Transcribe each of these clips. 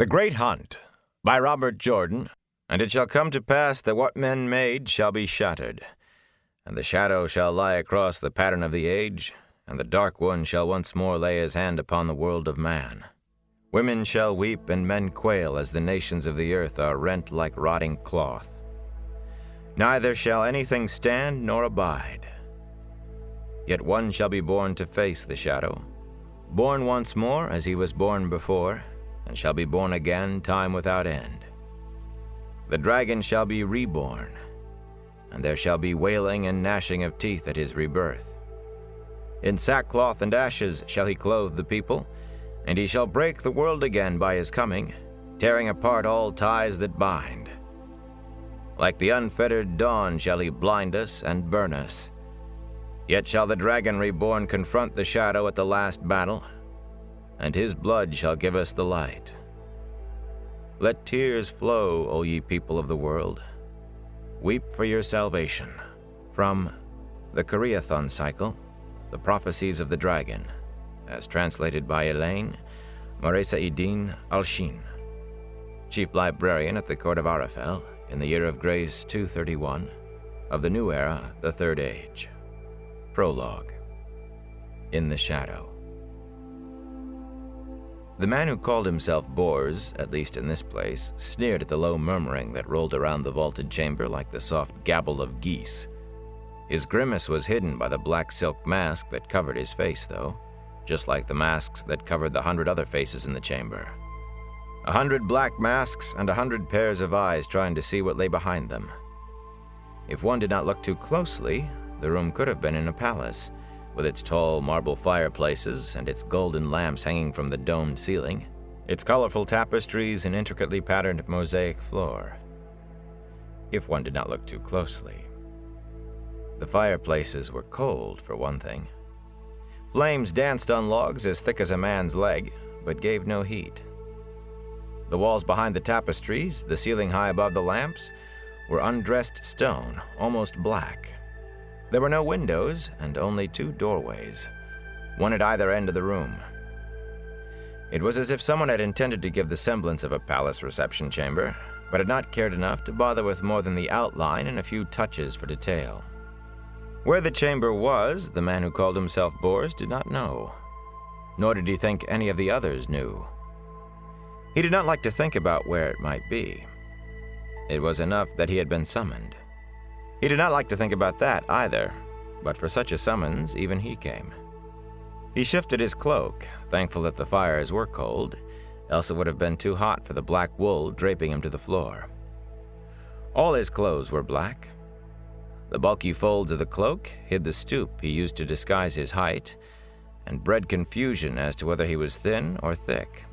The Great Hunt, by Robert Jordan. And it shall come to pass that what men made shall be shattered, and the shadow shall lie across the pattern of the age, and the dark one shall once more lay his hand upon the world of man. Women shall weep and men quail as the nations of the earth are rent like rotting cloth. Neither shall anything stand nor abide. Yet one shall be born to face the shadow, born once more as he was born before, and shall be born again time without end. The dragon shall be reborn, and there shall be wailing and gnashing of teeth at his rebirth. In sackcloth and ashes shall he clothe the people, and he shall break the world again by his coming, tearing apart all ties that bind. Like the unfettered dawn shall he blind us and burn us. Yet shall the dragon reborn confront the shadow at the last battle, and his blood shall give us the light. Let tears flow, O ye people of the world. Weep for your salvation. From the Koreathon Cycle, The Prophecies of the Dragon, as translated by Elaine Moresaidin Alshin, Chief Librarian at the Court of Arafel in the year of grace 231 of the New Era, the Third Age. Prologue. In the Shadow. The man who called himself Bors, at least in this place, sneered at the low murmuring that rolled around the vaulted chamber like the soft gabble of geese. His grimace was hidden by the black silk mask that covered his face, though, just like the masks that covered the 100 other faces in the chamber. 100 black masks and 100 pairs of eyes trying to see what lay behind them. If one did not look too closely, the room could have been in a palace, with its tall marble fireplaces and its golden lamps hanging from the domed ceiling, its colorful tapestries and intricately patterned mosaic floor. If one did not look too closely. The fireplaces were cold, for one thing. Flames danced on logs as thick as a man's leg, but gave no heat. The walls behind the tapestries, the ceiling high above the lamps, were undressed stone, almost black. There were no windows and only 2 doorways, one at either end of the room. It was as if someone had intended to give the semblance of a palace reception chamber, but had not cared enough to bother with more than the outline and a few touches for detail. Where the chamber was, the man who called himself Bors did not know, nor did he think any of the others knew. He did not like to think about where it might be. It was enough that he had been summoned. He did not like to think about that either, but for such a summons, even he came. He shifted his cloak, thankful that the fires were cold, else it would have been too hot for the black wool draping him to the floor. All his clothes were black. The bulky folds of the cloak hid the stoop he used to disguise his height, and bred confusion as to whether he was thin or thick.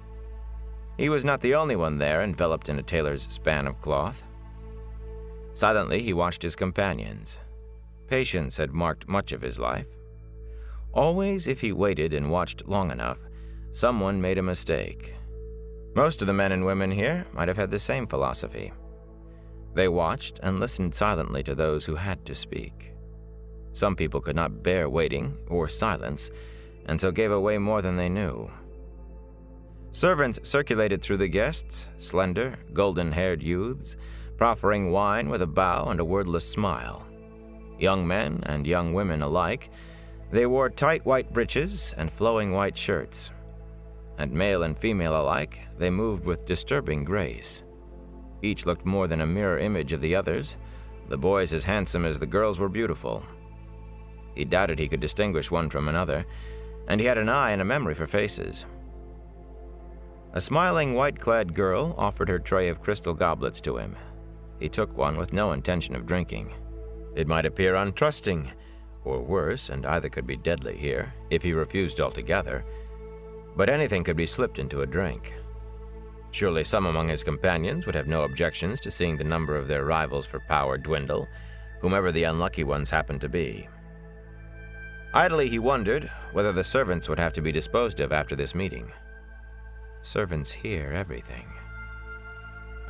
He was not the only one there enveloped in a tailor's span of cloth. Silently, he watched his companions. Patience had marked much of his life. Always, if he waited and watched long enough, someone made a mistake. Most of the men and women here might have had the same philosophy. They watched and listened silently to those who had to speak. Some people could not bear waiting or silence, and so gave away more than they knew. Servants circulated through the guests, slender, golden-haired youths, proffering wine with a bow and a wordless smile. Young men and young women alike, they wore tight white breeches and flowing white shirts. And male and female alike, they moved with disturbing grace. Each looked more than a mirror image of the others, the boys as handsome as the girls were beautiful. He doubted he could distinguish one from another, and he had an eye and a memory for faces. A smiling white-clad girl offered her tray of crystal goblets to him. He took one with no intention of drinking. It might appear untrusting, or worse, and either could be deadly here, if he refused altogether, but anything could be slipped into a drink. Surely some among his companions would have no objections to seeing the number of their rivals for power dwindle, whomever the unlucky ones happened to be. Idly he wondered whether the servants would have to be disposed of after this meeting. Servants hear everything.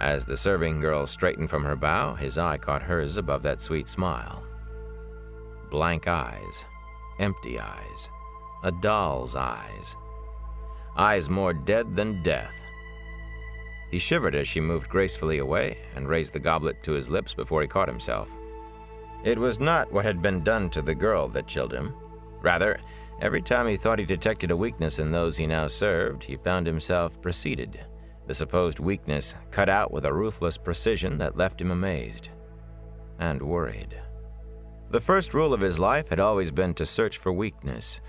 As the serving girl straightened from her bow, his eye caught hers above that sweet smile. Blank eyes, empty eyes, a doll's eyes. Eyes more dead than death. He shivered as she moved gracefully away and raised the goblet to his lips before he caught himself. It was not what had been done to the girl that chilled him. Rather, every time he thought he detected a weakness in those he now served, he found himself preceded, the supposed weakness cut out with a ruthless precision that left him amazed and worried. The first rule of his life had always been to search for weakness.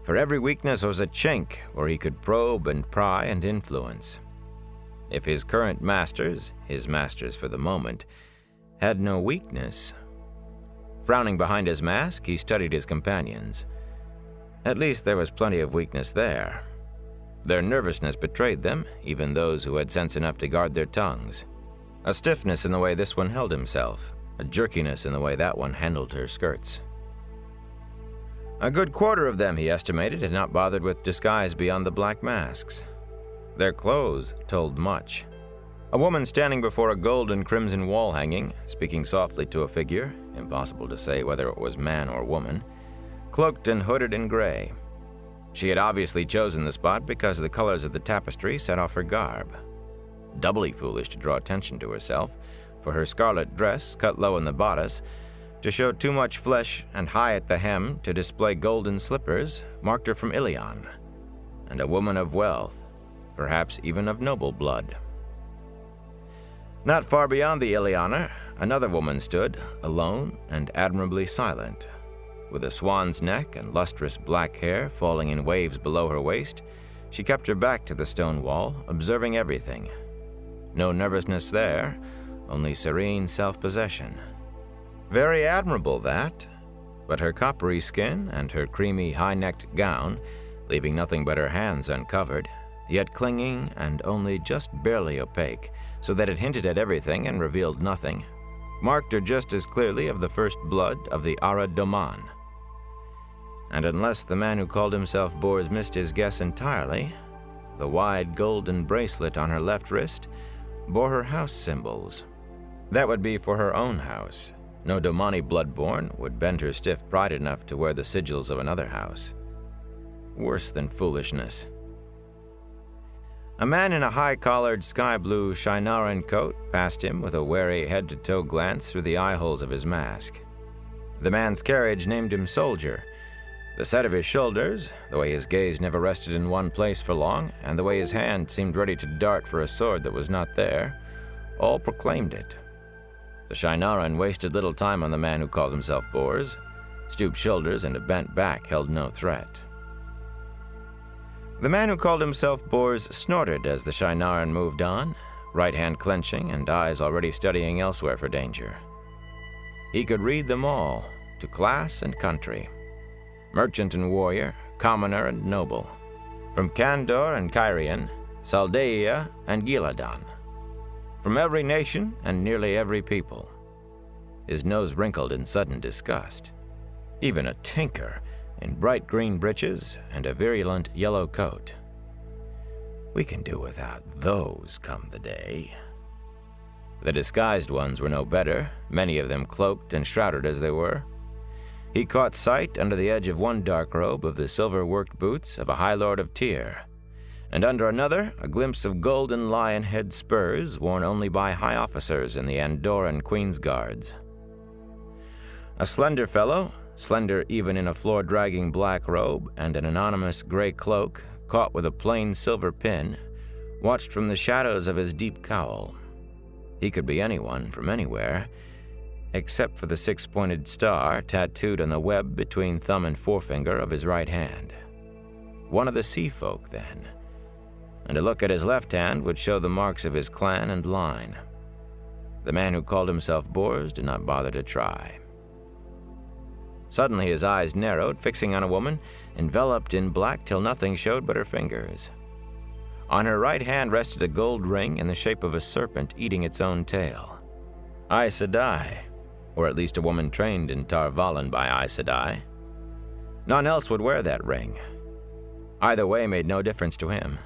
For every weakness was a chink where he could probe and pry and influence. If his current masters, his masters for the moment, had no weakness. Frowning behind his mask, he studied his companions. At least there was plenty of weakness there. Their nervousness betrayed them, even those who had sense enough to guard their tongues. A stiffness in the way this one held himself, a jerkiness in the way that one handled her skirts. A good quarter of them, he estimated, had not bothered with disguise beyond the black masks. Their clothes told much. A woman standing before a gold and crimson wall hanging, speaking softly to a figure, impossible to say whether it was man or woman, cloaked and hooded in gray. She had obviously chosen the spot because the colors of the tapestry set off her garb. Doubly foolish to draw attention to herself, for her scarlet dress, cut low in the bodice, to show too much flesh and high at the hem to display golden slippers, marked her from Ilion, and a woman of wealth, perhaps even of noble blood. Not far beyond the Ilioner, another woman stood, alone and admirably silent. With a swan's neck and lustrous black hair falling in waves below her waist, she kept her back to the stone wall, observing everything. No nervousness there, only serene self-possession. Very admirable, that, but her coppery skin and her creamy high-necked gown, leaving nothing but her hands uncovered, yet clinging and only just barely opaque, so that it hinted at everything and revealed nothing, marked her just as clearly of the first blood of the Ara Doman. And unless the man who called himself Bors missed his guess entirely, the wide golden bracelet on her left wrist bore her house symbols. That would be for her own house. No Domani bloodborn would bend her stiff pride enough to wear the sigils of another house. Worse than foolishness. A man in a high-collared sky-blue Shinaran coat passed him with a wary head-to-toe glance through the eye-holes of his mask. The man's carriage named him Soldier. The set of his shoulders, the way his gaze never rested in one place for long, and the way his hand seemed ready to dart for a sword that was not there, all proclaimed it. The Shinaran wasted little time on the man who called himself Bors. Stooped shoulders and a bent back held no threat. The man who called himself Bors snorted as the Shinaran moved on, right hand clenching and eyes already studying elsewhere for danger. He could read them all, to class and country. Merchant and warrior, commoner and noble. From Kandor and Kyrian, Saldaea and Giladan. From every nation and nearly every people. His nose wrinkled in sudden disgust. Even a tinker, in bright green breeches and a virulent yellow coat. We can do without those come the day. The disguised ones were no better, many of them cloaked and shrouded as they were. He caught sight under the edge of one dark robe of the silver-worked boots of a High Lord of Tyr, and under another a glimpse of golden lion head spurs worn only by high officers in the Andorran Queen's Guards. A slender fellow, slender even in a floor-dragging black robe and an anonymous gray cloak caught with a plain silver pin, watched from the shadows of his deep cowl. He could be anyone from anywhere, except for the six-pointed star tattooed on the web between thumb and forefinger of his right hand. One of the sea folk, then, and a look at his left hand would show the marks of his clan and line. The man who called himself Bors did not bother to try. Suddenly his eyes narrowed, fixing on a woman, enveloped in black till nothing showed but her fingers. On her right hand rested a gold ring in the shape of a serpent eating its own tail. Aes Sedai, or at least a woman trained in Tar Valon by Aes Sedai. None else would wear that ring. Either way made no difference to him.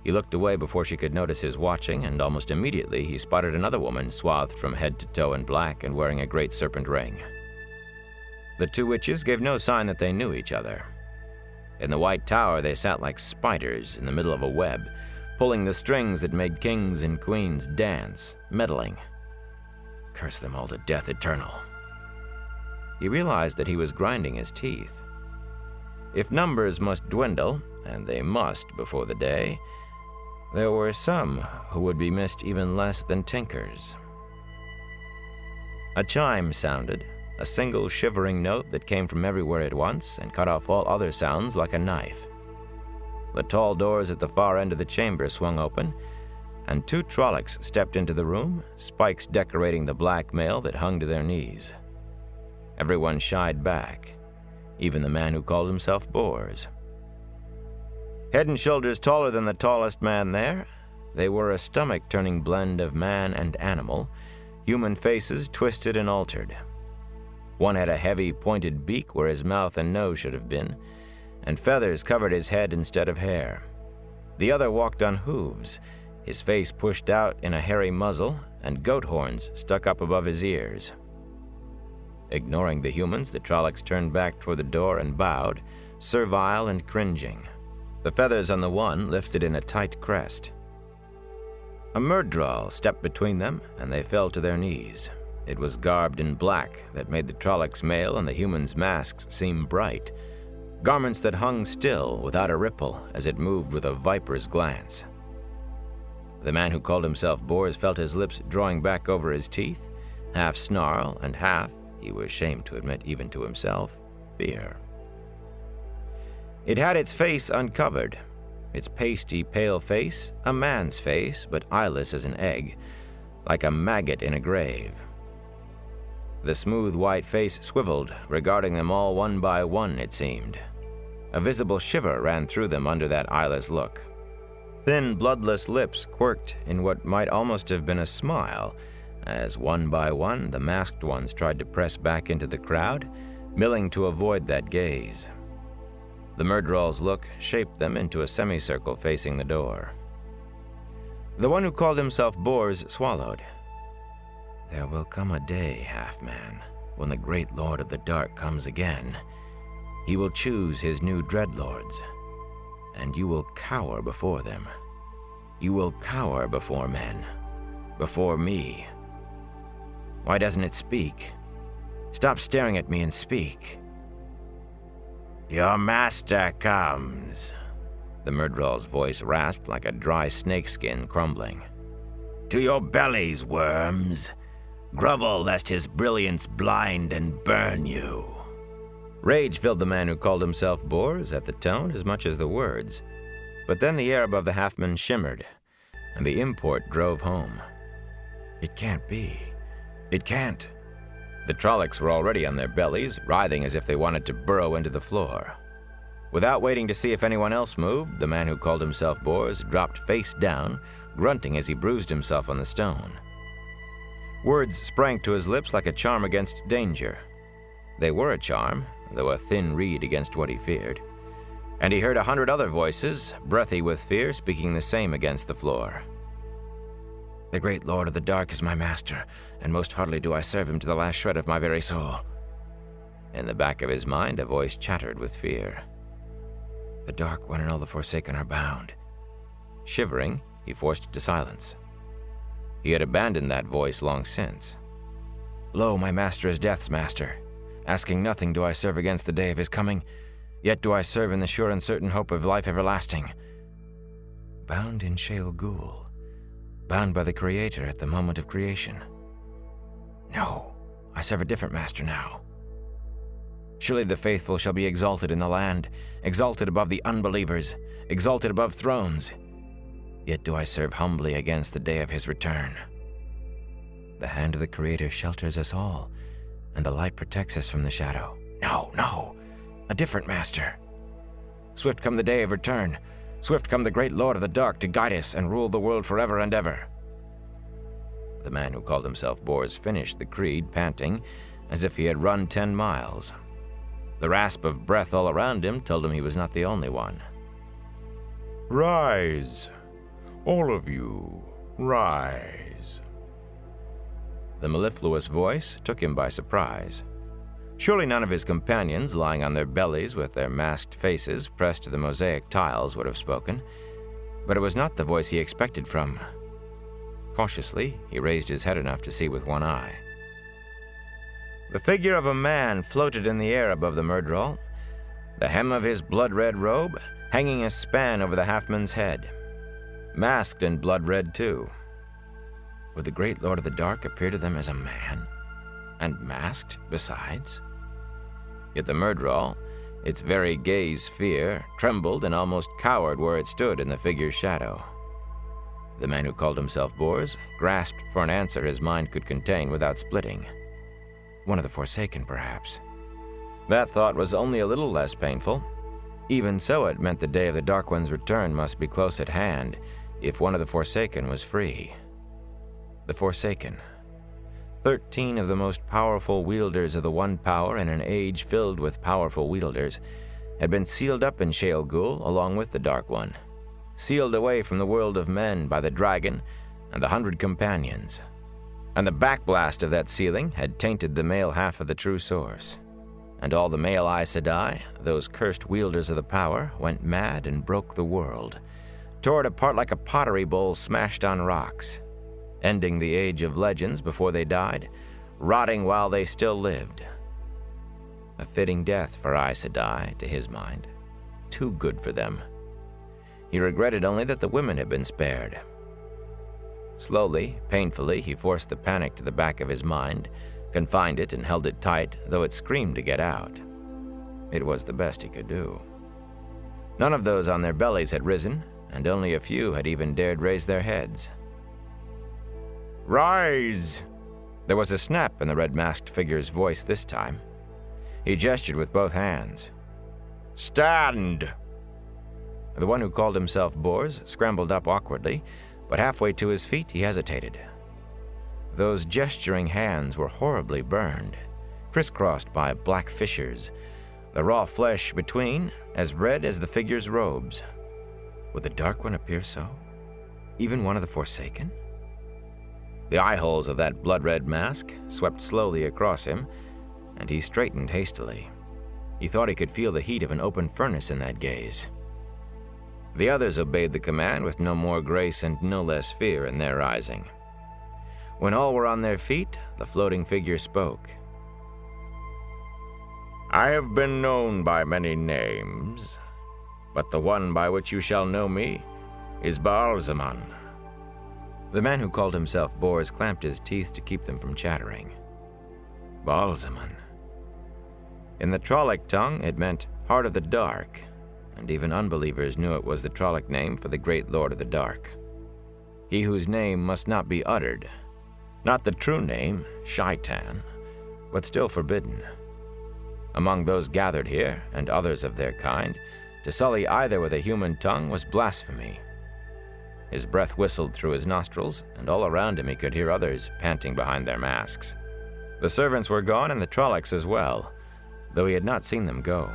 He looked away before she could notice his watching, and almost immediately he spotted another woman swathed from head to toe in black and wearing a great serpent ring. The two witches gave no sign that they knew each other. In the White Tower they sat like spiders in the middle of a web, pulling the strings that made kings and queens dance, meddling. Curse them all to death eternal. He realized that he was grinding his teeth. If numbers must dwindle, and they must before the day, there were some who would be missed even less than tinkers. A chime sounded, a single shivering note that came from everywhere at once and cut off all other sounds like a knife. The tall doors at the far end of the chamber swung open, and two Trollocs stepped into the room, spikes decorating the black mail that hung to their knees. Everyone shied back, even the man who called himself Bors. Head and shoulders taller than the tallest man there, they were a stomach-turning blend of man and animal, human faces twisted and altered. One had a heavy, pointed beak where his mouth and nose should have been, and feathers covered his head instead of hair. The other walked on hooves, his face pushed out in a hairy muzzle, and goat horns stuck up above his ears. Ignoring the humans, the Trollocs turned back toward the door and bowed, servile and cringing. The feathers on the one lifted in a tight crest. A Myrddraal stepped between them, and they fell to their knees. It was garbed in black that made the Trollocs' mail and the humans' masks seem bright, garments that hung still without a ripple as it moved with a viper's glance. The man who called himself Bors felt his lips drawing back over his teeth, half snarl and half, he was ashamed to admit even to himself, fear. It had its face uncovered, its pasty, pale face, a man's face, but eyeless as an egg, like a maggot in a grave. The smooth white face swiveled, regarding them all one by one, it seemed. A visible shiver ran through them under that eyeless look. Thin, bloodless lips quirked in what might almost have been a smile, as one by one the masked ones tried to press back into the crowd, milling to avoid that gaze. The Myrddraal's look shaped them into a semicircle facing the door. The one who called himself Bors swallowed. There will come a day, Half-Man, when the great Lord of the Dark comes again. He will choose his new Dreadlords, and you will cower before them. You will cower before men, before me. Why doesn't it speak? Stop staring at me and speak. Your master comes. The Myrddraal's voice rasped like a dry snakeskin crumbling. To your bellies, worms. Grovel lest his brilliance blind and burn you. Rage filled the man who called himself Bors at the tone as much as the words. But then the air above the Halfman shimmered, and the import drove home. It can't be. It can't. The Trollocs were already on their bellies, writhing as if they wanted to burrow into the floor. Without waiting to see if anyone else moved, the man who called himself Bors dropped face down, grunting as he bruised himself on the stone. Words sprang to his lips like a charm against danger. They were a charm, though a thin reed against what he feared. And he heard 100 other voices, breathy with fear, speaking the same against the floor. The great Lord of the Dark is my master, and most heartily do I serve him to the last shred of my very soul. In the back of his mind, a voice chattered with fear. The Dark One and all the Forsaken are bound. Shivering, he forced it to silence. He had abandoned that voice long since. Lo, my master is Death's master. Asking nothing do I serve against the day of his coming, yet do I serve in the sure and certain hope of life everlasting. Bound in Shale Ghul, bound by the Creator at the moment of creation. No, I serve a different master now. Surely the faithful shall be exalted in the land, exalted above the unbelievers, exalted above thrones. Yet do I serve humbly against the day of his return. The hand of the Creator shelters us all, and the light protects us from the shadow. No, a different master. Swift come the day of return. Swift come the great Lord of the Dark to guide us and rule the world forever and ever. The man who called himself Bors finished the creed, panting, as if he had run 10 miles. The rasp of breath all around him told him he was not the only one. Rise, all of you, rise. The mellifluous voice took him by surprise. Surely none of his companions, lying on their bellies with their masked faces pressed to the mosaic tiles, would have spoken. But it was not the voice he expected from. Cautiously, he raised his head enough to see with one eye. The figure of a man floated in the air above the Myrddraal, the hem of his blood-red robe hanging a span over the half-man's head, masked and blood-red too. Would the great Lord of the Dark appear to them as a man, and masked besides? Yet the Myrddraal, its very gaze sphere, trembled and almost cowered where it stood in the figure's shadow. The man who called himself Bors grasped for an answer his mind could contain without splitting. One of the Forsaken, perhaps. That thought was only a little less painful. Even so, it meant the day of the Dark One's return must be close at hand, if one of the Forsaken was free. The Forsaken. 13 of the most powerful wielders of the One Power in an age filled with powerful wielders had been sealed up in Shayol Ghul along with the Dark One, sealed away from the world of men by the Dragon and the 100 Companions. And the backblast of that sealing had tainted the male half of the true source. And all the male Aes Sedai, those cursed wielders of the power, went mad and broke the world, tore it apart like a pottery bowl smashed on rocks, ending the age of legends before they died, rotting while they still lived. A fitting death for Aes Sedai, to his mind. Too good for them. He regretted only that the women had been spared. Slowly, painfully, he forced the panic to the back of his mind, confined it and held it tight, though it screamed to get out. It was the best he could do. None of those on their bellies had risen, and only a few had even dared raise their heads. "Rise!" There was a snap in the red-masked figure's voice this time. He gestured with both hands. "Stand!" The one who called himself Bors scrambled up awkwardly, but halfway to his feet he hesitated. Those gesturing hands were horribly burned, crisscrossed by black fissures, the raw flesh between as red as the figure's robes. Would the Dark One appear so? Even one of the Forsaken? The eye holes of that blood-red mask swept slowly across him, and he straightened hastily. He thought he could feel the heat of an open furnace in that gaze. The others obeyed the command with no more grace and no less fear in their rising. When all were on their feet, the floating figure spoke. "I have been known by many names, but the one by which you shall know me is Baalzamon." The man who called himself Bors clamped his teeth to keep them from chattering. Baalzamon. In the Trolloc tongue, it meant Heart of the Dark, and even unbelievers knew it was the Trolloc name for the great Lord of the Dark. He whose name must not be uttered. Not the true name, Shaitan, but still forbidden. Among those gathered here, and others of their kind, to sully either with a human tongue was blasphemy. His breath whistled through his nostrils, and all around him he could hear others panting behind their masks. The servants were gone, and the Trollocs as well, though he had not seen them go.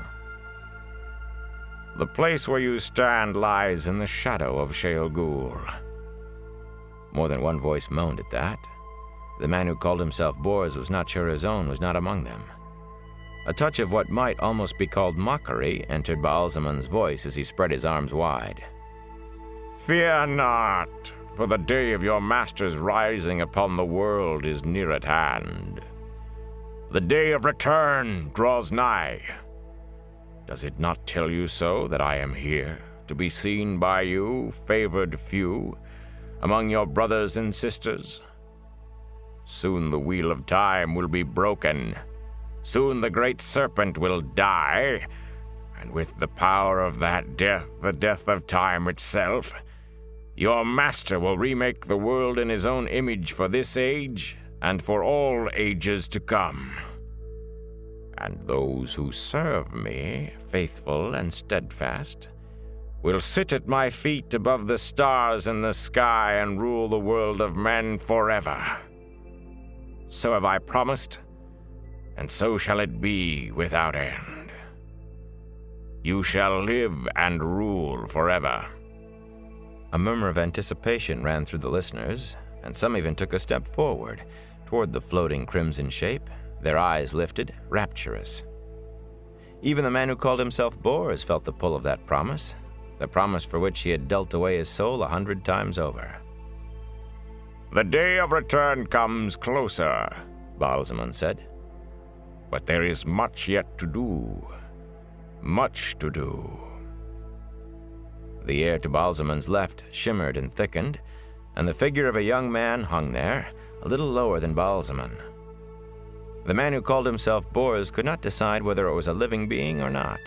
"The place where you stand lies in the shadow of Shayol Ghul." More than one voice moaned at that. The man who called himself Bors was not sure his own was not among them. A touch of what might almost be called mockery entered Baalzamon's voice as he spread his arms wide. "Fear not, for the day of your master's rising upon the world is near at hand. The day of return draws nigh. Does it not tell you so that I am here, to be seen by you, favored few, among your brothers and sisters? Soon the wheel of time will be broken. Soon the great serpent will die, and with the power of that death, the death of time itself, your master will remake the world in his own image for this age and for all ages to come. And those who serve me, faithful and steadfast, will sit at my feet above the stars in the sky and rule the world of men forever. So have I promised, and so shall it be without end. You shall live and rule forever." A murmur of anticipation ran through the listeners, and some even took a step forward toward the floating crimson shape, their eyes lifted, rapturous. Even the man who called himself Bors felt the pull of that promise, the promise for which he had dealt away his soul 100 times over. "The day of return comes closer," Baalzamon said. "but there is much yet to do. Much to do." The air to Baalzamon's left shimmered and thickened, and the figure of a young man hung there, a little lower than Baalzamon. The man who called himself Bors could not decide whether it was a living being or not.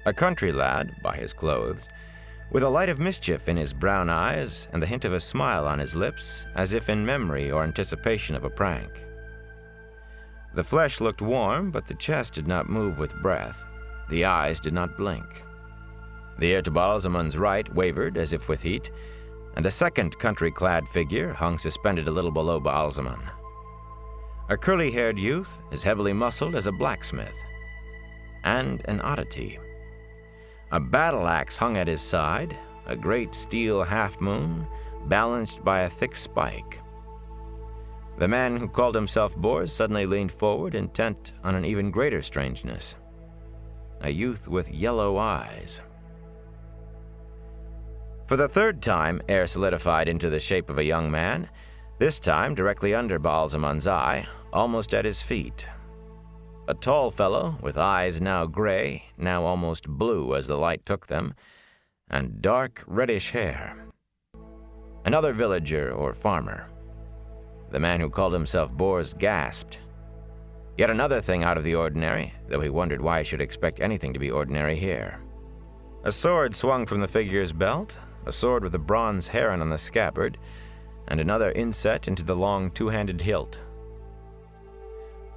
A country lad, by his clothes, with a light of mischief in his brown eyes and the hint of a smile on his lips, as if in memory or anticipation of a prank. The flesh looked warm, but the chest did not move with breath. The eyes did not blink. The air to Baalzamon's right wavered as if with heat, and a second country-clad figure hung suspended a little below Baalzamon. A curly-haired youth, as heavily muscled as a blacksmith. And an oddity. A battle-axe hung at his side, a great steel half-moon, balanced by a thick spike. The man who called himself Bors suddenly leaned forward, intent on an even greater strangeness. A youth with yellow eyes. For the third time, air solidified into the shape of a young man, this time directly under Baalzamon's eye, almost at his feet. A tall fellow, with eyes now gray, now almost blue as the light took them, and dark reddish hair. Another villager or farmer. The man who called himself Bors gasped. Yet another thing out of the ordinary, though he wondered why he should expect anything to be ordinary here. A sword swung from the figure's belt, a sword with a bronze heron on the scabbard, and another inset into the long two-handed hilt.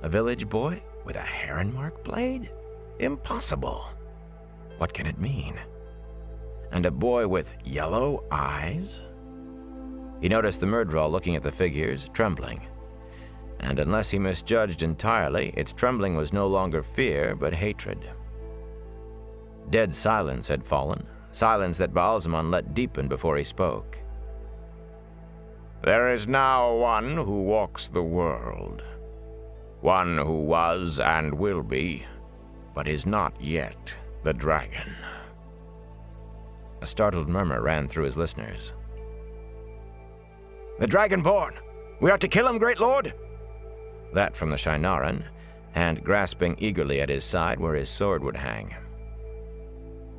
A village boy with a heron-mark blade? Impossible. What can it mean? And a boy with yellow eyes? He noticed the Myrddraal looking at the figures, trembling. And unless he misjudged entirely, its trembling was no longer fear, but hatred. Dead silence had fallen, silence that Baalzamon let deepen before he spoke. "There is now one who walks the world. One who was and will be, but is not yet, the dragon." A startled murmur ran through his listeners. "The Dragonborn! We are to kill him, great lord!" That from the Shienaran, hand grasping eagerly at his side where his sword would hang.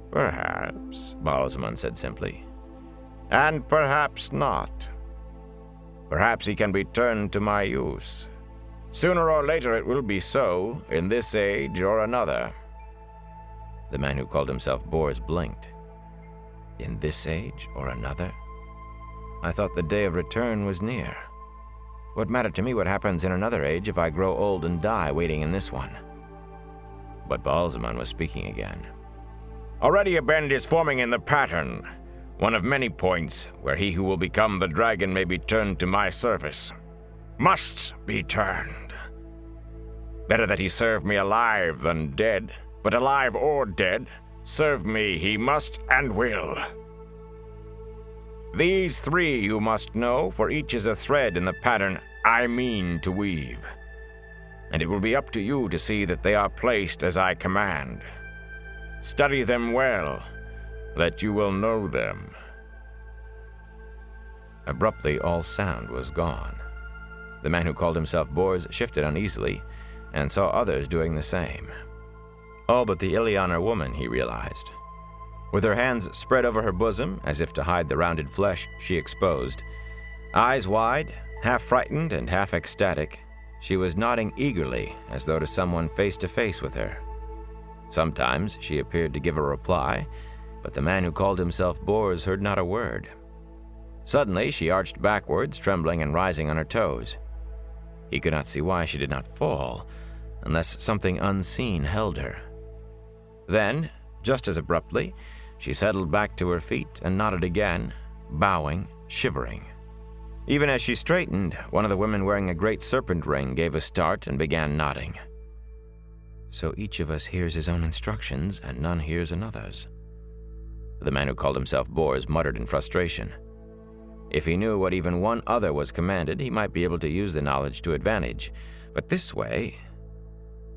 "Perhaps," Baalzamon said simply. "and perhaps not. Perhaps he can be turned to my use. Sooner or later it will be so, in this age or another." The man who called himself Bors blinked. In this age or another? I thought the day of return was near. What mattered to me what happens in another age if I grow old and die waiting in this one? But Baalzamon was speaking again. "Already a bend is forming in the pattern, one of many points where he who will become the dragon may be turned to my service. Must be turned. Better that he serve me alive than dead, but alive or dead, serve me he must and will. These three you must know, for each is a thread in the pattern I mean to weave. And it will be up to you to see that they are placed as I command. Study them well, that you will know them." Abruptly, all sound was gone. The man who called himself Bors shifted uneasily, and saw others doing the same. All but the Ilianer woman, he realized. With her hands spread over her bosom, as if to hide the rounded flesh she exposed, eyes wide, half frightened and half ecstatic, she was nodding eagerly as though to someone face to face with her. Sometimes she appeared to give a reply, but the man who called himself Bors heard not a word. Suddenly she arched backwards, trembling and rising on her toes. He could not see why she did not fall, unless something unseen held her. Then, just as abruptly, she settled back to her feet and nodded again, bowing, shivering. Even as she straightened, one of the women wearing a great serpent ring gave a start and began nodding. So each of us hears his own instructions, and none hears another's. The man who called himself Bors muttered in frustration. If he knew what even one other was commanded, he might be able to use the knowledge to advantage. But this way...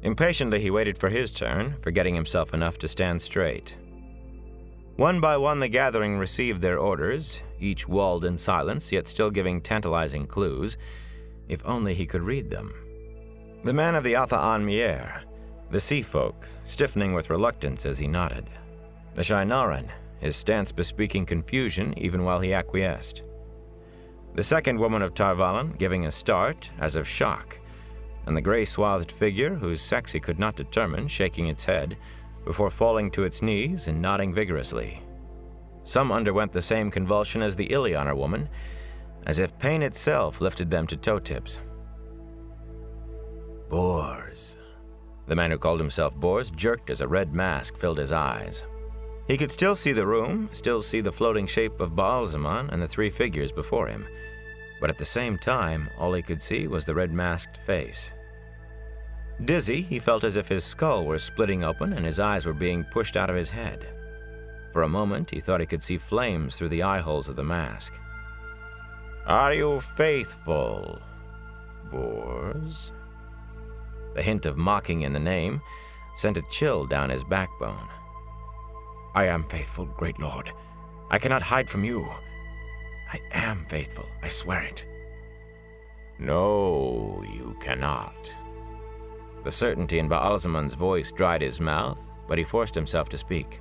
Impatiently he waited for his turn, forgetting himself enough to stand straight. One by one the gathering received their orders, each walled in silence, yet still giving tantalizing clues, if only he could read them. The man of the Atha An Mier, the sea folk, stiffening with reluctance as he nodded. The Shainaran, his stance bespeaking confusion even while he acquiesced. The second woman of Tar Valon giving a start, as of shock, and the gray-swathed figure, whose sex he could not determine, shaking its head, before falling to its knees and nodding vigorously. Some underwent the same convulsion as the Ilianer woman, as if pain itself lifted them to toe tips. Bors. The man who called himself Bors jerked as a red mask filled his eyes. He could still see the room, still see the floating shape of Baalzamon and the three figures before him, but at the same time, all he could see was the red-masked face. Dizzy, he felt as if his skull were splitting open and his eyes were being pushed out of his head. For a moment, he thought he could see flames through the eye holes of the mask. Are you faithful, Bors? The hint of mocking in the name sent a chill down his backbone. I am faithful, great lord. I cannot hide from you. I am faithful, I swear it. No, you cannot. The certainty in Baalzamon's voice dried his mouth, but he forced himself to speak.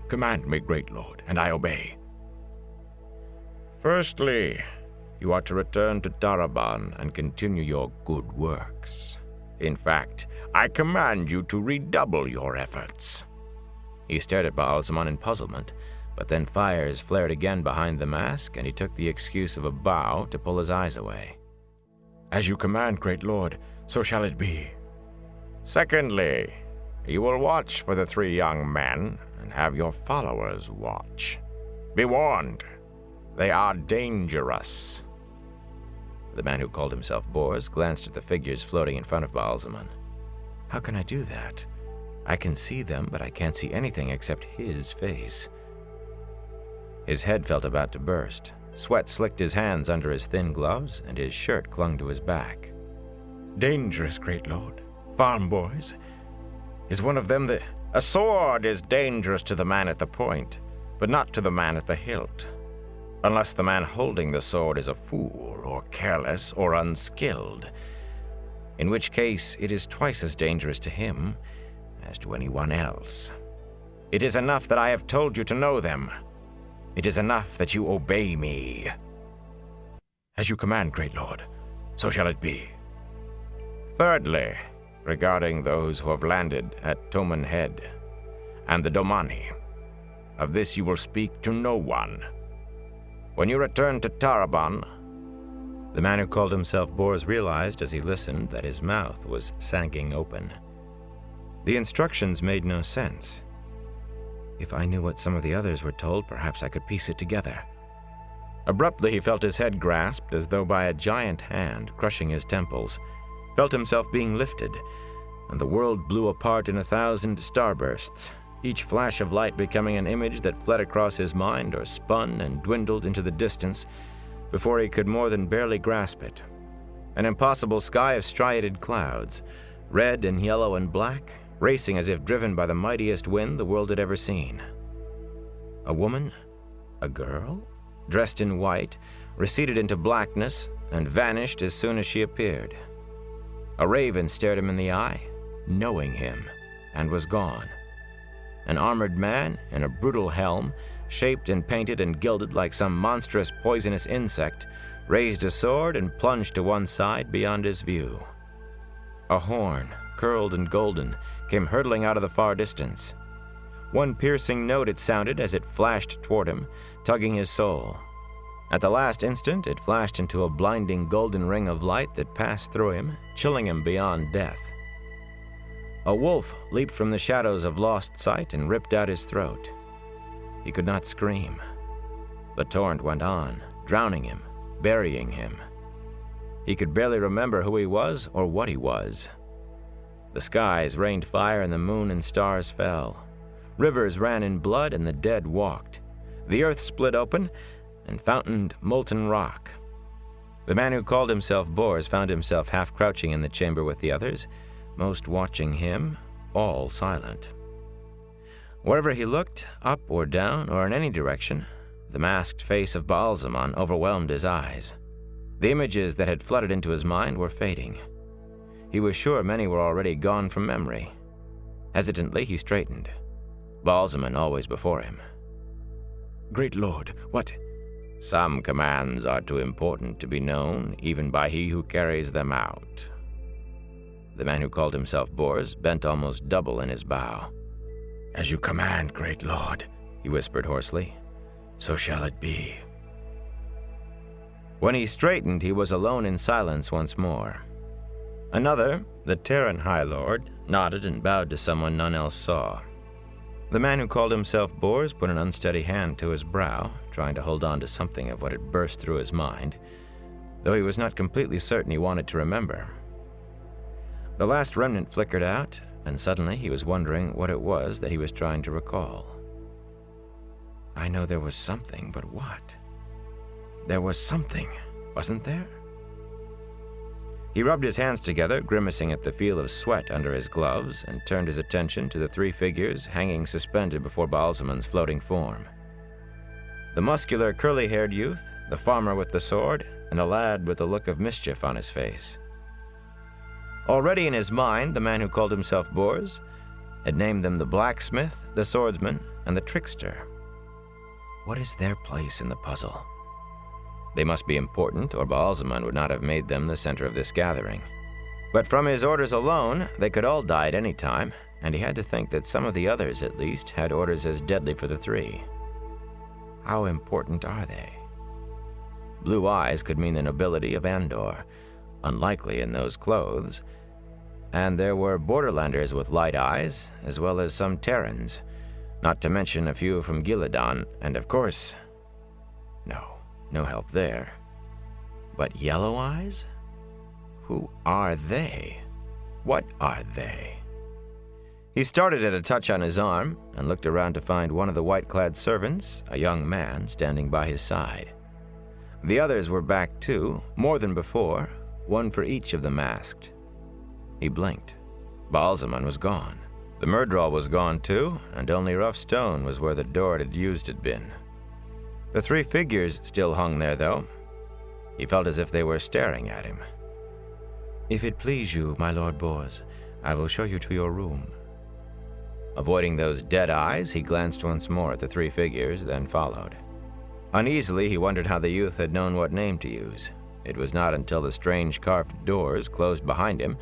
Command me, great lord, and I obey. Firstly, you are to return to Taraban and continue your good works. In fact, I command you to redouble your efforts. He stared at Baalzamon in puzzlement, but then fires flared again behind the mask, and he took the excuse of a bow to pull his eyes away. As you command, great lord, so shall it be. Secondly, you will watch for the three young men and have your followers watch. Be warned, they are dangerous. The man who called himself Bors glanced at the figures floating in front of Baalzamon. How can I do that? I can see them, but I can't see anything except his face. His head felt about to burst. Sweat slicked his hands under his thin gloves, and his shirt clung to his back. Dangerous, great lord. Farm boys. Is one of them the... A sword is dangerous to the man at the point, but not to the man at the hilt. Unless the man holding the sword is a fool, or careless, or unskilled. In which case, it is twice as dangerous to him as to anyone else. It is enough that I have told you to know them. It is enough that you obey me. As you command, great lord, so shall it be. Thirdly, regarding those who have landed at Toman Head and the Domani, of this you will speak to no one. When you return to Taraban, the man who called himself Bors realized as he listened that his mouth was sagging open. The instructions made no sense. If I knew what some of the others were told, perhaps I could piece it together. Abruptly, he felt his head grasped as though by a giant hand, crushing his temples, felt himself being lifted, and the world blew apart in 1,000 starbursts, each flash of light becoming an image that fled across his mind or spun and dwindled into the distance before he could more than barely grasp it. An impossible sky of striated clouds, red and yellow and black, racing as if driven by the mightiest wind the world had ever seen. A woman, a girl, dressed in white, receded into blackness and vanished as soon as she appeared. A raven stared him in the eye, knowing him, and was gone. An armored man in a brutal helm, shaped and painted and gilded like some monstrous poisonous insect, raised a sword and plunged to one side beyond his view. A horn, curled and golden, came hurtling out of the far distance. One piercing note it sounded as it flashed toward him, tugging his soul. At the last instant, it flashed into a blinding golden ring of light that passed through him, chilling him beyond death. A wolf leaped from the shadows of lost sight and ripped out his throat. He could not scream. The torrent went on, drowning him, burying him. He could barely remember who he was or what he was. The skies rained fire and the moon and stars fell. Rivers ran in blood and the dead walked. The earth split open and fountained molten rock. The man who called himself Bors found himself half crouching in the chamber with the others, most watching him, all silent. Wherever he looked, up or down or in any direction, the masked face of Baalzamon overwhelmed his eyes. The images that had flooded into his mind were fading. He was sure many were already gone from memory. Hesitantly, he straightened, Baalzamon always before him. Great Lord, what? Some commands are too important to be known, even by he who carries them out. The man who called himself Bors bent almost double in his bow. As you command, great Lord, he whispered hoarsely. So shall it be. When he straightened, he was alone in silence once more. Another, the Terran High Lord, nodded and bowed to someone none else saw. The man who called himself Bors put an unsteady hand to his brow, trying to hold on to something of what had burst through his mind, though he was not completely certain he wanted to remember. The last remnant flickered out, and suddenly he was wondering what it was that he was trying to recall. I know there was something, but what? There was something, wasn't there? He rubbed his hands together, grimacing at the feel of sweat under his gloves, and turned his attention to the three figures hanging suspended before Baalzamon's floating form. The muscular, curly-haired youth, the farmer with the sword, and a lad with a look of mischief on his face. Already in his mind, the man who called himself Bors had named them the blacksmith, the swordsman, and the trickster. What is their place in the puzzle? They must be important, or Baalzamon would not have made them the center of this gathering. But from his orders alone, they could all die at any time, and he had to think that some of the others, at least, had orders as deadly for the three. How important are they? Blue eyes could mean the nobility of Andor, unlikely in those clothes, and there were borderlanders with light eyes, as well as some Terrans, not to mention a few from Gillidan, and of course, no help there. But yellow eyes? Who are they? What are they? He started at a touch on his arm and looked around to find one of the white-clad servants, a young man, standing by his side. The others were back too, more than before, one for each of the masked. He blinked. Baalzamon was gone. The Myrddraal was gone too, and only rough stone was where the door it had used had been. The three figures still hung there, though. He felt as if they were staring at him. If it please you, my Lord Bors, I will show you to your room. Avoiding those dead eyes, he glanced once more at the three figures, then followed. Uneasily, he wondered how the youth had known what name to use. It was not until the strange carved doors closed behind him,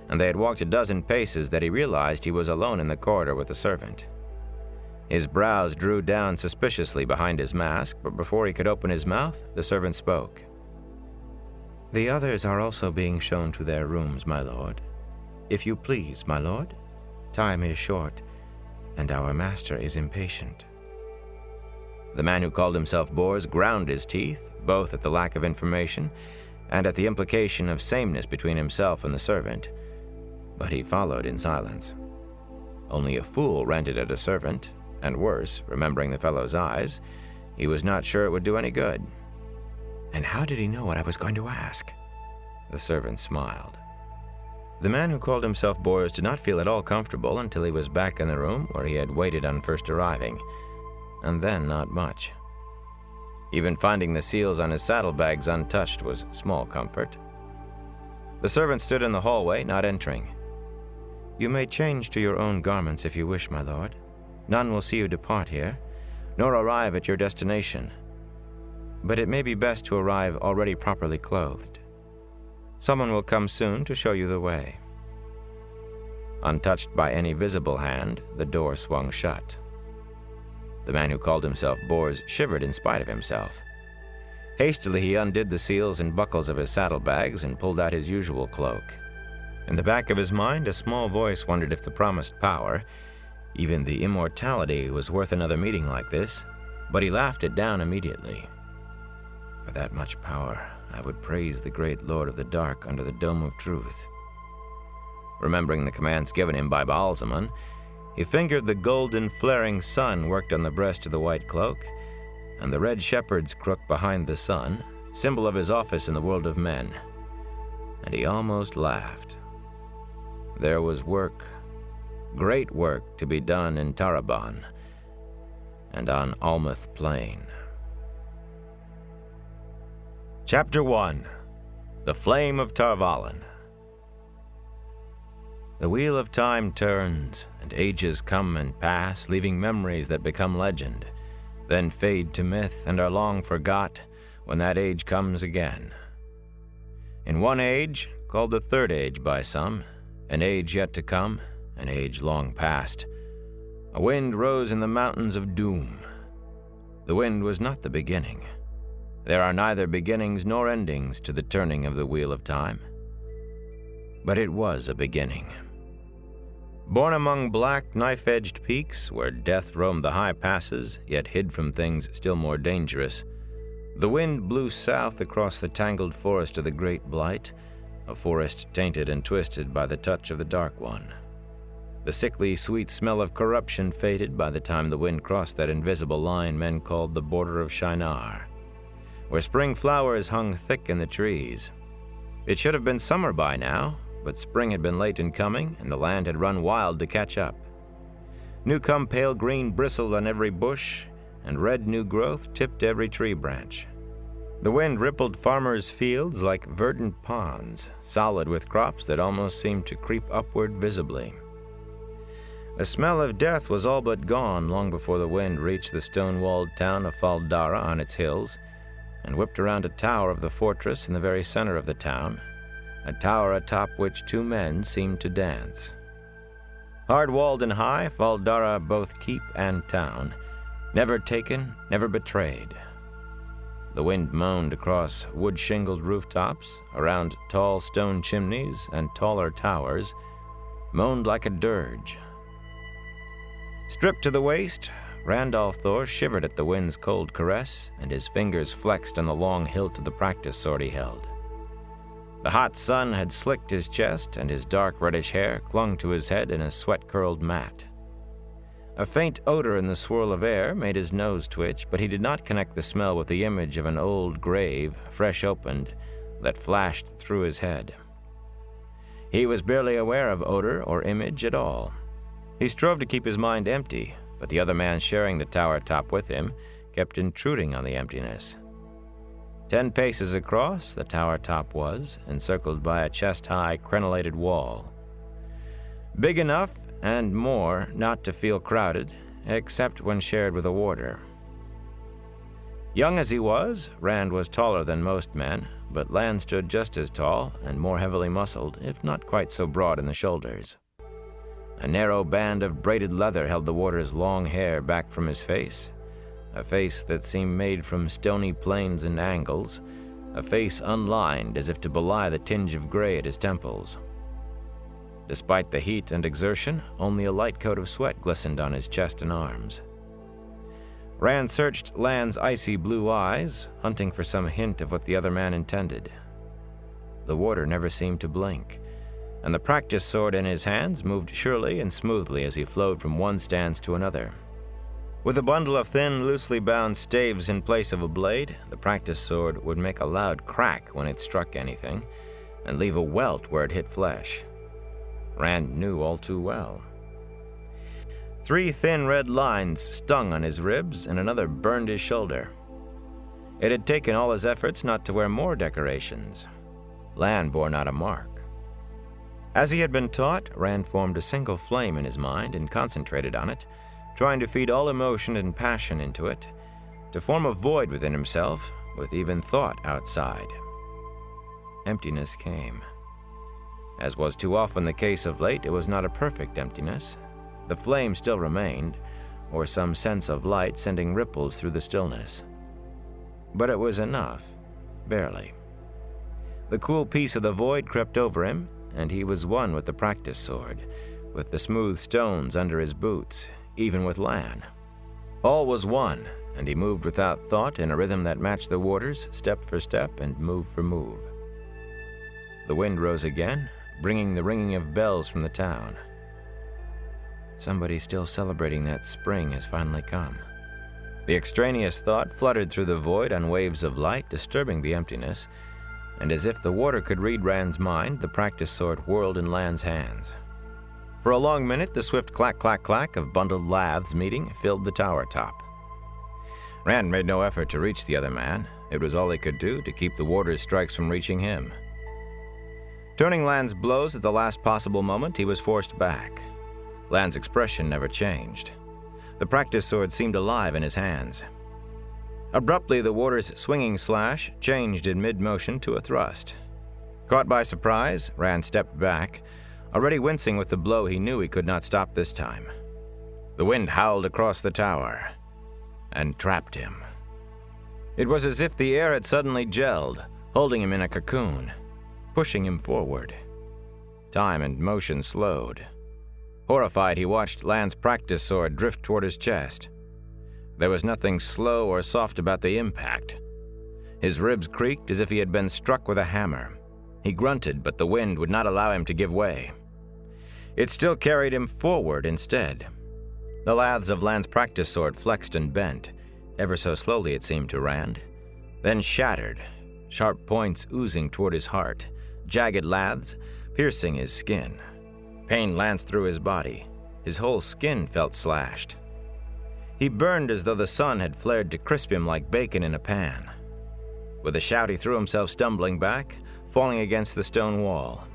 and they had walked a dozen paces, that he realized he was alone in the corridor with the servant. His brows drew down suspiciously behind his mask, but before he could open his mouth, the servant spoke. The others are also being shown to their rooms, my lord. If you please, my lord. Time is short, and our master is impatient. The man who called himself Bors ground his teeth, both at the lack of information and at the implication of sameness between himself and the servant, but he followed in silence. Only a fool ranted at a servant, and worse, remembering the fellow's eyes, he was not sure it would do any good. And how did he know what I was going to ask? The servant smiled. The man who called himself Bors did not feel at all comfortable until he was back in the room where he had waited on first arriving, and then not much. Even finding the seals on his saddlebags untouched was small comfort. The servant stood in the hallway, not entering. You may change to your own garments if you wish, my lord. None will see you depart here, nor arrive at your destination. But it may be best to arrive already properly clothed. Someone will come soon to show you the way. Untouched by any visible hand, the door swung shut. The man who called himself Bors shivered in spite of himself. Hastily, he undid the seals and buckles of his saddlebags and pulled out his usual cloak. In the back of his mind, a small voice wondered if the promised power, even the immortality, was worth another meeting like this, but he laughed it down immediately. For that much power, I would praise the great Lord of the Dark under the Dome of Truth. Remembering the commands given him by Baalzamon, he fingered the golden flaring sun worked on the breast of the white cloak, and the red shepherd's crook behind the sun, symbol of his office in the world of men, and he almost laughed. There was work, great work, to be done in Taraban, and on Almouth Plain. Chapter 1. The Flame of Tarvalon. The wheel of time turns, and ages come and pass, leaving memories that become legend, then fade to myth and are long forgot when that age comes again. In one age, called the Third Age by some, an age yet to come, an age long past, a wind rose in the mountains of doom. The wind was not the beginning. There are neither beginnings nor endings to the turning of the wheel of time. But it was a beginning. Born among black, knife-edged peaks, where death roamed the high passes, yet hid from things still more dangerous, the wind blew south across the tangled forest of the Great Blight, a forest tainted and twisted by the touch of the Dark One. The sickly, sweet smell of corruption faded by the time the wind crossed that invisible line men called the border of Shinar, where spring flowers hung thick in the trees. It should have been summer by now, but spring had been late in coming, and the land had run wild to catch up. New-come pale green bristled on every bush, and red new growth tipped every tree branch. The wind rippled farmers' fields like verdant ponds, solid with crops that almost seemed to creep upward visibly. The smell of death was all but gone long before the wind reached the stone-walled town of Fal Dara on its hills, and whipped around a tower of the fortress in the very center of the town, a tower atop which two men seemed to dance. Hard-walled and high, Fal Dara both keep and town, never taken, never betrayed. The wind moaned across wood-shingled rooftops, around tall stone chimneys and taller towers, moaned like a dirge. Stripped to the waist, Randolph Thor shivered at the wind's cold caress, and his fingers flexed on the long hilt of the practice sword he held. The hot sun had slicked his chest, and his dark reddish hair clung to his head in a sweat-curled mat. A faint odor in the swirl of air made his nose twitch, but he did not connect the smell with the image of an old grave, fresh opened, that flashed through his head. He was barely aware of odor or image at all. He strove to keep his mind empty, but the other man sharing the tower top with him kept intruding on the emptiness. 10 paces across, the tower top was, encircled by a chest-high, crenellated wall. Big enough, and more, not to feel crowded, except when shared with a warder. Young as he was, Rand was taller than most men, but Lan stood just as tall and more heavily muscled, if not quite so broad in the shoulders. A narrow band of braided leather held the warder's long hair back from his face, a face that seemed made from stony planes and angles, a face unlined as if to belie the tinge of gray at his temples. Despite the heat and exertion, only a light coat of sweat glistened on his chest and arms. Rand searched Lan's icy blue eyes, hunting for some hint of what the other man intended. The warder never seemed to blink, and the practice sword in his hands moved surely and smoothly as he flowed from one stance to another. With a bundle of thin, loosely bound staves in place of a blade, the practice sword would make a loud crack when it struck anything, and leave a welt where it hit flesh. Rand knew all too well. 3 thin red lines stung on his ribs, and another burned his shoulder. It had taken all his efforts not to wear more decorations. Lan bore not a mark. As he had been taught, Rand formed a single flame in his mind and concentrated on it, trying to feed all emotion and passion into it, to form a void within himself, with even thought outside. Emptiness came. As was too often the case of late, it was not a perfect emptiness. The flame still remained, or some sense of light sending ripples through the stillness. But it was enough, barely. The cool peace of the void crept over him, and he was one with the practice sword, with the smooth stones under his boots, even with Lan. All was one, and he moved without thought in a rhythm that matched the warder's, step for step and move for move. The wind rose again, bringing the ringing of bells from the town. Somebody still celebrating that spring has finally come. The extraneous thought fluttered through the void on waves of light, disturbing the emptiness, and as if the warder could read Rand's mind, the practice sword whirled in Lan's hands. For a long minute, the swift clack-clack-clack of bundled laths meeting filled the tower top. Rand made no effort to reach the other man. It was all he could do to keep the warder's strikes from reaching him. Turning Lan's blows at the last possible moment, he was forced back. Lan's expression never changed. The practice sword seemed alive in his hands. Abruptly, the warder's swinging slash changed in mid-motion to a thrust. Caught by surprise, Rand stepped back, already wincing with the blow he knew he could not stop this time. The wind howled across the tower and trapped him. It was as if the air had suddenly gelled, holding him in a cocoon, pushing him forward. Time and motion slowed. Horrified, he watched Lan's practice sword drift toward his chest. There was nothing slow or soft about the impact. His ribs creaked as if he had been struck with a hammer. He grunted, but the wind would not allow him to give way. It still carried him forward instead. The laths of Lan's practice sword flexed and bent, ever so slowly it seemed to Rand, then shattered, sharp points oozing toward his heart, jagged laths piercing his skin. Pain lanced through his body. His whole skin felt slashed. He burned as though the sun had flared to crisp him like bacon in a pan. With a shout, he threw himself stumbling back, falling against the stone wall.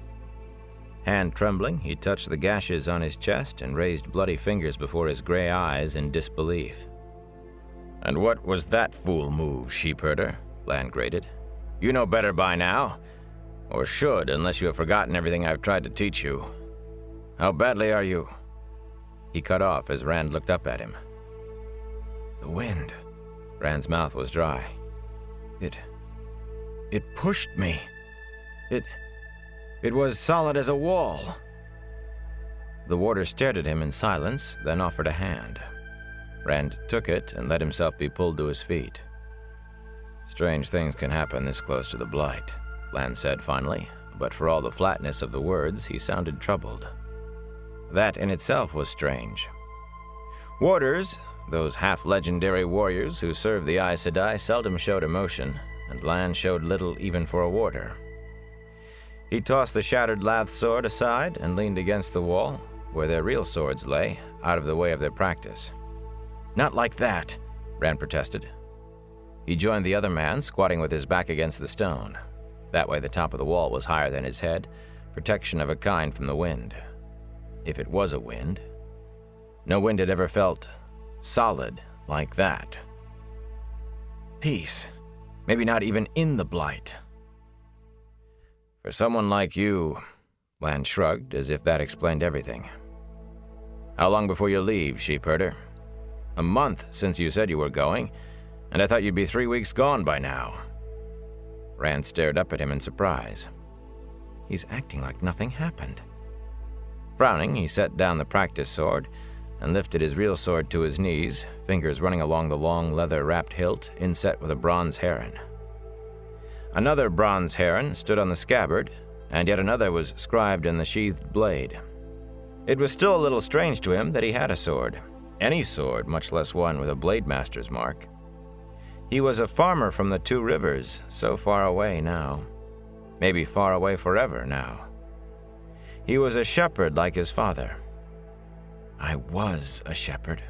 Hand trembling, he touched the gashes on his chest and raised bloody fingers before his gray eyes in disbelief. "And what was that fool move, sheepherder?" Lan grated. "You know better by now. Or should, unless you have forgotten everything I've tried to teach you. How badly are you?" He cut off as Rand looked up at him. "The wind." Rand's mouth was dry. It pushed me. It was solid as a wall." The warder stared at him in silence, then offered a hand. Rand took it and let himself be pulled to his feet. "Strange things can happen this close to the Blight," Lan said finally, but for all the flatness of the words, he sounded troubled. That in itself was strange. Warders, those half-legendary warriors who served the Aes Sedai, seldom showed emotion, and Lan showed little even for a warder. He tossed the shattered lath sword aside and leaned against the wall, where their real swords lay, out of the way of their practice. "Not like that," Rand protested. He joined the other man, squatting with his back against the stone. That way the top of the wall was higher than his head, protection of a kind from the wind. If it was a wind. No wind had ever felt solid like that. Peace. Maybe not even in the Blight. "For someone like you," Lan shrugged, as if that explained everything. "How long before you leave, sheepherder? A month since you said you were going, and I thought you'd be 3 weeks gone by now." Rand stared up at him in surprise. He's acting like nothing happened. Frowning, he set down the practice sword and lifted his real sword to his knees, fingers running along the long leather-wrapped hilt inset with a bronze heron. Another bronze heron stood on the scabbard, and yet another was scribed in the sheathed blade. It was still a little strange to him that he had a sword. Any sword, much less one with a blade master's mark. He was a farmer from the Two Rivers, so far away now. Maybe far away forever now. He was a shepherd like his father. I was a shepherd.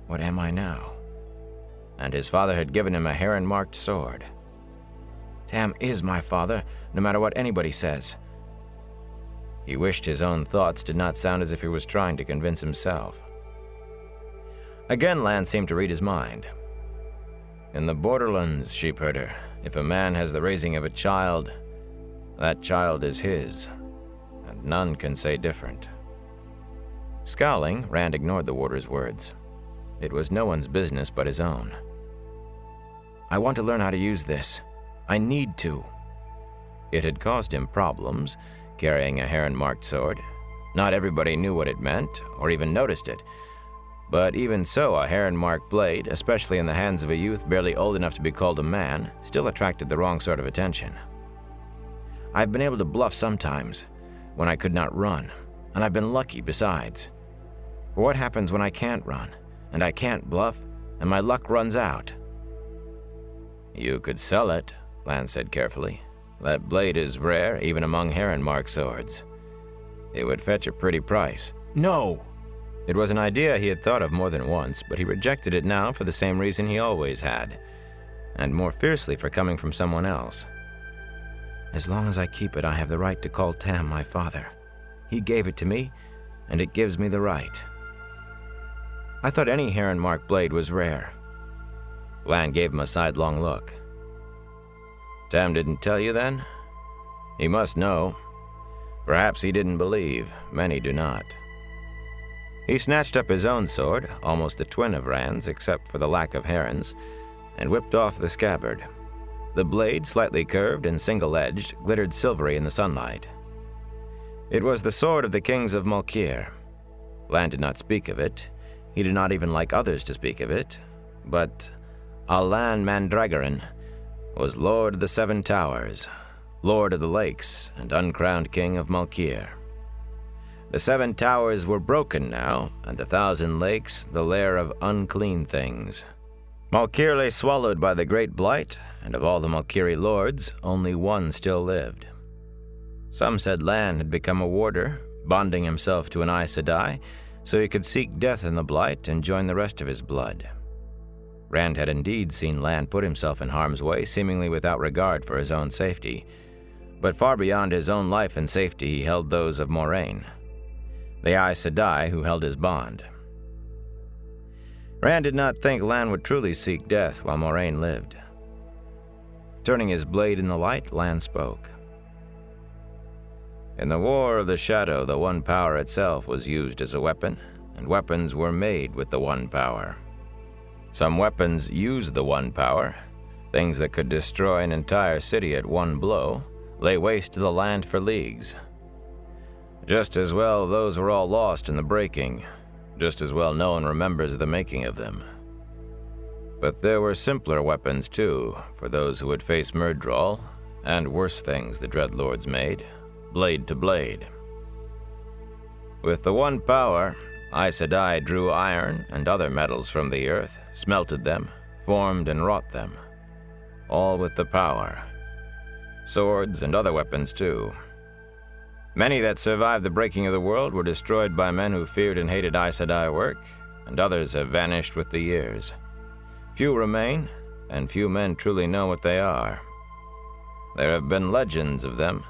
What am I now? And his father had given him a heron-marked sword. Tam is my father, no matter what anybody says. He wished his own thoughts did not sound as if he was trying to convince himself. Again, Lan seemed to read his mind. In the Borderlands, sheepherder, if a man has the raising of a child, that child is his, and none can say different. Scowling, Rand ignored the warder's words. It was no one's business but his own. I want to learn how to use this. I need to. It had caused him problems, carrying a heron-marked sword. Not everybody knew what it meant, or even noticed it. But even so, a heron-marked blade, especially in the hands of a youth barely old enough to be called a man, still attracted the wrong sort of attention. I've been able to bluff sometimes, when I could not run, and I've been lucky besides. But what happens when I can't run, and I can't bluff, and my luck runs out? You could sell it, Lan said carefully. That blade is rare, even among heron-marked swords. It would fetch a pretty price. No! It was an idea he had thought of more than once, but he rejected it now for the same reason he always had, and more fiercely for coming from someone else. As long as I keep it, I have the right to call Tam my father. He gave it to me, and it gives me the right. I thought any Heron-marked blade was rare. Lan gave him a sidelong look. Tam didn't tell you then? He must know. Perhaps he didn't believe. Many do not. He snatched up his own sword, almost the twin of Rand's except for the lack of Heron's, and whipped off the scabbard. The blade, slightly curved and single-edged, glittered silvery in the sunlight. It was the sword of the kings of Malkir. Lan did not speak of it. He did not even like others to speak of it. But Alan Mandragoran was Lord of the Seven Towers, Lord of the Lakes, and uncrowned king of Malkir. The Seven Towers were broken now, and the 1,000 Lakes the lair of unclean things. Malkir lay swallowed by the great blight, and of all the Malkiri lords, only one still lived. Some said Lan had become a warder, bonding himself to an Aes Sedai, so he could seek death in the blight and join the rest of his blood. Rand had indeed seen Lan put himself in harm's way, seemingly without regard for his own safety. But far beyond his own life and safety he held those of Moraine, the Aes Sedai who held his bond. Rand did not think Lan would truly seek death while Moraine lived. Turning his blade in the light, Lan spoke. In the War of the Shadow, the One Power itself was used as a weapon, and weapons were made with the One Power. Some weapons used the One Power, things that could destroy an entire city at one blow, lay waste to the land for leagues. Just as well those were all lost in the breaking, just as well no one remembers the making of them. But there were simpler weapons too, for those who would face Myrddraal, and worse things the Dreadlords made, blade to blade. With the One Power, Aes Sedai drew iron and other metals from the earth, smelted them, formed and wrought them, all with the power. Swords and other weapons too. Many that survived the breaking of the world were destroyed by men who feared and hated Aes Sedai work, and others have vanished with the years. Few remain, and few men truly know what they are. There have been legends of them,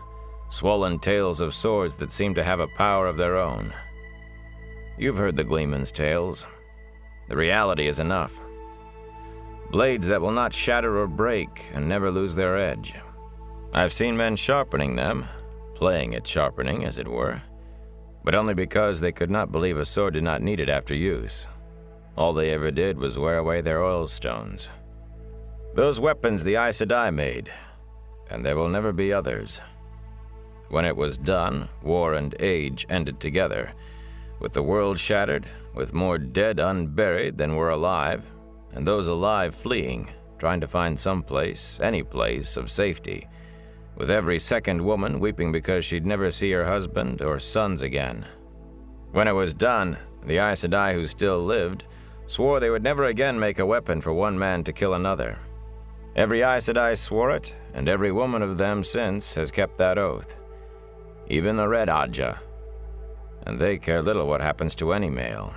swollen tales of swords that seem to have a power of their own. You've heard the Gleeman's tales. The reality is enough. Blades that will not shatter or break and never lose their edge. I've seen men sharpening them, playing at sharpening, as it were, but only because they could not believe a sword did not need it after use. All they ever did was wear away their oil stones. Those weapons the Aes Sedai made, and there will never be others. When it was done, war and age ended together, with the world shattered, with more dead unburied than were alive, and those alive fleeing, trying to find some place, any place, of safety, with every second woman weeping because she'd never see her husband or sons again. When it was done, the Aes Sedai who still lived swore they would never again make a weapon for one man to kill another. Every Aes Sedai swore it, and every woman of them since has kept that oath. Even the Red Ajah. And they care little what happens to any male.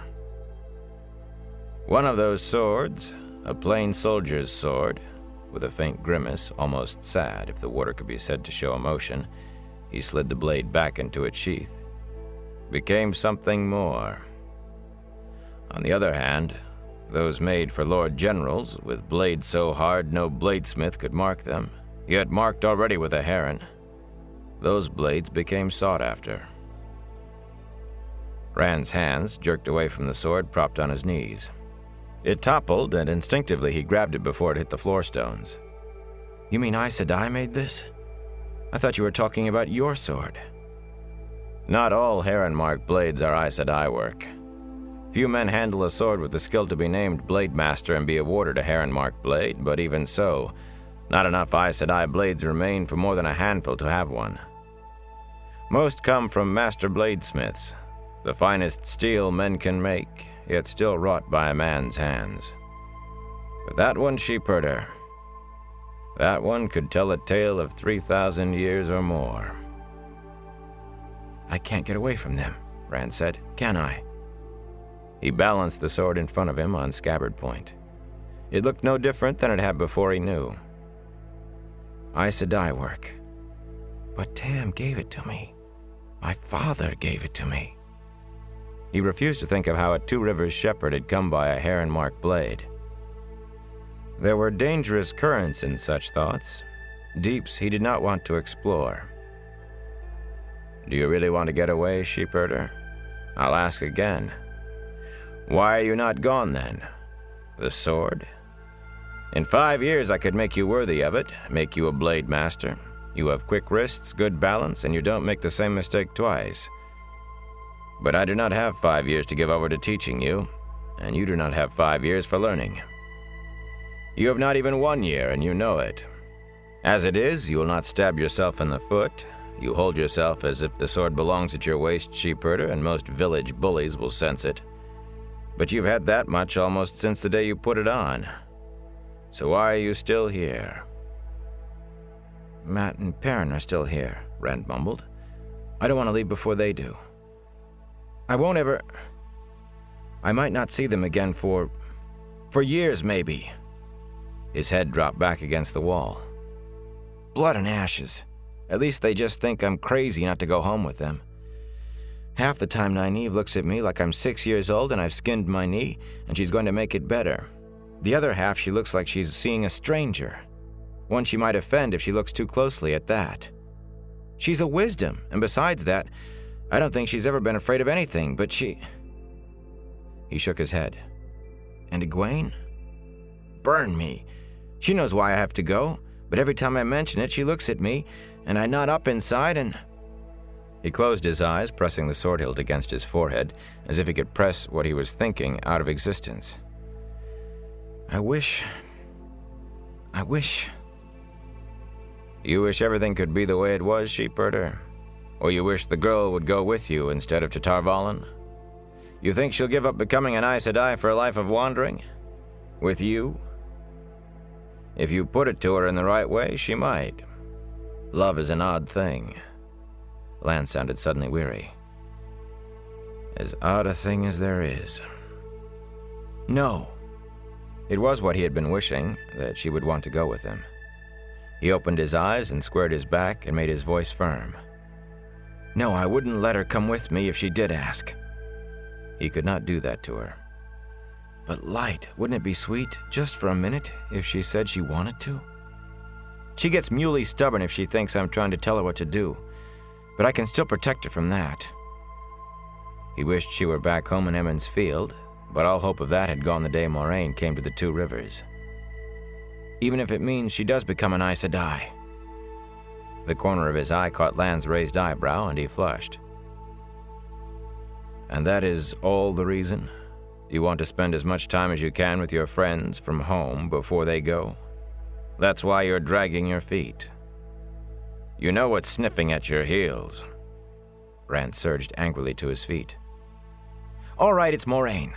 One of those swords, a plain soldier's sword, with a faint grimace, almost sad if the warder could be said to show emotion, he slid the blade back into its sheath, became something more. On the other hand, those made for Lord Generals, with blades so hard no bladesmith could mark them, yet marked already with a heron, those blades became sought after. Rand's hands jerked away from the sword propped on his knees. It toppled, and instinctively he grabbed it before it hit the floor stones. You mean Aes Sedai made this? I thought you were talking about your sword. Not all heron-marked blades are Aes Sedai work. Few men handle a sword with the skill to be named Blade Master and be awarded a heron-marked blade, but even so, not enough Aes Sedai blades remain for more than a handful to have one. Most come from master bladesmiths, the finest steel men can make, yet still wrought by a man's hands. But that one sheepherder, that one could tell a tale of 3,000 years or more. I can't get away from them, Rand said. Can I? He balanced the sword in front of him on scabbard point. It looked no different than it had before he knew. Aes Sedai work. But Tam gave it to me. My father gave it to me. He refused to think of how a Two Rivers shepherd had come by a heron-marked blade. There were dangerous currents in such thoughts, deeps he did not want to explore. Do you really want to get away, sheepherder? I'll ask again. Why are you not gone then? The sword? In 5 years I could make you worthy of it, make you a blade master. You have quick wrists, good balance, and you don't make the same mistake twice. But I do not have 5 years to give over to teaching you, and you do not have 5 years for learning. You have not even 1 year, and you know it. As it is, you will not stab yourself in the foot. You hold yourself as if the sword belongs at your waist, sheepherder, and most village bullies will sense it. But you've had that much almost since the day you put it on. So why are you still here? Mat and Perrin are still here, Rand mumbled. I don't want to leave before they do. I won't ever... I might not see them again for years, maybe. His head dropped back against the wall. Blood and ashes. At least they just think I'm crazy not to go home with them. Half the time Nynaeve looks at me like I'm 6 years old and I've skinned my knee and she's going to make it better. The other half she looks like she's seeing a stranger. One she might offend if she looks too closely at that. She's a wisdom, and besides that, I don't think she's ever been afraid of anything, but she... He shook his head. And Egwene? Burn me. She knows why I have to go, but every time I mention it, she looks at me, and I nod up inside and... He closed his eyes, pressing the sword hilt against his forehead, as if he could press what he was thinking out of existence. I wish... You wish everything could be the way it was, sheepherder? Or you wish the girl would go with you instead of to Tar Valon? You think she'll give up becoming an Aes Sedai for a life of wandering? With you? If you put it to her in the right way, she might. Love is an odd thing. Lan sounded suddenly weary. As odd a thing as there is. No. It was what he had been wishing, that she would want to go with him. He opened his eyes and squared his back and made his voice firm. No, I wouldn't let her come with me if she did ask. He could not do that to her. But Light, wouldn't it be sweet, just for a minute, if she said she wanted to? She gets muley stubborn if she thinks I'm trying to tell her what to do, but I can still protect her from that. He wished she were back home in Emond's Field, but all hope of that had gone the day Moraine came to the Two Rivers. Even if it means she does become an Aes Sedai. The corner of his eye caught Lan's raised eyebrow, and he flushed. And that is all the reason? You want to spend as much time as you can with your friends from home before they go? That's why you're dragging your feet. You know what's sniffing at your heels. Rand surged angrily to his feet. All right, it's Moraine.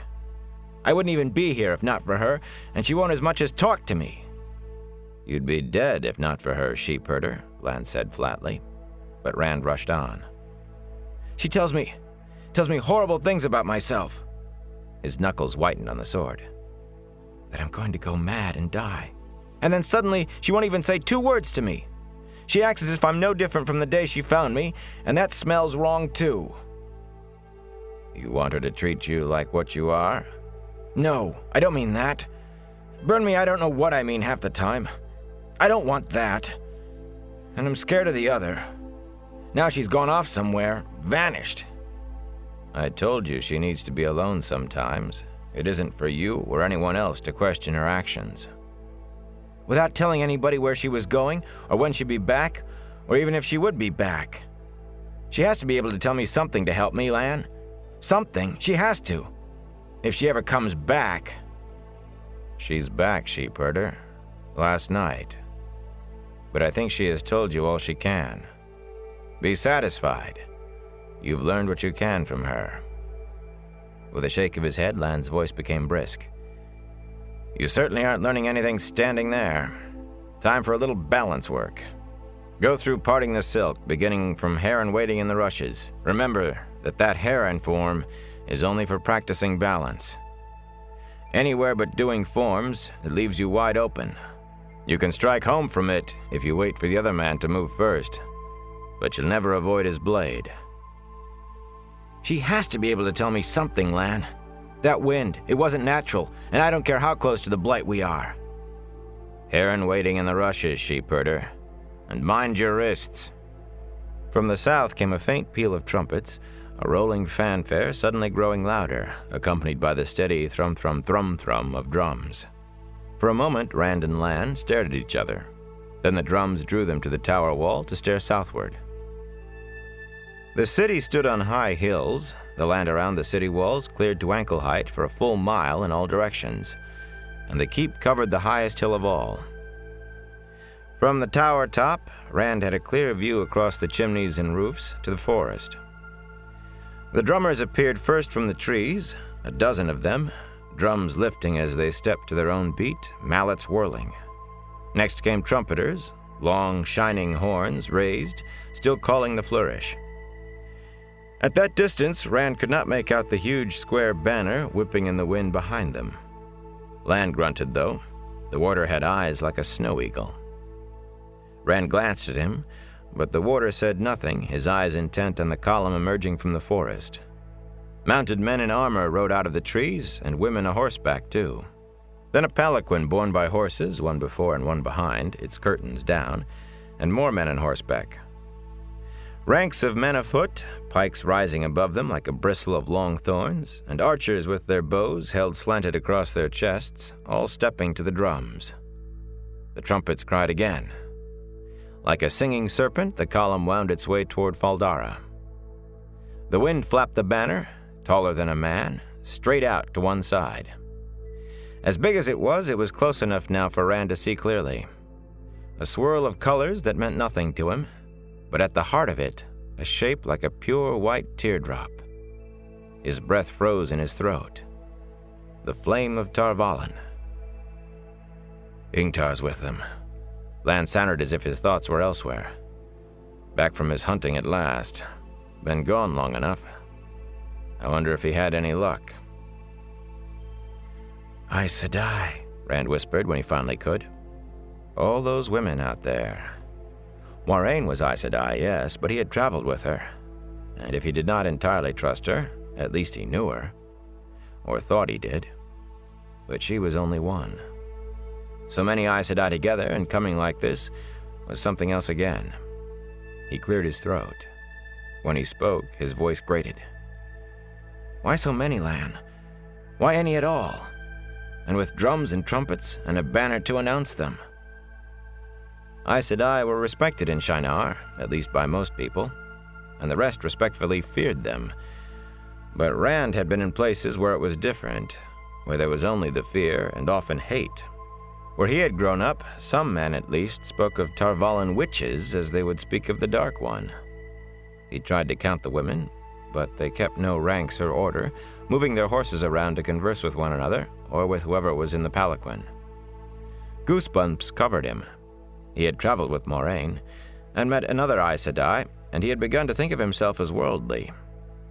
I wouldn't even be here if not for her, and she won't as much as talk to me. You'd be dead if not for her, sheepherder, Lan said flatly. But Rand rushed on. She tells me horrible things about myself. His knuckles whitened on the sword. That I'm going to go mad and die. And then suddenly, she won't even say 2 words to me. She acts as if I'm no different from the day she found me, and that smells wrong too. You want her to treat you like what you are? No, I don't mean that. Burn me, I don't know what I mean half the time. I don't want that. And I'm scared of the other. Now she's gone off somewhere, vanished. I told you she needs to be alone sometimes. It isn't for you or anyone else to question her actions. Without telling anybody where she was going, or when she'd be back, or even if she would be back. She has to be able to tell me something to help me, Lan. Something, she has to. If she ever comes back. She's back, sheepherder. Last night. But I think she has told you all she can. Be satisfied. You've learned what you can from her. With a shake of his head, Lan's voice became brisk. You certainly aren't learning anything standing there. Time for a little balance work. Go through parting the silk, beginning from heron waiting in the rushes. Remember that heron form is only for practicing balance. Anywhere but doing forms, it leaves you wide open. You can strike home from it if you wait for the other man to move first, but you'll never avoid his blade. She has to be able to tell me something, Lan. That wind, it wasn't natural, and I don't care how close to the Blight we are. Heron waiting in the rushes, sheepherder. And mind your wrists. From the south came a faint peal of trumpets, a rolling fanfare suddenly growing louder, accompanied by the steady thrum-thrum-thrum-thrum of drums. For a moment, Rand and Lan stared at each other. Then the drums drew them to the tower wall to stare southward. The city stood on high hills, the land around the city walls cleared to ankle height for a full mile in all directions, and the keep covered the highest hill of all. From the tower top, Rand had a clear view across the chimneys and roofs to the forest. The drummers appeared first from the trees, a dozen of them, drums lifting as they stepped to their own beat, mallets whirling. Next came trumpeters, long, shining horns raised, still calling the flourish. At that distance, Rand could not make out the huge square banner whipping in the wind behind them. Lan grunted, though. The warder had eyes like a snow eagle. Rand glanced at him, but the warder said nothing, his eyes intent on the column emerging from the forest. Mounted men in armor rode out of the trees, and women a horseback, too. Then a palanquin borne by horses, one before and one behind, its curtains down, and more men on horseback. Ranks of men afoot, pikes rising above them like a bristle of long thorns, and archers with their bows held slanted across their chests, all stepping to the drums. The trumpets cried again. Like a singing serpent, the column wound its way toward Faldara. The wind flapped the banner, taller than a man, straight out to one side. As big as it was close enough now for Rand to see clearly. A swirl of colors that meant nothing to him, but at the heart of it, a shape like a pure white teardrop. His breath froze in his throat. The flame of Tar Valon. Ingtar's with them. Lan sounded as if his thoughts were elsewhere. Back from his hunting at last. Been gone long enough. I wonder if he had any luck. Aes Sedai, Rand whispered when he finally could. All those women out there. Moiraine was Aes Sedai, yes, but he had traveled with her. And if he did not entirely trust her, at least he knew her. Or thought he did. But she was only one. So many Aes Sedai together and coming like this was something else again. He cleared his throat. When he spoke, his voice grated. Why so many, Lan? Why any at all? And with drums and trumpets and a banner to announce them. Aes Sedai were respected in Shinar, at least by most people, and the rest respectfully feared them. But Rand had been in places where it was different, where there was only the fear and often hate. Where he had grown up, some men at least spoke of Tar Valon witches as they would speak of the Dark One. He tried to count the women, but they kept no ranks or order, moving their horses around to converse with one another or with whoever was in the palanquin. Goosebumps covered him. He had traveled with Moiraine, and met another Aes Sedai, and he had begun to think of himself as worldly.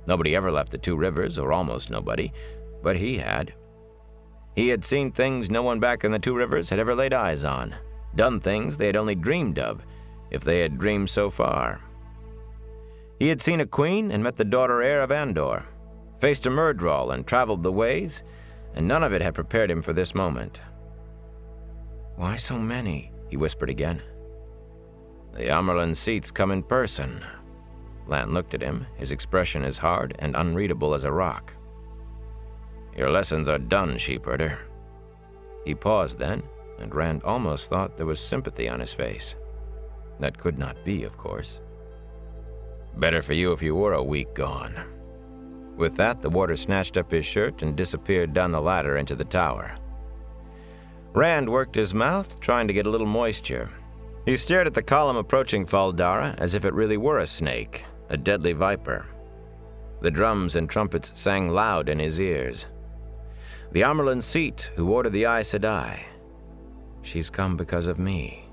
Nobody ever left the Two Rivers, or almost nobody, but he had. He had seen things no one back in the Two Rivers had ever laid eyes on, done things they had only dreamed of, if they had dreamed so far. He had seen a queen and met the daughter heir of Andor, faced a Myrddraal and traveled the ways, and none of it had prepared him for this moment. Why so many? He whispered again. The Amyrlin seats come in person. Lan looked at him, his expression as hard and unreadable as a rock. Your lessons are done, sheepherder. He paused then, and Rand almost thought there was sympathy on his face. That could not be, of course. Better for you if you were a week gone. With that, the warder snatched up his shirt and disappeared down the ladder into the tower. Rand worked his mouth, trying to get a little moisture. He stared at the column approaching Faldara as if it really were a snake, a deadly viper. The drums and trumpets sang loud in his ears. The Amyrlin seat who ordered the Aes Sedai. She's come because of me.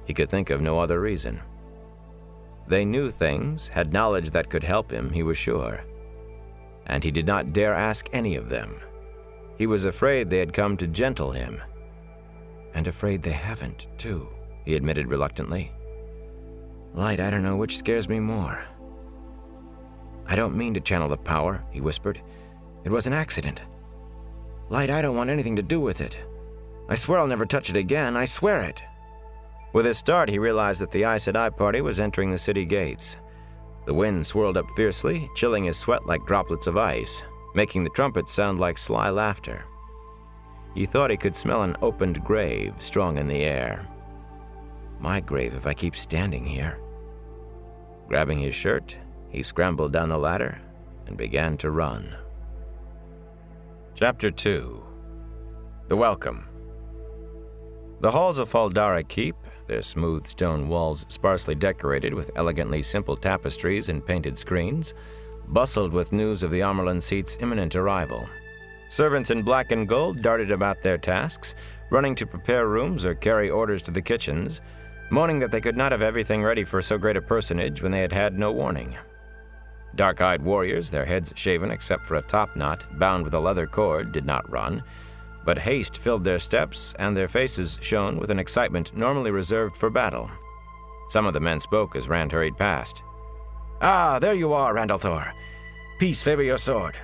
He could think of no other reason. They knew things, had knowledge that could help him, he was sure. and he did not dare ask any of them. He was afraid they had come to gentle him. And afraid they haven't, too, he admitted reluctantly. Light, I don't know which scares me more. I don't mean to channel the power, he whispered. It was an accident. Light, I don't want anything to do with it. I swear I'll never touch it again, I swear it. With a start, he realized that the Aes Sedai party was entering the city gates. The wind swirled up fiercely, chilling his sweat like droplets of ice, making the trumpets sound like sly laughter. He thought he could smell an opened grave strong in the air. My grave if I keep standing here. Grabbing his shirt, he scrambled down the ladder and began to run. Chapter 2. The Welcome. The halls of Fal Dara Keep, their smooth stone walls sparsely decorated with elegantly simple tapestries and painted screens, bustled with news of the Amyrlin Seat's imminent arrival. Servants in black and gold darted about their tasks, running to prepare rooms or carry orders to the kitchens, moaning that they could not have everything ready for so great a personage when they had had no warning. Dark-eyed warriors, their heads shaven except for a topknot bound with a leather cord, did not run, but haste filled their steps, and their faces shone with an excitement normally reserved for battle. Some of the men spoke as Rand hurried past. "Ah, there you are, Randalthor. Peace favor your sword.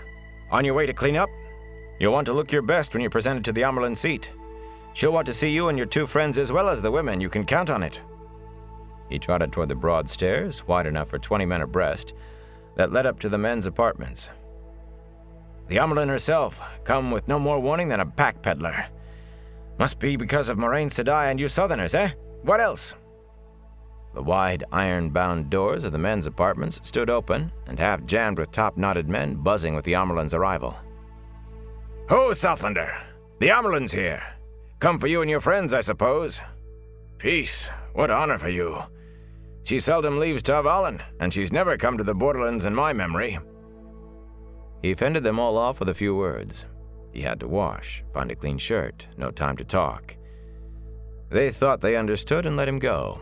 On your way to clean up? You'll want to look your best when you're presented to the Amyrlin Seat. She'll want to see you and your two friends as well as the women. You can count on it." He trotted toward the broad stairs, wide enough for 20 men abreast, that led up to the men's apartments. "The Amyrlin herself, come with no more warning than a pack peddler. Must be because of Moraine Sedai and you Southerners, eh? What else?" The wide, iron-bound doors of the men's apartments stood open and half jammed with top-knotted men buzzing with the Amyrlin's arrival. "Ho, Southlander! The Amyrlin's here. Come for you and your friends, I suppose. Peace, what honor for you. She seldom leaves Tar Valon, and she's never come to the Borderlands in my memory." He fended them all off with a few words. He had to wash, find a clean shirt, no time to talk. They thought they understood and let him go.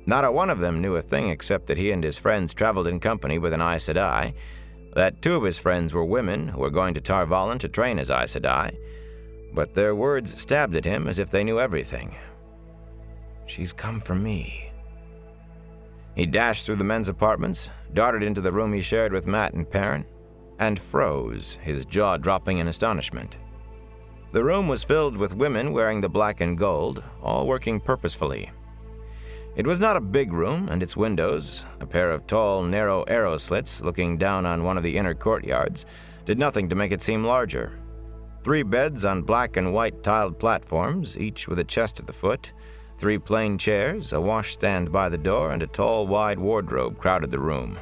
Not a one of them knew a thing except that he and his friends traveled in company with an Aes Sedai, that two of his friends were women who were going to Tar Valon to train as Aes Sedai, but their words stabbed at him as if they knew everything. "She's come for me." He dashed through the men's apartments, darted into the room he shared with Mat and Perrin, and froze, his jaw dropping in astonishment. The room was filled with women wearing the black and gold, all working purposefully. It was not a big room, and its windows, a pair of tall, narrow arrow slits looking down on one of the inner courtyards, did nothing to make it seem larger. 3 beds on black and white tiled platforms, each with a chest at the foot, 3 plain chairs, a washstand by the door, and a tall, wide wardrobe crowded the room.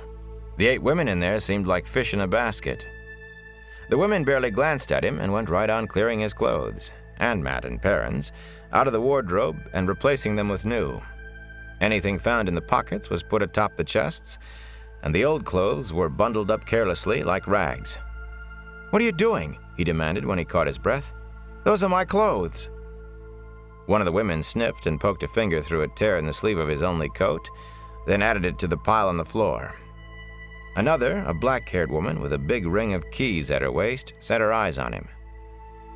The 8 women in there seemed like fish in a basket. The women barely glanced at him and went right on clearing his clothes, and Mat and Perrin's, out of the wardrobe and replacing them with new. Anything found in the pockets was put atop the chests, and the old clothes were bundled up carelessly like rags. "What are you doing?" he demanded when he caught his breath. "Those are my clothes." One of the women sniffed and poked a finger through a tear in the sleeve of his only coat, then added it to the pile on the floor. Another, a black-haired woman with a big ring of keys at her waist, set her eyes on him.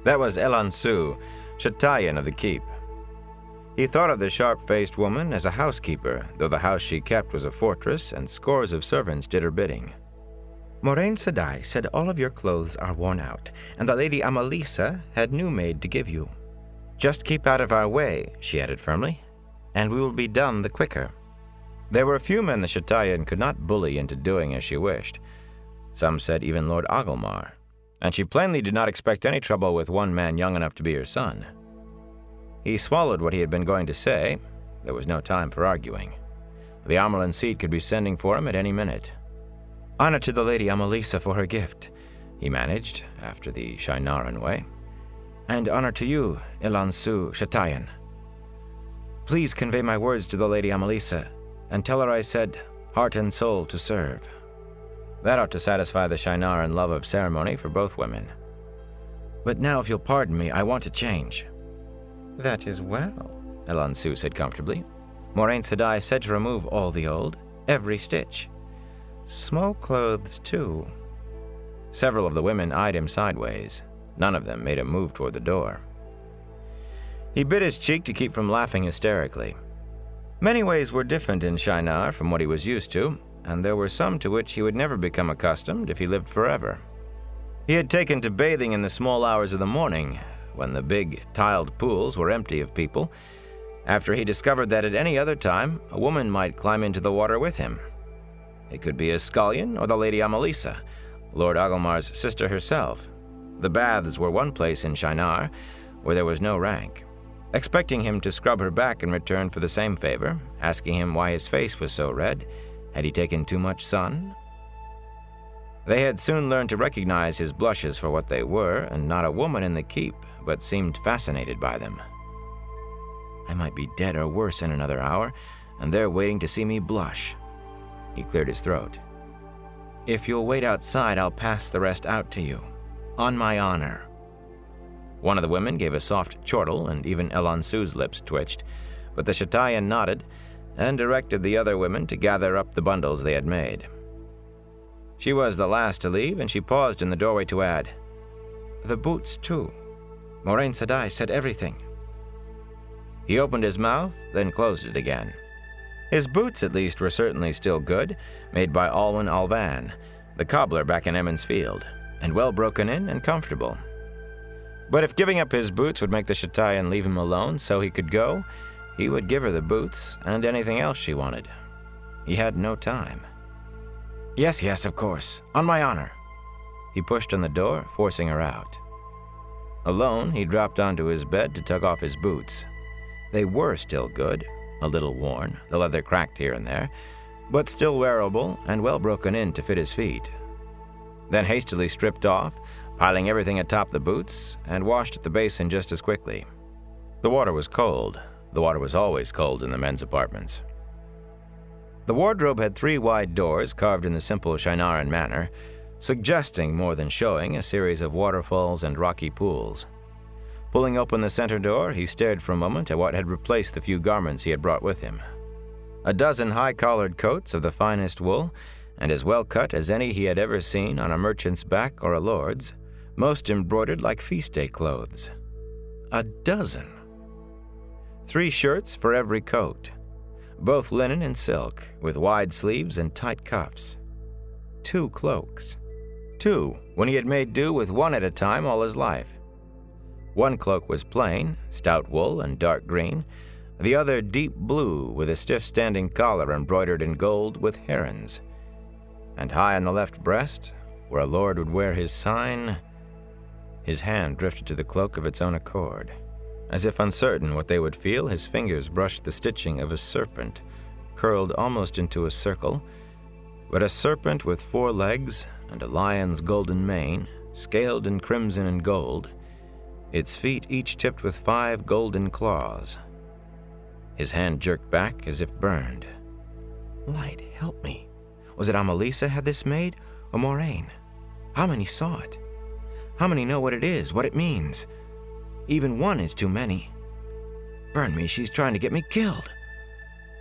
That was Elan Su, Chatayan of the Keep. He thought of the sharp-faced woman as a housekeeper, though the house she kept was a fortress and scores of servants did her bidding. "Moraine Sedai said all of your clothes are worn out, and the Lady Amalisa had new made to give you. Just keep out of our way," she added firmly, "and we will be done the quicker." There were few men the Chatayan could not bully into doing as she wished. Some said even Lord Agilmar, and she plainly did not expect any trouble with one man young enough to be her son. He swallowed what he had been going to say. There was no time for arguing. The Amyrlin Seat could be sending for him at any minute. "Honor to the Lady Amalisa for her gift," he managed, after the Shienaran way. "And honor to you, Elan Su Chatayan. Please convey my words to the Lady Amalisa, and tell her I said, heart and soul to serve." That ought to satisfy the Shienaran love of ceremony for both women. "But now, if you'll pardon me, I want to change." "That is well," Elan Su said comfortably. "Moraine Sedai said to remove all the old, every stitch. Small clothes, too." Several of the women eyed him sideways. None of them made a move toward the door. He bit his cheek to keep from laughing hysterically. Many ways were different in Shinar from what he was used to, and there were some to which he would never become accustomed if he lived forever. He had taken to bathing in the small hours of the morning, when the big, tiled pools were empty of people, after he discovered that at any other time a woman might climb into the water with him. It could be a scullion or the Lady Amalisa, Lord Agelmar's sister herself. The baths were one place in Shinar where there was no rank. Expecting him to scrub her back in return for the same favor, asking him why his face was so red, had he taken too much sun? They had soon learned to recognize his blushes for what they were, and not a woman in the keep, but seemed fascinated by them. I might be dead or worse in another hour, and they're waiting to see me blush. He cleared his throat. If you'll wait outside, I'll pass the rest out to you. On my honor. One of the women gave a soft chortle, and even Elansu's lips twitched, but the Chatayan nodded and directed the other women to gather up the bundles they had made. She was the last to leave, and she paused in the doorway to add, "The boots, too. Moraine Sedai said everything." He opened his mouth, then closed it again. His boots, at least, were certainly still good, made by Alwyn Alvan, the cobbler back in Emond's Field, and well broken in and comfortable. But if giving up his boots would make the Chatayan leave him alone so he could go, he would give her the boots and anything else she wanted. He had no time. Yes, of course. On my honor." He pushed on the door, forcing her out. Alone, he dropped onto his bed to tug off his boots. They were still good, a little worn, the leather cracked here and there, but still wearable and well broken in to fit his feet. Then hastily stripped off, piling everything atop the boots, and washed at the basin just as quickly. The water was cold. The water was always cold in the men's apartments. The wardrobe had 3 wide doors carved in the simple Shinaran manner, suggesting more than showing a series of waterfalls and rocky pools. Pulling open the center door, he stared for a moment at what had replaced the few garments he had brought with him. A dozen high-collared coats of the finest wool, and as well cut as any he had ever seen on a merchant's back or a lord's, most embroidered like feast day clothes. A dozen! 3 shirts for every coat, both linen and silk, with wide sleeves and tight cuffs. 2 cloaks. 2, when he had made do with one at a time all his life. One cloak was plain, stout wool and dark green, the other deep blue with a stiff standing collar embroidered in gold with herons. And high on the left breast, where a lord would wear his sign, his hand drifted to the cloak of its own accord. As if uncertain what they would feel, his fingers brushed the stitching of a serpent, curled almost into a circle, but a serpent with 4 legs and a lion's golden mane, scaled in crimson and gold, its feet each tipped with 5 golden claws. His hand jerked back as if burned. Light, help me. Was it Amalisa had this made, or Moraine? How many saw it? How many know what it is, what it means? Even one is too many. Burn me, she's trying to get me killed.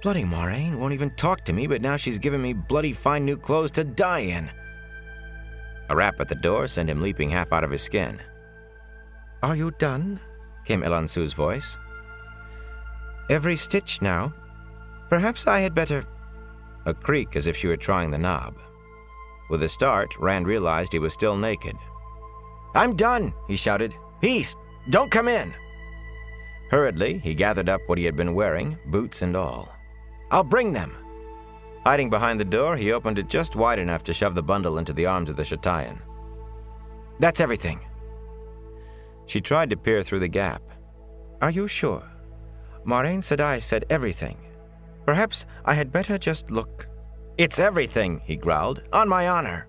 Bloody Moraine won't even talk to me, but now she's giving me bloody fine new clothes to die in. A rap at the door sent him leaping half out of his skin. Are you done? Came Elansu's voice. Every stitch now. Perhaps I had better... A creak as if she were trying the knob. With a start, Rand realized he was still naked. I'm done, he shouted. Peace! Don't come in! Hurriedly, he gathered up what he had been wearing, boots and all. I'll bring them! Hiding behind the door, he opened it just wide enough to shove the bundle into the arms of the Chatayan. That's everything. She tried to peer through the gap. Are you sure? Moraine Sedai said everything. Perhaps I had better just look. It's everything, he growled. On my honor.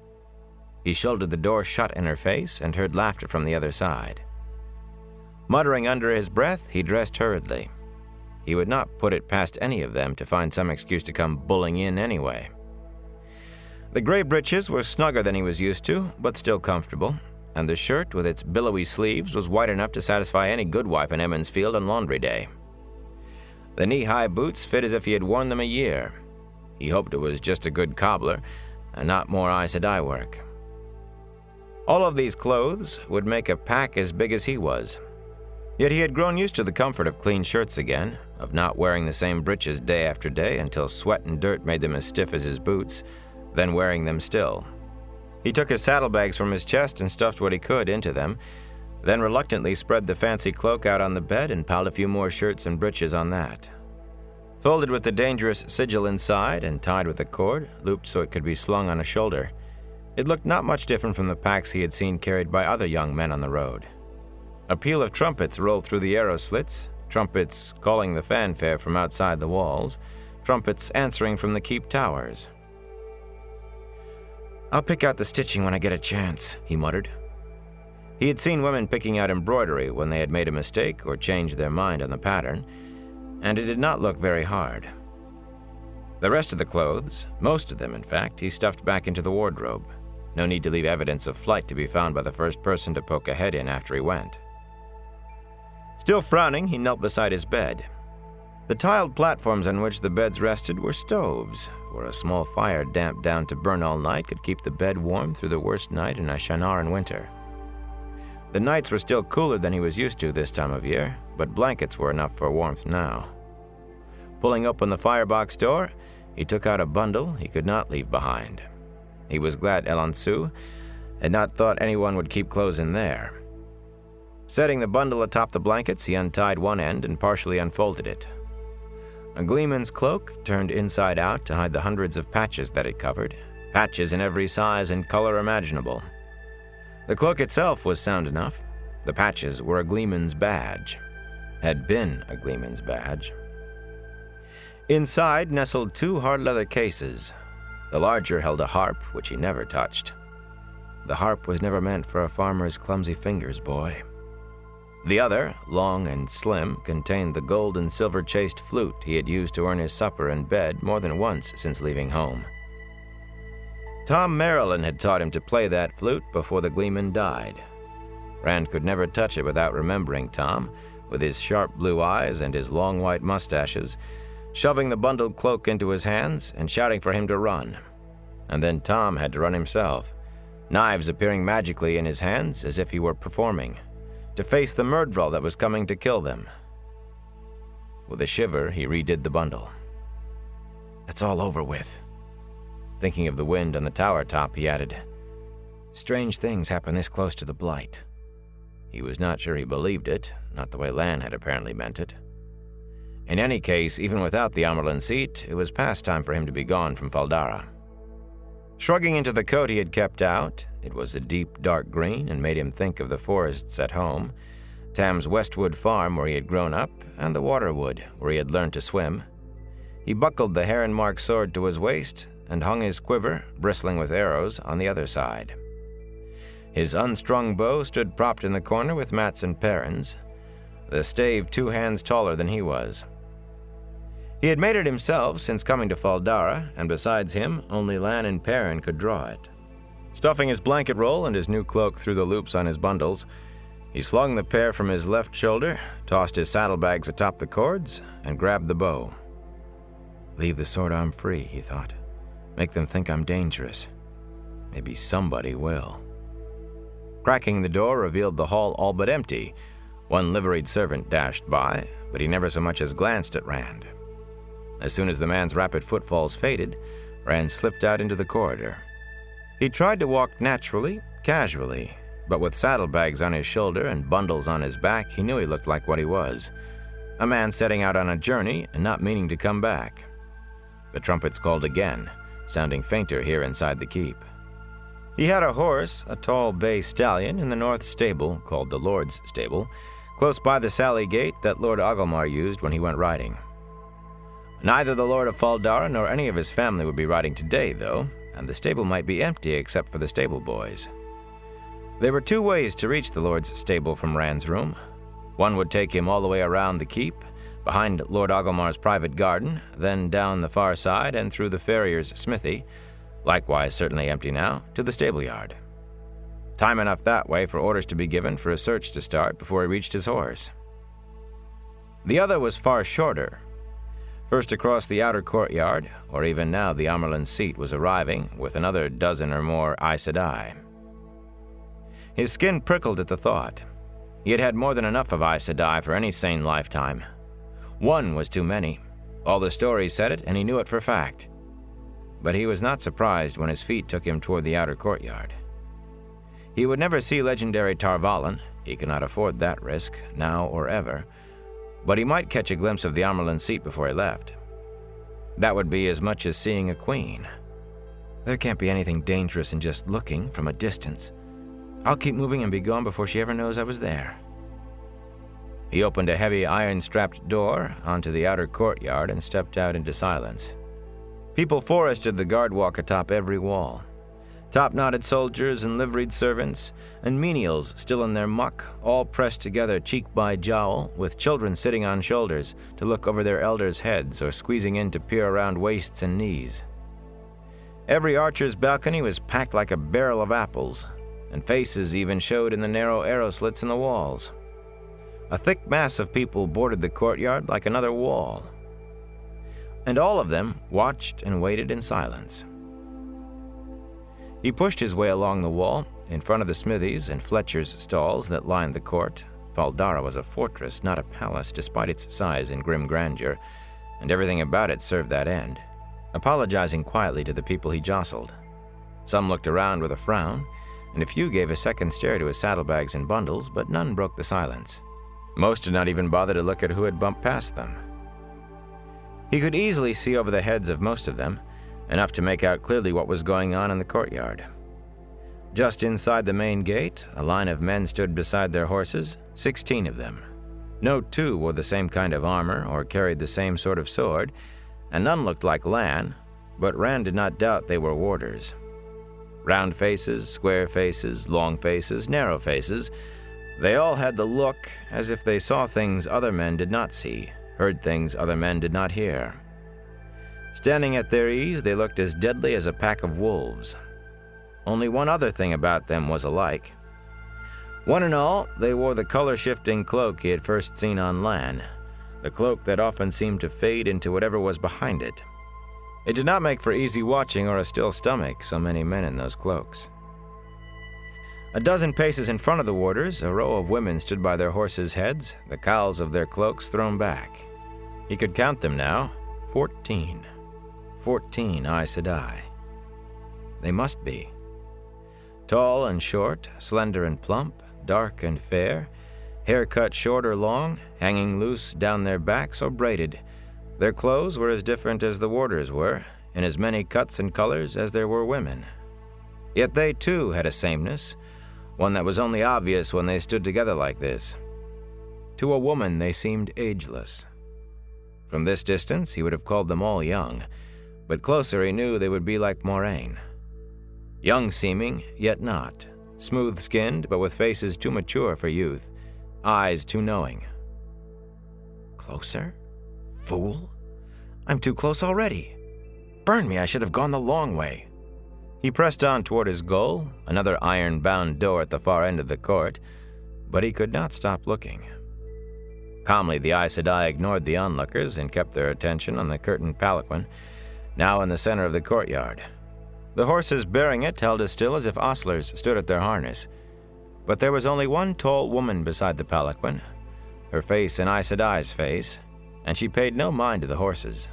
He shouldered the door shut in her face and heard laughter from the other side. Muttering under his breath, he dressed hurriedly. He would not put it past any of them to find some excuse to come bulling in anyway. The gray breeches were snugger than he was used to, but still comfortable, and the shirt with its billowy sleeves was wide enough to satisfy any good wife in Emond's Field on laundry day. The knee-high boots fit as if he had worn them a year. He hoped it was just a good cobbler, and not more Aes Sedai work. All of these clothes would make a pack as big as he was. Yet he had grown used to the comfort of clean shirts again, of not wearing the same breeches day after day until sweat and dirt made them as stiff as his boots, then wearing them still. He took his saddlebags from his chest and stuffed what he could into them, then reluctantly spread the fancy cloak out on the bed and piled a few more shirts and breeches on that. Folded with the dangerous sigil inside and tied with a cord, looped so it could be slung on a shoulder, it looked not much different from the packs he had seen carried by other young men on the road. A peal of trumpets rolled through the arrow slits, trumpets calling the fanfare from outside the walls, trumpets answering from the keep towers. "I'll pick out the stitching when I get a chance," he muttered. He had seen women picking out embroidery when they had made a mistake or changed their mind on the pattern, and it did not look very hard. The rest of the clothes, most of them in fact, he stuffed back into the wardrobe. No need to leave evidence of flight to be found by the first person to poke a head in after he went. Still frowning, he knelt beside his bed. The tiled platforms on which the beds rested were stoves, where a small fire damped down to burn all night could keep the bed warm through the worst night in a Shannara winter. The nights were still cooler than he was used to this time of year, but blankets were enough for warmth now. Pulling open the firebox door, he took out a bundle he could not leave behind. He was glad Elansu had not thought anyone would keep clothes in there. Setting the bundle atop the blankets, he untied one end and partially unfolded it. A gleeman's cloak turned inside out to hide the hundreds of patches that it covered, patches in every size and color imaginable. The cloak itself was sound enough. The patches were a gleeman's badge. Had been a gleeman's badge. Inside nestled two hard leather cases. The larger held a harp, which he never touched. The harp was never meant for a farmer's clumsy fingers, boy. The other, long and slim, contained the gold and silver chased flute he had used to earn his supper and bed more than once since leaving home. Tom Marilyn had taught him to play that flute before the gleeman died. Rand could never touch it without remembering Tom, with his sharp blue eyes and his long white mustaches, shoving the bundled cloak into his hands and shouting for him to run. And then Tom had to run himself, knives appearing magically in his hands as if he were performing, to face the Myrddraal that was coming to kill them. With a shiver, he redid the bundle. "It's all over with." Thinking of the wind on the tower top, he added, "Strange things happen this close to the Blight." He was not sure he believed it, not the way Lan had apparently meant it. In any case, even without the Amyrlin seat, it was past time for him to be gone from Fal Dara. Shrugging into the coat he had kept out, it was a deep, dark green and made him think of the forests at home, Tam's Westwood farm where he had grown up, and the Waterwood where he had learned to swim. He buckled the heron-marked sword to his waist and hung his quiver, bristling with arrows, on the other side. His unstrung bow stood propped in the corner with mats and parens, the stave 2 hands taller than he was. He had made it himself since coming to Fal Dara, and besides him, only Lan and Perrin could draw it. Stuffing his blanket roll and his new cloak through the loops on his bundles, he slung the pair from his left shoulder, tossed his saddlebags atop the cords, and grabbed the bow. "Leave the sword arm free," he thought. "Make them think I'm dangerous. Maybe somebody will." Cracking the door revealed the hall all but empty. One liveried servant dashed by, but he never so much as glanced at Rand. As soon as the man's rapid footfalls faded, Rand slipped out into the corridor. He tried to walk naturally, casually, but with saddlebags on his shoulder and bundles on his back, he knew he looked like what he was, a man setting out on a journey and not meaning to come back. The trumpets called again, sounding fainter here inside the keep. He had a horse, a tall bay stallion, in the north stable, called the Lord's Stable, close by the Sally Gate that Lord Agelmar used when he went riding. Neither the Lord of Fal Dara nor any of his family would be riding today, though, and the stable might be empty except for the stable boys. There were 2 ways to reach the Lord's Stable from Rand's room. One would take him all the way around the keep, behind Lord Agelmar's private garden, then down the far side and through the farrier's smithy, likewise certainly empty now, to the stable yard. Time enough that way for orders to be given for a search to start before he reached his horse. The other was far shorter. First across the outer courtyard, or even now the Amyrlin seat was arriving with another dozen or more Aes Sedai. His skin prickled at the thought. He had had more than enough of Aes Sedai for any sane lifetime. One was too many. All the stories said it, and he knew it for fact. But he was not surprised when his feet took him toward the outer courtyard. He would never see legendary Tar Valon. He could not afford that risk, now or ever. But he might catch a glimpse of the Amyrlin seat before he left. That would be as much as seeing a queen. There can't be anything dangerous in just looking from a distance. I'll keep moving and be gone before she ever knows I was there. He opened a heavy iron-strapped door onto the outer courtyard and stepped out into silence. People forested the guard walk atop every wall. Top-knotted soldiers and liveried servants, and menials still in their muck, all pressed together cheek by jowl, with children sitting on shoulders to look over their elders' heads or squeezing in to peer around waists and knees. Every archer's balcony was packed like a barrel of apples, and faces even showed in the narrow arrow slits in the walls. A thick mass of people bordered the courtyard like another wall. And all of them watched and waited in silence. He pushed his way along the wall, in front of the smithies and Fletcher's stalls that lined the court. Fal Dara was a fortress, not a palace, despite its size and grim grandeur, and everything about it served that end, apologizing quietly to the people he jostled. Some looked around with a frown, and a few gave a second stare to his saddlebags and bundles, but none broke the silence. Most did not even bother to look at who had bumped past them. He could easily see over the heads of most of them, enough to make out clearly what was going on in the courtyard. Just inside the main gate, a line of men stood beside their horses, 16 of them. No two wore the same kind of armor or carried the same sort of sword, and none looked like Lan, but Rand did not doubt they were warders. Round faces, square faces, long faces, narrow faces, they all had the look as if they saw things other men did not see, heard things other men did not hear. Standing at their ease, they looked as deadly as a pack of wolves. Only one other thing about them was alike. One and all, they wore the color-shifting cloak he had first seen on Lan, the cloak that often seemed to fade into whatever was behind it. It did not make for easy watching or a still stomach, so many men in those cloaks. A dozen paces in front of the warders, a row of women stood by their horses' heads, the cowls of their cloaks thrown back. He could count them now, 14. 14 Aes Sedai. They must be. Tall and short, slender and plump, dark and fair, hair cut short or long, hanging loose down their backs or braided. Their clothes were as different as the warders were, in as many cuts and colors as there were women. Yet they too had a sameness, one that was only obvious when they stood together like this. To a woman they seemed ageless. From this distance he would have called them all young, but closer he knew they would be like Moiraine. Young-seeming, yet not. Smooth-skinned, but with faces too mature for youth. Eyes too knowing. Closer? Fool? I'm too close already. Burn me, I should have gone the long way. He pressed on toward his goal, another iron-bound door at the far end of the court, but he could not stop looking. Calmly, the Aes Sedai ignored the onlookers and kept their attention on the curtained palanquin, now in the center of the courtyard. The horses bearing it held as still as if ostlers stood at their harness. But there was only one tall woman beside the palanquin, her face an Aes Sedai's face, and she paid no mind to the horses.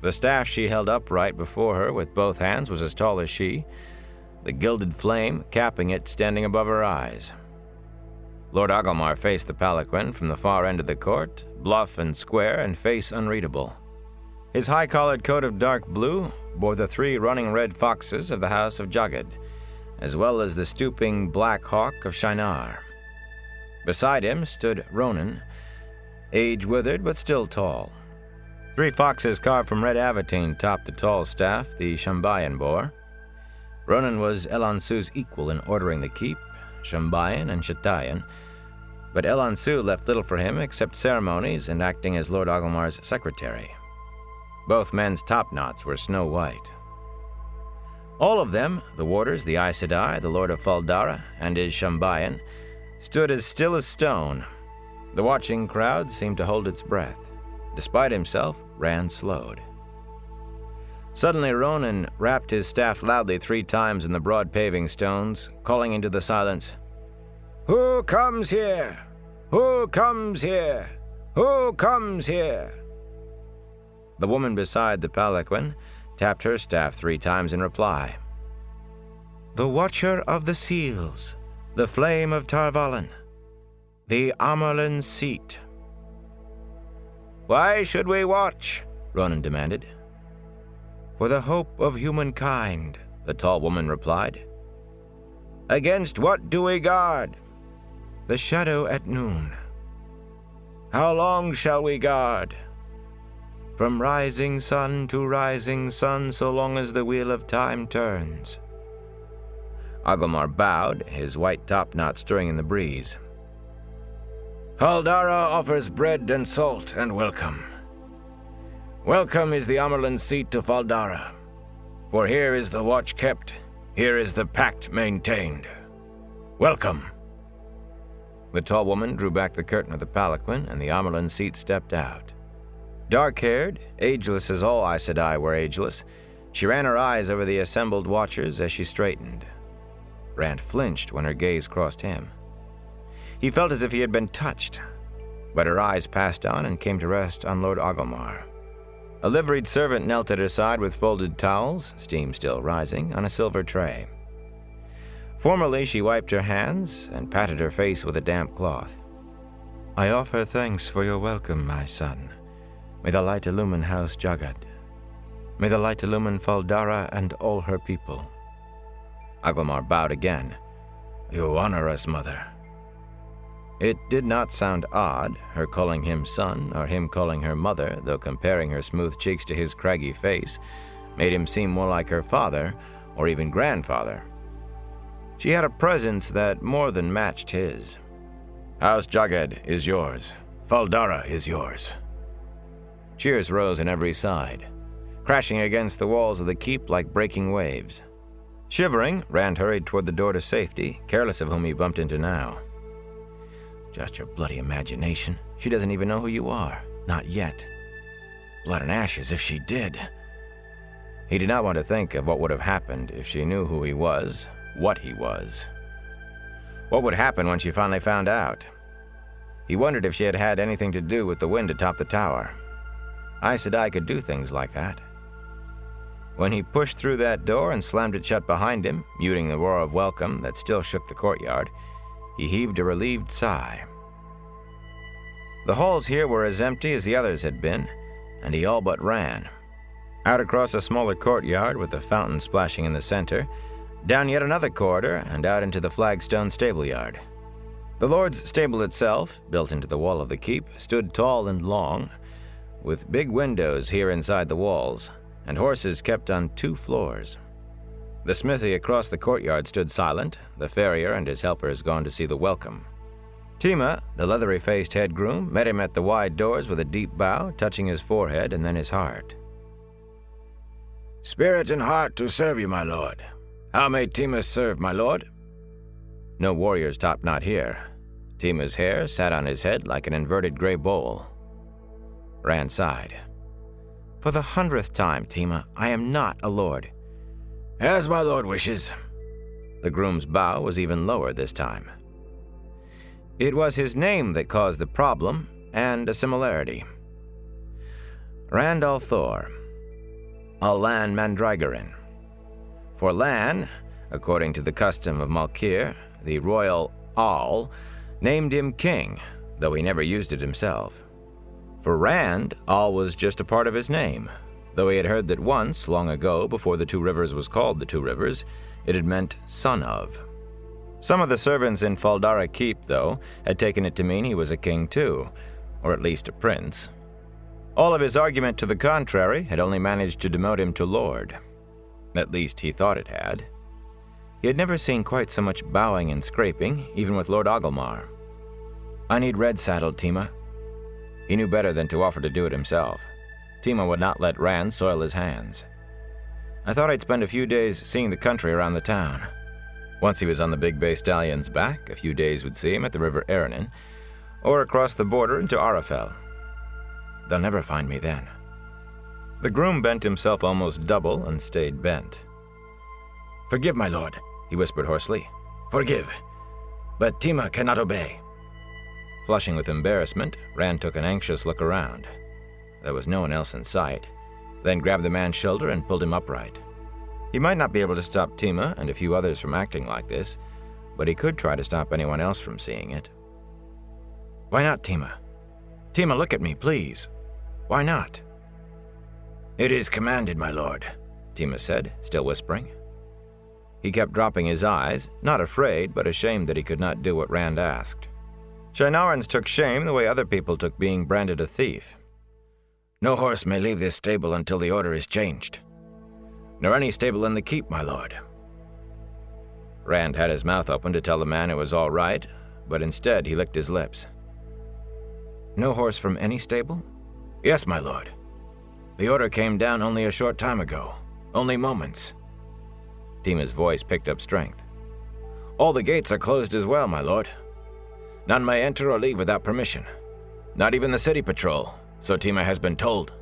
The staff she held upright before her with both hands was as tall as she, the gilded flame capping it standing above her eyes. Lord Agelmar faced the palanquin from the far end of the court, bluff and square and face unreadable. His high-collared coat of dark blue bore the 3 running red foxes of the House of Jagad, as well as the stooping black hawk of Shinar. Beside him stood Ronan, age-withered but still tall. 3 foxes carved from red avatine topped the tall staff the Shambayan bore. Ronan was Elansu's equal in ordering the keep, Shambayan and Chatayan, but Elansu left little for him except ceremonies and acting as Lord Agelmar's secretary. Both men's top-knots were snow white. All of them, the warders, the Aes Sedai, the Lord of Fal Dara, and his Shambayan, stood as still as stone. The watching crowd seemed to hold its breath. Despite himself, Rand slowed. Suddenly Ronan rapped his staff loudly 3 times in the broad paving stones, calling into the silence, "Who comes here? Who comes here? Who comes here?" The woman beside the palanquin tapped her staff 3 times in reply. "The Watcher of the Seals, the Flame of Tar Valon, the Amyrlin Seat." "Why should we watch?" Ronan demanded. "For the hope of humankind," the tall woman replied. "Against what do we guard?" "The shadow at noon." "How long shall we guard?" "From rising sun to rising sun, so long as the wheel of time turns." Agelmar bowed, his white topknot stirring in the breeze. "Fal Dara offers bread and salt and welcome. Welcome is the Amyrlin Seat to Fal Dara, for here is the watch kept, here is the pact maintained. Welcome." The tall woman drew back the curtain of the palanquin, and the Amyrlin Seat stepped out. Dark-haired, ageless as all Aes Sedai were ageless, she ran her eyes over the assembled watchers as she straightened. Rand flinched when her gaze crossed him. He felt as if he had been touched, but her eyes passed on and came to rest on Lord Agelmar. A liveried servant knelt at her side with folded towels, steam still rising, on a silver tray. Formally, she wiped her hands and patted her face with a damp cloth. "I offer thanks for your welcome, my son. May the light illumine House Jagad. May the light illumine Fal Dara and all her people." Agelmar bowed again. "You honor us, Mother." It did not sound odd, her calling him son or him calling her mother, though comparing her smooth cheeks to his craggy face made him seem more like her father or even grandfather. She had a presence that more than matched his. "House Jagad is yours. Fal Dara is yours." Cheers rose on every side, crashing against the walls of the keep like breaking waves. Shivering, Rand hurried toward the door to safety, careless of whom he bumped into now. "Just your bloody imagination. She doesn't even know who you are. Not yet." Blood and ashes if she did. He did not want to think of what would have happened if she knew who he was, what he was. What would happen when she finally found out? He wondered if she had had anything to do with the wind atop the tower. Aes Sedai could do things like that. When he pushed through that door and slammed it shut behind him, muting the roar of welcome that still shook the courtyard, he heaved a relieved sigh. The halls here were as empty as the others had been, and he all but ran. Out across a smaller courtyard with a fountain splashing in the center, down yet another corridor, and out into the flagstone stableyard. The Lord's stable itself, built into the wall of the keep, stood tall and long, with big windows here inside the walls, and horses kept on 2 floors. The smithy across the courtyard stood silent, the farrier and his helpers gone to see the welcome. Tima, the leathery-faced head groom, met him at the wide doors with a deep bow, touching his forehead and then his heart. "Spirit and heart to serve you, my lord. How may Tima serve, my lord?" No warrior's topknot here. Tima's hair sat on his head like an inverted gray bowl. Rand sighed. "For the 100th time, Tima, I am not a lord." "As my lord wishes." The groom's bow was even lower this time. It was his name that caused the problem, and a similarity. Rand al'Thor, Lan Mandragoran. For Lan, according to the custom of Malkir, the royal Al named him king, though he never used it himself. For Rand, Al was just a part of his name, though he had heard that once, long ago, before the 2 Rivers was called the 2 Rivers, it had meant son of. Some of the servants in Fal Dara Keep, though, had taken it to mean he was a king too, or at least a prince. All of his argument to the contrary had only managed to demote him to lord. At least he thought it had. He had never seen quite so much bowing and scraping, even with Lord Agelmar. "I need red saddled, Tima." He knew better than to offer to do it himself. Tima would not let Rand soil his hands. "I thought I'd spend a few days seeing the country around the town." Once he was on the big bay stallion's back, a few days would see him at the River Eranin, or across the border into Arafel. "They'll never find me then." The groom bent himself almost double and stayed bent. "Forgive, my lord," he whispered hoarsely. "Forgive. But Tima cannot obey." Flushing with embarrassment, Rand took an anxious look around. There was no one else in sight, then grabbed the man's shoulder and pulled him upright. He might not be able to stop Tima and a few others from acting like this, but he could try to stop anyone else from seeing it. "Why not, Tima? Tima, look at me, please. Why not?" "It is commanded, my lord," Tima said, still whispering. He kept dropping his eyes, not afraid, but ashamed that he could not do what Rand asked. Shienarans took shame the way other people took being branded a thief. "No horse may leave this stable until the order is changed. Nor any stable in the keep, my lord." Rand had his mouth open to tell the man it was all right, but instead he licked his lips. "No horse from any stable?" "Yes, my lord. The order came down only a short time ago. Only moments." Tima's voice picked up strength. "All the gates are closed as well, my lord. None may enter or leave without permission. Not even the city patrol, so Tima has been told."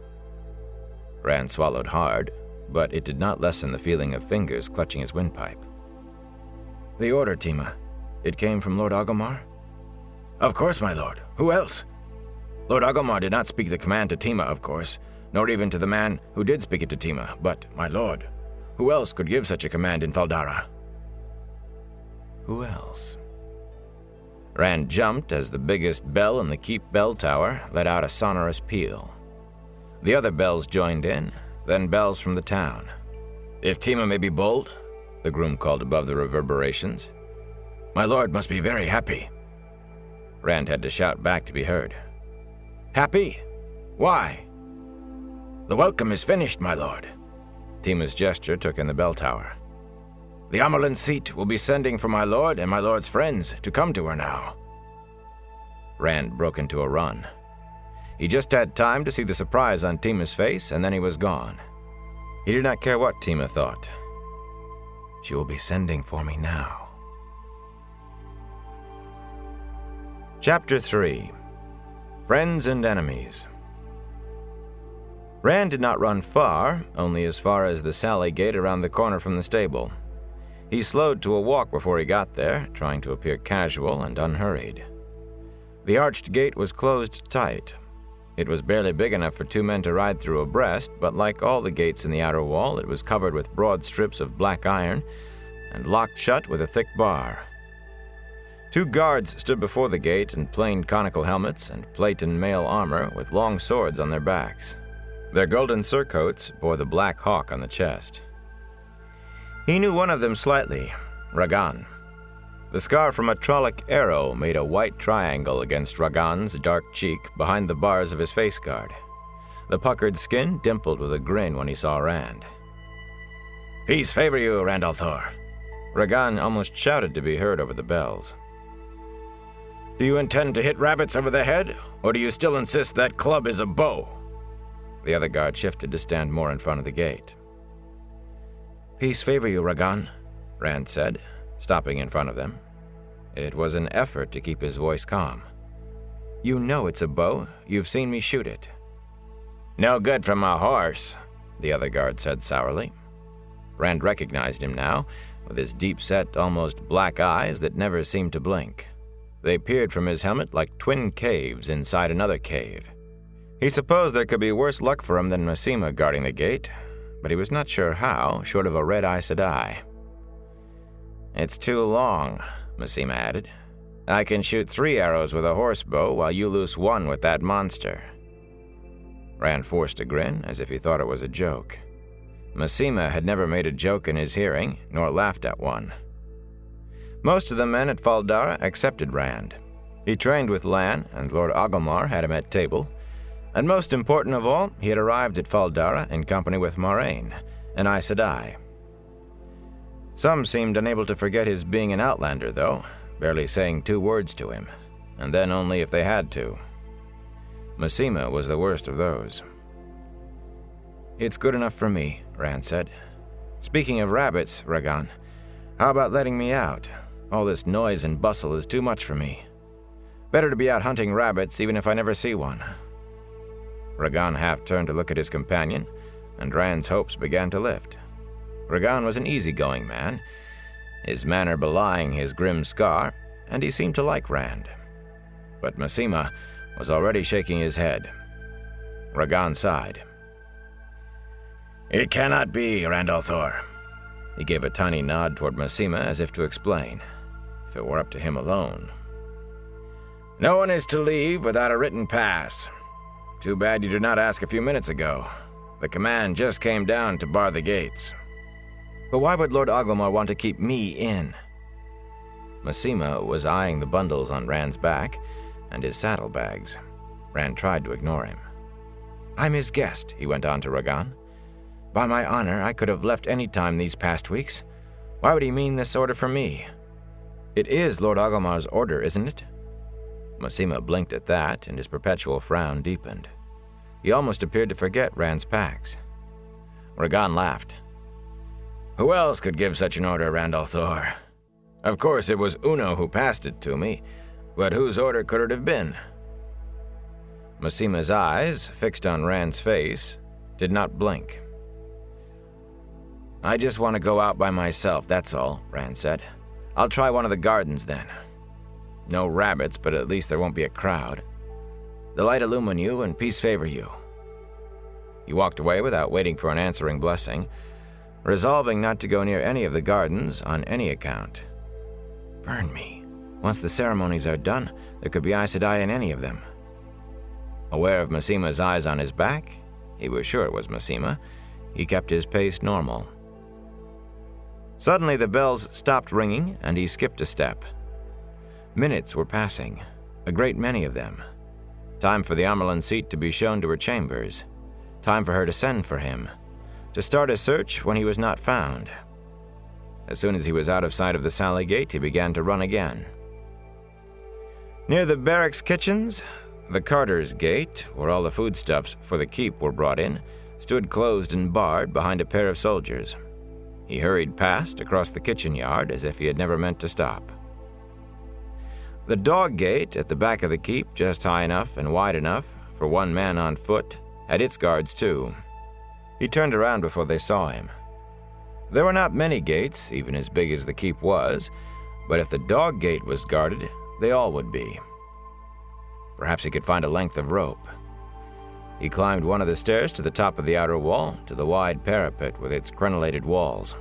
Rand swallowed hard, but it did not lessen the feeling of fingers clutching his windpipe. "The order, Tima. It came from Lord Agomar?" "Of course, my lord. Who else? Lord Agomar did not speak the command to Tima, of course, nor even to the man who did speak it to Tima, but, my lord, who else could give such a command in Fal Dara?" Who else? Rand jumped as the biggest bell in the keep bell tower let out a sonorous peal. The other bells joined in, then bells from the town. "If Tima may be bold," the groom called above the reverberations, "my lord must be very happy." Rand had to shout back to be heard. "Happy? Why?" "The welcome is finished, my lord." Tima's gesture took in the bell tower. "The Amerlin seat will be sending for my lord and my lord's friends to come to her now." Rand broke into a run. He just had time to see the surprise on Tima's face, and then he was gone. He did not care what Tima thought. She will be sending for me now. Chapter 3. Friends and Enemies. Rand did not run far, only as far as the Sally gate around the corner from the stable. He slowed to a walk before he got there, trying to appear casual and unhurried. The arched gate was closed tight. It was barely big enough for two men to ride through abreast, but like all the gates in the outer wall, it was covered with broad strips of black iron and locked shut with a thick bar. Two guards stood before the gate in plain conical helmets and plate and mail armor with long swords on their backs. Their golden surcoats bore the black hawk on the chest. He knew one of them slightly, Ragan. The scar from a Trolloc arrow made a white triangle against Ragan's dark cheek behind the bars of his face guard. The puckered skin dimpled with a grin when he saw Rand. "Peace favor you, Rand al'Thor." Ragan almost shouted to be heard over the bells. "Do you intend to hit rabbits over the head, or do you still insist that club is a bow?" The other guard shifted to stand more in front of the gate. "Peace favor you, Ragan," Rand said, stopping in front of them. It was an effort to keep his voice calm. "You know it's a bow. You've seen me shoot it." "No good from a horse," the other guard said sourly. Rand recognized him now, with his deep-set, almost black eyes that never seemed to blink. They peered from his helmet like twin caves inside another cave. He supposed there could be worse luck for him than Masema guarding the gate, but he was not sure how, short of a red Aes Sedai. "It's too long," Masema added. "I can shoot 3 arrows with a horse bow while you loose 1 with that monster." Rand forced a grin, as if he thought it was a joke. Masema had never made a joke in his hearing, nor laughed at one. Most of the men at Fal Dara accepted Rand. He trained with Lan, and Lord Agomar had him at table. And most important of all, he had arrived at Fal Dara in company with Moraine, an Aes Sedai. Some seemed unable to forget his being an outlander, though, barely saying 2 words to him, and then only if they had to. Masema was the worst of those. "It's good enough for me," Rand said. "Speaking of rabbits, Ragan, how about letting me out? All this noise and bustle is too much for me. Better to be out hunting rabbits even if I never see one." Ragan half turned to look at his companion, and Rand's hopes began to lift. Ragan was an easygoing man, his manner belying his grim scar, and he seemed to like Rand. But Masema was already shaking his head. Ragan sighed. "It cannot be, Rand al'Thor." He gave a tiny nod toward Masema as if to explain. If it were up to him alone. "No one is to leave without a written pass. Too bad you did not ask a few minutes ago. The command just came down to bar the gates." "But why would Lord Oglomar want to keep me in?" Masema was eyeing the bundles on Rand's back and his saddlebags. Rand tried to ignore him. "I'm his guest," he went on to Ragan. "By my honor, I could have left any time these past weeks. Why would he mean this order for me? It is Lord Oglomar's order, isn't it?" Masema blinked at that, and his perpetual frown deepened. He almost appeared to forget Rand's packs. Ragan laughed. "Who else could give such an order, Rand al'Thor? Of course it was Uno who passed it to me, but whose order could it have been?" Masema's eyes, fixed on Rand's face, did not blink. "I just want to go out by myself, that's all," Rand said. "I'll try one of the gardens then. No rabbits, but at least there won't be a crowd. The light illumine you and peace favor you." He walked away without waiting for an answering blessing, resolving not to go near any of the gardens on any account. Burn me. Once the ceremonies are done, there could be Aes Sedai in any of them. Aware of Masema's eyes on his back, he was sure it was Masema, he kept his pace normal. Suddenly the bells stopped ringing and he skipped a step. Minutes were passing, a great many of them. Time for the Amyrlin Seat to be shown to her chambers. Time for her to send for him. To start a search when he was not found. As soon as he was out of sight of the Sally Gate, he began to run again. Near the barracks kitchens, the Carter's Gate, where all the foodstuffs for the keep were brought in, stood closed and barred behind a pair of soldiers. He hurried past across the kitchen yard as if he had never meant to stop. The dog gate at the back of the keep, just high enough and wide enough for one man on foot, had its guards too. He turned around before they saw him. There were not many gates, even as big as the keep was, but if the dog gate was guarded, they all would be. Perhaps he could find a length of rope. He climbed one of the stairs to the top of the outer wall, to the wide parapet with its crenellated walls.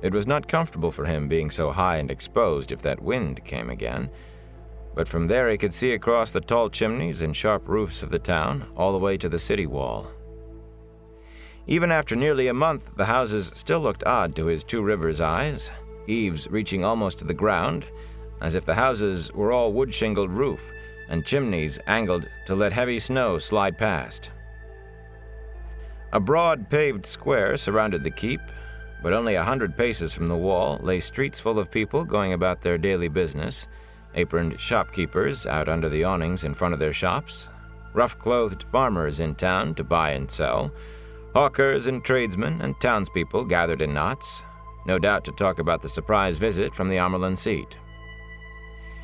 It was not comfortable for him being so high and exposed if that wind came again, but from there he could see across the tall chimneys and sharp roofs of the town all the way to the city wall. Even after nearly a month, the houses still looked odd to his Two Rivers eyes, eaves reaching almost to the ground, as if the houses were all wood-shingled roof, and chimneys angled to let heavy snow slide past. A broad paved square surrounded the keep, but only 100 paces from the wall lay streets full of people going about their daily business, aproned shopkeepers out under the awnings in front of their shops, rough-clothed farmers in town to buy and sell, hawkers and tradesmen and townspeople gathered in knots, no doubt to talk about the surprise visit from the Amyrlin Seat.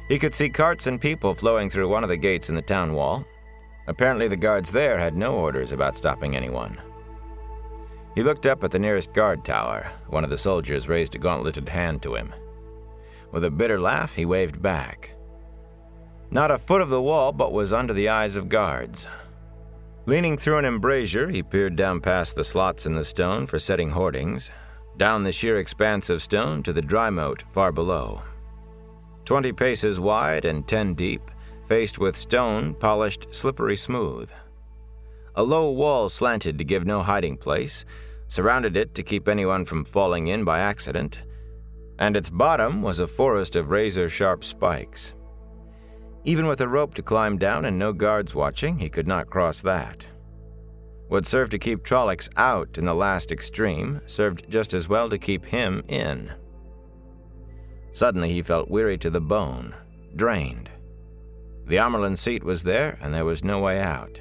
He could see carts and people flowing through one of the gates in the town wall. Apparently the guards there had no orders about stopping anyone. He looked up at the nearest guard tower. One of the soldiers raised a gauntleted hand to him. With a bitter laugh, he waved back. Not a foot of the wall but was under the eyes of guards. Leaning through an embrasure, he peered down past the slots in the stone for setting hoardings, down the sheer expanse of stone to the dry moat far below. 20 paces wide and 10 deep, faced with stone polished slippery smooth. A low wall slanted to give no hiding place, surrounded it to keep anyone from falling in by accident, and its bottom was a forest of razor-sharp spikes. Even with a rope to climb down and no guards watching, he could not cross that. What served to keep Trollocs out in the last extreme served just as well to keep him in. Suddenly he felt weary to the bone, drained. The Amyrlin Seat was there, and there was no way out.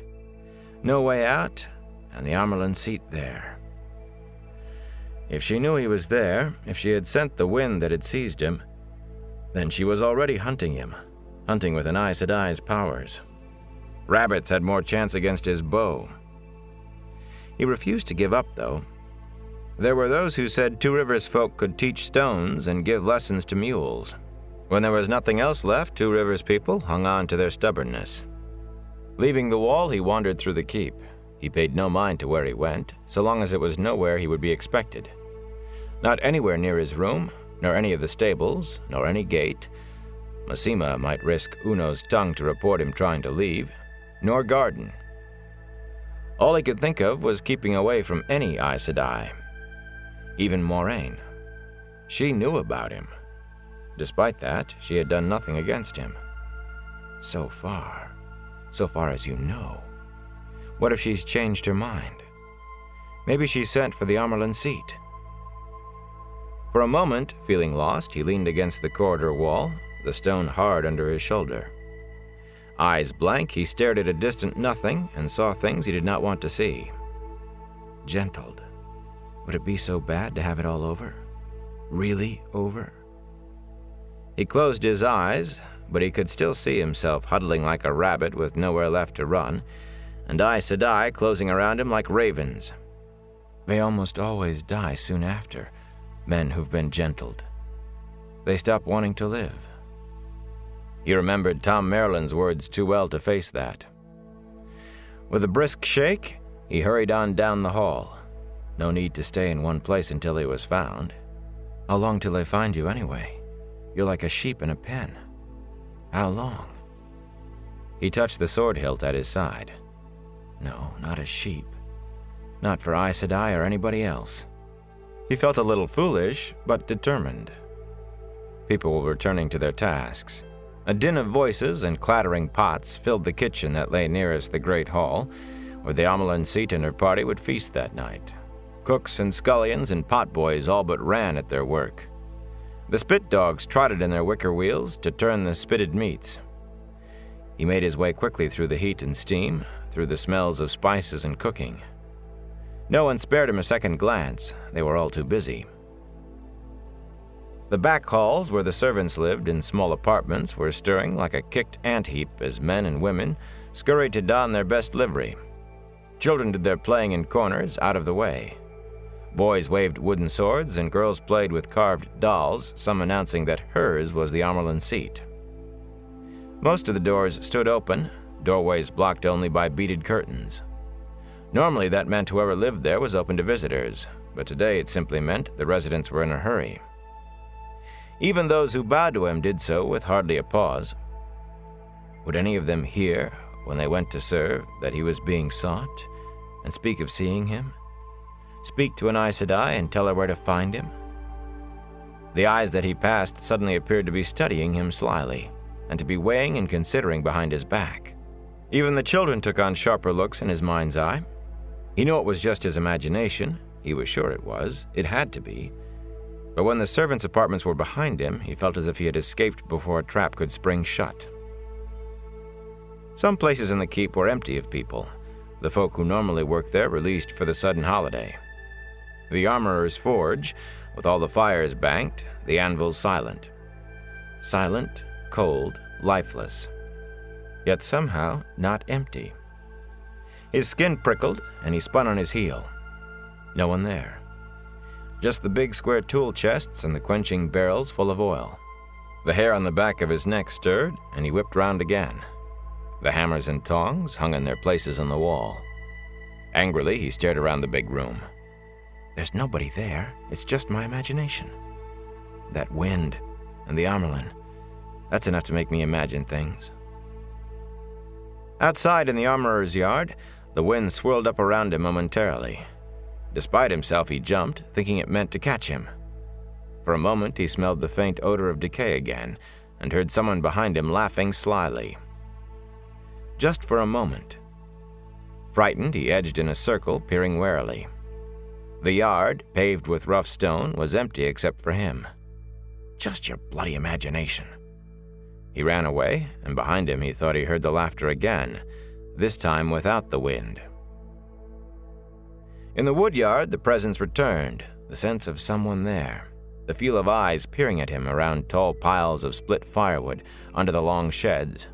No way out, and the Amyrlin Seat there. If she knew he was there, if she had sent the wind that had seized him, then she was already hunting him, hunting with an Aes Sedai's powers. Rabbits had more chance against his bow. He refused to give up, though. There were those who said Two Rivers folk could teach stones and give lessons to mules. When there was nothing else left, Two Rivers people hung on to their stubbornness. Leaving the wall, he wandered through the keep. He paid no mind to where he went, so long as it was nowhere he would be expected. Not anywhere near his room, nor any of the stables, nor any gate. Masema might risk Uno's tongue to report him trying to leave, nor garden. All he could think of was keeping away from any Aes Sedai. Even Moraine. She knew about him. Despite that, she had done nothing against him. So far as you know. What if she's changed her mind? Maybe she sent for the Amyrlin seat. For a moment, feeling lost, he leaned against the corridor wall, the stone hard under his shoulder. Eyes blank, he stared at a distant nothing and saw things he did not want to see. Gentled. Would it be so bad to have it all over? Really over? He closed his eyes, but he could still see himself huddling like a rabbit with nowhere left to run, and Aes Sedai closing around him like ravens. They almost always die soon after, men who've been gentled. They stop wanting to live. He remembered Tom Merlin's words too well to face that. With a brisk shake, he hurried on down the hall. No need to stay in one place until he was found. How long till they find you anyway? You're like a sheep in a pen. How long? He touched the sword hilt at his side. No, not a sheep. Not for Aes Sedai or anybody else. He felt a little foolish, but determined. People were returning to their tasks. A din of voices and clattering pots filled the kitchen that lay nearest the great hall, where the Amyrlin seat and her party would feast that night. Cooks and scullions and potboys all but ran at their work. The spit dogs trotted in their wicker wheels to turn the spitted meats. He made his way quickly through the heat and steam, through the smells of spices and cooking. No one spared him a second glance. They were all too busy. The back halls, where the servants lived in small apartments, were stirring like a kicked ant heap as men and women scurried to don their best livery. Children did their playing in corners, out of the way. Boys waved wooden swords, and girls played with carved dolls, some announcing that hers was the Amyrlin seat. Most of the doors stood open, doorways blocked only by beaded curtains. Normally that meant whoever lived there was open to visitors, but today it simply meant the residents were in a hurry. Even those who bowed to him did so with hardly a pause. Would any of them hear, when they went to serve, that he was being sought, and speak of seeing him? Speak to an Aes Sedai and tell her where to find him? The eyes that he passed suddenly appeared to be studying him slyly, and to be weighing and considering behind his back. Even the children took on sharper looks in his mind's eye. He knew it was just his imagination. He was sure it was. It had to be. But when the servants' apartments were behind him, he felt as if he had escaped before a trap could spring shut. Some places in the keep were empty of people, the folk who normally worked there released for the sudden holiday. The armorer's forge, with all the fires banked, the anvils silent. Silent, cold, lifeless. Yet somehow not empty. His skin prickled, and he spun on his heel. No one there. Just the big square tool chests and the quenching barrels full of oil. The hair on the back of his neck stirred, and he whipped round again. The hammers and tongs hung in their places on the wall. Angrily, he stared around the big room. There's nobody there. It's just my imagination. That wind and the Amyrlin. That's enough to make me imagine things. Outside in the armorer's yard, the wind swirled up around him momentarily. Despite himself, he jumped, thinking it meant to catch him. For a moment, he smelled the faint odor of decay again, and heard someone behind him laughing slyly. Just for a moment. Frightened, he edged in a circle, peering warily. The yard, paved with rough stone, was empty except for him. Just your bloody imagination. He ran away, and behind him he thought he heard the laughter again, this time without the wind. In the woodyard, the presence returned, the sense of someone there, the feel of eyes peering at him around tall piles of split firewood under the long sheds,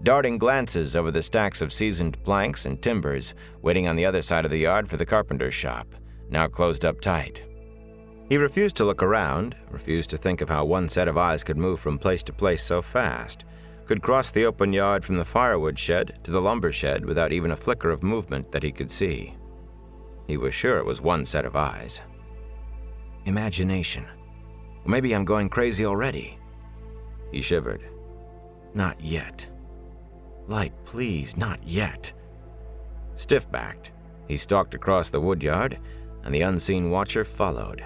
darting glances over the stacks of seasoned planks and timbers waiting on the other side of the yard for the carpenter's shop, now closed up tight. He refused to look around, refused to think of how one set of eyes could move from place to place so fast, could cross the open yard from the firewood shed to the lumber shed without even a flicker of movement that he could see. He was sure it was one set of eyes. Imagination. Or maybe I'm going crazy already. He shivered. Not yet. Light, please, not yet. Stiff-backed, he stalked across the woodyard, and the unseen watcher followed.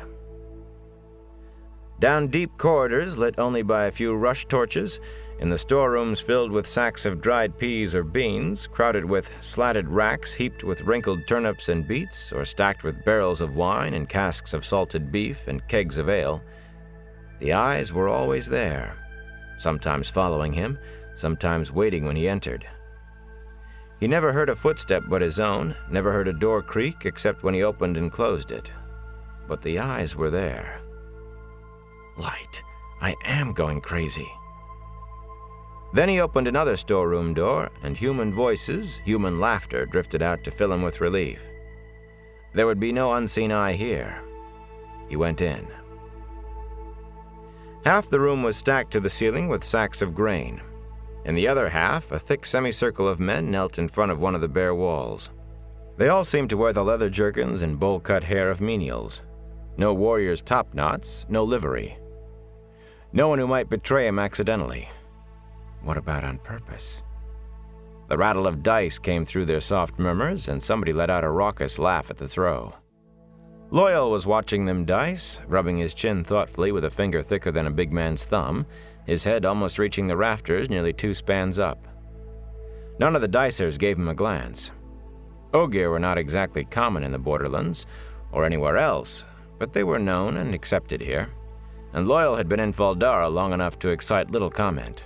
Down deep corridors lit only by a few rush torches, in the storerooms filled with sacks of dried peas or beans, crowded with slatted racks heaped with wrinkled turnips and beets, or stacked with barrels of wine and casks of salted beef and kegs of ale, the eyes were always there, sometimes following him, sometimes waiting when he entered. He never heard a footstep but his own, never heard a door creak except when he opened and closed it. But the eyes were there. Light, I am going crazy. Then he opened another storeroom door, and human voices, human laughter drifted out to fill him with relief. There would be no unseen eye here. He went in. Half the room was stacked to the ceiling with sacks of grain. In the other half, a thick semicircle of men knelt in front of one of the bare walls. They all seemed to wear the leather jerkins and bowl-cut hair of menials. No warrior's top-knots, no livery. No one who might betray him accidentally. What about on purpose? The rattle of dice came through their soft murmurs, and somebody let out a raucous laugh at the throw. Loyal was watching them dice, rubbing his chin thoughtfully with a finger thicker than a big man's thumb, his head almost reaching the rafters nearly 2 spans up. None of the dicers gave him a glance. Ogier were not exactly common in the Borderlands, or anywhere else, but they were known and accepted here, and Loyal had been in Faldara long enough to excite little comment.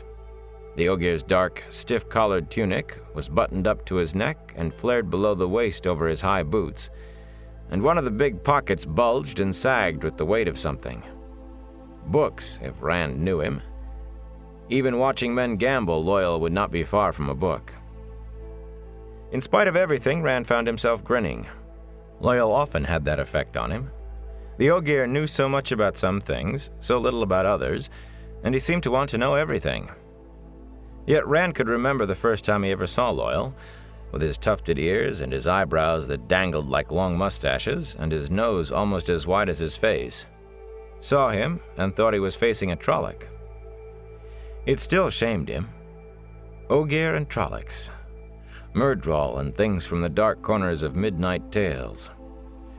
The Ogier's dark, stiff-collared tunic was buttoned up to his neck and flared below the waist over his high boots, and one of the big pockets bulged and sagged with the weight of something. Books, if Rand knew him. Even watching men gamble, Loyal would not be far from a book. In spite of everything, Rand found himself grinning. Loyal often had that effect on him. The Ogier knew so much about some things, so little about others, and he seemed to want to know everything. Yet Rand could remember the first time he ever saw Loyal, with his tufted ears and his eyebrows that dangled like long mustaches and his nose almost as wide as his face. Saw him and thought he was facing a Trolloc. It still shamed him. Ogier and Trollocs. Myrddraal and things from the dark corners of midnight tales.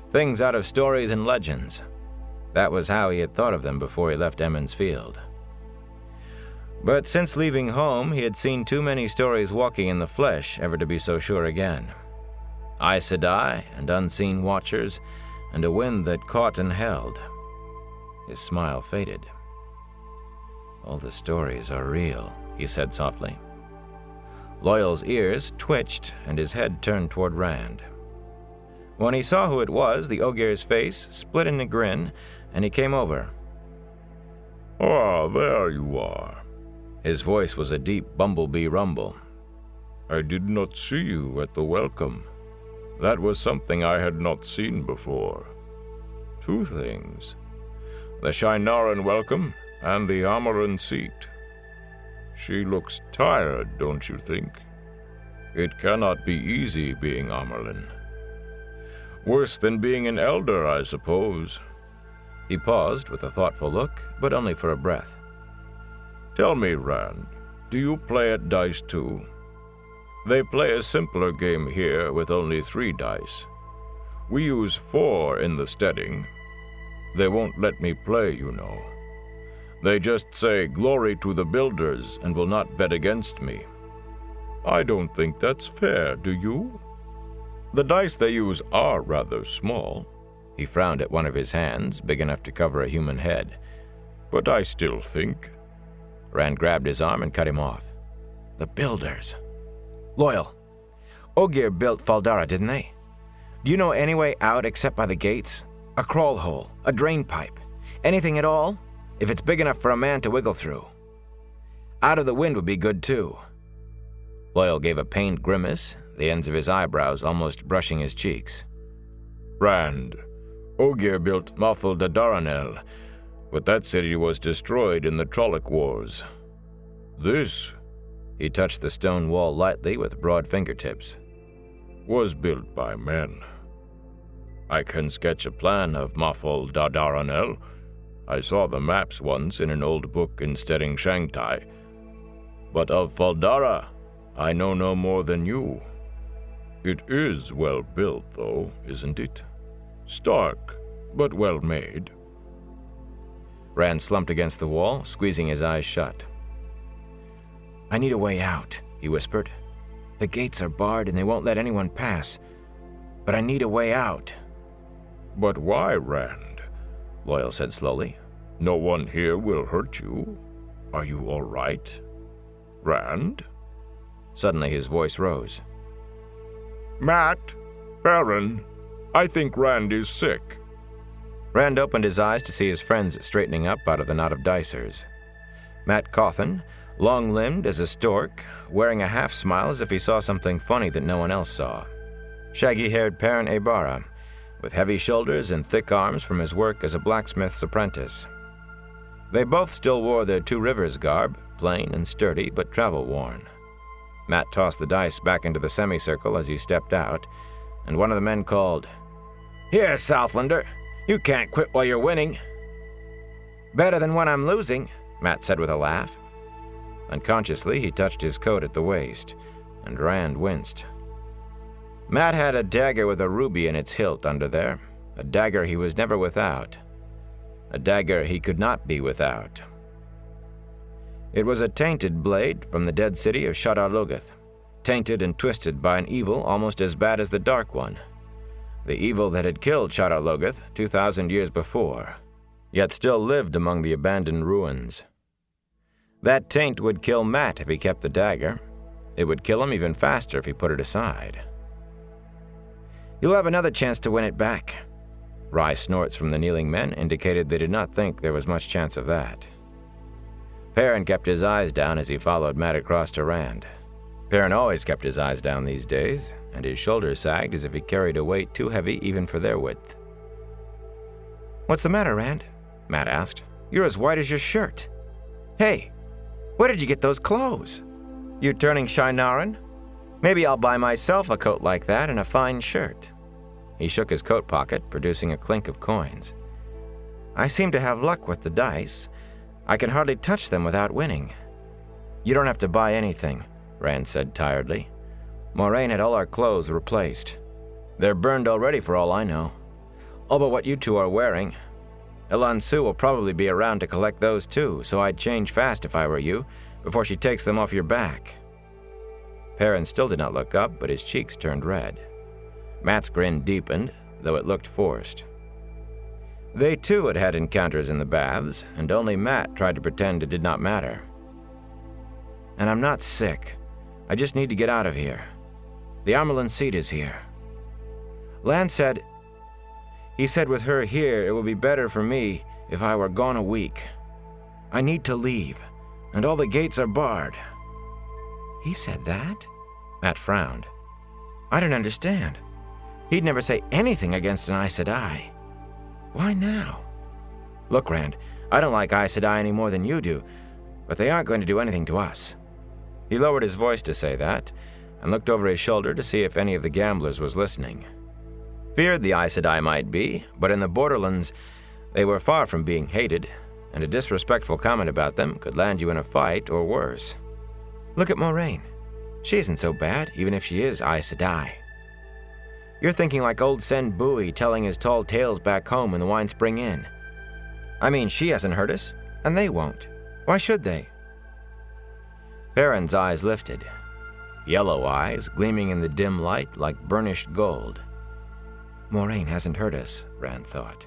Things out of stories and legends. That was how he had thought of them before he left Emond's Field. But since leaving home, he had seen too many stories walking in the flesh ever to be so sure again. Aes Sedai and unseen watchers, and a wind that caught and held. His smile faded. All the stories are real, he said softly. Loyal's ears twitched, and his head turned toward Rand. When he saw who it was, the Ogier's face split in a grin, and he came over. "Ah, there you are." His voice was a deep bumblebee rumble. "I did not see you at the welcome. That was something I had not seen before. 2 things. The Shienaran welcome and the Amaran seat. She looks tired, don't you think? It cannot be easy being Amerlin. Worse than being an elder, I suppose." He paused with a thoughtful look, but only for a breath. "Tell me, Rand, do you play at dice too? They play a simpler game here with only 3 dice. We use 4 in the steading. They won't let me play, you know. They just say glory to the builders and will not bet against me. I don't think that's fair, do you? The dice they use are rather small." He frowned at one of his hands, big enough to cover a human head. "But I still think." Rand grabbed his arm and cut him off. The builders. Loyal. Ogier built Faldara, didn't they? Do you know any way out except by the gates? A crawl hole, a drain pipe, anything at all? If it's big enough for a man to wiggle through. Out of the wind would be good too. Loyal gave a pained grimace, the ends of his eyebrows almost brushing his cheeks. Rand, Ogier built Mothul Dadaranel, but that city was destroyed in the Trolloc Wars. This, he touched the stone wall lightly with broad fingertips, was built by men. I can sketch a plan of Mothul Dadaranel. I saw the maps once in an old book in Stering Shangtai. But of Faldara, I know no more than you. It is well built, though, isn't it? Stark, but well made. Rand slumped against the wall, squeezing his eyes shut. I need a way out, he whispered. The gates are barred and they won't let anyone pass. But I need a way out. But why, Rand? Loyal said slowly. No one here will hurt you. Are you all right? Rand? Suddenly his voice rose. Mat, Perrin, I think Rand is sick. Rand opened his eyes to see his friends straightening up out of the knot of dicers. Mat Cawthon, long-limbed as a stork, wearing a half-smile as if he saw something funny that no one else saw. Shaggy-haired Perrin Aybara, with heavy shoulders and thick arms from his work as a blacksmith's apprentice. They both still wore their Two Rivers garb, plain and sturdy but travel-worn. Mat tossed the dice back into the semicircle as he stepped out, and one of the men called, Here, Southlander, you can't quit while you're winning. Better than when I'm losing, Mat said with a laugh. Unconsciously, he touched his coat at the waist, and Rand winced. Mat had a dagger with a ruby in its hilt under there, a dagger he was never without, a dagger he could not be without. It was a tainted blade from the dead city of Shadar Logoth, tainted and twisted by an evil almost as bad as the Dark One, the evil that had killed Shadar Logoth 2,000 years before, yet still lived among the abandoned ruins. That taint would kill Mat if he kept the dagger. It would kill him even faster if he put it aside. You'll have another chance to win it back. Wry snorts from the kneeling men indicated they did not think there was much chance of that. Perrin kept his eyes down as he followed Mat across to Rand. Perrin always kept his eyes down these days, and his shoulders sagged as if he carried a weight too heavy even for their width. What's the matter, Rand? Mat asked. You're as white as your shirt. Hey, where did you get those clothes? You turning Shienaran? Maybe I'll buy myself a coat like that and a fine shirt. He shook his coat pocket, producing a clink of coins. I seem to have luck with the dice. I can hardly touch them without winning. You don't have to buy anything, Rand said tiredly. Moraine had all our clothes replaced. They're burned already for all I know. All but what you two are wearing. Elan Su will probably be around to collect those too, so I'd change fast if I were you, before she takes them off your back. Perrin still did not look up, but his cheeks turned red. Mat's grin deepened, though it looked forced. They too had had encounters in the baths, and only Mat tried to pretend it did not matter. And I'm not sick. I just need to get out of here. The Amerlin seat is here. Lan said... He said with her here, it would be better for me if I were gone a week. I need to leave, and all the gates are barred. He said that? Mat frowned. I don't understand. He'd never say anything against an Aes Sedai. Why now? Look, Rand, I don't like Aes Sedai any more than you do, but they aren't going to do anything to us. He lowered his voice to say that, and looked over his shoulder to see if any of the gamblers was listening. Feared the Aes Sedai might be, but in the Borderlands, they were far from being hated, and a disrespectful comment about them could land you in a fight or worse. Look at Moraine. She isn't so bad, even if she is Aes Sedai. You're thinking like old Sen Bui telling his tall tales back home in the Wine Spring Inn. I mean, she hasn't hurt us, and they won't. Why should they? Perrin's eyes lifted. Yellow eyes gleaming in the dim light like burnished gold. Moraine hasn't hurt us, Rand thought.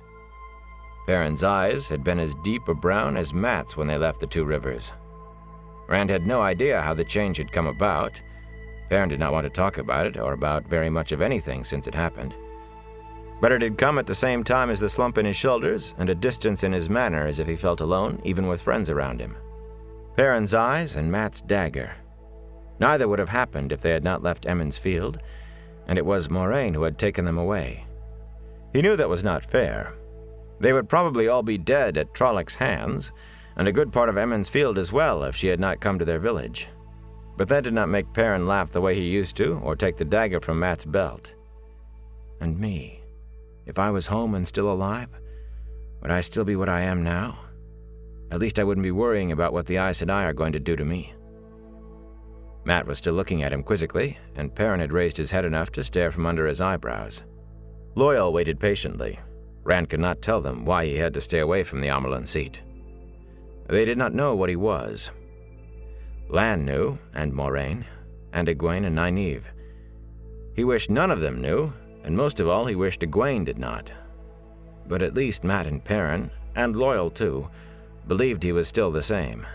Perrin's eyes had been as deep a brown as Mat's when they left the Two Rivers. Rand had no idea how the change had come about. Perrin did not want to talk about it or about very much of anything since it happened. But it had come at the same time as the slump in his shoulders and a distance in his manner as if he felt alone, even with friends around him. Perrin's eyes and Mat's dagger. Neither would have happened if they had not left Emmons Field, and it was Moraine who had taken them away. He knew that was not fair. They would probably all be dead at Trollocs' hands, and a good part of Emmons Field as well if she had not come to their village. But that did not make Perrin laugh the way he used to, or take the dagger from Mat's belt. And me, if I was home and still alive, would I still be what I am now? At least I wouldn't be worrying about what the Aes Sedai are going to do to me. Mat was still looking at him quizzically, and Perrin had raised his head enough to stare from under his eyebrows. Loial waited patiently. Rand could not tell them why he had to stay away from the Amyrlin seat. They did not know what he was. Lan knew, and Moraine, and Egwene and Nynaeve. He wished none of them knew, and most of all he wished Egwene did not. But at least Mat and Perrin, and Loial too, believed he was still the same.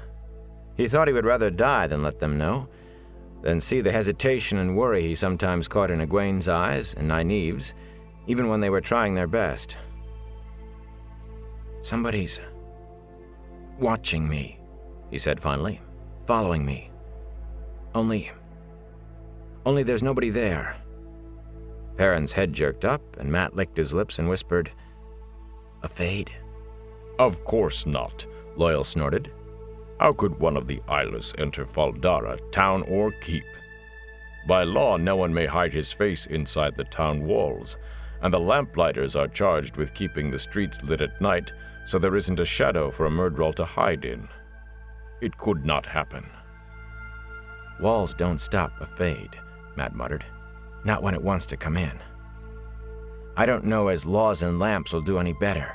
He thought he would rather die than let them know, than see the hesitation and worry he sometimes caught in Egwene's eyes and Nynaeve's, even when they were trying their best. "Somebody's watching me," he said finally, "following me. Only there's nobody there." Perrin's head jerked up, and Mat licked his lips and whispered, "A Fade?" "Of course not," Loial snorted. "How could one of the Eyeless enter Fal Dara, town or keep? By law, no one may hide his face inside the town walls, and the lamplighters are charged with keeping the streets lit at night so there isn't a shadow for a Myrddraal to hide in. It could not happen." "Walls don't stop a Fade," Mat muttered. "Not when it wants to come in. I don't know as laws and lamps will do any better."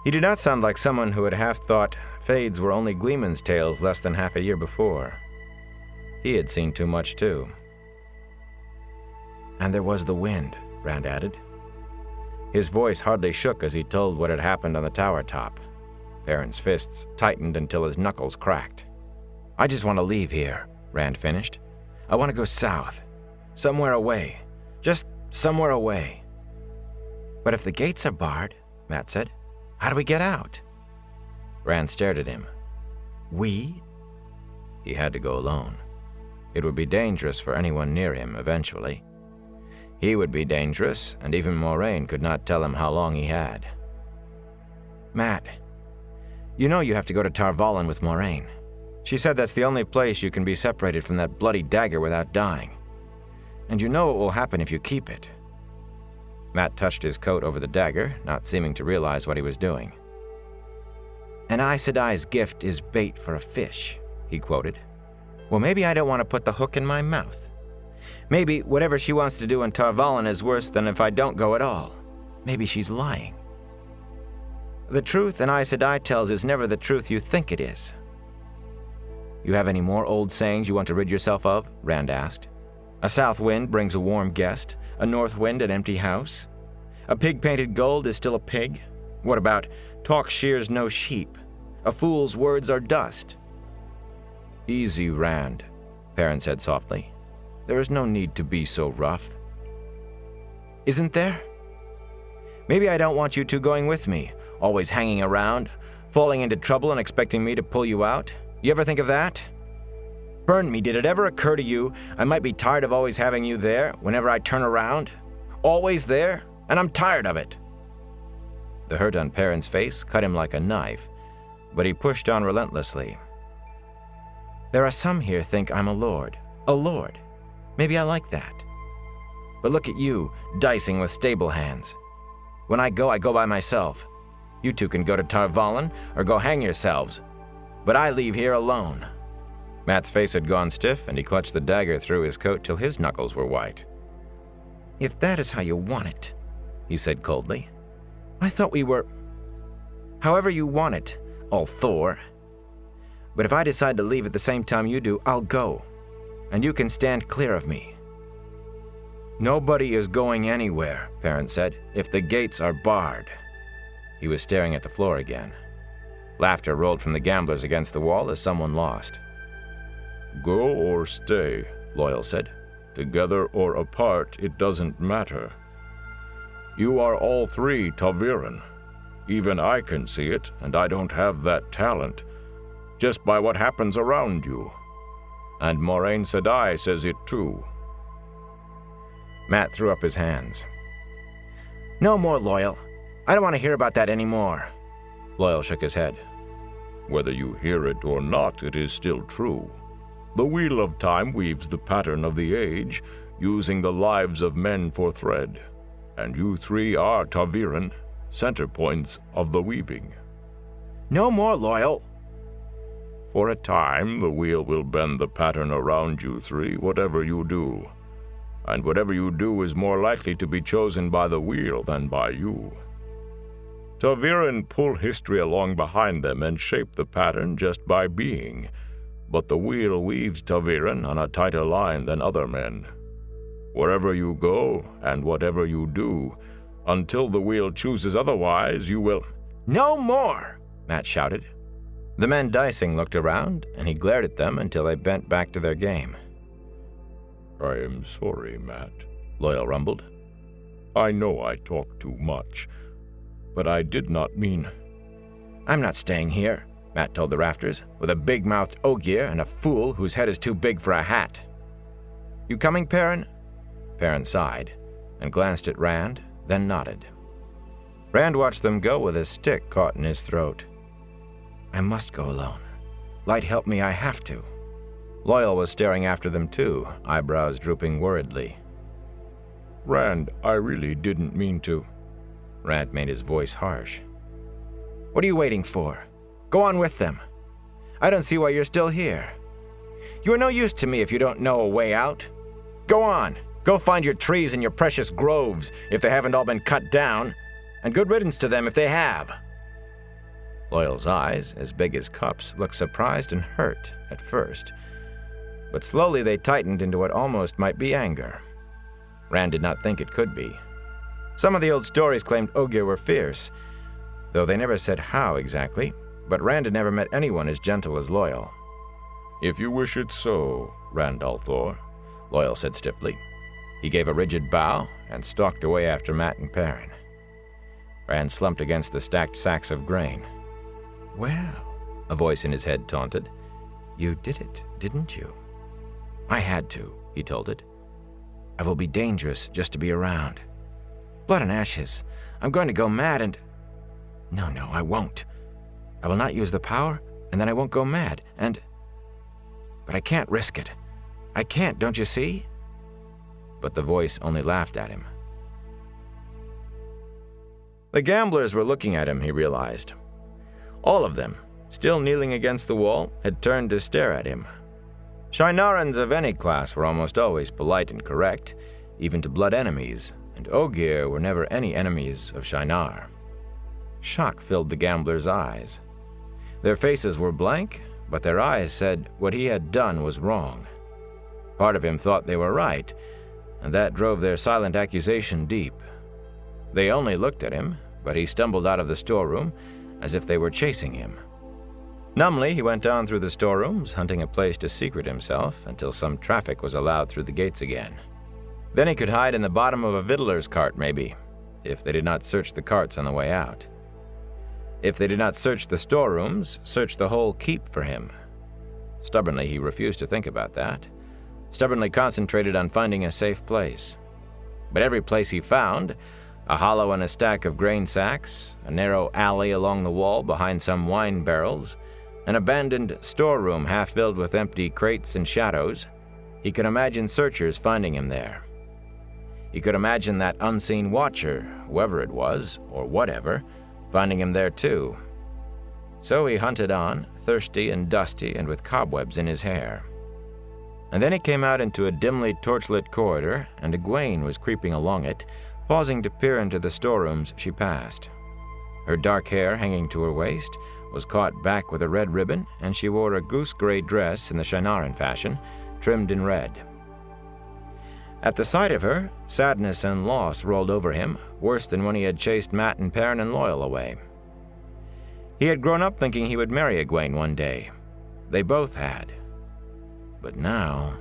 He did not sound like someone who had half thought Fades were only Gleeman's tales less than half a year before. He had seen too much, too. "And there was the wind," Rand added. His voice hardly shook as he told what had happened on the tower top. Perrin's fists tightened until his knuckles cracked. "I just want to leave here," Rand finished. "I want to go south. Somewhere away. Just somewhere away." "But if the gates are barred," Mat said, "how do we get out?" Rand stared at him. "We?" He had to go alone. It would be dangerous for anyone near him eventually. He would be dangerous, and even Moraine could not tell him how long he had. "Mat, you know you have to go to Tar Valon with Moraine. She said that's the only place you can be separated from that bloody dagger without dying. And you know what will happen if you keep it." Mat touched his coat over the dagger, not seeming to realize what he was doing. "An Aes Sedai's gift is bait for a fish," he quoted. "Well, maybe I don't want to put the hook in my mouth. Maybe whatever she wants to do in Tar Valon is worse than if I don't go at all. Maybe she's lying. The truth an Aes Sedai tells is never the truth you think it is." "You have any more old sayings you want to rid yourself of?" Rand asked. "A south wind brings a warm guest, a north wind an empty house. A pig painted gold is still a pig. What about talk shears no sheep? A fool's words are dust." "Easy, Rand," Perrin said softly. "There is no need to be so rough." "Isn't there? Maybe I don't want you two going with me, always hanging around, falling into trouble and expecting me to pull you out. You ever think of that? Burn me, did it ever occur to you I might be tired of always having you there whenever I turn around? Always there, and I'm tired of it." The hurt on Perrin's face cut him like a knife, but he pushed on relentlessly. "There are some here think I'm a lord. A lord. Maybe I like that. But look at you, dicing with stable hands. When I go by myself. You two can go to Tar Valon or go hang yourselves. But I leave here alone." Mat's face had gone stiff, and he clutched the dagger through his coat till his knuckles were white. "If that is how you want it," he said coldly. "I thought we were... However you want it, Ulthor. But if I decide to leave at the same time you do, I'll go. And you can stand clear of me." "Nobody is going anywhere," Perrin said, "if the gates are barred." He was staring at the floor again. Laughter rolled from the gamblers against the wall as someone lost. "Go or stay," Loial said. "Together or apart, it doesn't matter. You are all three ta'veren. Even I can see it, and I don't have that talent, just by what happens around you. And Moraine Sedai says it too. Matt threw up his hands. No more, Loyal. I don't want to hear about that anymore. Loyal shook his head. Whether you hear it or not, it is still true. The Wheel of Time weaves the pattern of the age, using the lives of men for thread. And you three are ta'veren, center points of the weaving. No more, Loyal. For a time, the wheel will bend the pattern around you three, whatever you do. And whatever you do is more likely to be chosen by the wheel than by you. ta'veren pull history along behind them and shape the pattern just by being, but the wheel weaves ta'veren on a tighter line than other men. Wherever you go and whatever you do, until the wheel chooses otherwise, you will... No more, Matt shouted. The men dicing looked around, and he glared at them until they bent back to their game. I am sorry, Matt, Loyal rumbled. I know I talk too much, but I did not mean... I'm not staying here, Matt told the rafters, with a big-mouthed Ogier and a fool whose head is too big for a hat. You coming, Perrin? Perrin sighed, and glanced at Rand, then nodded. Rand watched them go with a stick caught in his throat. I must go alone. Light help me, I have to. Loyal was staring after them too, eyebrows drooping worriedly. Rand, I really didn't mean to. Rand made his voice harsh. What are you waiting for? Go on with them. I don't see why you're still here. You are no use to me if you don't know a way out. Go on. Go find your trees and your precious groves if they haven't all been cut down, and good riddance to them if they have. Loyal's eyes, as big as cups, looked surprised and hurt at first, but slowly they tightened into what almost might be anger. Rand did not think it could be. Some of the old stories claimed Ogier were fierce, though they never said how exactly, but Rand had never met anyone as gentle as Loyal. If you wish it so, Rand al'Thor, Loyal said stiffly. He gave a rigid bow and stalked away after Matt and Perrin. Rand slumped against the stacked sacks of grain. Well, a voice in his head taunted. You did it, didn't you? I had to, he told it. I will be dangerous just to be around. Blood and ashes. I'm going to go mad and... No, I won't. I will not use the power, and then I won't go mad, and... But I can't risk it. I can't, don't you see? But the voice only laughed at him. The gamblers were looking at him, he realized. All of them, still kneeling against the wall, had turned to stare at him. Shienarans of any class were almost always polite and correct, even to blood enemies, and Ogier were never any enemies of Shienar. Shock filled the gamblers' eyes. Their faces were blank, but their eyes said what he had done was wrong. Part of him thought they were right, and that drove their silent accusation deep. They only looked at him, but he stumbled out of the storeroom as if they were chasing him. Numbly, he went on through the storerooms, hunting a place to secret himself until some traffic was allowed through the gates again. Then he could hide in the bottom of a vittler's cart, maybe, if they did not search the carts on the way out. If they did not search the storerooms, search the whole keep for him. Stubbornly, he refused to think about that. Stubbornly concentrated on finding a safe place. But every place he found, a hollow in a stack of grain sacks, a narrow alley along the wall behind some wine barrels, an abandoned storeroom half filled with empty crates and shadows, he could imagine searchers finding him there. He could imagine that unseen watcher, whoever it was, or whatever, finding him there too. So he hunted on, thirsty and dusty and with cobwebs in his hair. And then he came out into a dimly torchlit corridor, and Egwene was creeping along it, pausing to peer into the storerooms she passed. Her dark hair hanging to her waist was caught back with a red ribbon, and she wore a goose-gray dress in the Shienaran fashion, trimmed in red. At the sight of her, sadness and loss rolled over him, worse than when he had chased Matt and Perrin and Loyal away. He had grown up thinking he would marry Egwene one day. They both had. But now...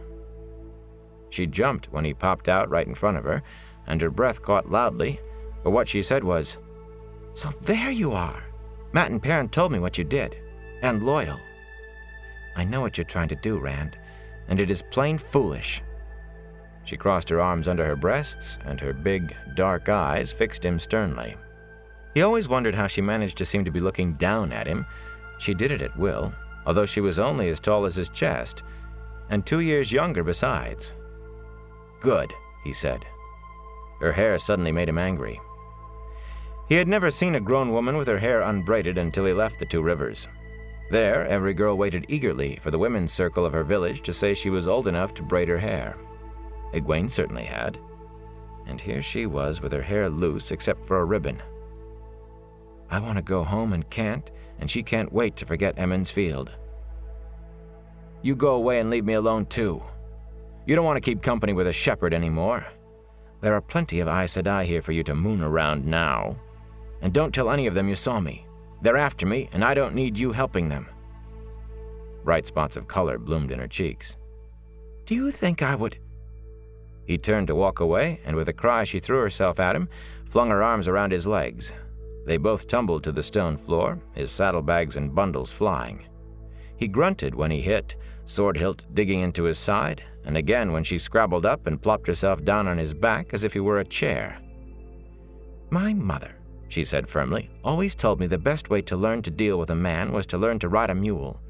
She jumped when he popped out right in front of her, and her breath caught loudly, but what she said was, "So there you are! Matt and Perrin told me what you did, and Loyal. I know what you're trying to do, Rand, and it is plain foolish." She crossed her arms under her breasts, and her big, dark eyes fixed him sternly. He always wondered how she managed to seem to be looking down at him. She did it at will, although she was only as tall as his chest, and 2 years younger besides. "Good," he said. Her hair suddenly made him angry. He had never seen a grown woman with her hair unbraided until he left the Two Rivers. There, every girl waited eagerly for the women's circle of her village to say she was old enough to braid her hair. Egwene certainly had. And here she was with her hair loose except for a ribbon. "I want to go home and can't, and she can't wait to forget Emond's Field." "You go away and leave me alone too. You don't want to keep company with a shepherd anymore. There are plenty of Aes Sedai here for you to moon around now. And don't tell any of them you saw me. They're after me, and I don't need you helping them." Bright spots of color bloomed in her cheeks. "Do you think I would—" He turned to walk away, and with a cry she threw herself at him, flung her arms around his legs. They both tumbled to the stone floor, his saddlebags and bundles flying. He grunted when he hit, sword hilt digging into his side, and again when she scrabbled up and plopped herself down on his back as if he were a chair. "My mother," she said firmly, "always told me the best way to learn to deal with a man was to learn to ride a mule.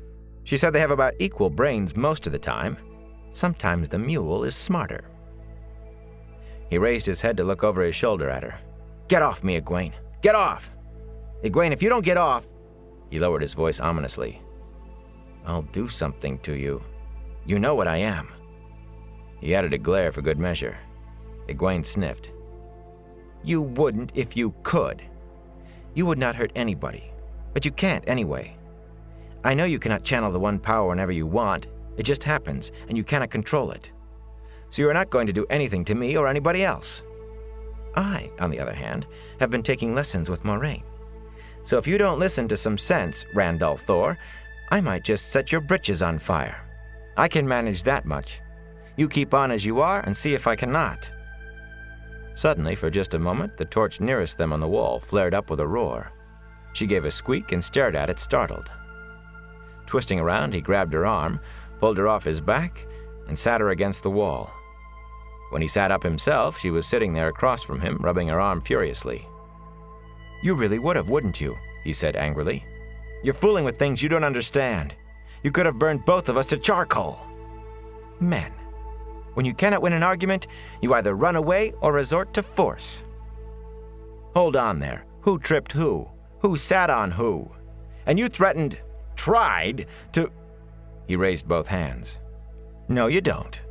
She said they have about equal brains most of the time. Sometimes the mule is smarter." He raised his head to look over his shoulder at her. "Get off me, Egwene. Get off! Egwene, if you don't get off—" He lowered his voice ominously. "I'll do something to you. You know what I am." He added a glare for good measure. Egwene sniffed. "You wouldn't if you could. You would not hurt anybody, but you can't anyway. I know you cannot channel the one power whenever you want. It just happens, and you cannot control it. So you are not going to do anything to me or anybody else. I, on the other hand, have been taking lessons with Moiraine. So if you don't listen to some sense, Randall Thor, I might just set your britches on fire. I can manage that much. You keep on as you are and see if I cannot." Suddenly, for just a moment, the torch nearest them on the wall flared up with a roar. She gave a squeak and stared at it, startled. Twisting around, he grabbed her arm, pulled her off his back, and sat her against the wall. When he sat up himself, she was sitting there across from him, rubbing her arm furiously. "You really would have, wouldn't you?" he said angrily. "You're fooling with things you don't understand. You could have burned both of us to charcoal." Men. When you cannot win an argument, you either run away or resort to force. Hold on there. Who tripped who? Who sat on who? And you tried to... He raised both hands. "No, you don't.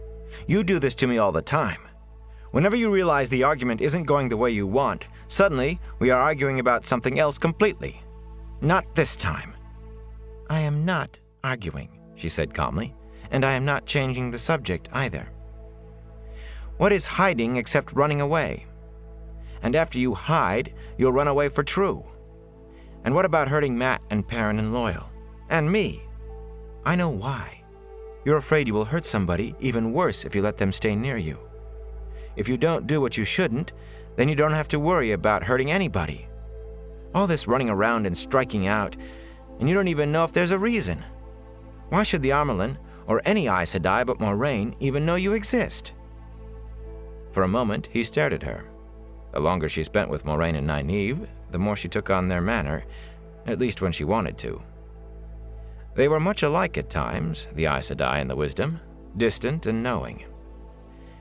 You do this to me all the time. Whenever you realize the argument isn't going the way you want, suddenly we are arguing about something else completely. Not this time." "I am not arguing," she said calmly, "and I am not changing the subject either. What is hiding except running away? And after you hide, you'll run away for true. And what about hurting Mat and Perrin and Loial? And me? I know why. You're afraid you will hurt somebody even worse if you let them stay near you. If you don't do what you shouldn't, then you don't have to worry about hurting anybody. All this running around and striking out, and you don't even know if there's a reason. Why should the Amyrlin, or any Aes Sedai but Moiraine, even know you exist?" For a moment, he stared at her. The longer she spent with Moiraine and Nynaeve, the more she took on their manner, at least when she wanted to. They were much alike at times, the Aes Sedai and the Wisdom, distant and knowing.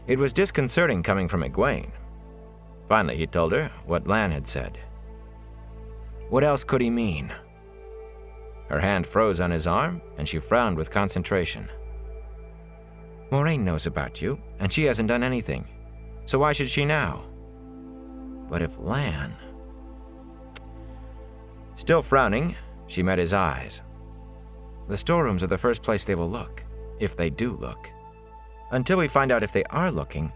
It was disconcerting coming from Egwene. Finally, he told her what Lan had said. What else could he mean? Her hand froze on his arm, and she frowned with concentration. "Moiraine knows about you, and she hasn't done anything. So why should she now? But if Lan..." Still frowning, she met his eyes. "The storerooms are the first place they will look, if they do look. Until we find out if they are looking,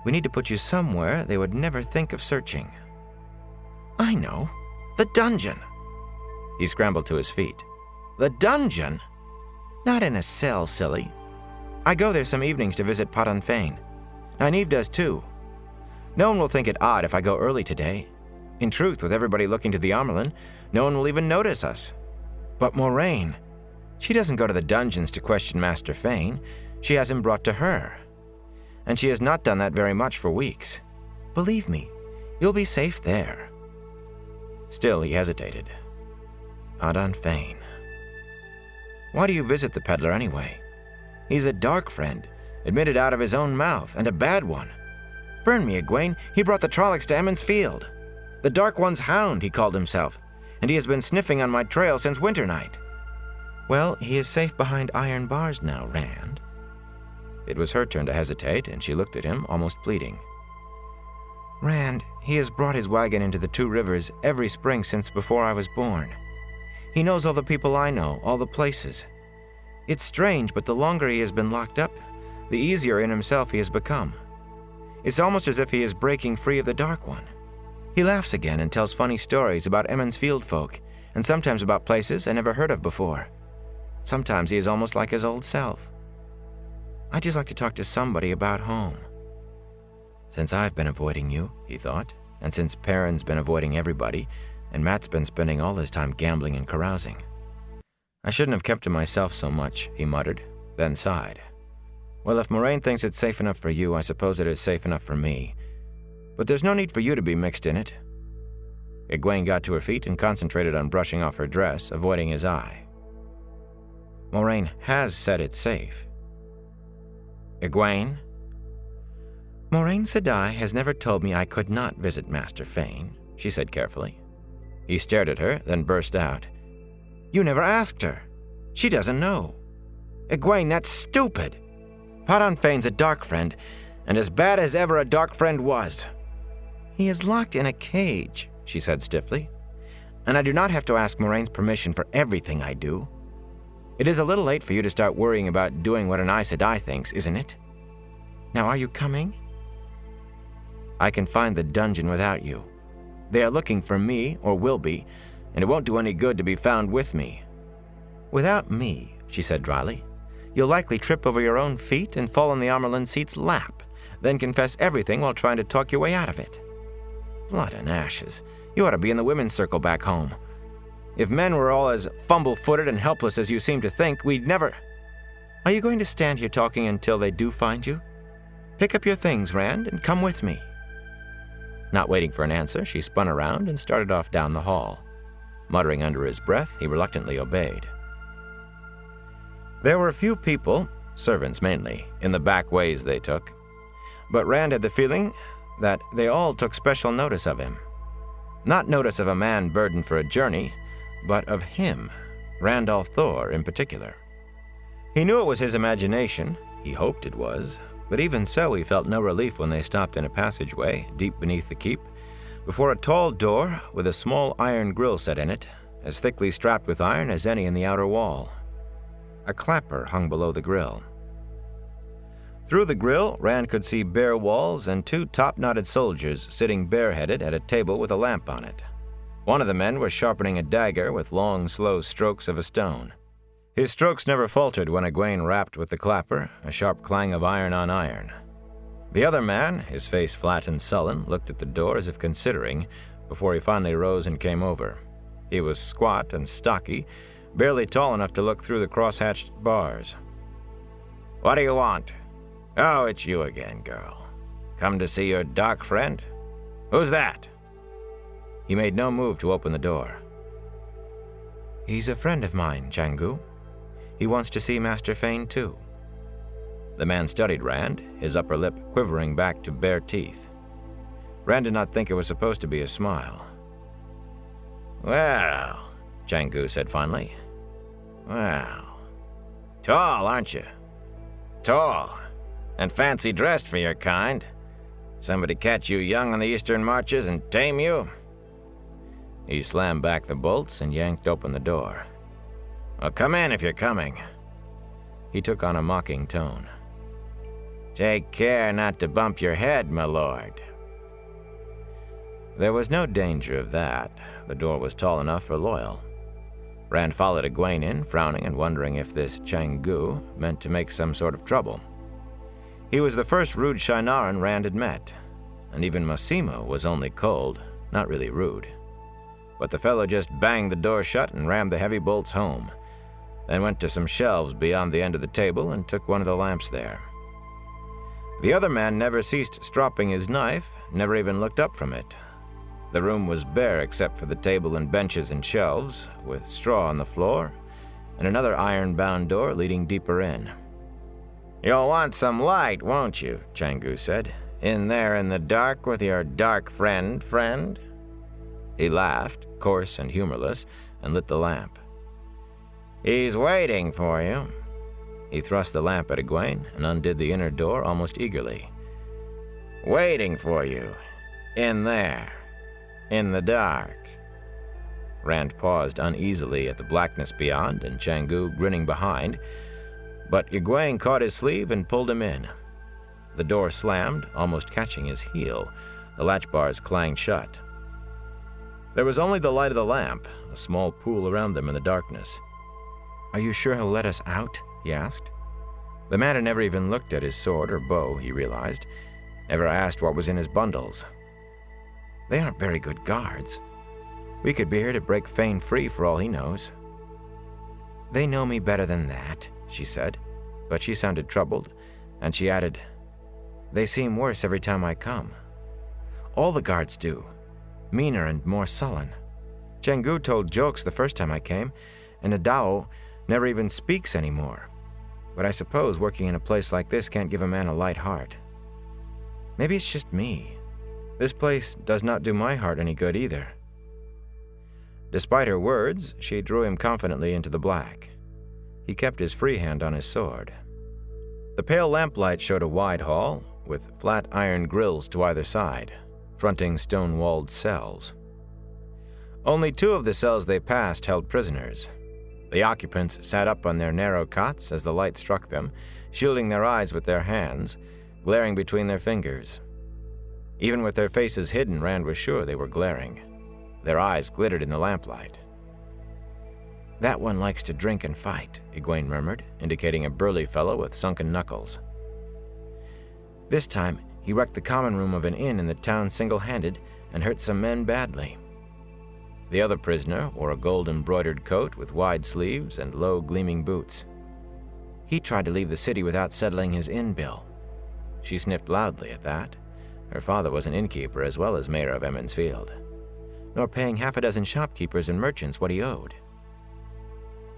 we need to put you somewhere they would never think of searching." "I know. The dungeon." He scrambled to his feet. "The dungeon? Not in a cell, silly. I go there some evenings to visit Padan Fain. Nynaeve does too. No one will think it odd if I go early today. In truth, with everybody looking to the Amyrlin, no one will even notice us. But Moiraine, she doesn't go to the dungeons to question Master Fain. She has him brought to her. And she has not done that very much for weeks. Believe me, you'll be safe there." Still he hesitated. Padan Fain. Why do you visit the peddler anyway? He's a dark friend, admitted out of his own mouth, and a bad one. Burn me, Egwene, he brought the Trollocs to Emond's Field. The Dark One's hound, he called himself, and he has been sniffing on my trail since Winternight. Well, he is safe behind iron bars now, Rand. It was her turn to hesitate, and she looked at him, almost pleading. Rand, he has brought his wagon into the Two Rivers every spring since before I was born. He knows all the people I know, all the places. It's strange, but the longer he has been locked up, the easier in himself he has become. It's almost as if he is breaking free of the Dark One. He laughs again and tells funny stories about Emond's Field folk, and sometimes about places I never heard of before. Sometimes he is almost like his old self. I'd just like to talk to somebody about home. Since I've been avoiding you, he thought, and since Perrin's been avoiding everybody, and Matt's been spending all his time gambling and carousing. I shouldn't have kept to myself so much, he muttered, then sighed. Well, if Moraine thinks it's safe enough for you, I suppose it is safe enough for me. But there's no need for you to be mixed in it. Egwene got to her feet and concentrated on brushing off her dress, avoiding his eye. Moraine has said it's safe. Egwene? Moraine Sedai has never told me I could not visit Master Fain, she said carefully. He stared at her, then burst out. You never asked her. She doesn't know. Egwene, that's stupid. Padan Fain's a dark friend, and as bad as ever a dark friend was. He is locked in a cage, she said stiffly, and I do not have to ask Moraine's permission for everything I do. It is a little late for you to start worrying about doing what an Aes Sedai thinks, isn't it? Now are you coming? I can find the dungeon without you. They are looking for me, or will be, and it won't do any good to be found with me. Without me, she said dryly, you'll likely trip over your own feet and fall in the Amerlin Seat's lap, then confess everything while trying to talk your way out of it. Blood and ashes, you ought to be in the women's circle back home. If men were all as fumble-footed and helpless as you seem to think, we'd never... Are you going to stand here talking until they do find you? Pick up your things, Rand, and come with me. Not waiting for an answer, she spun around and started off down the hall. Muttering under his breath, he reluctantly obeyed. There were a few people, servants mainly, in the back ways they took, but Rand had the feeling that they all took special notice of him. Not notice of a man burdened for a journey, but of him, Randolph Thor in particular. He knew it was his imagination, he hoped it was, but even so he felt no relief when they stopped in a passageway, deep beneath the keep, before a tall door with a small iron grill set in it, as thickly strapped with iron as any in the outer wall. A clapper hung below the grill. Through the grill, Rand could see bare walls and two top-knotted soldiers sitting bareheaded at a table with a lamp on it. One of the men was sharpening a dagger with long, slow strokes of a stone. His strokes never faltered when Egwene rapped with the clapper, a sharp clang of iron on iron. The other man, his face flat and sullen, looked at the door as if considering, before he finally rose and came over. He was squat and stocky, barely tall enough to look through the cross-hatched bars. What do you want? Oh, it's you again, girl. Come to see your dark friend? Who's that? He made no move to open the door. He's a friend of mine, Changu. He wants to see Master Fain, too. The man studied Rand, his upper lip quivering back to bare teeth. Rand did not think it was supposed to be a smile. Well, Changu said finally. Well, tall, aren't you? Tall, and fancy dressed for your kind. Somebody catch you young on the eastern marches and tame you? He slammed back the bolts and yanked open the door. Well, come in if you're coming. He took on a mocking tone. Take care not to bump your head, my lord. There was no danger of that. The door was tall enough for Loyal. Rand followed Egwene in, frowning and wondering if this Changu meant to make some sort of trouble. He was the first rude Shienaran Rand had met, and even Massimo was only cold, not really rude. But the fellow just banged the door shut and rammed the heavy bolts home. then went to some shelves beyond the end of the table and took one of the lamps there. The other man never ceased stropping his knife, never even looked up from it. The room was bare except for the table and benches and shelves, with straw on the floor, and another iron-bound door leading deeper in. "You'll want some light, won't you?" Chang-Gu said. "In there in the dark with your dark friend?" He laughed, coarse and humorless, and lit the lamp. "He's waiting for you." He thrust the lamp at Egwene and undid the inner door almost eagerly. "Waiting for you. In there. In the dark." Rand paused uneasily at the blackness beyond, and Chang-Gu grinning behind, but Egwene caught his sleeve and pulled him in. The door slammed, almost catching his heel. The latch bars clanged shut. There was only the light of the lamp, a small pool around them in the darkness. "Are you sure he'll let us out?" he asked. The man had never even looked at his sword or bow, he realized, never asked what was in his bundles. "They aren't very good guards. We could be here to break Fane free for all he knows." "They know me better than that," she said, but she sounded troubled, and she added, "They seem worse every time I come. All the guards do, meaner and more sullen. Chang-Gu told jokes the first time I came, and Adao never even speaks anymore. But I suppose working in a place like this can't give a man a light heart. Maybe it's just me. This place does not do my heart any good either." Despite her words, she drew him confidently into the black. He kept his free hand on his sword. The pale lamplight showed a wide hall, with flat iron grills to either side, fronting stone-walled cells. Only 2 of the cells they passed held prisoners. The occupants sat up on their narrow cots as the light struck them, shielding their eyes with their hands, glaring between their fingers. Even with their faces hidden, Rand was sure they were glaring. Their eyes glittered in the lamplight. "That one likes to drink and fight," Egwene murmured, indicating a burly fellow with sunken knuckles. "This time, he wrecked the common room of an inn in the town single-handed and hurt some men badly." The other prisoner wore a gold-embroidered coat with wide sleeves and low, gleaming boots. "He tried to leave the city without settling his inn bill." She sniffed loudly at that. Her father was an innkeeper as well as mayor of Emond's Field. "Nor paying half a dozen shopkeepers and merchants what he owed."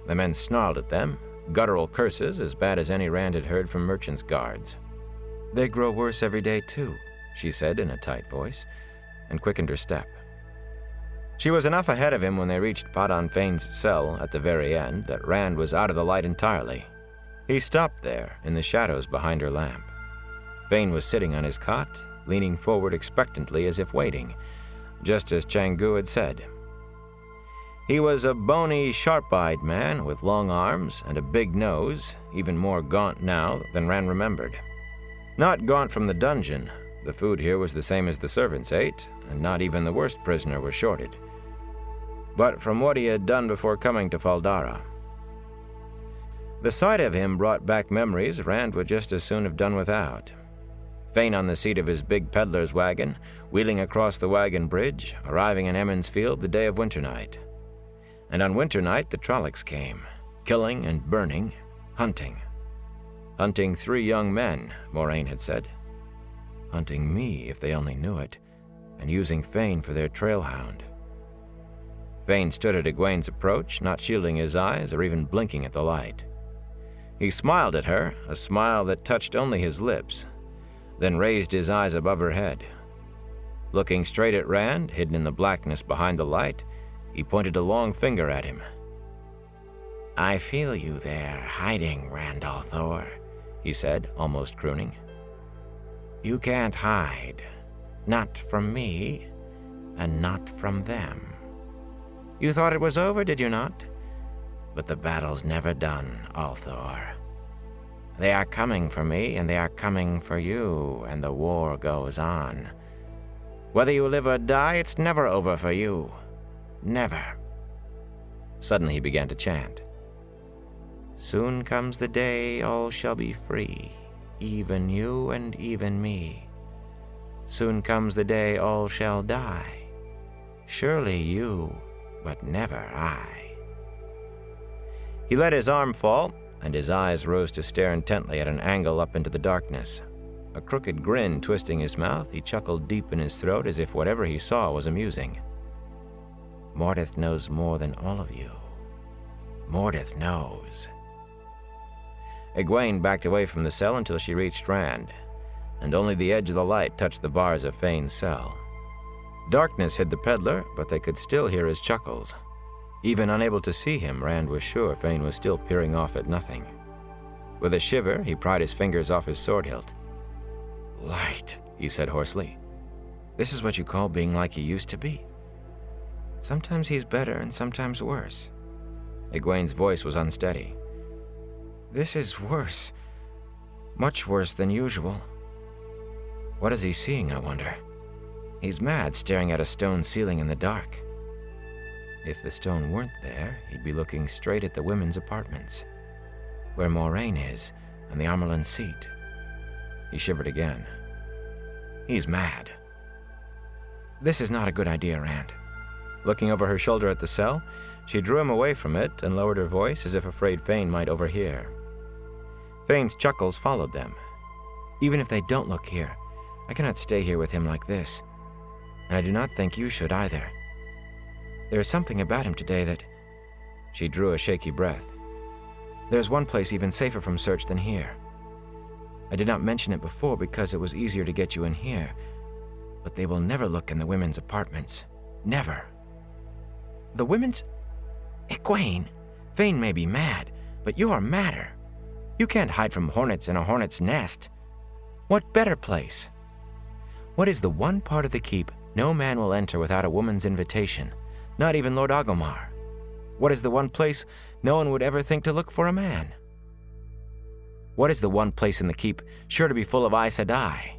The men snarled at them, guttural curses as bad as any Rand had heard from merchants' guards. "They grow worse every day, too," she said in a tight voice, and quickened her step. She was enough ahead of him when they reached Padan Fane's cell at the very end that Rand was out of the light entirely. He stopped there, in the shadows behind her lamp. Fane was sitting on his cot, leaning forward expectantly as if waiting, just as Chang-Gu had said. He was a bony, sharp-eyed man with long arms and a big nose, even more gaunt now than Rand remembered. Not gaunt from the dungeon. The food here was the same as the servants ate, and not even the worst prisoner was shorted. But from what he had done before coming to Fal Dara. The sight of him brought back memories Rand would just as soon have done without. Fane on the seat of his big peddler's wagon, wheeling across the wagon bridge, arriving in Emond's Field the day of winter night. And on winter night the Trollocs came, killing and burning, hunting. Hunting 3 young men, Moraine had said. Hunting me, if they only knew it, and using Fane for their trailhound. Fane stood at Egwene's approach, not shielding his eyes or even blinking at the light. He smiled at her, a smile that touched only his lips, then raised his eyes above her head. Looking straight at Rand, hidden in the blackness behind the light, he pointed a long finger at him. "I feel you there, hiding, Rand al'Thor," he said, almost crooning. "You can't hide. Not from me, and not from them. You thought it was over, did you not? But the battle's never done, al'Thor. They are coming for me, and they are coming for you, and the war goes on. Whether you live or die, it's never over for you. Never." Suddenly he began to chant. "Soon comes the day all shall be free, even you and even me. Soon comes the day all shall die. Surely you, but never I." He let his arm fall, and his eyes rose to stare intently at an angle up into the darkness. A crooked grin twisting his mouth, he chuckled deep in his throat as if whatever he saw was amusing. Mordeth knows more than all of you. Mordeth knows. Egwene backed away from the cell until she reached Rand, and only the edge of the light touched the bars of Fane's cell. Darkness hid the peddler, but they could still hear his chuckles. Even unable to see him, Rand was sure Fane was still peering off at nothing. With a shiver, he pried his fingers off his sword hilt. "Light," he said hoarsely. "This is what you call being like he used to be. Sometimes he's better and sometimes worse." Egwene's voice was unsteady. "This is worse. Much worse than usual. What is he seeing, I wonder? He's mad, staring at a stone ceiling in the dark. If the stone weren't there, he'd be looking straight at the women's apartments, where Moiraine is, and the Amyrlin seat." He shivered again. "He's mad. This is not a good idea, Rand." Looking over her shoulder at the cell, she drew him away from it and lowered her voice as if afraid Fane might overhear. Fane's chuckles followed them. "Even if they don't look here, I cannot stay here with him like this. And I do not think you should either. There is something about him today that..." She drew a shaky breath. "There's one place even safer from search than here. I did not mention it before because it was easier to get you in here, but they will never look in the women's apartments. Never." "The women's... Egwene, Fane may be mad, but you are madder. You can't hide from hornets in a hornet's nest. What better place? What is the one part of the keep no man will enter without a woman's invitation, not even Lord Agomar? What is the one place no one would ever think to look for a man? What is the one place in the keep sure to be full of Aes Sedai?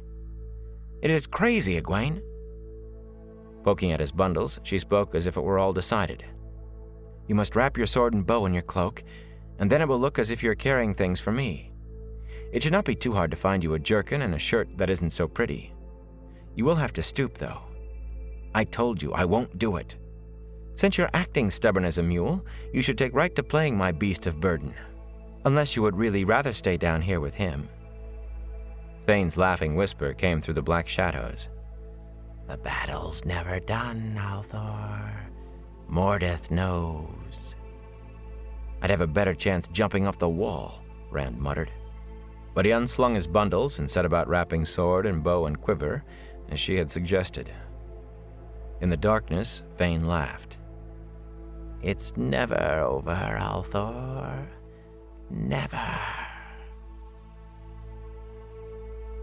It is crazy, Egwene." Poking at his bundles, she spoke as if it were all decided. "You must wrap your sword and bow in your cloak, and then it will look as if you're carrying things for me. It should not be too hard to find you a jerkin and a shirt that isn't so pretty. You will have to stoop, though. I told you I won't do it. Since you're acting stubborn as a mule, you should take right to playing my beast of burden. Unless you would really rather stay down here with him." Fane's laughing whisper came through the black shadows. "The battle's never done, Althor. Mordeth knows." "I'd have a better chance jumping off the wall," Rand muttered. But he unslung his bundles and set about wrapping sword and bow and quiver, as she had suggested. In the darkness, Fane laughed. "It's never over, Althor. Never."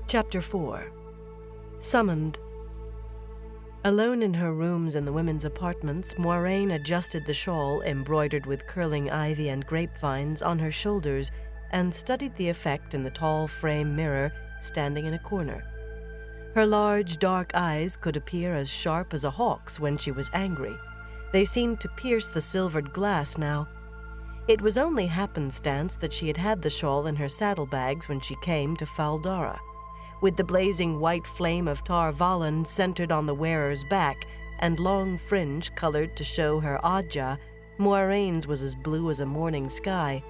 Chapter 4. Summoned. Alone in her rooms in the women's apartments, Moiraine adjusted the shawl embroidered with curling ivy and grapevines on her shoulders and studied the effect in the tall frame mirror standing in a corner. Her large, dark eyes could appear as sharp as a hawk's when she was angry. They seemed to pierce the silvered glass now. It was only happenstance that she had had the shawl in her saddlebags when she came to Fal Dara. With the blazing white flame of Tar Valon centered on the wearer's back and long fringe colored to show her Adja, Moiraine's was as blue as a morning sky.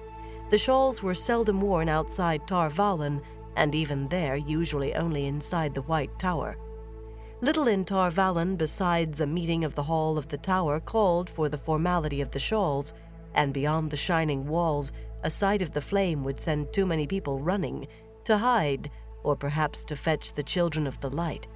The shawls were seldom worn outside Tar Valon, and even there usually only inside the White Tower. Little in Tar Valon besides a meeting of the hall of the tower called for the formality of the shawls, and beyond the shining walls, a sight of the flame would send too many people running, to hide, or perhaps to fetch the children of the light.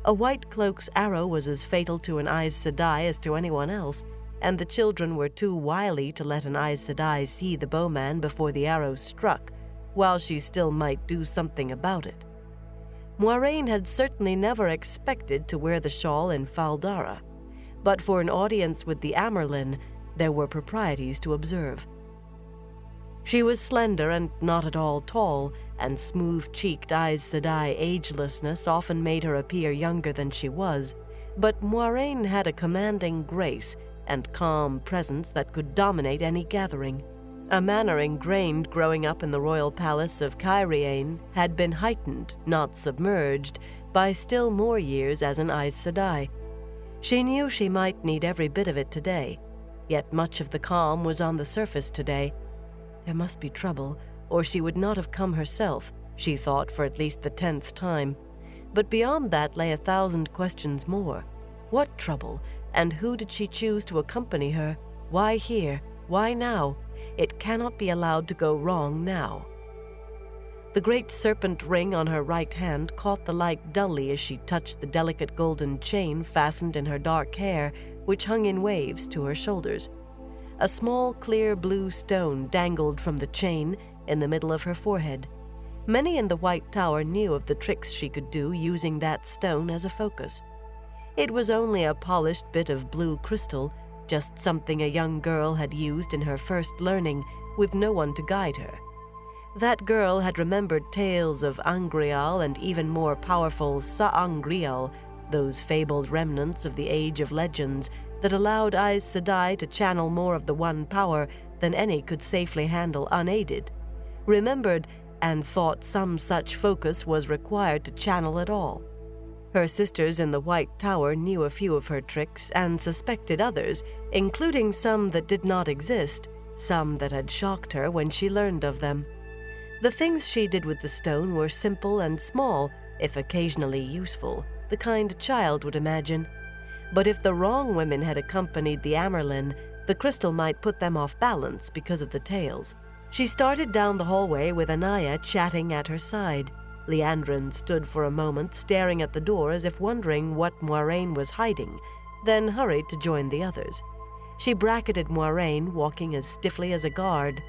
A white cloak's arrow was as fatal to an Aes Sedai as to anyone else, and the children were too wily to let an Aes Sedai see the bowman before the arrow struck, while she still might do something about it. Moiraine had certainly never expected to wear the shawl in Fal Dara, but for an audience with the Amyrlin, there were proprieties to observe. She was slender and not at all tall, and smooth-cheeked Aes Sedai agelessness often made her appear younger than she was, but Moiraine had a commanding grace and calm presence that could dominate any gathering. A manner ingrained growing up in the royal palace of Cairhien had been heightened, not submerged, by still more years as an Aes Sedai. She knew she might need every bit of it today. yet much of the calm was on the surface today. There must be trouble, or she would not have come herself, she thought for at least the 10th time. But beyond that lay 1,000 questions more. What trouble, and who did she choose to accompany her? Why here? Why now? It cannot be allowed to go wrong now. The great serpent ring on her right hand caught the light dully as she touched the delicate golden chain fastened in her dark hair, which hung in waves to her shoulders. A small, clear blue stone dangled from the chain in the middle of her forehead. Many in the White Tower knew of the tricks she could do using that stone as a focus. It was only a polished bit of blue crystal, just something a young girl had used in her first learning, with no one to guide her. That girl had remembered tales of Angreal and even more powerful Sa'angreal, those fabled remnants of the Age of Legends that allowed Aes Sedai to channel more of the one power than any could safely handle unaided. Remembered and thought some such focus was required to channel it all. Her sisters in the White Tower knew a few of her tricks and suspected others, including some that did not exist, some that had shocked her when she learned of them. The things she did with the stone were simple and small, if occasionally useful, the kind a child would imagine. But if the wrong women had accompanied the Amyrlin, the crystal might put them off balance because of the tales. She started down the hallway with Anaya chatting at her side. Liandrin stood for a moment staring at the door as if wondering what Moiraine was hiding, then hurried to join the others. She bracketed Moiraine, walking as stiffly as a guard.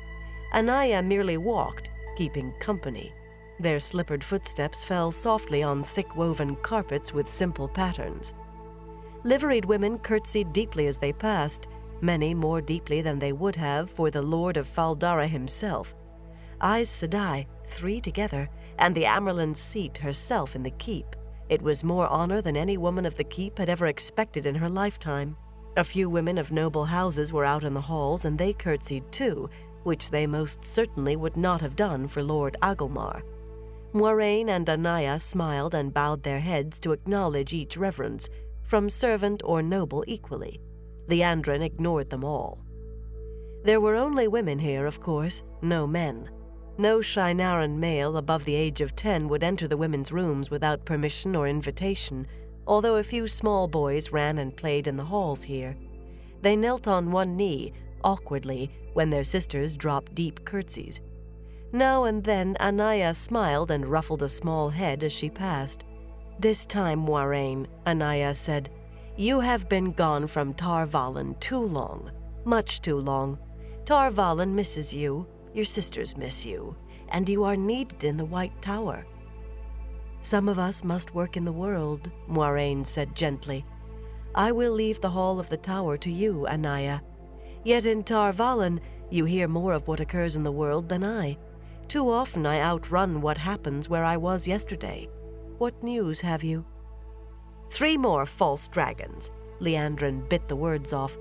Anaya merely walked, keeping company. Their slippered footsteps fell softly on thick-woven carpets with simple patterns. Liveried women curtsied deeply as they passed, many more deeply than they would have for the Lord of Faldara himself. Aes Sedai, 3 together, and the Amyrlin's seat herself in the keep. It was more honor than any woman of the keep had ever expected in her lifetime. A few women of noble houses were out in the halls, and they curtsied too, which they most certainly would not have done for Lord Agelmar. Moiraine and Anaya smiled and bowed their heads to acknowledge each reverence, from servant or noble equally. Liandrin ignored them all. There were only women here, of course, no men. No Shienaran male above the age of 10 would enter the women's rooms without permission or invitation, although a few small boys ran and played in the halls here. They knelt on one knee, awkwardly, when their sisters dropped deep curtsies. Now and then Anaya smiled and ruffled a small head as she passed. "This time, Moiraine," Anaya said, "you have been gone from Tar Valon too long, much too long. Tar Valon misses you, your sisters miss you, and you are needed in the White Tower." "Some of us must work in the world," Moiraine said gently. "I will leave the hall of the tower to you, Anaya. Yet in Tar Valon, you hear more of what occurs in the world than I. Too often I outrun what happens where I was yesterday. What news have you?" 3 more false dragons, Liandrin bit the words off.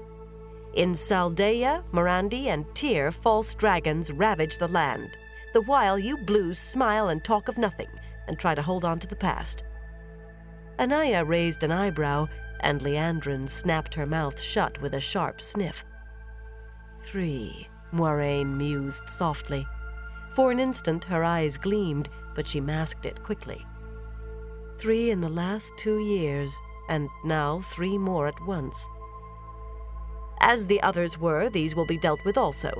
"In Saldaea, Morandi, and Tyr, false dragons ravage the land, the while you blues smile and talk of nothing, and try to hold on to the past." Anaya raised an eyebrow, and Liandrin snapped her mouth shut with a sharp sniff. 3, Moiraine mused softly. For an instant her eyes gleamed, but she masked it quickly. 3 in the last 2 years, and now 3 more at once. "As the others were, these will be dealt with also.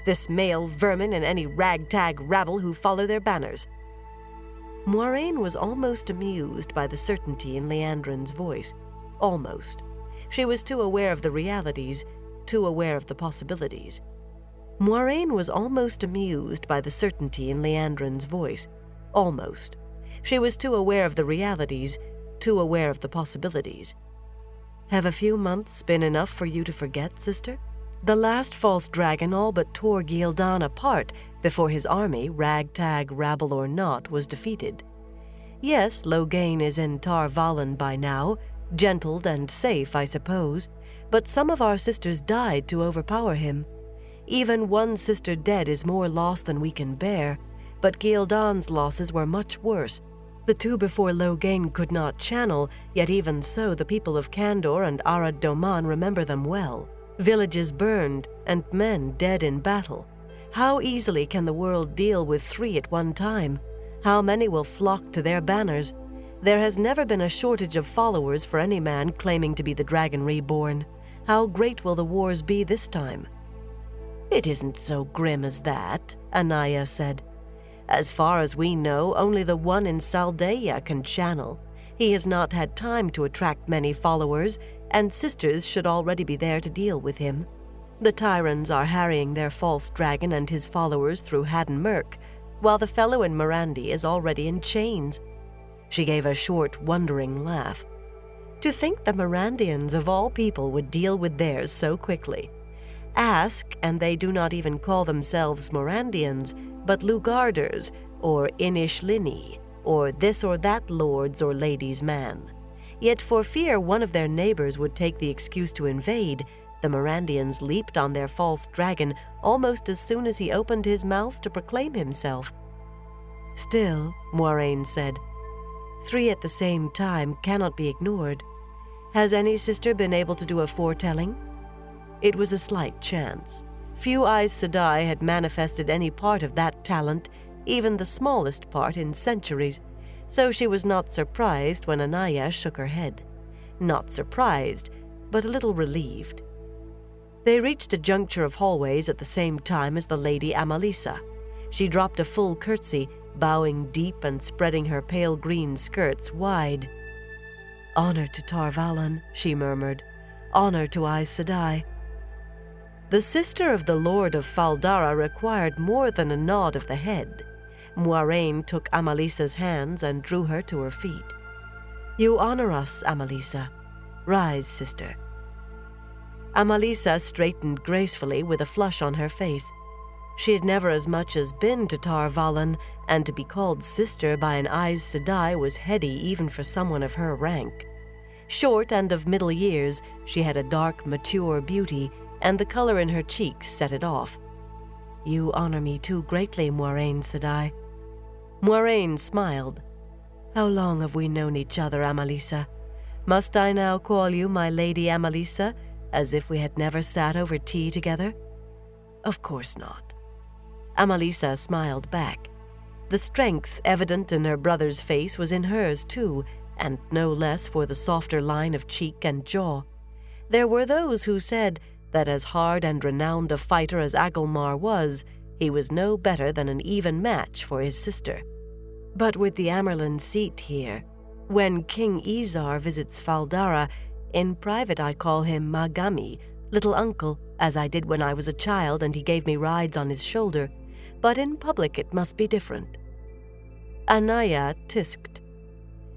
This male vermin and any ragtag rabble who follow their banners." Moiraine was almost amused by the certainty in Liandrin's voice. Almost. She was too aware of the realities, too aware of the possibilities. Moiraine was almost amused by the certainty in Liandrin's voice. Almost. She was too aware of the realities, too aware of the possibilities. "Have a few months been enough for you to forget, sister? The last false dragon all but tore Gildan apart before his army, ragtag, rabble or not, was defeated. Yes, Loghain is in Tar Valon by now, gentled and safe, I suppose, but some of our sisters died to overpower him. Even one sister dead is more loss than we can bear, but Gildan's losses were much worse. The 2 before Loghain could not channel, yet even so the people of Kandor and Arad Doman remember them well. Villages burned and men dead in battle. How easily can the world deal with 3 at one time? How many will flock to their banners? There has never been a shortage of followers for any man claiming to be the Dragon Reborn. How great will the wars be this time? It isn't so grim as that, Anaya said. As far as we know, only the one in Saldeia can channel. He has not had time to attract many followers, and sisters should already be there to deal with him. The Tyrans are harrying their false dragon and his followers through Haddon Merk, while the fellow in Morandi is already in chains. She gave a short, wondering laugh. To think the Morandians of all people would deal with theirs so quickly. Ask, and they do not even call themselves Morandians, but Lugarders, or Inishlinni, or this or that lord's or lady's man. Yet for fear one of their neighbors would take the excuse to invade, the Morandians leaped on their false dragon almost as soon as he opened his mouth to proclaim himself. Still, Moiraine said, 3 at the same time cannot be ignored. Has any sister been able to do a foretelling? It was a slight chance. Few Aes Sedai had manifested any part of that talent, even the smallest part, in centuries, so she was not surprised when Anaya shook her head. Not surprised, but a little relieved. They reached a juncture of hallways at the same time as the Lady Amalisa. She dropped a full curtsy, bowing deep and spreading her pale green skirts wide. "Honor to Tar Valon," she murmured. "Honor to Aes Sedai." The sister of the Lord of Faldara required more than a nod of the head. Moiraine took Amalisa's hands and drew her to her feet. "You honor us, Amalisa. Rise, sister." Amalisa straightened gracefully with a flush on her face. She had never as much as been to Tar Valon, and to be called sister by an Aes Sedai was heady even for someone of her rank. Short and of middle years, she had a dark, mature beauty, and the color in her cheeks set it off. "You honor me too greatly, Moiraine Sedai." Moiraine smiled. "How long have we known each other, Amalisa? Must I now call you my Lady Amalisa, as if we had never sat over tea together?" "Of course not." Amalisa smiled back. The strength evident in her brother's face was in hers too, and no less for the softer line of cheek and jaw. There were those who said that as hard and renowned a fighter as Agelmar was, he was no better than an even match for his sister. But with the Amerlin seat here, when King Izar visits Faldara, in private I call him Magami, little uncle, as I did when I was a child and he gave me rides on his shoulder, but in public it must be different. Anaya tisked.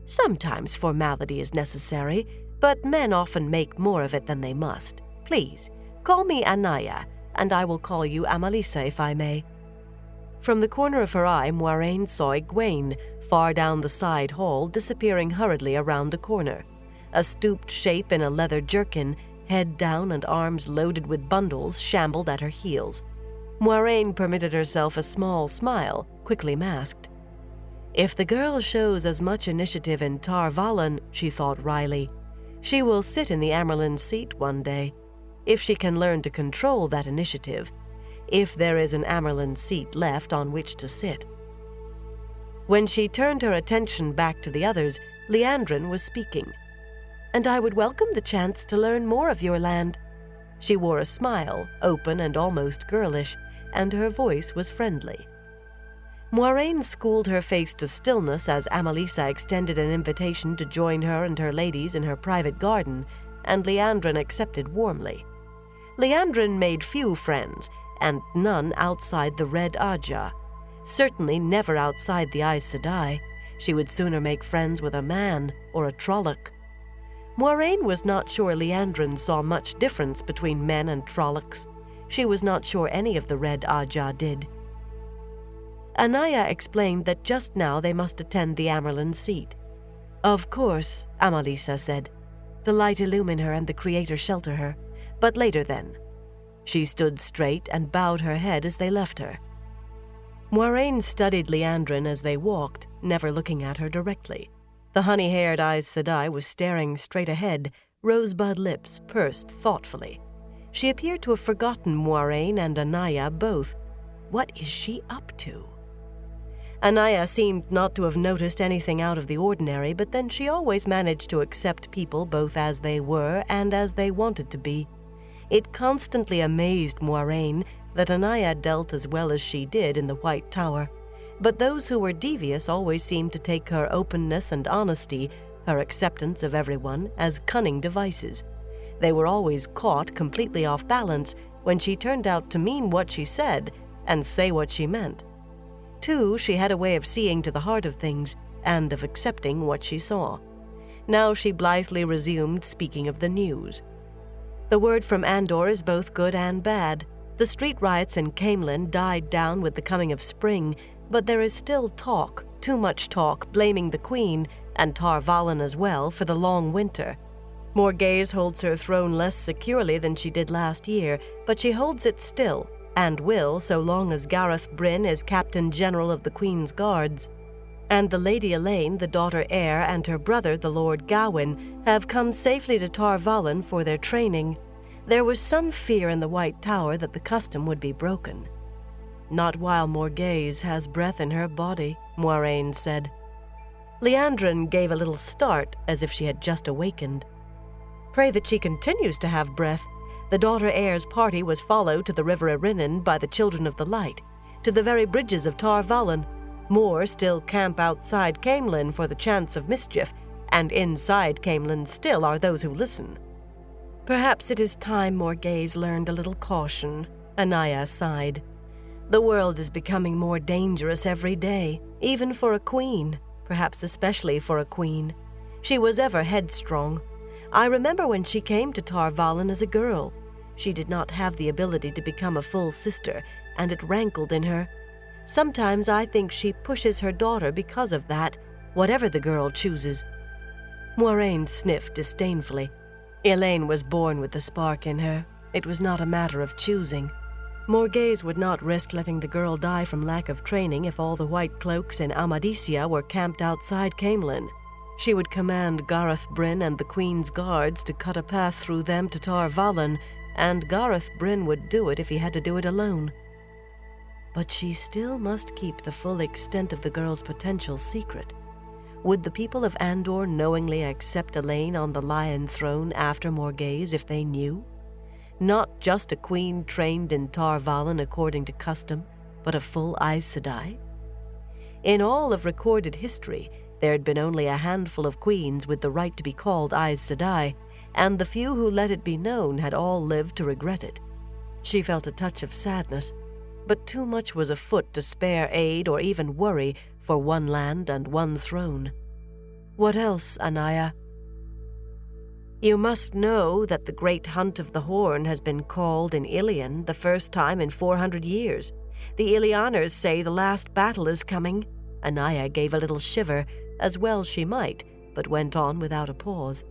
"Sometimes formality is necessary, but men often make more of it than they must. Please, call me Anaya, and I will call you Amalisa if I may." From the corner of her eye, Moiraine saw Egwene, far down the side hall, disappearing hurriedly around a corner. A stooped shape in a leather jerkin, head down and arms loaded with bundles, shambled at her heels. Moiraine permitted herself a small smile, quickly masked. If the girl shows as much initiative in Tar Valon, she thought wryly, she will sit in the Amerlin seat one day, if she can learn to control that initiative, if there is an Amerlin seat left on which to sit. When she turned her attention back to the others, Liandrin was speaking. "And I would welcome the chance to learn more of your land." She wore a smile, open and almost girlish, and her voice was friendly. Moiraine schooled her face to stillness as Amalisa extended an invitation to join her and her ladies in her private garden, and Liandrin accepted warmly. Liandrin made few friends, and none outside the Red Ajah. Certainly never outside the Aes Sedai. She would sooner make friends with a man or a Trolloc. Moiraine was not sure Liandrin saw much difference between men and Trollocs. She was not sure any of the Red Ajah did. Anaya explained that just now they must attend the Amerlin seat. "Of course," Amalisa said. "The light illumine her and the Creator shelter her. But later then." She stood straight and bowed her head as they left her. Moiraine studied Liandrin as they walked, never looking at her directly. The honey-haired Aes Sedai was staring straight ahead, rosebud lips pursed thoughtfully. She appeared to have forgotten Moiraine and Anaya both. What is she up to? Anaya seemed not to have noticed anything out of the ordinary, but then she always managed to accept people both as they were and as they wanted to be. It constantly amazed Moiraine that Anaya dealt as well as she did in the White Tower, but those who were devious always seemed to take her openness and honesty, her acceptance of everyone, as cunning devices. They were always caught completely off balance when she turned out to mean what she said and say what she meant. Too, she had a way of seeing to the heart of things and of accepting what she saw. Now she blithely resumed speaking of the news. The word from Andor is both good and bad. The street riots in Caemlyn died down with the coming of spring, but there is still talk, too much talk, blaming the Queen, and Tar Valon as well, for the long winter. Morghese holds her throne less securely than she did last year, but she holds it still, and will so long as Gareth Bryn is Captain General of the Queen's Guards. And the Lady Elaine, the daughter heir, and her brother, the Lord Gawain, have come safely to Tar Valon for their training. There was some fear in the White Tower that the custom would be broken. "Not while Morghese has breath in her body," Moiraine said. Liandrin gave a little start, as if she had just awakened. "Pray that she continues to have breath. The daughter heir's party was followed to the River Erinnen by the Children of the Light, to the very bridges of Tar Valon. More still camp outside Caemlyn for the chance of mischief, and inside Caemlyn still are those who listen." "Perhaps it is time Morghese learned a little caution," Anaya sighed. "The world is becoming more dangerous every day, even for a queen, perhaps especially for a queen. She was ever headstrong. I remember when she came to Tar Valon as a girl. She did not have the ability to become a full sister, and it rankled in her. Sometimes I think she pushes her daughter because of that, whatever the girl chooses." Moiraine sniffed disdainfully. Elaine was born with the spark in her. It was not a matter of choosing. Morghese would not risk letting the girl die from lack of training if all the White Cloaks in Amadisia were camped outside Caemlyn. She would command Gareth Bryn and the Queen's Guards to cut a path through them to Tar Valon, and Gareth Bryn would do it if he had to do it alone. But she still must keep the full extent of the girl's potential secret. Would the people of Andor knowingly accept Elaine on the Lion Throne after Morghese if they knew? Not just a queen trained in Tar Valon according to custom, but a full Aes Sedai? In all of recorded history, there had been only a handful of queens with the right to be called Aes Sedai, and the few who let it be known had all lived to regret it. She felt a touch of sadness, but too much was afoot to spare aid or even worry for one land and one throne. "What else, Anaya?" "You must know that the Great Hunt of the Horn has been called in Ilion the first time in 400 years. The Ilianers say the last battle is coming." Anaya gave a little shiver, as well she might, but went on without a pause.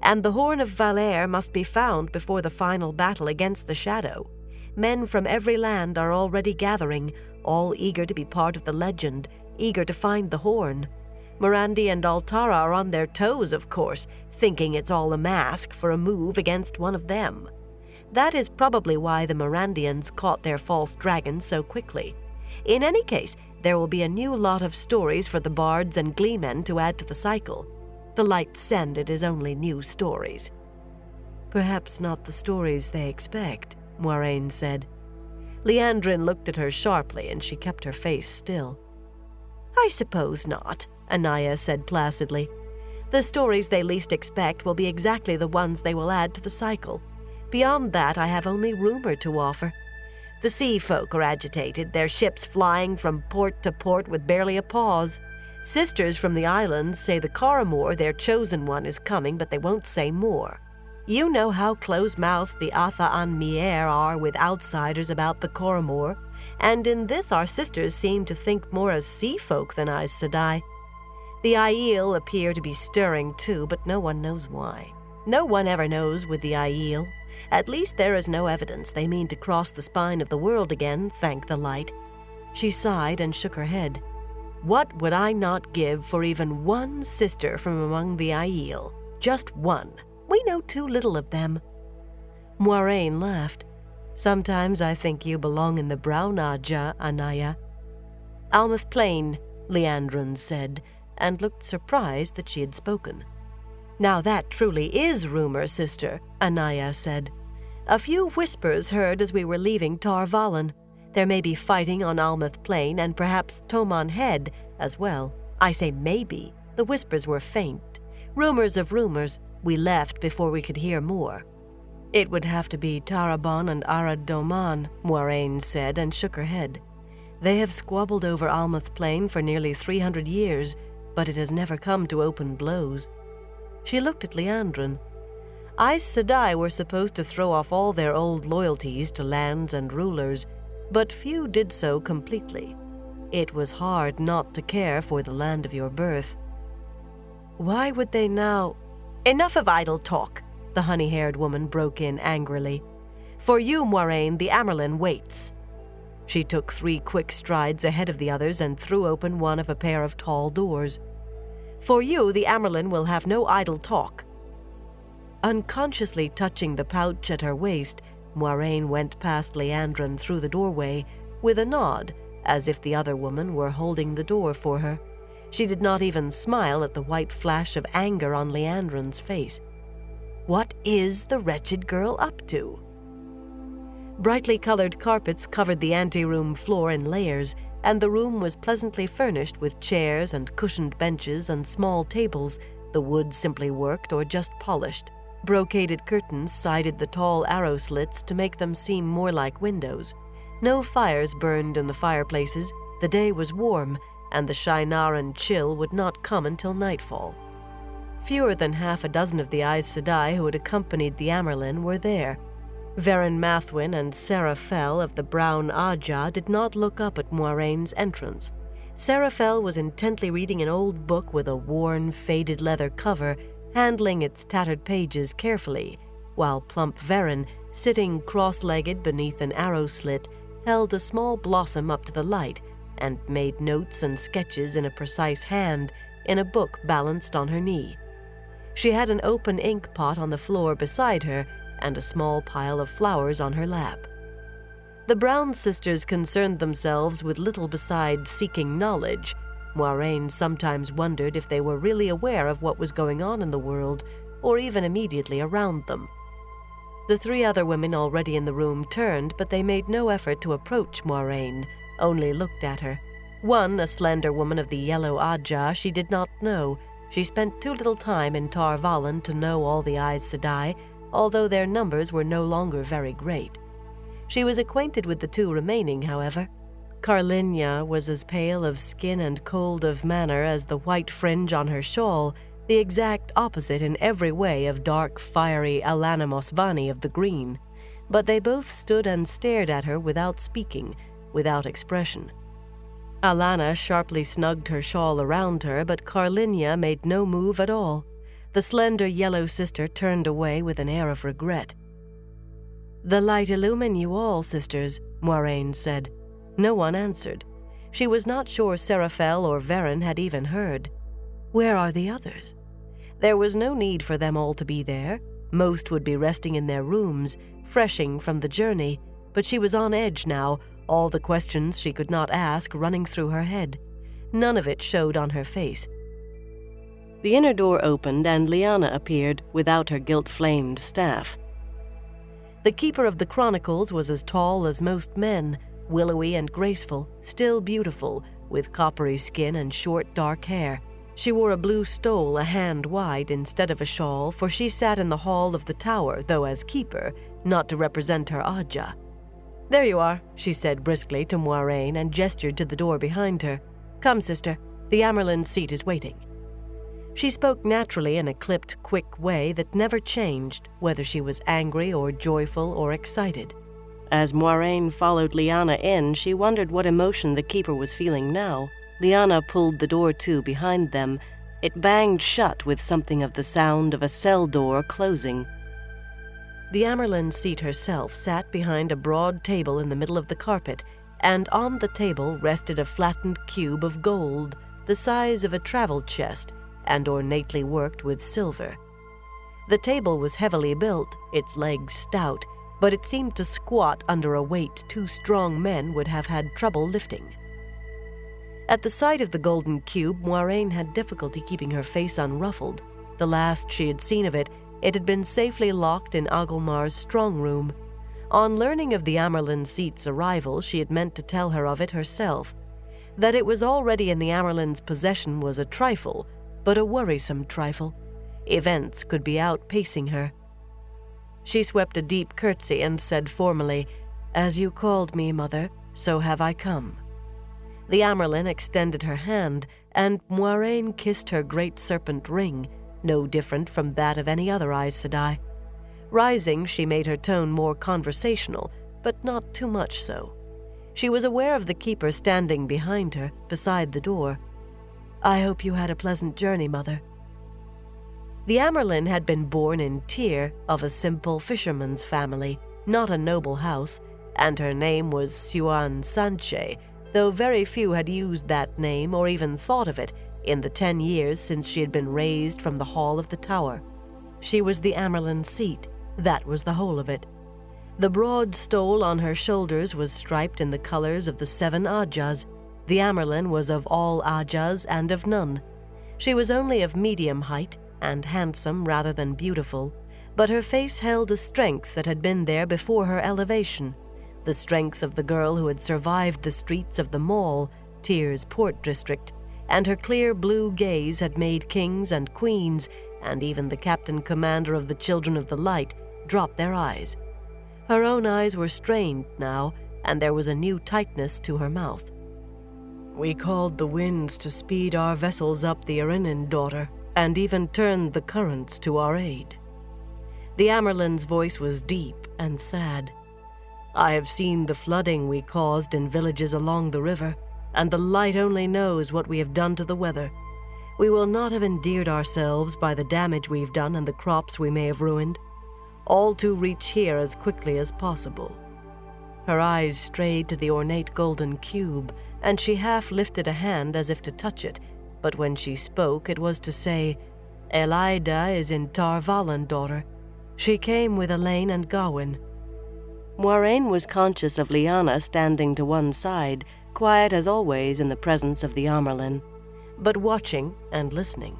"And the Horn of Valere must be found before the final battle against the Shadow. Men from every land are already gathering, all eager to be part of the legend, eager to find the horn. Morandi and Altara are on their toes, of course, thinking it's all a mask for a move against one of them. That is probably why the Morandians caught their false dragon so quickly. In any case, there will be a new lot of stories for the bards and gleemen to add to the cycle. The light send it is only new stories." "Perhaps not the stories they expect," Moiraine said. Liandrin looked at her sharply, and she kept her face still. "I suppose not," Anaya said placidly. "The stories they least expect will be exactly the ones they will add to the cycle. Beyond that, I have only rumor to offer. The sea folk are agitated, their ships flying from port to port with barely a pause. Sisters from the islands say the Corrimor, their chosen one, is coming, but they won't say more. You know how close-mouthed the Atha an Mier are with outsiders about the Corrimor, and in this our sisters seem to think more as sea folk than Aes Sedai. The Aiel appear to be stirring too, but no one knows why. No one ever knows with the Aiel. At least there is no evidence they mean to cross the spine of the world again, thank the light." She sighed and shook her head. "What would I not give for even one sister from among the Aiel? Just one. We know too little of them." Moiraine laughed. "Sometimes I think you belong in the Brown Ajah, Anaya." "Almouth Plain," Liandrin said, and looked surprised that she had spoken. "Now that truly is rumor, sister," Anaya said. "A few whispers heard as we were leaving Tar Valon. There may be fighting on Almouth Plain and perhaps Tomon Head as well. I say maybe. The whispers were faint. Rumors of rumors. We left before we could hear more." "It would have to be Tarabon and Arad Doman," Moiraine said and shook her head. "They have squabbled over Almouth Plain for nearly 300 years, but it has never come to open blows." She looked at Liandrin. Aes Sedai were supposed to throw off all their old loyalties to lands and rulers, but few did so completely. It was hard not to care for the land of your birth. Why would they now— "Enough of idle talk," the honey-haired woman broke in angrily. "For you, Moiraine, the Amyrlin waits." She took 3 quick strides ahead of the others and threw open one of a pair of tall doors. "For you, the Amyrlin will have no idle talk." Unconsciously touching the pouch at her waist, Moiraine went past Liandrin through the doorway with a nod, as if the other woman were holding the door for her. She did not even smile at the white flash of anger on Liandrin's face. What is the wretched girl up to? Brightly colored carpets covered the anteroom floor in layers, and the room was pleasantly furnished with chairs and cushioned benches and small tables, the wood simply worked or just polished. Brocaded curtains sided the tall arrow slits to make them seem more like windows. No fires burned in the fireplaces. The day was warm, and the Shienaran chill would not come until nightfall. Fewer than half a dozen of the Aes Sedai who had accompanied the Amyrlin were there. Varen Mathwin and Serafel of the Brown Ajah did not look up at Moiraine's entrance. Serafel was intently reading an old book with a worn, faded leather cover, handling its tattered pages carefully, while plump Varen, sitting cross-legged beneath an arrow slit, held a small blossom up to the light and made notes and sketches in a precise hand in a book balanced on her knee. She had an open ink pot on the floor beside her and a small pile of flowers on her lap. The Brown sisters concerned themselves with little beside seeking knowledge. Moiraine sometimes wondered if they were really aware of what was going on in the world, or even immediately around them. The 3 other women already in the room turned, but they made no effort to approach Moiraine, only looked at her. One, a slender woman of the Yellow Ajah, she did not know. She spent too little time in Tar Valon to know all the Aes Sedai, although their numbers were no longer very great. She was acquainted with the 2 remaining, however. Carlinia was as pale of skin and cold of manner as the white fringe on her shawl, the exact opposite in every way of dark, fiery Alana Mosvani of the Green. But they both stood and stared at her without speaking, without expression. Alana sharply snugged her shawl around her, but Carlinia made no move at all. The slender yellow sister turned away with an air of regret. "The light illumine you all, sisters," Moiraine said. No one answered. She was not sure Serafel or Varen had even heard. Where are the others? There was no need for them all to be there. Most would be resting in their rooms, freshing from the journey, but she was on edge now, all the questions she could not ask running through her head. None of it showed on her face. The inner door opened and Lyanna appeared without her gilt-flamed staff. The keeper of the Chronicles was as tall as most men, willowy and graceful, still beautiful, with coppery skin and short dark hair. She wore a blue stole a hand wide instead of a shawl, for she sat in the hall of the tower, though as keeper, not to represent her Ajah. "There you are," she said briskly to Moiraine and gestured to the door behind her. "Come, sister, the Amyrlin seat is waiting." She spoke naturally in a clipped, quick way that never changed, whether she was angry or joyful or excited. As Moiraine followed Lyanna in, she wondered what emotion the keeper was feeling now. Lyanna pulled the door to behind them. It banged shut with something of the sound of a cell door closing. The Amyrlin seat herself sat behind a broad table in the middle of the carpet, and on the table rested a flattened cube of gold, the size of a travel chest, and ornately worked with silver. The table was heavily built, its legs stout, but it seemed to squat under a weight 2 strong men would have had trouble lifting. At the sight of the golden cube, Moiraine had difficulty keeping her face unruffled. The last she had seen of it, it had been safely locked in Agelmar's strong room. On learning of the Amyrlin Seat's arrival, she had meant to tell her of it herself. That it was already in the Amyrlin's possession was a trifle, but a worrisome trifle. Events could be outpacing her. She swept a deep curtsy and said formally, "As you called me, Mother, so have I come." The Amyrlin extended her hand, and Moiraine kissed her great serpent ring, no different from that of any other Aes Sedai. Rising, she made her tone more conversational, but not too much so. She was aware of the keeper standing behind her, beside the door. "I hope you had a pleasant journey, Mother." The Amyrlin had been born in Tyr of a simple fisherman's family, not a noble house, and her name was Siuan Sanche, though very few had used that name or even thought of it in the 10 years since she had been raised from the hall of the tower. She was the Amyrlin Seat, that was the whole of it. The broad stole on her shoulders was striped in the colors of the 7 Ajahs. The Amyrlin was of all Ajahs and of none. She was only of medium height, and handsome rather than beautiful, but her face held a strength that had been there before her elevation, the strength of the girl who had survived the streets of the Mall, Tyr's port district, and her clear blue gaze had made kings and queens, and even the captain-commander of the Children of the Light, drop their eyes. Her own eyes were strained now, and there was a new tightness to her mouth. "We called the winds to speed our vessels up the Erenin, daughter, and even turned the currents to our aid." The Amyrlin's voice was deep and sad. "I have seen the flooding we caused in villages along the river, and the light only knows what we have done to the weather. We will not have endeared ourselves by the damage we've done and the crops we may have ruined, all to reach here as quickly as possible." Her eyes strayed to the ornate golden cube, and she half lifted a hand as if to touch it, but when she spoke it was to say, "Elaida is in Tar Valon, daughter. She came with Elayne and Gawain." Moiraine was conscious of Lyanna standing to one side, quiet as always in the presence of the Amyrlin, but watching and listening.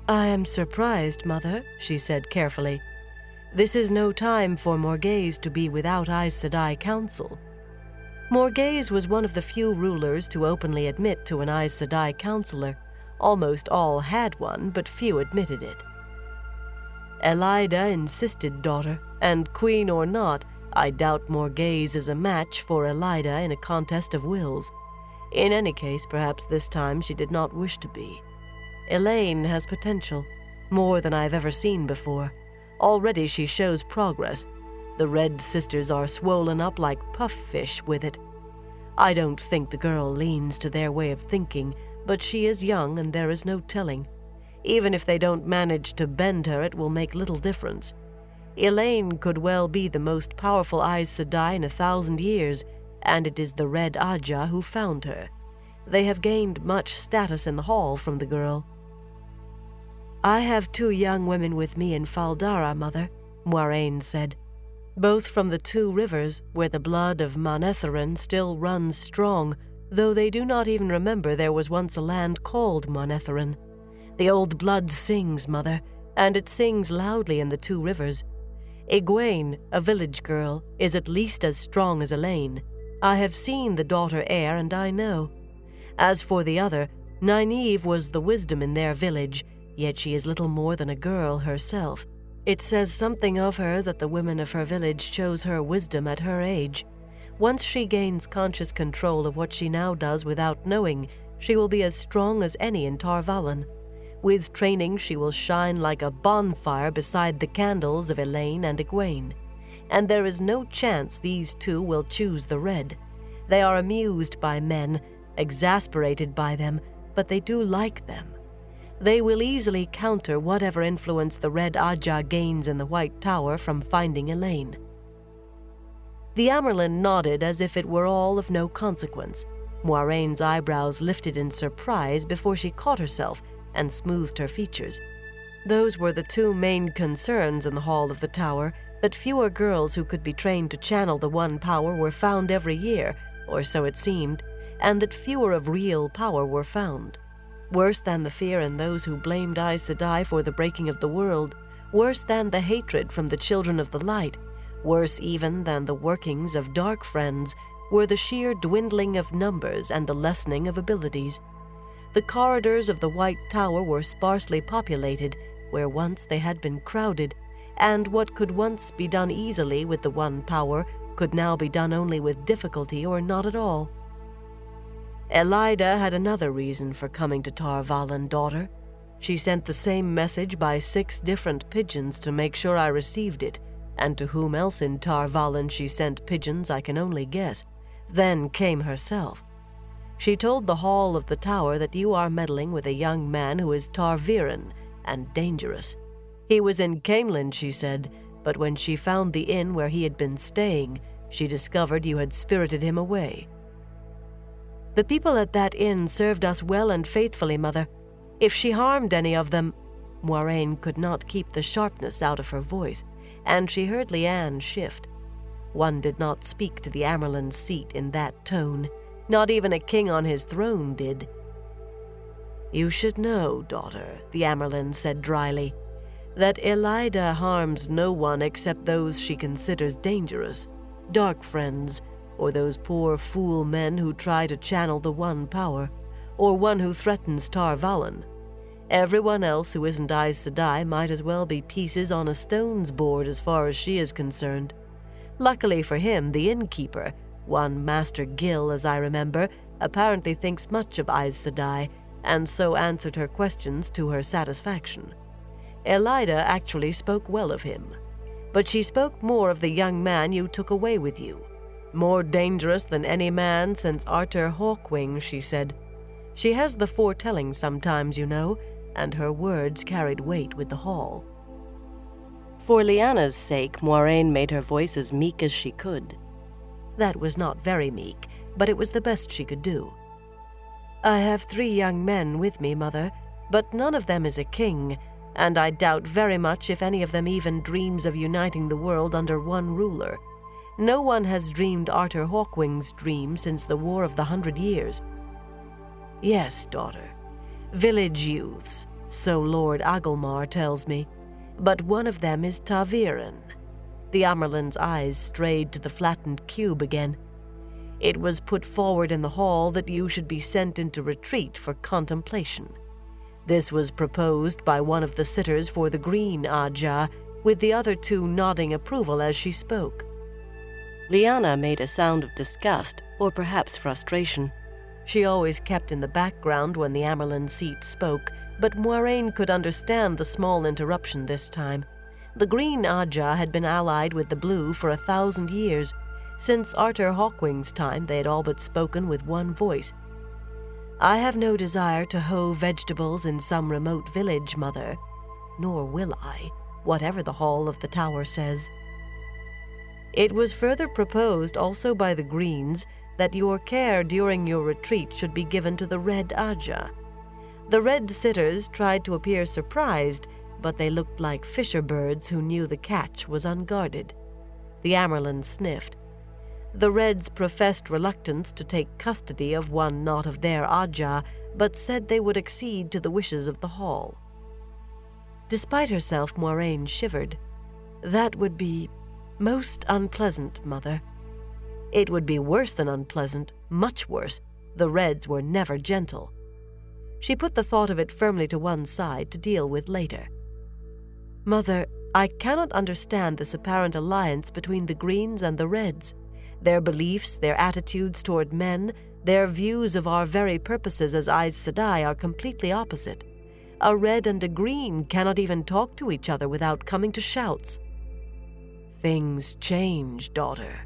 "I am surprised, Mother," she said carefully. "This is no time for Morghese to be without Aes Sedai counsel." Morghese was one of the few rulers to openly admit to an Aes Sedai counselor. Almost all had one, but few admitted it. "Elaida insisted, daughter, and queen or not, I doubt Morghese is a match for Elaida in a contest of wills. In any case, perhaps this time she did not wish to be. Elayne has potential, more than I've ever seen before. Already she shows progress. The Red Sisters are swollen up like puffish with it. I don't think the girl leans to their way of thinking, but she is young and there is no telling. Even if they don't manage to bend her, it will make little difference. Elayne could well be the most powerful Aes Sedai in 1,000 years, and it is the Red Ajah who found her. They have gained much status in the hall from the girl." "I have 2 young women with me in Fal Dara, Mother," Moiraine said. "Both from the 2 rivers, where the blood of Manetheren still runs strong, though they do not even remember there was once a land called Manetheren. The old blood sings, Mother, and it sings loudly in the 2 rivers. Egwene, a village girl, is at least as strong as Elayne. I have seen the daughter heir, and I know. As for the other, Nynaeve was the wisdom in their village, yet she is little more than a girl herself. It says something of her that the women of her village chose her wisdom at her age. Once she gains conscious control of what she now does without knowing, she will be as strong as any in Tar Valon. With training, she will shine like a bonfire beside the candles of Elayne and Egwene. And there is no chance these 2 will choose the Red. They are amused by men, exasperated by them, but they do like them. They will easily counter whatever influence the Red Ajah gains in the White Tower from finding Elayne." The Amyrlin nodded as if it were all of no consequence. Moiraine's eyebrows lifted in surprise before she caught herself and smoothed her features. Those were the two main concerns in the hall of the tower, that fewer girls who could be trained to channel the one power were found every year, or so it seemed, and that fewer of real power were found. Worse than the fear in those who blamed Aes Sedai for the breaking of the world, worse than the hatred from the Children of the Light, worse even than the workings of Dark Friends, were the sheer dwindling of numbers and the lessening of abilities. The corridors of the White Tower were sparsely populated, where once they had been crowded, and what could once be done easily with the one power could now be done only with difficulty or not at all. Elaida had another reason for coming to Tar Valon, daughter. She sent the same message by 6 different pigeons to make sure I received it, and to whom else in Tar Valon she sent pigeons I can only guess. Then came herself. She told the hall of the tower that you are meddling with a young man who is Tarviran and dangerous. He was in Caemlyn, she said, but when she found the inn where he had been staying, she discovered you had spirited him away. The people at that inn served us well and faithfully, Mother. If she harmed any of them— Moiraine could not keep the sharpness out of her voice, and she heard Leanne shift. One did not speak to the Amyrlin seat in that tone. Not even a king on his throne did. You should know, daughter, the Amyrlin said dryly, that Elaida harms no one except those she considers dangerous, dark friends, or those poor fool men who try to channel the one power, or one who threatens Tar Valon. Everyone else who isn't Aes Sedai might as well be pieces on a stone's board as far as she is concerned. Luckily for him, the innkeeper, one Master Gil, as I remember, apparently thinks much of Aes Sedai, and so answered her questions to her satisfaction. Elaida actually spoke well of him, but she spoke more of the young man you took away with you. More dangerous than any man since Artur Hawkwing, she said. She has the foretelling sometimes, you know, and her words carried weight with the hall. For Lyanna's sake, Moiraine made her voice as meek as she could. That was not very meek, but it was the best she could do. I have 3 young men with me, Mother, but none of them is a king, and I doubt very much if any of them even dreams of uniting the world under one ruler. No one has dreamed Artur Hawkwing's dream since the War of the 100 Years. Yes, daughter, village youths, so Lord Agelmar tells me, but one of them is Ta'Viran. The Amyrlin's eyes strayed to the flattened cube again. It was put forward in the hall that you should be sent into retreat for contemplation. This was proposed by one of the sitters for the Green Ajah, with the other 2 nodding approval as she spoke. Lyanna made a sound of disgust, or perhaps frustration. She always kept in the background when the Amyrlin seat spoke, but Moiraine could understand the small interruption this time. The Green Ajah had been allied with the Blue for 1,000 years. Since Artur Hawkwing's time, they had all but spoken with one voice. I have no desire to hoe vegetables in some remote village, Mother, nor will I, whatever the hall of the tower says. It was further proposed also by the Greens that your care during your retreat should be given to the Red Ajah. The Red sitters tried to appear surprised, but they looked like fisher birds who knew the catch was unguarded. The Amyrlin sniffed. The Reds professed reluctance to take custody of one not of their Ajah, but said they would accede to the wishes of the hall. Despite herself, Moiraine shivered. That would be most unpleasant, Mother. It would be worse than unpleasant, much worse. The Reds were never gentle. She put the thought of it firmly to one side to deal with later. Mother, I cannot understand this apparent alliance between the Greens and the Reds. Their beliefs, their attitudes toward men, their views of our very purposes as Aes Sedai are completely opposite. A Red and a Green cannot even talk to each other without coming to shouts. Things change, daughter.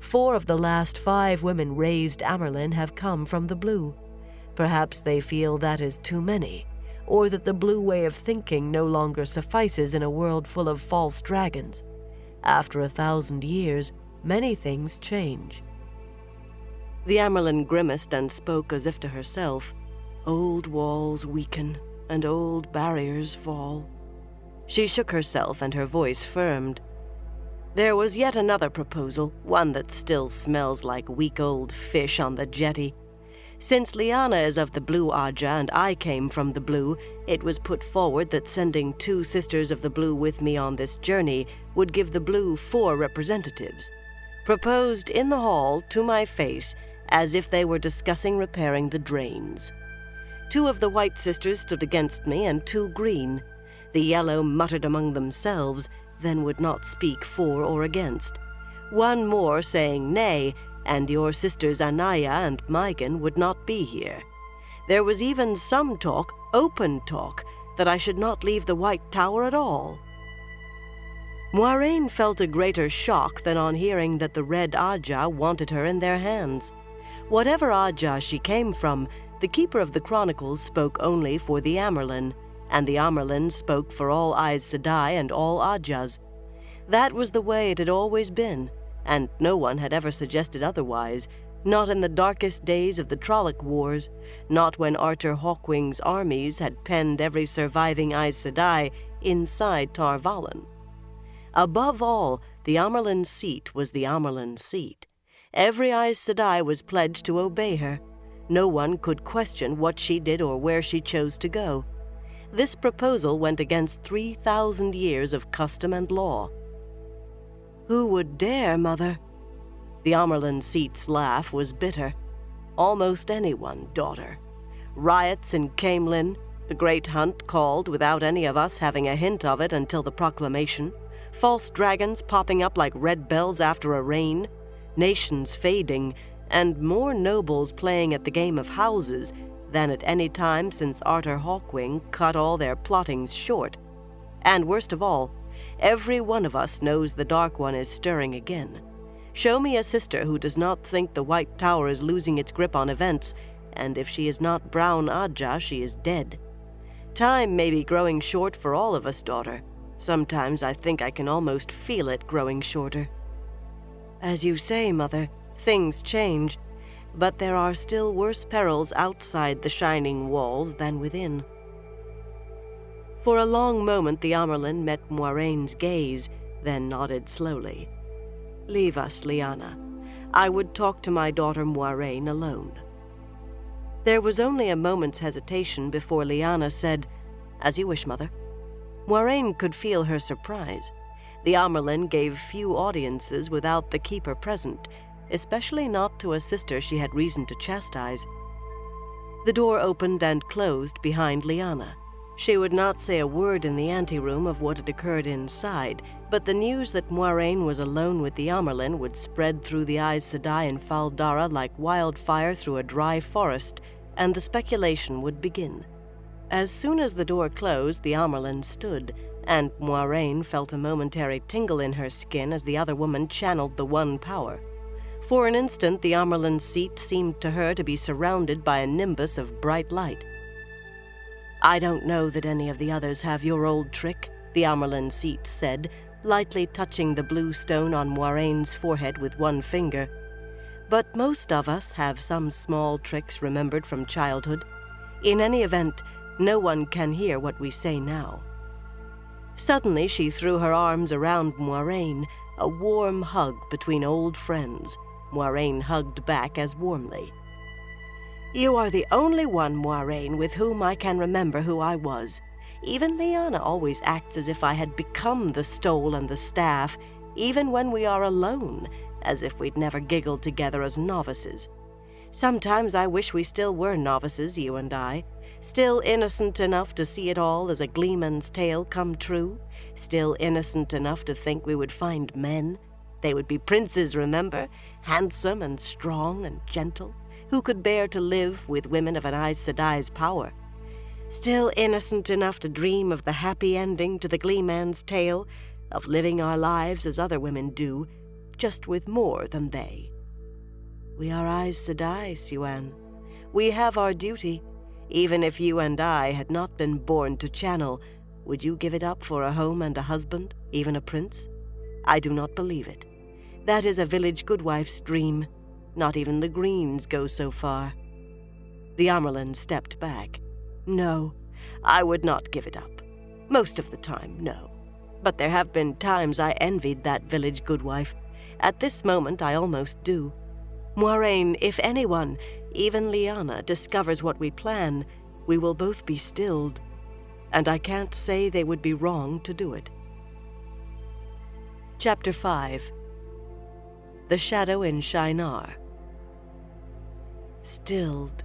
4 of the last 5 women raised Amyrlin have come from the Blue. Perhaps they feel that is too many, or that the Blue way of thinking no longer suffices in a world full of false dragons. After 1,000 years, many things change. The Amyrlin grimaced and spoke as if to herself. Old walls weaken, and old barriers fall. She shook herself and her voice firmed. There was yet another proposal, one that still smells like week old fish on the jetty. Since Lyanna is of the Blue Aja and I came from the Blue, it was put forward that sending 2 Sisters of the Blue with me on this journey would give the Blue 4 representatives. Proposed in the hall, to my face, as if they were discussing repairing the drains. 2 of the White Sisters stood against me and 2 green. The Yellow muttered among themselves, then would not speak for or against. 1 more saying nay, and your sisters Anaya and Maigan would not be here. There was even some talk, open talk, that I should not leave the White Tower at all. Moiraine felt a greater shock than on hearing that the Red Aja wanted her in their hands. Whatever Aja she came from, the Keeper of the Chronicles spoke only for the Amyrlin, and the Amyrlin spoke for all Aes Sedai and all Ajas. That was the way it had always been, and no one had ever suggested otherwise, not in the darkest days of the Trolloc Wars, not when Arthur Hawkwing's armies had penned every surviving Aes Sedai inside Tar Valon. Above all, the Amyrlin seat was the Amyrlin seat. Every Aes Sedai was pledged to obey her. No one could question what she did or where she chose to go. This proposal went against 3,000 years of custom and law. Who would dare, Mother? The Amyrlin seat's laugh was bitter. Almost anyone, daughter. Riots in Caemlyn, the Great Hunt called without any of us having a hint of it until the proclamation, false dragons popping up like red bells after a rain, nations fading, and more nobles playing at the game of houses than at any time since Arthur Hawkwing cut all their plottings short. And worst of all, every one of us knows the Dark One is stirring again. Show me a sister who does not think the White Tower is losing its grip on events, and if she is not Brown Aja, she is dead. Time may be growing short for all of us, daughter. Sometimes I think I can almost feel it growing shorter. As you say, Mother, things change, but there are still worse perils outside the shining walls than within. For a long moment the Amyrlin met Moiraine's gaze, then nodded slowly. Leave us, Lyanna. I would talk to my daughter Moiraine alone. There was only a moment's hesitation before Lyanna said, As you wish, Mother. Moiraine could feel her surprise. The Amyrlin gave few audiences without the Keeper present, especially not to a sister she had reason to chastise. The door opened and closed behind Lyanna. She would not say a word in the anteroom of what had occurred inside, but the news that Moiraine was alone with the Amyrlin would spread through the Aes Sedai and Fal Dara like wildfire through a dry forest, and the speculation would begin. As soon as the door closed, the Amyrlin stood, and Moiraine felt a momentary tingle in her skin as the other woman channeled the one power. For an instant, the Amyrlin seat seemed to her to be surrounded by a nimbus of bright light. I don't know that any of the others have your old trick, the Amyrlin seat said, lightly touching the blue stone on Moiraine's forehead with one finger. But most of us have some small tricks remembered from childhood. In any event, no one can hear what we say now. Suddenly she threw her arms around Moiraine, a warm hug between old friends. Moiraine hugged back as warmly. You are the only one, Moiraine, with whom I can remember who I was. Even Lyanna always acts as if I had become the stole and the staff, even when we are alone, as if we'd never giggled together as novices. Sometimes I wish we still were novices, you and I, still innocent enough to see it all as a gleeman's tale come true, still innocent enough to think we would find men. They would be princes, remember, handsome and strong and gentle, who could bear to live with women of an Aes Sedai's power. Still innocent enough to dream of the happy ending to the gleeman's tale, of living our lives as other women do, just with more than they. We are Aes Sedai, Siuan. We have our duty. Even if you and I had not been born to channel, would you give it up for a home and a husband, even a prince? I do not believe it. That is a village goodwife's dream. Not even the Greens go so far. The Amyrlin stepped back. No, I would not give it up. Most of the time, no. But there have been times I envied that village goodwife. At this moment, I almost do. Moiraine, if anyone, even Lyanna, discovers what we plan, we will both be stilled. And I can't say they would be wrong to do it. Chapter 5. The Shadow in Shinar. Stilled.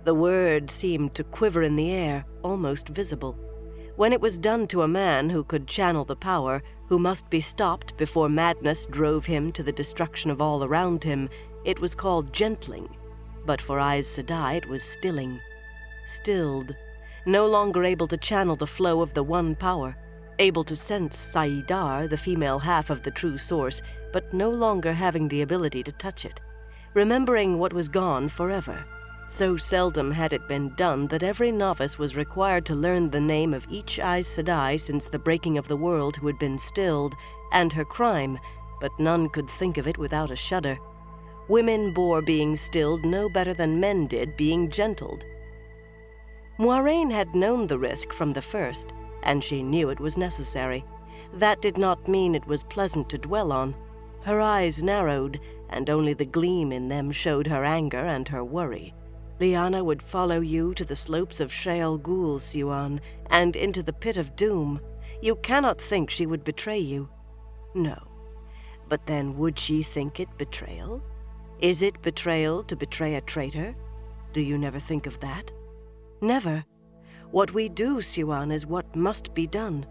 The word seemed to quiver in the air, almost visible. When it was done to a man who could channel the power, who must be stopped before madness drove him to the destruction of all around him, it was called gentling. But for Aes Sedai it was stilling. Stilled. No longer able to channel the flow of the one power. Able to sense saidar, the female half of the true source, but no longer having the ability to touch it. Remembering what was gone forever. So seldom had it been done that every novice was required to learn the name of each Aes Sedai since the breaking of the world who had been stilled, and her crime, but none could think of it without a shudder. Women bore being stilled no better than men did being gentled. Moiraine had known the risk from the first, and she knew it was necessary. That did not mean it was pleasant to dwell on. Her eyes narrowed, and only the gleam in them showed her anger and her worry. Lyanna would follow you to the slopes of Shayol Ghul, Siuan, and into the pit of doom. You cannot think she would betray you. No. But then would she think it betrayal? Is it betrayal to betray a traitor? Do you never think of that? Never. What we do, Siuan, is what must be done.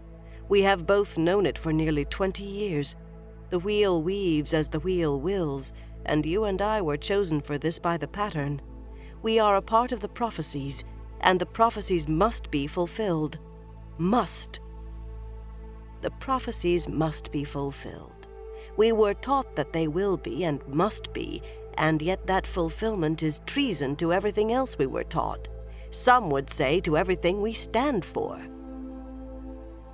We have both known it for nearly 20 years. The wheel weaves as the wheel wills, and you and I were chosen for this by the pattern. We are a part of the prophecies, and the prophecies must be fulfilled. Must. The prophecies must be fulfilled. We were taught that they will be and must be, and yet that fulfillment is treason to everything else we were taught. Some would say to everything we stand for.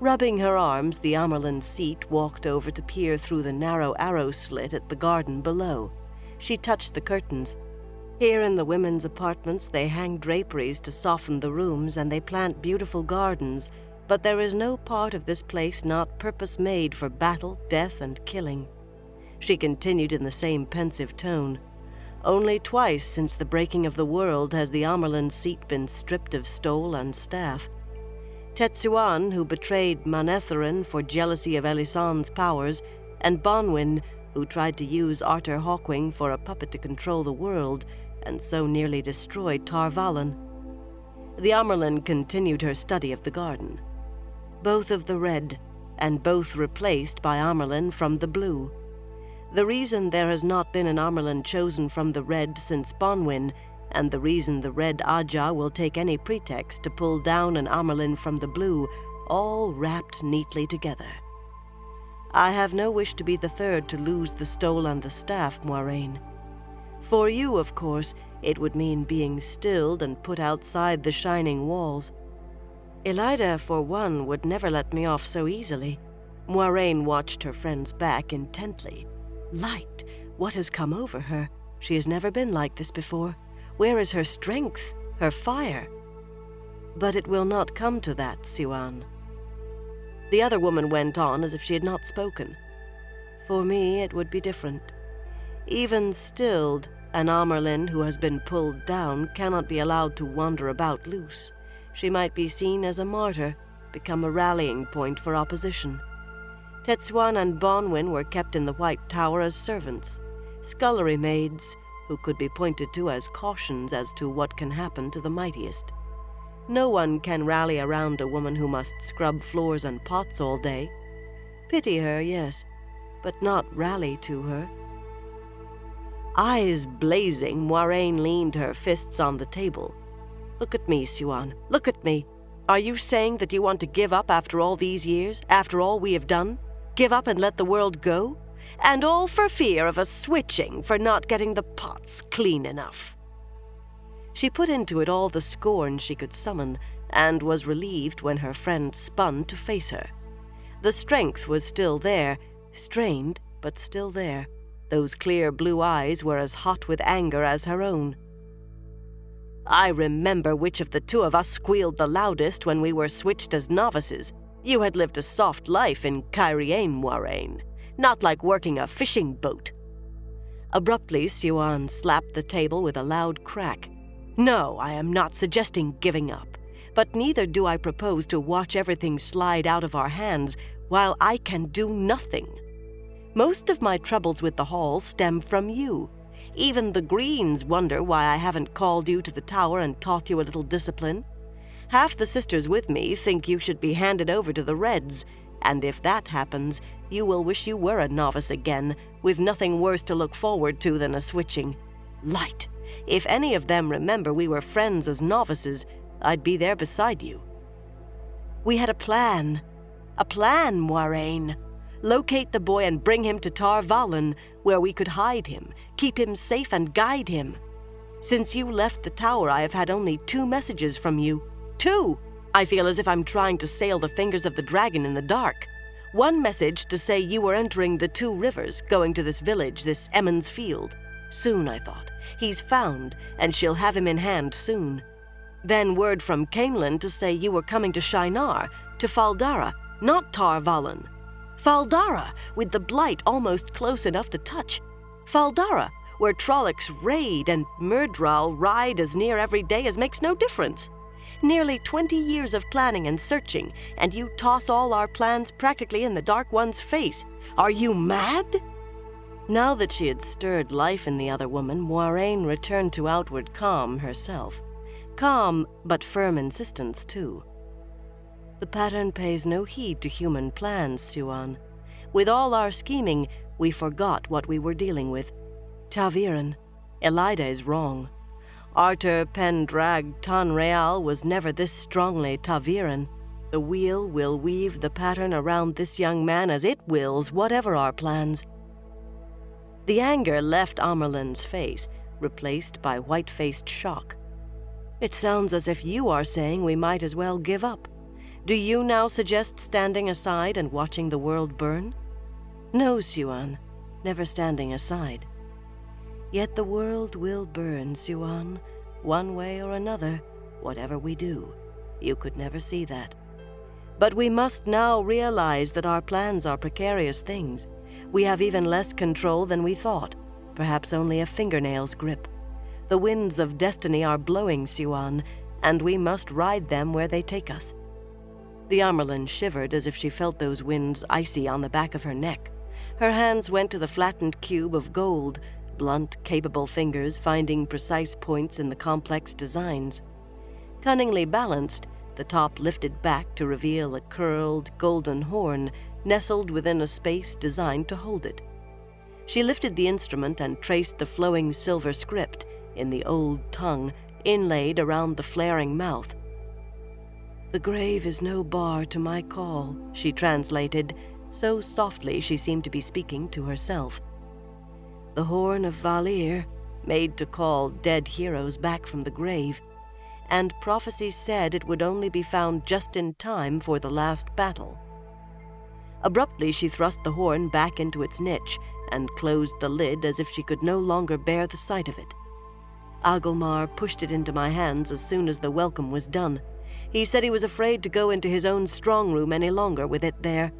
Rubbing her arms, the Amyrlin Seat walked over to peer through the narrow arrow slit at the garden below. She touched the curtains. Here in the women's apartments they hang draperies to soften the rooms, and they plant beautiful gardens, but there is no part of this place not purpose-made for battle, death, and killing. She continued in the same pensive tone. Only twice since the breaking of the world has the Amyrlin Seat been stripped of stole and staff. Tetsuan, who betrayed Manetheren for jealousy of Elisanne's powers, and Bonwyn, who tried to use Arthur Hawkwing for a puppet to control the world, and so nearly destroyed Tar Valon. The Amyrlin continued her study of the garden. Both of the red, and both replaced by Amyrlin from the blue. The reason there has not been an Amyrlin chosen from the red since Bonwyn, and the reason the red Aja will take any pretext to pull down an Amyrlin from the blue, all wrapped neatly together. I have no wish to be the third to lose the stole and the staff, Moiraine. For you, of course, it would mean being stilled and put outside the shining walls. Elida, for one, would never let me off so easily. Moiraine watched her friend's back intently. Light, what has come over her? She has never been like this before. Where is her strength, her fire? But it will not come to that, Siuan. The other woman went on as if she had not spoken. For me, it would be different. Even stilled, an Amyrlin who has been pulled down cannot be allowed to wander about loose. She might be seen as a martyr, become a rallying point for opposition. Tetsuan and Bonwyn were kept in the White Tower as servants, scullery maids, who could be pointed to as cautions as to what can happen to the mightiest. No one can rally around a woman who must scrub floors and pots all day. Pity her, yes, but not rally to her. Eyes blazing, Moiraine leaned her fists on the table. Look at me, Siuan. Look at me. Are you saying that you want to give up after all these years, after all we have done? Give up and let the world go? And all for fear of us switching for not getting the pots clean enough. She put into it all the scorn she could summon, and was relieved when her friend spun to face her. The strength was still there, strained, but still there. Those clear blue eyes were as hot with anger as her own. I remember which of the two of us squealed the loudest when we were switched as novices. You had lived a soft life in Cairhien, Moiraine, not like working a fishing boat." Abruptly, Siuan slapped the table with a loud crack. "No, I am not suggesting giving up, but neither do I propose to watch everything slide out of our hands while I can do nothing. Most of my troubles with the Hall stem from you. Even the Greens wonder why I haven't called you to the tower and taught you a little discipline. Half the sisters with me think you should be handed over to the Reds, and if that happens, you will wish you were a novice again, with nothing worse to look forward to than a switching. Light, if any of them remember we were friends as novices, I'd be there beside you. We had a plan, Moiraine. Locate the boy and bring him to Tar Valon, where we could hide him, keep him safe and guide him. Since you left the tower, I have had only 2 messages from you. 2! I feel as if I'm trying to sail the fingers of the dragon in the dark. 1 message to say you were entering the 2 rivers, going to this village, this Emond's Field. Soon, I thought. He's found, and she'll have him in hand soon. Then word from Cainlan to say you were coming to Shinar, to Fal Dara, not Tar Valon. Fal Dara, with the Blight almost close enough to touch. Fal Dara, where Trollocs raid and Myrddraal ride as near every day as makes no difference. Nearly 20 years of planning and searching, and you toss all our plans practically in the Dark One's face. Are you mad? Now that she had stirred life in the other woman, Moiraine returned to outward calm herself. Calm, but firm insistence, too. The pattern pays no heed to human plans, Siuan. With all our scheming, we forgot what we were dealing with. ta'Veren. Elida is wrong. Artur Pendrag Tonreal was never this strongly ta'Veren. The wheel will weave the pattern around this young man as it wills, whatever our plans. The anger left Amyrlin's face, replaced by white-faced shock. It sounds as if you are saying we might as well give up. Do you now suggest standing aside and watching the world burn? No, Siuan, never standing aside. Yet the world will burn, Siuan, one way or another, whatever we do. You could never see that. But we must now realize that our plans are precarious things. We have even less control than we thought, perhaps only a fingernail's grip. The winds of destiny are blowing, Siuan, and we must ride them where they take us. The Amyrlin shivered as if she felt those winds icy on the back of her neck. Her hands went to the flattened cube of gold, blunt, capable fingers finding precise points in the complex designs. Cunningly balanced, the top lifted back to reveal a curled, golden horn nestled within a space designed to hold it. She lifted the instrument and traced the flowing silver script in the old tongue inlaid around the flaring mouth. "The grave is no bar to my call," she translated, so softly she seemed to be speaking to herself. "The horn of Valir, made to call dead heroes back from the grave, and prophecy said it would only be found just in time for the last battle." Abruptly she thrust the horn back into its niche and closed the lid as if she could no longer bear the sight of it. Agelmar pushed it into my hands as soon as the welcome was done. He said he was afraid to go into his own strong room any longer with it there.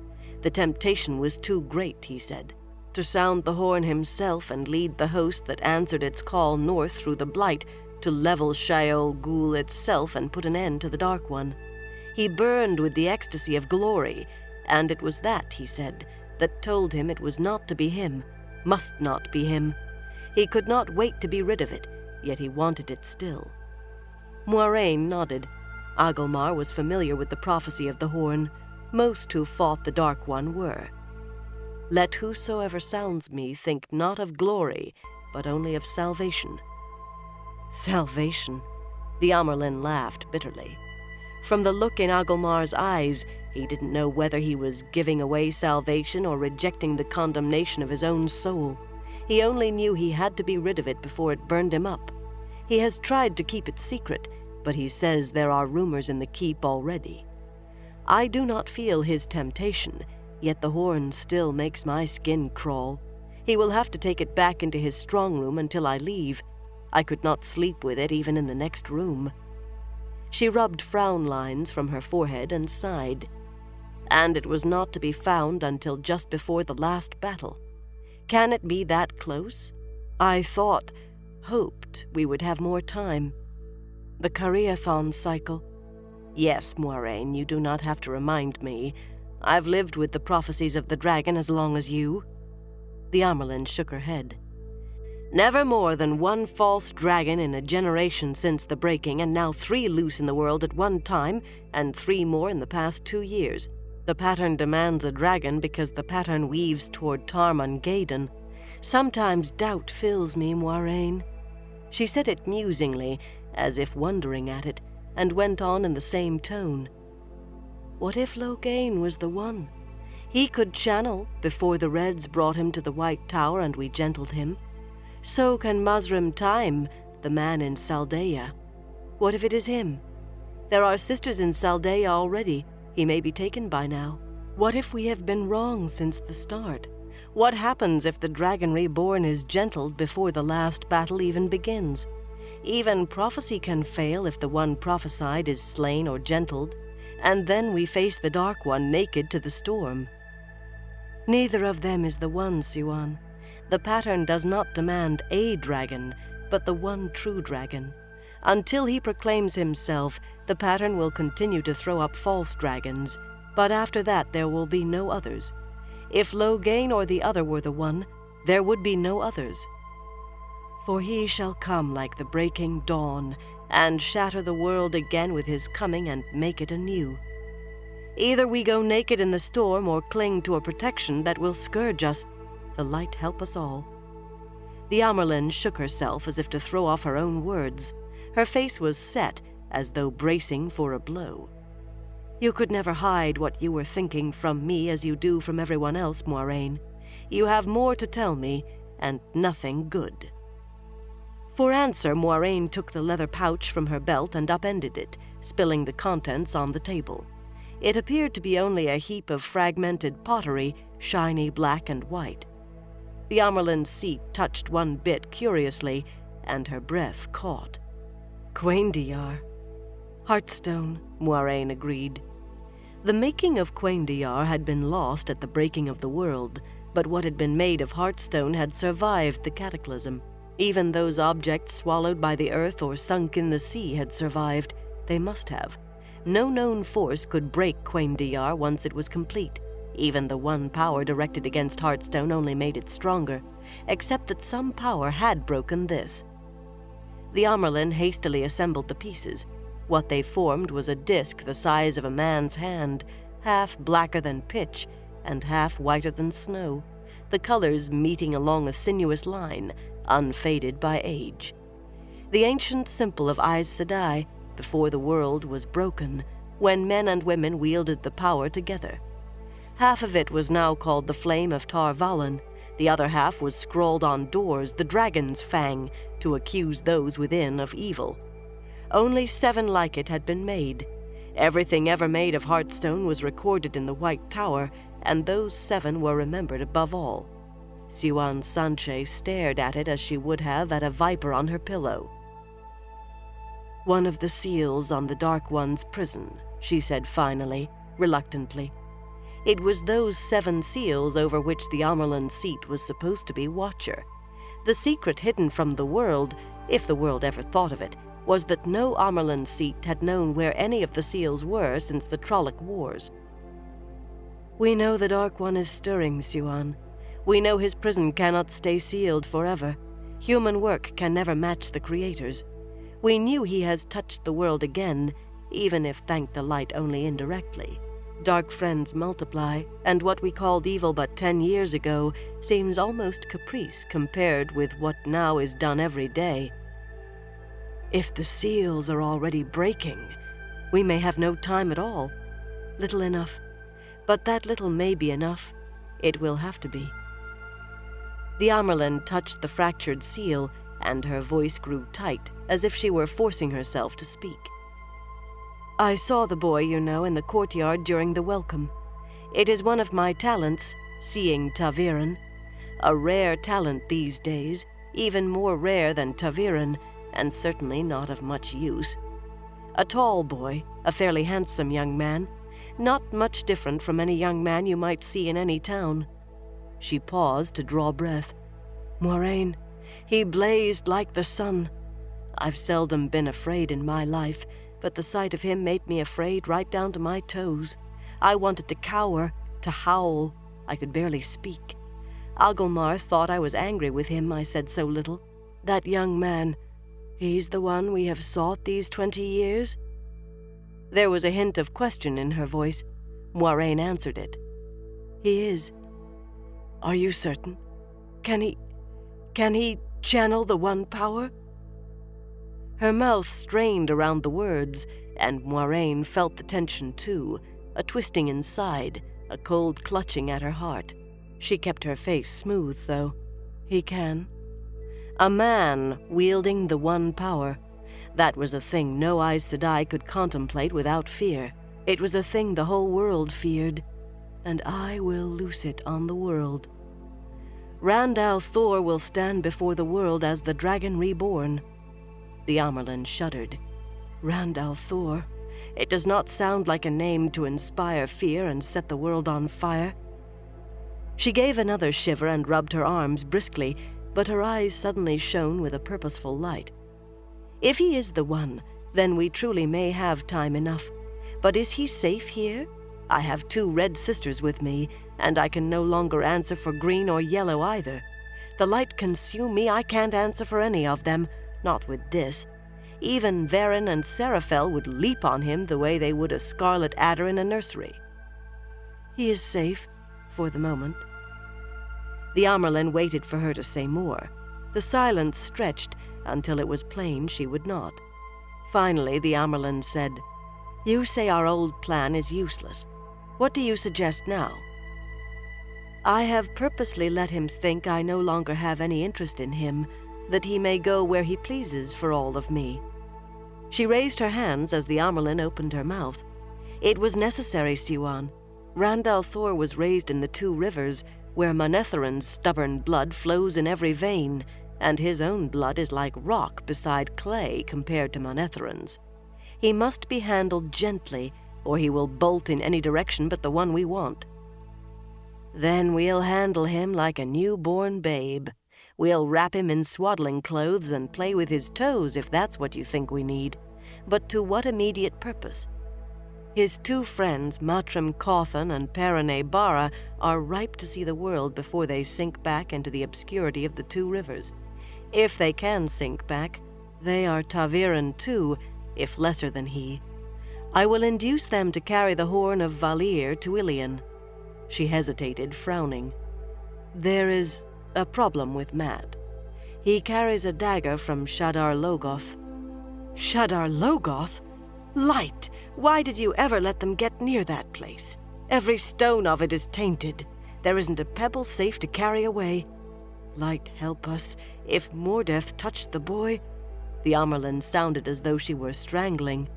The temptation was too great, he said, to sound the horn himself and lead the host that answered its call north through the Blight to level Shaiol Ghul itself and put an end to the Dark One. He burned with the ecstasy of glory, and it was that, he said, that told him it was not to be him, must not be him. He could not wait to be rid of it, yet he wanted it still. Moiraine nodded. Agelmar was familiar with the prophecy of the horn. Most who fought the Dark One were. "Let whosoever sounds me think not of glory, but only of salvation." Salvation? The Amyrlin laughed bitterly. From the look in Agelmar's eyes, he didn't know whether he was giving away salvation or rejecting the condemnation of his own soul. He only knew he had to be rid of it before it burned him up. He has tried to keep it secret, but he says there are rumors in the keep already. I do not feel his temptation, yet the horn still makes my skin crawl. He will have to take it back into his strong room until I leave. I could not sleep with it even in the next room. She rubbed frown lines from her forehead and sighed. And it was not to be found until just before the last battle. Can it be that close? I hoped we would have more time. The Kareathon cycle. Yes, Moiraine, you do not have to remind me. I've lived with the prophecies of the dragon as long as you. The Amyrlin shook her head. Never more than one false dragon in a generation since the breaking, and now 3 loose in the world at one time, and 3 more in the past 2 years. The pattern demands a dragon because the pattern weaves toward Tarmon Gai'dan. Sometimes doubt fills me, Moiraine. She said it musingly, as if wondering at it, and went on in the same tone. What if Loghain was the one? He could channel before the Reds brought him to the White Tower and we gentled him. So can Mazrim Taim, the man in Saldaea. What if it is him? There are sisters in Saldaea already. He may be taken by now. What if we have been wrong since the start? What happens if the dragon reborn is gentled before the last battle even begins? Even prophecy can fail if the one prophesied is slain or gentled, and then we face the Dark One naked to the storm. Neither of them is the one, Siuan. The pattern does not demand a dragon, but the one true dragon. Until he proclaims himself, the pattern will continue to throw up false dragons, but after that there will be no others. If Loghain or the other were the one, there would be no others. For he shall come like the breaking dawn, and shatter the world again with his coming and make it anew. Either we go naked in the storm or cling to a protection that will scourge us. The light help us all. The Amyrlin shook herself as if to throw off her own words. Her face was set, as though bracing for a blow. You could never hide what you were thinking from me as you do from everyone else, Moiraine. You have more to tell me, and nothing good. For answer, Moiraine took the leather pouch from her belt and upended it, spilling the contents on the table. It appeared to be only a heap of fragmented pottery, shiny black and white. The Amyrlin's seat touched one bit curiously, and her breath caught. Quaindiar. Heartstone, Moiraine agreed. The making of Quaindiar had been lost at the breaking of the world, but what had been made of Heartstone had survived the cataclysm. Even those objects swallowed by the earth or sunk in the sea had survived. They must have. No known force could break Quaindiar once it was complete. Even the one power directed against Heartstone only made it stronger, except that some power had broken this. The Amyrlin hastily assembled the pieces. What they formed was a disk the size of a man's hand, half blacker than pitch and half whiter than snow, the colors meeting along a sinuous line, unfaded by age. The ancient symbol of Aes Sedai, before the world was broken, when men and women wielded the power together. Half of it was now called the Flame of Tar Valon. The other half was scrawled on doors, the Dragon's Fang, to accuse those within of evil. Only 7 like it had been made. Everything ever made of Heartstone was recorded in the White Tower, and those 7 were remembered above all. Siuan Sanche stared at it as she would have at a viper on her pillow. One of the seals on the Dark One's prison, she said finally, reluctantly. It was those 7 seals over which the Amyrlin seat was supposed to be watcher. The secret hidden from the world, if the world ever thought of it, was that no Amyrlin seat had known where any of the seals were since the Trolloc Wars. We know the Dark One is stirring, Siuan. We know his prison cannot stay sealed forever. Human work can never match the Creator's. We knew he has touched the world again, even if thank the light only indirectly. Dark friends multiply, and what we called evil but 10 years ago seems almost caprice compared with what now is done every day. If the seals are already breaking, we may have no time at all. Little enough. But that little may be enough. It will have to be. The Amyrlin touched the fractured seal, and her voice grew tight, as if she were forcing herself to speak. I saw the boy, you know, in the courtyard during the welcome. It is one of my talents, seeing ta'veren. A rare talent these days. even more rare than Taviran, and certainly not of much use. A tall boy, a fairly handsome young man, not much different from any young man you might see in any town. She paused to draw breath. Moiraine, he blazed like the sun. I've seldom been afraid in my life, but the sight of him made me afraid right down to my toes. I wanted to cower, to howl. I could barely speak. Agelmar thought I was angry with him, I said so little. That young man, he's the one we have sought these 20 years? There was a hint of question in her voice. Moiraine answered it. He is. Are you certain? Can he channel the One Power? Her mouth strained around the words, and Moiraine felt the tension too, a twisting inside, a cold clutching at her heart. She kept her face smooth, though. He can. A man wielding the One Power. That was a thing no Aes Sedai could contemplate without fear. It was a thing the whole world feared, and I will loose it on the world. Rand al'Thor will stand before the world as the Dragon Reborn. The Amyrlin shuddered. Rand al'Thor. It does not sound like a name to inspire fear and set the world on fire. She gave another shiver and rubbed her arms briskly, but her eyes suddenly shone with a purposeful light. If he is the one, then we truly may have time enough. But is he safe here? I have 2 red sisters with me, and I can no longer answer for green or yellow either. The light consume me, I can't answer for any of them, not with this. Even Varen and Seraphel would leap on him the way they would a scarlet adder in a nursery. He is safe, for the moment. The Amyrlin waited for her to say more. The silence stretched until it was plain she would not. Finally, the Amyrlin said, You say our old plan is useless. What do you suggest now? I have purposely let him think I no longer have any interest in him, that he may go where he pleases for all of me. She raised her hands as the Amyrlin opened her mouth. It was necessary, Siuan. Rand al'Thor was raised in the 2 rivers, where Manetherin's stubborn blood flows in every vein, and his own blood is like rock beside clay compared to Manetherin's. He must be handled gently, or he will bolt in any direction but the one we want. Then we'll handle him like a newborn babe. We'll wrap him in swaddling clothes and play with his toes if that's what you think we need. But to what immediate purpose? His 2 friends, Matrim Cauthon and Perine Bara, are ripe to see the world before they sink back into the obscurity of the 2 rivers. If they can sink back, they are Taviran too, if lesser than he. I will induce them to carry the horn of Valir to Ilion. She hesitated, frowning. There is a problem with Mat. He carries a dagger from Shadar Logoth. Shadar Logoth? Light! Why did you ever let them get near that place? Every stone of it is tainted. There isn't a pebble safe to carry away. Light, help us. If Mordeth touched the boy... The Amyrlin sounded as though she were strangling.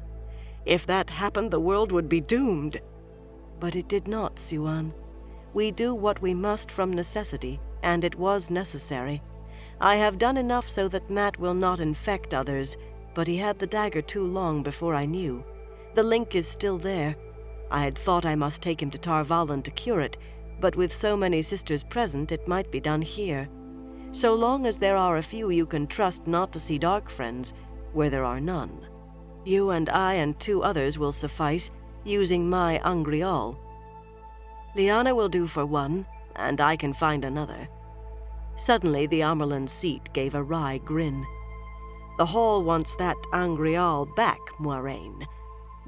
If that happened, the world would be doomed. But it did not, Siuan. We do what we must from necessity, and it was necessary. I have done enough so that Mat will not infect others, but he had the dagger too long before I knew. The link is still there. I had thought I must take him to Tar Valon to cure it, but with so many sisters present, it might be done here. So long as there are a few you can trust not to see dark friends, where there are none. You and I and 2 others will suffice, using my Angreal. Lyanna will do for one, and I can find another. Suddenly, the Amyrlin's seat gave a wry grin. The Hall wants that Angreal back, Moiraine.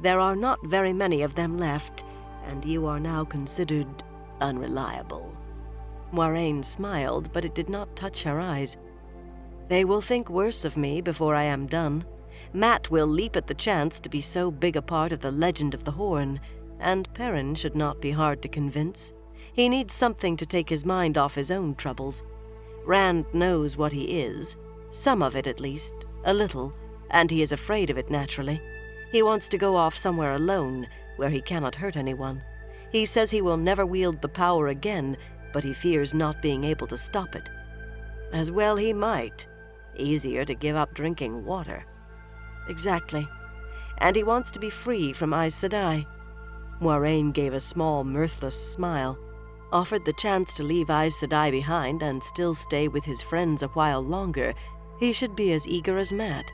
There are not very many of them left, and you are now considered unreliable. Moiraine smiled, but it did not touch her eyes. They will think worse of me before I am done. Mat will leap at the chance to be so big a part of the legend of the Horn, and Perrin should not be hard to convince. He needs something to take his mind off his own troubles. Rand knows what he is, some of it at least, a little, and he is afraid of it naturally. He wants to go off somewhere alone, where he cannot hurt anyone. He says he will never wield the power again, but he fears not being able to stop it. As well he might. Easier to give up drinking water. Exactly. And he wants to be free from Aes Sedai. Moiraine gave a small, mirthless smile. Offered the chance to leave Aes Sedai behind and still stay with his friends a while longer, he should be as eager as Mat.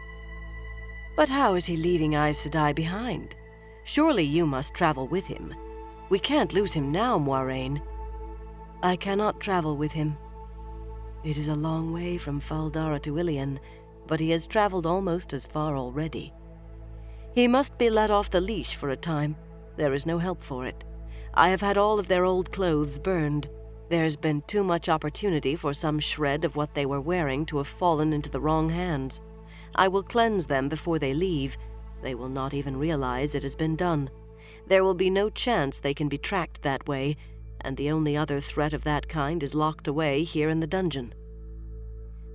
But how is he leaving Aes Sedai behind? Surely you must travel with him. We can't lose him now, Moiraine. I cannot travel with him. It is a long way from Fal Dara to Ilion, but he has traveled almost as far already. He must be let off the leash for a time. There is no help for it. I have had all of their old clothes burned. There's been too much opportunity for some shred of what they were wearing to have fallen into the wrong hands. I will cleanse them before they leave. They will not even realize it has been done. There will be no chance they can be tracked that way, and the only other threat of that kind is locked away here in the dungeon.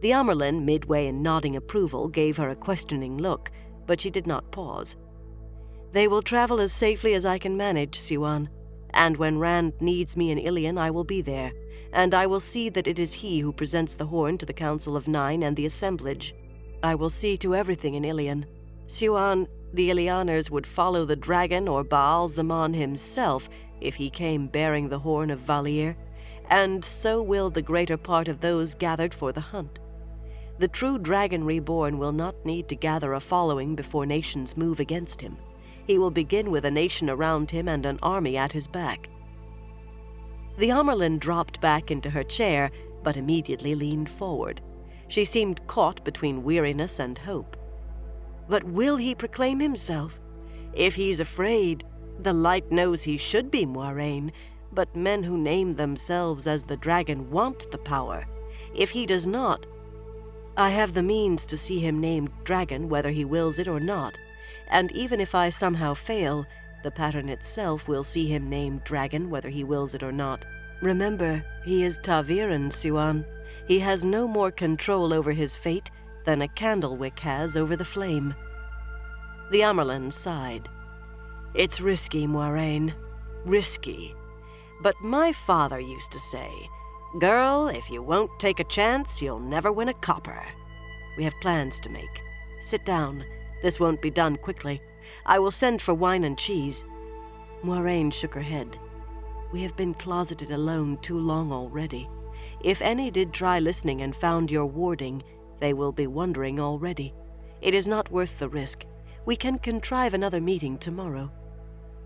The Amyrlin, midway in nodding approval, gave her a questioning look, but she did not pause. They will travel as safely as I can manage, Siuan, and when Rand needs me in Ilion, I will be there, and I will see that it is he who presents the horn to the Council of Nine and the assemblage. I will see to everything in Ilion. Siuan, the Illianers would follow the dragon or Baal Zaman himself if he came bearing the horn of Valir, and so will the greater part of those gathered for the hunt. The true dragon reborn will not need to gather a following before nations move against him. He will begin with a nation around him and an army at his back. The Amyrlin dropped back into her chair, but immediately leaned forward. She seemed caught between weariness and hope. But will he proclaim himself? If he's afraid, the Light knows he should be Moiraine, but men who name themselves as the dragon want the power. If he does not, I have the means to see him named dragon whether he wills it or not, and even if I somehow fail, the pattern itself will see him named dragon whether he wills it or not. Remember, he is ta'veren, Siuan. He has no more control over his fate than a candlewick has over the flame. The Amyrlin sighed. It's risky, Moiraine. Risky. But my father used to say, "Girl, if you won't take a chance, you'll never win a copper." We have plans to make. Sit down. This won't be done quickly. I will send for wine and cheese. Moiraine shook her head. We have been closeted alone too long already. If any did try listening and found your warding, they will be wondering already. It is not worth the risk. We can contrive another meeting tomorrow.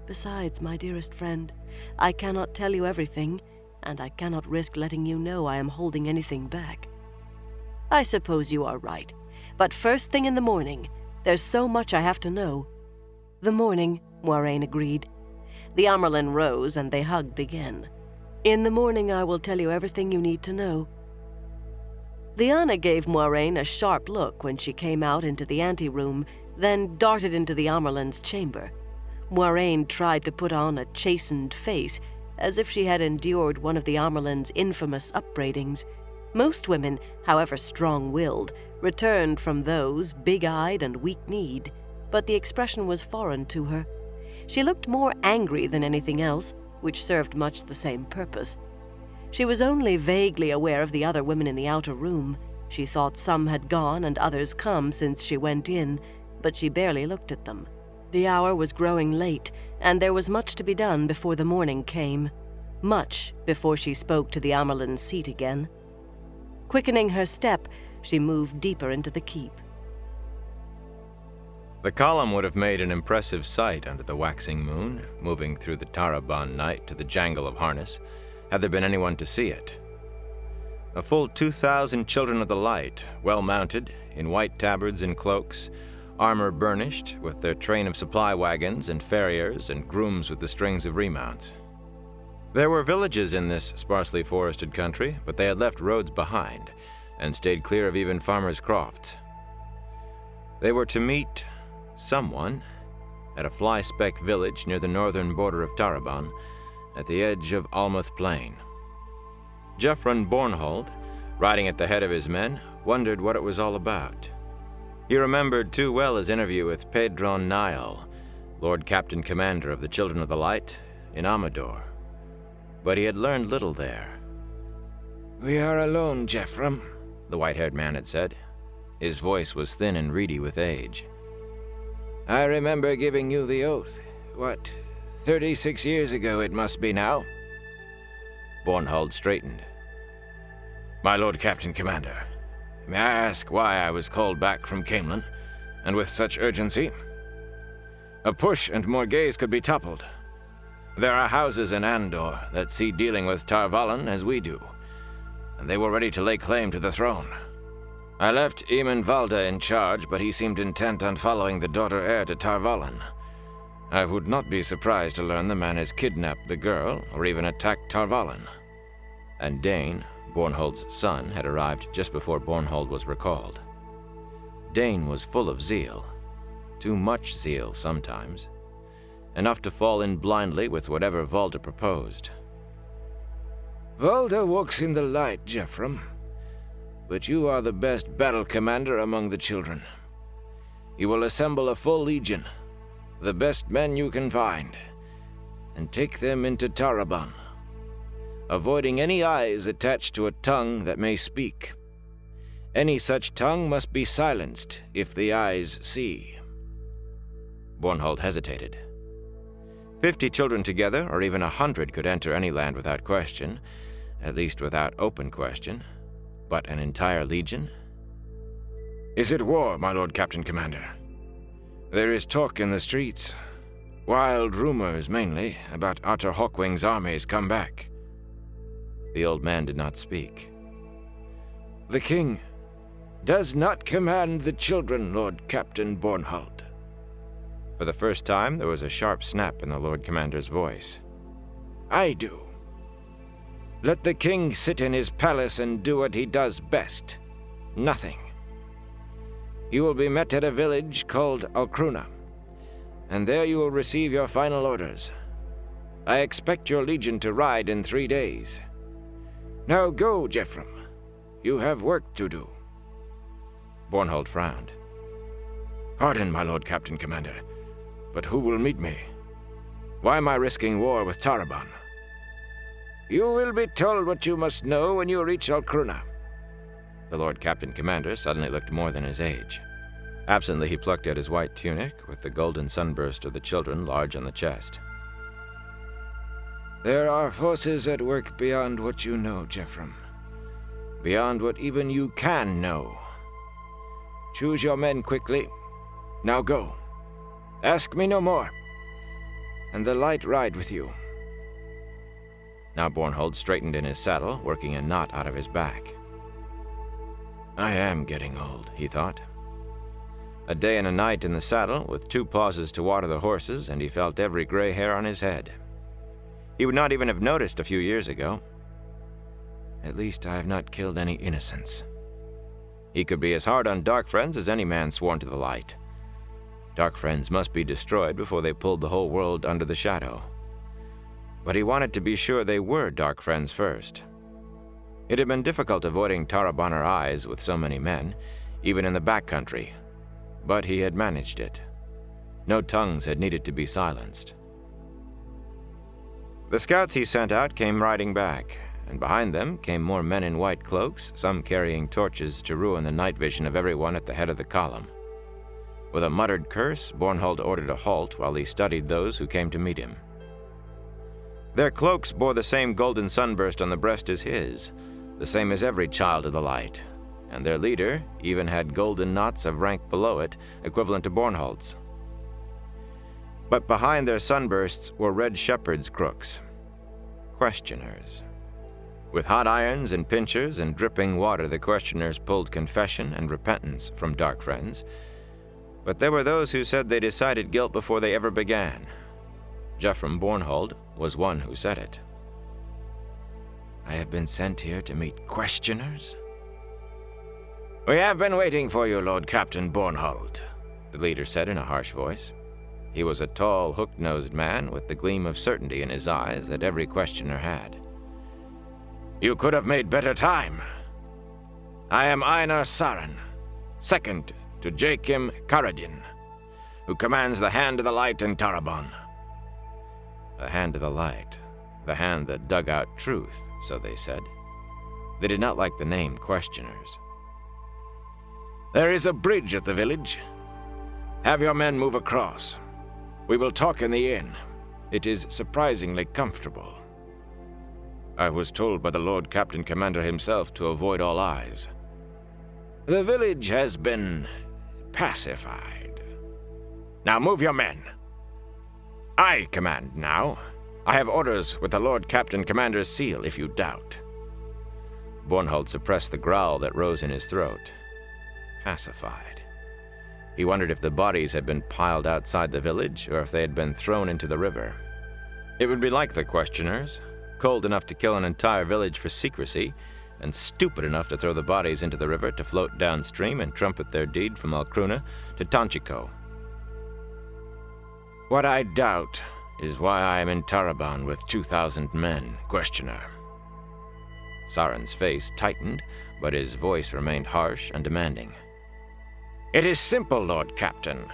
Besides, my dearest friend, I cannot tell you everything, and I cannot risk letting you know I am holding anything back. I suppose you are right, but first thing in the morning. There's so much I have to know. The morning, Moiraine agreed. The Amyrlin rose, and they hugged again. In the morning I will tell you everything you need to know. Lyanna gave Moiraine a sharp look when she came out into the anteroom, then darted into the Amyrlin's chamber. Moiraine tried to put on a chastened face, as if she had endured one of the Amyrlin's infamous upbraidings. Most women, however strong-willed, returned from those big-eyed and weak-kneed, but the expression was foreign to her. She looked more angry than anything else, which served much the same purpose. She was only vaguely aware of the other women in the outer room. She thought some had gone and others come since she went in, but she barely looked at them. The hour was growing late, and there was much to be done before the morning came. Much before she spoke to the Amyrlin's seat again. Quickening her step, she moved deeper into the keep. The column would have made an impressive sight under the waxing moon, moving through the Taraban night to the jangle of harness, had there been anyone to see it. A full 2,000 Children of the Light, well-mounted, in white tabards and cloaks, armor burnished, with their train of supply wagons and farriers and grooms with the strings of remounts. There were villages in this sparsely forested country, but they had left roads behind, and stayed clear of even farmers' crofts. They were to meet someone at a fly-speck village near the northern border of Taraban, at the edge of Almuth Plain. Jeffron Bornhold, riding at the head of his men, wondered what it was all about. He remembered too well his interview with Pedron Niall, Lord Captain Commander of the Children of the Light, in Amador. But he had learned little there. "We are alone, Jeffram," the white-haired man had said. His voice was thin and reedy with age. "I remember giving you the oath. 36 years ago it must be now?" Bornhold straightened. "My Lord Captain Commander, may I ask why I was called back from Camelin, and with such urgency? A push and Morghese could be toppled. There are houses in Andor that see dealing with Tar Valon as we do, and they were ready to lay claim to the throne. I left Eamon Valda in charge, but he seemed intent on following the daughter heir to Tar Valon. I would not be surprised to learn the man has kidnapped the girl, or even attacked Tar Valon." And Dane, Bornhold's son, had arrived just before Bornhold was recalled. Dane was full of zeal. Too much zeal sometimes. Enough to fall in blindly with whatever Valda proposed. "Valda walks in the light, Jeffram. But you are the best battle commander among the children. You will assemble a full legion, the best men you can find, and take them into Tarabon, avoiding any eyes attached to a tongue that may speak. Any such tongue must be silenced if the eyes see." Bornhold hesitated. 50 children together, or even 100, could enter any land without question, at least without open question. But an entire legion? "Is it war, my Lord Captain Commander? There is talk in the streets. Wild rumors, mainly, about Arthur Hawkwing's armies come back." The old man did not speak. "The king does not command the children, Lord Captain Bornhold." For the first time, there was a sharp snap in the Lord Commander's voice. "I do. Let the king sit in his palace and do what he does best. Nothing. You will be met at a village called Alcruna, and there you will receive your final orders. I expect your legion to ride in 3 days. Now go, Jeffram. You have work to do." Bornhold frowned. "Pardon, my Lord Captain Commander, but who will meet me? Why am I risking war with Tarabon?" "You will be told what you must know when you reach Alcruna." The Lord Captain Commander suddenly looked more than his age. Absently he plucked at his white tunic, with the golden sunburst of the children large on the chest. "There are forces at work beyond what you know, Jeffram. Beyond what even you can know. Choose your men quickly. Now go. Ask me no more. And the light ride with you." Now Bornhold straightened in his saddle, working a knot out of his back. "I am getting old," he thought. A day and a night in the saddle, with 2 pauses to water the horses, and he felt every gray hair on his head. He would not even have noticed a few years ago. "At least I have not killed any innocents." He could be as hard on Dark Friends as any man sworn to the light. Dark Friends must be destroyed before they pulled the whole world under the shadow. But he wanted to be sure they were Dark Friends first. It had been difficult avoiding Tarabonar eyes with so many men, even in the backcountry, but he had managed it. No tongues had needed to be silenced. The scouts he sent out came riding back, and behind them came more men in white cloaks, some carrying torches to ruin the night vision of everyone at the head of the column. With a muttered curse, Bornhold ordered a halt while he studied those who came to meet him. Their cloaks bore the same golden sunburst on the breast as his, the same as every child of the light, and their leader even had golden knots of rank below it, equivalent to Bornhold's. But behind their sunbursts were red shepherd's crooks, questioners. With hot irons and pincers and dripping water, the questioners pulled confession and repentance from Dark Friends. But there were those who said they decided guilt before they ever began. Jeffram Bornhold was one who said it. "I have been sent here to meet questioners?" "We have been waiting for you, Lord Captain Bornhold," the leader said in a harsh voice. He was a tall, hook-nosed man with the gleam of certainty in his eyes that every questioner had. "You could have made better time. I am Einar Saren, second to Jakim Karadin, who commands the Hand of the Light in Tarabon." The Hand of the Light, the hand that dug out truth, so they said. They did not like the name questioners. There is a bridge at the village. Have your men move across. We will talk in the inn. It is surprisingly comfortable. I was told by the Lord Captain Commander himself to avoid all eyes. The village has been pacified. Now move your men. I command now. I have orders with the Lord Captain Commander's seal, if you doubt. Bornhold suppressed the growl that rose in his throat. Pacified. He wondered if the bodies had been piled outside the village or if they had been thrown into the river. It would be like the questioners, cold enough to kill an entire village for secrecy, and stupid enough to throw the bodies into the river to float downstream and trumpet their deed from Alcruna to Tanchico. What I doubt is why I am in Taraban with 2,000 men, questioner. Saren's face tightened, but his voice remained harsh and demanding. It is simple, Lord Captain.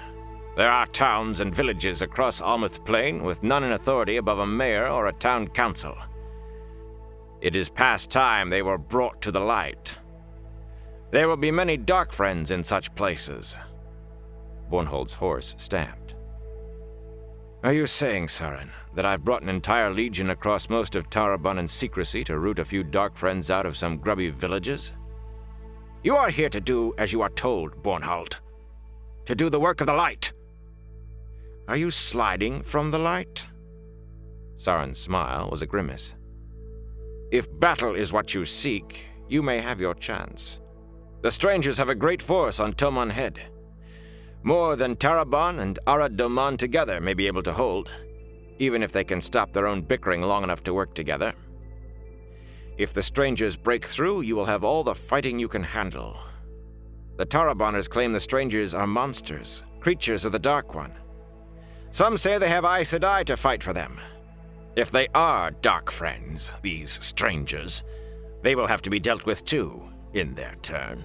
There are towns and villages across Almuth Plain with none in authority above a mayor or a town council. It is past time they were brought to the light. There will be many dark friends in such places. Bornhold's horse stamped. Are you saying, Saren, that I've brought an entire legion across most of Taraban in secrecy to root a few dark friends out of some grubby villages? You are here to do as you are told, Bornhold. To do the work of the light. Are you sliding from the light? Saren's smile was a grimace. If battle is what you seek, you may have your chance. The strangers have a great force on Toman Head. More than Taraban and Arad Doman together may be able to hold, even if they can stop their own bickering long enough to work together. If the strangers break through, you will have all the fighting you can handle. The Tarabaners claim the strangers are monsters, creatures of the Dark One. Some say they have Aes Sedai to fight for them. If they are dark friends, these strangers, they will have to be dealt with too, in their turn.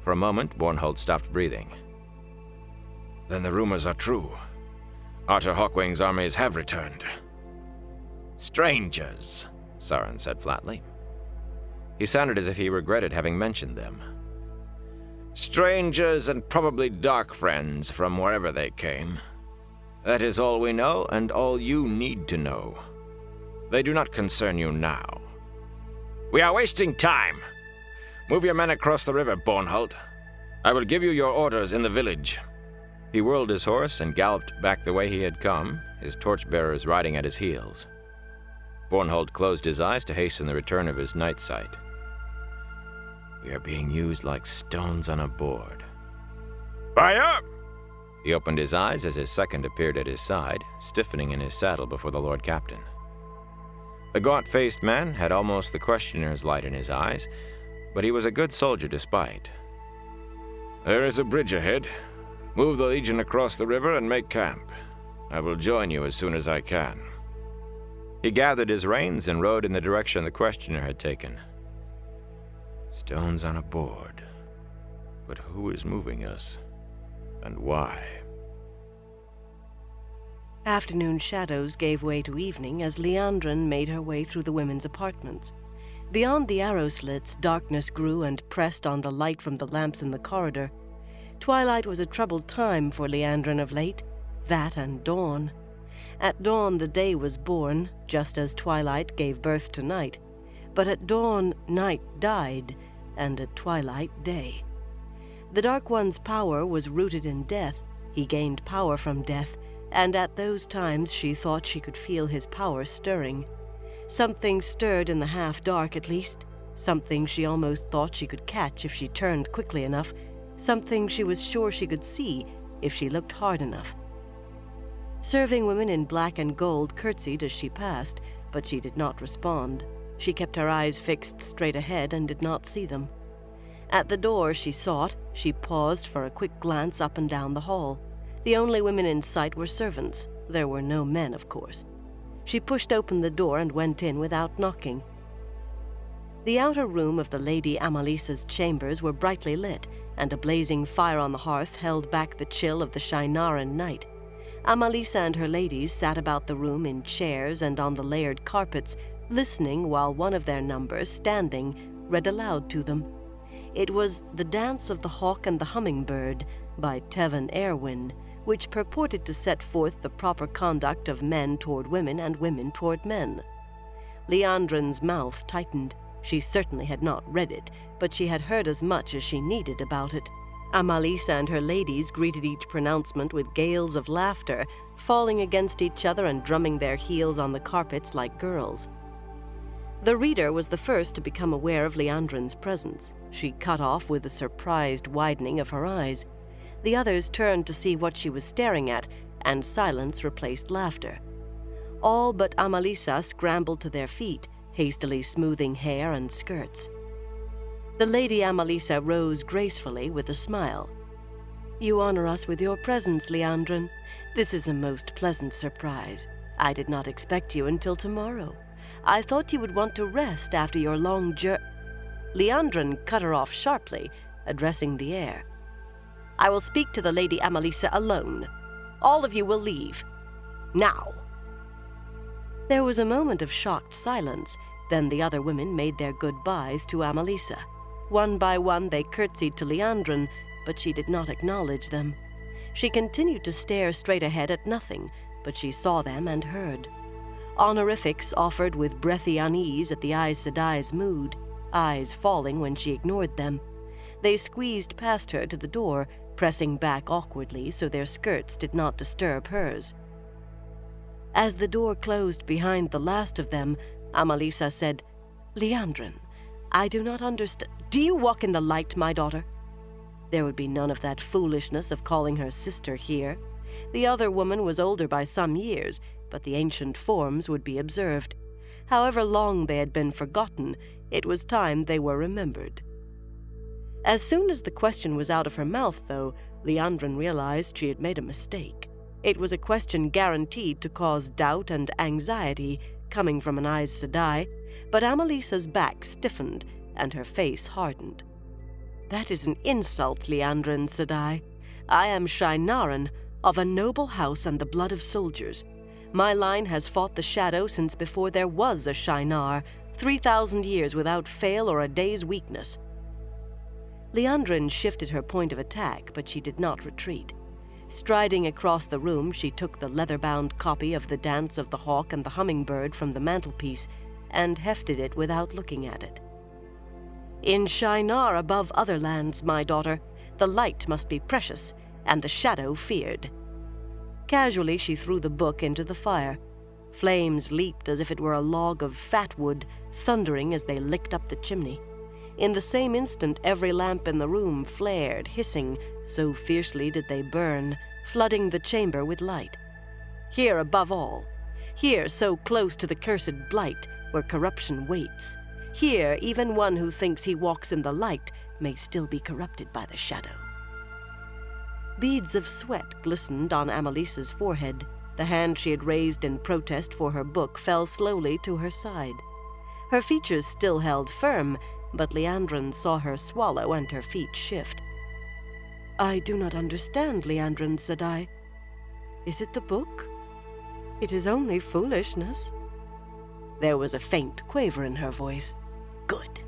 For a moment, Bornhold stopped breathing. Then the rumors are true. Artur Hawkwing's armies have returned. Strangers, Saren said flatly. He sounded as if he regretted having mentioned them. Strangers and probably dark friends from wherever they came. That is all we know and all you need to know. They do not concern you now. We are wasting time. Move your men across the river, Bornhold. I will give you your orders in the village. He whirled his horse and galloped back the way he had come, his torchbearers riding at his heels. Bornhold closed his eyes to hasten the return of his night sight. We are being used like stones on a board. Fire! He opened his eyes as his second appeared at his side, stiffening in his saddle before the Lord Captain. The gaunt-faced man had almost the questioner's light in his eyes, but he was a good soldier despite. There is a bridge ahead. Move the legion across the river and make camp. I will join you as soon as I can. He gathered his reins and rode in the direction the questioner had taken. Stones on a board. But who is moving us? And why? Afternoon shadows gave way to evening as Liandrin made her way through the women's apartments. Beyond the arrow slits, darkness grew and pressed on the light from the lamps in the corridor. Twilight was a troubled time for Liandrin of late, that and dawn. At dawn the day was born, just as twilight gave birth to night. But at dawn night died, and at twilight day. The Dark One's power was rooted in death. He gained power from death, and at those times she thought she could feel his power stirring. Something stirred in the half-dark at least, something she almost thought she could catch if she turned quickly enough, something she was sure she could see if she looked hard enough. Serving women in black and gold curtsied as she passed, but she did not respond. She kept her eyes fixed straight ahead and did not see them. At the door she sought, she paused for a quick glance up and down the hall. The only women in sight were servants. There were no men, of course. She pushed open the door and went in without knocking. The outer room of the Lady Amalisa's chambers were brightly lit, and a blazing fire on the hearth held back the chill of the Shinaran night. Amalisa and her ladies sat about the room in chairs and on the layered carpets, listening while one of their number, standing, read aloud to them. It was The Dance of the Hawk and the Hummingbird by Tevin Erwin, which purported to set forth the proper conduct of men toward women and women toward men. Liandrin's mouth tightened. She certainly had not read it, but she had heard as much as she needed about it. Amalisa and her ladies greeted each pronouncement with gales of laughter, falling against each other and drumming their heels on the carpets like girls. The reader was the first to become aware of Liandrin's presence. She cut off with a surprised widening of her eyes. The others turned to see what she was staring at, and silence replaced laughter. All but Amalisa scrambled to their feet, hastily smoothing hair and skirts. The Lady Amalisa rose gracefully with a smile. "You honor us with your presence, Liandrin. This is a most pleasant surprise. I did not expect you until tomorrow. I thought you would want to rest after your long journey." Liandrin cut her off sharply, addressing the air. "I will speak to the Lady Amalisa alone. All of you will leave. Now." There was a moment of shocked silence. Then the other women made their goodbyes to Amalisa. One by one they curtsied to Liandrin, but she did not acknowledge them. She continued to stare straight ahead at nothing, but she saw them and heard. Honorifics offered with breathy unease at the Aes Sedai's mood, eyes falling when she ignored them. They squeezed past her to the door, pressing back awkwardly so their skirts did not disturb hers. As the door closed behind the last of them, Amalisa said, "Liandrin, I do not understand. Do you walk in the light, my daughter?" There would be none of that foolishness of calling her sister here. The other woman was older by some years, but the ancient forms would be observed. However long they had been forgotten, it was time they were remembered. As soon as the question was out of her mouth, though, Liandrin realized she had made a mistake. It was a question guaranteed to cause doubt and anxiety coming from an Aes Sedai, but Amalisa's back stiffened and her face hardened. "That is an insult, Liandrin Sedai. I am Shienaran, of a noble house and the blood of soldiers. My line has fought the Shadow since before there was a Shienar, 3,000 years without fail or a day's weakness." Liandrin shifted her point of attack, but she did not retreat. Striding across the room, she took the leather-bound copy of The Dance of the Hawk and the Hummingbird from the mantelpiece and hefted it without looking at it. "In Shienar above other lands, my daughter, the light must be precious, and the shadow feared." Casually she threw the book into the fire. Flames leaped as if it were a log of fat wood, thundering as they licked up the chimney. In the same instant, every lamp in the room flared, hissing, so fiercely did they burn, flooding the chamber with light. Here above all. Here, so close to the cursed blight, where corruption waits. Here, even one who thinks he walks in the light may still be corrupted by the shadow. Beads of sweat glistened on Amalisa's forehead. The hand she had raised in protest for her book fell slowly to her side. Her features still held firm, but Liandrin saw her swallow and her feet shift. "I do not understand, Liandrin Sedai. Is it the book? It is only foolishness." There was a faint quaver in her voice. "Good."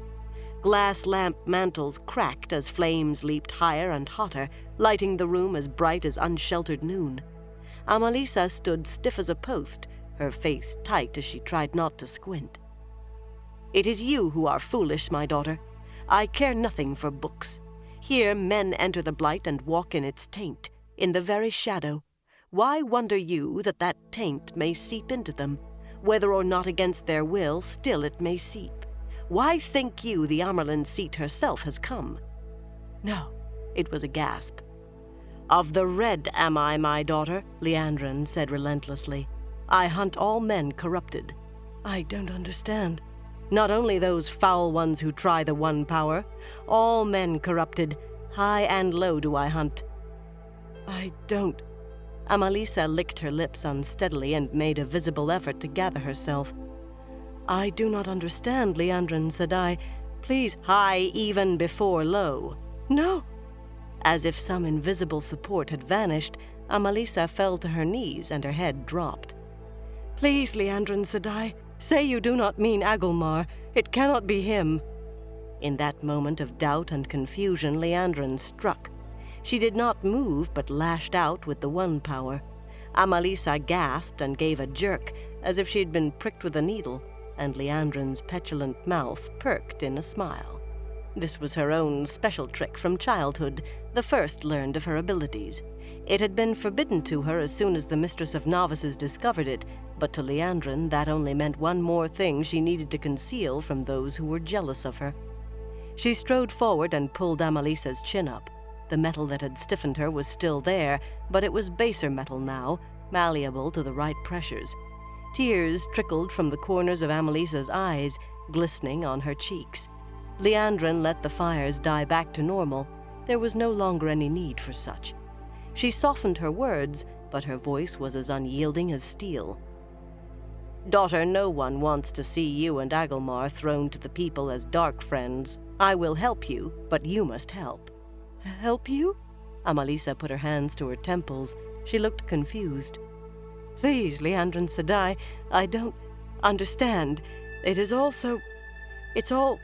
Glass lamp mantles cracked as flames leaped higher and hotter, lighting the room as bright as unsheltered noon. Amalisa stood stiff as a post, her face tight as she tried not to squint. "It is you who are foolish, my daughter. I care nothing for books. Here men enter the blight and walk in its taint, in the very shadow. Why wonder you that that taint may seep into them? Whether or not against their will, still it may seep. Why think you the Amyrlin seat herself has come?" "No," it was a gasp. "Of the red am I, my daughter," Liandrin said relentlessly. "I hunt all men corrupted." "I don't understand." "Not only those foul ones who try the one power. All men corrupted. High and low do I hunt." "I don't." Amalisa licked her lips unsteadily and made a visible effort to gather herself. "I do not understand, Liandrin Sedai. Please." "High even before low." "No." As if some invisible support had vanished, Amalisa fell to her knees and her head dropped. "Please, Liandrin Sedai, say you do not mean Agilmar. It cannot be him." In that moment of doubt and confusion, Liandrin struck. She did not move, but lashed out with the one power. Amalisa gasped and gave a jerk, as if she had been pricked with a needle, and Liandrin's petulant mouth perked in a smile. This was her own special trick from childhood, the first learned of her abilities. It had been forbidden to her as soon as the Mistress of Novices discovered it, but to Liandrin that only meant one more thing she needed to conceal from those who were jealous of her. She strode forward and pulled Amalisa's chin up. The metal that had stiffened her was still there, but it was baser metal now, malleable to the right pressures. Tears trickled from the corners of Amalisa's eyes, glistening on her cheeks. Liandrin let the fires die back to normal. There was no longer any need for such. She softened her words, but her voice was as unyielding as steel. "Daughter, no one wants to see you and Agelmar thrown to the people as dark friends. I will help you, but you must help." "Help you?" Amalisa put her hands to her temples. She looked confused. "Please, Liandrin Sedai, I don't understand. It is all so... It's all...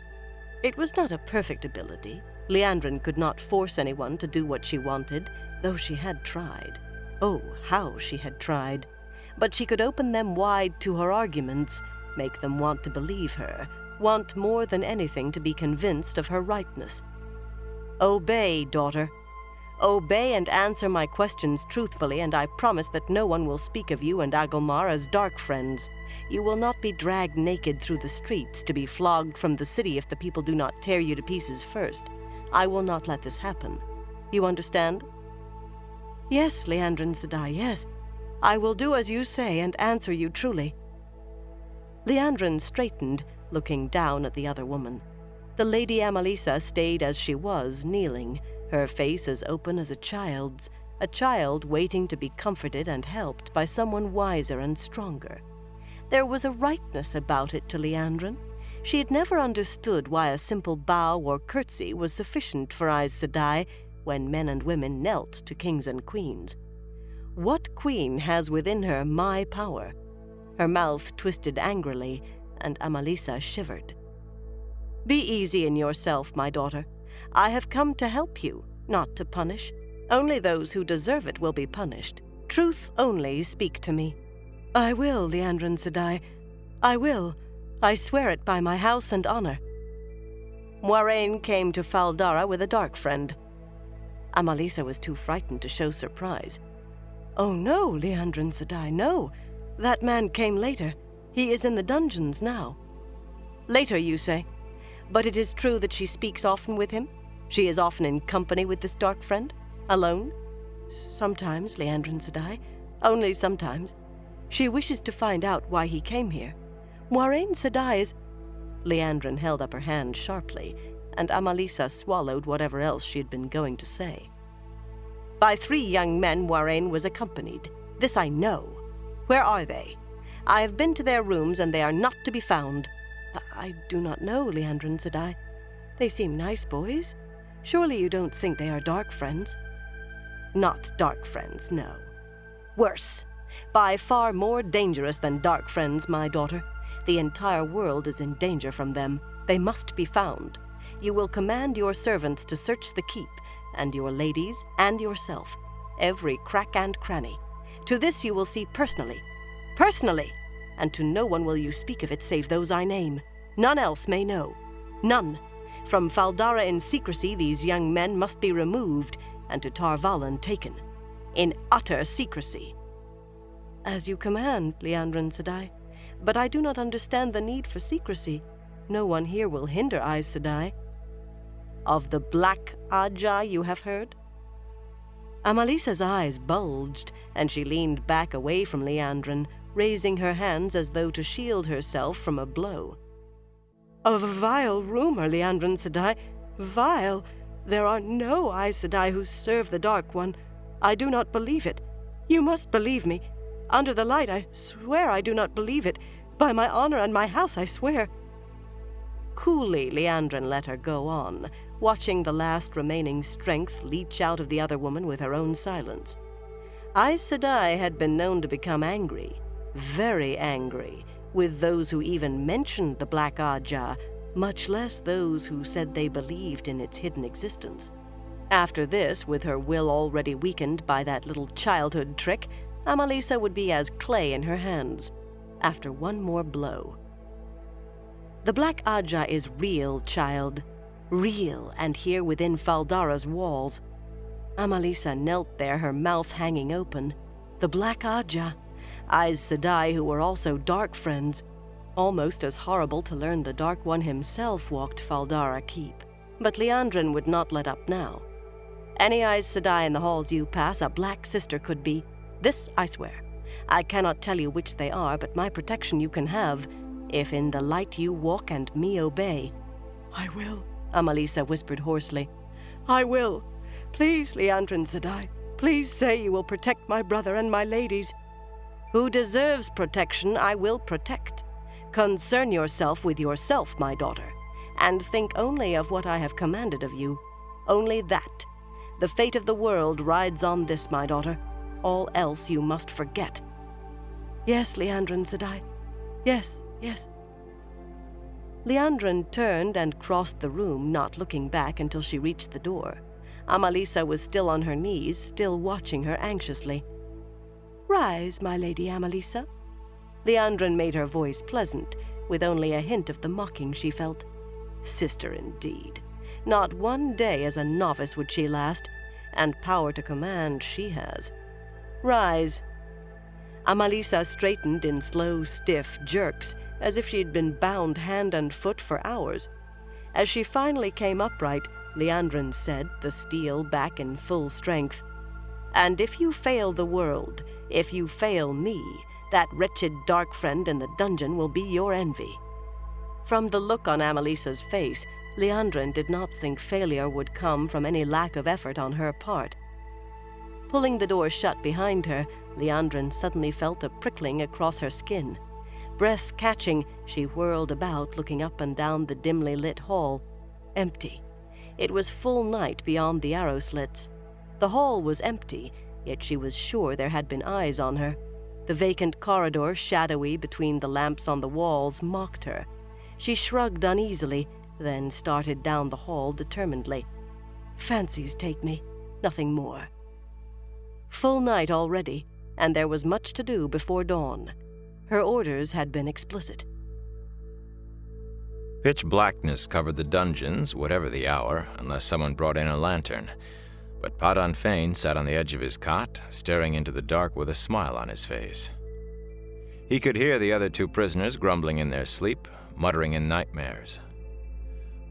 It was not a perfect ability. Liandrin could not force anyone to do what she wanted, though she had tried. Oh, how she had tried. But she could open them wide to her arguments, make them want to believe her, want more than anything to be convinced of her rightness. Obey, daughter. Obey and answer my questions truthfully, and I promise that no one will speak of you and Agelmar as dark friends. You will not be dragged naked through the streets to be flogged from the city if the people do not tear you to pieces first. I will not let this happen. You understand?" "Yes, Liandrin Sedai, yes. I will do as you say and answer you truly." Liandrin straightened, looking down at the other woman. The Lady Amalisa stayed as she was, kneeling, her face as open as a child waiting to be comforted and helped by someone wiser and stronger. There was a rightness about it to Liandrin. She had never understood why a simple bow or curtsy was sufficient for Aes Sedai when men and women knelt to kings and queens. What queen has within her my power? Her mouth twisted angrily, and Amalisa shivered. "Be easy in yourself, my daughter. I have come to help you, not to punish. Only those who deserve it will be punished. Truth only speak to me." "I will, Liandrin Sedai. I will. I swear it by my house and honor." "Moiraine came to Fal Dara with a dark friend." Amalisa was too frightened to show surprise. "Oh no, Liandrin Sedai, no. That man came later. He is in the dungeons now." "Later, you say? But it is true that she speaks often with him? She is often in company with this dark friend? Alone?" "Sometimes, Liandrin Sedai. Only sometimes. She wishes to find out why he came here. Moiraine Sedai is..." Liandrin held up her hand sharply, and Amalisa swallowed whatever else she had been going to say. "By 3 young men Moiraine was accompanied. This I know. Where are they? I have been to their rooms, and they are not to be found." I do not know, Liandrin Sedai. They seem nice boys. Surely you don't think they are dark friends?" "Not dark friends, no. Worse. By far more dangerous than dark friends, my daughter. The entire world is in danger from them. They must be found. You will command your servants to search the keep, and your ladies, and yourself, every crack and cranny. To this you will see personally. Personally! And to no one will you speak of it save those I name. None else may know. None. From Fal Dara in secrecy these young men must be removed, and to Tar Valon taken. In utter secrecy." "As you command, Liandrin Sedai. But I do not understand the need for secrecy. No one here will hinder Aes Sedai." "Of the Black Ajah you have heard?" Amalisa's eyes bulged, and she leaned back away from Liandrin, raising her hands as though to shield herself from a blow. "A vile rumor, Liandrin Sedai. Vile. There are no Aes Sedai who serve the Dark One. I do not believe it. You must believe me. Under the light, I swear I do not believe it. By my honor and my house, I swear." Coolly, Liandrin let her go on, watching the last remaining strength leach out of the other woman with her own silence. Aes Sedai had been known to become angry, very angry, with those who even mentioned the Black Ajah, much less those who said they believed in its hidden existence. After this, with her will already weakened by that little childhood trick, Amalisa would be as clay in her hands, after one more blow. The Black Ajah is real, child. Real, and here within Faldara's walls. Amalisa knelt there, her mouth hanging open. The Black Ajah, Aes Sedai, who were also Dark Friends. Almost as horrible to learn the Dark One himself walked Faldara Keep. But Liandrin would not let up now. Any Aes Sedai in the halls you pass, a Black Sister could be. This I swear. I cannot tell you which they are, but my protection you can have, if in the light you walk and me obey. I will, Amalisa whispered hoarsely. I will. Please, Liandrin Sedai, please say you will protect my brother and my ladies. Who deserves protection, I will protect. Concern yourself with yourself, my daughter, and think only of what I have commanded of you. Only that. The fate of the world rides on this, my daughter. All else you must forget. Yes, Liandrin Sedai. Yes, yes. Liandrin turned and crossed the room, not looking back until she reached the door. Amalisa was still on her knees, still watching her anxiously. Rise, my lady Amalisa. Liandrin made her voice pleasant, with only a hint of the mocking she felt. Sister indeed. Not one day as a novice would she last, and power to command she has. Rise. Amalisa straightened in slow, stiff jerks, as if she had been bound hand and foot for hours. As she finally came upright, Liandrin said, the steel back in full strength, And if you fail the world, if you fail me, that wretched dark friend in the dungeon will be your envy. From the look on Amalisa's face, Liandrin did not think failure would come from any lack of effort on her part. Pulling the door shut behind her, Liandrin suddenly felt a prickling across her skin. Breath catching, she whirled about, looking up and down the dimly lit hall. Empty. It was full night beyond the arrow slits. The hall was empty, yet she was sure there had been eyes on her. The vacant corridor, shadowy between the lamps on the walls, mocked her. She shrugged uneasily, then started down the hall determinedly. Fancies take me, nothing more. Full night already, and there was much to do before dawn. Her orders had been explicit. Pitch blackness covered the dungeons, whatever the hour, unless someone brought in a lantern. But Padan Fain sat on the edge of his cot, staring into the dark with a smile on his face. He could hear the other two prisoners grumbling in their sleep, muttering in nightmares.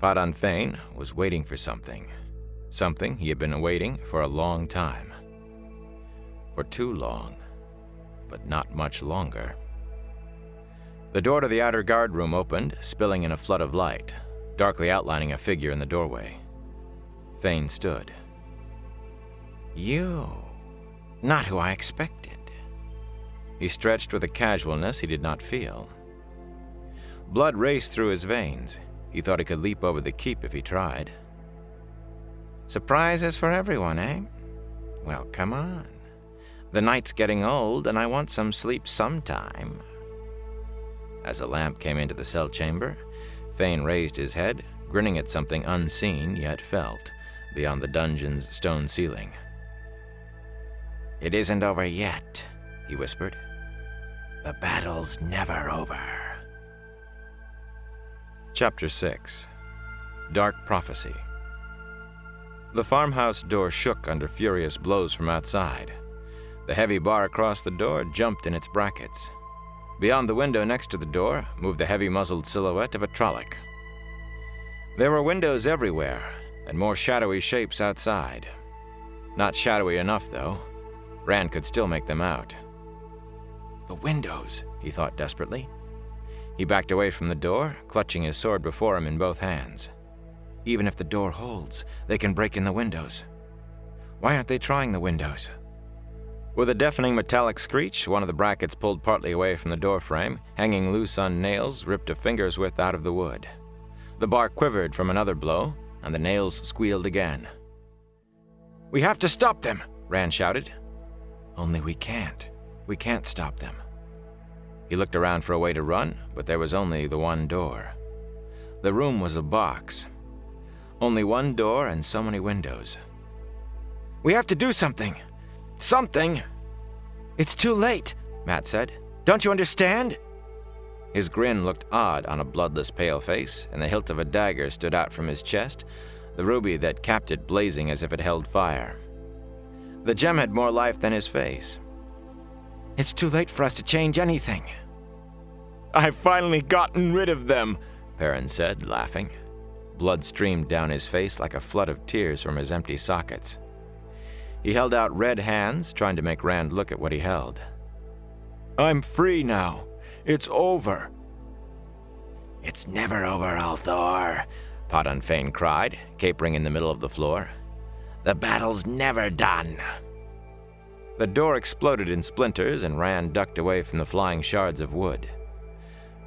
Padan Fain was waiting for something. Something he had been awaiting for a long time. For too long, but not much longer. The door to the outer guard room opened, spilling in a flood of light, darkly outlining a figure in the doorway. Fain stood. You, not who I expected. He stretched with a casualness he did not feel. Blood raced through his veins. He thought he could leap over the keep if he tried. Surprises for everyone, eh? Well, come on. The night's getting old, and I want some sleep sometime. As a lamp came into the cell chamber, Fain raised his head, grinning at something unseen yet felt, beyond the dungeon's stone ceiling. It isn't over yet, he whispered. The battle's never over. Chapter 6. Dark Prophecy. The farmhouse door shook under furious blows from outside. The heavy bar across the door jumped in its brackets. Beyond the window next to the door moved the heavy-muzzled silhouette of a Trolloc. There were windows everywhere, and more shadowy shapes outside. Not shadowy enough, though. Rand could still make them out. The windows, he thought desperately. He backed away from the door, clutching his sword before him in both hands. Even if the door holds, they can break in the windows. Why aren't they trying the windows? With a deafening metallic screech, one of the brackets pulled partly away from the doorframe, hanging loose on nails ripped a finger's width out of the wood. The bar quivered from another blow, and the nails squealed again. We have to stop them, Rand shouted. Only we can't. We can't stop them. He looked around for a way to run, but there was only the one door. The room was a box. Only one door and so many windows. We have to do something. Something. It's too late, Matt said. Don't you understand? His grin looked odd on a bloodless pale face, and the hilt of a dagger stood out from his chest, the ruby that capped it blazing as if it held fire. The gem had more life than his face. It's too late for us to change anything. I've finally gotten rid of them, Perrin said, laughing. Blood streamed down his face like a flood of tears from his empty sockets. He held out red hands, trying to make Rand look at what he held. I'm free now. It's over. It's never over, Althor, Podon Fane cried, capering in the middle of the floor. The battle's never done. The door exploded in splinters, and Rand ducked away from the flying shards of wood.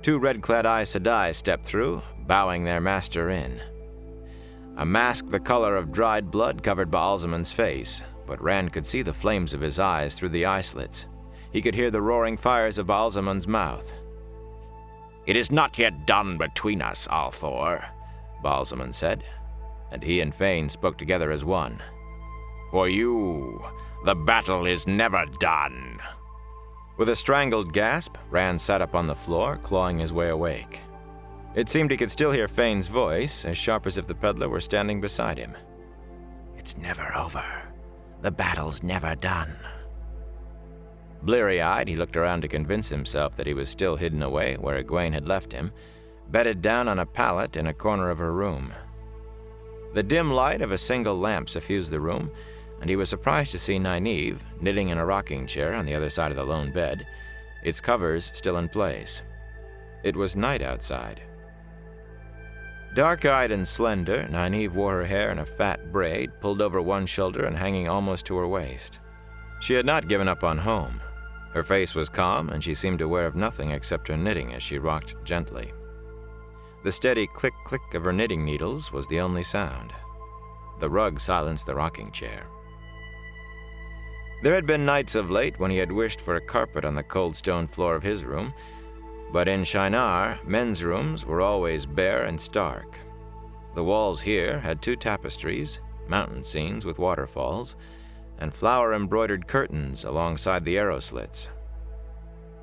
2 red-clad Aes Sedai stepped through, bowing their master in. A mask the color of dried blood covered Ba'alzamon's face, but Rand could see the flames of his eyes through the eye slits. He could hear the roaring fires of Ba'alzamon's mouth. It is not yet done between us, Althor, Ba'alzamon said, and he and Fane spoke together as one. For you, the battle is never done. With a strangled gasp, Rand sat up on the floor, clawing his way awake. It seemed he could still hear Fane's voice, as sharp as if the peddler were standing beside him. It's never over. The battle's never done. Bleary-eyed, he looked around to convince himself that he was still hidden away where Egwene had left him, bedded down on a pallet in a corner of her room. The dim light of a single lamp suffused the room, and he was surprised to see Nynaeve knitting in a rocking chair on the other side of the lone bed, its covers still in place. It was night outside. Dark-eyed and slender, Nynaeve wore her hair in a fat braid pulled over one shoulder and hanging almost to her waist. She had not given up on home. Her face was calm, and she seemed aware of nothing except her knitting as she rocked gently. The steady click-click of her knitting needles was the only sound. The rug silenced the rocking chair. There had been nights of late when he had wished for a carpet on the cold stone floor of his room, but in Shinar, men's rooms were always bare and stark. The walls here had 2 tapestries, mountain scenes with waterfalls, and flower-embroidered curtains alongside the arrow slits.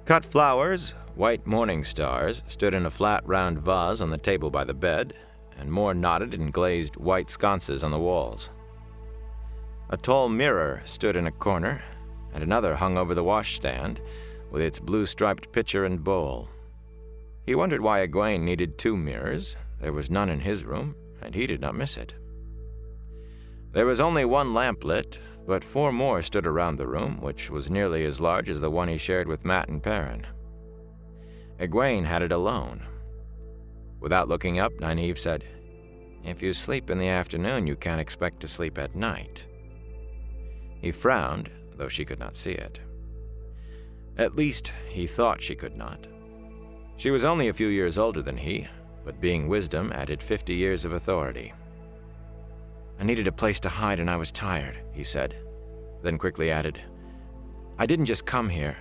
Cut flowers, white morning stars, stood in a flat, round vase on the table by the bed, and more knotted and glazed white sconces on the walls. A tall mirror stood in a corner, and another hung over the washstand, with its blue-striped pitcher and bowl. He wondered why Egwene needed 2 mirrors. There was none in his room, and he did not miss it. There was only 1 lamp lit, but 4 more stood around the room, which was nearly as large as the one he shared with Mat and Perrin. Egwene had it alone. Without looking up, Nynaeve said, "If you sleep in the afternoon, you can't expect to sleep at night." He frowned, though she could not see it. At least, he thought she could not. She was only a few years older than he, but being wisdom added 50 years of authority. "I needed a place to hide and I was tired," he said, then quickly added, "I didn't just come here.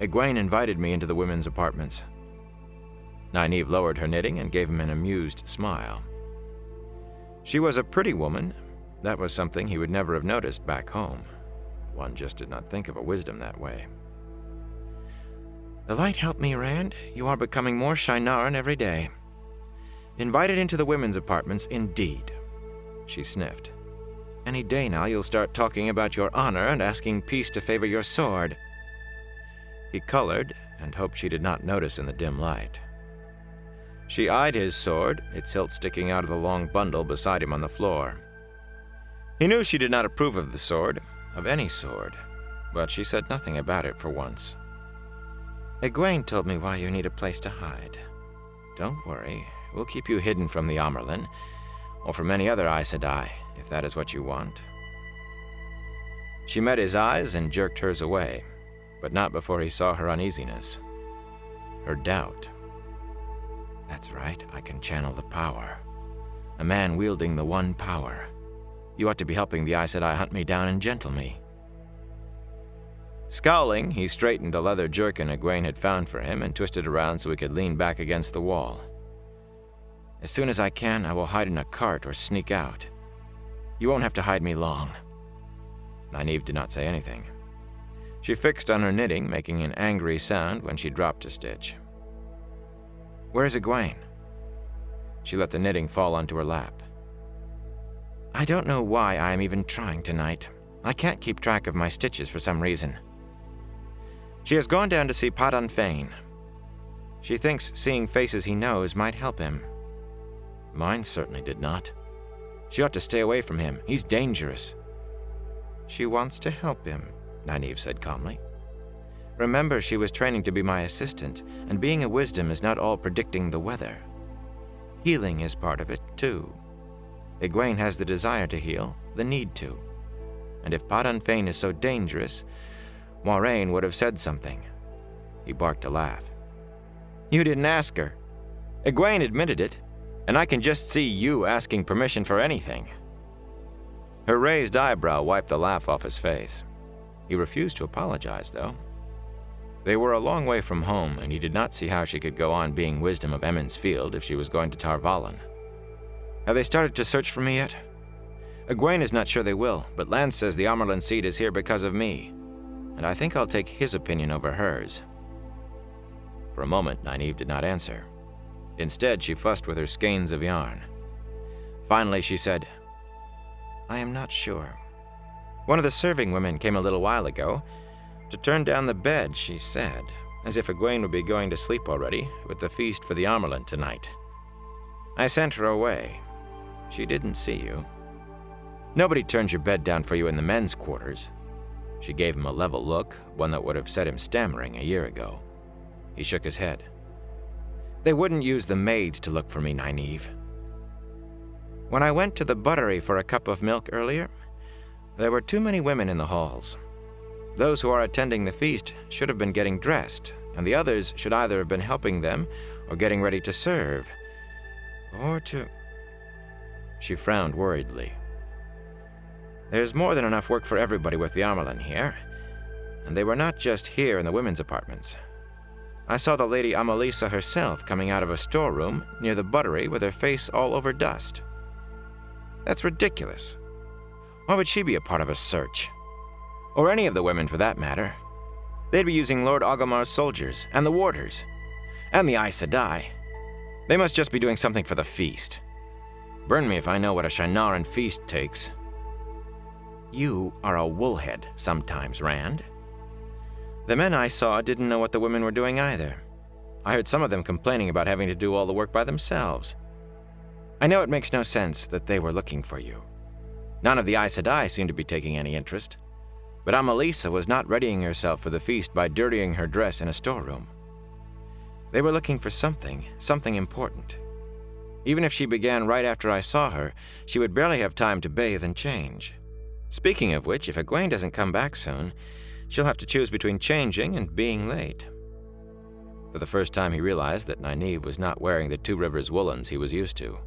Egwene invited me into the women's apartments." Nynaeve lowered her knitting and gave him an amused smile. She was a pretty woman. That was something he would never have noticed back home. One just did not think of a wisdom that way. "The light helped me, Rand. You are becoming more Shinaran every day. Invited into the women's apartments, indeed." She sniffed. "Any day now you'll start talking about your honor and asking peace to favor your sword." He colored and hoped she did not notice in the dim light. She eyed his sword, its hilt sticking out of the long bundle beside him on the floor. He knew she did not approve of the sword, of any sword, but she said nothing about it for once. "Egwene told me why you need a place to hide. Don't worry, we'll keep you hidden from the Amyrlin, or from any other Aes Sedai, if that is what you want." She met his eyes and jerked hers away, but not before he saw her uneasiness. Her doubt. "That's right, I can channel the power. A man wielding the one power. You ought to be helping the Aes Sedai hunt me down and gentle me." Scowling, he straightened a leather jerkin Egwene had found for him and twisted around so he could lean back against the wall. As soon as I can, I will hide in a cart or sneak out. You won't have to hide me long." Nynaeve did not say anything. She fixed on her knitting, making an angry sound when she dropped a stitch. "Where is Egwene?" She let the knitting fall onto her lap. "I don't know why I am even trying tonight. I can't keep track of my stitches for some reason. She has gone down to see Padan Fain. She thinks seeing faces he knows might help him. Mine certainly did not. She ought to stay away from him. He's dangerous." "She wants to help him," Nynaeve said calmly. "Remember, she was training to be my assistant, and being a wisdom is not all predicting the weather. Healing is part of it, too. Egwene has the desire to heal, the need to. And if Padan Fain is so dangerous, Moiraine would have said something." He barked a laugh. "You didn't ask her. Egwene admitted it, and I can just see you asking permission for anything." Her raised eyebrow wiped the laugh off his face. He refused to apologize, though. They were a long way from home, and he did not see how she could go on being Wisdom of Emond's Field if she was going to Tar Valon. "Have they started to search for me yet?" "Egwene is not sure they will, but Lance says the Amerlin seed is here because of me, and I think I'll take his opinion over hers." For a moment, Nynaeve did not answer. Instead, she fussed with her skeins of yarn. Finally, she said, "I am not sure. One of the serving women came a little while ago to turn down the bed, she said, as if Egwene would be going to sleep already with the feast for the Amerlin tonight. I sent her away. She didn't see you. Nobody turns your bed down for you in the men's quarters." She gave him a level look, one that would have set him stammering a year ago. He shook his head. "They wouldn't use the maids to look for me, Nynaeve. When I went to the buttery for a cup of milk earlier, there were too many women in the halls. Those who are attending the feast should have been getting dressed, and the others should either have been helping them or getting ready to serve, or to—" She frowned worriedly. "There's more than enough work for everybody with the Amerlin here, and they were not just here in the women's apartments. I saw the Lady Amalisa herself coming out of a storeroom near the buttery with her face all over dust. That's ridiculous. Why would she be a part of a search? Or any of the women, for that matter. They'd be using Lord Agelmar's soldiers, and the warders, and the Aes Sedai. They must just be doing something for the feast. Burn me if I know what a Shienaran feast takes." "You are a woolhead sometimes, Rand. The men I saw didn't know what the women were doing either. I heard some of them complaining about having to do all the work by themselves. I know it makes no sense that they were looking for you. None of the Aes Sedai seemed to be taking any interest. But Amalisa was not readying herself for the feast by dirtying her dress in a storeroom. They were looking for something important. Even if she began right after I saw her, she would barely have time to bathe and change. Speaking of which, if Egwene doesn't come back soon, she'll have to choose between changing and being late." For the first time, he realized that Nynaeve was not wearing the Two Rivers woolens he was used to.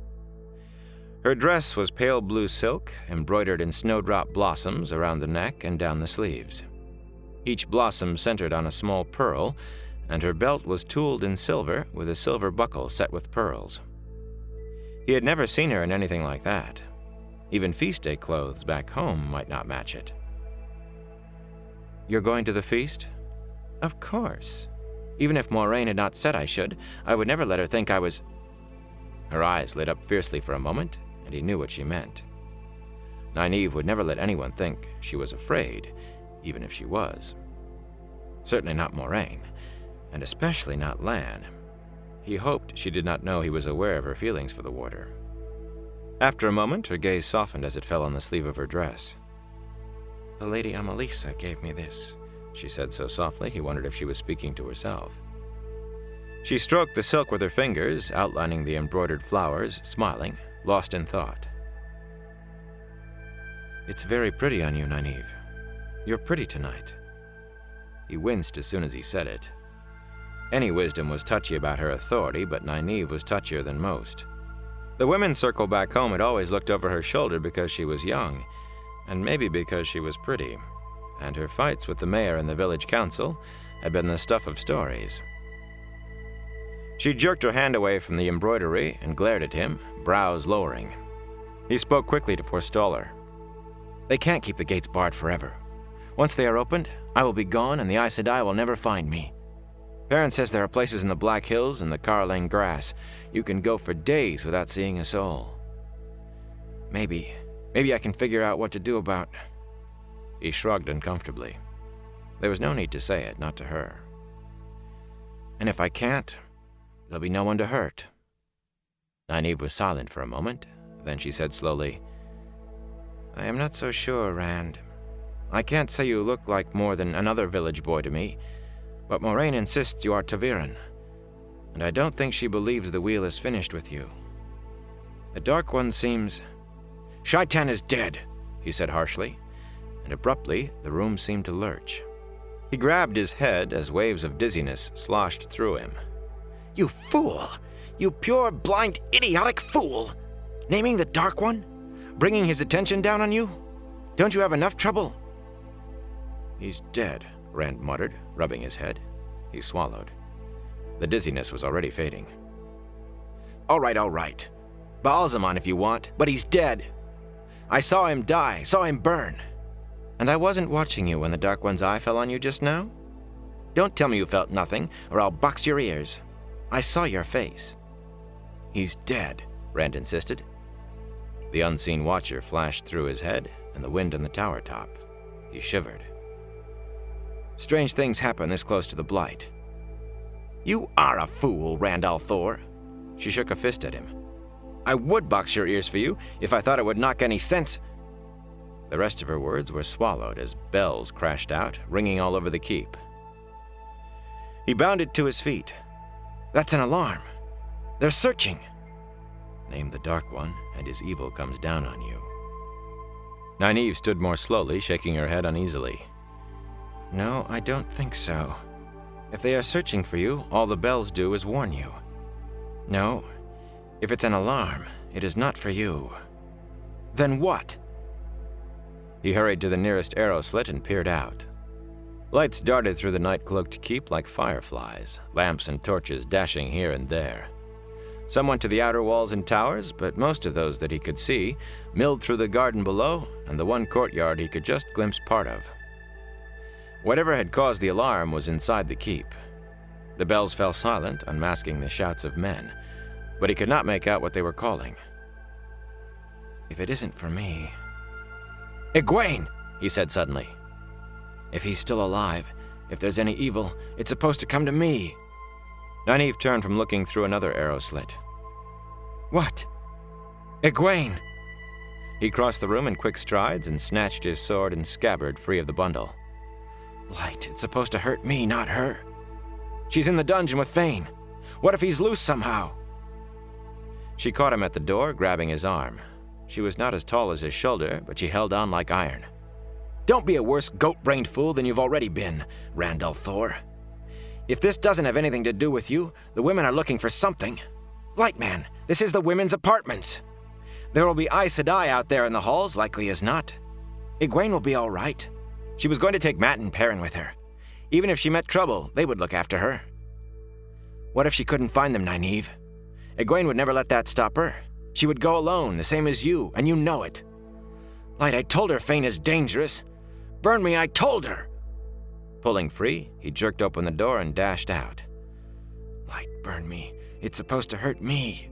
Her dress was pale blue silk, embroidered in snowdrop blossoms around the neck and down the sleeves. Each blossom centered on a small pearl, and her belt was tooled in silver with a silver buckle set with pearls. He had never seen her in anything like that. Even feast day clothes back home might not match it. "You're going to the feast?" "Of course. Even if Moiraine had not said I should, I would never let her think I was—" Her eyes lit up fiercely for a moment, and he knew what she meant. Nynaeve would never let anyone think she was afraid, even if she was. Certainly not Moiraine, and especially not Lan. He hoped she did not know he was aware of her feelings for the warder. After a moment, her gaze softened as it fell on the sleeve of her dress. "The Lady Amalisa gave me this," she said so softly he wondered if she was speaking to herself. She stroked the silk with her fingers, outlining the embroidered flowers, smiling, lost in thought. "It's very pretty on you, Nynaeve. You're pretty tonight." He winced as soon as he said it. Any wisdom was touchy about her authority, but Nynaeve was touchier than most. The women's circle back home had always looked over her shoulder because she was young, and maybe because she was pretty, and her fights with the mayor and the village council had been the stuff of stories. She jerked her hand away from the embroidery and glared at him, brows lowering. He spoke quickly to forestall her. "They can't keep the gates barred forever. Once they are opened, I will be gone and the Aes Sedai will never find me. Perrin says there are places in the Black Hills and the Carling Grass. You can go for days without seeing a soul. Maybe I can figure out what to do about..." He shrugged uncomfortably. There was no need to say it, not to her. "And if I can't, there'll be no one to hurt." Nynaeve was silent for a moment. Then she said slowly, "I am not so sure, Rand. I can't say you look like more than another village boy to me, but Moiraine insists you are ta'veren, and I don't think she believes the wheel is finished with you. The Dark One seems..." "Shaitan is dead," he said harshly, and abruptly the room seemed to lurch. He grabbed his head as waves of dizziness sloshed through him. "You fool! You pure, blind, idiotic fool! Naming the Dark One? Bringing his attention down on you? Don't you have enough trouble?" "He's dead," Rand muttered, rubbing his head. He swallowed. The dizziness was already fading. All right. Ba'alzamon if you want, but he's dead. I saw him die, saw him burn. And I wasn't watching you when the Dark One's eye fell on you just now? Don't tell me you felt nothing, or I'll box your ears. I saw your face." "He's dead," Rand insisted. The unseen watcher flashed through his head and the wind on the tower top. He shivered. "Strange things happen this close to the Blight." "You are a fool, Rand al'Thor." She shook a fist at him. "I would box your ears for you if I thought it would knock any sense..." The rest of her words were swallowed as bells crashed out, ringing all over the keep. He bounded to his feet. "That's an alarm. They're searching." "Name the Dark One, and his evil comes down on you." Nynaeve stood more slowly, shaking her head uneasily. "No, I don't think so. If they are searching for you, all the bells do is warn you. No, if it's an alarm, it is not for you." "Then what?" He hurried to the nearest arrow slit and peered out. Lights darted through the night-cloaked keep like fireflies, lamps and torches dashing here and there. Some went to the outer walls and towers, but most of those that he could see milled through the garden below and the one courtyard he could just glimpse part of. Whatever had caused the alarm was inside the keep. The bells fell silent, unmasking the shouts of men, but he could not make out what they were calling. "If it isn't for me..." "Egwene!" he said suddenly. "If he's still alive, if there's any evil, it's supposed to come to me." Nynaeve turned from looking through another arrow slit. "What?" "Egwene!" He crossed the room in quick strides and snatched his sword and scabbard free of the bundle. "Light, it's supposed to hurt me, not her. She's in the dungeon with Fain. What if he's loose somehow?" She caught him at the door, grabbing his arm. She was not as tall as his shoulder, but she held on like iron. "Don't be a worse goat-brained fool than you've already been, Rand al'Thor. If this doesn't have anything to do with you, the women are looking for something. Lightman, this is the women's apartments. There will be Aes Sedai out there in the halls, likely as not. Egwene will be all right. She was going to take Mat and Perrin with her. Even if she met trouble, they would look after her. What if she couldn't find them, Nynaeve? Egwene would never let that stop her. She would go alone, the same as you, and you know it. Light, I told her Fain is dangerous. Burn me, I told her." Pulling free, he jerked open the door and dashed out. "Light, burn me. It's supposed to hurt me."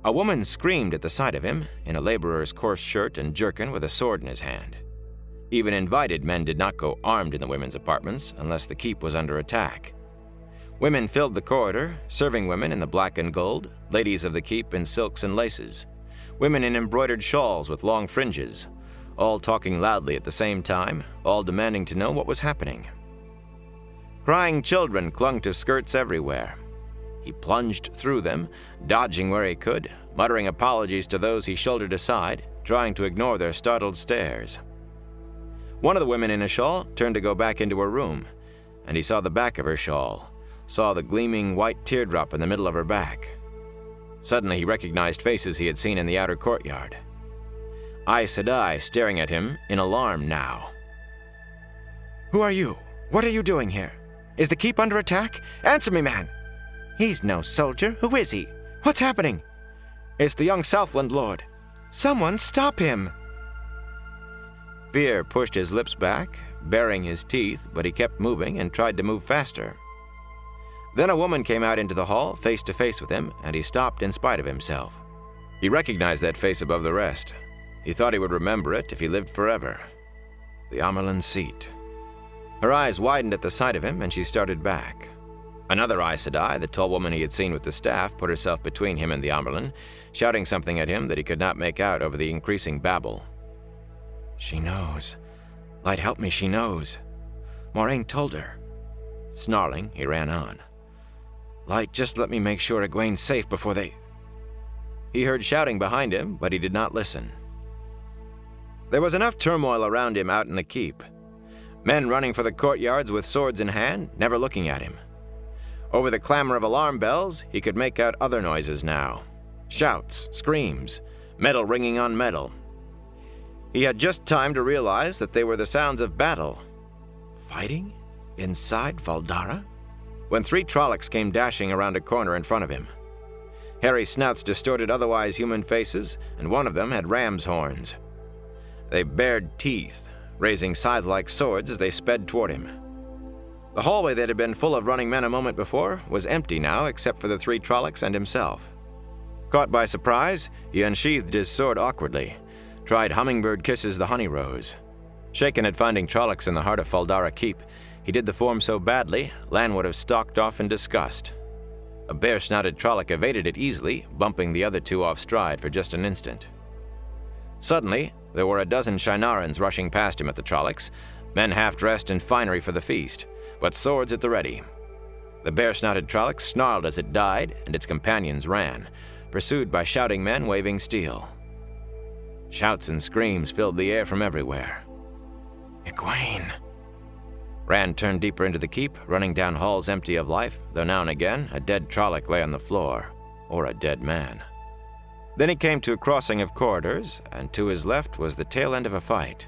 A woman screamed at the sight of him, in a laborer's coarse shirt and jerkin with a sword in his hand. Even invited men did not go armed in the women's apartments unless the keep was under attack. Women filled the corridor, serving women in the black and gold, ladies of the keep in silks and laces, women in embroidered shawls with long fringes, all talking loudly at the same time, all demanding to know what was happening. Crying children clung to skirts everywhere. He plunged through them, dodging where he could, muttering apologies to those he shouldered aside, trying to ignore their startled stares. One of the women in a shawl turned to go back into her room, and he saw the back of her shawl, saw the gleaming white teardrop in the middle of her back. Suddenly he recognized faces he had seen in the outer courtyard. Aes Sedai staring at him in alarm now. "Who are you? What are you doing here? Is the keep under attack? Answer me, man!" He's no soldier. Who is he? What's happening? It's the young Southland Lord. Someone stop him! Fear pushed his lips back, baring his teeth, but he kept moving and tried to move faster. Then a woman came out into the hall, face to face with him, and he stopped in spite of himself. He recognized that face above the rest. He thought he would remember it if he lived forever. The Amyrlin seat. Her eyes widened at the sight of him, and she started back. Another Aes Sedai, the tall woman he had seen with the staff, put herself between him and the Amyrlin, shouting something at him that he could not make out over the increasing babble. She knows. Light, help me, she knows. Moiraine told her. Snarling, he ran on. Light, just let me make sure Egwene's safe before they... He heard shouting behind him, but he did not listen. There was enough turmoil around him out in the keep. Men running for the courtyards with swords in hand, never looking at him. Over the clamor of alarm bells, he could make out other noises now. Shouts, screams, metal ringing on metal. He had just time to realize that they were the sounds of battle. Fighting? Inside Fal Dara? When 3 Trollocs came dashing around a corner in front of him. Hairy snouts distorted otherwise human faces, and one of them had ram's horns. They bared teeth, raising scythe-like swords as they sped toward him. The hallway that had been full of running men a moment before was empty now except for the 3 Trollocs and himself. Caught by surprise, he unsheathed his sword awkwardly, tried hummingbird kisses the honey rose. Shaken at finding Trollocs in the heart of Fal Dara Keep, he did the form so badly, Lan would have stalked off in disgust. A bare-snouted Trolloc evaded it easily, bumping the other 2 off stride for just an instant. Suddenly, there were a dozen Shienarans rushing past him at the Trollocs, men half-dressed in finery for the feast, but swords at the ready. The bare-snouted Trolloc snarled as it died, and its companions ran, pursued by shouting men waving steel. Shouts and screams filled the air from everywhere. Egwene! Rand turned deeper into the keep, running down halls empty of life, though now and again a dead Trolloc lay on the floor, or a dead man. Then he came to a crossing of corridors, and to his left was the tail end of a fight.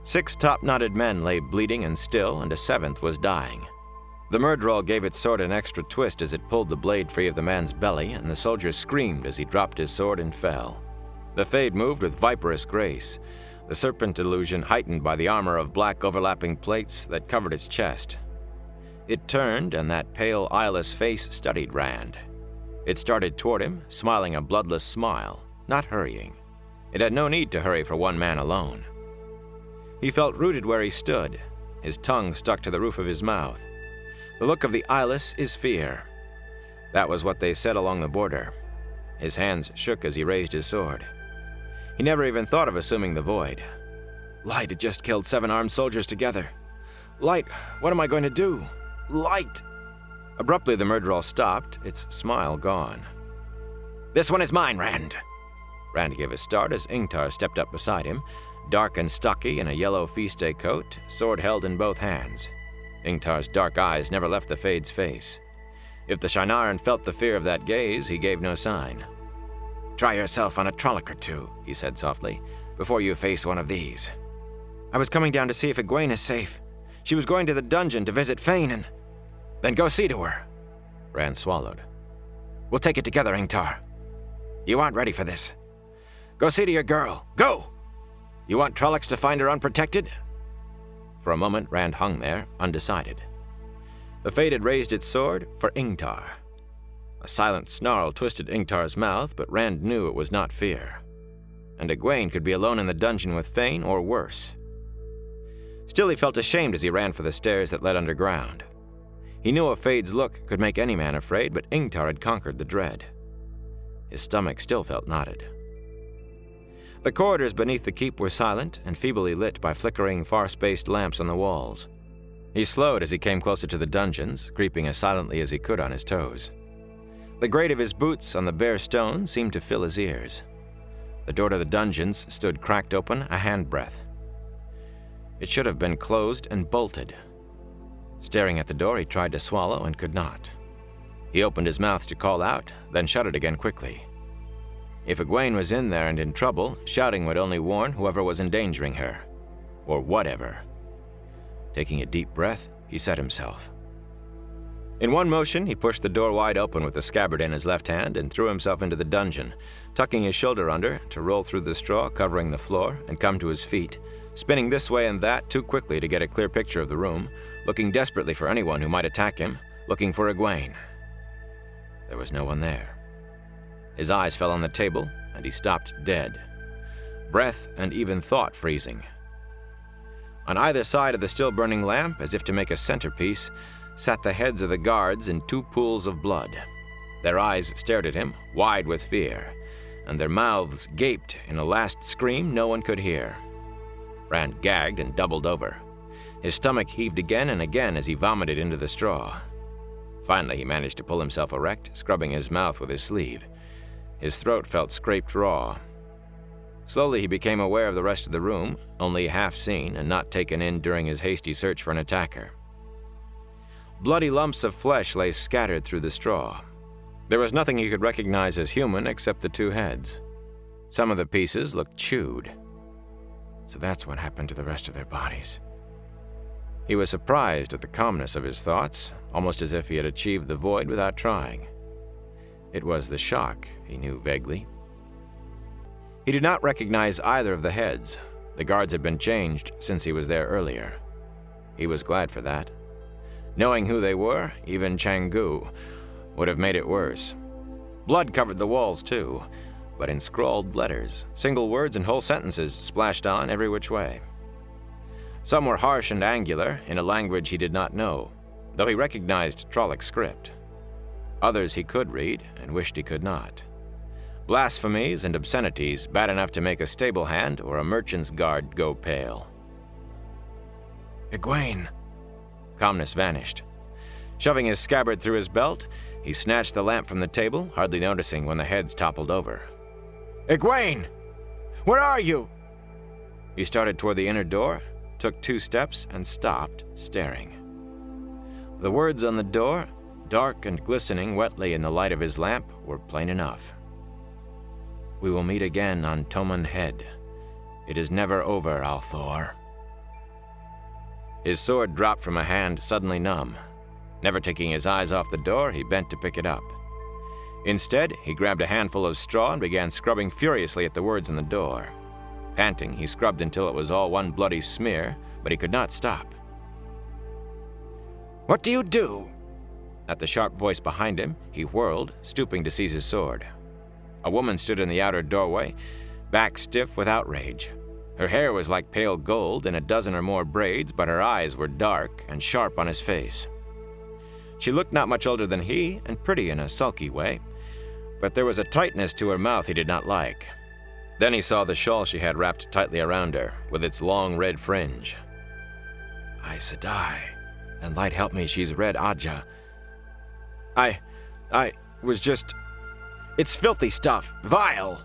6 top-knotted men lay bleeding and still, and a 7th was dying. The Myrddraal gave its sword an extra twist as it pulled the blade free of the man's belly, and the soldier screamed as he dropped his sword and fell. The Fade moved with viperous grace, the serpent illusion heightened by the armor of black overlapping plates that covered its chest. It turned, and that pale, eyeless face studied Rand. It started toward him, smiling a bloodless smile, not hurrying. It had no need to hurry for one man alone. He felt rooted where he stood, his tongue stuck to the roof of his mouth. The look of the eyeless is fear. That was what they said along the border. His hands shook as he raised his sword. He never even thought of assuming the void. Light had just killed 7 armed soldiers together. Light, what am I going to do? Light! Abruptly, the Myrddraal stopped, its smile gone. This one is mine, Rand! Rand gave a start as Ingtar stepped up beside him, dark and stocky in a yellow feast day coat, sword held in both hands. Ingtar's dark eyes never left the Fade's face. If the Shiennaran felt the fear of that gaze, he gave no sign. Try yourself on a Trolloc or 2, he said softly, before you face one of these. I was coming down to see if Egwene is safe. She was going to the dungeon to visit Fane and... Then go see to her. Rand swallowed. We'll take it together, Ingtar. You aren't ready for this. Go see to your girl. Go! You want Trollocs to find her unprotected? For a moment, Rand hung there, undecided. The Fade had raised its sword for Ingtar. A silent snarl twisted Ingtar's mouth, but Rand knew it was not fear. And Egwene could be alone in the dungeon with Fane, or worse. Still, he felt ashamed as he ran for the stairs that led underground. He knew a Fade's look could make any man afraid, but Ingtar had conquered the dread. His stomach still felt knotted. The corridors beneath the keep were silent and feebly lit by flickering, far-spaced lamps on the walls. He slowed as he came closer to the dungeons, creeping as silently as he could on his toes. The grate of his boots on the bare stone seemed to fill his ears. The door to the dungeons stood cracked open a handbreadth. It should have been closed and bolted. Staring at the door, he tried to swallow and could not. He opened his mouth to call out, then shut it again quickly. If Egwene was in there and in trouble, shouting would only warn whoever was endangering her. Or whatever. Taking a deep breath, he set himself. In one motion, he pushed the door wide open with the scabbard in his left hand and threw himself into the dungeon, tucking his shoulder under to roll through the straw covering the floor and come to his feet, spinning this way and that too quickly to get a clear picture of the room, looking desperately for anyone who might attack him, looking for Egwene. There was no one there. His eyes fell on the table, and he stopped dead, breath and even thought freezing. On either side of the still-burning lamp, as if to make a centerpiece, sat the heads of the guards in 2 pools of blood. Their eyes stared at him, wide with fear, and their mouths gaped in a last scream no one could hear. Rand gagged and doubled over. His stomach heaved again and again as he vomited into the straw. Finally, he managed to pull himself erect, scrubbing his mouth with his sleeve. His throat felt scraped raw. Slowly, he became aware of the rest of the room, only half seen and not taken in during his hasty search for an attacker. Bloody lumps of flesh lay scattered through the straw. There was nothing he could recognize as human except the 2 heads. Some of the pieces looked chewed. So that's what happened to the rest of their bodies. He was surprised at the calmness of his thoughts, almost as if he had achieved the void without trying. It was the shock, he knew vaguely. He did not recognize either of the heads. The guards had been changed since he was there earlier. He was glad for that. Knowing who they were, even Chang'u, would have made it worse. Blood covered the walls, too, but in scrawled letters, single words and whole sentences splashed on every which way. Some were harsh and angular, in a language he did not know, though he recognized Trolloc script. Others he could read, and wished he could not. Blasphemies and obscenities bad enough to make a stable hand or a merchant's guard go pale. Egwene! Calmness vanished. Shoving his scabbard through his belt, he snatched the lamp from the table, hardly noticing when the heads toppled over. Egwene! Where are you? He started toward the inner door, took 2 steps, and stopped, staring. The words on the door, dark and glistening wetly in the light of his lamp, were plain enough. We will meet again on Toman Head. It is never over, al'Thor. His sword dropped from a hand suddenly numb. Never taking his eyes off the door, he bent to pick it up. Instead, he grabbed a handful of straw and began scrubbing furiously at the words on the door. Panting, he scrubbed until it was all one bloody smear, but he could not stop. What do you do? At the sharp voice behind him, he whirled, stooping to seize his sword. A woman stood in the outer doorway, back stiff with outrage. Her hair was like pale gold in a dozen or more braids, but her eyes were dark and sharp on his face. She looked not much older than he, and pretty in a sulky way, but there was a tightness to her mouth he did not like. Then he saw the shawl she had wrapped tightly around her, with its long red fringe. Aes Sedai, and light help me, she's Red Ajah. I was just... It's filthy stuff, vile.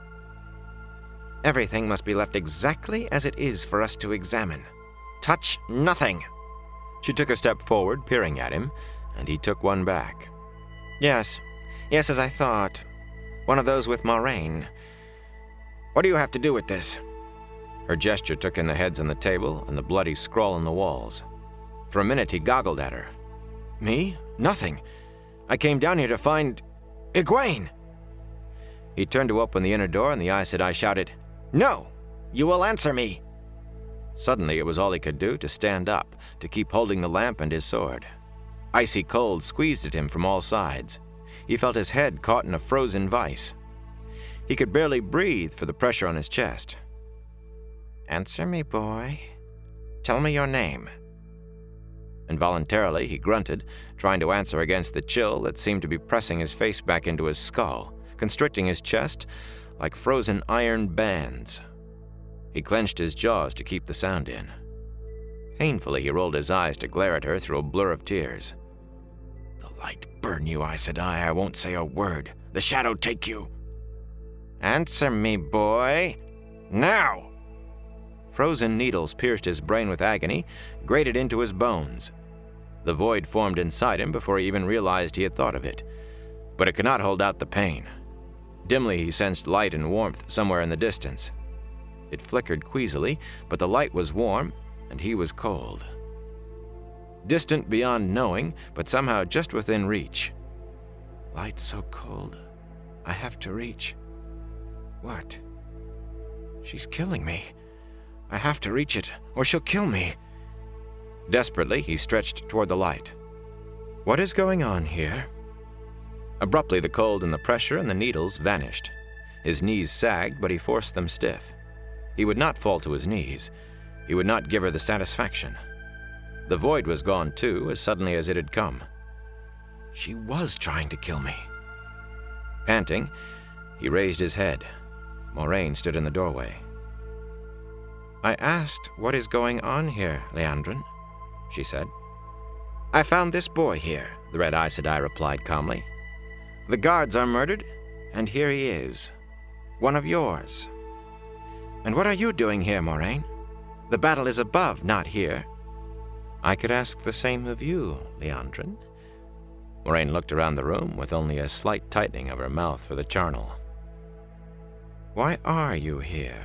Everything must be left exactly as it is for us to examine. Touch nothing. She took a step forward, peering at him, and he took one back. Yes, as I thought. One of those with Moiraine. What do you have to do with this? Her gesture took in the heads on the table and the bloody scrawl on the walls. For a minute he goggled at her. Me? Nothing. I came down here to find... Egwene! He turned to open the inner door and the Aes Sedai shouted, No! You will answer me! Suddenly it was all he could do to stand up, to keep holding the lamp and his sword. Icy cold squeezed at him from all sides. He felt his head caught in a frozen vice. He could barely breathe for the pressure on his chest. Answer me, boy. Tell me your name. Involuntarily, he grunted, trying to answer against the chill that seemed to be pressing his face back into his skull, constricting his chest like frozen iron bands. He clenched his jaws to keep the sound in. Painfully, he rolled his eyes to glare at her through a blur of tears. The light burn you, Aes Sedai. I won't say a word. The shadow take you. Answer me, boy. Now! Frozen needles pierced his brain with agony, grated into his bones. The void formed inside him before he even realized he had thought of it. But it could not hold out the pain. Dimly, he sensed light and warmth somewhere in the distance. It flickered queasily, but the light was warm, and he was cold. Distant beyond knowing, but somehow just within reach. Light so cold, I have to reach. What? She's killing me. I have to reach it, or she'll kill me. Desperately, he stretched toward the light. What is going on here? Abruptly, the cold and the pressure and the needles vanished. His knees sagged, but he forced them stiff. He would not fall to his knees. He would not give her the satisfaction. The void was gone, too, as suddenly as it had come. She was trying to kill me. Panting, he raised his head. Moraine stood in the doorway. I asked, what is going on here, Liandrin? She said. I found this boy here, the Red Aes Sedai replied calmly. The guards are murdered, and here he is. One of yours. And what are you doing here, Moraine? The battle is above, not here. I could ask the same of you, Liandrin. Moraine looked around the room with only a slight tightening of her mouth for the charnel. Why are you here?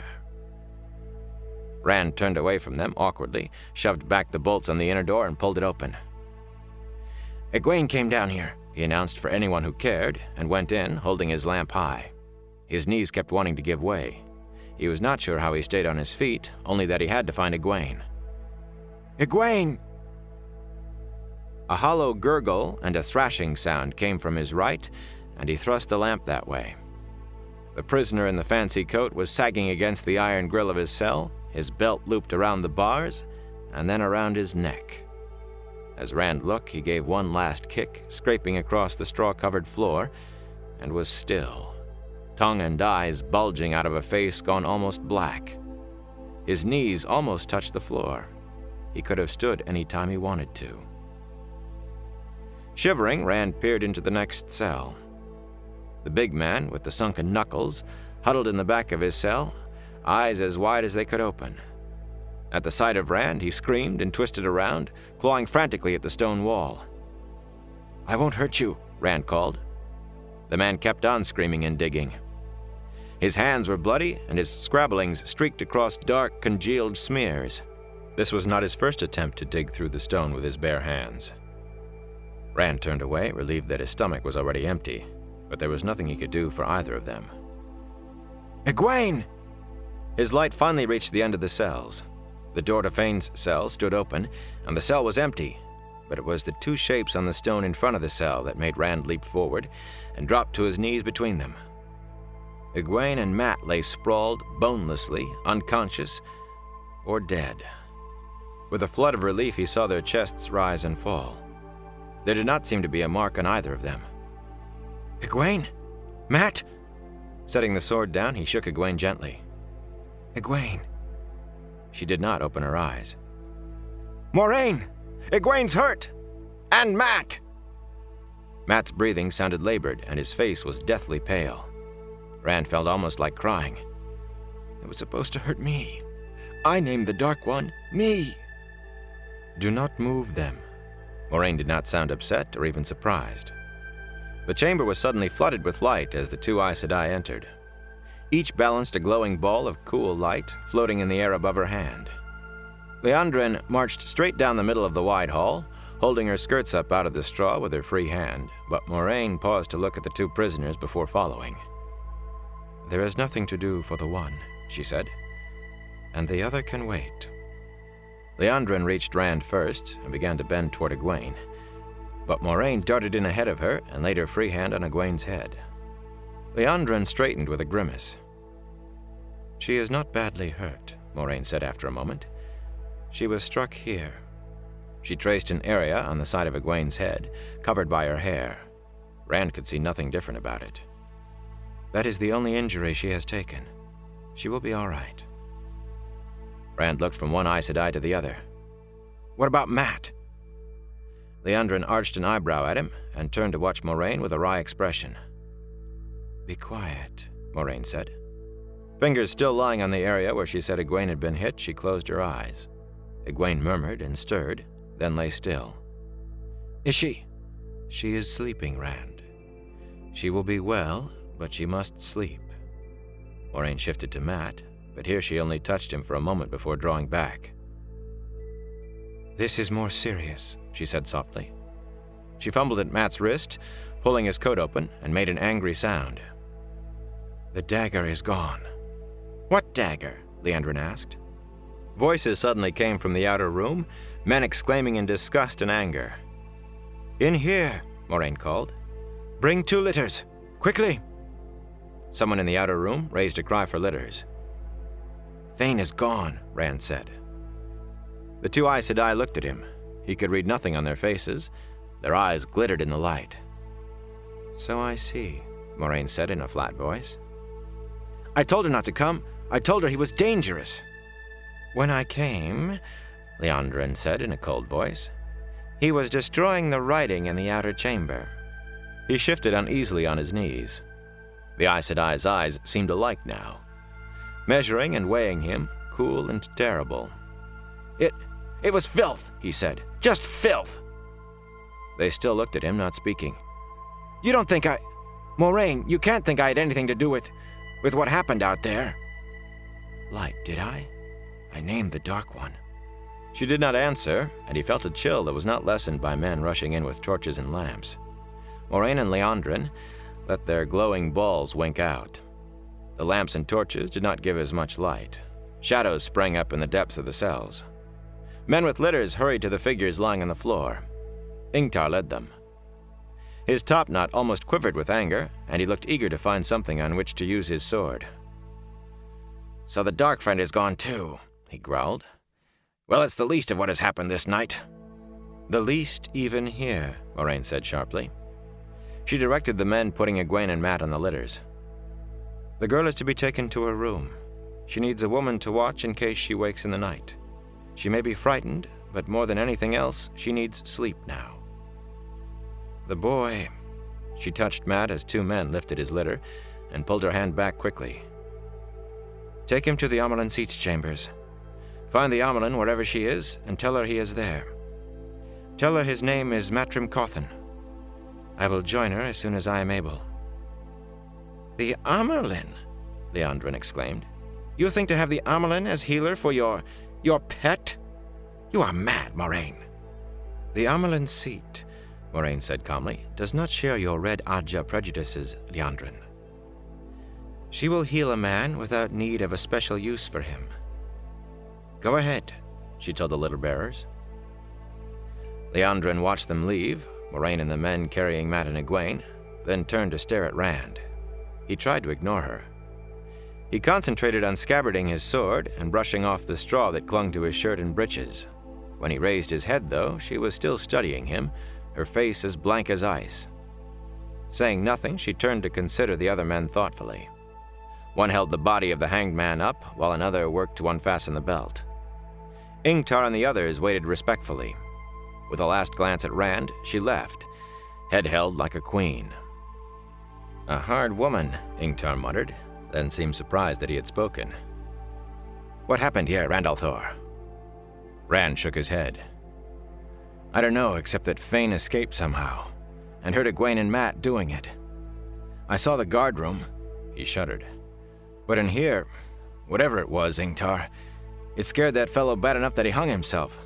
Rand turned away from them awkwardly, shoved back the bolts on the inner door, and pulled it open. Egwene came down here, he announced for anyone who cared, and went in, holding his lamp high. His knees kept wanting to give way. He was not sure how he stayed on his feet, only that he had to find Egwene. Egwene! A hollow gurgle and a thrashing sound came from his right, and he thrust the lamp that way. The prisoner in the fancy coat was sagging against the iron grill of his cell, his belt looped around the bars, and then around his neck. As Rand looked, he gave one last kick, scraping across the straw-covered floor, and was still, tongue and eyes bulging out of a face gone almost black. His knees almost touched the floor. He could have stood any time he wanted to. Shivering, Rand peered into the next cell. The big man, with the sunken knuckles, huddled in the back of his cell, eyes as wide as they could open. At the sight of Rand, he screamed and twisted around, clawing frantically at the stone wall. I won't hurt you, Rand called. The man kept on screaming and digging. His hands were bloody, and his scrabblings streaked across dark, congealed smears. This was not his first attempt to dig through the stone with his bare hands. Rand turned away, relieved that his stomach was already empty, but there was nothing he could do for either of them. Egwene! His light finally reached the end of the cells. The door to Fane's cell stood open, and the cell was empty, but it was the two shapes on the stone in front of the cell that made Rand leap forward and drop to his knees between them. Egwene and Mat lay sprawled, bonelessly, unconscious, or dead. With a flood of relief, he saw their chests rise and fall. There did not seem to be a mark on either of them. Egwene? Mat? Setting the sword down, he shook Egwene gently. Egwene. She did not open her eyes. Moraine! Egwene's hurt! And Mat! Mat's breathing sounded labored, and his face was deathly pale. Rand felt almost like crying. It was supposed to hurt me. I named the Dark One me. Do not move them. Moraine did not sound upset or even surprised. The chamber was suddenly flooded with light as the two Aes Sedai entered. Each balanced a glowing ball of cool light floating in the air above her hand. Liandrin marched straight down the middle of the wide hall, holding her skirts up out of the straw with her free hand, but Moraine paused to look at the two prisoners before following. There is nothing to do for the one, she said, and the other can wait. Liandrin reached Rand first and began to bend toward Egwene, but Moraine darted in ahead of her and laid her free hand on Egwene's head. Liandrin straightened with a grimace. She is not badly hurt, Moraine said after a moment. She was struck here. She traced an area on the side of Egwene's head, covered by her hair. Rand could see nothing different about it. That is the only injury she has taken. She will be all right. Rand looked from one Aes Sedai to the other. What about Mat? Liandrin arched an eyebrow at him and turned to watch Moraine with a wry expression. Be quiet, Moraine said. Fingers still lying on the area where she said Egwene had been hit, she closed her eyes. Egwene murmured and stirred, then lay still. Is she? She is sleeping, Rand. She will be well, but she must sleep. Moraine shifted to Mat, but here she only touched him for a moment before drawing back. "This is more serious," she said softly. She fumbled at Matt's wrist, pulling his coat open, and made an angry sound. "The dagger is gone." "What dagger?" Leandrin asked. Voices suddenly came from the outer room, men exclaiming in disgust and anger. "In here," Moraine called. "Bring 2 litters. Quickly!" Someone in the outer room raised a cry for litters. "Thane is gone," Rand said. The 2 Aes Sedai looked at him. He could read nothing on their faces. Their eyes glittered in the light. "So I see," Moraine said in a flat voice. "I told her not to come. I told her he was dangerous." "When I came," Leandrin said in a cold voice, "he was destroying the writing in the outer chamber." He shifted uneasily on his knees. The Aes Sedai's eyes seemed alike now, measuring and weighing him, cool and terrible. It was filth," he said. "Just filth." They still looked at him, not speaking. "You don't think Moraine, you can't think I had anything to do with what happened out there." "Light, did I? I named the Dark One." She did not answer, and he felt a chill that was not lessened by men rushing in with torches and lamps. Moraine and Leandrin let their glowing balls wink out. The lamps and torches did not give as much light. Shadows sprang up in the depths of the cells. Men with litters hurried to the figures lying on the floor. Ingtar led them. His topknot almost quivered with anger, and he looked eager to find something on which to use his sword. "So the Dark Friend is gone too," he growled. "Well, it's the least of what has happened this night." "The least even here," Moraine said sharply. She directed the men putting Egwene and Mat on the litters. "The girl is to be taken to her room. She needs a woman to watch in case she wakes in the night. She may be frightened, but more than anything else, she needs sleep now. The boy..." She touched Mat as 2 men lifted his litter and pulled her hand back quickly. "Take him to the Amelin Seats chambers. Find the Amelin wherever she is and tell her he is there. Tell her his name is Matrim Cauthon. I will join her as soon as I am able." "The Amelin?" Leandrin exclaimed. "You think to have the Amelin as healer for your pet? You are mad, Moraine." "The Amelin Seat," Moraine said calmly, "does not share your Red Ajah prejudices, Leandrin. She will heal a man without need of a special use for him. Go ahead," she told the litter-bearers. Leandrin watched them leave, Moraine and the men carrying Mat and Egwene, then turned to stare at Rand. He tried to ignore her. He concentrated on scabbarding his sword and brushing off the straw that clung to his shirt and breeches. When he raised his head, though, she was still studying him, her face as blank as ice. Saying nothing, she turned to consider the other men thoughtfully. One held the body of the hanged man up, while another worked to unfasten the belt. Ingtar and the others waited respectfully. With a last glance at Rand, she left, head held like a queen. "A hard woman," Ingtar muttered, then seemed surprised that he had spoken. "What happened here, Rand al'Thor?" Rand shook his head. "I don't know, except that Fane escaped somehow, and heard Egwene and Mat doing it. I saw the guard room," he shuddered. "But in here, whatever it was, Ingtar, it scared that fellow bad enough that he hung himself.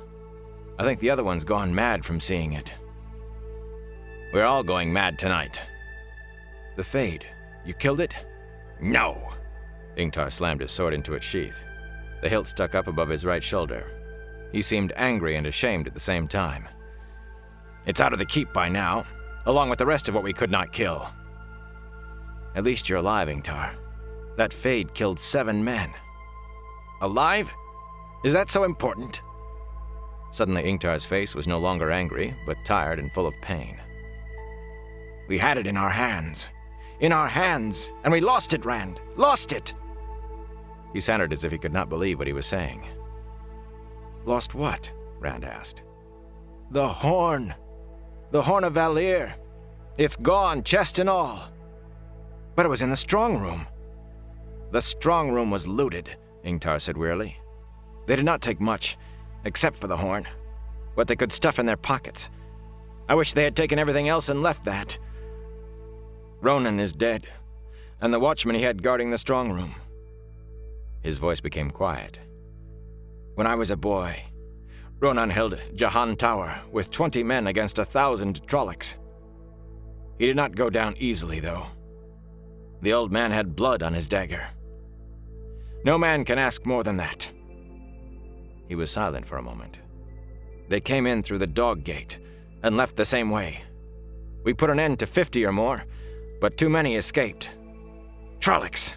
I think the other one's gone mad from seeing it." "We're all going mad tonight." "The Fade, you killed it?" "No!" Ingtar slammed his sword into its sheath. The hilt stuck up above his right shoulder. He seemed angry and ashamed at the same time. "It's out of the keep by now, along with the rest of what we could not kill." "At least you're alive, Ingtar. That Fade killed 7 men." "Alive? Is that so important?" Suddenly Ingtar's face was no longer angry, but tired and full of pain. "We had it in our hands. In our hands, and we lost it, Rand. Lost it!" He sounded as if he could not believe what he was saying. "Lost what?" Rand asked. "The horn. The Horn of Valere. It's gone, chest and all." "But it was in the strong room." "The strong room was looted," Ingtar said wearily. "They did not take much, except for the horn. What they could stuff in their pockets. I wish they had taken everything else and left that. Ronan is dead, and the watchman he had guarding the strong room." His voice became quiet. "When I was a boy, Ronan held Jahan Tower with 20 men against 1,000 Trollocs. He did not go down easily, though. The old man had blood on his dagger. No man can ask more than that." He was silent for a moment. "They came in through the dog gate and left the same way. We put an end to 50 or more, but too many escaped. Trollocs!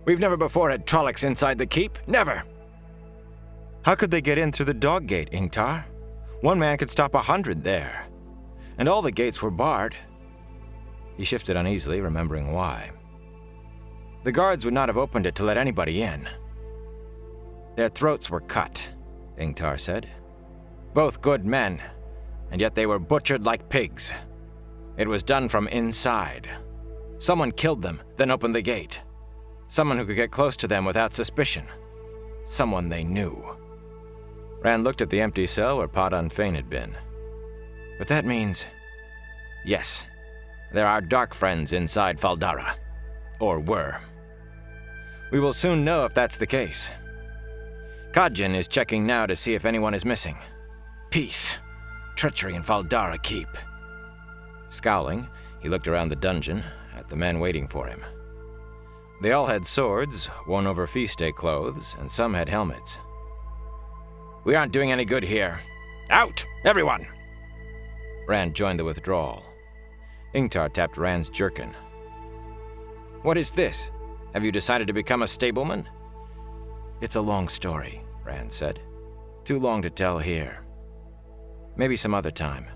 We've never before had Trollocs inside the keep, never! How could they get in through the dog gate, Ingtar? One man could stop 100 there. And all the gates were barred." He shifted uneasily, remembering why. "The guards would not have opened it to let anybody in." "Their throats were cut," Ingtar said. "Both good men, and yet they were butchered like pigs. It was done from inside. Someone killed them, then opened the gate. Someone who could get close to them without suspicion. Someone they knew." Rand looked at the empty cell where Padan Fain had been. "But that means... yes, there are dark friends inside Fal Dara. Or were. We will soon know if that's the case. Khajiin is checking now to see if anyone is missing. Peace. Treachery in Fal Dara Keep." Scowling, he looked around the dungeon at the men waiting for him. They all had swords, worn over feast day clothes, and some had helmets. "We aren't doing any good here. Out, everyone!" Rand joined the withdrawal. Ingtar tapped Rand's jerkin. "What is this? Have you decided to become a stableman?" "It's a long story," Rand said. "Too long to tell here. Maybe some other time.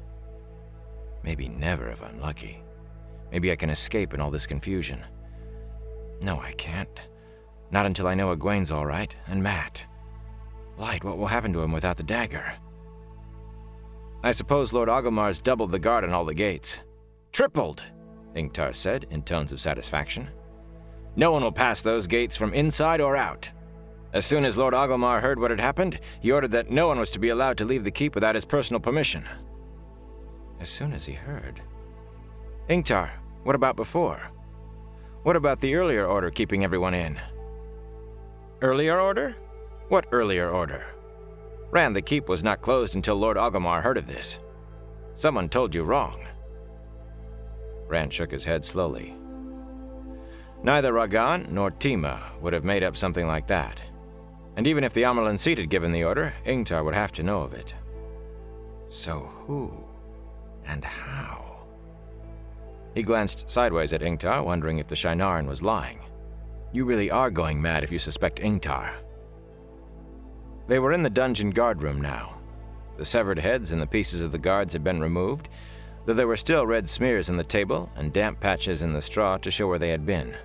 Maybe never if I'm lucky. Maybe I can escape in all this confusion. No, I can't. Not until I know Egwene's all right, and Mat. Light, what will happen to him without the dagger? I suppose Lord Agelmar's doubled the guard on all the gates." "Tripled," Ingtar said in tones of satisfaction. "No one will pass those gates from inside or out. As soon as Lord Agelmar heard what had happened, he ordered that no one was to be allowed to leave the keep without his personal permission." As soon as he heard. "Ingtar, what about before? What about the earlier order keeping everyone in?" "Earlier order? What earlier order? Rand, the keep was not closed until Lord Agelmar heard of this. Someone told you wrong." Rand shook his head slowly. Neither Ragan nor Tima would have made up something like that. And even if the Amerlin Seat had given the order, Ingtar would have to know of it. So who? And how? He glanced sideways at Ingtar, wondering if the Shienaran was lying. "You really are going mad if you suspect Ingtar." They were in the dungeon guard room now. The severed heads and the pieces of the guards had been removed, though there were still red smears on the table and damp patches in the straw to show where they had been.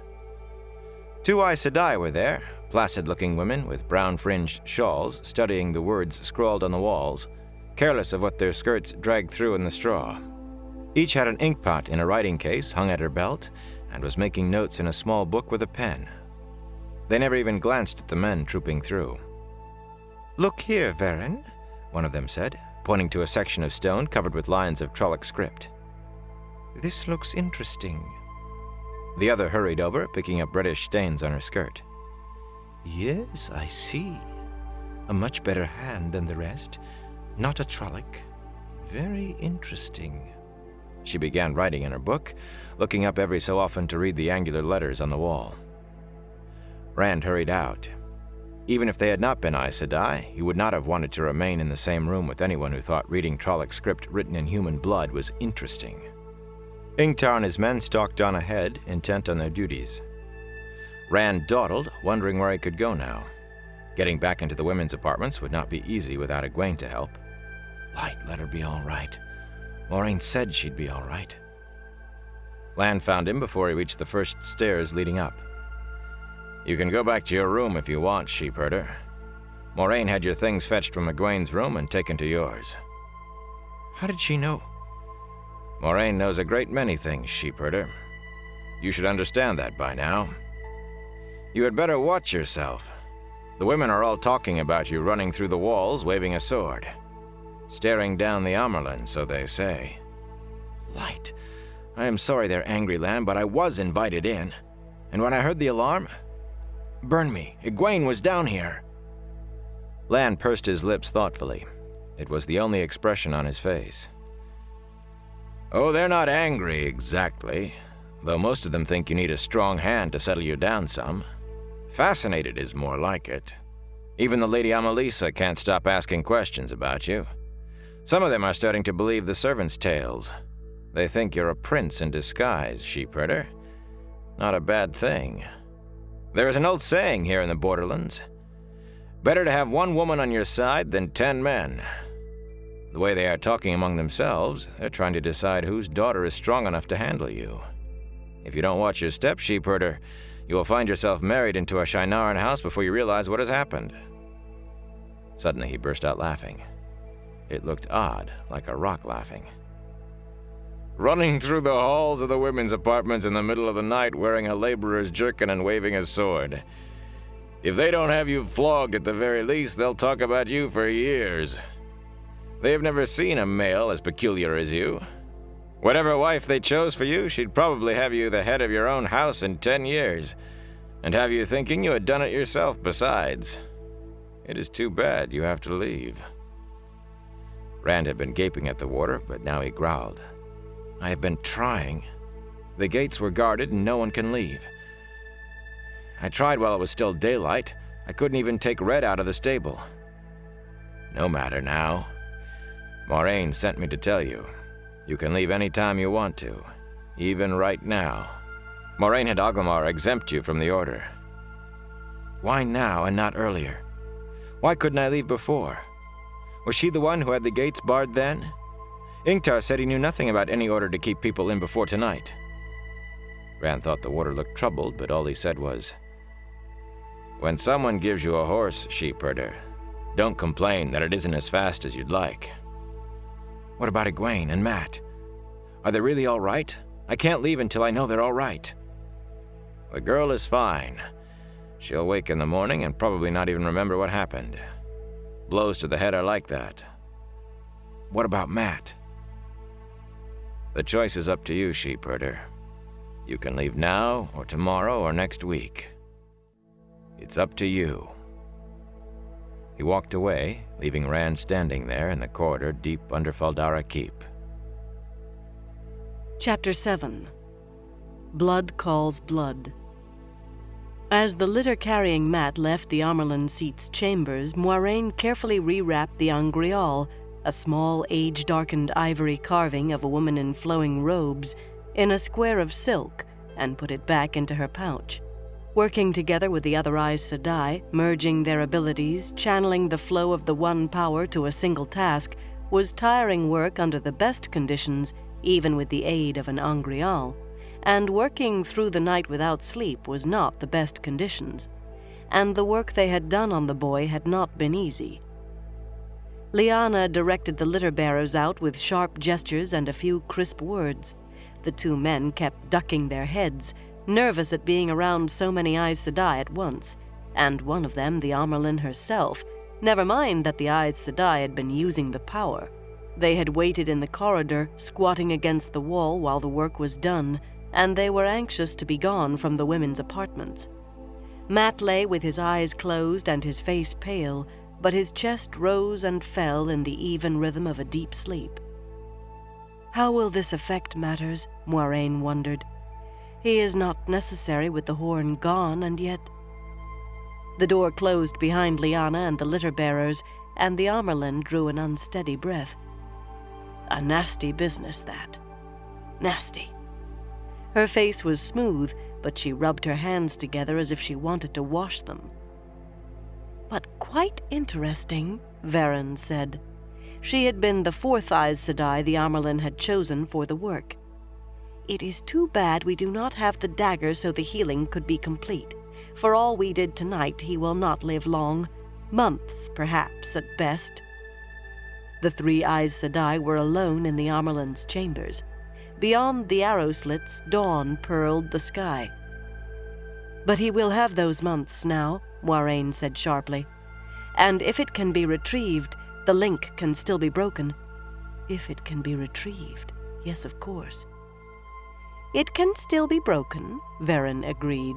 2 Aes Sedai were there, placid-looking women with brown-fringed shawls studying the words scrawled on the walls, careless of what their skirts dragged through in the straw. Each had an inkpot in a writing case hung at her belt and was making notes in a small book with a pen. They never even glanced at the men trooping through. "Look here, Varen," one of them said, pointing to a section of stone covered with lines of Trolloc script. "This looks interesting." The other hurried over, picking up reddish stains on her skirt. "Yes, I see. A much better hand than the rest. Not a Trolloc. Very interesting." She began writing in her book, looking up every so often to read the angular letters on the wall. Rand hurried out. Even if they had not been Aes Sedai, he would not have wanted to remain in the same room with anyone who thought reading Trolloc script written in human blood was interesting. Ingtar and his men stalked on ahead, intent on their duties. Rand dawdled, wondering where he could go now. Getting back into the women's apartments would not be easy without Egwene to help. Light, let her be all right. Moiraine said she'd be all right. Lan found him before he reached the first stairs leading up. "You can go back to your room if you want, sheepherder. Moiraine had your things fetched from Egwene's room and taken to yours." "How did she know?" "Moiraine knows a great many things, sheepherder. You should understand that by now. You had better watch yourself. The women are all talking about you running through the walls waving a sword. Staring down the Amerlin, so they say." "Light, I am sorry they're angry, Lan, but I was invited in. And when I heard the alarm... Burn me, Egwene was down here." Lan pursed his lips thoughtfully. It was the only expression on his face. Oh, they're not angry exactly, though most of them think you need a strong hand to settle you down some. Fascinated is more like it. Even the Lady Amalisa can't stop asking questions about you. Some of them are starting to believe the servants' tales. They think you're a prince in disguise, sheepherder. Not a bad thing. There is an old saying here in the Borderlands. Better to have one woman on your side than 10 men. The way they are talking among themselves, they're trying to decide whose daughter is strong enough to handle you. If you don't watch your step, sheepherder, you will find yourself married into a Shienaran house before you realize what has happened. Suddenly he burst out laughing. It looked odd, like a rock laughing. Running through the halls of the women's apartments in the middle of the night wearing a laborer's jerkin and waving a sword. If they don't have you flogged at the very least, they'll talk about you for years. They have never seen a male as peculiar as you. Whatever wife they chose for you, she'd probably have you the head of your own house in 10 years, and have you thinking you had done it yourself besides. It is too bad you have to leave. Rand had been gaping at the warder, but now he growled. I have been trying. The gates were guarded and no one can leave. I tried while it was still daylight. I couldn't even take Red out of the stable. No matter now. Moraine sent me to tell you. You can leave any time you want to, even right now. Moraine had Aglamar exempt you from the order. Why now and not earlier? Why couldn't I leave before? Was she the one who had the gates barred then? Ingtar said he knew nothing about any order to keep people in before tonight. Rand thought the warder looked troubled, but all he said was, when someone gives you a horse, sheepherder, don't complain that it isn't as fast as you'd like. What about Egwene and Mat? Are they really all right? I can't leave until I know they're all right. The girl is fine. She'll wake in the morning and probably not even remember what happened. Blows to the head are like that. What about Mat? The choice is up to you, sheepherder. You can leave now, or tomorrow, or next week. It's up to you. He walked away, leaving Rand standing there in the corridor deep under Faldara Keep. Chapter 7. Blood Calls Blood. As the litter-carrying Mat left the Amerlin seat's chambers, Moiraine carefully rewrapped the Angreal, a small, age-darkened ivory carving of a woman in flowing robes, in a square of silk, and put it back into her pouch. Working together with the other Aes Sedai, merging their abilities, channeling the flow of the one power to a single task, was tiring work under the best conditions, even with the aid of an Angreal. And working through the night without sleep was not the best conditions. And the work they had done on the boy had not been easy. Lyanna directed the litter-bearers out with sharp gestures and a few crisp words. The two men kept ducking their heads, nervous at being around so many Aes Sedai at once, and one of them the Amerlin herself, never mind that the Aes Sedai had been using the power. They had waited in the corridor, squatting against the wall while the work was done, and they were anxious to be gone from the women's apartments. Mat lay with his eyes closed and his face pale, but his chest rose and fell in the even rhythm of a deep sleep. How will this affect matters? Moiraine wondered. He is not necessary with the horn gone, and yet... The door closed behind Lyanna and the litter-bearers, and the Amerlin drew an unsteady breath. A nasty business, that. Nasty. Her face was smooth, but she rubbed her hands together as if she wanted to wash them. But quite interesting, Varen said. She had been the fourth Aes Sedai the Amerlin had chosen for the work. It is too bad we do not have the dagger so the healing could be complete. For all we did tonight, he will not live long. Months, perhaps, at best. The three Aes Sedai were alone in the Amerlin's chambers. Beyond the arrow slits, dawn pearled the sky. But he will have those months now, Moiraine said sharply. And if it can be retrieved, the link can still be broken. If it can be retrieved, yes, of course. It can still be broken, Varen agreed.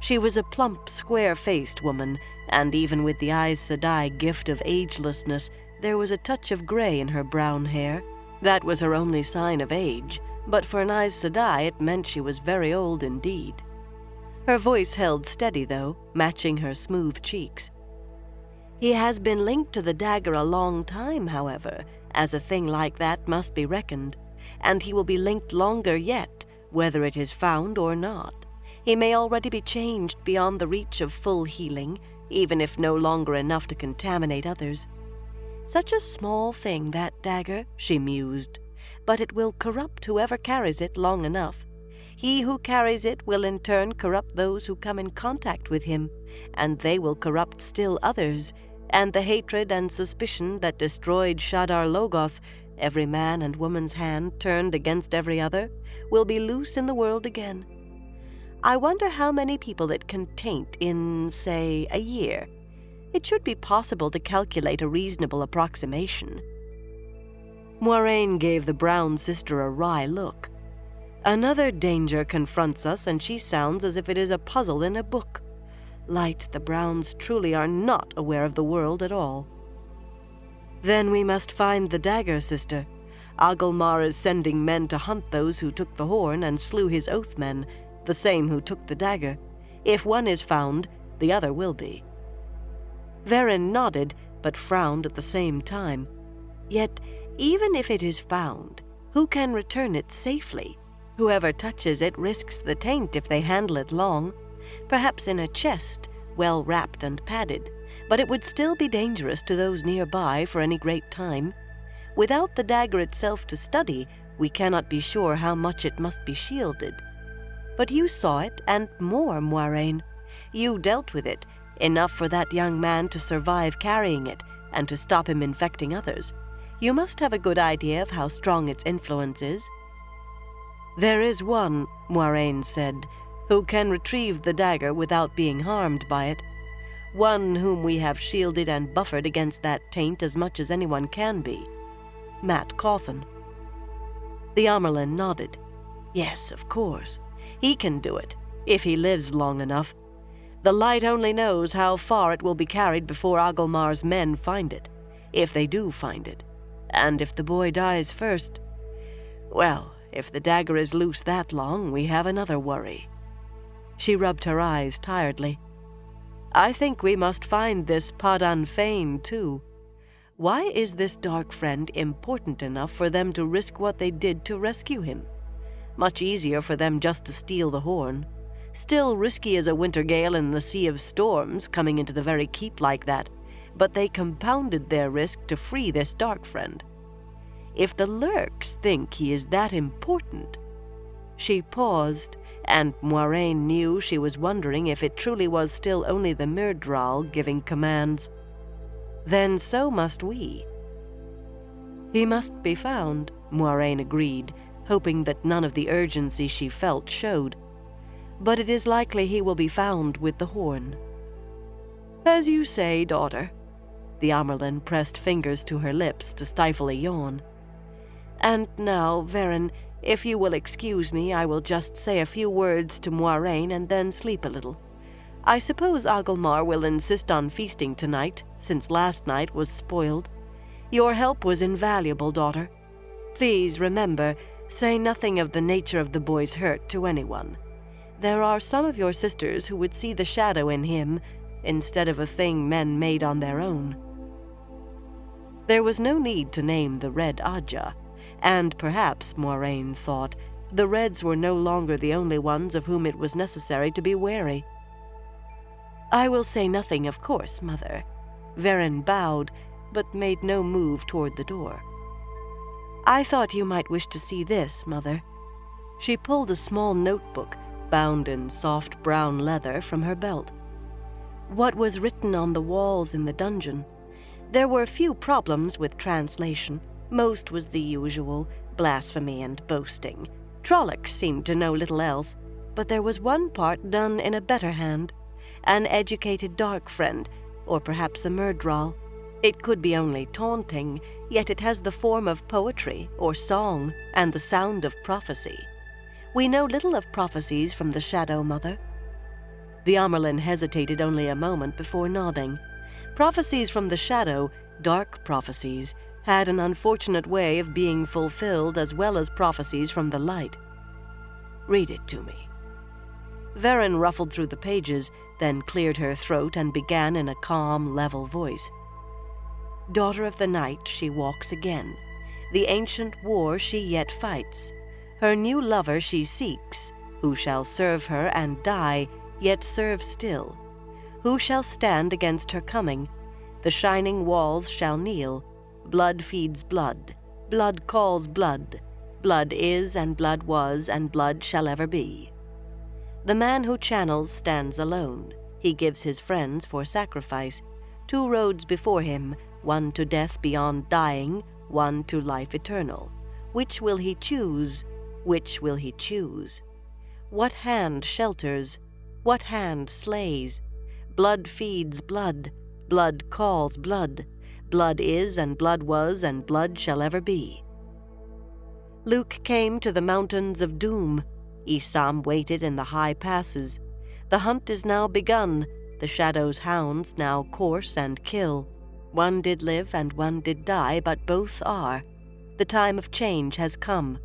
She was a plump, square-faced woman, and even with the Aes Sedai gift of agelessness, there was a touch of gray in her brown hair. That was her only sign of age, but for an Aes Sedai it meant she was very old indeed. Her voice held steady, though, matching her smooth cheeks. "He has been linked to the dagger a long time, however, as a thing like that must be reckoned, and he will be linked longer yet, whether it is found or not. He may already be changed beyond the reach of full healing, even if no longer enough to contaminate others. Such a small thing, that dagger," she mused, "but it will corrupt whoever carries it long enough. He who carries it will in turn corrupt those who come in contact with him, and they will corrupt still others, and the hatred and suspicion that destroyed Shadar Logoth, every man and woman's hand turned against every other, will be loose in the world again. I wonder how many people it can taint in, say, a year. It should be possible to calculate a reasonable approximation." Moiraine gave the brown sister a wry look. "Another danger confronts us, and she sounds as if it is a puzzle in a book. Light, the Browns truly are not aware of the world at all." "Then we must find the dagger, sister. Agelmar is sending men to hunt those who took the horn and slew his Oath-men, the same who took the dagger. If one is found, the other will be." Varen nodded, but frowned at the same time. "Yet, even if it is found, who can return it safely? Whoever touches it risks the taint if they handle it long, perhaps in a chest, well wrapped and padded, but it would still be dangerous to those nearby for any great time. Without the dagger itself to study, we cannot be sure how much it must be shielded. But you saw it, and more, Moiraine. You dealt with it, enough for that young man to survive carrying it, and to stop him infecting others. You must have a good idea of how strong its influence is." "There is one," Moiraine said, "who can retrieve the dagger without being harmed by it. One whom we have shielded and buffered against that taint as much as anyone can be. Mat Cauthon." The Amyrlin nodded. "Yes, of course. He can do it, if he lives long enough. The light only knows how far it will be carried before Agelmar's men find it, if they do find it. And if the boy dies first, well, if the dagger is loose that long, we have another worry." She rubbed her eyes tiredly. "I think we must find this Padan Fain, too. Why is this dark friend important enough for them to risk what they did to rescue him? Much easier for them just to steal the horn. Still risky as a winter gale in the Sea of Storms coming into the very keep like that, but they compounded their risk to free this dark friend. If the Lurks think he is that important—" She paused, and Moiraine knew she was wondering if it truly was still only the Myrddraal giving commands. "Then so must we." "He must be found," Moiraine agreed, hoping that none of the urgency she felt showed. "But it is likely he will be found with the horn." "As you say, daughter." The Amyrlin pressed fingers to her lips to stifle a yawn. "And now, Varen, if you will excuse me, I will just say a few words to Moiraine and then sleep a little. I suppose Agelmar will insist on feasting tonight, since last night was spoiled. Your help was invaluable, daughter. Please remember, say nothing of the nature of the boy's hurt to anyone. There are some of your sisters who would see the shadow in him instead of a thing men made on their own." There was no need to name the Red Ajah, and perhaps, Moiraine thought, the Reds were no longer the only ones of whom it was necessary to be wary. "I will say nothing, of course, Mother." Varen bowed, but made no move toward the door. "I thought you might wish to see this, Mother." She pulled a small notebook, bound in soft brown leather, from her belt. "What was written on the walls in the dungeon? There were few problems with translation. Most was the usual, blasphemy and boasting. Trollocs seemed to know little else, but there was one part done in a better hand. An educated dark friend, or perhaps a Myrddraal. It could be only taunting, yet it has the form of poetry or song and the sound of prophecy. We know little of prophecies from the Shadow Mother." The Amerlin hesitated only a moment before nodding. Prophecies from the shadow, dark prophecies, had an unfortunate way of being fulfilled as well as prophecies from the light. "Read it to me." Varen ruffled through the pages, then cleared her throat and began in a calm, level voice. "Daughter of the night, she walks again. The ancient war she yet fights. Her new lover she seeks, who shall serve her and die, yet serve still. Who shall stand against her coming? The shining walls shall kneel. Blood feeds blood. Blood calls blood. Blood is and blood was and blood shall ever be. The man who channels stands alone. He gives his friends for sacrifice. 2 roads before him, one to death beyond dying, one to life eternal. Which will he choose? Which will he choose? What hand shelters? What hand slays? Blood feeds blood. Blood calls blood. Blood is and blood was and blood shall ever be. Luke came to the mountains of doom. Isam waited in the high passes. The hunt is now begun. The shadow's hounds now course and kill. One did live and one did die, but both are. The time of change has come.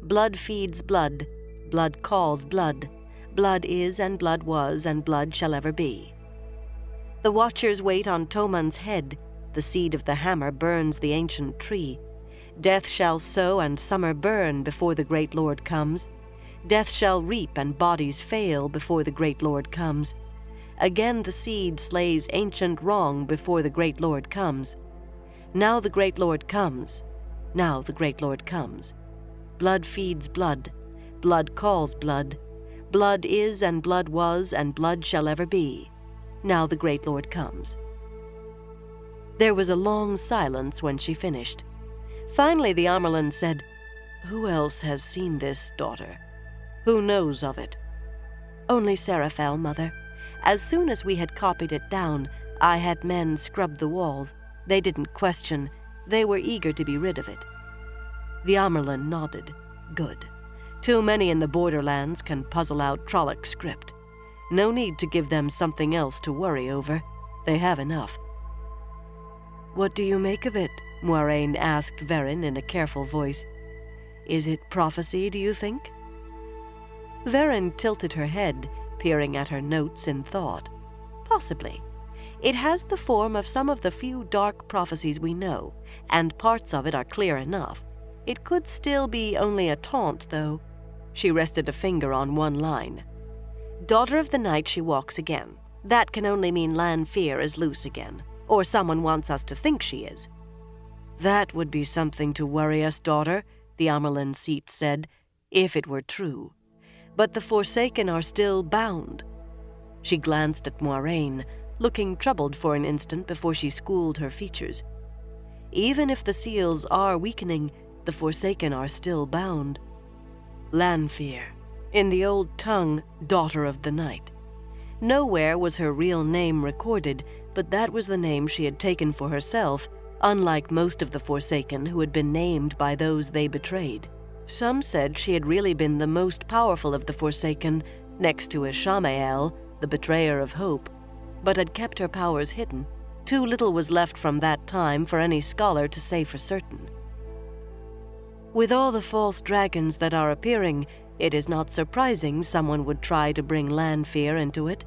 Blood feeds blood. Blood calls blood. Blood is and blood was and blood shall ever be. The watchers wait on Toman's head. The seed of the hammer burns the ancient tree. Death shall sow and summer burn before the great Lord comes. Death shall reap and bodies fail before the great Lord comes. Again the seed slays ancient wrong before the great Lord comes. Now the great Lord comes. Now the great Lord comes. Blood feeds blood. Blood calls blood. Blood is and blood was and blood shall ever be. Now the great Lord comes. There was a long silence when she finished. Finally the Amerlin said, "Who else has seen this, daughter? Who knows of it?" "Only Seraphel, mother. As soon as we had copied it down, I had men scrub the walls. They didn't question. They were eager to be rid of it." The Amerlin nodded. "Good. Too many in the borderlands can puzzle out Trolloc script. No need to give them something else to worry over. They have enough." "What do you make of it?" Moiraine asked Varen in a careful voice. "Is it prophecy, do you think?" Varen tilted her head, peering at her notes in thought. "Possibly. It has the form of some of the few dark prophecies we know, and parts of it are clear enough. It could still be only a taunt, though." She rested a finger on one line. "Daughter of the night, she walks again. That can only mean Lanfear is loose again, or someone wants us to think she is." "That would be something to worry us, daughter," the Amerlin seat said, "if it were true. But the Forsaken are still bound." She glanced at Moiraine, looking troubled for an instant before she schooled her features. "Even if the seals are weakening, the Forsaken are still bound. Lanfear, in the old tongue, Daughter of the Night. Nowhere was her real name recorded, but that was the name she had taken for herself, unlike most of the Forsaken who had been named by those they betrayed. Some said she had really been the most powerful of the Forsaken, next to Ishamael, the betrayer of hope, but had kept her powers hidden. Too little was left from that time for any scholar to say for certain. With all the false dragons that are appearing, it is not surprising someone would try to bring Lanfear into it.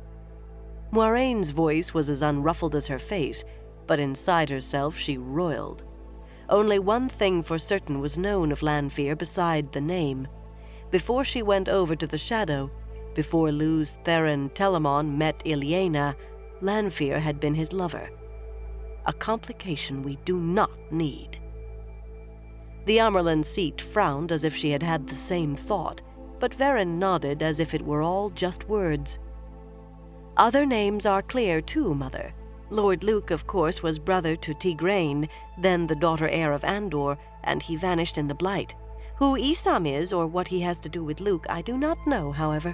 Moiraine's voice was as unruffled as her face, but inside herself she roiled. Only one thing for certain was known of Lanfear beside the name. Before she went over to the Shadow, before Luz Theron Telamon met Ilyena, Lanfear had been his lover. A complication we do not need. The Amerlin seat frowned as if she had had the same thought, but Varen nodded as if it were all just words. "Other names are clear too, Mother. Lord Luke, of course, was brother to Tigraine, then the daughter-heir of Andor, and he vanished in the Blight. Who Isam is, or what he has to do with Luke, I do not know, however."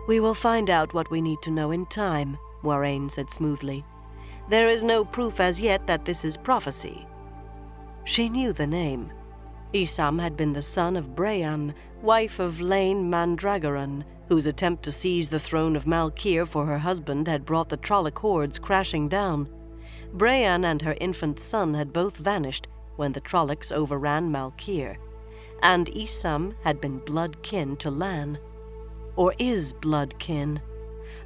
"We will find out what we need to know in time," Moiraine said smoothly. "There is no proof as yet that this is prophecy." She knew the name. Isam had been the son of Brean, wife of Lane Mandragoran, whose attempt to seize the throne of Malkir for her husband had brought the Trolloc hordes crashing down. Brean and her infant son had both vanished when the Trollocs overran Malkir, and Isam had been blood kin to Lan. Or is blood kin.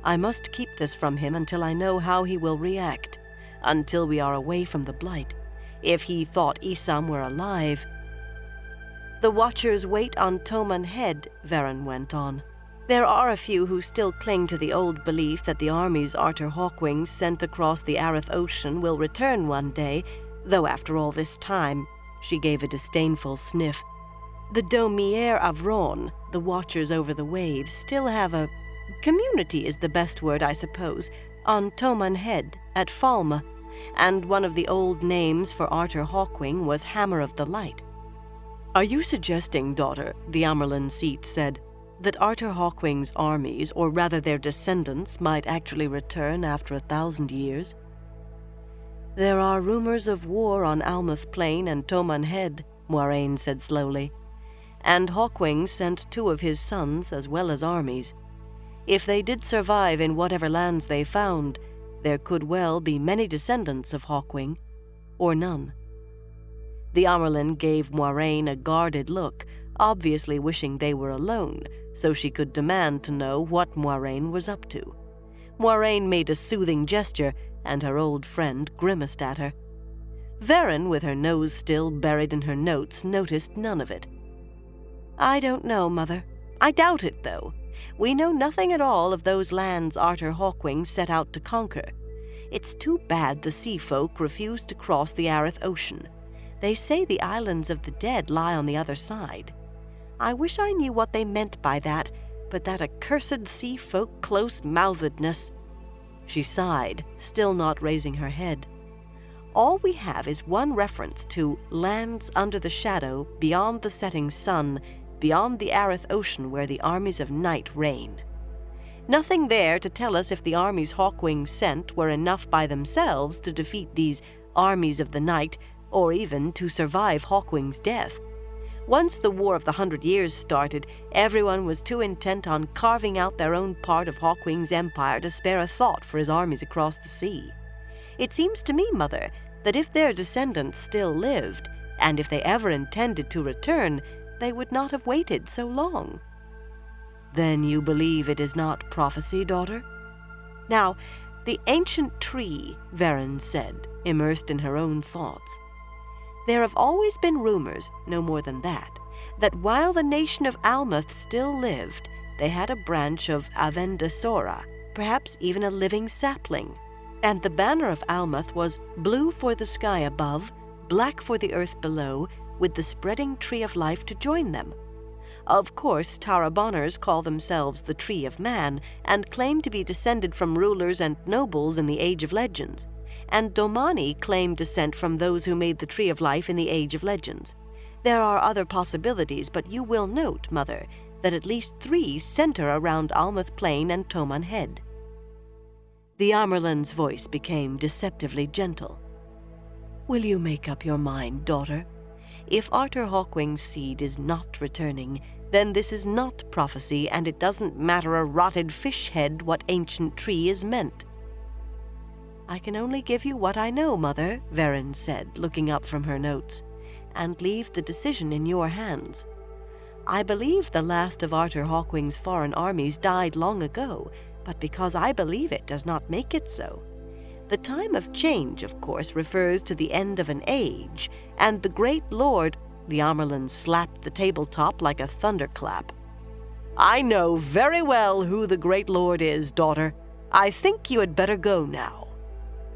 I must keep this from him until I know how he will react, until we are away from the Blight. If he thought Isam were alive... The Watchers wait on Toman Head, Varen went on. There are a few who still cling to the old belief that the armies Arthur Hawkwing sent across the Areth Ocean will return one day, though after all this time, she gave a disdainful sniff. The Domier Avron, the Watchers over the waves, still have a... community is the best word, I suppose, on Toman Head at Falma, and one of the old names for Arthur Hawkwing was Hammer of the Light. Are you suggesting, daughter, the Amerlin seat said, that Arthur Hawkwing's armies, or rather their descendants, might actually return after 1,000 years? There are rumors of war on Almuth Plain and Toman Head, Moiraine said slowly, and Hawkwing sent 2 of his sons as well as armies. If they did survive in whatever lands they found, there could well be many descendants of Hawkwing, or none. The Amerlin gave Moiraine a guarded look, obviously wishing they were alone, so she could demand to know what Moiraine was up to. Moiraine made a soothing gesture, and her old friend grimaced at her. Varen, with her nose still buried in her notes, noticed none of it. I don't know, Mother. I doubt it, though. We know nothing at all of those lands Arthur Hawkwing set out to conquer. It's too bad the sea folk refused to cross the Areth Ocean. They say the islands of the dead lie on the other side. I wish I knew what they meant by that, but that accursed sea folk close-mouthedness. She sighed, still not raising her head. All we have is one reference to lands under the shadow, beyond the setting sun, beyond the Areth Ocean where the armies of night reign. Nothing there to tell us if the armies Hawkwing sent were enough by themselves to defeat these armies of the night, or even to survive Hawkwing's death. Once the War of the 100 Years started, everyone was too intent on carving out their own part of Hawkwing's empire to spare a thought for his armies across the sea. It seems to me, Mother, that if their descendants still lived, and if they ever intended to return, they would not have waited so long. Then you believe it is not prophecy, daughter? Now, the ancient tree, Varen said, immersed in her own thoughts. There have always been rumors, no more than that while the nation of Almuth still lived, they had a branch of Avendasora, perhaps even a living sapling. And the banner of Almuth was blue for the sky above, black for the earth below, with the spreading tree of life to join them. Of course, Taraboners call themselves the Tree of Man, and claim to be descended from rulers and nobles in the Age of Legends. And Domani claim descent from those who made the Tree of Life in the Age of Legends. There are other possibilities, but you will note, Mother, that at least 3 center around Almuth Plain and Toman Head. The Amerlin's voice became deceptively gentle. Will you make up your mind, daughter? If Arthur Hawkwing's seed is not returning, then this is not prophecy, and it doesn't matter a rotted fish head what ancient tree is meant. I can only give you what I know, Mother, Varen said, looking up from her notes, and leave the decision in your hands. I believe the last of Arthur Hawkwing's foreign armies died long ago, but because I believe it does not make it so. The time of change, of course, refers to the end of an age, and the great lord... The Amerlin slapped the tabletop like a thunderclap. I know very well who the great lord is, daughter. I think you had better go now.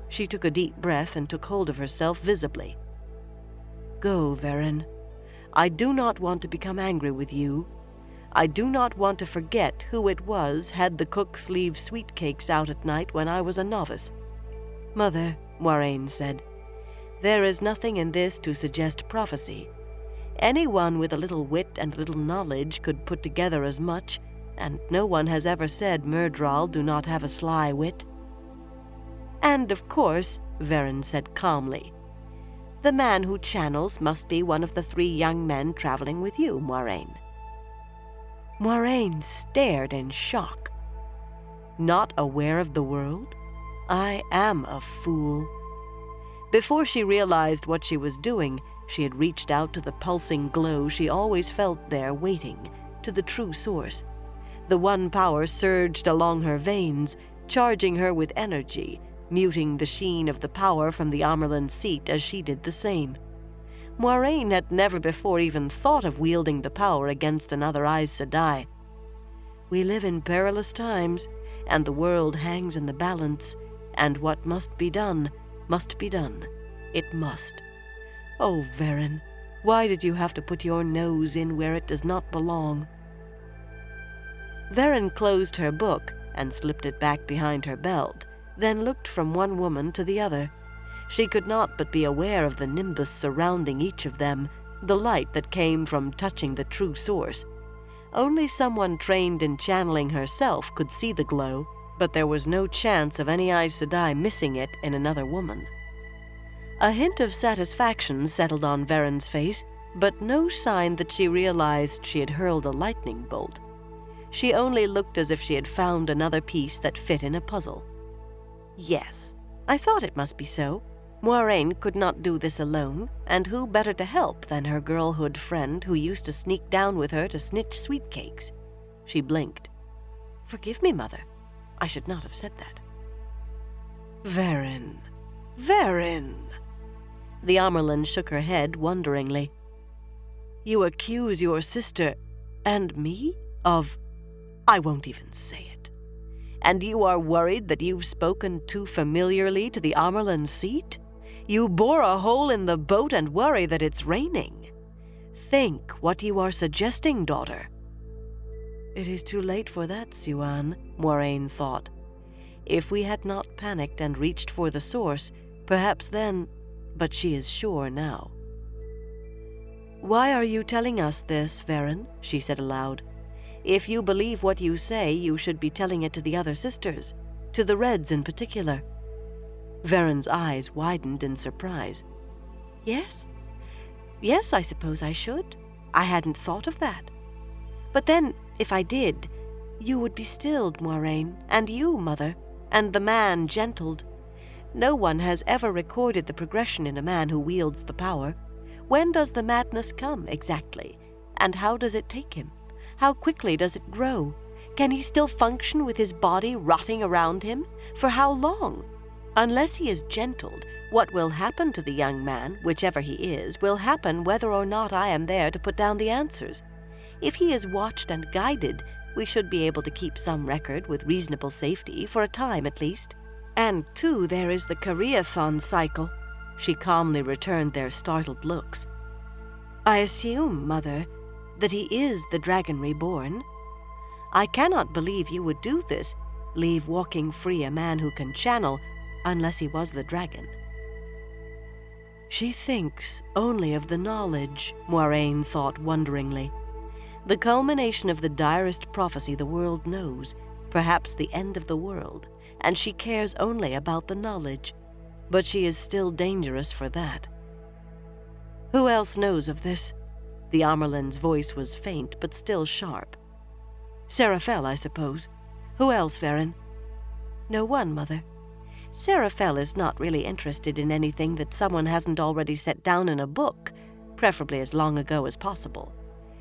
She took a deep breath and took hold of herself visibly. Go, Varen. I do not want to become angry with you. I do not want to forget who it was had the cooks leave sweet cakes out at night when I was a novice. Mother, Moiraine said, there is nothing in this to suggest prophecy. Anyone with a little wit and a little knowledge could put together as much, and no one has ever said Myrddraal do not have a sly wit. And of course, Varen said calmly, the man who channels must be one of the 3 young men traveling with you, Moiraine. Moiraine stared in shock. Not aware of the world? I am a fool. Before she realized what she was doing, she had reached out to the pulsing glow she always felt there waiting, to the true source. The one power surged along her veins, charging her with energy, muting the sheen of the power from the Amyrlin seat as she did the same. Moiraine had never before even thought of wielding the power against another Aes Sedai. We live in perilous times, and the world hangs in the balance, and what must be done must be done. It must. Oh, Verin, why did you have to put your nose in where it does not belong? Verin closed her book and slipped it back behind her belt, then looked from one woman to the other. She could not but be aware of the nimbus surrounding each of them, the light that came from touching the true source. Only someone trained in channeling herself could see the glow, but there was no chance of any Aes Sedai missing it in another woman. A hint of satisfaction settled on Verin's face, but no sign that she realized she had hurled a lightning bolt. She only looked as if she had found another piece that fit in a puzzle. Yes, I thought it must be so. Moiraine could not do this alone, and who better to help than her girlhood friend who used to sneak down with her to snitch sweet cakes? She blinked. Forgive me, Mother. I should not have said that. Verin. Verin. The Amyrlin shook her head wonderingly. You accuse your sister and me of... I won't even say it. And you are worried that you've spoken too familiarly to the Amyrlin seat? You bore a hole in the boat and worry that it's raining. Think what you are suggesting, daughter. It is too late for that, Siuan, Moiraine thought. If we had not panicked and reached for the source, perhaps then... But she is sure now. Why are you telling us this, Verin? She said aloud. If you believe what you say, you should be telling it to the other sisters, to the Reds in particular. Verin's eyes widened in surprise. Yes? Yes, I suppose I should. I hadn't thought of that. But then, if I did, you would be stilled, Moiraine, and you, Mother, and the man gentled. No one has ever recorded the progression in a man who wields the power. When does the madness come, exactly? And how does it take him? How quickly does it grow? Can he still function with his body rotting around him? For how long? Unless he is gentled, what will happen to the young man, whichever he is, will happen whether or not I am there to put down the answers. If he is watched and guided, we should be able to keep some record with reasonable safety, for a time at least. And, too, there is the Karaethon cycle. She calmly returned their startled looks. I assume, Mother, that he is the Dragon Reborn. I cannot believe you would do this, leave walking free a man who can channel, unless he was the dragon. She thinks only of the knowledge, Moiraine thought wonderingly. The culmination of the direst prophecy the world knows, perhaps the end of the world, and she cares only about the knowledge. But she is still dangerous for that. Who else knows of this? The Amyrlin's voice was faint, but still sharp. Seraphel, I suppose. Who else, Verin? No one, Mother. Seraphel is not really interested in anything that someone hasn't already set down in a book, preferably as long ago as possible.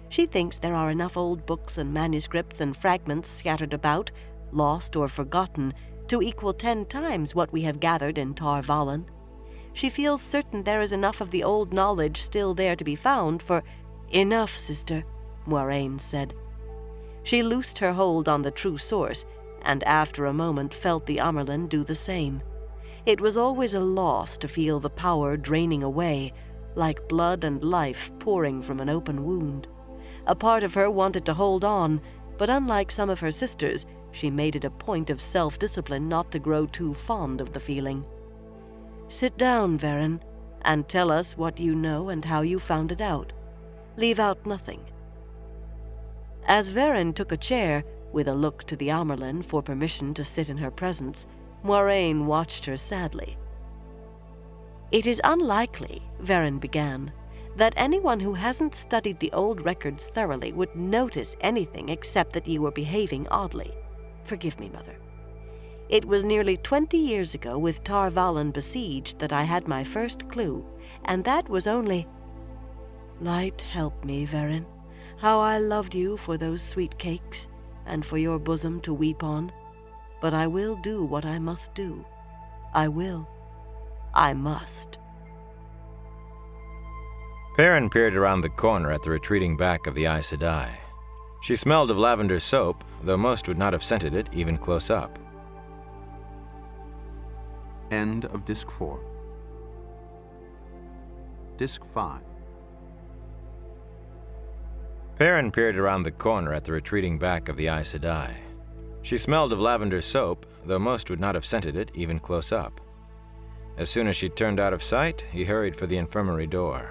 She thinks there are enough old books and manuscripts and fragments scattered about, lost or forgotten, to equal 10 times what we have gathered in Tar Valon. She feels certain there is enough of the old knowledge still there to be found for... Enough, sister, Moiraine said. She loosed her hold on the true source, and after a moment felt the Amyrlin do the same. It was always a loss to feel the power draining away, like blood and life pouring from an open wound. A part of her wanted to hold on, but unlike some of her sisters, she made it a point of self-discipline not to grow too fond of the feeling. Sit down, Verin, and tell us what you know and how you found it out. Leave out nothing. As Verin took a chair, with a look to the Amyrlin for permission to sit in her presence, Moiraine watched her sadly. It is unlikely, Verin began, that anyone who hasn't studied the old records thoroughly would notice anything except that you were behaving oddly. Forgive me, Mother. It was nearly 20 years ago, with Tar Valon besieged, that I had my first clue, and that was only... Light help me, Verin, how I loved you for those sweet cakes, and for your bosom to weep on. But I will do what I must do. I will. I must. Perrin peered around the corner at the retreating back of the Aes Sedai. She smelled of lavender soap, though most would not have scented it even close up. End of Disc 4. Disc 5. Perrin peered around the corner at the retreating back of the Aes Sedai. She smelled of lavender soap, though most would not have scented it even close up. As soon as she turned out of sight, he hurried for the infirmary door.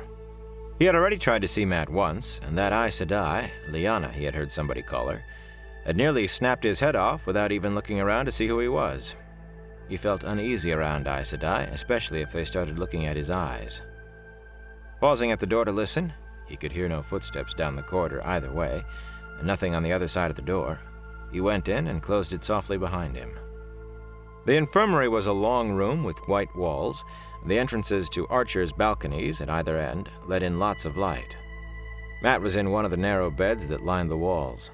He had already tried to see Mat once, and that Aes Sedai, Lyanna he had heard somebody call her, had nearly snapped his head off without even looking around to see who he was. He felt uneasy around Aes Sedai, especially if they started looking at his eyes. Pausing at the door to listen, he could hear no footsteps down the corridor either way, and nothing on the other side of the door. He went in and closed it softly behind him. The infirmary was a long room with white walls, and the entrances to archers' balconies at either end let in lots of light. Mat was in one of the narrow beds that lined the walls.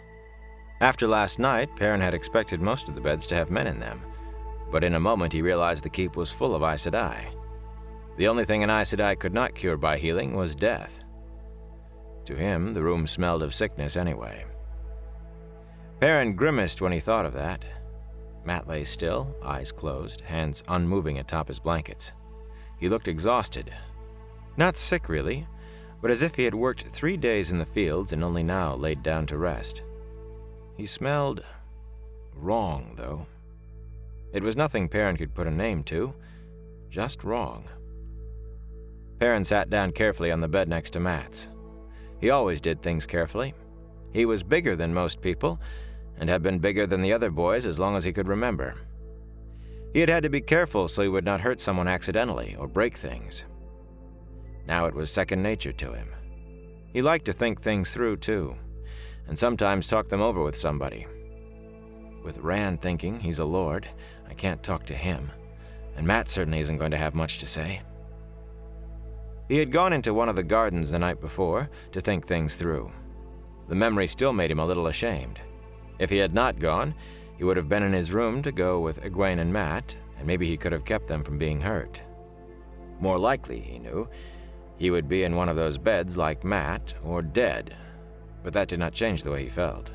After last night, Perrin had expected most of the beds to have men in them, but in a moment he realized the keep was full of Aes Sedai. The only thing an Aes Sedai could not cure by healing was death. To him, the room smelled of sickness anyway. Perrin grimaced when he thought of that. Mat lay still, eyes closed, hands unmoving atop his blankets. He looked exhausted. Not sick, really, but as if he had worked 3 days in the fields and only now laid down to rest. He smelled wrong, though. It was nothing Perrin could put a name to, just wrong. Perrin sat down carefully on the bed next to Mat's. He always did things carefully. He was bigger than most people, and had been bigger than the other boys as long as he could remember. He had had to be careful so he would not hurt someone accidentally or break things. Now it was second nature to him. He liked to think things through, too, and sometimes talk them over with somebody. With Rand thinking he's a lord, I can't talk to him, and Mat certainly isn't going to have much to say. He had gone into one of the gardens the night before to think things through. The memory still made him a little ashamed. If he had not gone, he would have been in his room to go with Egwene and Mat, and maybe he could have kept them from being hurt. More likely, he knew, he would be in one of those beds like Mat, or dead, but that did not change the way he felt.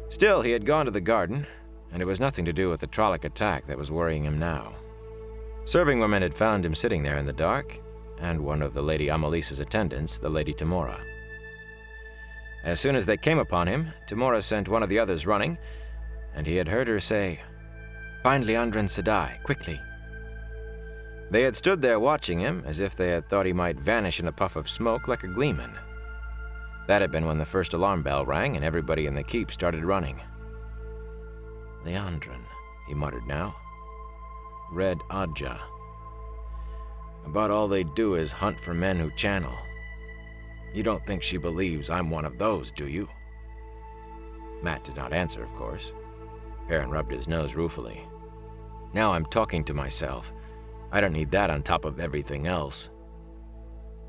Still, he had gone to the garden, and it was nothing to do with the Trolloc attack that was worrying him now. Serving women had found him sitting there in the dark, and one of the Lady Amalisa's attendants, the Lady Tamora. As soon as they came upon him, Tamora sent one of the others running, and he had heard her say, "Find Liandrin Sedai, quickly." They had stood there watching him as if they had thought he might vanish in a puff of smoke like a gleeman. That had been when the first alarm bell rang and everybody in the keep started running. Liandrin, he muttered now. Red Ajah. About all they do is hunt for men who channel. You don't think she believes I'm one of those, do you? Mat did not answer, of course. Perrin rubbed his nose ruefully. Now I'm talking to myself. I don't need that on top of everything else.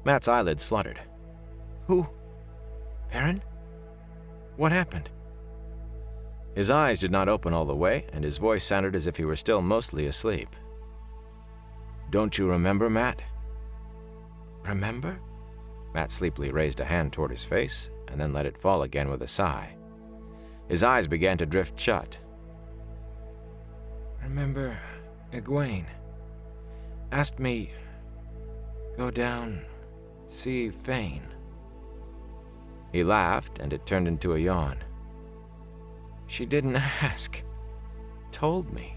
Mat's eyelids fluttered. Who? Perrin? What happened? His eyes did not open all the way, and his voice sounded as if he were still mostly asleep. Don't you remember, Mat? Remember? Mat sleepily raised a hand toward his face, and then let it fall again with a sigh. His eyes began to drift shut. Remember, Egwene asked me, go down, see Fain. He laughed, and it turned into a yawn. She didn't ask. Told me.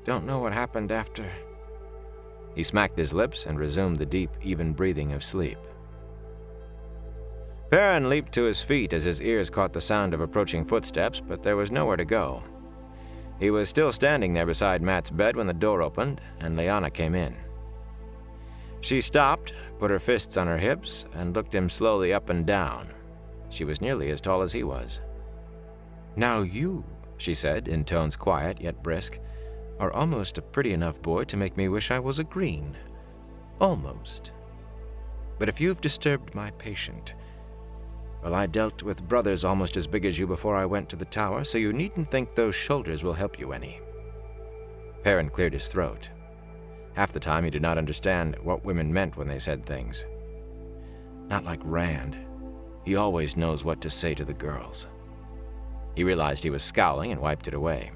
Don't know what happened after. He smacked his lips and resumed the deep, even breathing of sleep. Perrin leaped to his feet as his ears caught the sound of approaching footsteps, but there was nowhere to go. He was still standing there beside Mat's bed when the door opened, and Lyanna came in. She stopped, put her fists on her hips, and looked him slowly up and down. She was nearly as tall as he was. "Now you," she said, in tones quiet yet brisk, "are almost a pretty enough boy to make me wish I was a green. Almost. But if you've disturbed my patient, well, I dealt with brothers almost as big as you before I went to the tower, so you needn't think those shoulders will help you any." Perrin cleared his throat. Half the time he did not understand what women meant when they said things. Not like Rand. He always knows what to say to the girls. He realized he was scowling and wiped it away.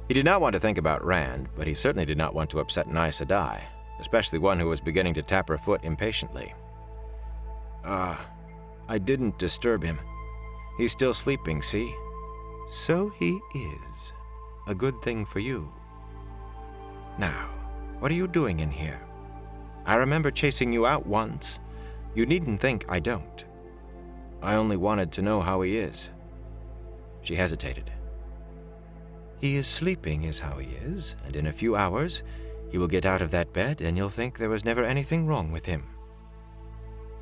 He did not want to think about Rand, but he certainly did not want to upset an Aes Sedai, especially one who was beginning to tap her foot impatiently. I didn't disturb him. He's still sleeping, see? So he is. A good thing for you. Now, what are you doing in here? I remember chasing you out once. You needn't think I don't. I only wanted to know how he is." She hesitated. "He is sleeping is how he is, and in a few hours he will get out of that bed and you'll think there was never anything wrong with him."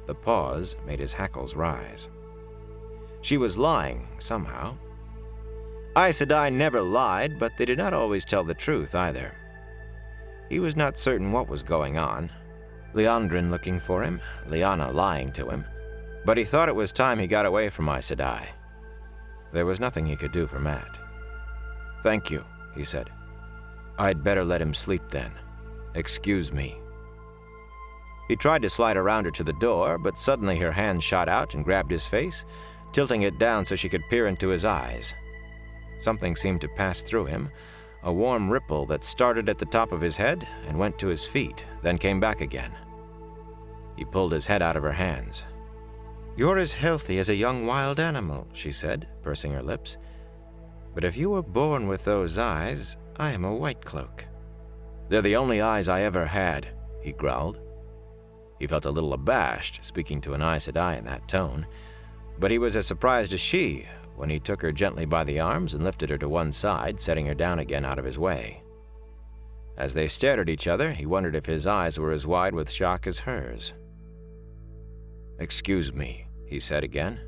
The pause made his hackles rise. She was lying, somehow. Aes Sedai never lied, but they did not always tell the truth either. He was not certain what was going on. Liandrin looking for him, Lyanna lying to him. But he thought it was time he got away from Aes Sedai. There was nothing he could do for Mat. "Thank you," he said. "I'd better let him sleep then. Excuse me." He tried to slide around her to the door, but suddenly her hand shot out and grabbed his face, tilting it down so she could peer into his eyes. Something seemed to pass through him, a warm ripple that started at the top of his head and went to his feet, then came back again. He pulled his head out of her hands. "You're as healthy as a young wild animal," she said, pursing her lips. "But if you were born with those eyes, I am a white cloak." "They're the only eyes I ever had," he growled. He felt a little abashed, speaking to an Aes Sedai in that tone, but he was as surprised as she when he took her gently by the arms and lifted her to one side, setting her down again out of his way. As they stared at each other, he wondered if his eyes were as wide with shock as hers. "Excuse me," he said again,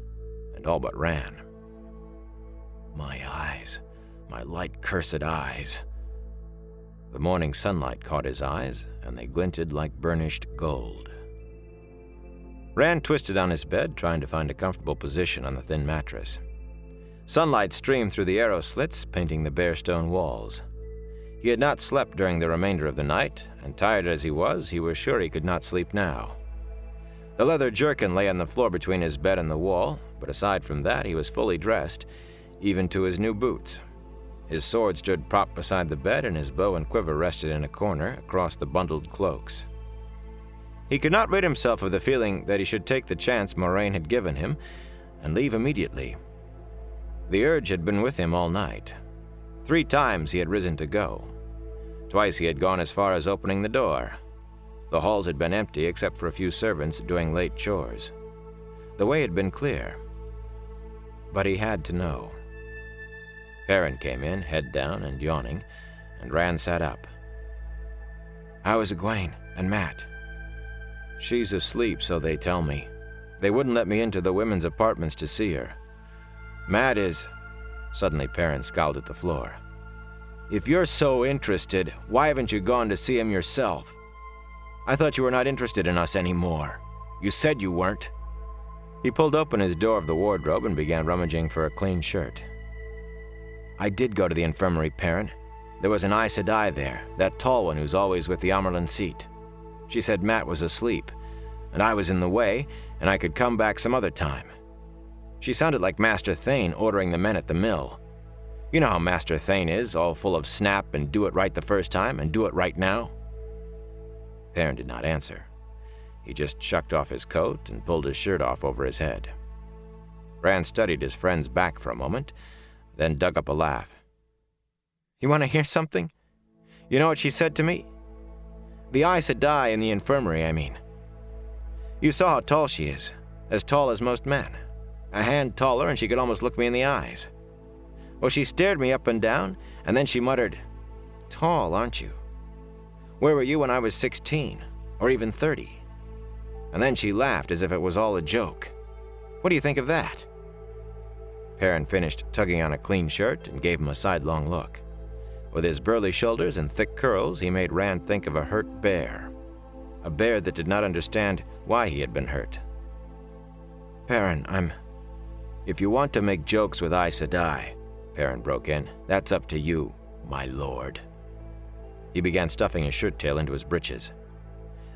and all but ran. My eyes, my light cursed eyes. The morning sunlight caught his eyes, and they glinted like burnished gold. Rand twisted on his bed, trying to find a comfortable position on the thin mattress. Sunlight streamed through the arrow slits, painting the bare stone walls. He had not slept during the remainder of the night, and tired as he was sure he could not sleep now. The leather jerkin lay on the floor between his bed and the wall, but aside from that, he was fully dressed, even to his new boots. His sword stood propped beside the bed, and his bow and quiver rested in a corner across the bundled cloaks. He could not rid himself of the feeling that he should take the chance Moiraine had given him and leave immediately. The urge had been with him all night. 3 times he had risen to go. Twice he had gone as far as opening the door. The halls had been empty except for a few servants doing late chores. The way had been clear. But he had to know. Perrin came in, head down and yawning, and Rand sat up. "How is Egwene and Mat?" "She's asleep, so they tell me. They wouldn't let me into the women's apartments to see her. Mat is..." Suddenly Perrin scowled at the floor. "If you're so interested, why haven't you gone to see him yourself? I thought you were not interested in us anymore. You said you weren't." He pulled open his door of the wardrobe and began rummaging for a clean shirt. "I did go to the infirmary, Perrin. There was an Aes Sedai there, that tall one who's always with the Amerlin seat. She said Mat was asleep, and I was in the way, and I could come back some other time. She sounded like Master Thane ordering the men at the mill. You know how Master Thane is, all full of snap and do it right the first time and do it right now." Perrin did not answer. He just shucked off his coat and pulled his shirt off over his head. Rand studied his friend's back for a moment, then dug up a laugh. "You want to hear something? You know what she said to me? The Aes Sedai in the infirmary, I mean. You saw how tall she is, as tall as most men. A hand taller, and she could almost look me in the eyes. Well, she stared me up and down, and then she muttered, 'Tall, aren't you? Where were you when I was 16? or even 30. And then she laughed as if it was all a joke. What do you think of that? Perrin finished tugging on a clean shirt and gave him a sidelong look. With his burly shoulders and thick curls, he made Rand think of a hurt bear. A bear that did not understand why he had been hurt. Perrin, If you want to make jokes with Aes Sedai, Perrin broke in, that's up to you, my lord. He began stuffing his shirt tail into his breeches.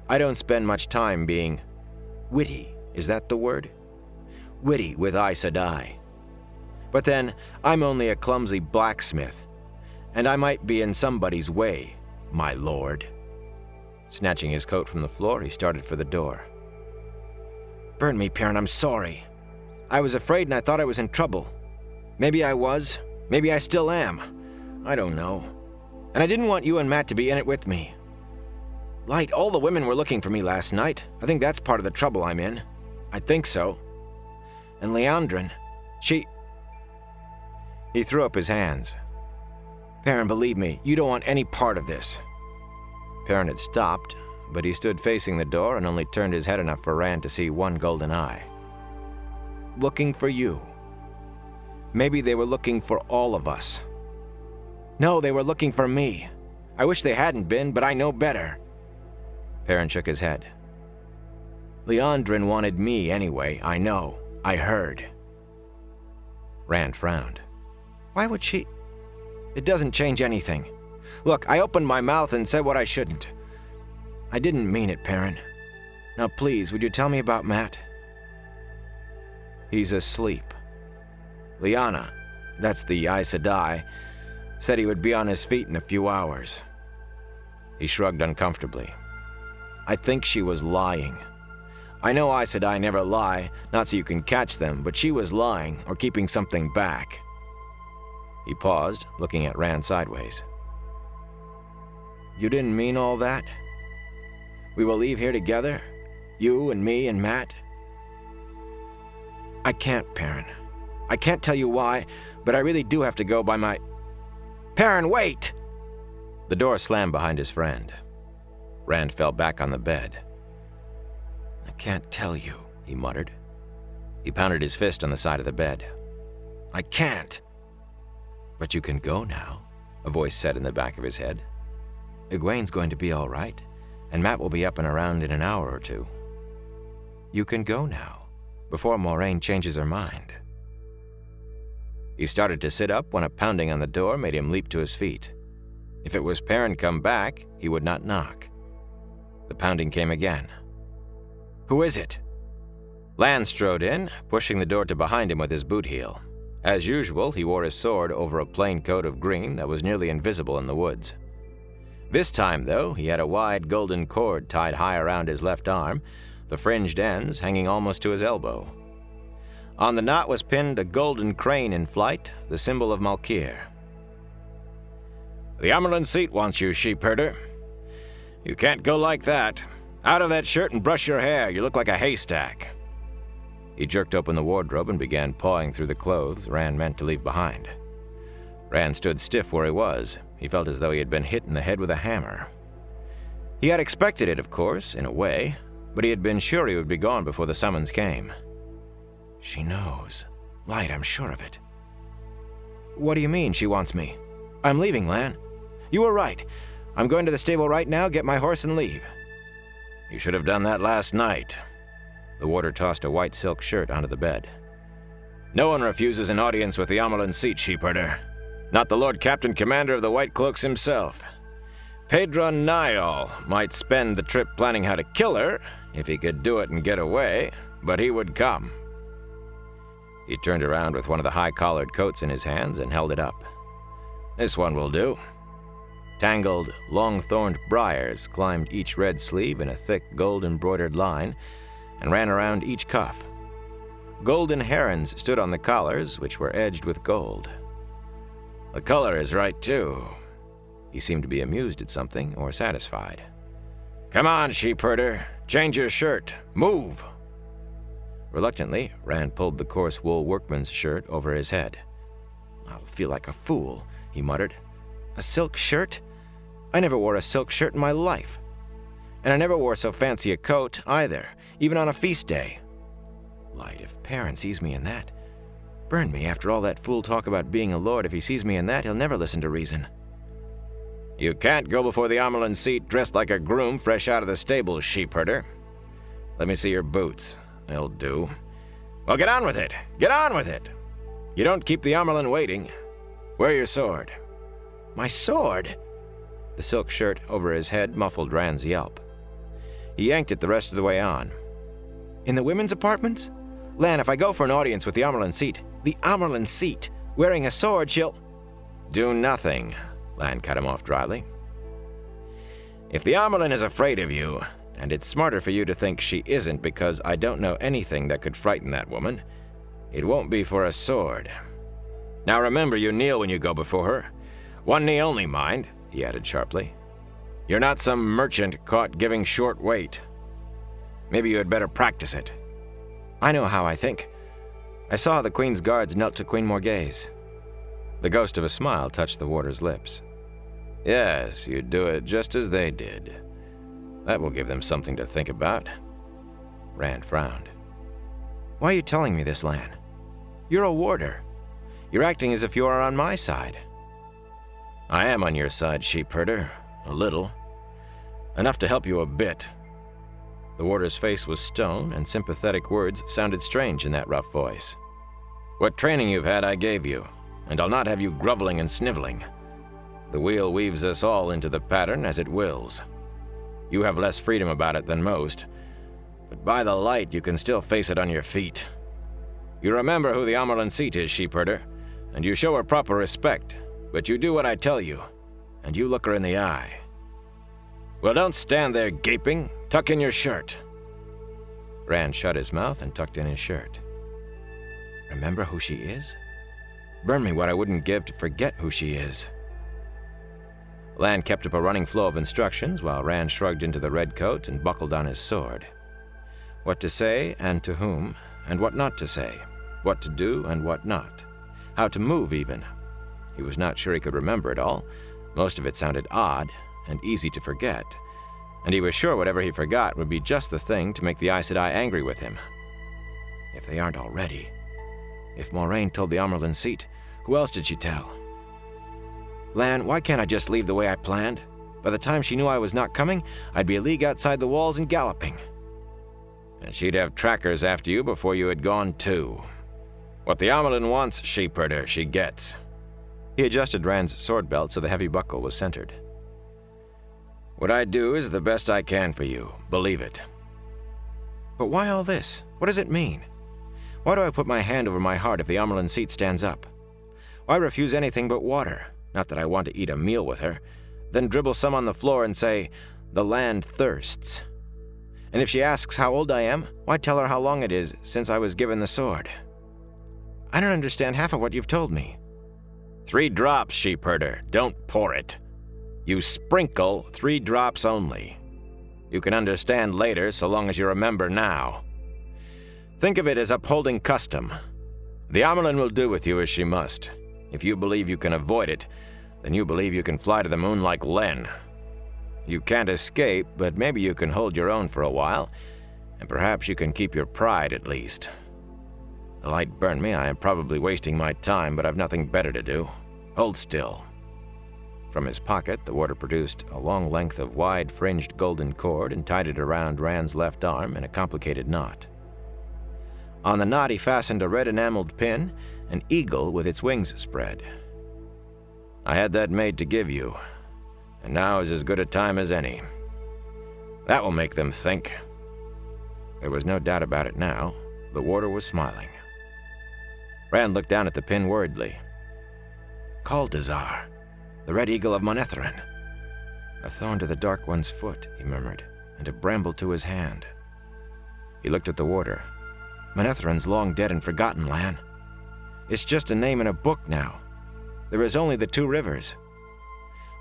I don't spend much time being witty, is that the word? Witty with Aes Sedai. But then, I'm only a clumsy blacksmith, and I might be in somebody's way, my lord. Snatching his coat from the floor, he started for the door. Burn me, Perrin, I'm sorry. I was afraid and I thought I was in trouble. Maybe I was, maybe I still am. I don't know. And I didn't want you and Mat to be in it with me. Light, all the women were looking for me last night. I think that's part of the trouble I'm in. I think so. And Liandrin, she... He threw up his hands. Perrin, believe me, you don't want any part of this. Perrin had stopped, but he stood facing the door and only turned his head enough for Rand to see one golden eye. Looking for you. Maybe they were looking for all of us. No, they were looking for me. I wish they hadn't been, but I know better. Perrin shook his head. Liandrin wanted me anyway, I know. I heard. Rand frowned. Why would she? It doesn't change anything. Look, I opened my mouth and said what I shouldn't. I didn't mean it, Perrin. Now please, would you tell me about Mat? He's asleep. Lyanna, that's the Aes Sedai, said he would be on his feet in a few hours. He shrugged uncomfortably. I think she was lying. I know Aes Sedai never lie, not so you can catch them, but she was lying or keeping something back. He paused, looking at Rand sideways. You didn't mean all that? We will leave here together? You and me and Mat? I can't, Perrin. I can't tell you why, but I really do have to go by my... Perrin, wait! The door slammed behind his friend. Rand fell back on the bed. I can't tell you, he muttered. He pounded his fist on the side of the bed. I can't. But you can go now, a voice said in the back of his head. Egwene's going to be all right, and Mat will be up and around in an hour or two. You can go now, before Moiraine changes her mind. He started to sit up when a pounding on the door made him leap to his feet. If it was Perrin come back, he would not knock. The pounding came again. Who is it? Lan strode in, pushing the door to behind him with his boot heel. As usual, he wore his sword over a plain coat of green that was nearly invisible in the woods. This time, though, he had a wide golden cord tied high around his left arm, the fringed ends hanging almost to his elbow. On the knot was pinned a golden crane in flight, the symbol of Malkir. The Amyrlin Seat wants you, sheepherder. You can't go like that. Out of that shirt and brush your hair. You look like a haystack. He jerked open the wardrobe and began pawing through the clothes Rand meant to leave behind. Rand stood stiff where he was. He felt as though he had been hit in the head with a hammer. He had expected it, of course, in a way, but he had been sure he would be gone before the summons came. She knows. Light, I'm sure of it. What do you mean, she wants me? I'm leaving, Lan. You were right. I'm going to the stable right now, get my horse, and leave. You should have done that last night. The warder tossed a white silk shirt onto the bed. No one refuses an audience with the Amyrlin Seat, sheepherder. Not the Lord Captain Commander of the White Cloaks himself. Pedron Niall might spend the trip planning how to kill her, if he could do it and get away, but he would come. He turned around with one of the high-collared coats in his hands and held it up. This one will do. Tangled, long-thorned briars climbed each red sleeve in a thick gold-embroidered line and ran around each cuff. Golden herons stood on the collars, which were edged with gold. The color is right, too. He seemed to be amused at something or satisfied. Come on, sheepherder. Change your shirt. Move! Reluctantly, Rand pulled the coarse wool workman's shirt over his head. I'll feel like a fool, he muttered. A silk shirt? I never wore a silk shirt in my life. And I never wore so fancy a coat, either, even on a feast day. Light, if Perrin sees me in that. Burn me, after all that fool talk about being a lord, if he sees me in that, he'll never listen to reason. You can't go before the Amerlin seat dressed like a groom fresh out of the stable, sheepherder. Let me see your boots. They'll do. Well, get on with it. Get on with it. You don't keep the Amerlin waiting. Wear your sword. My sword? The silk shirt over his head muffled Rand's yelp. He yanked it the rest of the way on. In the women's apartments? Lan, if I go for an audience with the Amerlin seat, wearing a sword, she'll... Do nothing, Lan cut him off dryly. If the Amerlin is afraid of you, and it's smarter for you to think she isn't because I don't know anything that could frighten that woman, it won't be for a sword. Now remember, you kneel when you go before her. One knee only, mind, he added sharply. You're not some merchant caught giving short weight. Maybe you had better practice it. I know how I think. I saw the Queen's guards knelt to Queen Morghese. The ghost of a smile touched the warder's lips. Yes, you'd do it just as they did. That will give them something to think about. Rand frowned. Why are you telling me this, Lan? You're a warder. You're acting as if you are on my side. I am on your side, sheepherder. A little. Enough to help you a bit. The warder's face was stone, and sympathetic words sounded strange in that rough voice. What training you've had I gave you, and I'll not have you groveling and sniveling. The wheel weaves us all into the pattern as it wills. You have less freedom about it than most, but by the light you can still face it on your feet. You remember who the Amerlin seat is, sheepherder, and you show her proper respect, but you do what I tell you, and you look her in the eye. Well, don't stand there gaping. Tuck in your shirt. Rand shut his mouth and tucked in his shirt. Remember who she is? Burn me what I wouldn't give to forget who she is. Lan kept up a running flow of instructions while Rand shrugged into the red coat and buckled on his sword. What to say and to whom, and what not to say. What to do and what not. How to move, even. He was not sure he could remember it all. Most of it sounded odd and easy to forget. And he was sure whatever he forgot would be just the thing to make the Aes Sedai angry with him. If they aren't already. If Moiraine told the Amerlin seat, who else did she tell? Lan, why can't I just leave the way I planned? By the time she knew I was not coming, I'd be a league outside the walls and galloping. And she'd have trackers after you before you had gone too. What the Amerlin wants, sheepherder, she gets. He adjusted Rand's sword belt so the heavy buckle was centered. What I do is the best I can for you, believe it. But why all this? What does it mean? Why do I put my hand over my heart if the Amerlin seat stands up? Why refuse anything but water? Not that I want to eat a meal with her. Then dribble some on the floor and say, "The land thirsts." And if she asks how old I am, why tell her how long it is since I was given the sword? I don't understand half of what you've told me. 3 drops, sheepherder. Don't pour it. You sprinkle 3 drops only. You can understand later so long as you remember now. Think of it as upholding custom. The Amerlin will do with you as she must. If you believe you can avoid it, then you believe you can fly to the moon like Len. You can't escape, but maybe you can hold your own for a while, and perhaps you can keep your pride at least. The light burned me. I am probably wasting my time, but I've nothing better to do. Hold still. From his pocket, the warder produced a long length of wide-fringed golden cord and tied it around Rand's left arm in a complicated knot. On the knot he fastened a red enameled pin, an eagle with its wings spread. I had that made to give you, and now is as good a time as any. That will make them think. There was no doubt about it now. The warder was smiling. Rand looked down at the pin worriedly. Kaldazar, the Red Eagle of Manetheren. A thorn to the Dark One's foot, he murmured, and a bramble to his hand. He looked at the warder. Manetheren's long dead and forgotten, Lan. It's just a name in a book now. There is only the 2 rivers.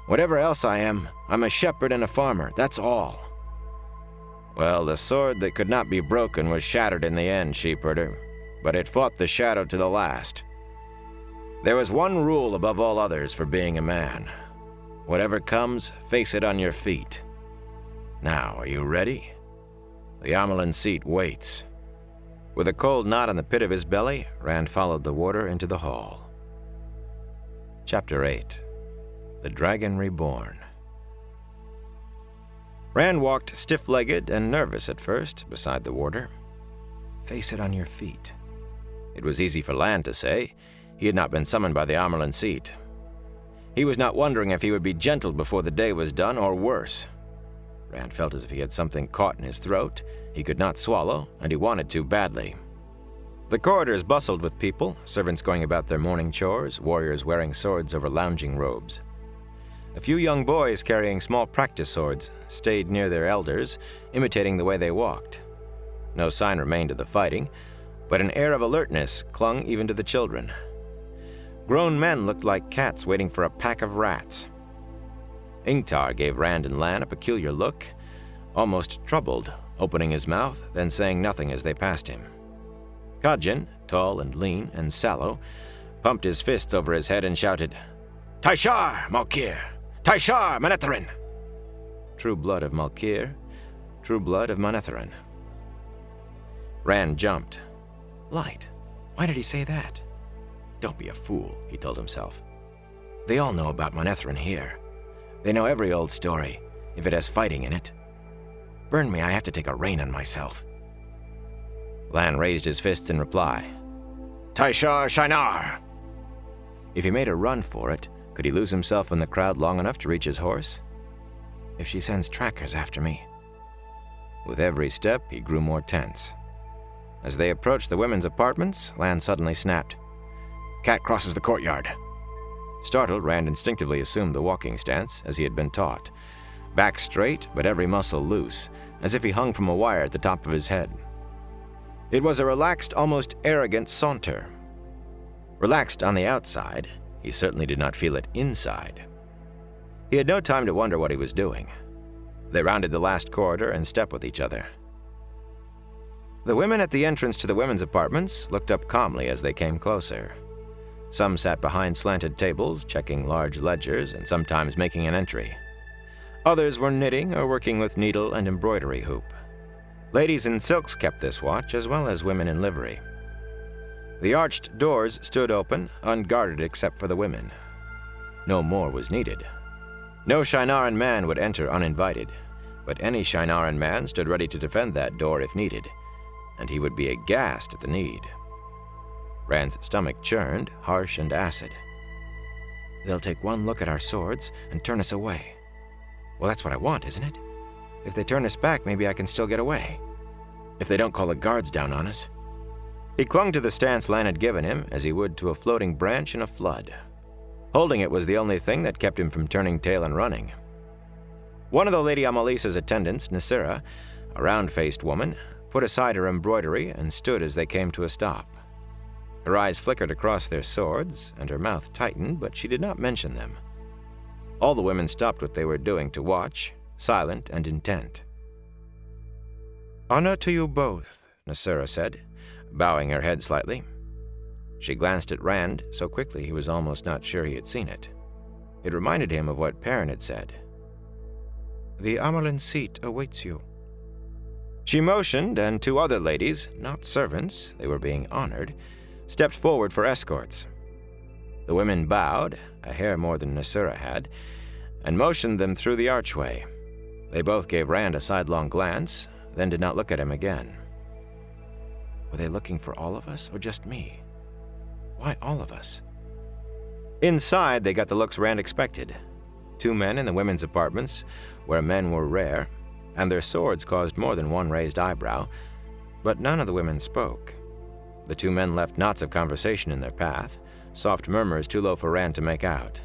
Whatever else I am, I'm a shepherd and a farmer, that's all. Well, the sword that could not be broken was shattered in the end, sheepherder, but it fought the shadow to the last. There was one rule above all others for being a man. Whatever comes, face it on your feet. Now, are you ready? The Amelin seat waits. With a cold knot on the pit of his belly, Rand followed the warder into the hall. Chapter 8. The Dragon Reborn. Rand walked stiff-legged and nervous at first beside the warder. Face it on your feet. It was easy for Lan to say. He had not been summoned by the Amelin seat. He was not wondering if he would be gentled before the day was done, or worse. Rand felt as if he had something caught in his throat. He could not swallow, and he wanted to badly. The corridors bustled with people, servants going about their morning chores, warriors wearing swords over lounging robes. A few young boys carrying small practice swords stayed near their elders, imitating the way they walked. No sign remained of the fighting, but an air of alertness clung even to the children. Grown men looked like cats waiting for a pack of rats. Ingtar gave Rand and Lan a peculiar look, almost troubled, opening his mouth, then saying nothing as they passed him. Kajin, tall and lean and sallow, pumped his fists over his head and shouted, "Taishar, Malkir! Taishar, Manetheren!" True blood of Malkir, true blood of Manetheren. Rand jumped. Light. Why did he say that? Don't be a fool, he told himself. They all know about Manetheren here. They know every old story, if it has fighting in it. Burn me, I have to take a rein on myself. Lan raised his fists in reply. Taishar Shinar! If he made a run for it, could he lose himself in the crowd long enough to reach his horse? If she sends trackers after me? With every step, he grew more tense. As they approached the women's apartments, Lan suddenly snapped. Cat crosses the courtyard. Startled, Rand instinctively assumed the walking stance, as he had been taught. Back straight, but every muscle loose, as if he hung from a wire at the top of his head. It was a relaxed, almost arrogant saunter. Relaxed on the outside, he certainly did not feel it inside. He had no time to wonder what he was doing. They rounded the last corridor and stepped with each other. The women at the entrance to the women's apartments looked up calmly as they came closer. Some sat behind slanted tables, checking large ledgers and sometimes making an entry. Others were knitting or working with needle and embroidery hoop. Ladies in silks kept this watch, as well as women in livery. The arched doors stood open, unguarded except for the women. No more was needed. No Shinaran man would enter uninvited, but any Shinaran man stood ready to defend that door if needed, and he would be aghast at the need. Rand's stomach churned, harsh and acid. They'll take one look at our swords and turn us away. Well, that's what I want, isn't it? If they turn us back, maybe I can still get away. If they don't call the guards down on us. He clung to the stance Lan had given him, as he would to a floating branch in a flood. Holding it was the only thing that kept him from turning tail and running. One of the Lady Amalisa's attendants, Nasira, a round-faced woman, put aside her embroidery and stood as they came to a stop. Her eyes flickered across their swords, and her mouth tightened, but she did not mention them. All the women stopped what they were doing to watch, silent and intent. "Honor to you both," Nasira said, bowing her head slightly. She glanced at Rand so quickly he was almost not sure he had seen it. It reminded him of what Perrin had said. "The Amelin seat awaits you." She motioned, and two other ladies, not servants, they were being honored, stepped forward for escorts. The women bowed, a hair more than Nasira had, and motioned them through the archway. They both gave Rand a sidelong glance, then did not look at him again. Were they looking for all of us, or just me? Why all of us? Inside, they got the looks Rand expected. Two men in the women's apartments, where men were rare, and their swords caused more than one raised eyebrow, but none of the women spoke. The two men left knots of conversation in their path, soft murmurs too low for Rand to make out.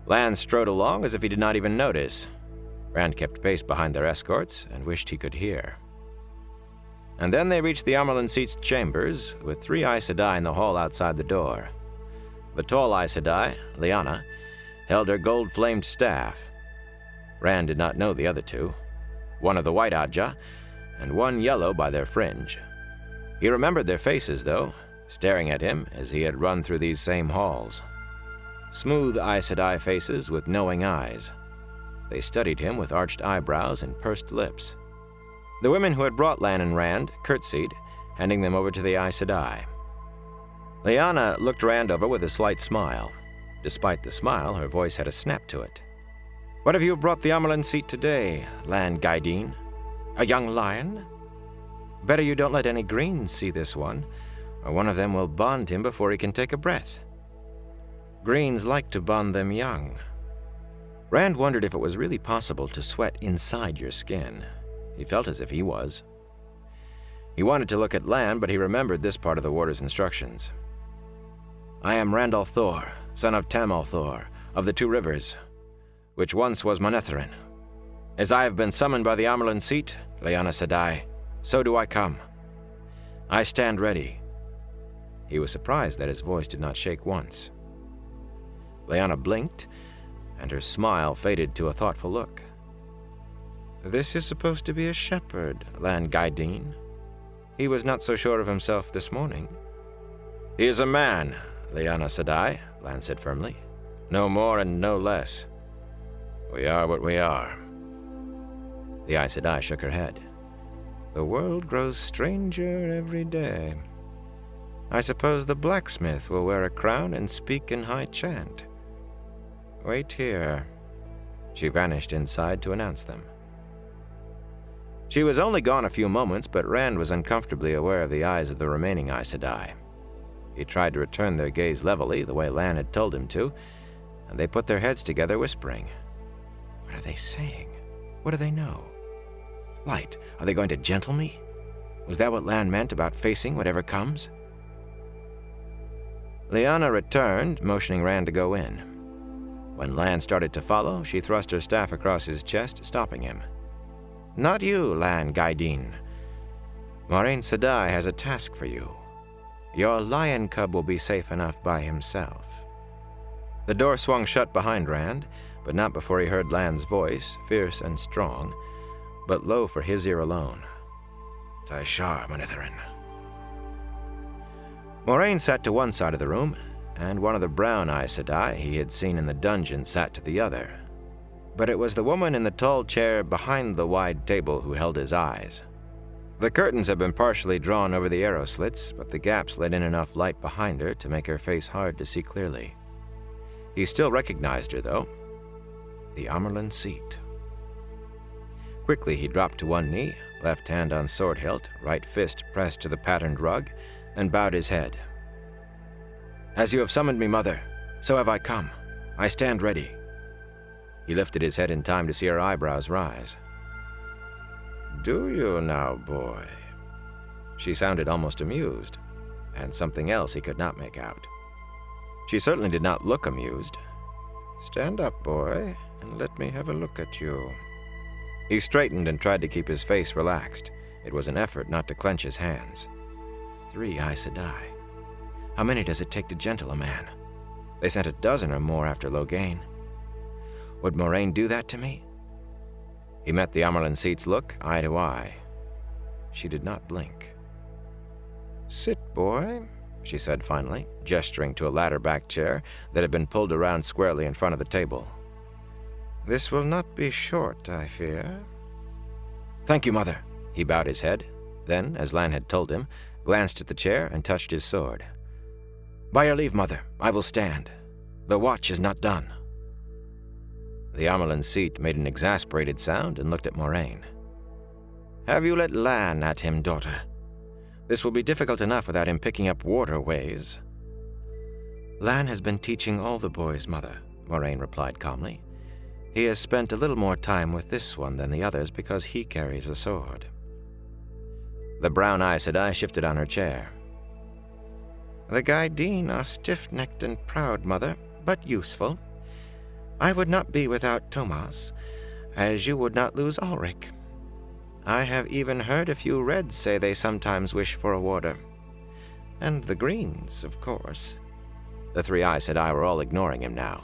Lan strode along as if he did not even notice. Rand kept pace behind their escorts and wished he could hear. And then they reached the Amelin seat's chambers, with 3 Aes Sedai in the hall outside the door. The tall Aes Sedai, Liana, held her gold-flamed staff. Rand did not know the other two, one of the white Ajah, and one yellow by their fringe. He remembered their faces, though, staring at him as he had run through these same halls. Smooth Aes Sedai faces with knowing eyes. They studied him with arched eyebrows and pursed lips. The women who had brought Lan and Rand curtsied, handing them over to the Aes Sedai. Lyanna looked Rand over with a slight smile. Despite the smile, her voice had a snap to it. "What have you brought the Amyrlin seat today, Lan Gaidin? A young lion? Better you don't let any Greens see this one, or one of them will bond him before he can take a breath. Greens like to bond them young." Rand wondered if it was really possible to sweat inside your skin. He felt as if he was. He wanted to look at Lan, but he remembered this part of the warder's instructions. "I am Rand al'Thor, son of Tam al'Thor, of the Two Rivers, which once was Manetheren. As I have been summoned by the Amyrlin seat, Lyanna Sedai, so do I come. I stand ready." He was surprised that his voice did not shake once. Lyanna blinked, and her smile faded to a thoughtful look. "This is supposed to be a shepherd, Lan Gaidin. He was not so sure of himself this morning." "He is a man, Lyanna Sedai," Lan said firmly. "No more and no less. We are what we are." The Aes Sedai shook her head. "The world grows stranger every day. I suppose the blacksmith will wear a crown and speak in high chant. Wait here." She vanished inside to announce them. She was only gone a few moments, but Rand was uncomfortably aware of the eyes of the remaining Aes Sedai. He tried to return their gaze levelly, the way Lan had told him to, and they put their heads together, whispering. What are they saying? What do they know? Light, are they going to gentle me? Was that what Lan meant about facing whatever comes? Lyanna returned, motioning Rand to go in. When Lan started to follow, she thrust her staff across his chest, stopping him. "Not you, Lan Gaidin. Moiraine Sedai has a task for you. Your lion cub will be safe enough by himself." The door swung shut behind Rand, but not before he heard Lan's voice, fierce and strong, but low for his ear alone. "Taishar, Manetheren." Moiraine sat to one side of the room, and one of the brown Aes Sedai he had seen in the dungeon sat to the other. But it was the woman in the tall chair behind the wide table who held his eyes. The curtains had been partially drawn over the arrow slits, but the gaps let in enough light behind her to make her face hard to see clearly. He still recognized her, though. The Amyrlin seat. Quickly he dropped to one knee, left hand on sword hilt, right fist pressed to the patterned rug, and bowed his head. "As you have summoned me, Mother, so have I come. I stand ready." He lifted his head in time to see her eyebrows rise. "Do you now, boy?" She sounded almost amused, and something else he could not make out. She certainly did not look amused. "Stand up, boy, and let me have a look at you." He straightened and tried to keep his face relaxed. It was an effort not to clench his hands. 3 Aes Sedai. How many does it take to gentle a man? They sent a dozen or more after Loghain. Would Moiraine do that to me? He met the Amyrlin seat's look, eye to eye. She did not blink. "Sit, boy," she said finally, gesturing to a ladder-backed chair that had been pulled around squarely in front of the table. "This will not be short, I fear." "Thank you, Mother." He bowed his head, then, as Lan had told him, glanced at the chair and touched his sword. "By your leave, Mother, I will stand. The watch is not done." The Amyrlin seat made an exasperated sound and looked at Moiraine. "Have you let Lan at him, daughter? This will be difficult enough without him picking up warder ways." "Lan has been teaching all the boys, Mother," Moiraine replied calmly. "He has spent a little more time with this one than the others because he carries a sword." The brown Aes Sedai shifted on her chair. "The Gaidin are stiff-necked and proud, Mother, but useful. I would not be without Tomas, as you would not lose Ulrich. I have even heard a few Reds say they sometimes wish for a warder. And the Greens, of course." The 3 Aes Sedai were all ignoring him now.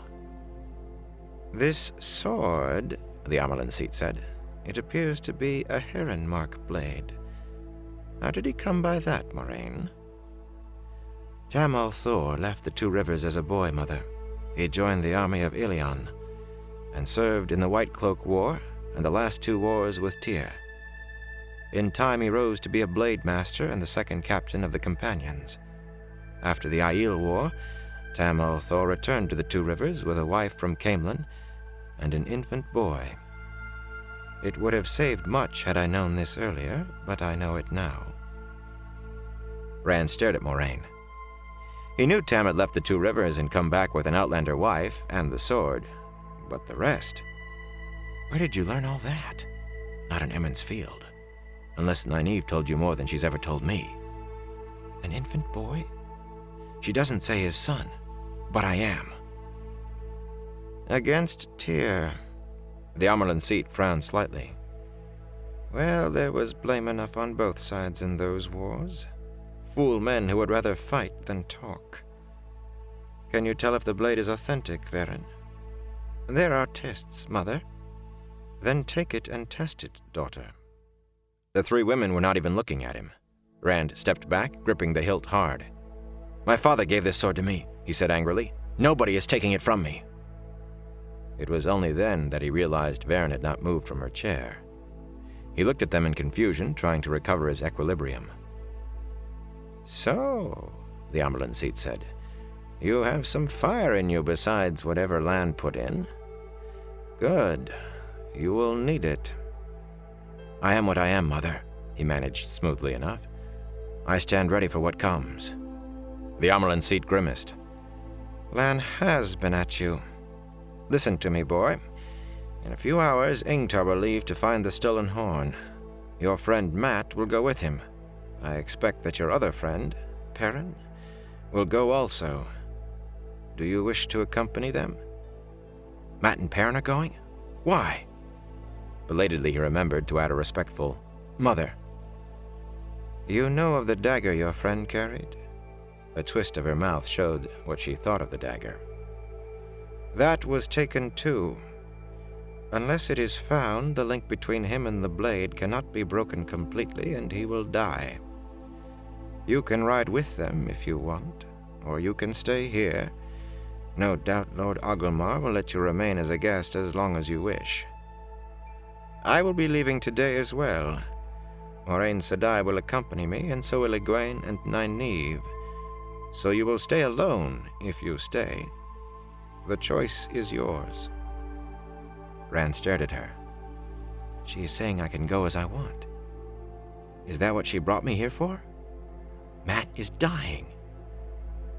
"This sword," the Amyrlin seat said, "it appears to be a heron-mark blade. How did he come by that, Moiraine?" "Tam al'Thor left the Two Rivers as a boy, Mother. He joined the army of Ilion. and served in the White Cloak War and the last 2 wars with Tyr. In time he rose to be a blade master and the 2nd captain of the Companions. After the Aiel War, Tam Othor returned to the 2 Rivers with a wife from Caemlyn and an infant boy. It would have saved much had I known this earlier, but I know it now. Rand stared at Moraine. He knew Tam had left the 2 Rivers and come back with an Outlander wife and the sword, but the rest... Where did you learn all that? Not in Emond's Field. Unless Nynaeve told you more than she's ever told me. An infant boy? She doesn't say his son, but I am. Against Tyr. The Amerlin seat frowned slightly. Well, there was blame enough on both sides in those wars. Fool men who would rather fight than talk. Can you tell if the blade is authentic, Varen? There are tests, Mother. Then take it and test it, daughter. The 3 women were not even looking at him. Rand stepped back, gripping the hilt hard. My father gave this sword to me, he said angrily. Nobody is taking it from me. It was only then that he realized Varen had not moved from her chair. He looked at them in confusion, trying to recover his equilibrium. So, the Amerlin seat said, you have some fire in you besides whatever Lan put in. Good. You will need it. I am what I am, Mother, he managed smoothly enough. I stand ready for what comes. The Amerlin seat grimaced. Lan has been at you. Listen to me, boy. In a few hours, Ingtar will leave to find the stolen horn. Your friend Mat will go with him. I expect that your other friend, Perrin, will go also. Do you wish to accompany them? Mat and Perrin are going? Why? Belatedly, he remembered to add a respectful, Mother. You know of the dagger your friend carried? A twist of her mouth showed what she thought of the dagger. That was taken too. Unless it is found, the link between him and the blade cannot be broken completely, and he will die. You can ride with them if you want, or you can stay here. No doubt Lord Ogelmar will let you remain as a guest as long as you wish. I will be leaving today as well. Moraine Sedai will accompany me, and so will Egwene and Nynaeve. So you will stay alone if you stay. The choice is yours. Rand stared at her. She is saying I can go as I want. Is that what she brought me here for? Mat is dying.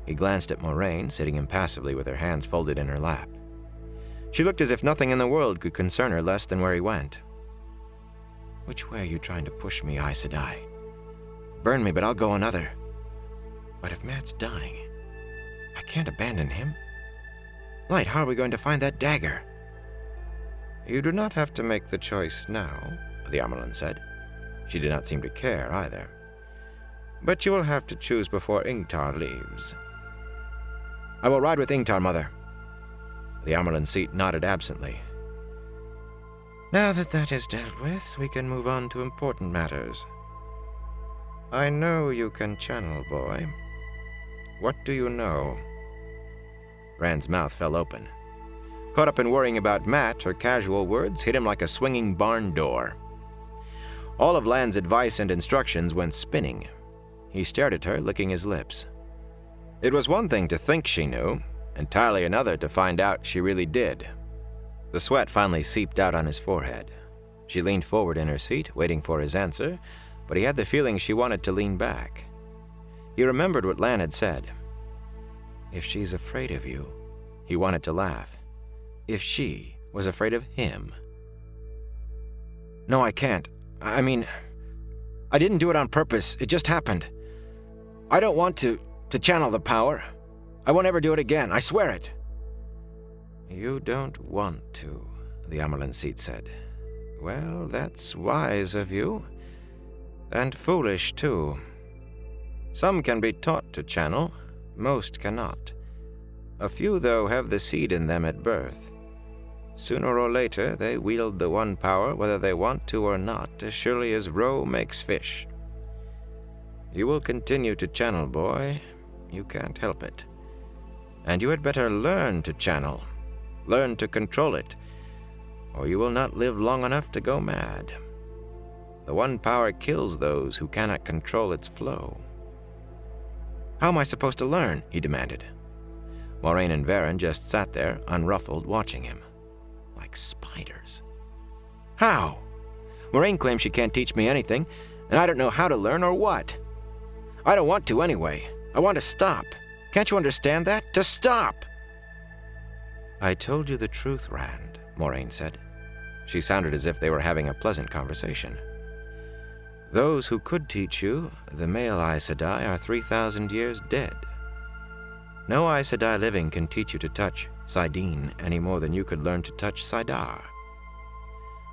He glanced at Moraine, sitting impassively with her hands folded in her lap. She looked as if nothing in the world could concern her less than where he went. Which way are you trying to push me, Aes Sedai? Burn me, but I'll go another. But if Mat's dying, I can't abandon him. Light, how are we going to find that dagger? You do not have to make the choice now, the Amerlin said. She did not seem to care either. But you will have to choose before Ingtar leaves. I will ride with Ingtar, Mother. The Amerlin seat nodded absently. Now that that is dealt with, we can move on to important matters. I know you can channel, boy. What do you know? Rand's mouth fell open. Caught up in worrying about Mat, her casual words hit him like a swinging barn door. All of Lan's advice and instructions went spinning. He stared at her, licking his lips. It was one thing to think she knew, entirely another to find out she really did. The sweat finally seeped out on his forehead. She leaned forward in her seat, waiting for his answer, but he had the feeling she wanted to lean back. He remembered what Lan had said. If she's afraid of you, he wanted to laugh. If she was afraid of him. No, I can't. I mean, I didn't do it on purpose. It just happened. I don't want to channel the power. I won't ever do it again. I swear it. You don't want to, the Amerlin seat said. Well, that's wise of you. And foolish, too. Some can be taught to channel. Most cannot. A few, though, have the seed in them at birth. Sooner or later, they wield the one power whether they want to or not, as surely as roe makes fish. You will continue to channel, boy. You can't help it. And you had better learn to channel. Learn to control it. or you will not live long enough to go mad. The one power kills those who cannot control its flow. How am I supposed to learn? He demanded. Moraine and Varen just sat there, unruffled, watching him. Like spiders. How? Moraine claims she can't teach me anything, and I don't know how to learn or what. I don't want to anyway. I want to stop. Can't you understand that? To stop! I told you the truth, Rand, Moraine said. She sounded as if they were having a pleasant conversation. Those who could teach you, the male Aes Sedai, are 3,000 years dead. No Aes Sedai living can teach you to touch saidin any more than you could learn to touch saidar.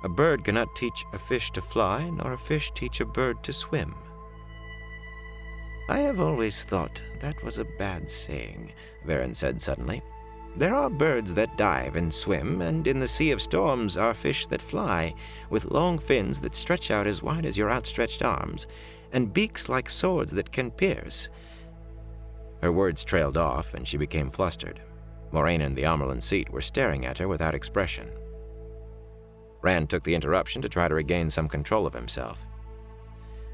A bird cannot teach a fish to fly, nor a fish teach a bird to swim. I have always thought that was a bad saying, Varen said suddenly. There are birds that dive and swim, and in the Sea of Storms are fish that fly, with long fins that stretch out as wide as your outstretched arms, and beaks like swords that can pierce. Her words trailed off, and she became flustered. Moraine and the Amerlin seat were staring at her without expression. Rand took the interruption to try to regain some control of himself.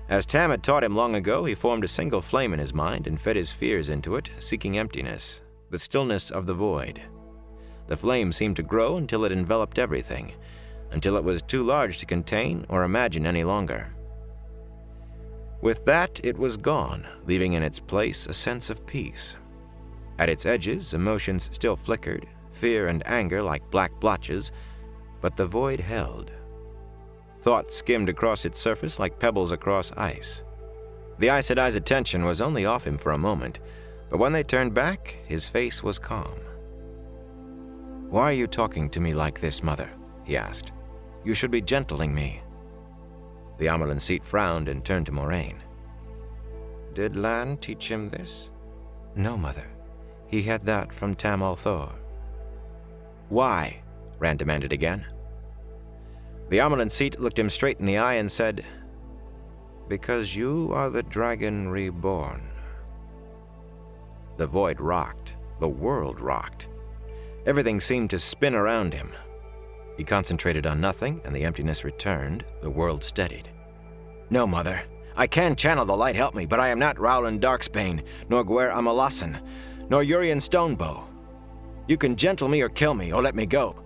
As Tam had taught him long ago, he formed a single flame in his mind and fed his fears into it, seeking emptiness, the stillness of the void. The flame seemed to grow until it enveloped everything, until it was too large to contain or imagine any longer. With that, it was gone, leaving in its place a sense of peace. At its edges, emotions still flickered, fear and anger like black blotches, but the void held. Thought skimmed across its surface like pebbles across ice. The Aes Sedai's attention was only off him for a moment, but when they turned back, his face was calm. "Why are you talking to me like this, Mother?" he asked. "You should be gentling me." The Amerlin seat frowned and turned to Moraine. "Did Lan teach him this?" "No, Mother. He had that from Tam al'Thor." "Why?" Rand demanded again. The Amerlin seat looked him straight in the eye and said, "Because you are the dragon reborn." The void rocked. The world rocked. Everything seemed to spin around him. He concentrated on nothing, and the emptiness returned. The world steadied. "No, Mother. I can channel the light, help me, but I am not Rowland Darksbane, nor Gwer Amalassan, nor Urien Stonebow. You can gentle me or kill me, or let me go.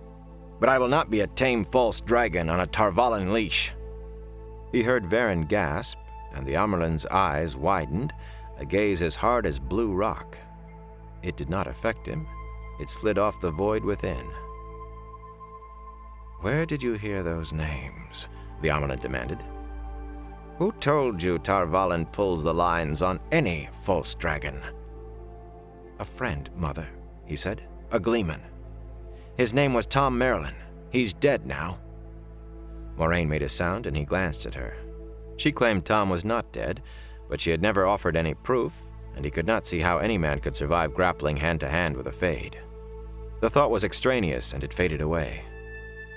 But I will not be a tame false dragon on a Tar Valon leash." He heard Varen gasp, and the Amerlin's eyes widened, a gaze as hard as blue rock. It did not affect him. It slid off the void within. "Where did you hear those names?" the Amerlin demanded. "Who told you Tar Valon pulls the lines on any false dragon?" "A friend, Mother," he said. "A gleeman. His name was Thom Merrilin. He's dead now." Moraine made a sound, and he glanced at her. She claimed Thom was not dead, but she had never offered any proof, and he could not see how any man could survive grappling hand-to-hand with a Fade. The thought was extraneous, and it faded away.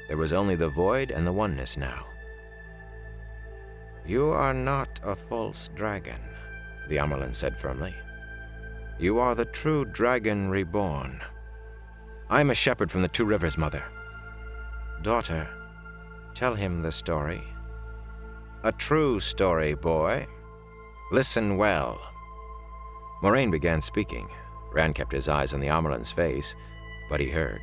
There was only the void and the oneness now. "You are not a false dragon," the Amerlin said firmly. "You are the true dragon reborn." "I am a shepherd from the Two Rivers, Mother." "Daughter, tell him the story. A true story, boy. Listen well." Moraine began speaking. Rand kept his eyes on the Amerlin's face, but he heard.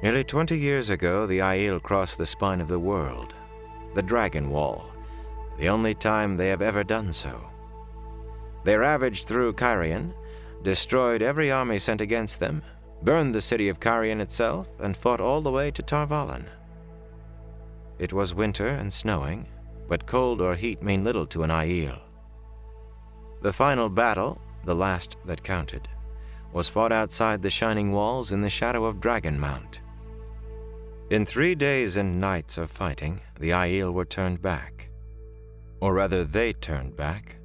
"Nearly 20 years ago, the Aiel crossed the spine of the world, the Dragon Wall, the only time they have ever done so. They ravaged through Cairhien, destroyed every army sent against them, burned the city of Cairhien itself, and fought all the way to Tar Valon. It was winter and snowing, but cold or heat mean little to an Aiel. The final battle, the last that counted, was fought outside the Shining Walls in the shadow of Dragonmount. In 3 days and nights of fighting, the Aiel were turned back. Or rather, they turned back,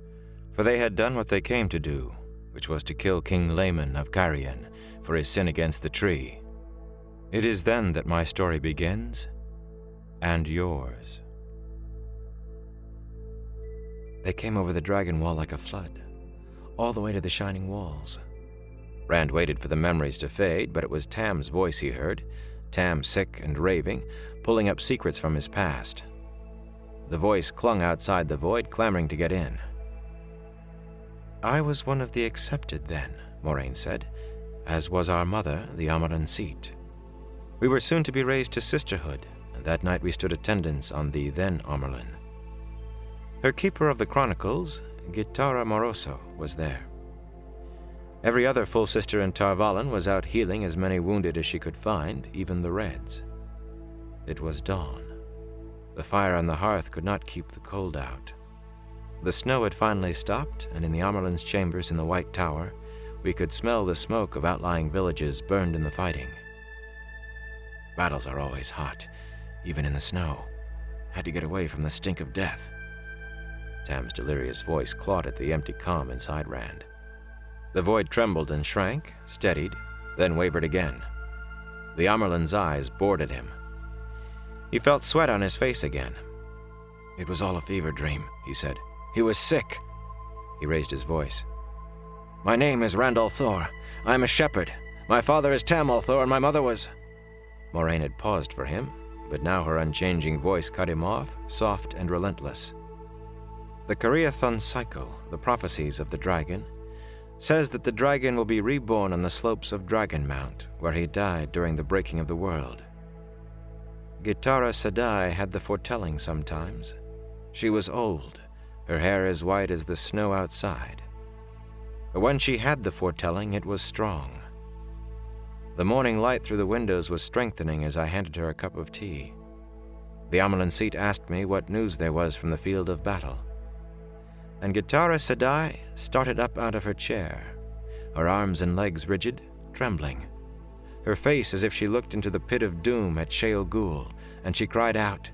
for they had done what they came to do, which was to kill King Laman of Cairhien for his sin against the tree. It is then that my story begins, and yours. They came over the Dragon Wall like a flood, all the way to the Shining Walls. Rand waited for the memories to fade, but it was Tam's voice he heard, Tam sick and raving, pulling up secrets from his past. The voice clung outside the void, clamoring to get in. I was one of the accepted then, Moraine said, as was our mother, the Amaran Seat. We were soon to be raised to sisterhood, and that night we stood attendance on the then Amerlin. Her keeper of the chronicles, Gitara Moroso, was there. Every other full sister in Tar Valon was out healing as many wounded as she could find, even the Reds. It was dawn. The fire on the hearth could not keep the cold out. The snow had finally stopped, and in the Amerlin's chambers in the White Tower, we could smell the smoke of outlying villages burned in the fighting. Battles are always hot, even in the snow. Had to get away from the stink of death. Tam's delirious voice clawed at the empty calm inside Rand. The void trembled and shrank, steadied, then wavered again. The Amerlin's eyes bored at him. He felt sweat on his face again. It was all a fever dream, he said. He was sick. He raised his voice. My name is Rand al'Thor. I am a shepherd. My father is Tam al'Thor, and my mother was... Moraine had paused for him, but now her unchanging voice cut him off, soft and relentless. The Cariathon cycle, the prophecies of the dragon, says that the dragon will be reborn on the slopes of Dragonmount, where he died during the breaking of the world. Gitara Sedai had the foretelling sometimes. She was old, her hair as white as the snow outside. But when she had the foretelling, it was strong. The morning light through the windows was strengthening as I handed her a cup of tea. The Amerlin Seat asked me what news there was from the field of battle. And Gitara Sedai started up out of her chair, her arms and legs rigid, trembling, her face as if she looked into the pit of doom at Sheol Ghul, and she cried out,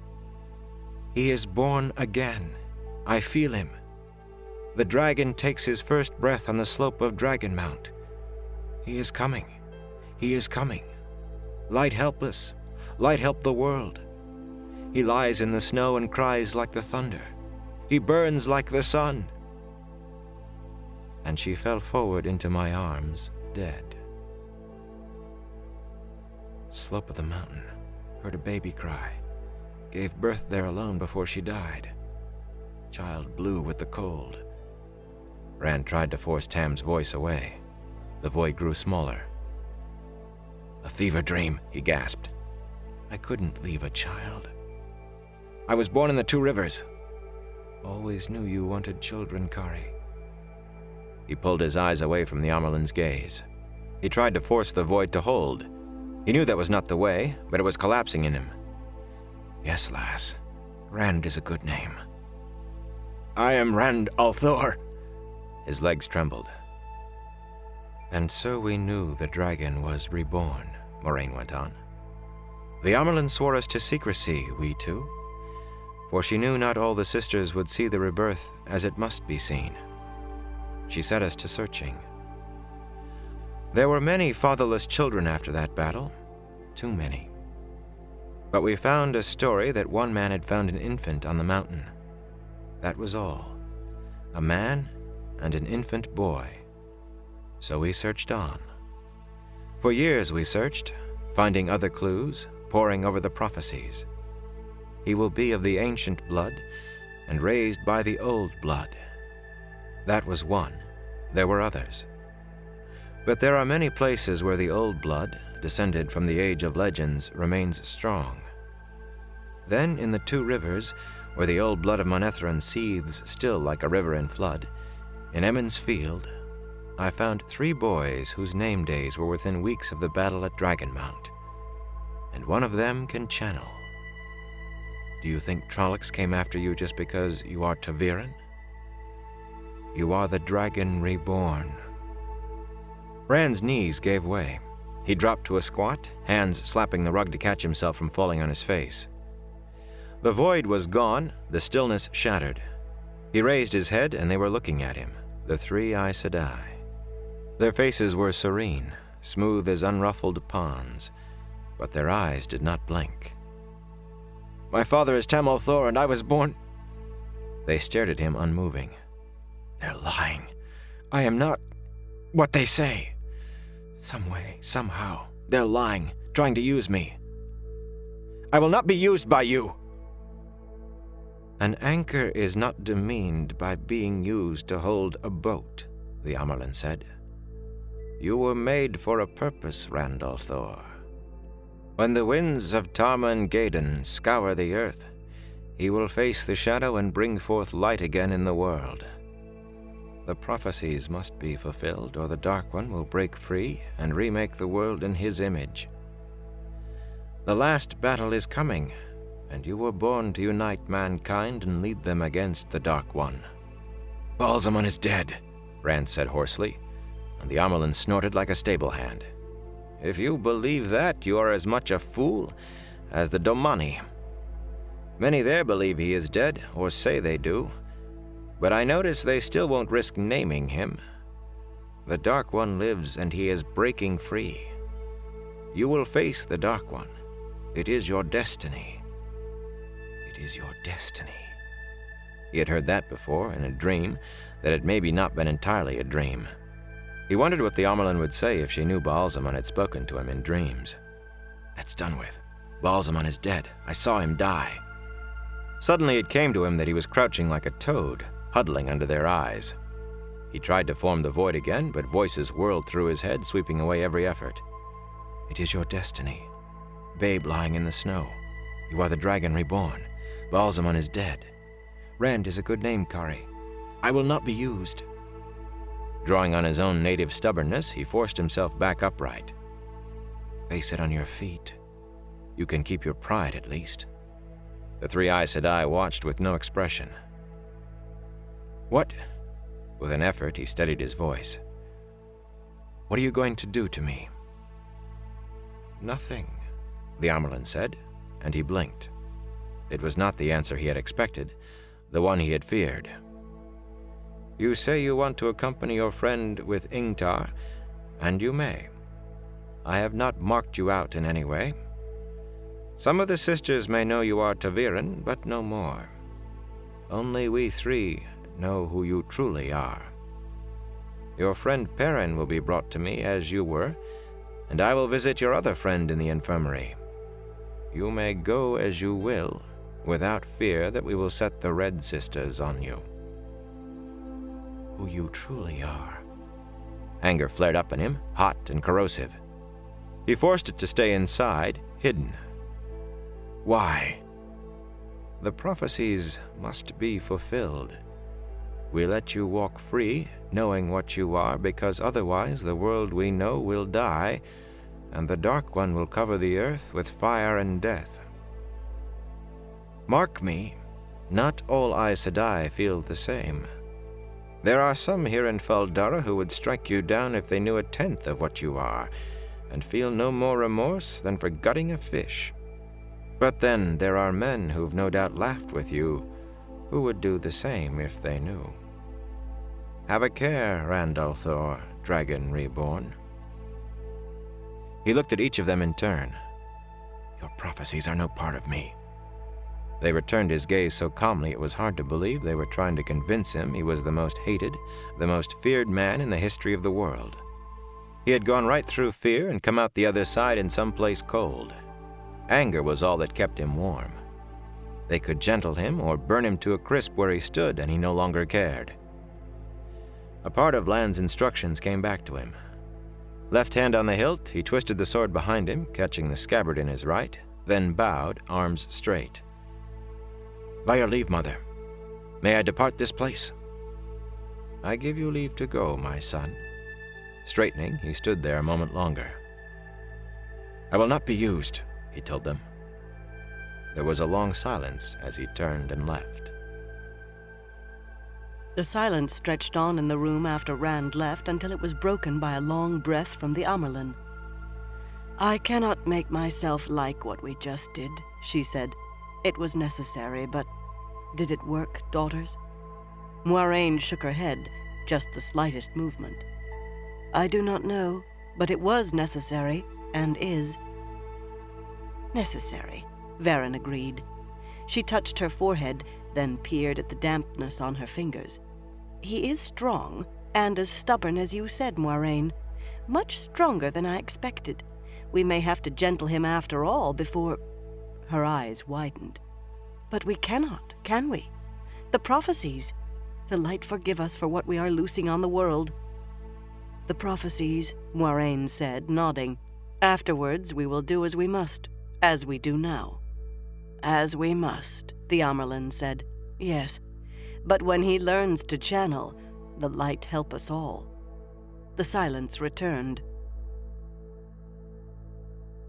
He is born again. I feel him. The dragon takes his first breath on the slope of Dragonmount. He is coming. He is coming. Light help us. Light help the world. He lies in the snow and cries like the thunder. He burns like the sun. And she fell forward into my arms, dead. Slope of the mountain. Heard a baby cry. Gave birth there alone before she died. Child blue with the cold. Rand tried to force Tam's voice away. The void grew smaller. A fever dream, he gasped. I couldn't leave a child. I was born in the Two Rivers. Always knew you wanted children, Kari. He pulled his eyes away from the Amerlin's gaze. He tried to force the void to hold. He knew that was not the way, but it was collapsing in him. Yes, lass. Rand is a good name. I am Rand al'Thor. His legs trembled. And so we knew the dragon was reborn, Moraine went on. The Amerlin swore us to secrecy, we two, for she knew not all the sisters would see the rebirth as it must be seen. She set us to searching. There were many fatherless children after that battle, too many. But we found a story that one man had found an infant on the mountain. That was all. A man and an infant boy. So we searched on. For years we searched, finding other clues, poring over the prophecies. He will be of the ancient blood and raised by the old blood. That was one. There were others. But there are many places where the old blood, descended from the age of legends, remains strong. Then in the Two Rivers, where the old blood of Manetheren seethes still like a river in flood, in Emond's Field, I found 3 boys whose name days were within weeks of the battle at Dragonmount, and one of them can channel. Do you think Trollocs came after you just because you are ta'veren? You are the dragon reborn. Rand's knees gave way. He dropped to a squat, hands slapping the rug to catch himself from falling on his face. The void was gone, the stillness shattered. He raised his head, and they were looking at him, the 3 Aes Sedai. Their faces were serene, smooth as unruffled ponds, but their eyes did not blink. My father is Tam al'Thor, and I was born... They stared at him unmoving. They're lying. I am not what they say. Some way, somehow, they're lying, trying to use me. I will not be used by you. An anchor is not demeaned by being used to hold a boat, the Amyrlin said. You were made for a purpose, Randall Thor. When the winds of Tarmangaden scour the earth, he will face the shadow and bring forth light again in the world. The prophecies must be fulfilled, or the Dark One will break free and remake the world in his image. The last battle is coming, and you were born to unite mankind and lead them against the Dark One. Balsamon is dead, Rand said hoarsely, and the Amyrlin snorted like a stable hand. If you believe that, you are as much a fool as the Domani. Many there believe he is dead, or say they do, but I notice they still won't risk naming him. The Dark One lives, and he is breaking free. You will face the Dark One. It is your destiny. It is your destiny. He had heard that before, in a dream, that had maybe not been entirely a dream. He wondered what the Amyrlin would say if she knew Baalzamon had spoken to him in dreams. That's done with. Baalzamon is dead. I saw him die. Suddenly it came to him that he was crouching like a toad, huddling under their eyes. He tried to form the void again, but voices whirled through his head, sweeping away every effort. It is your destiny. Babe lying in the snow. You are the dragon reborn. Baalzamon is dead. Rand is a good name, Kari. I will not be used. Drawing on his own native stubbornness, he forced himself back upright. Face it on your feet. You can keep your pride, at least. The three Aes Sedai watched with no expression. What? With an effort, he steadied his voice. What are you going to do to me? Nothing, the Amyrlin said, and he blinked. It was not the answer he had expected, the one he had feared. You say you want to accompany your friend with Ingtar, and you may. I have not marked you out in any way. Some of the sisters may know you are Taviran, but no more. Only we three know who you truly are. Your friend Perrin will be brought to me as you were, and I will visit your other friend in the infirmary. You may go as you will, without fear that we will set the Red Sisters on you. Who you truly are. Anger flared up in him, hot and corrosive. He forced it to stay inside, hidden. Why? The prophecies must be fulfilled. We let you walk free, knowing what you are, because otherwise the world we know will die, and the Dark One will cover the earth with fire and death. Mark me, not all Aes Sedai feel the same. There are some here in Faldara who would strike you down if they knew 1/10 of what you are, and feel no more remorse than for gutting a fish. But then there are men who've no doubt laughed with you, who would do the same if they knew. Have a care, Randall Thor, Dragon Reborn. He looked at each of them in turn. Your prophecies are no part of me. They returned his gaze so calmly it was hard to believe they were trying to convince him he was the most hated, the most feared man in the history of the world. He had gone right through fear and come out the other side in some place cold. Anger was all that kept him warm. They could gentle him or burn him to a crisp where he stood, and he no longer cared. A part of Lan's instructions came back to him. Left hand on the hilt, he twisted the sword behind him, catching the scabbard in his right, then bowed, arms straight. By your leave, Mother. May I depart this place? I give you leave to go, my son. Straightening, he stood there a moment longer. I will not be used, he told them. There was a long silence as he turned and left. The silence stretched on in the room after Rand left until it was broken by a long breath from the Amyrlin. I cannot make myself like what we just did, she said. It was necessary, but did it work, daughters? Moiraine shook her head, just the slightest movement. I do not know, but it was necessary, and is. Necessary, Varen agreed. She touched her forehead, then peered at the dampness on her fingers. He is strong, and as stubborn as you said, Moiraine. Much stronger than I expected. We may have to gentle him after all before... Her eyes widened. "But we cannot, can we? The prophecies. The light forgive us for what we are loosing on the world." "The prophecies," Moiraine said, nodding. "Afterwards we will do as we must, as we do now." "As we must," the Amyrlin said. "Yes, but when he learns to channel, the light help us all." The silence returned.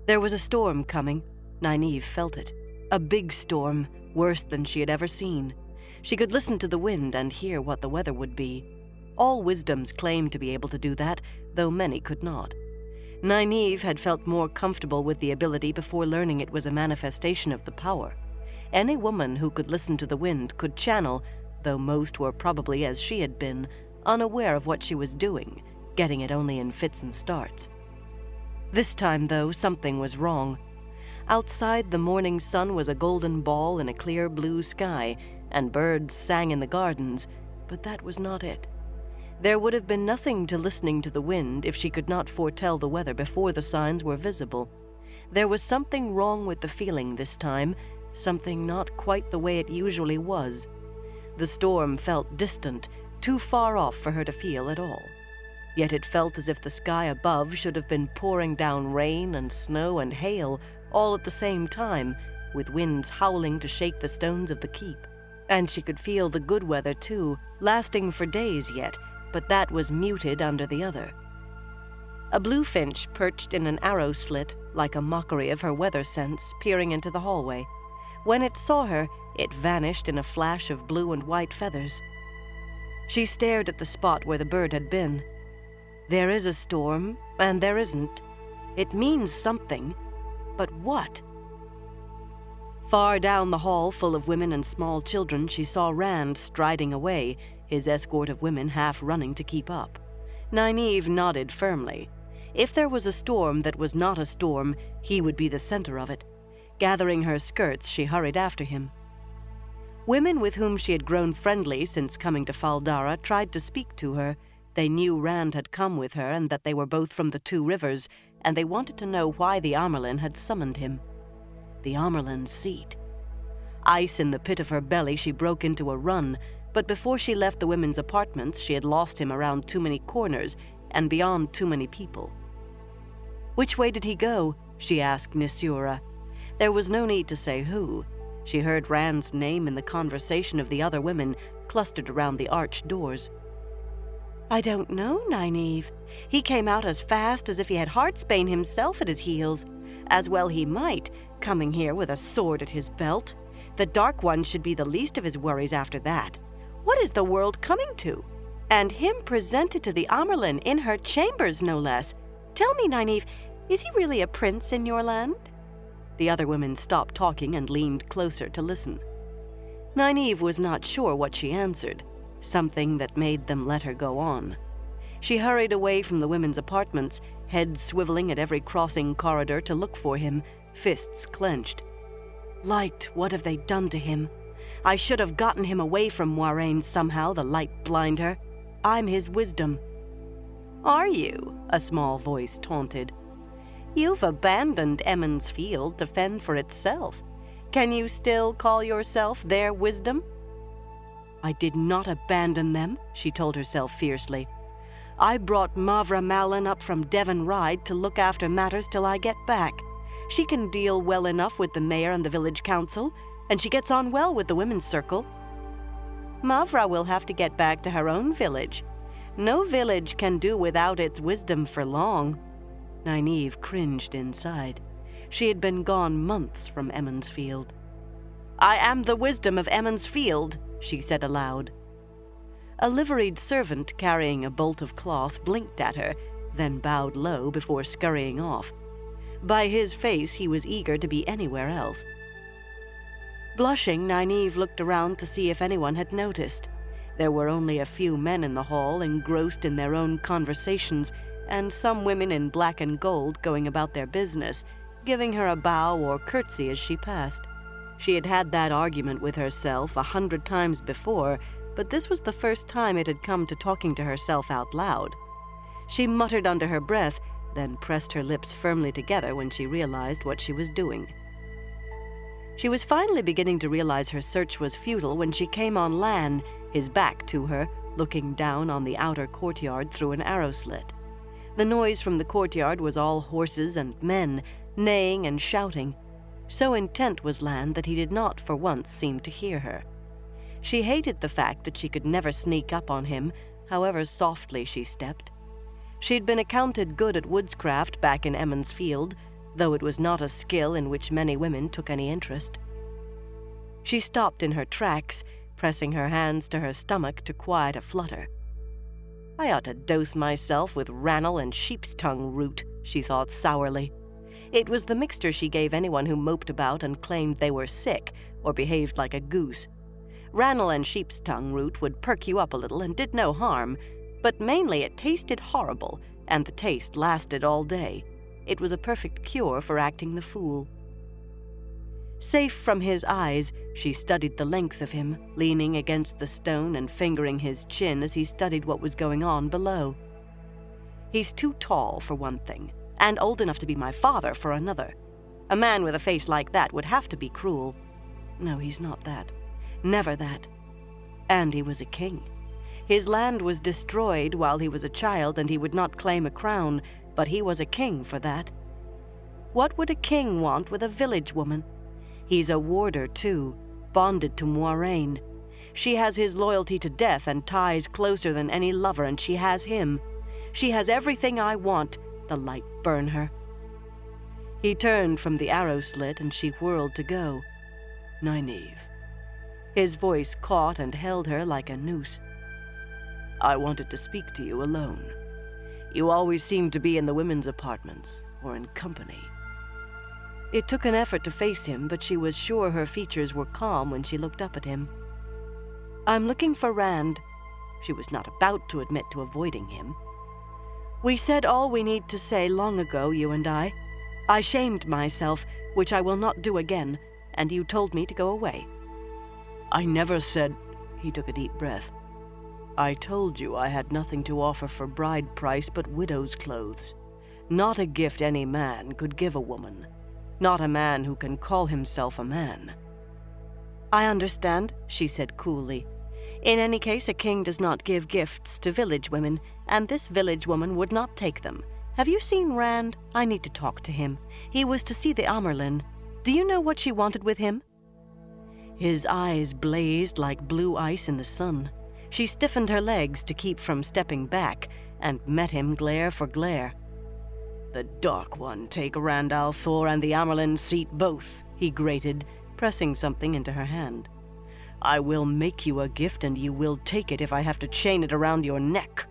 There was a storm coming. Nynaeve felt it. A big storm, worse than she had ever seen. She could listen to the wind and hear what the weather would be. All wisdoms claimed to be able to do that, though many could not. Nynaeve had felt more comfortable with the ability before learning it was a manifestation of the power. Any woman who could listen to the wind could channel, though most were probably, as she had been, unaware of what she was doing, getting it only in fits and starts. This time, though, something was wrong. Outside, the morning sun was a golden ball in a clear blue sky, and birds sang in the gardens, but that was not it. There would have been nothing to listening to the wind if she could not foretell the weather before the signs were visible. There was something wrong with the feeling this time, something not quite the way it usually was. The storm felt distant, too far off for her to feel at all. Yet it felt as if the sky above should have been pouring down rain and snow and hail all at the same time, with winds howling to shake the stones of the keep. And she could feel the good weather, too, lasting for days yet, but that was muted under the other. A bluefinch perched in an arrow slit, like a mockery of her weather sense, peering into the hallway. When it saw her, it vanished in a flash of blue and white feathers. She stared at the spot where the bird had been. There is a storm, and there isn't. It means something, but what? Far down the hall, full of women and small children, she saw Rand striding away, his escort of women half running to keep up. Nynaeve nodded firmly. If there was a storm that was not a storm, he would be the center of it. Gathering her skirts, she hurried after him. Women with whom she had grown friendly since coming to Fal Dara tried to speak to her. They knew Rand had come with her and that they were both from the Two Rivers, and they wanted to know why the Amyrlin had summoned him. The Amyrlin's seat. Ice in the pit of her belly, she broke into a run, but before she left the women's apartments, she had lost him around too many corners and beyond too many people. "Which way did he go?" she asked Nisura. There was no need to say who. She heard Rand's name in the conversation of the other women clustered around the arched doors. "I don't know, Nynaeve. He came out as fast as if he had Heartsbane himself at his heels. As well he might, coming here with a sword at his belt. The Dark One should be the least of his worries after that. What is the world coming to? And him presented to the Amyrlin in her chambers, no less. Tell me, Nynaeve, is he really a prince in your land?" The other women stopped talking and leaned closer to listen. Nynaeve was not sure what she answered, something that made them let her go on. She hurried away from the women's apartments, head swiveling at every crossing corridor to look for him, fists clenched. "Light, what have they done to him? I should have gotten him away from Moiraine somehow, the light blind her. I'm his wisdom." "Are you?" a small voice taunted. "You've abandoned Emond's Field to fend for itself. Can you still call yourself their wisdom?" "I did not abandon them," she told herself fiercely. "I brought Mavra Malin up from Devon Ride to look after matters till I get back. She can deal well enough with the mayor and the village council, and she gets on well with the women's circle." "Mavra will have to get back to her own village. No village can do without its wisdom for long." Nynaeve cringed inside. She had been gone months from Emond's Field. "I am the wisdom of Emond's Field," she said aloud. A liveried servant carrying a bolt of cloth blinked at her, then bowed low before scurrying off. By his face, he was eager to be anywhere else. Blushing, Nynaeve looked around to see if anyone had noticed. There were only a few men in the hall, engrossed in their own conversations, and some women in black and gold going about their business, giving her a bow or curtsy as she passed. She had had that argument with herself 100 times before, but this was the first time it had come to talking to herself out loud. She muttered under her breath, then pressed her lips firmly together when she realized what she was doing. She was finally beginning to realize her search was futile when she came on Lan, his back to her, looking down on the outer courtyard through an arrow slit. The noise from the courtyard was all horses and men, neighing and shouting. So intent was Lan that he did not for once seem to hear her. She hated the fact that she could never sneak up on him, however softly she stepped. She'd been accounted good at woodscraft back in Emond's Field, though it was not a skill in which many women took any interest. She stopped in her tracks, pressing her hands to her stomach to quiet a flutter. I ought to dose myself with rannel and sheep's tongue root, she thought sourly. It was the mixture she gave anyone who moped about and claimed they were sick or behaved like a goose. Rannel and sheep's tongue root would perk you up a little and did no harm, but mainly it tasted horrible, and the taste lasted all day. It was a perfect cure for acting the fool. Safe from his eyes, she studied the length of him, leaning against the stone and fingering his chin as he studied what was going on below. He's too tall, for one thing, and old enough to be my father for another. A man with a face like that would have to be cruel. No, he's not that. Never that. And he was a king. His land was destroyed while he was a child, and he would not claim a crown, but he was a king for that. What would a king want with a village woman? He's a warder, too, bonded to Moiraine. She has his loyalty to death and ties closer than any lover, and she has him. She has everything I want, the light burn her. He turned from the arrow slit, and she whirled to go. Nynaeve. His voice caught and held her like a noose. I wanted to speak to you alone. You always seem to be in the women's apartments, or in company. It took an effort to face him, but she was sure her features were calm when she looked up at him. I'm looking for Rand. She was not about to admit to avoiding him. We said all we need to say long ago, you and I. I shamed myself, which I will not do again, and you told me to go away. I never said... He took a deep breath. I told you I had nothing to offer for bride price but widow's clothes. Not a gift any man could give a woman. Not a man who can call himself a man. I understand, she said coolly. In any case, a king does not give gifts to village women, and this village woman would not take them. Have you seen Rand? I need to talk to him. He was to see the Amyrlin. Do you know what she wanted with him? His eyes blazed like blue ice in the sun. She stiffened her legs to keep from stepping back, and met him glare for glare. The Dark One take Rand al'Thor and the Amyrlin seat both, he grated, pressing something into her hand. I will make you a gift, and you will take it if I have to chain it around your neck.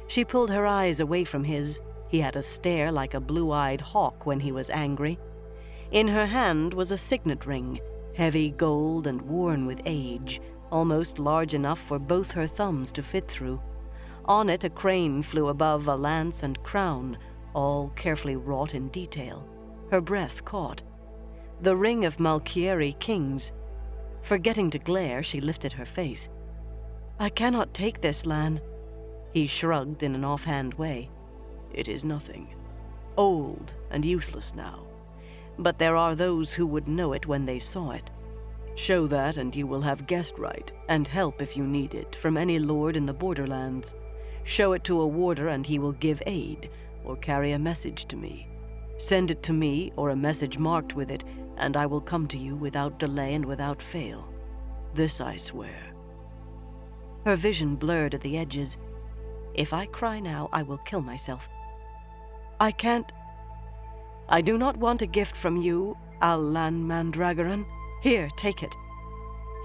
She pulled her eyes away from his. He had a stare like a blue-eyed hawk when he was angry. In her hand was a signet ring, heavy gold and worn with age, almost large enough for both her thumbs to fit through. On it a crane flew above a lance and crown, all carefully wrought in detail. Her breath caught. The ring of Malkieri kings. Forgetting to glare, she lifted her face. I cannot take this, Lan. He shrugged in an offhand way. It is nothing. Old and useless now. But there are those who would know it when they saw it. Show that and you will have guest right, and help if you need it, from any lord in the borderlands. Show it to a warder and he will give aid, or carry a message to me. Send it to me, or a message marked with it, and I will come to you without delay and without fail. This I swear. Her vision blurred at the edges. If I cry now, I will kill myself. I can't. I do not want a gift from you, Allan Mandragoran. Here, take it.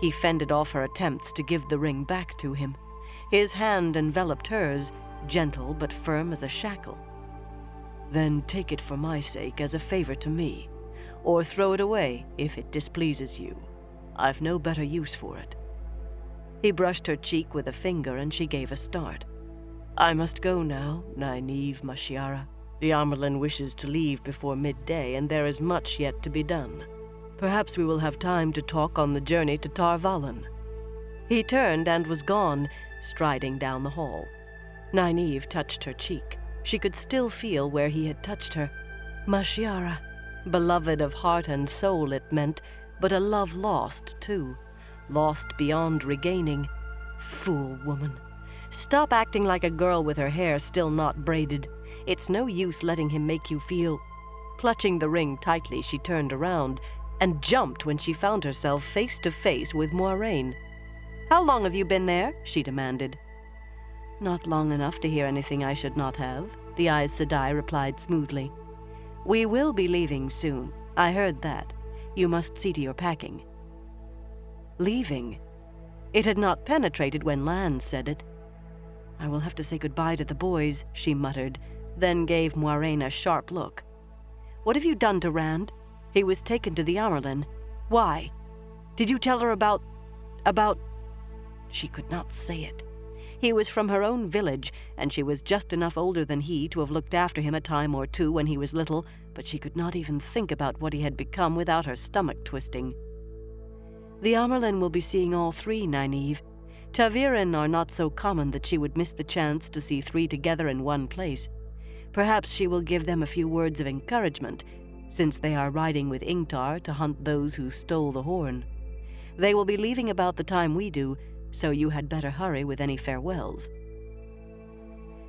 He fended off her attempts to give the ring back to him. His hand enveloped hers, gentle but firm as a shackle. Then take it for my sake as a favor to me, or throw it away if it displeases you. I've no better use for it. He brushed her cheek with a finger and she gave a start. I must go now, Nynaeve Mashiara. The Amyrlin wishes to leave before midday, and there is much yet to be done. Perhaps we will have time to talk on the journey to Tar Valon. He turned and was gone, striding down the hall. Nynaeve touched her cheek. She could still feel where he had touched her. Mashiara. Beloved of heart and soul, it meant, but a love lost, too. Lost beyond regaining. Fool woman. Stop acting like a girl with her hair still not braided. It's no use letting him make you feel... Clutching the ring tightly, she turned around and jumped when she found herself face to face with Moiraine. "How long have you been there?" she demanded. "Not long enough to hear anything I should not have," the Aes Sedai replied smoothly. "We will be leaving soon. I heard that. You must see to your packing." Leaving? It had not penetrated when Lan said it. "I will have to say goodbye to the boys," she muttered, then gave Moiraine a sharp look. "What have you done to Rand? He was taken to the Amyrlin. Why? Did you tell her about... She could not say it. He was from her own village, and she was just enough older than he to have looked after him a time or two when he was little, but she could not even think about what he had become without her stomach twisting. "The Amyrlin will be seeing all three, Nynaeve. ta'veren are not so common that she would miss the chance to see three together in one place. Perhaps she will give them a few words of encouragement, since they are riding with Ingtar to hunt those who stole the horn. They will be leaving about the time we do, so you had better hurry with any farewells."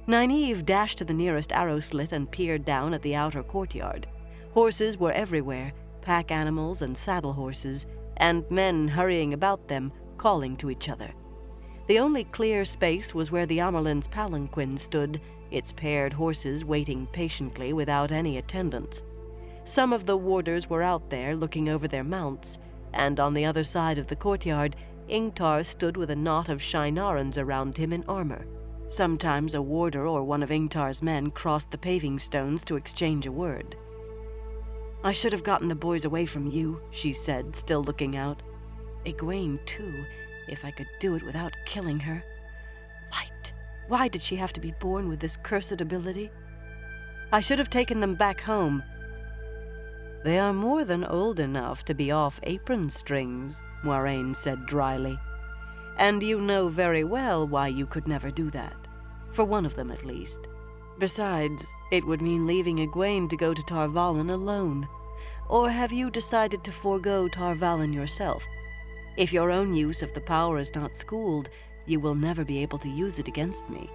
Nynaeve dashed to the nearest arrow slit and peered down at the outer courtyard. Horses were everywhere, pack animals and saddle horses, and men hurrying about them, calling to each other. The only clear space was where the Amyrlin's palanquin stood, its paired horses waiting patiently without any attendants. Some of the warders were out there looking over their mounts, and on the other side of the courtyard, Ingtar stood with a knot of Shienarans around him in armor. Sometimes a warder or one of Ingtar's men crossed the paving stones to exchange a word. "I should have gotten the boys away from you," she said, still looking out. "Egwene, too, if I could do it without killing her. Light. Why did she have to be born with this cursed ability? I should have taken them back home." "They are more than old enough to be off apron strings," Moiraine said dryly. "And you know very well why you could never do that. For one of them, at least. Besides, it would mean leaving Egwene to go to Tar Valon alone. Or have you decided to forego Tar Valon yourself? If your own use of the power is not schooled, you will never be able to use it against me."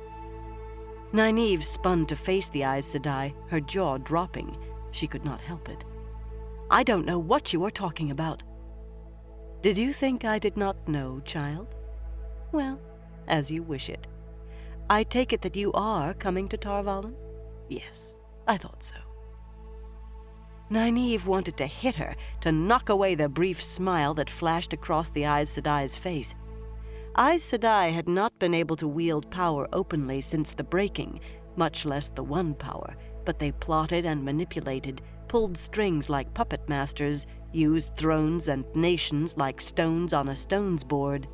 Nynaeve spun to face the Aes Sedai, her jaw dropping. She could not help it. "I don't know what you are talking about." "Did you think I did not know, child? Well, as you wish it. I take it that you are coming to Tar Valon? Yes, I thought so." Nynaeve wanted to hit her, to knock away the brief smile that flashed across the Aes Sedai's face. Aes Sedai had not been able to wield power openly since the breaking, much less the One Power, but they plotted and manipulated, pulled strings like puppet masters, used thrones and nations like stones on a stones board.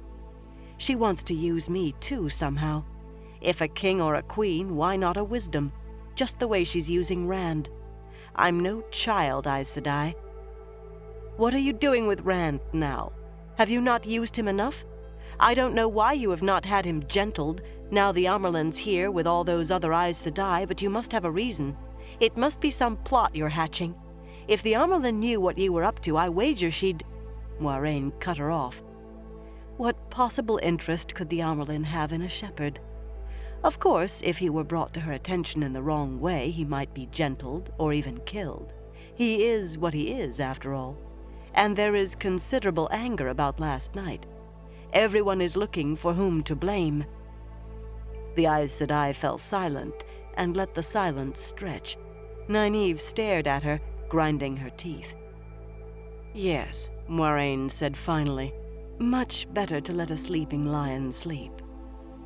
She wants to use me too, somehow. If a king or a queen, why not a wisdom? Just the way she's using Rand. I'm no child, Aes Sedai. What are you doing with Rand now? Have you not used him enough? I don't know why you have not had him gentled, now the Amyrlin's here with all those other Aes Sedai, but you must have a reason. It must be some plot you're hatching. If the Amyrlin knew what you were up to, I wager she'd... Moiraine cut her off. What possible interest could the Amyrlin have in a shepherd? Of course, if he were brought to her attention in the wrong way, he might be gentled or even killed. He is what he is, after all. And there is considerable anger about last night. Everyone is looking for whom to blame. The Aes Sedai fell silent and let the silence stretch. Nynaeve stared at her, grinding her teeth. "Yes," Moiraine said finally. "Much better to let a sleeping lion sleep.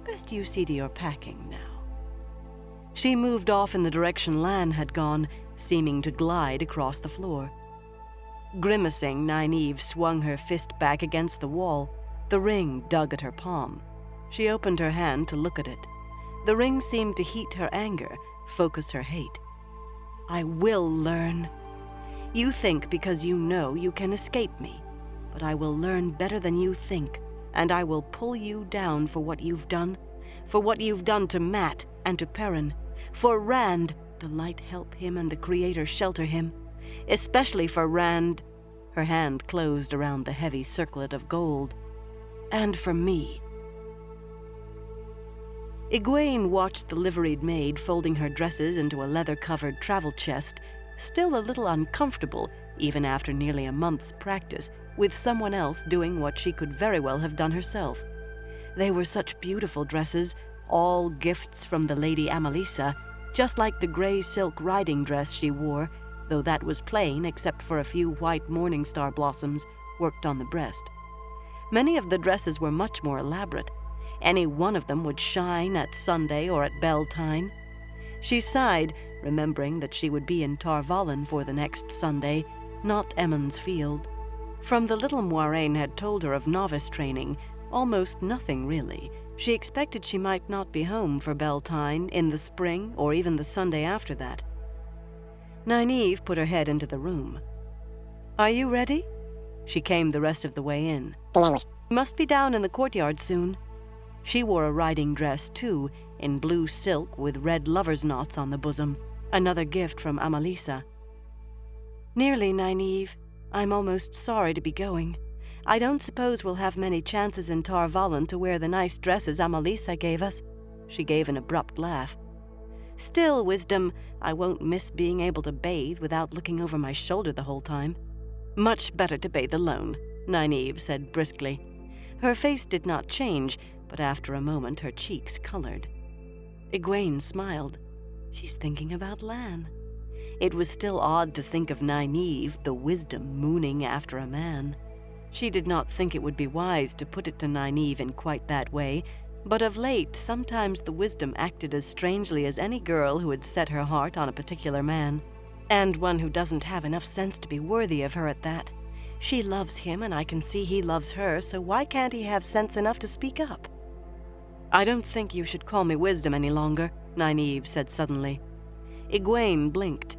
Best you see to your packing now." She moved off in the direction Lan had gone, seeming to glide across the floor. Grimacing, Nynaeve swung her fist back against the wall. The ring dug at her palm. She opened her hand to look at it. The ring seemed to heat her anger, focus her hate. "I will learn. You think because you know you can escape me, but I will learn better than you think, and I will pull you down for what you've done to Mat and to Perrin, for Rand, the light help him and the Creator shelter him, especially for Rand. Her hand closed around the heavy circlet of gold. And for me. Egwene watched the liveried maid folding her dresses into a leather-covered travel chest, still a little uncomfortable, even after nearly a month's practice, with someone else doing what she could very well have done herself. They were such beautiful dresses, all gifts from the Lady Amalisa, just like the gray silk riding dress she wore, though that was plain except for a few white morning star blossoms worked on the breast. Many of the dresses were much more elaborate. Any one of them would shine at Sunday or at Beltane. She sighed, remembering that she would be in Tar Valon for the next Sunday, not Emond's Field. From the little Moiraine had told her of novice training, almost nothing really. She expected she might not be home for Beltane in the spring or even the Sunday after that. Nynaeve put her head into the room. "Are you ready?" She came the rest of the way in. "You must be down in the courtyard soon." She wore a riding dress, too, in blue silk with red lover's knots on the bosom, another gift from Amalisa. "Nearly, Nynaeve. I'm almost sorry to be going. I don't suppose we'll have many chances in Tar Valon to wear the nice dresses Amalisa gave us." She gave an abrupt laugh. "Still, Wisdom, I won't miss being able to bathe without looking over my shoulder the whole time." "Much better to bathe alone," Nynaeve said briskly. Her face did not change, but after a moment her cheeks colored. Egwene smiled. She's thinking about Lan. It was still odd to think of Nynaeve, the Wisdom, mooning after a man. She did not think it would be wise to put it to Nynaeve in quite that way, but of late sometimes the Wisdom acted as strangely as any girl who had set her heart on a particular man, and one who doesn't have enough sense to be worthy of her at that. She loves him, and I can see he loves her, so why can't he have sense enough to speak up? "I don't think you should call me Wisdom any longer," Nynaeve said suddenly. Egwene blinked.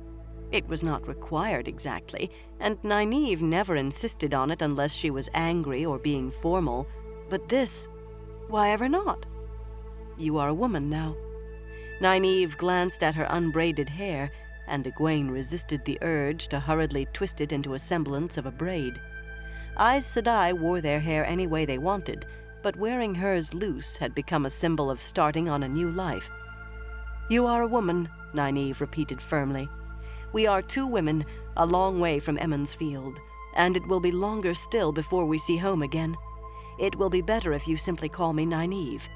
It was not required exactly, and Nynaeve never insisted on it unless she was angry or being formal, but this, why ever not? "You are a woman now." Nynaeve glanced at her unbraided hair, and Egwene resisted the urge to hurriedly twist it into a semblance of a braid. Aes Sedai wore their hair any way they wanted, but wearing hers loose had become a symbol of starting on a new life. "You are a woman," Nynaeve repeated firmly. "We are two women, a long way from Emond's Field, and it will be longer still before we see home again. It will be better if you simply call me Nynaeve."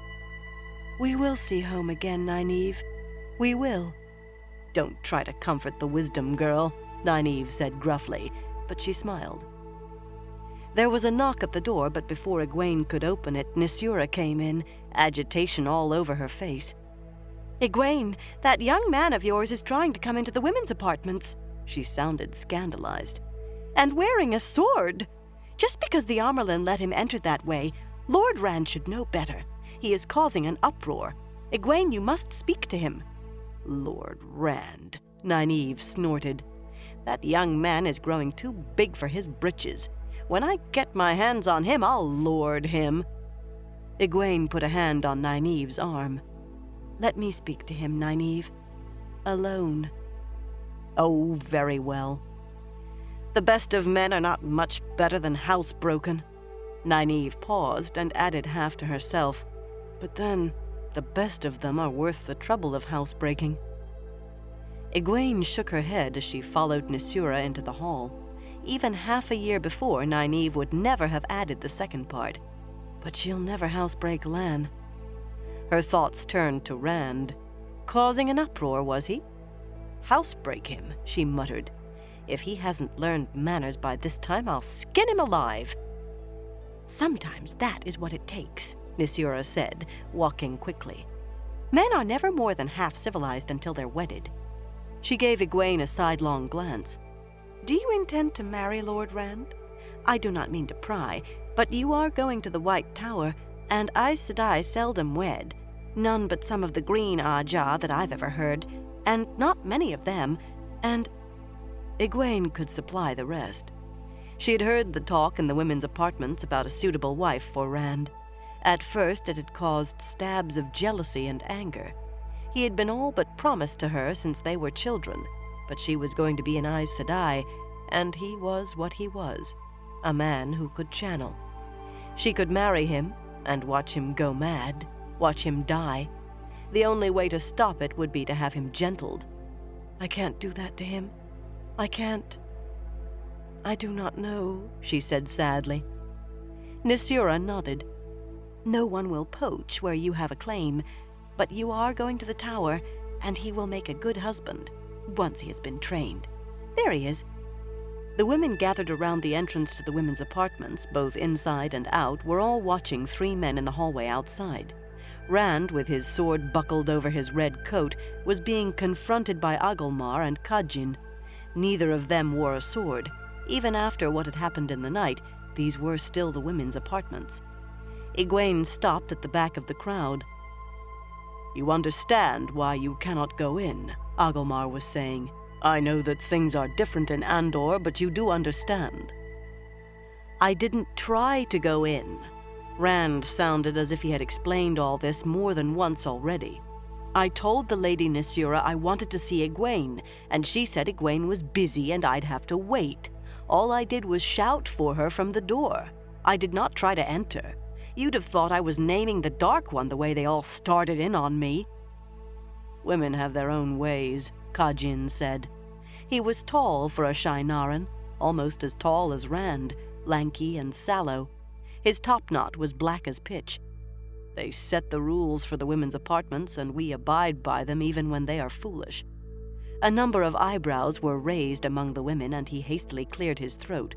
"We will see home again, Nynaeve. We will." "Don't try to comfort the Wisdom girl," Nynaeve said gruffly, but she smiled. There was a knock at the door, but before Egwene could open it, Nisura came in, agitation all over her face. "Egwene, that young man of yours is trying to come into the women's apartments." She sounded scandalized. "And wearing a sword! Just because the Amyrlin let him enter that way, Lord Rand should know better. He is causing an uproar. Egwene, you must speak to him." "Lord Rand," Nynaeve snorted. "That young man is growing too big for his britches. When I get my hands on him, I'll lord him." Egwene put a hand on Nynaeve's arm. "Let me speak to him, Nynaeve. Alone." "Oh, very well." "The best of men are not much better than housebroken." Nynaeve paused and added half to herself, "But then, the best of them are worth the trouble of housebreaking." Egwene shook her head as she followed Nisura into the hall. Even half a year before, Nynaeve would never have added the second part. But she'll never housebreak Lan. Her thoughts turned to Rand. Causing an uproar, was he? "Housebreak him," she muttered. "If he hasn't learned manners by this time, I'll skin him alive." "Sometimes that is what it takes," Nisura said, walking quickly. "Men are never more than half civilized until they're wedded." She gave Egwene a sidelong glance. "Do you intend to marry Lord Rand? I do not mean to pry, but you are going to the White Tower, and Aes Sedai seldom wed. None but some of the green Ajah that I've ever heard, and not many of them, and—" Egwene could supply the rest. She had heard the talk in the women's apartments about a suitable wife for Rand. At first it had caused stabs of jealousy and anger. He had been all but promised to her since they were children. but she was going to be an Aes Sedai, and he was what he was, a man who could channel. She could marry him and watch him go mad, watch him die. The only way to stop it would be to have him gentled. I can't do that to him. I can't. I do not know, she said sadly. Nisura nodded. No one will poach where you have a claim, but you are going to the tower, and he will make a good husband, once he has been trained. There he is. The women gathered around the entrance to the women's apartments, both inside and out, were all watching 3 men in the hallway outside. Rand, with his sword buckled over his red coat, was being confronted by Agelmar and Khajiit. Neither of them wore a sword. Even after what had happened in the night, these were still the women's apartments. Egwene stopped at the back of the crowd. "You understand why you cannot go in," Agelmar was saying. "I know that things are different in Andor, but you do understand." "I didn't try to go in." Rand sounded as if he had explained all this more than once already. "I told the Lady Nisura I wanted to see Egwene, and she said Egwene was busy and I'd have to wait. All I did was shout for her from the door. I did not try to enter. You'd have thought I was naming the Dark One the way they all started in on me." "Women have their own ways," Khajiit said. He was tall for a Shienaran, almost as tall as Rand, lanky and sallow. His topknot was black as pitch. "They set the rules for the women's apartments, and we abide by them even when they are foolish." A number of eyebrows were raised among the women, and he hastily cleared his throat.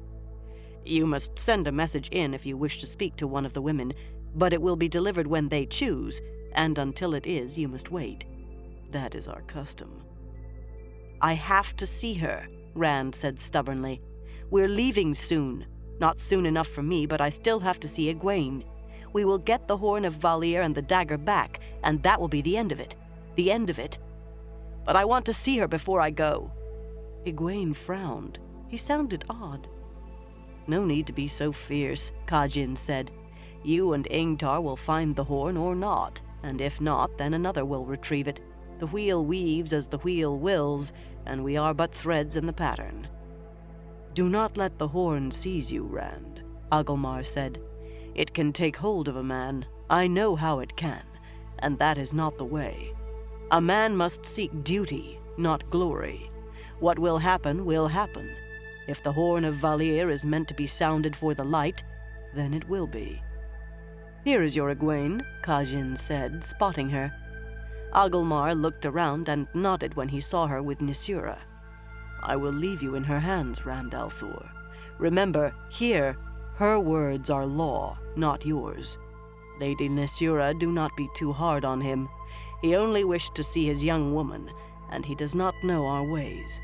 "You must send a message in if you wish to speak to one of the women, but it will be delivered when they choose, and until it is, you must wait. That is our custom." "I have to see her," Rand said stubbornly. "We're leaving soon. Not soon enough for me, but I still have to see Egwene. We will get the Horn of Valere and the dagger back, and that will be the end of it. The end of it. But I want to see her before I go." Egwene frowned. He sounded odd. "No need to be so fierce," Khajiit said. "You and Ingtar will find the horn or not, and if not, then another will retrieve it. The wheel weaves as the wheel wills, and we are but threads in the pattern." "Do not let the horn seize you, Rand," Agelmar said. "It can take hold of a man. I know how it can, and that is not the way. A man must seek duty, not glory. What will happen will happen. If the Horn of Valere is meant to be sounded for the light, then it will be." "Here is your Egwene," Khajiit said, spotting her. Agelmar looked around and nodded when he saw her with Nisura. "I will leave you in her hands, Rand al'Thor. Remember, here, her words are law, not yours. Lady Nisura, do not be too hard on him. He only wished to see his young woman, and he does not know our ways."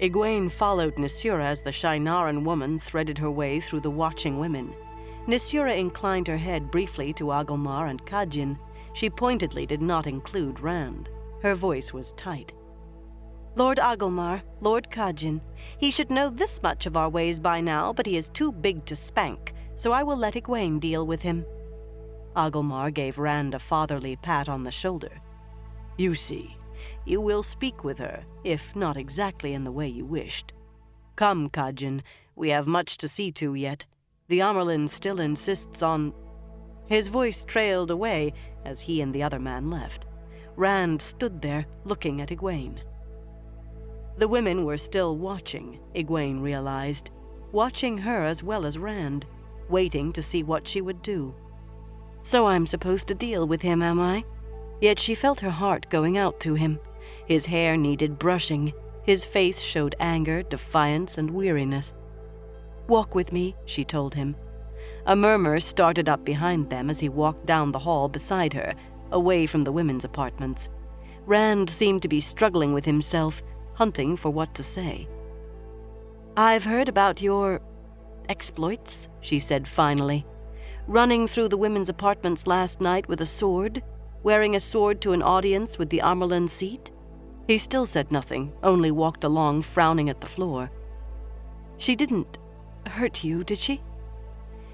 Egwene followed Nisura as the Shienaran woman threaded her way through the watching women. Nisura inclined her head briefly to Agelmar and Khajiit. She pointedly did not include Rand. Her voice was tight. "Lord Agelmar, Lord Khajiit, he should know this much of our ways by now, but he is too big to spank, so I will let Egwene deal with him." Agelmar gave Rand a fatherly pat on the shoulder. "You see, you will speak with her, if not exactly in the way you wished. Come, Khajiit, we have much to see to yet. The Amyrlin still insists on—" His voice trailed away as he and the other man left. Rand stood there, looking at Egwene. The women were still watching, Egwene realized, watching her as well as Rand, waiting to see what she would do. "So I'm supposed to deal with him, am I?" Yet she felt her heart going out to him. His hair needed brushing. His face showed anger, defiance, and weariness. "Walk with me," she told him. A murmur started up behind them as he walked down the hall beside her, away from the women's apartments. Rand seemed to be struggling with himself, hunting for what to say. "I've heard about your exploits," she said finally. "Running through the women's apartments last night with a sword, wearing a sword to an audience with the Amyrlin seat." He still said nothing, only walked along, frowning at the floor. "She didn't hurt you, did she?"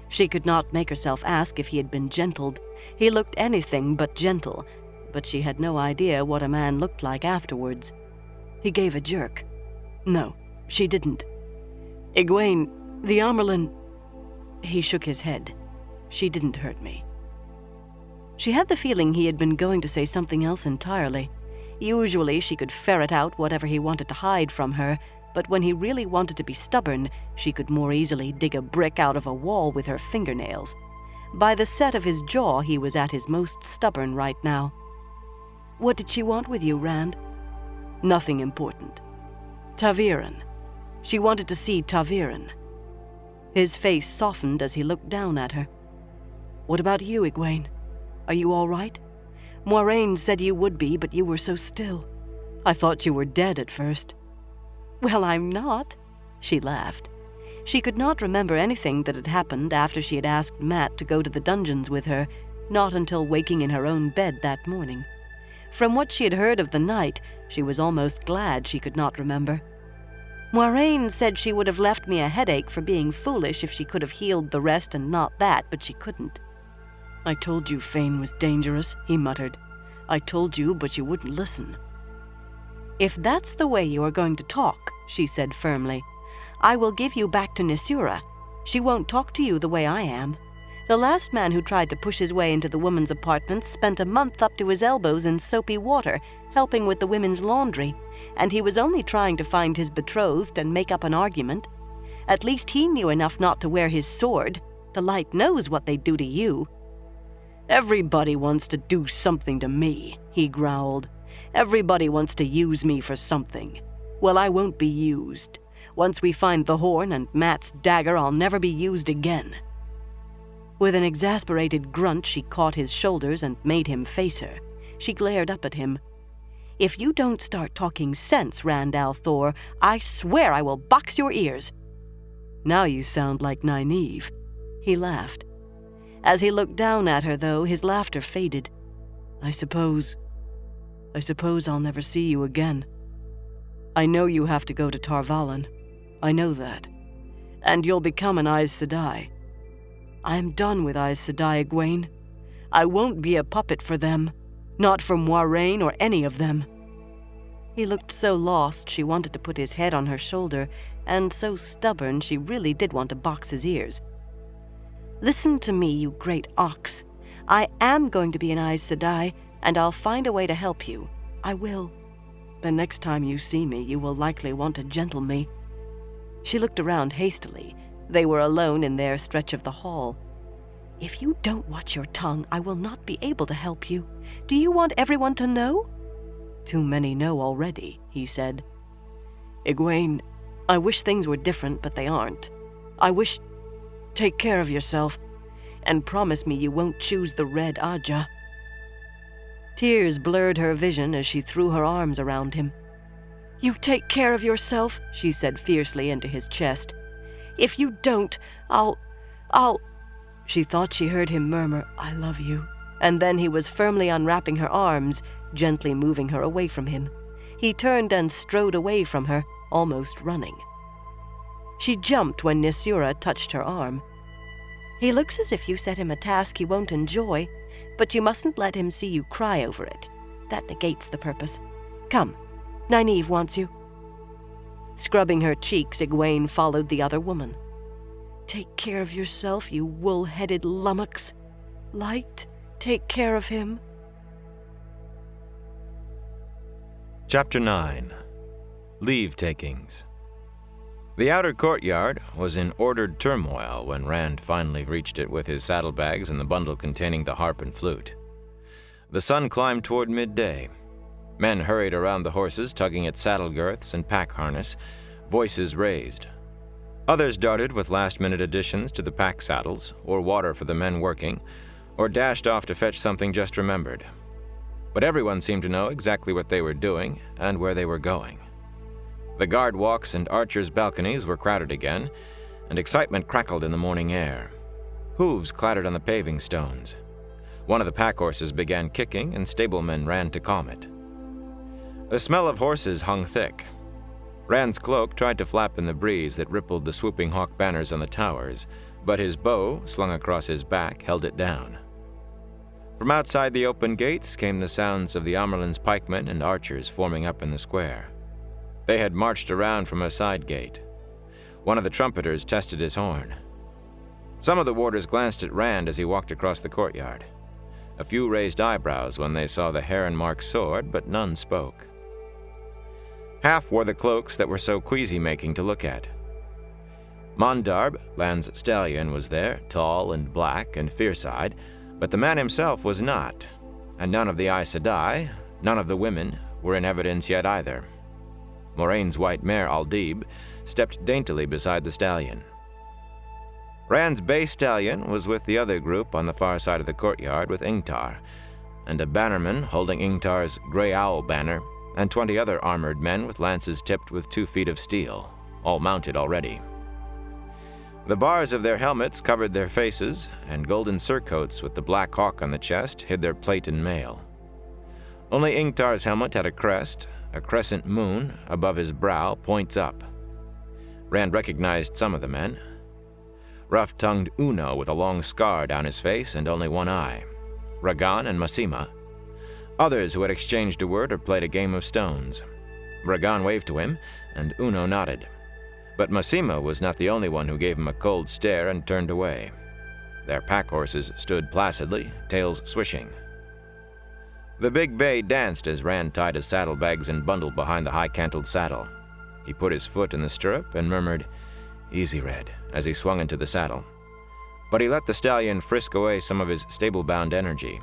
She could not make herself ask if he had been gentled. He looked anything but gentle, but she had no idea what a man looked like afterwards. He gave a jerk. No, she didn't. Egwene, the Amyrlin... He shook his head. She didn't hurt me. She had the feeling he had been going to say something else entirely. Usually she could ferret out whatever he wanted to hide from her, but when he really wanted to be stubborn, she could more easily dig a brick out of a wall with her fingernails. By the set of his jaw, he was at his most stubborn right now. What did she want with you, Rand? Nothing important. ta'veren. She wanted to see ta'veren. His face softened as he looked down at her. What about you, Egwene? Are you all right? Moiraine said you would be, but you were so still. I thought you were dead at first. Well, I'm not, she laughed. She could not remember anything that had happened after she had asked Mat to go to the dungeons with her, not until waking in her own bed that morning. From what she had heard of the night, she was almost glad she could not remember. Moiraine said she would have left me a headache for being foolish if she could have healed the rest and not that, but she couldn't. I told you Fain was dangerous, he muttered. I told you, but you wouldn't listen. If that's the way you are going to talk, she said firmly, I will give you back to Nisura. She won't talk to you the way I am. The last man who tried to push his way into the women's apartments spent a month up to his elbows in soapy water, helping with the women's laundry, and he was only trying to find his betrothed and make up an argument. At least he knew enough not to wear his sword. The light knows what they do to you. Everybody wants to do something to me, he growled. Everybody wants to use me for something. Well, I won't be used. Once we find the horn and Mat's dagger, I'll never be used again. With an exasperated grunt, she caught his shoulders and made him face her. She glared up at him. If you don't start talking sense, Rand al'Thor, I swear I will box your ears. Now you sound like Nynaeve. He laughed. As he looked down at her, though, his laughter faded. I suppose I'll never see you again. I know you have to go to Tar Valon. I know that. And you'll become an Aes Sedai. I am done with Aes Sedai, Egwene. I won't be a puppet for them. Not for Moiraine or any of them. He looked so lost she wanted to put his head on her shoulder, and so stubborn she really did want to box his ears. Listen to me, you great ox. I am going to be an Aes Sedai, and I'll find a way to help you. I will. The next time you see me, you will likely want to gentle me. She looked around hastily. They were alone in their stretch of the hall. If you don't watch your tongue, I will not be able to help you. Do you want everyone to know? Too many know already, he said. Egwene, I wish things were different, but they aren't. I wish... Take care of yourself, and promise me you won't choose the Red Ajah. Tears blurred her vision as she threw her arms around him. You take care of yourself, she said fiercely into his chest. If you don't, I'll... She thought she heard him murmur, I love you. And then he was firmly unwrapping her arms, gently moving her away from him. He turned and strode away from her, almost running. She jumped when Nisura touched her arm. He looks as if you set him a task he won't enjoy, but you mustn't let him see you cry over it. That negates the purpose. Come, Nynaeve wants you. Scrubbing her cheeks, Egwene followed the other woman. Take care of yourself, you wool-headed lummox. Light, take care of him. Chapter 9. Leave-takings. The outer courtyard was in ordered turmoil when Rand finally reached it with his saddlebags and the bundle containing the harp and flute. The sun climbed toward midday. Men hurried around the horses, tugging at saddle girths and pack harness, voices raised. Others darted with last-minute additions to the pack saddles, or water for the men working, or dashed off to fetch something just remembered. But everyone seemed to know exactly what they were doing and where they were going. The guard walks and archers' balconies were crowded again, and excitement crackled in the morning air. Hooves clattered on the paving stones. One of the pack horses began kicking, and stablemen ran to calm it. The smell of horses hung thick. Rand's cloak tried to flap in the breeze that rippled the swooping hawk banners on the towers, but his bow, slung across his back, held it down. From outside the open gates came the sounds of the Amyrlin's pikemen and archers forming up in the square. They had marched around from a side gate. One of the trumpeters tested his horn. Some of the warders glanced at Rand as he walked across the courtyard. A few raised eyebrows when they saw the heron-marked sword, but none spoke. Half wore the cloaks that were so queasy-making to look at. Mondarb, Lan's stallion, was there, tall and black and fierce-eyed, but the man himself was not, and none of the Aes Sedai, none of the women, were in evidence yet either. Moiraine's white mare, Aldib, stepped daintily beside the stallion. Rand's bay stallion was with the other group on the far side of the courtyard with Ingtar, and a bannerman holding Ingtar's Grey Owl banner, and 20 other armored men with lances tipped with 2 feet of steel, all mounted already. The bars of their helmets covered their faces, and golden surcoats with the black hawk on the chest hid their plate and mail. Only Ingtar's helmet had a crest, a crescent moon above his brow, points up. Rand recognized some of the men. Rough-tongued Uno with a long scar down his face and only one eye. Ragan and Masima. Others who had exchanged a word or played a game of stones. Ragan waved to him, and Uno nodded. But Masima was not the only one who gave him a cold stare and turned away. Their pack horses stood placidly, tails swishing. The big bay danced as Rand tied his saddlebags and bundle behind the high-cantled saddle. He put his foot in the stirrup and murmured, "Easy, Red," as he swung into the saddle. But he let the stallion frisk away some of his stable-bound energy.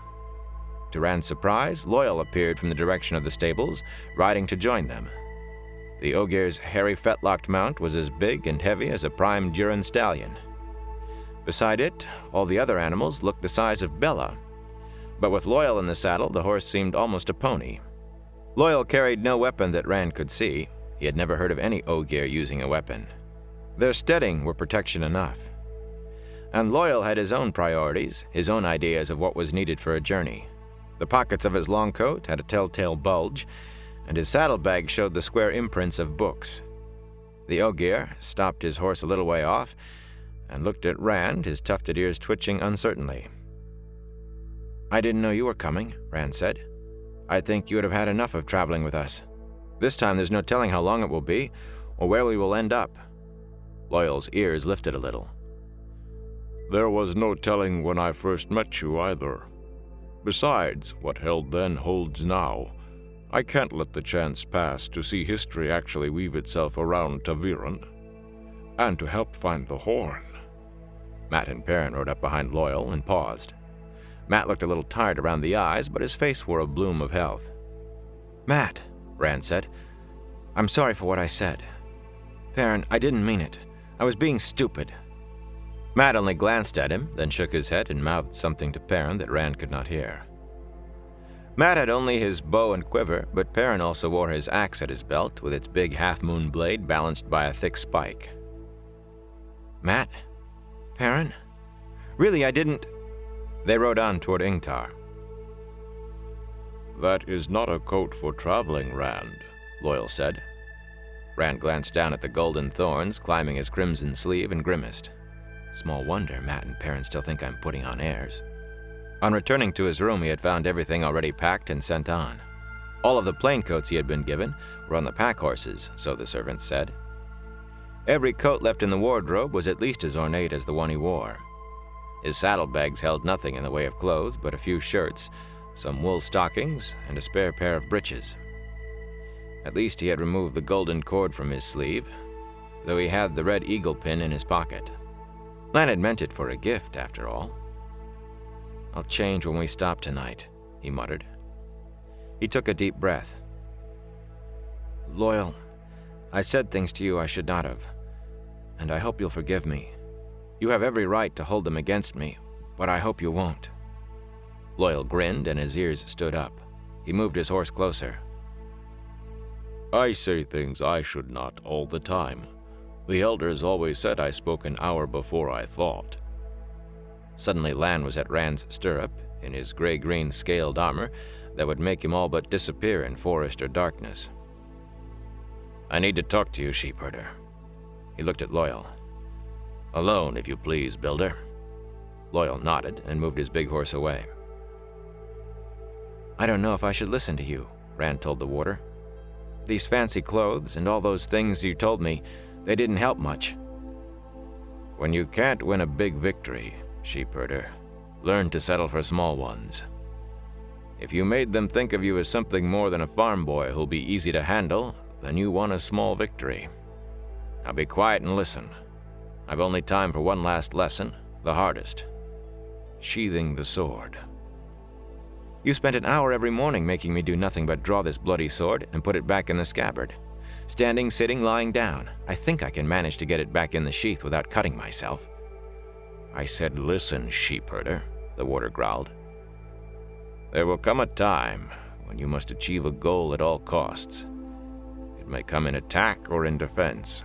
To Rand's surprise, Loyal appeared from the direction of the stables, riding to join them. The Ogier's hairy fetlocked mount was as big and heavy as a prime Duran stallion. Beside it, all the other animals looked the size of Bella. But with Loyal in the saddle, the horse seemed almost a pony. Loyal carried no weapon that Rand could see. He had never heard of any Ogier using a weapon. Their steading were protection enough. And Loyal had his own priorities, his own ideas of what was needed for a journey. The pockets of his long coat had a telltale bulge, and his saddlebag showed the square imprints of books. The Ogier stopped his horse a little way off and looked at Rand, his tufted ears twitching uncertainly. "I didn't know you were coming," Rand said. "I think you would have had enough of traveling with us. This time there's no telling how long it will be, or where we will end up." Loyal's ears lifted a little. "There was no telling when I first met you either. Besides, what held then holds now. I can't let the chance pass to see history actually weave itself around ta'veren. And to help find the horn." Mat and Perrin rode up behind Loyal and paused. Mat looked a little tired around the eyes, but his face wore a bloom of health. "Mat," Rand said, "I'm sorry for what I said. Perrin, I didn't mean it. I was being stupid." Mat only glanced at him, then shook his head and mouthed something to Perrin that Rand could not hear. Mat had only his bow and quiver, but Perrin also wore his axe at his belt, with its big half-moon blade balanced by a thick spike. "Mat? Perrin? Really, I didn't—" They rode on toward Ingtar. "That is not a coat for traveling, Rand," Loyal said. Rand glanced down at the golden thorns climbing his crimson sleeve and grimaced. Small wonder Mat and Perrin still think I'm putting on airs. On returning to his room, he had found everything already packed and sent on. All of the plain coats he had been given were on the pack horses, so the servants said. Every coat left in the wardrobe was at least as ornate as the one he wore. His saddlebags held nothing in the way of clothes but a few shirts, some wool stockings, and a spare pair of breeches. At least he had removed the golden cord from his sleeve, though he had the red eagle pin in his pocket. Lan had meant it for a gift, after all. "I'll change when we stop tonight," he muttered. He took a deep breath. "Loyal, I said things to you I should not have, and I hope you'll forgive me. You have every right to hold them against me, but I hope you won't." Loyal grinned and his ears stood up. He moved his horse closer. "I say things I should not all the time. The elders always said I spoke an hour before I thought." Suddenly Lan was at Rand's stirrup, in his gray-green scaled armor that would make him all but disappear in forest or darkness. "I need to talk to you, sheepherder." He looked at Loyal. "Alone, if you please, Builder." Loyal nodded and moved his big horse away. "I don't know if I should listen to you," Rand told the warder. These fancy clothes and all those things you told me, they didn't help much. When you can't win a big victory, sheepherder, learn to settle for small ones. If you made them think of you as something more than a farm boy who'll be easy to handle, then you won a small victory. Now be quiet and listen. I've only time for one last lesson, the hardest. Sheathing the sword. You spent an hour every morning making me do nothing but draw this bloody sword and put it back in the scabbard. Standing, sitting, lying down. I think I can manage to get it back in the sheath without cutting myself. I said, listen, sheepherder, the warder growled. There will come a time when you must achieve a goal at all costs. It may come in attack or in defense,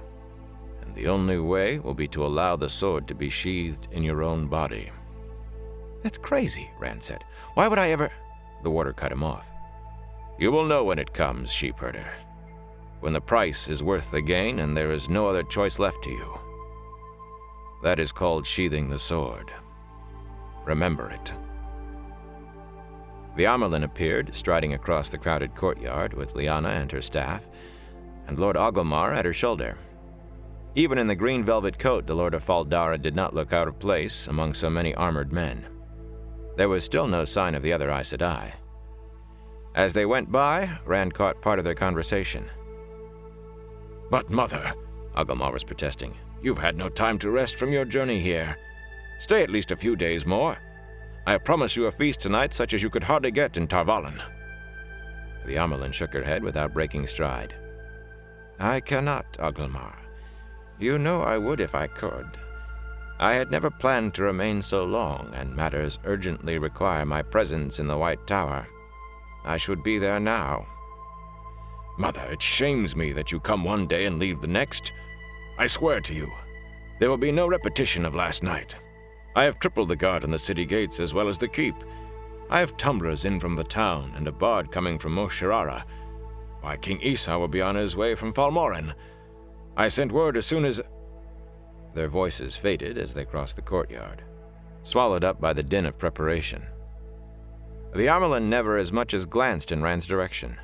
and the only way will be to allow the sword to be sheathed in your own body. That's crazy, Rand said. Why would I ever... The warder cut him off. You will know when it comes, sheepherder. When the price is worth the gain and there is no other choice left to you. That is called sheathing the sword. Remember it. The Amyrlin appeared, striding across the crowded courtyard with Lyanna and her staff, and Lord Oglomar at her shoulder. Even in the green velvet coat, the Lord of Fal Dara did not look out of place among so many armored men. There was still no sign of the other Aes Sedai. As they went by, Rand caught part of their conversation. But, Mother, Oglomar was protesting, you've had no time to rest from your journey here. Stay at least a few days more. I promise you a feast tonight such as you could hardly get in Tar Valon. The Amyrlin shook her head without breaking stride. I cannot, Oglomar. You know I would if I could. I had never planned to remain so long, and matters urgently require my presence in the White Tower. I should be there now. Mother, it shames me that you come one day and leave the next. I swear to you, there will be no repetition of last night. I have tripled the guard on the city gates as well as the keep. I have tumblers in from the town and a bard coming from Mos Shirara. Why, King Esau will be on his way from Falmoran. I sent word as soon as... Their voices faded as they crossed the courtyard, swallowed up by the din of preparation. The Amyrlin never as much as glanced in Rand's direction.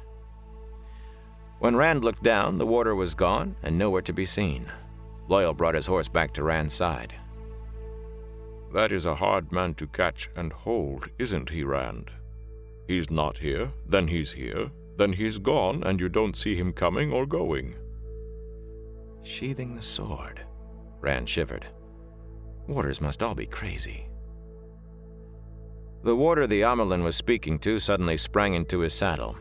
When Rand looked down, the warder was gone and nowhere to be seen. Loial brought his horse back to Rand's side. That is a hard man to catch and hold, isn't he, Rand? He's not here, then he's here, then he's gone, and you don't see him coming or going. Sheathing the sword. Rand shivered. Warders must all be crazy. The warder the Amyrlin was speaking to suddenly sprang into his saddle.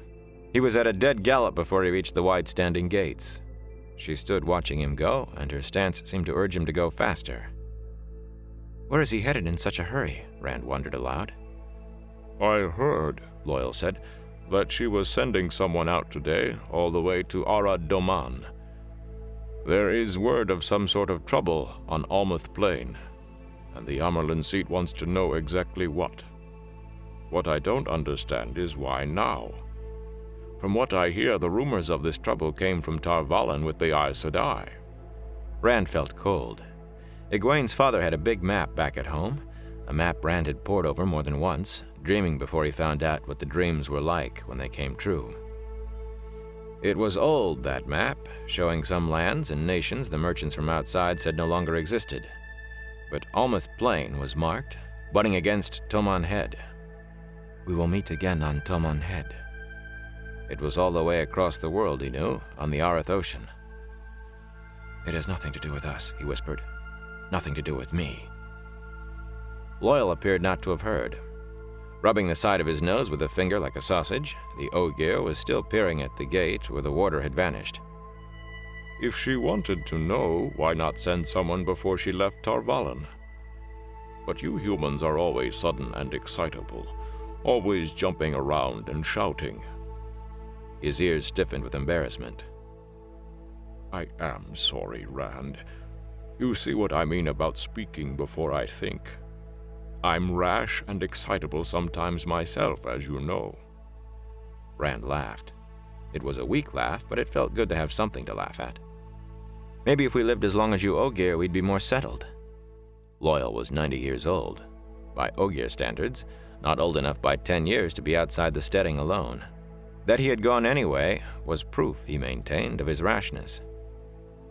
He was at a dead gallop before he reached the wide-standing gates. She stood watching him go, and her stance seemed to urge him to go faster. Where is he headed in such a hurry? Rand wondered aloud. I heard, Loial said, that she was sending someone out today, all the way to Arad Doman. There is word of some sort of trouble on Almoth Plain, and the Amyrlin seat wants to know exactly what. What I don't understand is why now. From what I hear, the rumors of this trouble came from Tar Valon with the Aes Sedai. Rand felt cold. Egwene's father had a big map back at home, a map Rand had pored over more than once, dreaming before he found out what the dreams were like when they came true. It was old, that map, showing some lands and nations the merchants from outside said no longer existed. But Almoth Plain was marked, butting against Toman Head. We will meet again on Toman Head. It was all the way across the world, he knew, on the Arath Ocean. It has nothing to do with us, he whispered. Nothing to do with me. Loial appeared not to have heard. Rubbing the side of his nose with a finger like a sausage, the Ogier was still peering at the gate where the warder had vanished. If she wanted to know, why not send someone before she left Tar Valon? But you humans are always sudden and excitable, always jumping around and shouting. His ears stiffened with embarrassment. I am sorry, Rand. You see what I mean about speaking before I think. I'm rash and excitable sometimes myself, as you know. Rand laughed. It was a weak laugh, but it felt good to have something to laugh at. Maybe if we lived as long as you Ogier, we'd be more settled. Loial was 90 years old. By Ogier standards, not old enough by 10 years to be outside the steading alone. That he had gone anyway was proof, he maintained, of his rashness.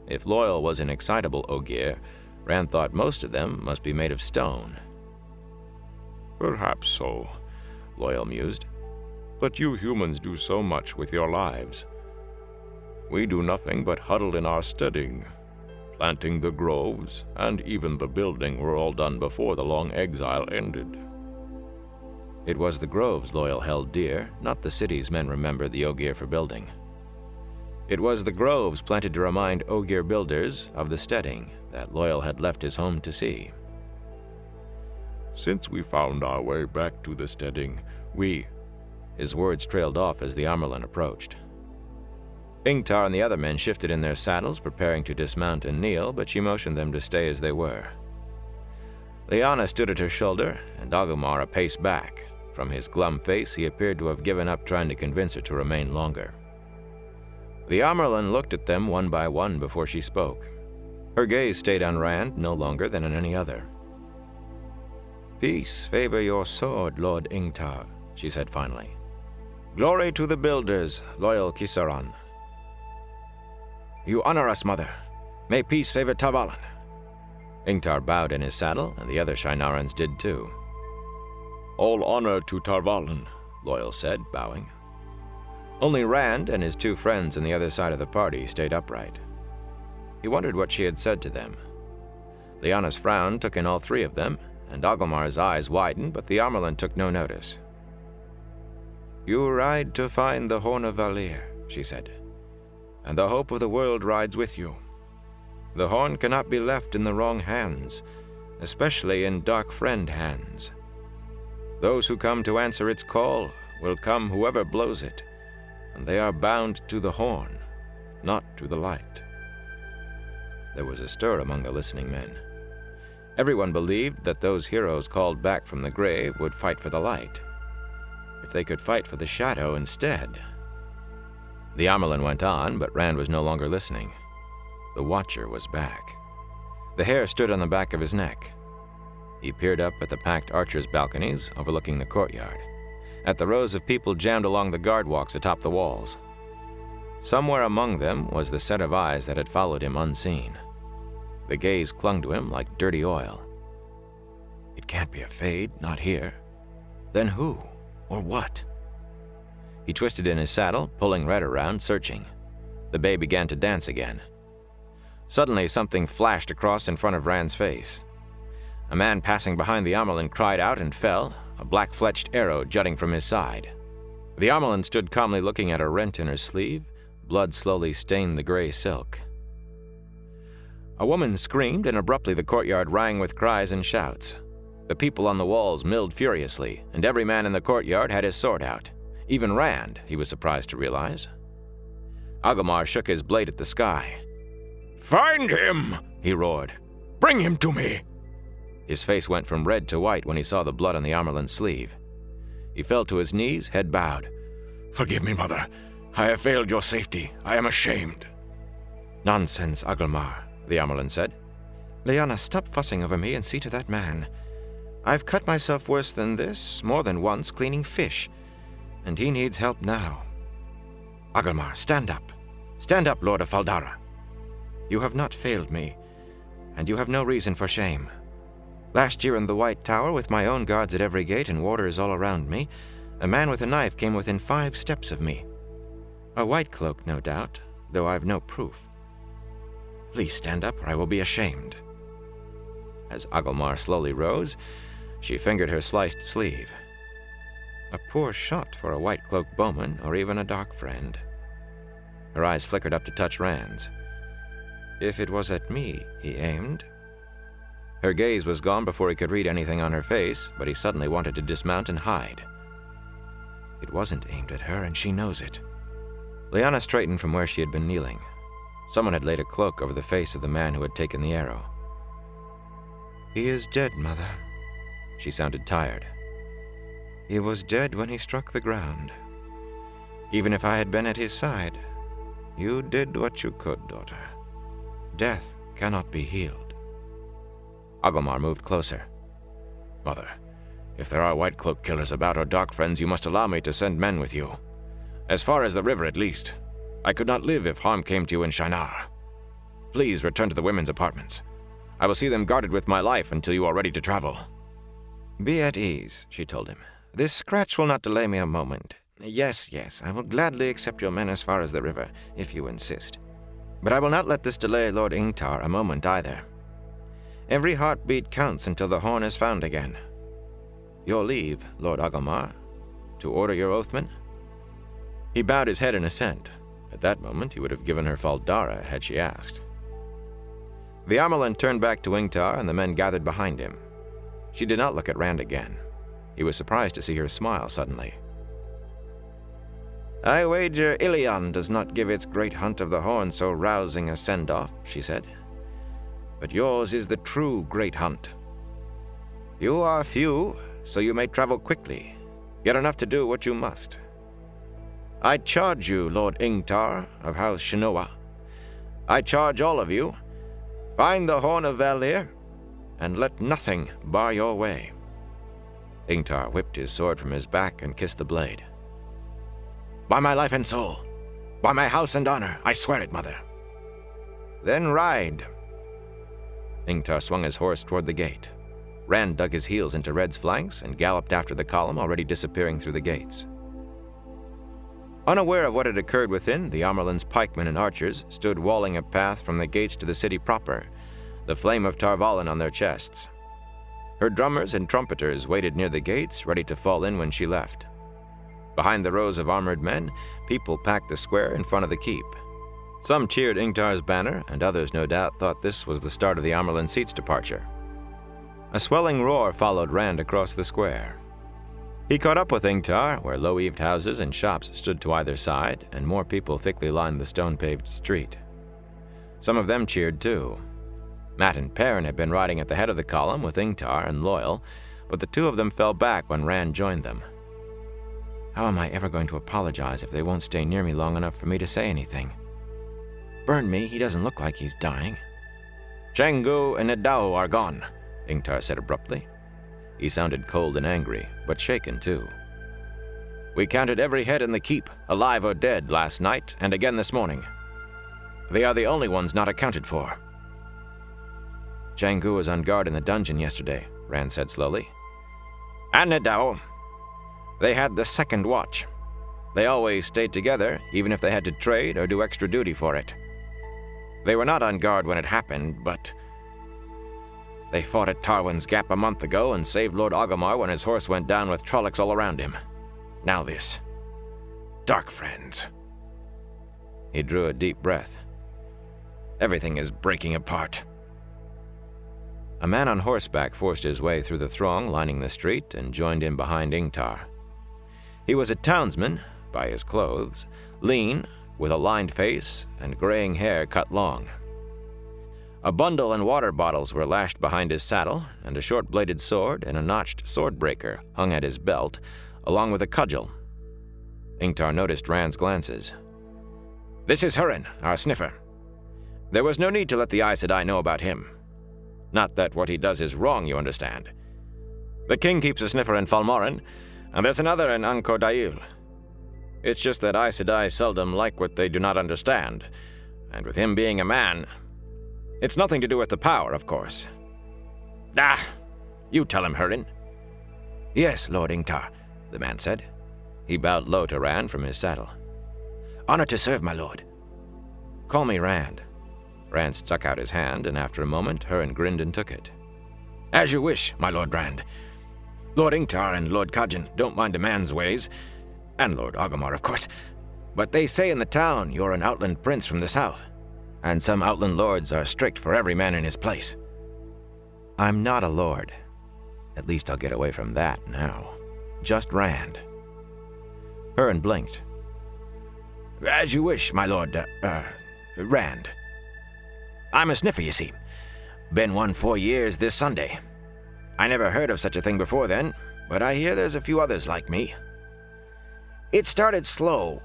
If Loyal was an excitable Ogier, Rand thought most of them must be made of stone. Perhaps so, Loyal mused. But you humans do so much with your lives. We do nothing but huddle in our steading. Planting the groves, and even the building were all done before the long exile ended. It was the groves Loyal held dear, not the cities men remembered the Ogier for building. It was the groves planted to remind Ogier builders of the steading that Loyal had left his home to see. Since we found our way back to the steading, we... His words trailed off as the Amyrlin approached. Ingtar and the other men shifted in their saddles, preparing to dismount and kneel, but she motioned them to stay as they were. Lyanna stood at her shoulder, and Agumar a pace back. From his glum face, he appeared to have given up trying to convince her to remain longer. The Amyrlin looked at them one by one before she spoke. Her gaze stayed on Rand no longer than on any other. "Peace favor your sword, Lord Ingtar," she said finally. "Glory to the builders, loyal Kisaran." "You honor us, Mother. May peace favor Tavalon." Ingtar bowed in his saddle, and the other Shienarans did too. "All honor to Tarvalon," Loyal said, bowing. Only Rand and his two friends on the other side of the party stayed upright. He wondered what she had said to them. Lyanna's frown took in all three of them, and Agumar's eyes widened, but the Amyrlin took no notice. "You ride to find the Horn of Valir," she said, "and the hope of the world rides with you. The horn cannot be left in the wrong hands, especially in Dark Friend hands. Those who come to answer its call will come whoever blows it, and they are bound to the horn, not to the light." There was a stir among the listening men. Everyone believed that those heroes called back from the grave would fight for the light. If they could fight for the shadow instead. The Amyrlin went on, but Rand was no longer listening. The Watcher was back. The hair stood on the back of his neck. He peered up at the packed archers' balconies overlooking the courtyard, at the rows of people jammed along the guard walks atop the walls. Somewhere among them was the set of eyes that had followed him unseen. The gaze clung to him like dirty oil. It can't be a fade, not here. Then who, or what? He twisted in his saddle, pulling Red around, searching. The bay began to dance again. Suddenly, something flashed across in front of Rand's face. A man passing behind the Amyrlin cried out and fell, a black-fletched arrow jutting from his side. The Amyrlin stood calmly looking at a rent in her sleeve. Blood slowly stained the gray silk. A woman screamed, and abruptly the courtyard rang with cries and shouts. The people on the walls milled furiously, and every man in the courtyard had his sword out. Even Rand, he was surprised to realize. Agumar shook his blade at the sky. "Find him!" he roared. "Bring him to me!" His face went from red to white when he saw the blood on the Amyrlin's sleeve. He fell to his knees, head bowed. "Forgive me, Mother. I have failed your safety. I am ashamed." "Nonsense, Agumar," the Amyrlin said. "Lyanna, stop fussing over me and see to that man. I've cut myself worse than this, more than once, cleaning fish, and he needs help now. Agumar, stand up. Stand up, Lord of Faldara. You have not failed me, and you have no reason for shame. Last year in the White Tower, with my own guards at every gate and warders all around me, a man with a knife came within 5 steps of me. A white cloak, no doubt, though I've no proof. Please stand up, or I will be ashamed." As Agumar slowly rose, she fingered her sliced sleeve. A poor shot for a white-cloaked bowman, or even a Dark Friend. Her eyes flickered up to touch Rand's. If it was at me he aimed. Her gaze was gone before he could read anything on her face, but he suddenly wanted to dismount and hide. It wasn't aimed at her, and she knows it. Lyanna straightened from where she had been kneeling. Someone had laid a cloak over the face of the man who had taken the arrow. "He is dead, Mother." She sounded tired. "He was dead when he struck the ground. Even if I had been at his side, you did what you could, daughter. Death cannot be healed." Agumar moved closer. "Mother, if there are White Cloak killers about or Dark Friends, you must allow me to send men with you. as far as the river at least. I could not live if harm came to you in Shinar. Please return to the women's apartments. I will see them guarded with my life until you are ready to travel." "Be at ease," she told him. "This scratch will not delay me a moment. Yes, I will gladly accept your men as far as the river, if you insist. But I will not let this delay Lord Ingtar a moment either. Every heartbeat counts until the horn is found again. Your leave, Lord Agomar, to order your oathman?" He bowed his head in assent. At that moment, he would have given her Faldara had she asked. The Amerlin turned back to Ingtar, and the men gathered behind him. She did not look at Rand again. He was surprised to see her smile suddenly. "I wager Ilion does not give its great hunt of the horn so rousing a send-off," she said. "But yours is the true great hunt. You are few, so you may travel quickly, yet enough to do what you must. I charge you, Lord Ingtar of House Shinoa. I charge all of you, find the Horn of Val'ir, and let nothing bar your way." Ingtar whipped his sword from his back and kissed the blade. "By my life and soul, by my house and honor, I swear it, mother." "Then ride." Ingtar swung his horse toward the gate. Rand dug his heels into Red's flanks and galloped after the column already disappearing through the gates. Unaware of what had occurred within, the Amerlin's pikemen and archers stood walling a path from the gates to the city proper, the flame of Tar Valon on their chests. Her drummers and trumpeters waited near the gates, ready to fall in when she left. Behind the rows of armored men, people packed the square in front of the keep. Some cheered Ingtar's banner, and others no doubt thought this was the start of the Amerlin seat's departure. A swelling roar followed Rand across the square. He caught up with Ingtar, where low-eaved houses and shops stood to either side, and more people thickly lined the stone-paved street. Some of them cheered too. Mat and Perrin had been riding at the head of the column with Ingtar and Loyal, but the two of them fell back when Rand joined them. "How am I ever going to apologize if they won't stay near me long enough for me to say anything? Burn me, he doesn't look like he's dying." "Chenggu and Nedao are gone," Ingtar said abruptly. He sounded cold and angry, but shaken too. "We counted every head in the keep, alive or dead, last night and again this morning. They are the only ones not accounted for." "Chenggu was on guard in the dungeon yesterday," Rand said slowly. "And Nedao. They had the second watch. They always stayed together, even if they had to trade or do extra duty for it. They were not on guard when it happened, but they fought at Tarwin's Gap a month ago and saved Lord Agomar when his horse went down with Trollocs all around him. Now this. Dark friends." He drew a deep breath. "Everything is breaking apart." A man on horseback forced his way through the throng lining the street and joined in behind Ingtar. He was a townsman, by his clothes, lean, with a lined face and graying hair cut long. A bundle and water bottles were lashed behind his saddle, and a short-bladed sword and a notched sword-breaker hung at his belt, along with a cudgel. Ingtar noticed Rand's glances. "This is Hurin, our sniffer. There was no need to let the Aes Sedai know about him. Not that what he does is wrong, you understand. The king keeps a sniffer in Falmoran, and there's another in Angkor Dayul. It's just that Aes Sedai seldom like what they do not understand, and with him being a man, it's nothing to do with the power, of course." "Ah, you tell him, Hurin." "Yes, Lord Ingtar," the man said. He bowed low to Rand from his saddle. "Honor to serve, my lord." "Call me Rand." Rand stuck out his hand, and after a moment, Hurin grinned and took it. "As you wish, my Lord Rand. Lord Ingtar and Lord Khajiit don't mind a man's ways, and Lord Agomar, of course. But they say in the town you're an outland prince from the south, and some outland lords are strict for every man in his place." "I'm not a lord. At least I'll get away from that now. Just Rand." Hurin blinked. "As you wish, my lord, Rand. I'm a sniffer, you see. Been one 4 years this Sunday. I never heard of such a thing before then, but I hear there's a few others like me. It started slow,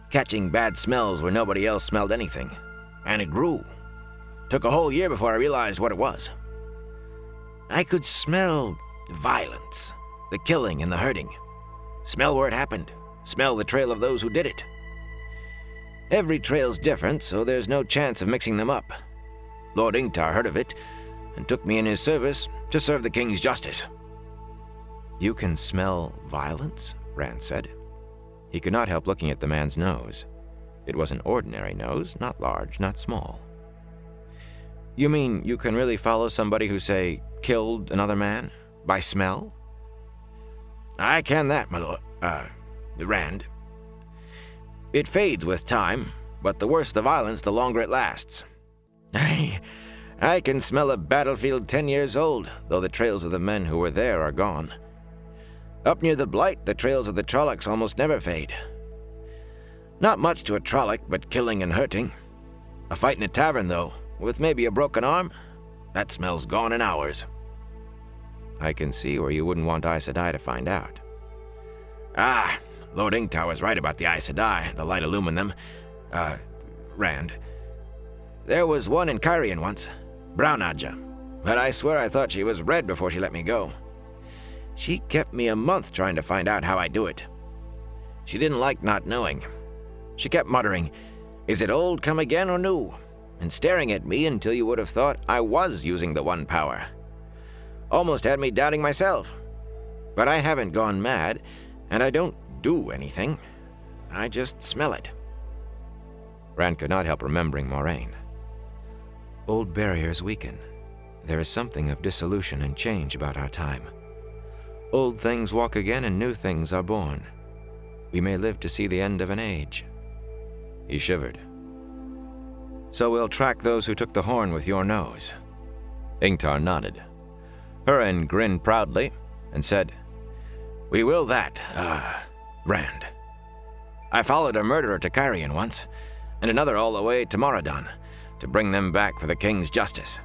catching bad smells where nobody else smelled anything, and it grew. Took a whole year before I realized what it was. I could smell violence, the killing and the hurting. Smell where it happened, Smell the trail of those who did it. Every trail's different, so there's no chance of mixing them up. Lord Ingtar heard of it and took me in his service to serve the king's justice." "You can smell violence?" Rand said. He could not help looking at the man's nose. It was an ordinary nose, not large, not small. "You mean you can really follow somebody who, say, killed another man? By smell?" "I can that, my lord, Rand. It fades with time, but the worse the violence, the longer it lasts. I can smell a battlefield 10 years old, though the trails of the men who were there are gone. Up near the Blight, the trails of the Trollocs almost never fade. Not much to a Trolloc, but killing and hurting. A fight in a tavern, though, with maybe a broken arm, that smell's gone in hours." "I can see where you wouldn't want Aes Sedai to find out." Lord Ingtar was right about the Aes Sedai, the light illumine them. Rand. There was one in Cairhien once, Brown Adja, but I swear I thought she was red before she let me go. She kept me a month trying to find out how I do it. She didn't like not knowing. She kept muttering, "Is it old come again or new?" and staring at me until you would have thought I was using the one power. Almost had me doubting myself. But I haven't gone mad, and I don't do anything. I just smell it. Rand could not help remembering Moraine. Old barriers weaken. There is something of dissolution and change about our time. Old things walk again and new things are born. We may live to see the end of an age. He shivered. "So we'll track those who took the horn with your nose." Ingtar nodded. Hurin grinned proudly and said, "We will that, Rand. I followed a murderer to Cairhien once, and another all the way to Moradon, to bring them back for the king's justice."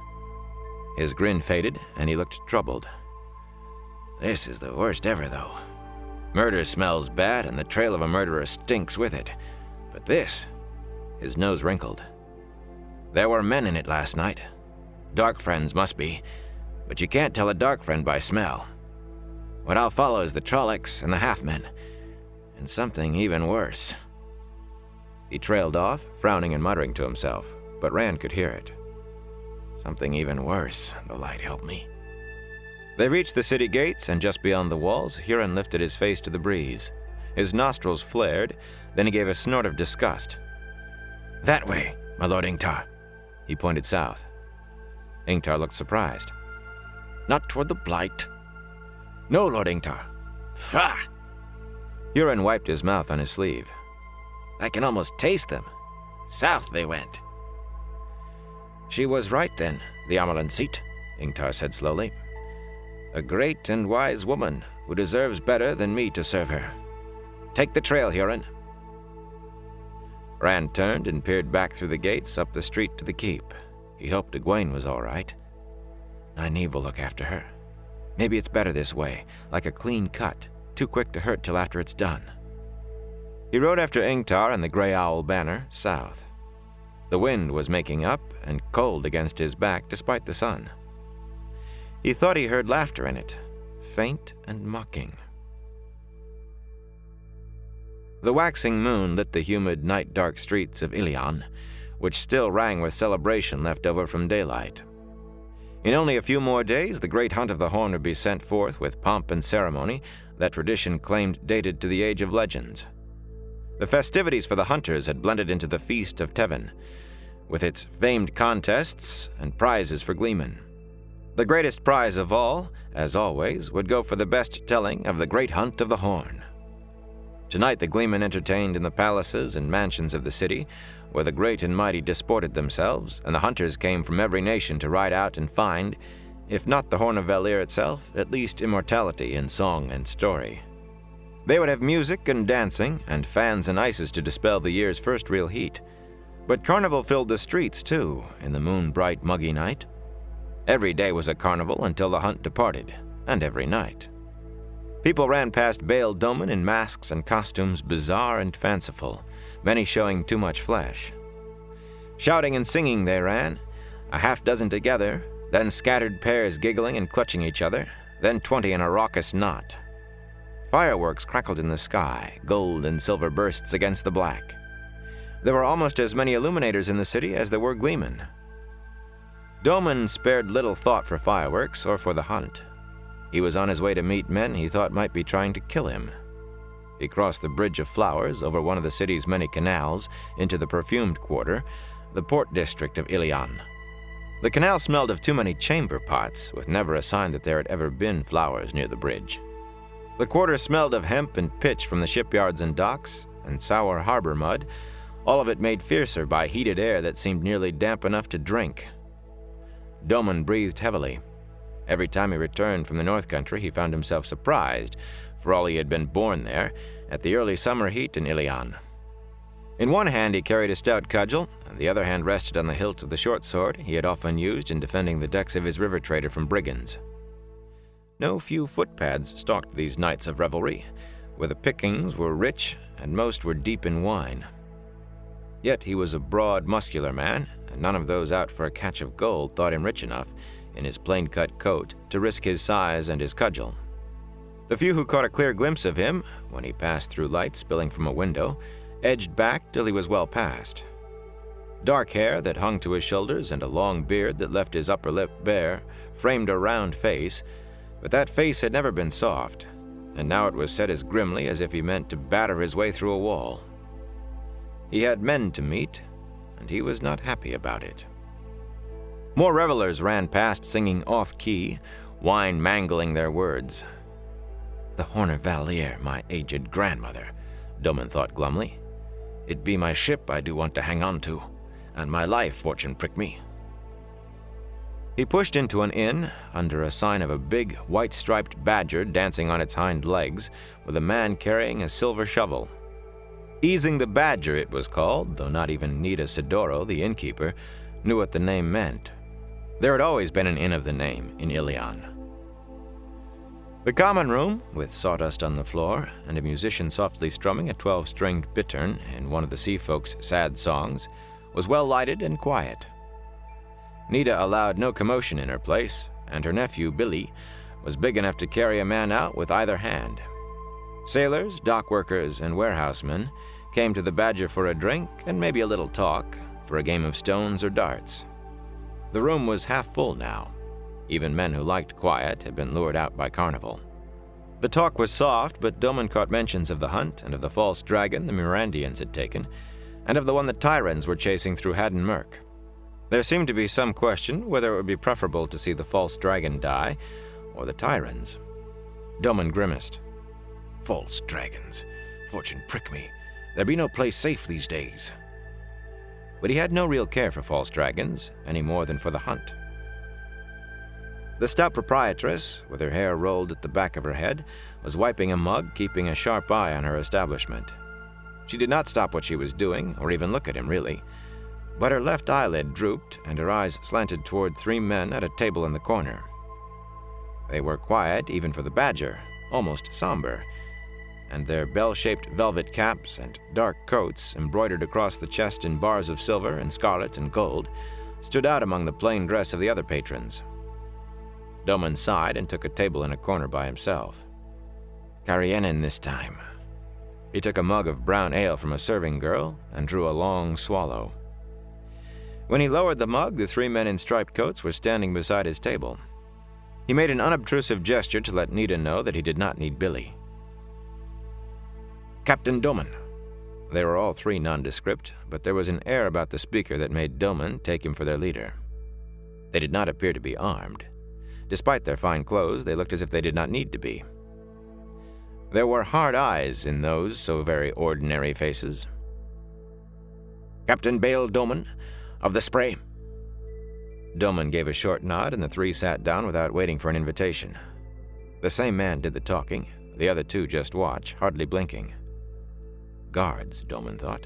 His grin faded, and he looked troubled. "This is the worst ever, though. Murder smells bad, and the trail of a murderer stinks with it. But this..." His nose wrinkled. "There were men in it last night. Dark friends must be, but you can't tell a dark friend by smell. What I'll follow is the Trollocs and the Halfmen, and something even worse." He trailed off, frowning and muttering to himself, but Rand could hear it. "Something even worse, the light help me." They reached the city gates, and just beyond the walls, Hurin lifted his face to the breeze. His nostrils flared, then he gave a snort of disgust. "That way, my lord Ingtar." He pointed south. Ingtar looked surprised. "Not toward the Blight?" "No, Lord Ingtar." "Pah!" Hurin wiped his mouth on his sleeve. "I can almost taste them. South they went." "She was right then, the Amyrlin Seat," Ingtar said slowly. "A great and wise woman who deserves better than me to serve her. Take the trail, Hurin." Rand turned and peered back through the gates up the street to the keep. He hoped Egwene was all right. Nynaeve will look after her. Maybe it's better this way, like a clean cut, too quick to hurt till after it's done. He rode after Ingtar and the Grey Owl banner south. The wind was making up and cold against his back despite the sun. He thought he heard laughter in it, faint and mocking. The waxing moon lit the humid, night-dark streets of Ilion, which still rang with celebration left over from daylight. In only a few more days, the great hunt of the Horn would be sent forth with pomp and ceremony that tradition claimed dated to the age of legends. The festivities for the hunters had blended into the Feast of Tevin, with its famed contests and prizes for gleemen. The greatest prize of all, as always, would go for the best telling of the great hunt of the Horn. Tonight the gleemen entertained in the palaces and mansions of the city, where the great and mighty disported themselves, and the hunters came from every nation to ride out and find, if not the Horn of Valir itself, at least immortality in song and story. They would have music and dancing, and fans and ices to dispel the year's first real heat. But carnival filled the streets, too, in the moon-bright, muggy night. Every day was a carnival until the hunt departed, and every night. People ran past Baal Domin in masks and costumes bizarre and fanciful, many showing too much flesh. Shouting and singing they ran, a half-dozen together, then scattered pairs giggling and clutching each other, then 20 in a raucous knot. Fireworks crackled in the sky, gold and silver bursts against the black. There were almost as many illuminators in the city as there were gleemen. Doman spared little thought for fireworks or for the hunt. He was on his way to meet men he thought might be trying to kill him. He crossed the Bridge of Flowers over one of the city's many canals into the perfumed quarter, the port district of Ilion. The canal smelled of too many chamber pots, with never a sign that there had ever been flowers near the bridge. The quarter smelled of hemp and pitch from the shipyards and docks, and sour harbor mud, all of it made fiercer by heated air that seemed nearly damp enough to drink. Doman breathed heavily. Every time he returned from the North Country, he found himself surprised, for all he had been born there, at the early summer heat in Ilion. In one hand he carried a stout cudgel, and the other hand rested on the hilt of the short sword he had often used in defending the decks of his river trader from brigands. No few footpads stalked these nights of revelry, where the pickings were rich and most were deep in wine. Yet he was a broad, muscular man, and none of those out for a catch of gold thought him rich enough, in his plain-cut coat, to risk his size and his cudgel. The few who caught a clear glimpse of him, when he passed through light spilling from a window, edged back till he was well past. Dark hair that hung to his shoulders and a long beard that left his upper lip bare framed a round face, but that face had never been soft, and now it was set as grimly as if he meant to batter his way through a wall. He had men to meet, and he was not happy about it. More revelers ran past singing off-key, wine mangling their words. The Horner Valier, my aged grandmother, Doman thought glumly. It be my ship I do want to hang on to, and my life fortune prick me. He pushed into an inn, under a sign of a big, white-striped badger dancing on its hind legs, with a man carrying a silver shovel. Easing the Badger, it was called, though not even Nita Sidoro, the innkeeper, knew what the name meant. There had always been an inn of the name in Ilion. The common room, with sawdust on the floor and a musician softly strumming a 12-stringed bittern in one of the sea folks' sad songs, was well lighted and quiet. Nita allowed no commotion in her place, and her nephew, Billy, was big enough to carry a man out with either hand. Sailors, dock workers, and warehousemen came to the Badger for a drink and maybe a little talk, for a game of stones or darts. The room was half full now. Even men who liked quiet had been lured out by carnival. The talk was soft, but Doman caught mentions of the hunt and of the false dragon the Mirandians had taken, and of the one the Tyrans were chasing through Haddon Murk. There seemed to be some question whether it would be preferable to see the false dragon die or the Tyrans. Doman grimaced. False dragons. Fortune prick me. There be no place safe these days. But he had no real care for false dragons, any more than for the hunt. The stout proprietress, with her hair rolled at the back of her head, was wiping a mug, keeping a sharp eye on her establishment. She did not stop what she was doing, or even look at him, really, but her left eyelid drooped, and her eyes slanted toward 3 men at a table in the corner. They were quiet, even for the Badger, almost somber, and their bell-shaped velvet caps and dark coats, embroidered across the chest in bars of silver and scarlet and gold, stood out among the plain dress of the other patrons. Doman sighed and took a table in a corner by himself. Carrienin this time. He took a mug of brown ale from a serving girl and drew a long swallow. When he lowered the mug, the 3 men in striped coats were standing beside his table. He made an unobtrusive gesture to let Nita know that he did not need Billy. Captain Doman. They were all 3 nondescript, but there was an air about the speaker that made Doman take him for their leader. They did not appear to be armed. Despite their fine clothes, they looked as if they did not need to be. There were hard eyes in those so very ordinary faces. Captain Bale Doman, of the Spray. Doman gave a short nod, and the 3 sat down without waiting for an invitation. The same man did the talking, the other 2 just watch, hardly blinking. Guards, Doman thought,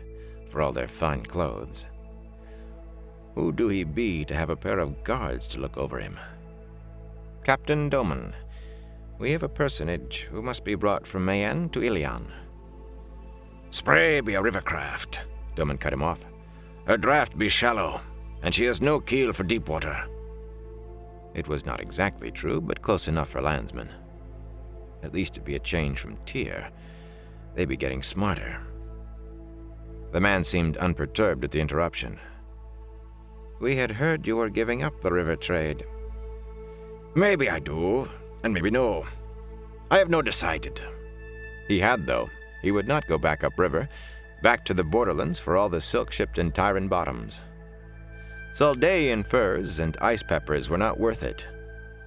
for all their fine clothes. Who do he be to have a pair of guards to look over him? Captain Doman, we have a personage who must be brought from Mayenne to Ilion. Spray be a river craft, Doman cut him off. Her draft be shallow, and she has no keel for deep water. It was not exactly true, but close enough for landsmen. At least it'd be a change from Tyr. They'd be getting smarter. The man seemed unperturbed at the interruption. We had heard you were giving up the river trade. Maybe I do, and maybe no. I have no decided. He had, though. He would not go back upriver, back to the borderlands for all the silk shipped in Tyran bottoms. Saldaean furs and ice peppers were not worth it,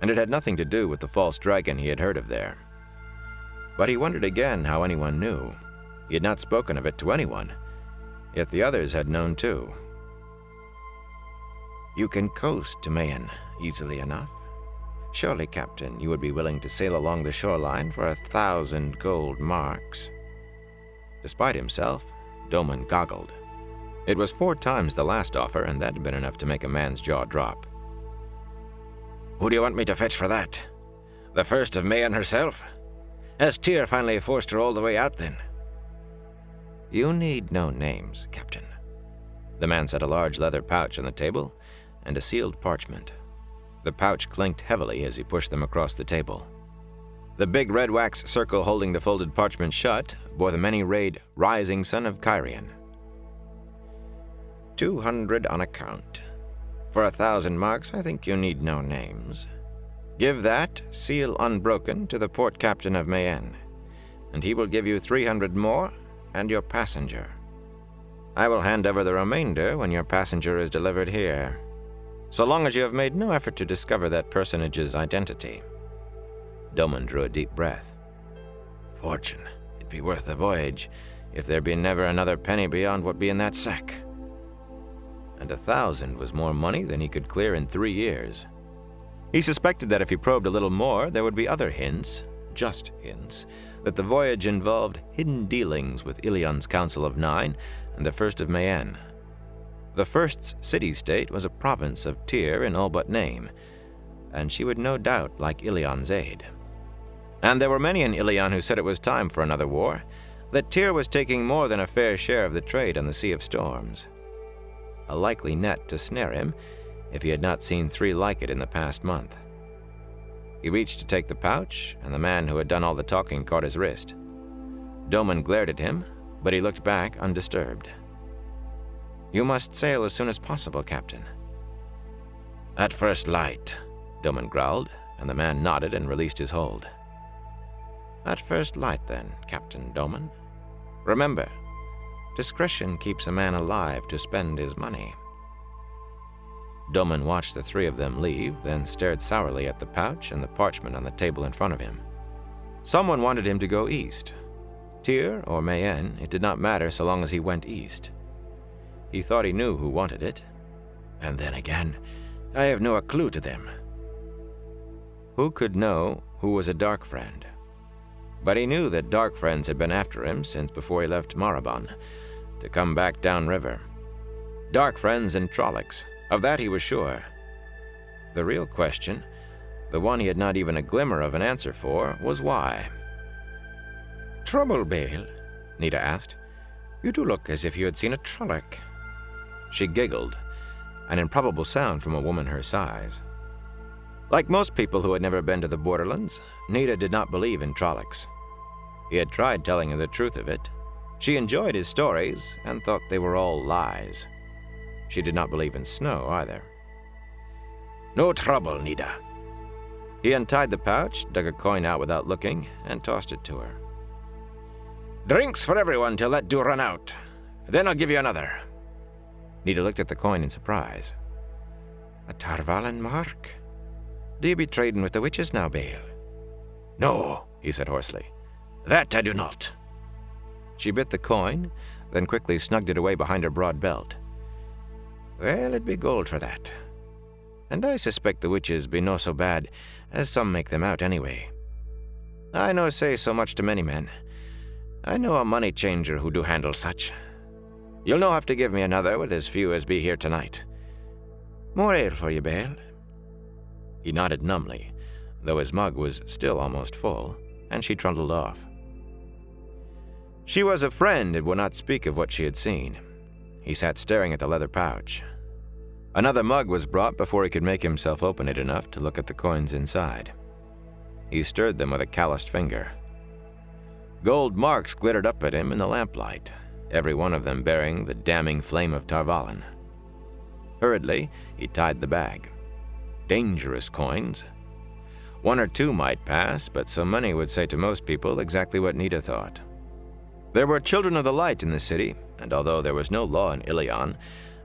and it had nothing to do with the false dragon he had heard of there. But he wondered again how anyone knew. He had not spoken of it to anyone, yet the others had known too. You can coast to Mayen easily enough. Surely, Captain, you would be willing to sail along the shoreline for 1,000 gold marks. Despite himself, Doman goggled. It was 4 times the last offer, and that had been enough to make a man's jaw drop. Who do you want me to fetch for that? The first of Mayen herself? Has Tyr finally forced her all the way out, then? You need no names, Captain. The man set a large leather pouch on the table and a sealed parchment. The pouch clinked heavily as he pushed them across the table. The big red wax circle holding the folded parchment shut bore the many-rayed Rising Sun of Kyrian. 200 on account. For 1,000 marks, I think you need no names. Give that, seal unbroken, to the port captain of Mayen, and he will give you 300 more and your passenger. I will hand over the remainder when your passenger is delivered here, so long as you have made no effort to discover that personage's identity. Doman drew a deep breath. Fortune, it'd be worth the voyage if there be never another penny beyond what be in that sack. And 1,000 was more money than he could clear in 3 years. He suspected that if he probed a little more, there would be other hints, just hints, that the voyage involved hidden dealings with Ilion's Council of Nine and the First of Mayen. The First's city-state was a province of Tyr in all but name, and she would no doubt like Ilion's aid. And there were many in Ilion who said it was time for another war, that Tyr was taking more than a fair share of the trade on the Sea of Storms. A likely net to snare him if he had not seen 3 like it in the past month. He reached to take the pouch, and the man who had done all the talking caught his wrist. Doman glared at him, but he looked back undisturbed. You must sail as soon as possible, Captain. At first light, Doman growled, and the man nodded and released his hold. At first light, then, Captain Doman. Remember, discretion keeps a man alive to spend his money. Doman watched the 3 of them leave, then stared sourly at the pouch and the parchment on the table in front of him. Someone wanted him to go east. Tyr or Mayen, it did not matter so long as he went east. He thought he knew who wanted it. And then again, I have no clue to them. Who could know who was a dark friend? But he knew that dark friends had been after him since before he left Marabon, to come back downriver. Dark friends and Trollocs, of that he was sure. The real question, the one he had not even a glimmer of an answer for, was why. Trouble, Bale? Nita asked. You do look as if you had seen a Trolloc. She giggled, an improbable sound from a woman her size. Like most people who had never been to the borderlands, Nita did not believe in Trollocs. He had tried telling her the truth of it. She enjoyed his stories and thought they were all lies. She did not believe in snow either. No trouble, Nita. He untied the pouch, dug a coin out without looking, and tossed it to her. Drinks for everyone till that do run out. Then I'll give you another. Nita looked at the coin in surprise. A Tarvalin mark? Do you be trading with the witches now, Bale? No, he said hoarsely. That I do not. She bit the coin, then quickly snugged it away behind her broad belt. Well, it'd be gold for that. And I suspect the witches be no so bad as some make them out anyway. I no say so much to many men. I know a money changer who do handle such. You'll no have to give me another with as few as be here tonight. More ale for you, Bale. He nodded numbly, though his mug was still almost full, and she trundled off. She was a friend and would not speak of what she had seen. He sat staring at the leather pouch. Another mug was brought before he could make himself open it enough to look at the coins inside. He stirred them with a calloused finger. Gold marks glittered up at him in the lamplight, every one of them bearing the damning flame of Tarvalin. Hurriedly, he tied the bag. Dangerous coins. One or two might pass, but so many would say to most people exactly what Nita thought. There were children of the light in the city, and although there was no law in Ilion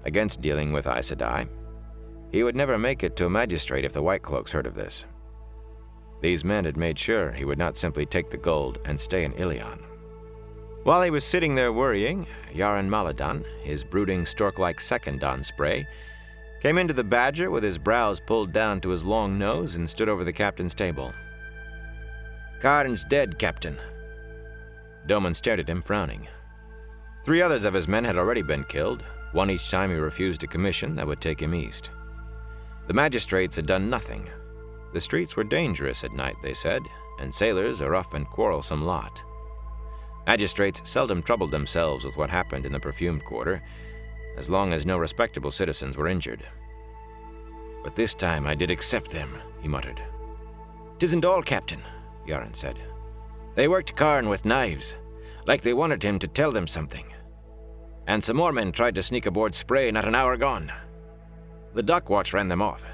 against dealing with Aes Sedai, he would never make it to a magistrate if the White Cloaks heard of this. These men had made sure he would not simply take the gold and stay in Ilion. While he was sitting there worrying, Yaron Maladan, his brooding stork-like second on Spray, came into the Badger with his brows pulled down to his long nose and stood over the captain's table. "Karn's dead, Captain." Doman stared at him, frowning. 3 others of his men had already been killed, one each time he refused a commission that would take him east. The magistrates had done nothing. The streets were dangerous at night, they said, and sailors a rough and quarrelsome lot. Magistrates seldom troubled themselves with what happened in the perfumed quarter, as long as no respectable citizens were injured. "But this time I did accept them," he muttered. "'Tisn't all, Captain," Yaron said. "They worked Karn with knives, like they wanted him to tell them something. And some more men tried to sneak aboard Spray not an hour gone. The dock watch ran them off.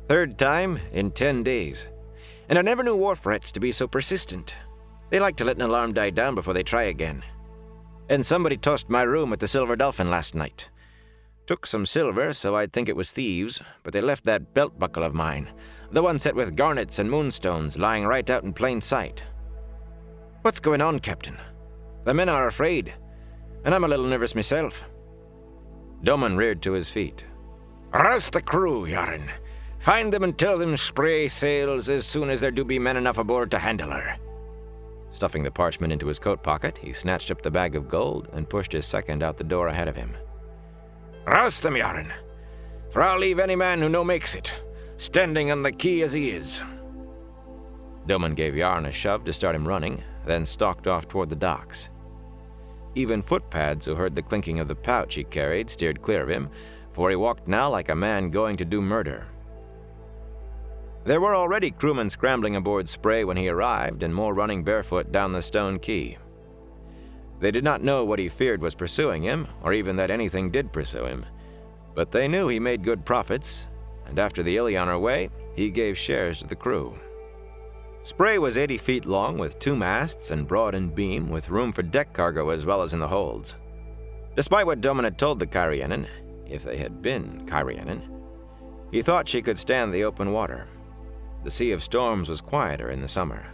3rd time in 10 days. And I never knew wharf rats to be so persistent. They like to let an alarm die down before they try again. And somebody tossed my room at the Silver Dolphin last night. Took some silver, so I'd think it was thieves, but they left that belt buckle of mine, the one set with garnets and moonstones, lying right out in plain sight. What's going on, Captain? The men are afraid, and I'm a little nervous myself." Doman reared to his feet. "Rouse the crew, Yaron. Find them and tell them Spray sails as soon as there do be men enough aboard to handle her." Stuffing the parchment into his coat pocket, he snatched up the bag of gold and pushed his second out the door ahead of him. "Rouse them, Yaron, for I'll leave any man who no makes it, standing on the quay as he is." Doman gave Yaron a shove to start him running, then stalked off toward the docks. Even footpads who heard the clinking of the pouch he carried steered clear of him, for he walked now like a man going to do murder. There were already crewmen scrambling aboard Spray when he arrived, and more running barefoot down the stone quay. They did not know what he feared was pursuing him, or even that anything did pursue him, but they knew he made good profits, and after the Illianer way, he gave shares to the crew. Spray was 80 feet long with 2 masts and broad in beam, with room for deck cargo as well as in the holds. Despite what Doman had told the Cairhienin, if they had been Cairhienin, he thought she could stand the open water. The Sea of Storms was quieter in the summer.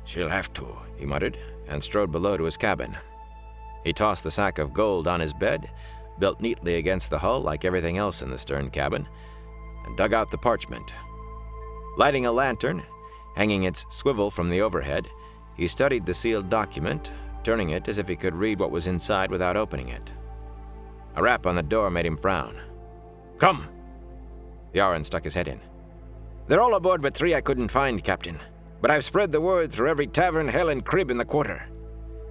"She'll have to," he muttered, and strode below to his cabin. He tossed the sack of gold on his bed, built neatly against the hull like everything else in the stern cabin, and dug out the parchment. Lighting a lantern, hanging its swivel from the overhead, he studied the sealed document, turning it as if he could read what was inside without opening it. A rap on the door made him frown. "Come!" Yaron stuck his head in. "They're all aboard but 3 I couldn't find, Captain. But I've spread the word through every tavern, hell, and crib in the quarter.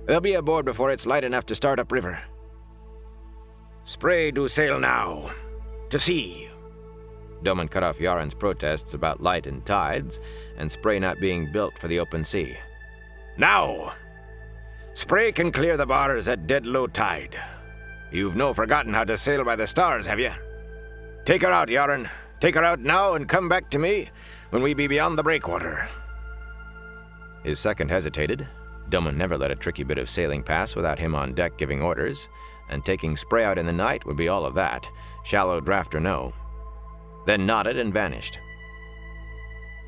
They'll be aboard before it's light enough to start upriver. Spray do sail now. To sea." Doman cut off Yaron's protests about light and tides, and Spray not being built for the open sea. "Now! Spray can clear the bars at dead low tide. You've no forgotten how to sail by the stars, have you? Take her out, Yaron. Take her out now and come back to me when we be beyond the breakwater." His second hesitated. Doman never let a tricky bit of sailing pass without him on deck giving orders, and taking Spray out in the night would be all of that, shallow draft or no. Then nodded and vanished.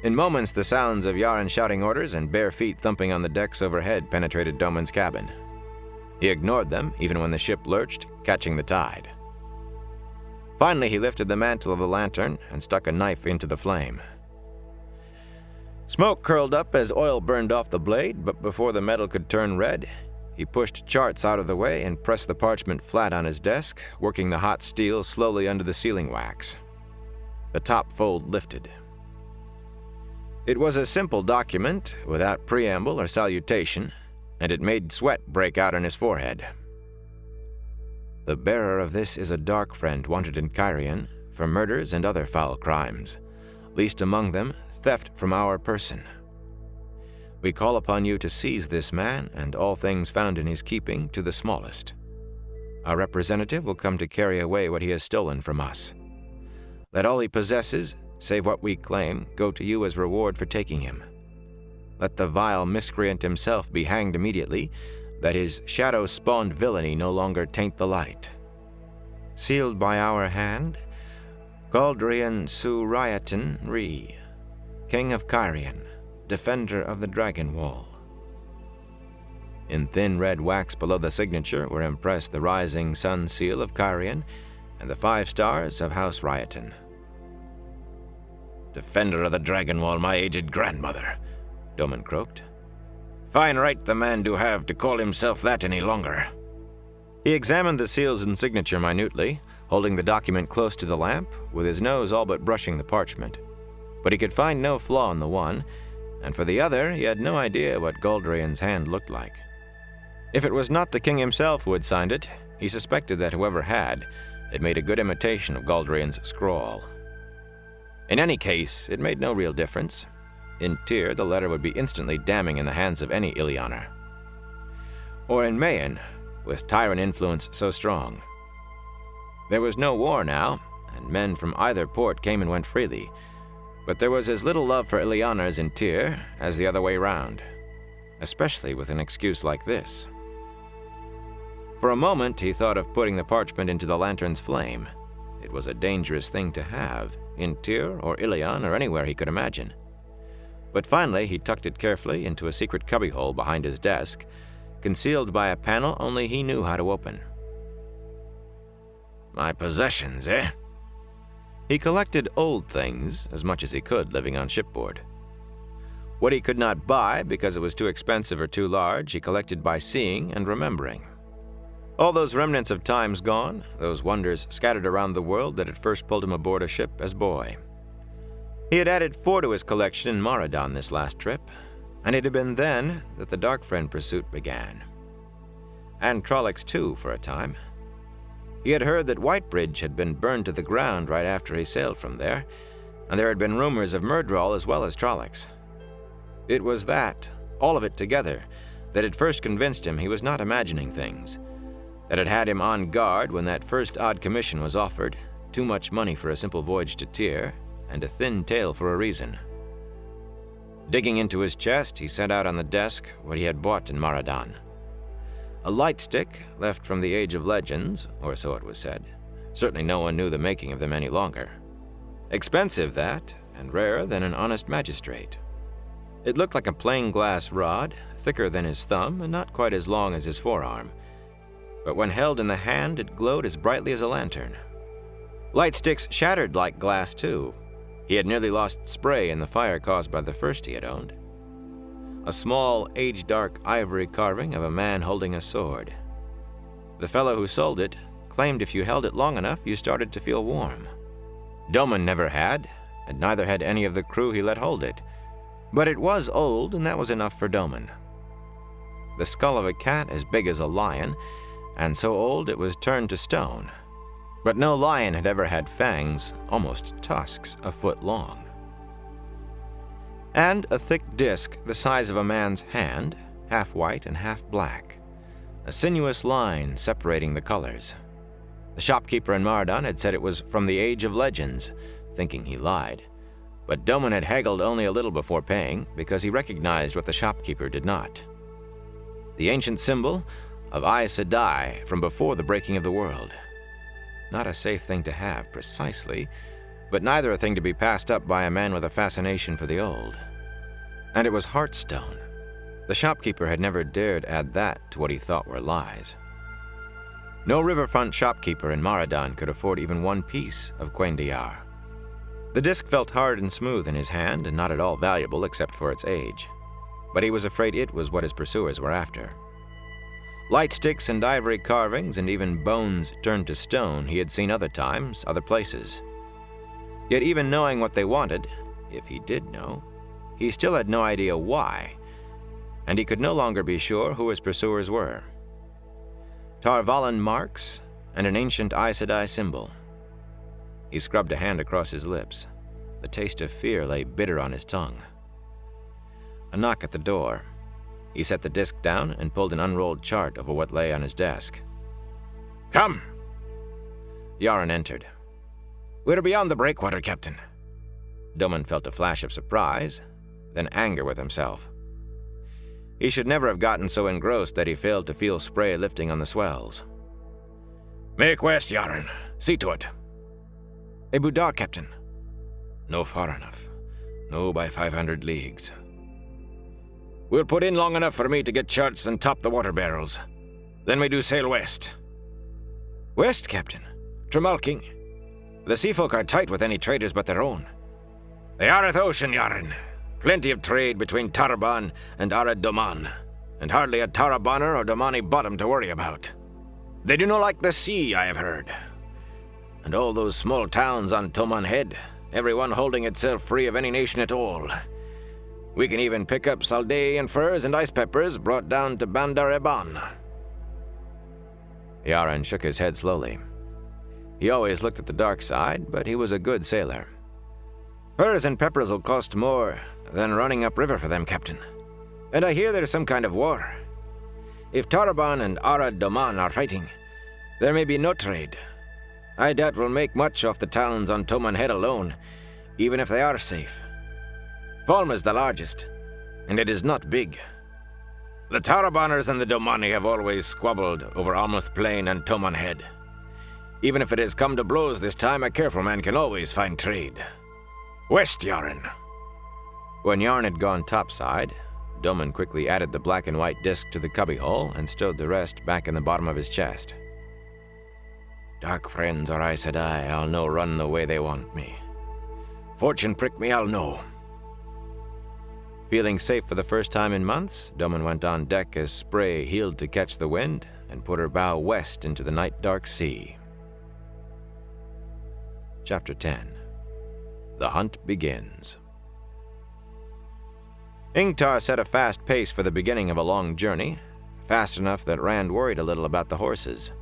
In moments, the sounds of Yaron shouting orders and bare feet thumping on the decks overhead penetrated Doman's cabin. He ignored them, even when the ship lurched, catching the tide. Finally, he lifted the mantle of the lantern and stuck a knife into the flame. Smoke curled up as oil burned off the blade, but before the metal could turn red, he pushed charts out of the way and pressed the parchment flat on his desk, working the hot steel slowly under the sealing wax. The top fold lifted. It was a simple document, without preamble or salutation, and it made sweat break out on his forehead. "The bearer of this is a dark friend wanted in Cairhien for murders and other foul crimes, least among them theft from our person. We call upon you to seize this man and all things found in his keeping to the smallest. Our representative will come to carry away what he has stolen from us. Let all he possesses, save what we claim, go to you as reward for taking him. Let the vile miscreant himself be hanged immediately, that his shadow-spawned villainy no longer taint the light. Sealed by our hand, Galdrian Suriatan Ree, King of Cairhien, Defender of the Dragon Wall. In thin red wax below the signature were impressed the rising sun seal of Cairhien and the 5 stars of House Rieton. Defender of the Dragon Wall, my aged grandmother, Doman croaked. Fine right the man do have to call himself that any longer. He examined the seals and signature minutely, holding the document close to the lamp, with his nose all but brushing the parchment. But he could find no flaw in the one, and for the other he had no idea what Galdrian's hand looked like. If it was not the king himself who had signed it, he suspected that whoever had made a good imitation of Galdrian's scrawl. In any case, it made no real difference. In Tyr, the letter would be instantly damning in the hands of any Illianer. Or in Mayen, with Tyrant influence so strong. There was no war now, and men from either port came and went freely, but there was as little love for Illianers in Tyr as the other way round, especially with an excuse like this. For a moment he thought of putting the parchment into the lantern's flame. It was a dangerous thing to have, in Tyr or Ilion or anywhere he could imagine. But finally he tucked it carefully into a secret cubbyhole behind his desk, concealed by a panel only he knew how to open. My possessions, eh? He collected old things as much as he could living on shipboard. What he could not buy because it was too expensive or too large, he collected by seeing and remembering. All those remnants of times gone, those wonders scattered around the world that had first pulled him aboard a ship as boy. He had added 4 to his collection in Maradan this last trip, and it had been then that the Darkfriend pursuit began. And Trollocs too, for a time. He had heard that Whitebridge had been burned to the ground right after he sailed from there, and there had been rumors of Myrddraal as well as Trollocs. It was that, all of it together, that had first convinced him he was not imagining things, that had had him on guard when that first odd commission was offered, too much money for a simple voyage to Tyr, and a thin tale for a reason. Digging into his chest, he set out on the desk what he had bought in Maradan. A light stick left from the Age of Legends, or so it was said. Certainly no one knew the making of them any longer. Expensive, that, and rarer than an honest magistrate. It looked like a plain glass rod, thicker than his thumb and not quite as long as his forearm. But when held in the hand, it glowed as brightly as a lantern. Light sticks shattered like glass, too. He had nearly lost spray in the fire caused by the first he had owned. A small, age-dark ivory carving of a man holding a sword. The fellow who sold it claimed if you held it long enough, you started to feel warm. Doman never had, and neither had any of the crew he let hold it. But it was old, and that was enough for Doman. The skull of a cat as big as a lion, and so old it was turned to stone. But no lion had ever had fangs, almost tusks, a foot long. And a thick disc the size of a man's hand, half white and half black. A sinuous line separating the colors. The shopkeeper in Maradan had said it was from the Age of Legends, thinking he lied. But Doman had haggled only a little before paying, because he recognized what the shopkeeper did not. The ancient symbol of Aes Sedai from before the breaking of the world. Not a safe thing to have, precisely, but neither a thing to be passed up by a man with a fascination for the old. And it was Heartstone. The shopkeeper had never dared add that to what he thought were lies. No riverfront shopkeeper in Maradan could afford even one piece of Cuendillar. The disc felt hard and smooth in his hand and not at all valuable except for its age. But he was afraid it was what his pursuers were after. Light sticks and ivory carvings and even bones turned to stone he had seen other times, other places. Yet even knowing what they wanted, if he did know, he still had no idea why, and he could no longer be sure who his pursuers were. Tar Valon marks and an ancient Aes Sedai symbol. He scrubbed a hand across his lips. The taste of fear lay bitter on his tongue. A knock at the door. He set the disc down and pulled an unrolled chart over what lay on his desk. Come! Yaran entered. We're beyond the breakwater, Captain. Doman felt a flash of surprise, then anger with himself. He should never have gotten so engrossed that he failed to feel spray lifting on the swells. Make west, Yaran. See to it. Abu Dar, Captain. No far enough. No by 500 leagues. We'll put in long enough for me to get charts and top the water barrels. Then we do sail west. West, Captain? Tremalking. The sea folk are tight with any traders but their own. The Arath Ocean, Yaran. Plenty of trade between Taraban and Arad Doman, and hardly a Tarabaner or Domani bottom to worry about. They do not like the sea, I have heard. And all those small towns on Toman Head, everyone holding itself free of any nation at all. We can even pick up Saldaean furs and ice peppers brought down to Bandar Eban. Yaran shook his head slowly. He always looked at the dark side, but he was a good sailor. Furs and peppers will cost more than running upriver for them, Captain. And I hear there's some kind of war. If Taraban and Arad Doman are fighting, there may be no trade. I doubt we'll make much off the towns on Toman Head alone, even if they are safe. Falma's the largest, and it is not big. The Tarabaners and the Domani have always squabbled over Almuth Plain and Toman Head. Even if it has come to blows this time, a careful man can always find trade. West, Yaran. When Yaran had gone topside, Doman quickly added the black and white disc to the cubbyhole and stowed the rest back in the bottom of his chest. Dark friends or Aes Sedai, I'll no run the way they want me. Fortune prick me, I'll know. Feeling safe for the first time in months, Doman went on deck as Spray heeled to catch the wind and put her bow west into the night-dark sea. Chapter 10. The hunt begins. Ingtar set a fast pace for the beginning of a long journey, fast enough that Rand worried a little about the horses.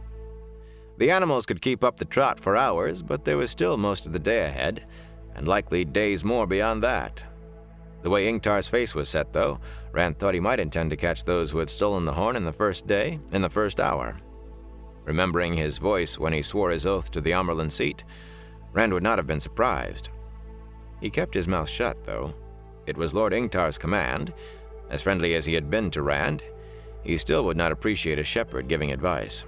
The animals could keep up the trot for hours, but there was still most of the day ahead, and likely days more beyond that. The way Ingtar's face was set, though, Rand thought he might intend to catch those who had stolen the horn in the first day, in the first hour. Remembering his voice when he swore his oath to the Amerlin seat, Rand would not have been surprised. He kept his mouth shut, though. It was Lord Ingtar's command. As friendly as he had been to Rand, he still would not appreciate a shepherd giving advice.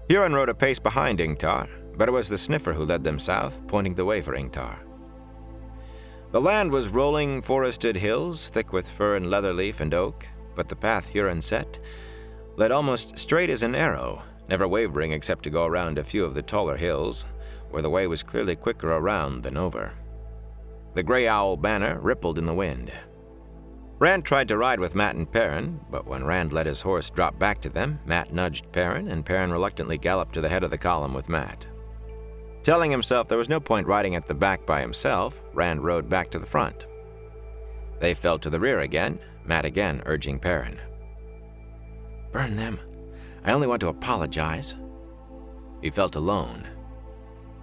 Huron rode a pace behind Ingtar, but it was the sniffer who led them south, pointing the way for Ingtar. The land was rolling, forested hills, thick with fir and leatherleaf and oak, but the path Huron set led almost straight as an arrow, never wavering except to go around a few of the taller hills, where the way was clearly quicker around than over. The gray owl banner rippled in the wind. Rand tried to ride with Mat and Perrin, but when Rand let his horse drop back to them, Mat nudged Perrin, and Perrin reluctantly galloped to the head of the column with Mat. Telling himself there was no point riding at the back by himself, Rand rode back to the front. They fell to the rear again, Mat again urging Perrin. Burn them. I only want to apologize. He felt alone.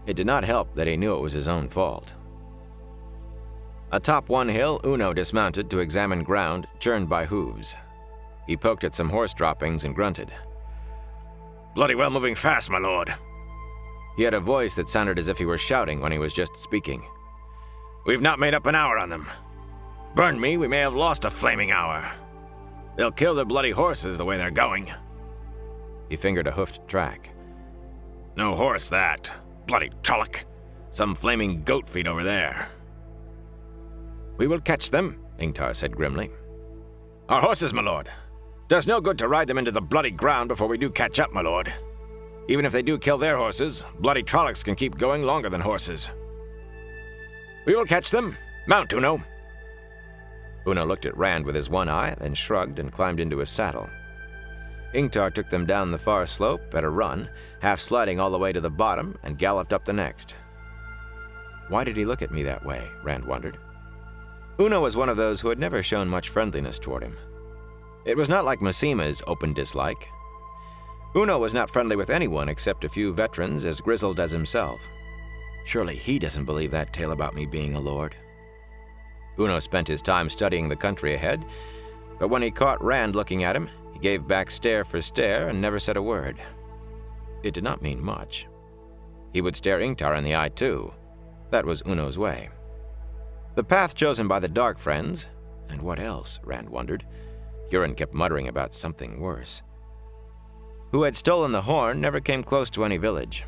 It did not help that he knew it was his own fault. Atop one hill, Uno dismounted to examine ground churned by hooves. He poked at some horse droppings and grunted. Bloody well moving fast, my lord. He had a voice that sounded as if he were shouting when he was just speaking. We've not made up an hour on them. Burn me, we may have lost a flaming hour. They'll kill the bloody horses the way they're going. He fingered a hoofed track. No horse, that. Bloody Trolloc. Some flaming goat feet over there. We will catch them, Ingtar said grimly. Our horses, my lord. There's no good to ride them into the bloody ground before we do catch up, my lord. Even if they do kill their horses, bloody Trollocs can keep going longer than horses. We will catch them. Mount, Uno. Uno looked at Rand with his one eye, then shrugged and climbed into his saddle. Ingtar took them down the far slope at a run, half sliding all the way to the bottom, and galloped up the next. Why did he look at me that way? Rand wondered. Uno was one of those who had never shown much friendliness toward him. It was not like Massima's open dislike. Uno was not friendly with anyone except a few veterans as grizzled as himself. Surely he doesn't believe that tale about me being a lord. Uno spent his time studying the country ahead, but when he caught Rand looking at him, he gave back stare for stare and never said a word. It did not mean much. He would stare Ingtar in the eye too. That was Uno's way. The path chosen by the Dark Friends, and what else, Rand wondered. Hurin kept muttering about something worse. Who had stolen the horn never came close to any village.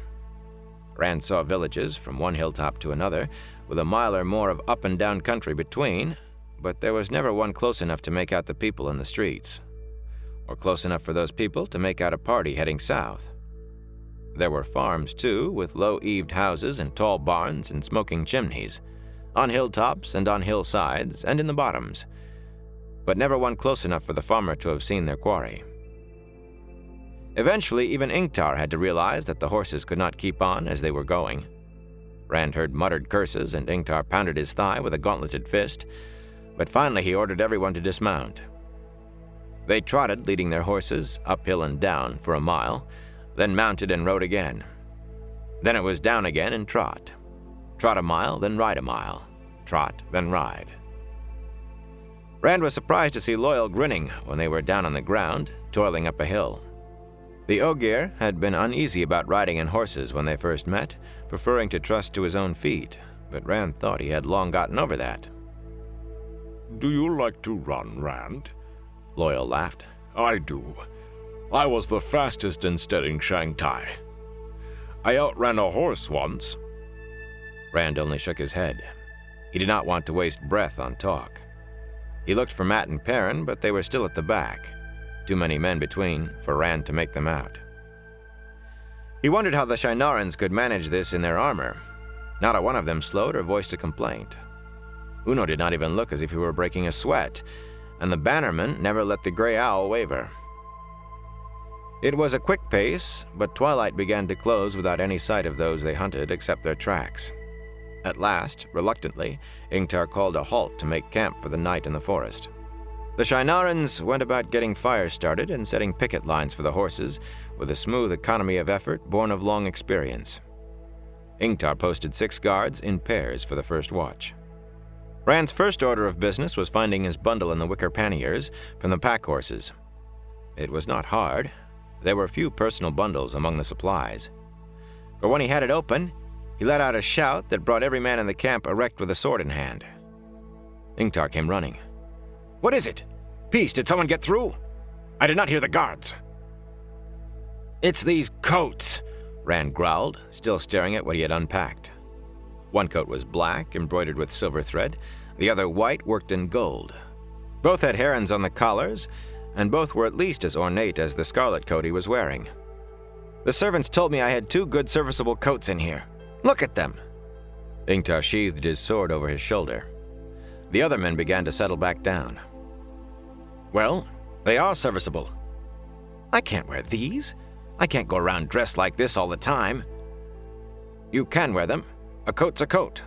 Rand saw villages from one hilltop to another, with a mile or more of up and down country between, but there was never one close enough to make out the people in the streets, or close enough for those people to make out a party heading south. There were farms, too, with low-eaved houses and tall barns and smoking chimneys, on hilltops and on hillsides and in the bottoms, but never one close enough for the farmer to have seen their quarry. Eventually, even Ingtar had to realize that the horses could not keep on as they were going. Rand heard muttered curses, and Ingtar pounded his thigh with a gauntleted fist, but finally he ordered everyone to dismount. They trotted, leading their horses uphill and down for a mile, then mounted and rode again. Then it was down again and trot. Trot a mile, then ride a mile. Trot, then ride. Rand was surprised to see Loial grinning when they were down on the ground, toiling up a hill. The Ogier had been uneasy about riding in horses when they first met, preferring to trust to his own feet, but Rand thought he had long gotten over that. Do you like to run, Rand? Loial laughed. I do. I was the fastest in steading Shangtai. I outran a horse once. Rand only shook his head. He did not want to waste breath on talk. He looked for Mat and Perrin, but they were still at the back. Too many men between for Rand to make them out. He wondered how the Shienarans could manage this in their armor. Not a one of them slowed or voiced a complaint. Uno did not even look as if he were breaking a sweat, and the bannerman never let the gray owl waver. It was a quick pace, but twilight began to close without any sight of those they hunted except their tracks. At last, reluctantly, Ingtar called a halt to make camp for the night in the forest. The Shienarans went about getting fires started and setting picket lines for the horses with a smooth economy of effort born of long experience. Ingtar posted 6 guards in pairs for the first watch. Rand's first order of business was finding his bundle in the wicker panniers from the pack horses. It was not hard. There were few personal bundles among the supplies. But when he had it open, he let out a shout that brought every man in the camp erect with a sword in hand. Ingtar came running. What is it? Peace, did someone get through? I did not hear the guards. It's these coats, Rand growled, still staring at what he had unpacked. One coat was black, embroidered with silver thread, the other white, worked in gold. Both had herons on the collars, and both were at least as ornate as the scarlet coat he was wearing. The servants told me I had 2 good serviceable coats in here. Look at them! Ingtar sheathed his sword over his shoulder. The other men began to settle back down. Well, they are serviceable. I can't wear these. I can't go around dressed like this all the time. You can wear them. A coat's a coat.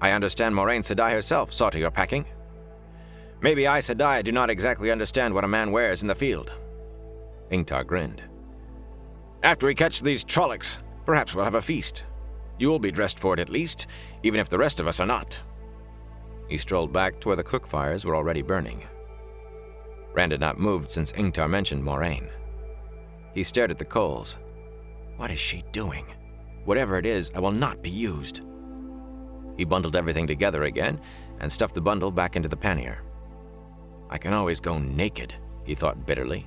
I understand Moraine Sedai herself saw to your packing. Maybe I, Sedai, do not exactly understand what a man wears in the field. Ingtar grinned. After we catch these Trollocs, perhaps we'll have a feast. You will be dressed for it at least, even if the rest of us are not. He strolled back to where the cook fires were already burning. Rand had not moved since Ingtar mentioned Moraine. He stared at the coals. What is she doing? Whatever it is, I will not be used. He bundled everything together again and stuffed the bundle back into the pannier. I can always go naked, he thought bitterly.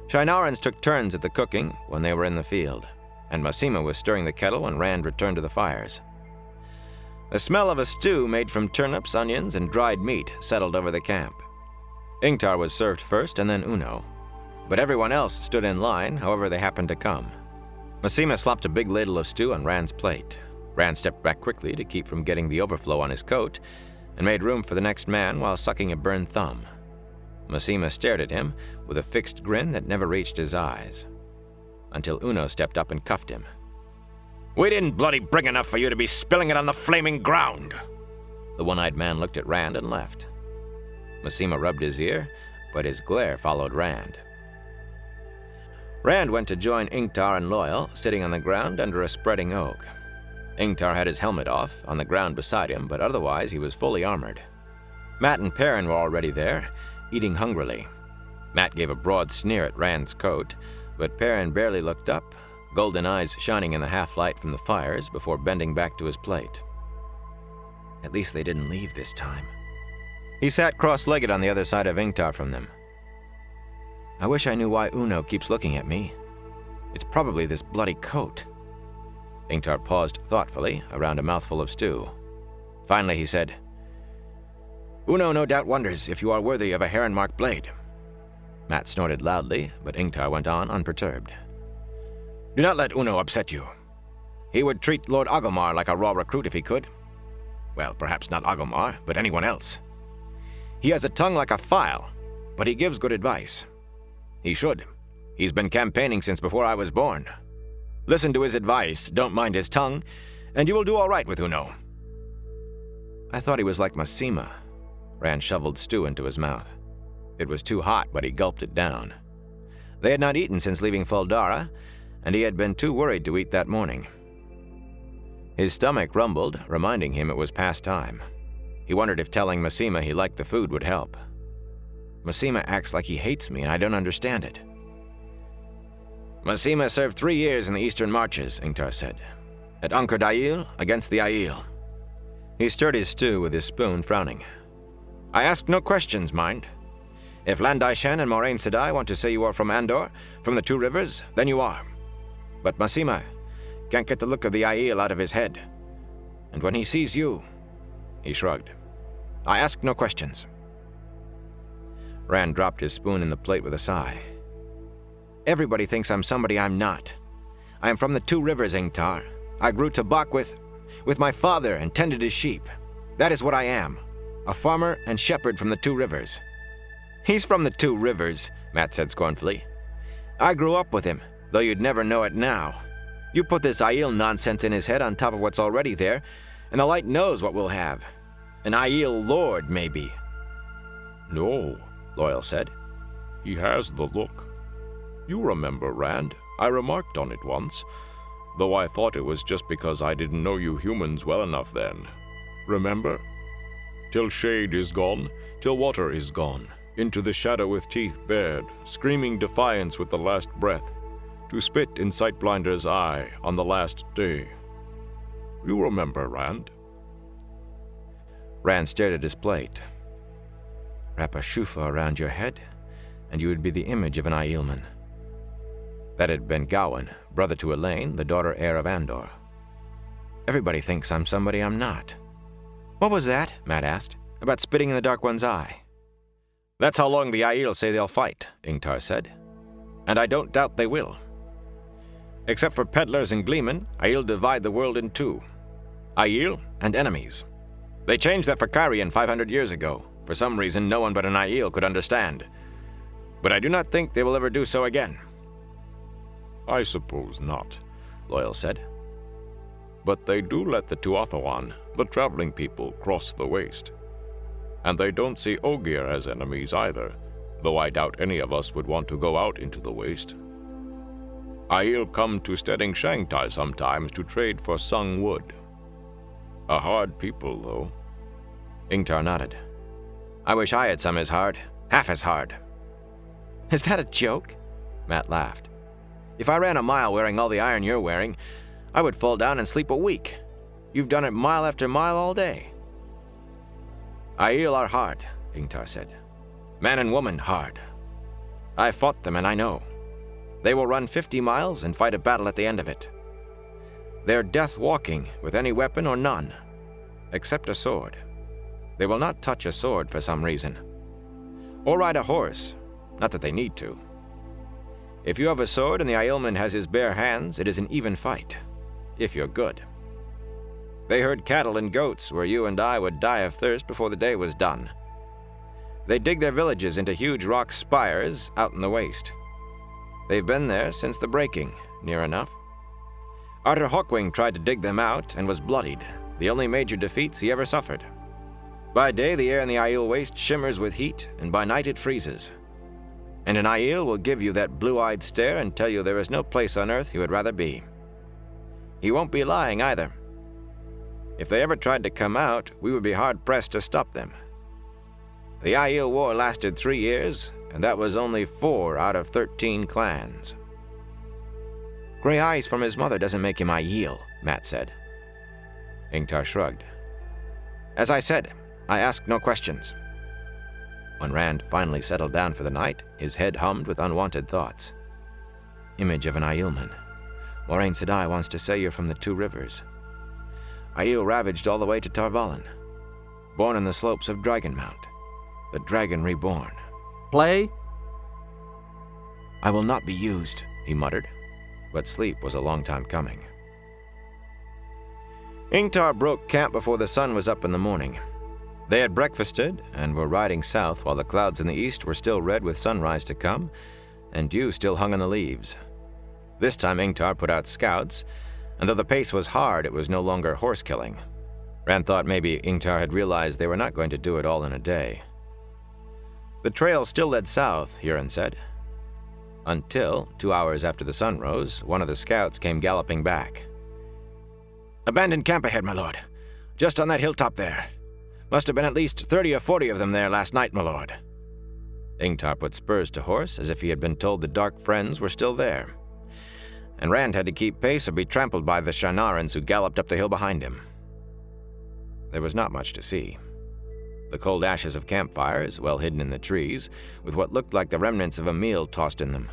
Shienarans took turns at the cooking when they were in the field, and Masema was stirring the kettle when Rand returned to the fires. The smell of a stew made from turnips, onions, and dried meat settled over the camp. Ingtar was served first and then Uno, but everyone else stood in line however they happened to come. Masema slopped a big ladle of stew on Rand's plate. Rand stepped back quickly to keep from getting the overflow on his coat and made room for the next man while sucking a burned thumb. Masema stared at him with a fixed grin that never reached his eyes, until Uno stepped up and cuffed him. We didn't bloody bring enough for you to be spilling it on the flaming ground. The one-eyed man looked at Rand and left. Masema rubbed his ear, but his glare followed Rand. Rand went to join Ingtar and Loial, sitting on the ground under a spreading oak. Ingtar had his helmet off, on the ground beside him, but otherwise he was fully armored. Matt and Perrin were already there, eating hungrily. Matt gave a broad sneer at Rand's coat, but Perrin barely looked up, golden eyes shining in the half-light from the fires before bending back to his plate. At least they didn't leave this time. He sat cross-legged on the other side of Ingtar from them. I wish I knew why Uno keeps looking at me. It's probably this bloody coat. Ingtar paused thoughtfully around a mouthful of stew. Finally he said, Uno no doubt wonders if you are worthy of a heron-marked blade. Matt snorted loudly, but Ingtar went on unperturbed. Do not let Uno upset you. He would treat Lord Agomar like a raw recruit if he could. Well, perhaps not Agomar, but anyone else. He has a tongue like a file, but he gives good advice. He should. He's been campaigning since before I was born. Listen to his advice, don't mind his tongue, and you will do all right with Uno. I thought he was like Masima. Rand shoveled stew into his mouth. It was too hot, but he gulped it down. They had not eaten since leaving Fuldara, and he had been too worried to eat that morning. His stomach rumbled, reminding him it was past time. He wondered if telling Masima he liked the food would help. Masima acts like he hates me, and I don't understand it. Masima served 3 years in the Eastern Marches, Ingtar said. At Ankur Dayil, against the Aiel. He stirred his stew with his spoon, frowning. I ask no questions, mind. If Landai Shen and Moraine Sedai want to say you are from Andor, from the Two Rivers, then you are. But Masima can't get the look of the Aiel out of his head. And when he sees you, he shrugged. I ask no questions. Rand dropped his spoon in the plate with a sigh. Everybody thinks I'm somebody I'm not. I am from the Two Rivers, Ingtar. I grew Tabak with my father and tended his sheep. That is what I am. A farmer and shepherd from the Two Rivers. He's from the Two Rivers, Matt said scornfully. I grew up with him, though you'd never know it now. You put this Aiel nonsense in his head on top of what's already there, and the light knows what we'll have. An Aiel lord, maybe. No, Loyal said. He has the look. You remember, Rand, I remarked on it once, though I thought it was just because I didn't know you humans well enough then. Remember? Till shade is gone, till water is gone, into the shadow with teeth bared, screaming defiance with the last breath, to spit in Sightblinder's eye on the last day. You remember, Rand? Rand stared at his plate. Wrap a shufa around your head, and you would be the image of an Aielman. That had been Gawain, brother to Elaine, the daughter heir of Andor. Everybody thinks I'm somebody I'm not. What was that? Matt asked. About spitting in the Dark One's eye. That's how long the Aiel say they'll fight, Ingtar said. And I don't doubt they will. Except for peddlers and gleemen, Aiel divide the world in two. Aiel and enemies. They changed that for Cairhien 500 years ago. For some reason no one but an Aiel could understand. But I do not think they will ever do so again. I suppose not, Loyal said. But they do let the Tuathawan, the traveling people, cross the waste. And they don't see Ogier as enemies either, though I doubt any of us would want to go out into the waste. Aiel come to Steading Shangtai sometimes to trade for Sung wood. A hard people, though. Ingtar nodded. I wish I had some as hard, half as hard. Is that a joke? Matt laughed. If I ran a mile wearing all the iron you're wearing, I would fall down and sleep a week. You've done it mile after mile all day. Aiel are hard, Ingtar said. Man and woman hard. I fought them and I know. They will run 50 miles and fight a battle at the end of it. They're death walking with any weapon or none, except a sword. They will not touch a sword for some reason. Or ride a horse, not that they need to. If you have a sword and the Aielman has his bare hands, it is an even fight, if you're good. They herd cattle and goats where you and I would die of thirst before the day was done. They dig their villages into huge rock spires out in the waste. They've been there since the breaking, near enough. Arthur Hawkwing tried to dig them out and was bloodied, the only major defeats he ever suffered. By day, the air in the Aiel waste shimmers with heat, and by night it freezes. And an Aiel will give you that blue-eyed stare and tell you there is no place on earth he would rather be. He won't be lying either. If they ever tried to come out, we would be hard-pressed to stop them. The Aiel War lasted 3 years, and that was only 4 out of 13 clans. Gray eyes from his mother doesn't make him Aiel, Matt said. Ingtar shrugged. As I said, I asked no questions. When Rand finally settled down for the night, his head hummed with unwanted thoughts. Image of an Aielman. Moraine Sedai wants to say you're from the Two Rivers. Aiel ravaged all the way to Tar Valon. Born on the slopes of Dragonmount. The dragon reborn. Play? I will not be used, he muttered, but sleep was a long time coming. Ingtar broke camp before the sun was up in the morning. They had breakfasted and were riding south while the clouds in the east were still red with sunrise to come, and dew still hung on the leaves. This time Ingtar put out scouts, and though the pace was hard, it was no longer horse-killing. Rand thought maybe Ingtar had realized they were not going to do it all in a day. The trail still led south, Huron said. Until, 2 hours after the sun rose, one of the scouts came galloping back. Abandoned camp ahead, my lord. Just on that hilltop there. Must have been at least 30 or 40 of them there last night, my lord. Ingtar put spurs to horse as if he had been told the Dark Friends were still there. And Rand had to keep pace or be trampled by the Shienarans who galloped up the hill behind him. There was not much to see. The cold ashes of campfires, well hidden in the trees, with what looked like the remnants of a meal tossed in them.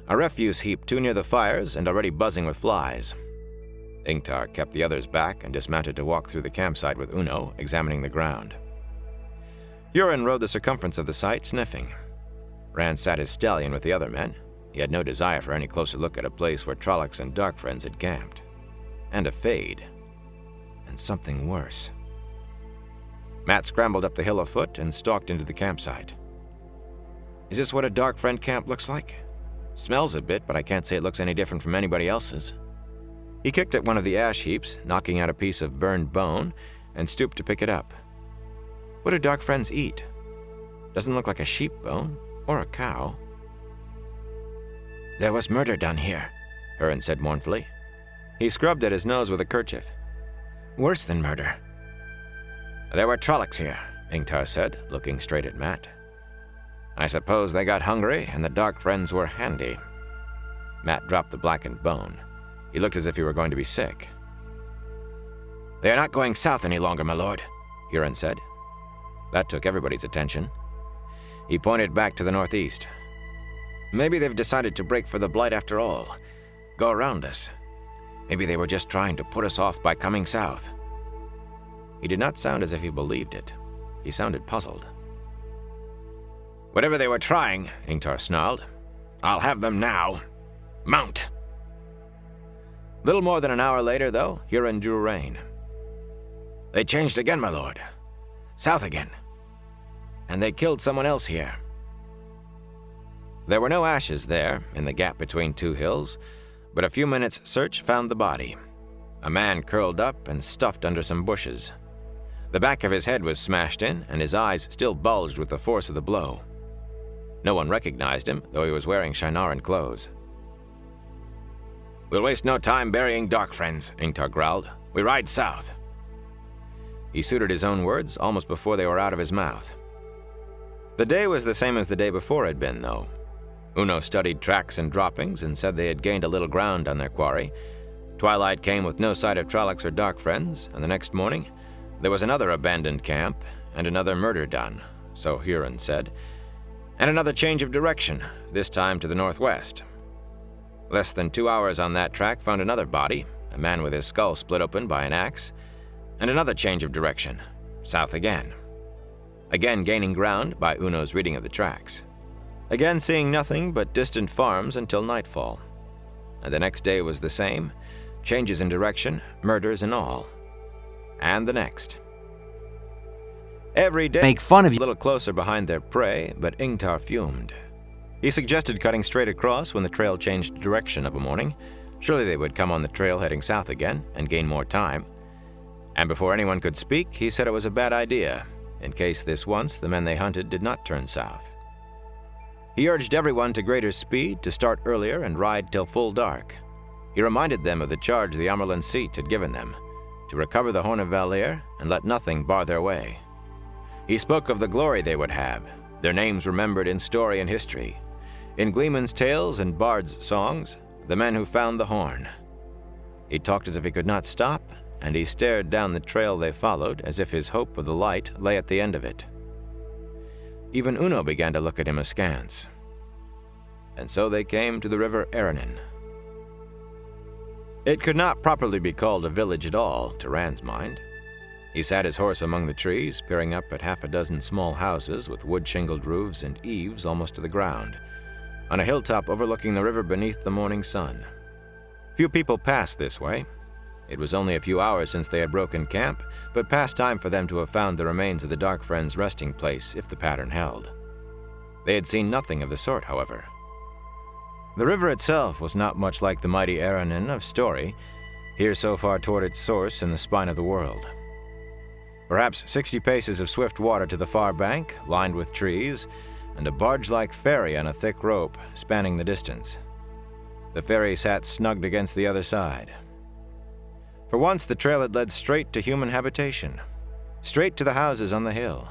A refuse heap too near the fires and already buzzing with flies. Ingtar kept the others back and dismounted to walk through the campsite with Uno, examining the ground. Huron rode the circumference of the site, sniffing. Rand sat his stallion with the other men. He had no desire for any closer look at a place where Trollocs and Dark Friends had camped. And a Fade. And something worse. Matt scrambled up the hill afoot and stalked into the campsite. Is this what a Dark Friend camp looks like? Smells a bit, but I can't say it looks any different from anybody else's. He kicked at one of the ash heaps, knocking out a piece of burned bone, and stooped to pick it up. What do Dark Friends eat? Doesn't look like a sheep bone, or a cow. There was murder done here, Huron said mournfully. He scrubbed at his nose with a kerchief. Worse than murder. There were Trollocs here, Ingtar said, looking straight at Matt. I suppose they got hungry, and the Dark Friends were handy. Matt dropped the blackened bone. He looked as if he were going to be sick. They are not going south any longer, my lord, Huron said. That took everybody's attention. He pointed back to the northeast. Maybe they've decided to break for the Blight after all. Go around us. Maybe they were just trying to put us off by coming south. He did not sound as if he believed it. He sounded puzzled. Whatever they were trying, Ingtar snarled, I'll have them now. Mount! Little more than an hour later, though, Huron drew rein. They changed again, my lord. South again. And they killed someone else here. There were no ashes there, in the gap between two hills, but a few minutes' search found the body. A man curled up and stuffed under some bushes. The back of his head was smashed in, and his eyes still bulged with the force of the blow. No one recognized him, though he was wearing Shiennaran clothes. We'll waste no time burying Dark Friends, Ingtar growled. We ride south. He suited his own words almost before they were out of his mouth. The day was the same as the day before had been, though. Uno studied tracks and droppings and said they had gained a little ground on their quarry. Twilight came with no sight of Trollocs or Dark Friends, and the next morning there was another abandoned camp and another murder done, so Huron said, and another change of direction, this time to the northwest. Less than 2 hours on that track found another body, a man with his skull split open by an axe, and another change of direction, south again. Again gaining ground by Uno's reading of the tracks. Again seeing nothing but distant farms until nightfall. And the next day was the same, changes in direction, murders and all. And the next. Every day, Make fun of you. A little closer behind their prey, but Ingtar fumed. He suggested cutting straight across when the trail changed direction of a morning. Surely they would come on the trail heading south again and gain more time. And before anyone could speak, he said it was a bad idea, in case this once the men they hunted did not turn south. He urged everyone to greater speed, to start earlier and ride till full dark. He reminded them of the charge the Amyrlin Seat had given them, to recover the Horn of Valere and let nothing bar their way. He spoke of the glory they would have, their names remembered in story and history, in gleemen's tales and bards' songs, the men who found the horn. He talked as if he could not stop, and he stared down the trail they followed as if his hope of the light lay at the end of it. Even Uno began to look at him askance. And so they came to the river Aranin. It could not properly be called a village at all, to Rand's mind. He sat his horse among the trees, peering up at half a dozen small houses with wood-shingled roofs and eaves almost to the ground, on a hilltop overlooking the river beneath the morning sun. Few people passed this way. It was only a few hours since they had broken camp, but past time for them to have found the remains of the Dark Friends' resting place if the pattern held. They had seen nothing of the sort, however. The river itself was not much like the mighty Aranin of story, here so far toward its source in the spine of the world. Perhaps 60 paces of swift water to the far bank, lined with trees, and a barge-like ferry on a thick rope spanning the distance. The ferry sat snugged against the other side. For once, the trail had led straight to human habitation, straight to the houses on the hill.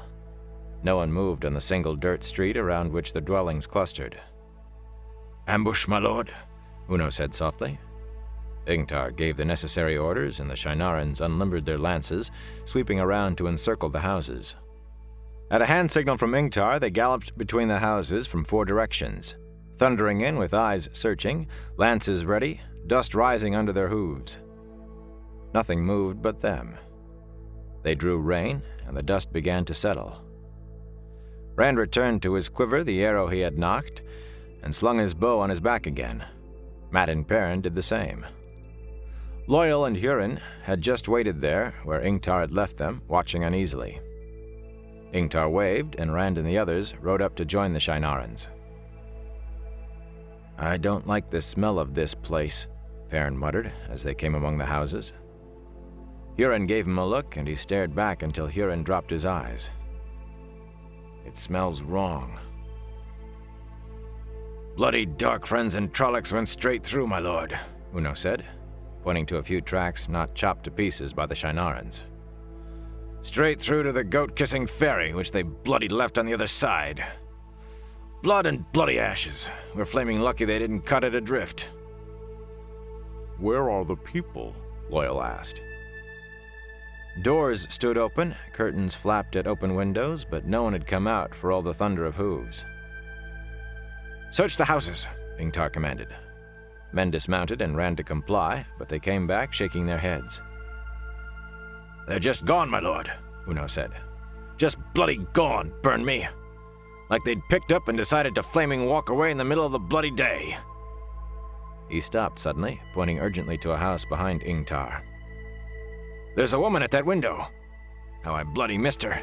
No one moved on the single dirt street around which the dwellings clustered. "Ambush, my lord," Uno said softly. Ingtar gave the necessary orders, and the Shinarans unlimbered their lances, sweeping around to encircle the houses. At a hand signal from Ingtar, they galloped between the houses from 4 directions, thundering in with eyes searching, lances ready, dust rising under their hooves. Nothing moved but them. They drew rein, and the dust began to settle. Rand returned to his quiver the arrow he had knocked, and slung his bow on his back again. Mat and Perrin did the same. Loyal and Hurin had just waited there, where Ingtar had left them, watching uneasily. Ingtar waved, and Rand and the others rode up to join the Shinarans. "I don't like the smell of this place," Perrin muttered as they came among the houses. Hurin gave him a look, and he stared back until Hurin dropped his eyes. "It smells wrong." "Bloody Dark Friends and Trollocs went straight through, my lord," Uno said, pointing to a few tracks not chopped to pieces by the Shinarans. "Straight through to the goat-kissing ferry, which they bloody left on the other side. Blood and bloody ashes. We're flaming lucky they didn't cut it adrift." Where are the people? Loyal asked. Doors stood open, curtains flapped at open windows, but no one had come out for all the thunder of hooves. "Search the houses," Ingtar commanded. Men dismounted and ran to comply, but they came back shaking their heads. "They're just gone, my lord," Uno said. "Just bloody gone, burn me. Like they'd picked up and decided to flaming walk away in the middle of the bloody day." He stopped suddenly, pointing urgently to a house behind Ingtar. "There's a woman at that window. How I bloody missed her."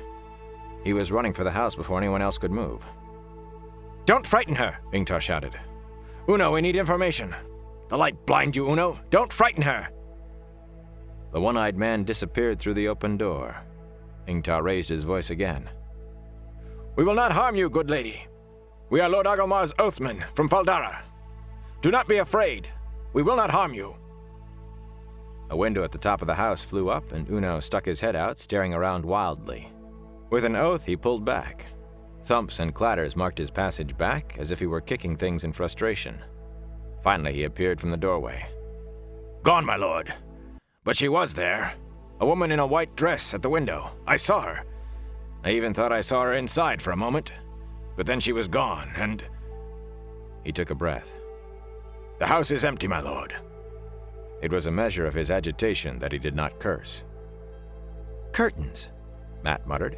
He was running for the house before anyone else could move. "Don't frighten her," Ingtar shouted. "Uno, we need information. The light blind you, Uno. Don't frighten her." The one-eyed man disappeared through the open door. Ingtar raised his voice again. "We will not harm you, good lady. We are Lord Agelmar's oathsmen from Faldara. Do not be afraid. We will not harm you." A window at the top of the house flew up, and Uno stuck his head out, staring around wildly. With an oath, he pulled back. Thumps and clatters marked his passage back, as if he were kicking things in frustration. Finally, he appeared from the doorway. "Gone, my lord. But she was there. A woman in a white dress at the window. I saw her. I even thought I saw her inside for a moment. But then she was gone, and—" He took a breath. "The house is empty, my lord." It was a measure of his agitation that he did not curse. "Curtains," Mat muttered.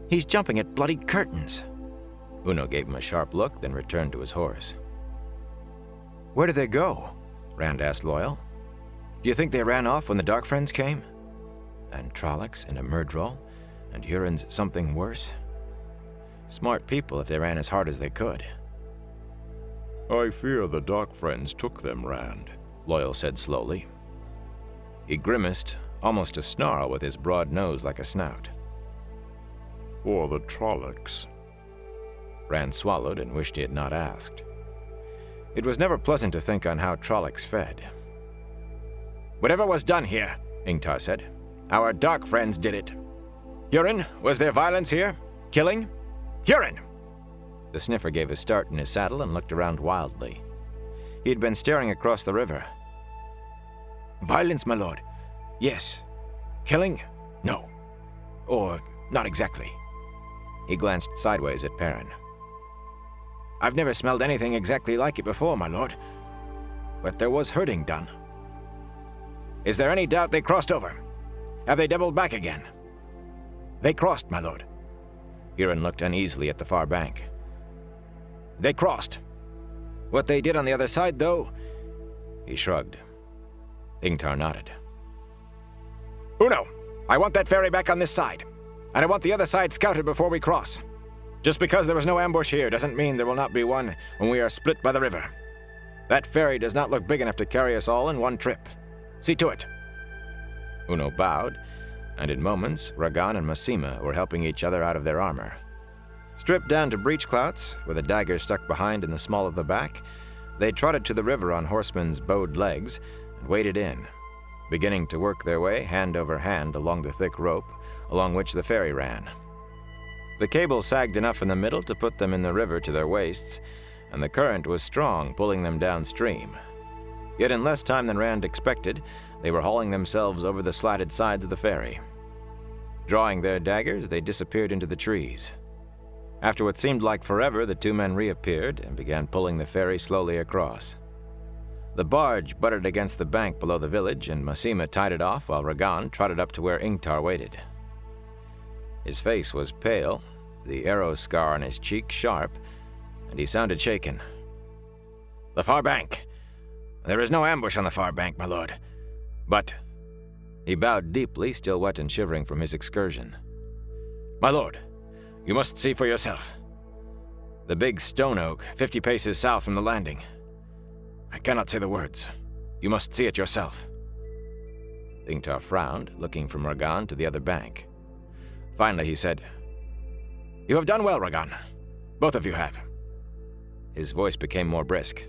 "He's jumping at bloody curtains." Uno gave him a sharp look, then returned to his horse. "Where did they go?" Rand asked Loyal. "Do you think they ran off when the Dark Friends came? And Trollocs and a Myrddraal, and Hurin's something worse? Smart people if they ran as hard as they could." I fear the Dark Friends took them, Rand, Loyal said slowly. He grimaced, almost a snarl with his broad nose like a snout. For the Trollocs. Rand swallowed and wished he had not asked. It was never pleasant to think on how Trollocs fed. "Whatever was done here," Ingtar said, Our dark friends did it. Huron, was there violence here? Killing? Huron! The sniffer gave a start in his saddle and looked around wildly. He had been staring across the river. Violence, my lord. Yes. Killing? No. Or not exactly. He glanced sideways at Perrin. I've never smelled anything exactly like it before, my lord. But there was herding done. Is there any doubt they crossed over? Have they doubled back again? They crossed, my lord. Huron looked uneasily at the far bank. They crossed. What they did on the other side, though... He shrugged. Ingtar nodded. Uno, I want that ferry back on this side. And I want the other side scouted before we cross. Just because there was no ambush here doesn't mean there will not be one when we are split by the river. That ferry does not look big enough to carry us all in one trip. See to it. Uno bowed, and in moments, Ragan and Masima were helping each other out of their armor. Stripped down to breechclouts, with a dagger stuck behind in the small of the back, they trotted to the river on horsemen's bowed legs and waded in, beginning to work their way hand over hand along the thick rope along which the ferry ran. The cable sagged enough in the middle to put them in the river to their waists, and the current was strong, pulling them downstream. Yet in less time than Rand expected, they were hauling themselves over the slatted sides of the ferry. Drawing their daggers, they disappeared into the trees. After what seemed like forever, the two men reappeared and began pulling the ferry slowly across. The barge butted against the bank below the village, and Masima tied it off while Ragan trotted up to where Ingtar waited. His face was pale, the arrow scar on his cheek sharp, and he sounded shaken. The far bank. There is no ambush on the far bank, my lord. But... He bowed deeply, still wet and shivering from his excursion. My lord, you must see for yourself. The big stone oak, 50 paces south from the landing. I cannot say the words. You must see it yourself. Ingtar frowned, looking from Ragan to the other bank. Finally he said, You have done well, Ragan. Both of you have. His voice became more brisk.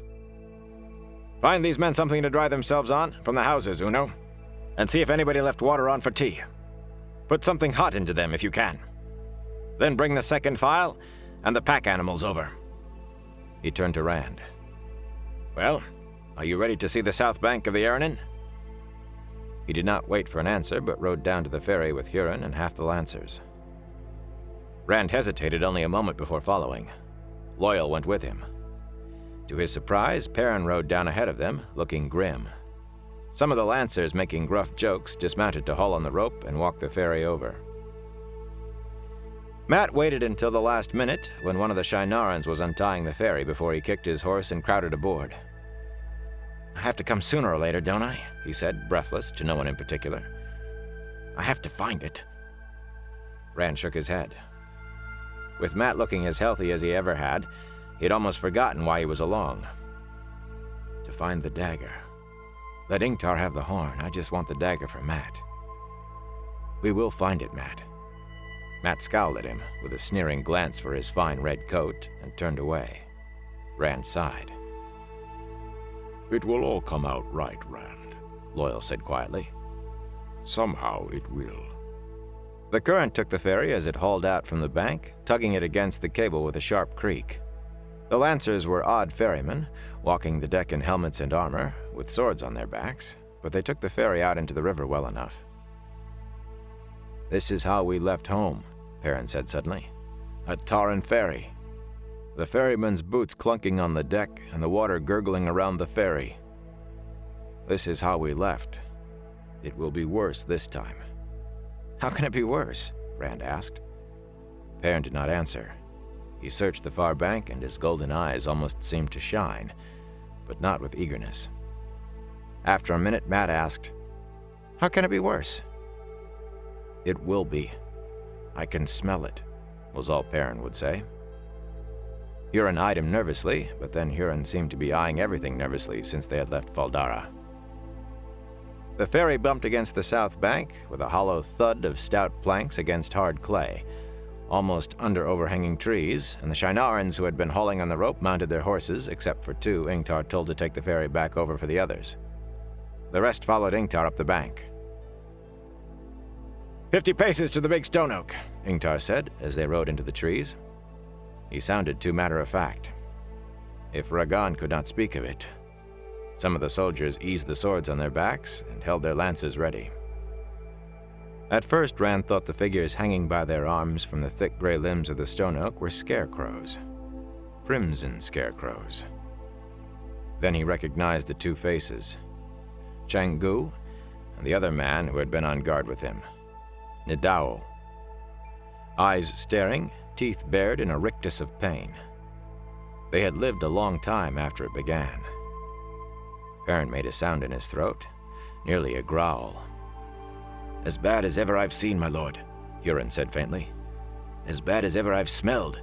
Find these men something to dry themselves on from the houses, Uno, and see if anybody left water on for tea. Put something hot into them if you can. Then bring the second file and the pack animals over. He turned to Rand. Well, are you ready to see the south bank of the Aranin? He did not wait for an answer, but rode down to the ferry with Huron and half the Lancers. Rand hesitated only a moment before following. Loyal went with him. To his surprise, Perrin rode down ahead of them, looking grim. Some of the Lancers, making gruff jokes, dismounted to haul on the rope and walk the ferry over. Mat waited until the last minute, when one of the Shienarans was untying the ferry before he kicked his horse and crowded aboard. I have to come sooner or later, don't I? He said, breathless, to no one in particular. I have to find it. Rand shook his head. With Mat looking as healthy as he ever had, he'd almost forgotten why he was along. To find the dagger. Let Ingtar have the horn. I just want the dagger for Mat. We will find it, Mat. Mat scowled at him, with a sneering glance for his fine red coat, and turned away. Rand sighed. It will all come out right, Rand, Loyal said quietly. Somehow it will. The current took the ferry as it hauled out from the bank, tugging it against the cable with a sharp creak. The Lancers were odd ferrymen, walking the deck in helmets and armor, with swords on their backs, but they took the ferry out into the river well enough. This is how we left home, Perrin said suddenly. A Tauren ferry. The ferryman's boots clunking on the deck and the water gurgling around the ferry. This is how we left. It will be worse this time. How can it be worse? Rand asked. Perrin did not answer. He searched the far bank, and his golden eyes almost seemed to shine, but not with eagerness. After a minute, Mat asked, How can it be worse? It will be. I can smell it, was all Perrin would say. Huron eyed him nervously, but then Huron seemed to be eyeing everything nervously since they had left Fal Dara. The ferry bumped against the south bank with a hollow thud of stout planks against hard clay, almost under overhanging trees, and the Shienarans who had been hauling on the rope mounted their horses, except for two Ingtar told to take the ferry back over for the others. The rest followed Ingtar up the bank. 50 paces to the big stone oak, Ingtar said as they rode into the trees. He sounded too matter-of-fact. If Ragan could not speak of it. Some of the soldiers eased the swords on their backs and held their lances ready. At first, Rand thought the figures hanging by their arms from the thick gray limbs of the stone oak were scarecrows. Crimson scarecrows. Then he recognized the two faces. Changgu and the other man who had been on guard with him. Nidao. Eyes staring, teeth bared in a rictus of pain. They had lived a long time after it began. Perrin made a sound in his throat, nearly a growl. "As bad as ever I've seen, my lord," Huron said faintly. "As bad as ever I've smelled,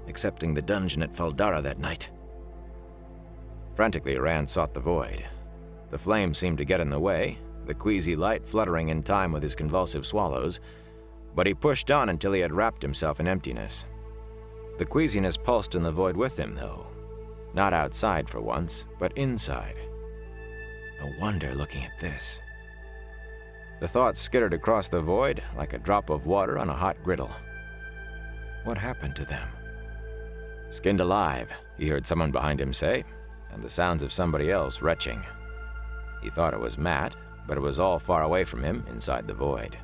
excepting the dungeon at Faldara that night." Frantically, Rand sought the void. The flame seemed to get in the way, the queasy light fluttering in time with his convulsive swallows, but he pushed on until he had wrapped himself in emptiness. The queasiness pulsed in the void with him, though. Not outside for once, but inside. No wonder looking at this. The thought skittered across the void like a drop of water on a hot griddle. What happened to them? "Skinned alive," he heard someone behind him say, and the sounds of somebody else retching. He thought it was Matt, but it was all far away from him inside the void.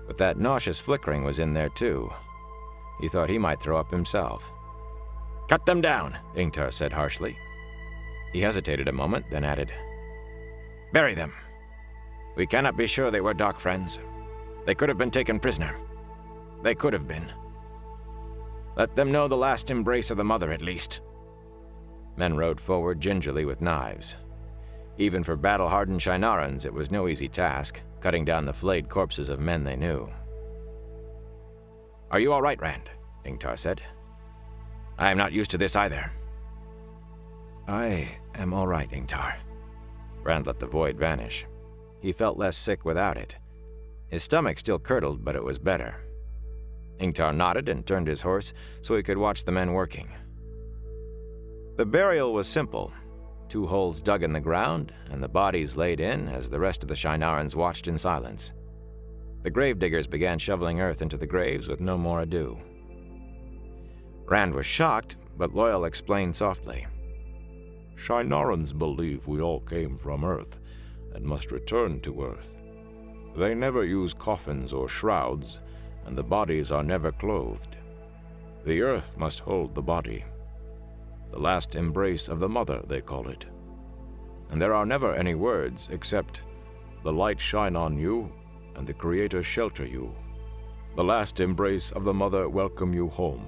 But that nauseous flickering was in there too. He thought he might throw up himself. "Cut them down," Ingtar said harshly. He hesitated a moment, then added, "Bury them. We cannot be sure they were Dark Friends. They could have been taken prisoner. They could have been. Let them know the last embrace of the mother, at least." Men rode forward gingerly with knives. Even for battle-hardened Shinarans, it was no easy task, cutting down the flayed corpses of men they knew. "Are you all right, Rand?" Ingtar said. "I am not used to this either." "I am all right, Ingtar." Rand let the void vanish. He felt less sick without it. His stomach still curdled, but it was better. Ingtar nodded and turned his horse so he could watch the men working. The burial was simple. 2 holes dug in the ground, and the bodies laid in as the rest of the Shinarans watched in silence. The gravediggers began shoveling earth into the graves with no more ado. Rand was shocked, but Loyal explained softly. Shinarans believe we all came from Earth and must return to Earth. They never use coffins or shrouds, and the bodies are never clothed. The Earth must hold the body. The last embrace of the mother, they call it. And there are never any words except, "The light shine on you, and the Creator shelter you. The last embrace of the mother welcome you home."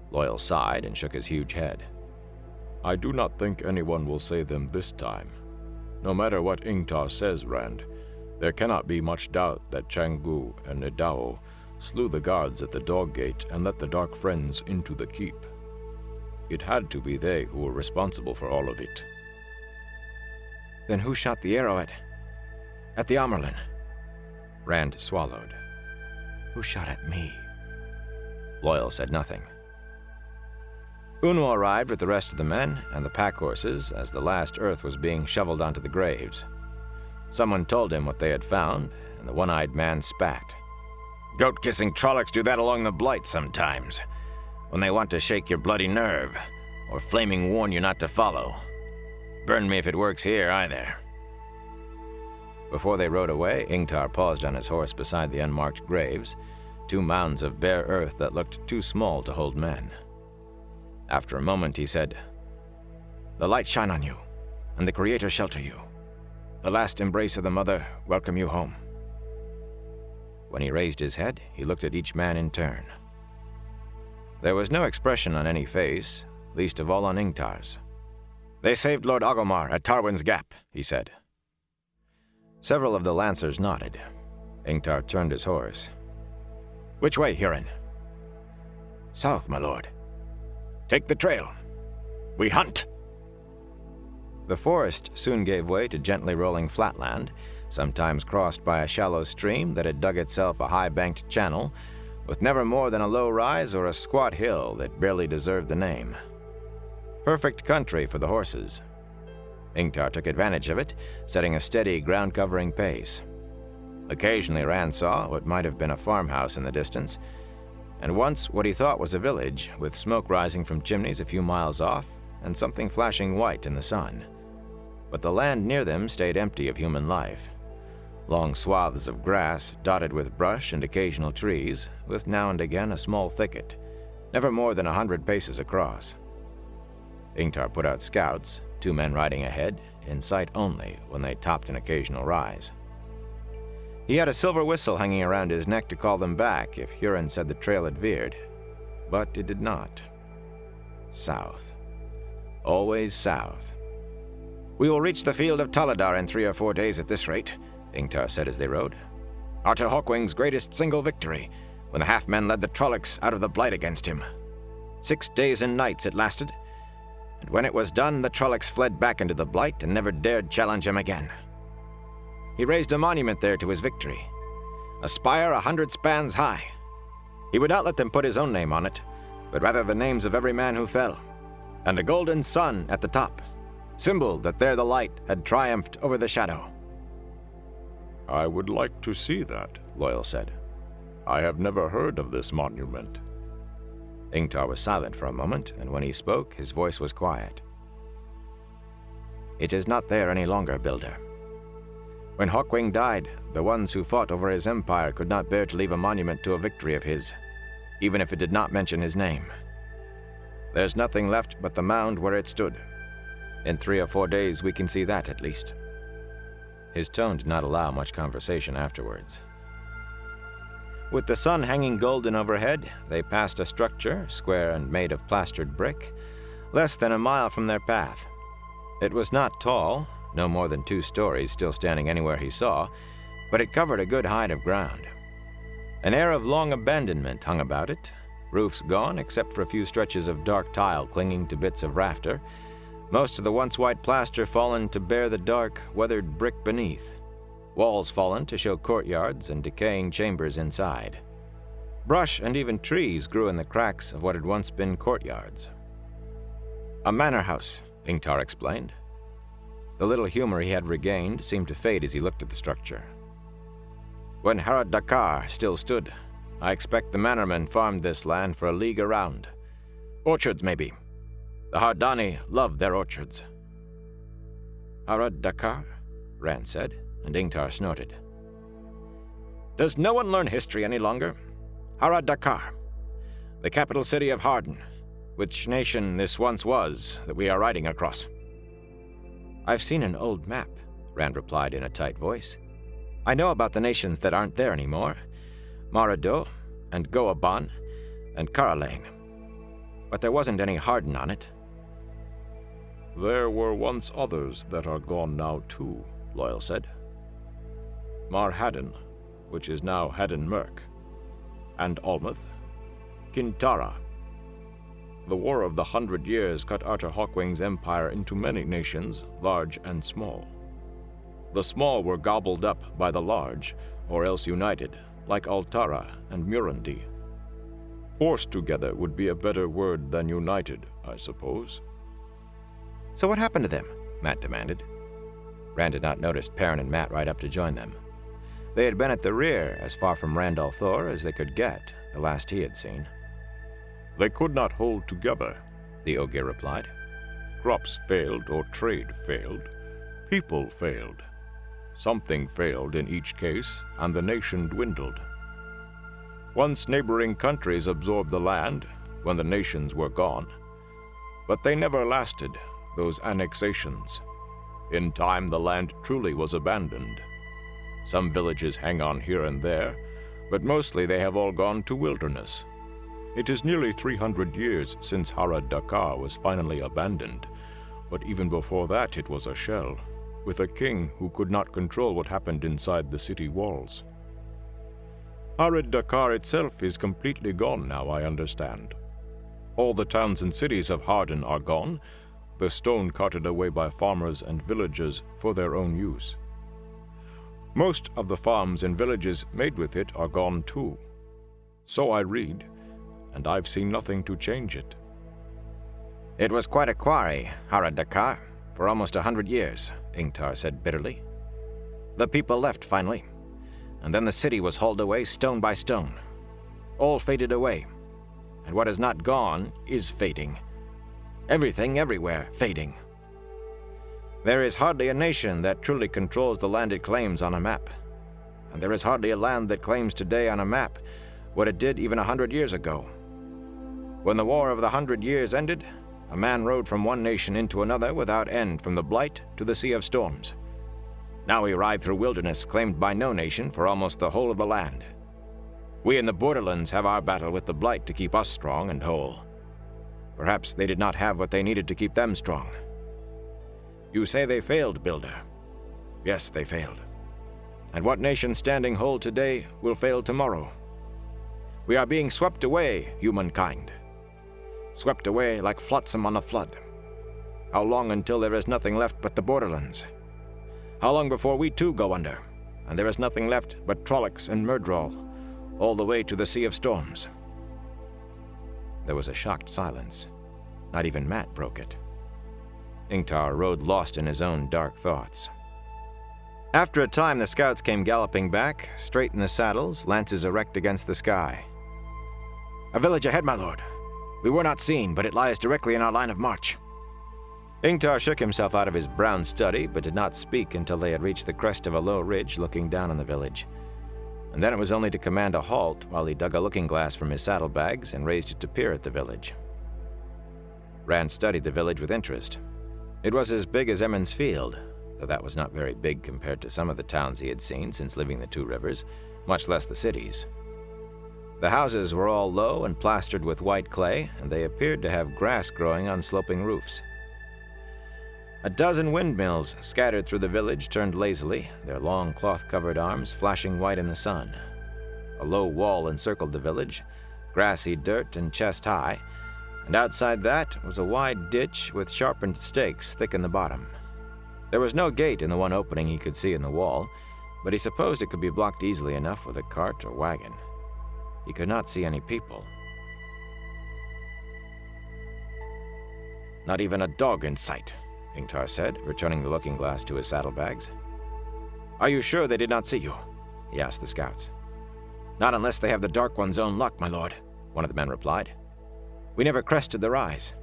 Loyal sighed and shook his huge head. "I do not think anyone will say them this time. No matter what Ingtar says, Rand, there cannot be much doubt that Changgu and Nidao slew the guards at the Dog Gate and let the Dark Friends into the keep. It had to be they who were responsible for all of it." "Then who shot the arrow at the Amyrlin?" Rand swallowed. "Who shot at me?" Loyal said nothing. Uno arrived with the rest of the men and the pack horses as the last earth was being shoveled onto the graves. Someone told him what they had found, and the one-eyed man spat. Goat-kissing Trollocs do that along the Blight sometimes, when they want to shake your bloody nerve, or flaming warn you not to follow. Burn me if it works here, either. Before they rode away, Ingtar paused on his horse beside the unmarked graves, 2 mounds of bare earth that looked too small to hold men. After a moment, he said, "The light shine on you, and the Creator shelter you. The last embrace of the mother welcome you home." When he raised his head, he looked at each man in turn. There was no expression on any face, least of all on Ingtar's. "They saved Lord Agomar at Tarwin's Gap," he said. Several of the lancers nodded. Ingtar turned his horse. "Which way, Huron?" "South, my lord." "Take the trail. We hunt." The forest soon gave way to gently rolling flatland, sometimes crossed by a shallow stream that had dug itself a high-banked channel, with never more than a low rise or a squat hill that barely deserved the name. Perfect country for the horses. Ingtar took advantage of it, setting a steady ground-covering pace. Occasionally Rand saw what might have been a farmhouse in the distance, and once what he thought was a village, with smoke rising from chimneys a few miles off and something flashing white in the sun. But the land near them stayed empty of human life. Long swaths of grass dotted with brush and occasional trees, with now and again a small thicket, never more than 100 paces across. Ingtar put out scouts, 2 men riding ahead, in sight only when they topped an occasional rise. He had a silver whistle hanging around his neck to call them back if Huron said the trail had veered, but it did not. South. Always south. "We will reach the field of Taladar in 3 or 4 days at this rate," Ingtar said as they rode. "Artur Hawkwing's greatest single victory, when the half-men led the Trollocs out of the Blight against him. 6 days and nights it lasted, and when it was done, the Trollocs fled back into the Blight and never dared challenge him again. He raised a monument there to his victory, a spire 100 spans high. He would not let them put his own name on it, but rather the names of every man who fell, and a golden sun at the top, symbol that there the light had triumphed over the shadow." "I would like to see that," Loyal said. "I have never heard of this monument." Ingtar was silent for a moment, and when he spoke, his voice was quiet. "It is not there any longer, Builder. When Hawkwing died, the ones who fought over his empire could not bear to leave a monument to a victory of his, even if it did not mention his name. There's nothing left but the mound where it stood. In 3 or 4 days we can see that at least." His tone did not allow much conversation afterwards. With the sun hanging golden overhead, they passed a structure, square and made of plastered brick, less than a mile from their path. It was not tall, no more than 2 stories, still standing anywhere he saw, but it covered a good height of ground. An air of long abandonment hung about it, roofs gone except for a few stretches of dark tile clinging to bits of rafter, most of the once white plaster fallen to bare the dark, weathered brick beneath, walls fallen to show courtyards and decaying chambers inside. Brush and even trees grew in the cracks of what had once been courtyards. "A manor house," Ingtar explained. The little humor he had regained seemed to fade as he looked at the structure. "When Harad Dakar still stood, I expect the manormen farmed this land for a league around. Orchards, maybe. The Hardani loved their orchards." "Harad Dakar?" Rand said, and Ingtar snorted. "Does no one learn history any longer? Harad Dakar, the capital city of Harden, which nation this once was that we are riding across." "I've seen an old map," Rand replied in a tight voice. "I know about the nations that aren't there anymore. Marado, and Goaban, and Karalane. But there wasn't any Harden on it." "There were once others that are gone now too," Loyal said. "Marhaden, which is now Haden Merk, and Almuth, Kintara. The War of the 100 Years cut Artur Hawkwing's empire into many nations, large and small. The small were gobbled up by the large, or else united, like Altara and Murundi. Forced together would be a better word than united, I suppose." "So what happened to them?" Matt demanded. Rand had not noticed Perrin and Matt ride up to join them. They had been at the rear, as far from Randall Thor as they could get, the last he had seen. "They could not hold together," the Ogier replied. "Crops failed or trade failed. People failed. Something failed in each case, and the nation dwindled. Once neighboring countries absorbed the land, when the nations were gone. But they never lasted, those annexations. In time, the land truly was abandoned. Some villages hang on here and there, but mostly they have all gone to wilderness. It is nearly 300 years since Harad Dakar was finally abandoned, but even before that it was a shell, with a king who could not control what happened inside the city walls. Harad Dakar itself is completely gone now, I understand. All the towns and cities of Harden are gone, the stone carted away by farmers and villagers for their own use. Most of the farms and villages made with it are gone too. So I read, and I've seen nothing to change it." "It was quite a quarry, Harad Dakar, for almost 100 years, Ingtar said bitterly. "The people left finally. and then the city was hauled away stone by stone. All faded away, and what is not gone is fading. Everything, everywhere, fading. There is hardly a nation that truly controls the land it claims on a map. And there is hardly a land that claims today on a map what it did even 100 years ago. When the War of the 100 Years ended, a man rode from one nation into another without end, from the Blight to the Sea of Storms. Now we ride through wilderness claimed by no nation for almost the whole of the land. We in the borderlands have our battle with the Blight to keep us strong and whole. Perhaps they did not have what they needed to keep them strong. You say they failed, Builder. Yes, they failed. And what nation standing whole today will fail tomorrow? We are being swept away, humankind. Swept away like flotsam on a flood. How long until there is nothing left but the borderlands? How long before we too go under, and there is nothing left but Trollocs and Myrddraal, all the way to the Sea of Storms? There was a shocked silence. Not even Mat broke it. Ingtar rode lost in his own dark thoughts. After a time, the scouts came galloping back, straight in the saddles, lances erect against the sky. "A village ahead, my lord. We were not seen, but it lies directly in our line of march." Ingtar shook himself out of his brown study, but did not speak until they had reached the crest of a low ridge looking down on the village. And then it was only to command a halt while he dug a looking-glass from his saddlebags and raised it to peer at the village. Rand studied the village with interest. It was as big as Emond's Field, though that was not very big compared to some of the towns he had seen since leaving the Two Rivers, much less the cities. The houses were all low and plastered with white clay, and they appeared to have grass growing on sloping roofs. A dozen windmills scattered through the village turned lazily, their long cloth-covered arms flashing white in the sun. A low wall encircled the village, grassy dirt and chest-high, and outside that was a wide ditch with sharpened stakes thick in the bottom. There was no gate in the one opening he could see in the wall, but he supposed it could be blocked easily enough with a cart or wagon. He could not see any people. "Not even a dog in sight," Ingtar said, returning the looking-glass to his saddlebags. "Are you sure they did not see you?" he asked the scouts. "Not unless they have the Dark One's own luck, my lord," one of the men replied. "We never crested the rise.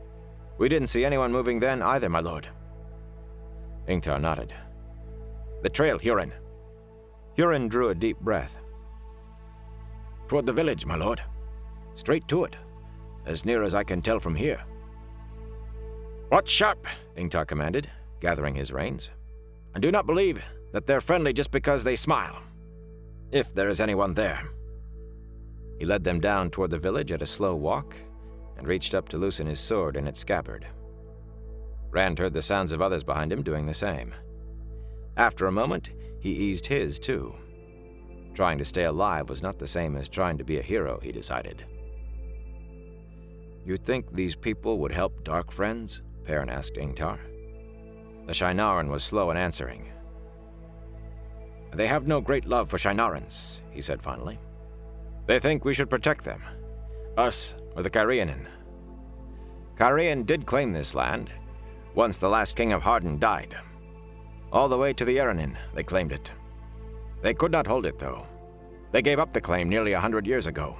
We didn't see anyone moving then either, my lord." Ingtar nodded. "The trail, Hurin." Hurin drew a deep breath. "Toward the village, my lord. Straight to it, as near as I can tell from here." "Watch sharp," Ingtar commanded, gathering his reins. "And do not believe that they're friendly just because they smile. If there is anyone there." He led them down toward the village at a slow walk, and reached up to loosen his sword in its scabbard. Rand heard the sounds of others behind him doing the same. After a moment, he eased his, too. Trying to stay alive was not the same as trying to be a hero, he decided. "You think these people would help Dark Friends?" Perrin asked Ingtar. The Shienaran was slow in answering. "They have no great love for Shienarans," he said finally. "They think we should protect them. Us or the Cairhienin. Cairhien did claim this land, once the last king of Harden died. All the way to the Erenin, they claimed it. They could not hold it, though. They gave up the claim nearly 100 years ago.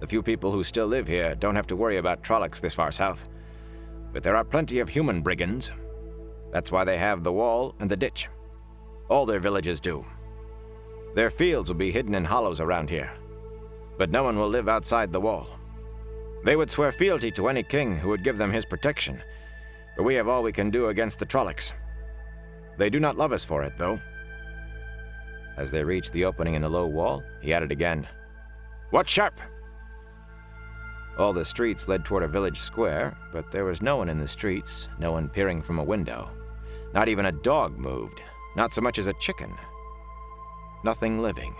The few people who still live here don't have to worry about Trollocs this far south. But there are plenty of human brigands. That's why they have the wall and the ditch. All their villages do. Their fields will be hidden in hollows around here. But no one will live outside the wall. They would swear fealty to any king who would give them his protection, but we have all we can do against the Trollocs. They do not love us for it, though." As they reached the opening in the low wall, he added again, "Watch sharp!" All the streets led toward a village square, but there was no one in the streets, no one peering from a window. Not even a dog moved, not so much as a chicken. Nothing living.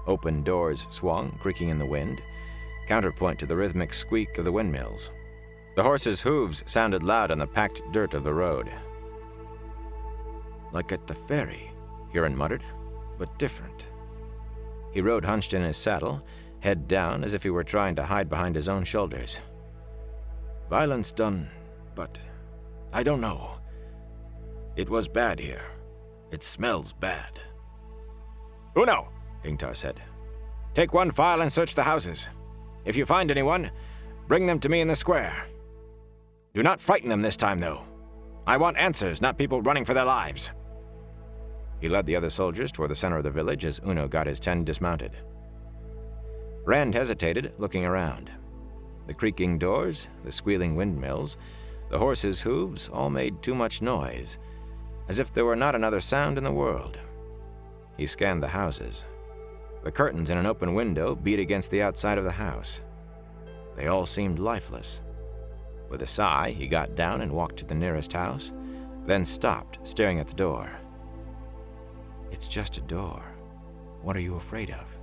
Open doors swung, creaking in the wind, counterpoint to the rhythmic squeak of the windmills. The horses' hooves sounded loud on the packed dirt of the road. "Like at the ferry," Hurin muttered, "but different." He rode hunched in his saddle, head down as if he were trying to hide behind his own shoulders. "Violence done, but I don't know. It was bad here. It smells bad." Uno, Ingtar said. Take one file and search the houses. If you find anyone, bring them to me in the square. Do not frighten them this time, though. I want answers, not people running for their lives. He led the other soldiers toward the center of the village as Uno got his 10 dismounted. Rand hesitated, looking around. The creaking doors, the squealing windmills, the horses' hooves all made too much noise, as if there were not another sound in the world. He scanned the houses. The curtains in an open window beat against the outside of the house. They all seemed lifeless. With a sigh, he got down and walked to the nearest house, then stopped, staring at the door. It's just a door. What are you afraid of?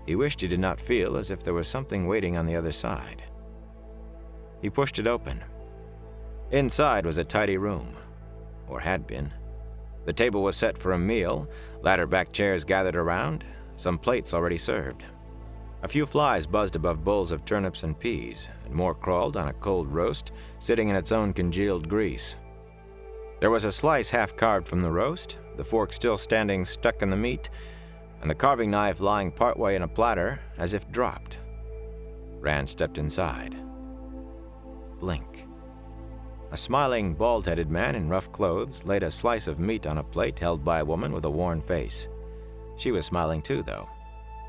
He wished he did not feel as if there was something waiting on the other side. He pushed it open. Inside was a tidy room, or had been. The table was set for a meal, ladder-back chairs gathered around, some plates already served. A few flies buzzed above bowls of turnips and peas, and more crawled on a cold roast, sitting in its own congealed grease. There was a slice half-carved from the roast, the fork still standing stuck in the meat, and the carving knife lying partway in a platter, as if dropped. Rand stepped inside. Blink. A smiling, bald-headed man in rough clothes laid a slice of meat on a plate held by a woman with a worn face. She was smiling too, though.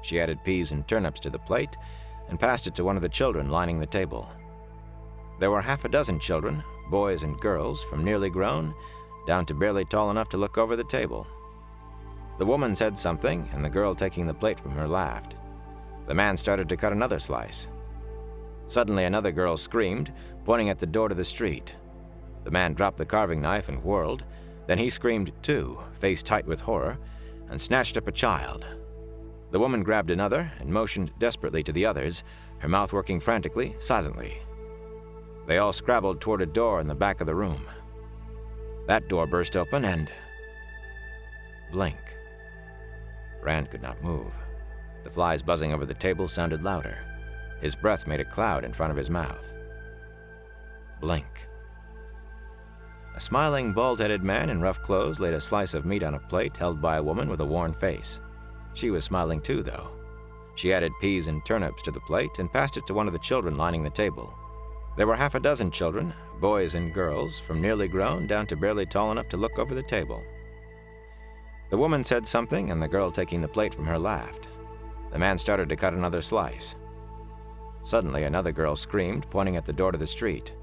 She added peas and turnips to the plate and passed it to one of the children lining the table. There were half a dozen children, boys and girls, from nearly grown down to barely tall enough to look over the table. The woman said something, and the girl taking the plate from her laughed. The man started to cut another slice. Suddenly another girl screamed, pointing at the door to the street. The man dropped the carving knife and whirled. Then he screamed too, face tight with horror, and snatched up a child. The woman grabbed another and motioned desperately to the others, her mouth working frantically, silently. They all scrabbled toward a door in the back of the room. That door burst open and... blink. Rand could not move. The flies buzzing over the table sounded louder. His breath made a cloud in front of his mouth. Blink. A smiling, bald-headed man in rough clothes laid a slice of meat on a plate held by a woman with a worn face. She was smiling too, though. She added peas and turnips to the plate and passed it to one of the children lining the table. There were half a dozen children, boys and girls, from nearly grown down to barely tall enough to look over the table. The woman said something, and the girl taking the plate from her laughed. The man started to cut another slice. Suddenly, another girl screamed, pointing at the door to the street.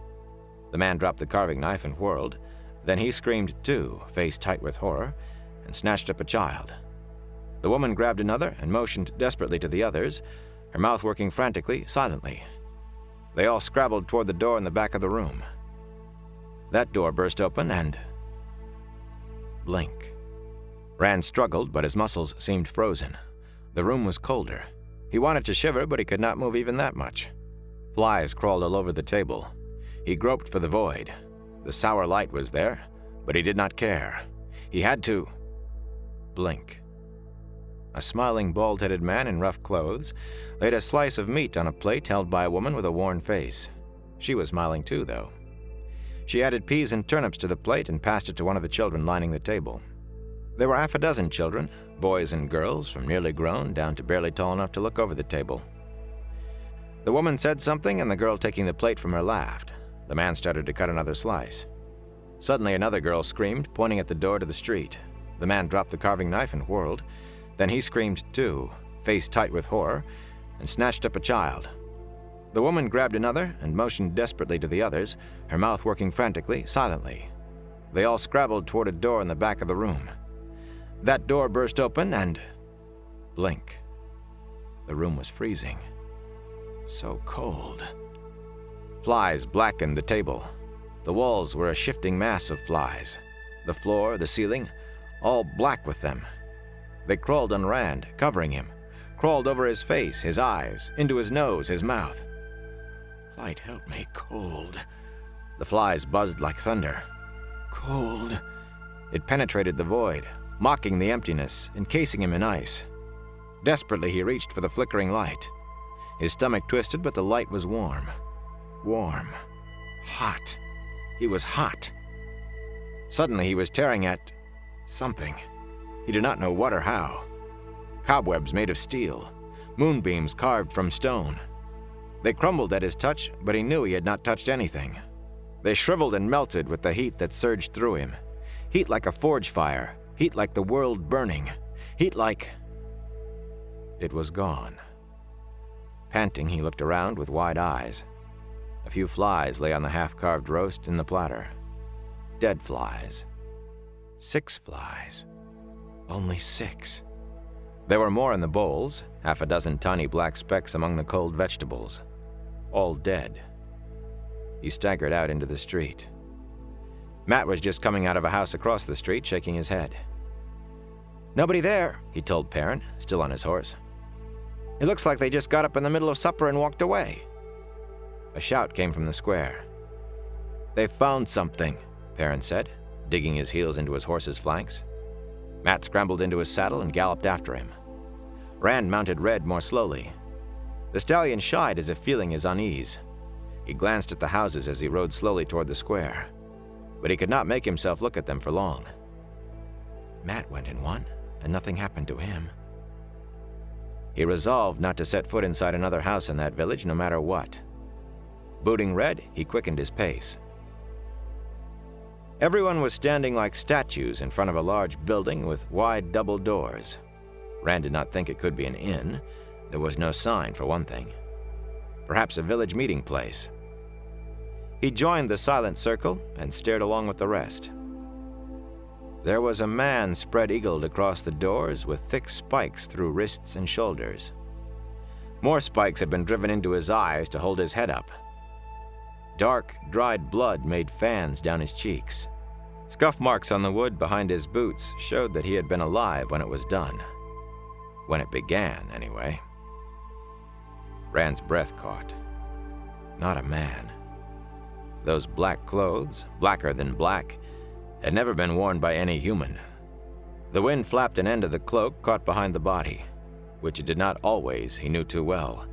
The man dropped the carving knife and whirled. Then he screamed too, face tight with horror, and snatched up a child. The woman grabbed another and motioned desperately to the others, her mouth working frantically, silently. They all scrabbled toward the door in the back of the room. That door burst open and... blink. Rand struggled, but his muscles seemed frozen. The room was colder. He wanted to shiver, but he could not move even that much. Flies crawled all over the table. He groped for the void. The sour light was there, but he did not care. He had to... blink. A smiling, bald-headed man in rough clothes laid a slice of meat on a plate held by a woman with a worn face. She was smiling too, though. She added peas and turnips to the plate and passed it to one of the children lining the table. There were half a dozen children, boys and girls, from nearly grown down to barely tall enough to look over the table. The woman said something, and the girl taking the plate from her laughed. The man started to cut another slice. Suddenly, another girl screamed, pointing at the door to the street. The man dropped the carving knife and whirled. Then he screamed too, face tight with horror, and snatched up a child. The woman grabbed another and motioned desperately to the others, her mouth working frantically, silently. They all scrabbled toward a door in the back of the room. That door burst open and... blink. The room was freezing. So cold. Flies blackened the table. The walls were a shifting mass of flies. The floor, the ceiling, all black with them. They crawled on Rand, covering him, crawled over his face, his eyes, into his nose, his mouth. Light, help me, cold. The flies buzzed like thunder. Cold. It penetrated the void, mocking the emptiness, encasing him in ice. Desperately, he reached for the flickering light. His stomach twisted, but the light was warm. Warm. Hot. He was hot. Suddenly, he was tearing at... something. He did not know what or how. Cobwebs made of steel, moonbeams carved from stone. They crumbled at his touch, but he knew he had not touched anything. They shriveled and melted with the heat that surged through him. Heat like a forge fire, heat like the world burning, heat like... It was gone. Panting, he looked around with wide eyes. A few flies lay on the half-carved roast in the platter. Dead flies. 6 flies. Only 6. There were more in the bowls, half a dozen tiny black specks among the cold vegetables. All dead. He staggered out into the street. Matt was just coming out of a house across the street, shaking his head. "Nobody there," he told Perrin, still on his horse. "It looks like they just got up in the middle of supper and walked away." A shout came from the square. "They've found something," Perrin said, digging his heels into his horse's flanks. Matt scrambled into his saddle and galloped after him. Rand mounted Red more slowly. The stallion shied as if feeling his unease. He glanced at the houses as he rode slowly toward the square, but he could not make himself look at them for long. Matt went in one, and nothing happened to him. He resolved not to set foot inside another house in that village, no matter what. Booting Red, he quickened his pace. Everyone was standing like statues in front of a large building with wide double doors. Rand did not think it could be an inn. There was no sign, for one thing. Perhaps a village meeting place. He joined the silent circle and stared along with the rest. There was a man spread-eagled across the doors with thick spikes through wrists and shoulders. More spikes had been driven into his eyes to hold his head up. Dark, dried blood made fans down his cheeks. Scuff marks on the wood behind his boots showed that he had been alive when it was done. When it began, anyway. Rand's breath caught. Not a man. Those black clothes, blacker than black, had never been worn by any human. The wind flapped an end of the cloak caught behind the body, which it did not always, he knew too well.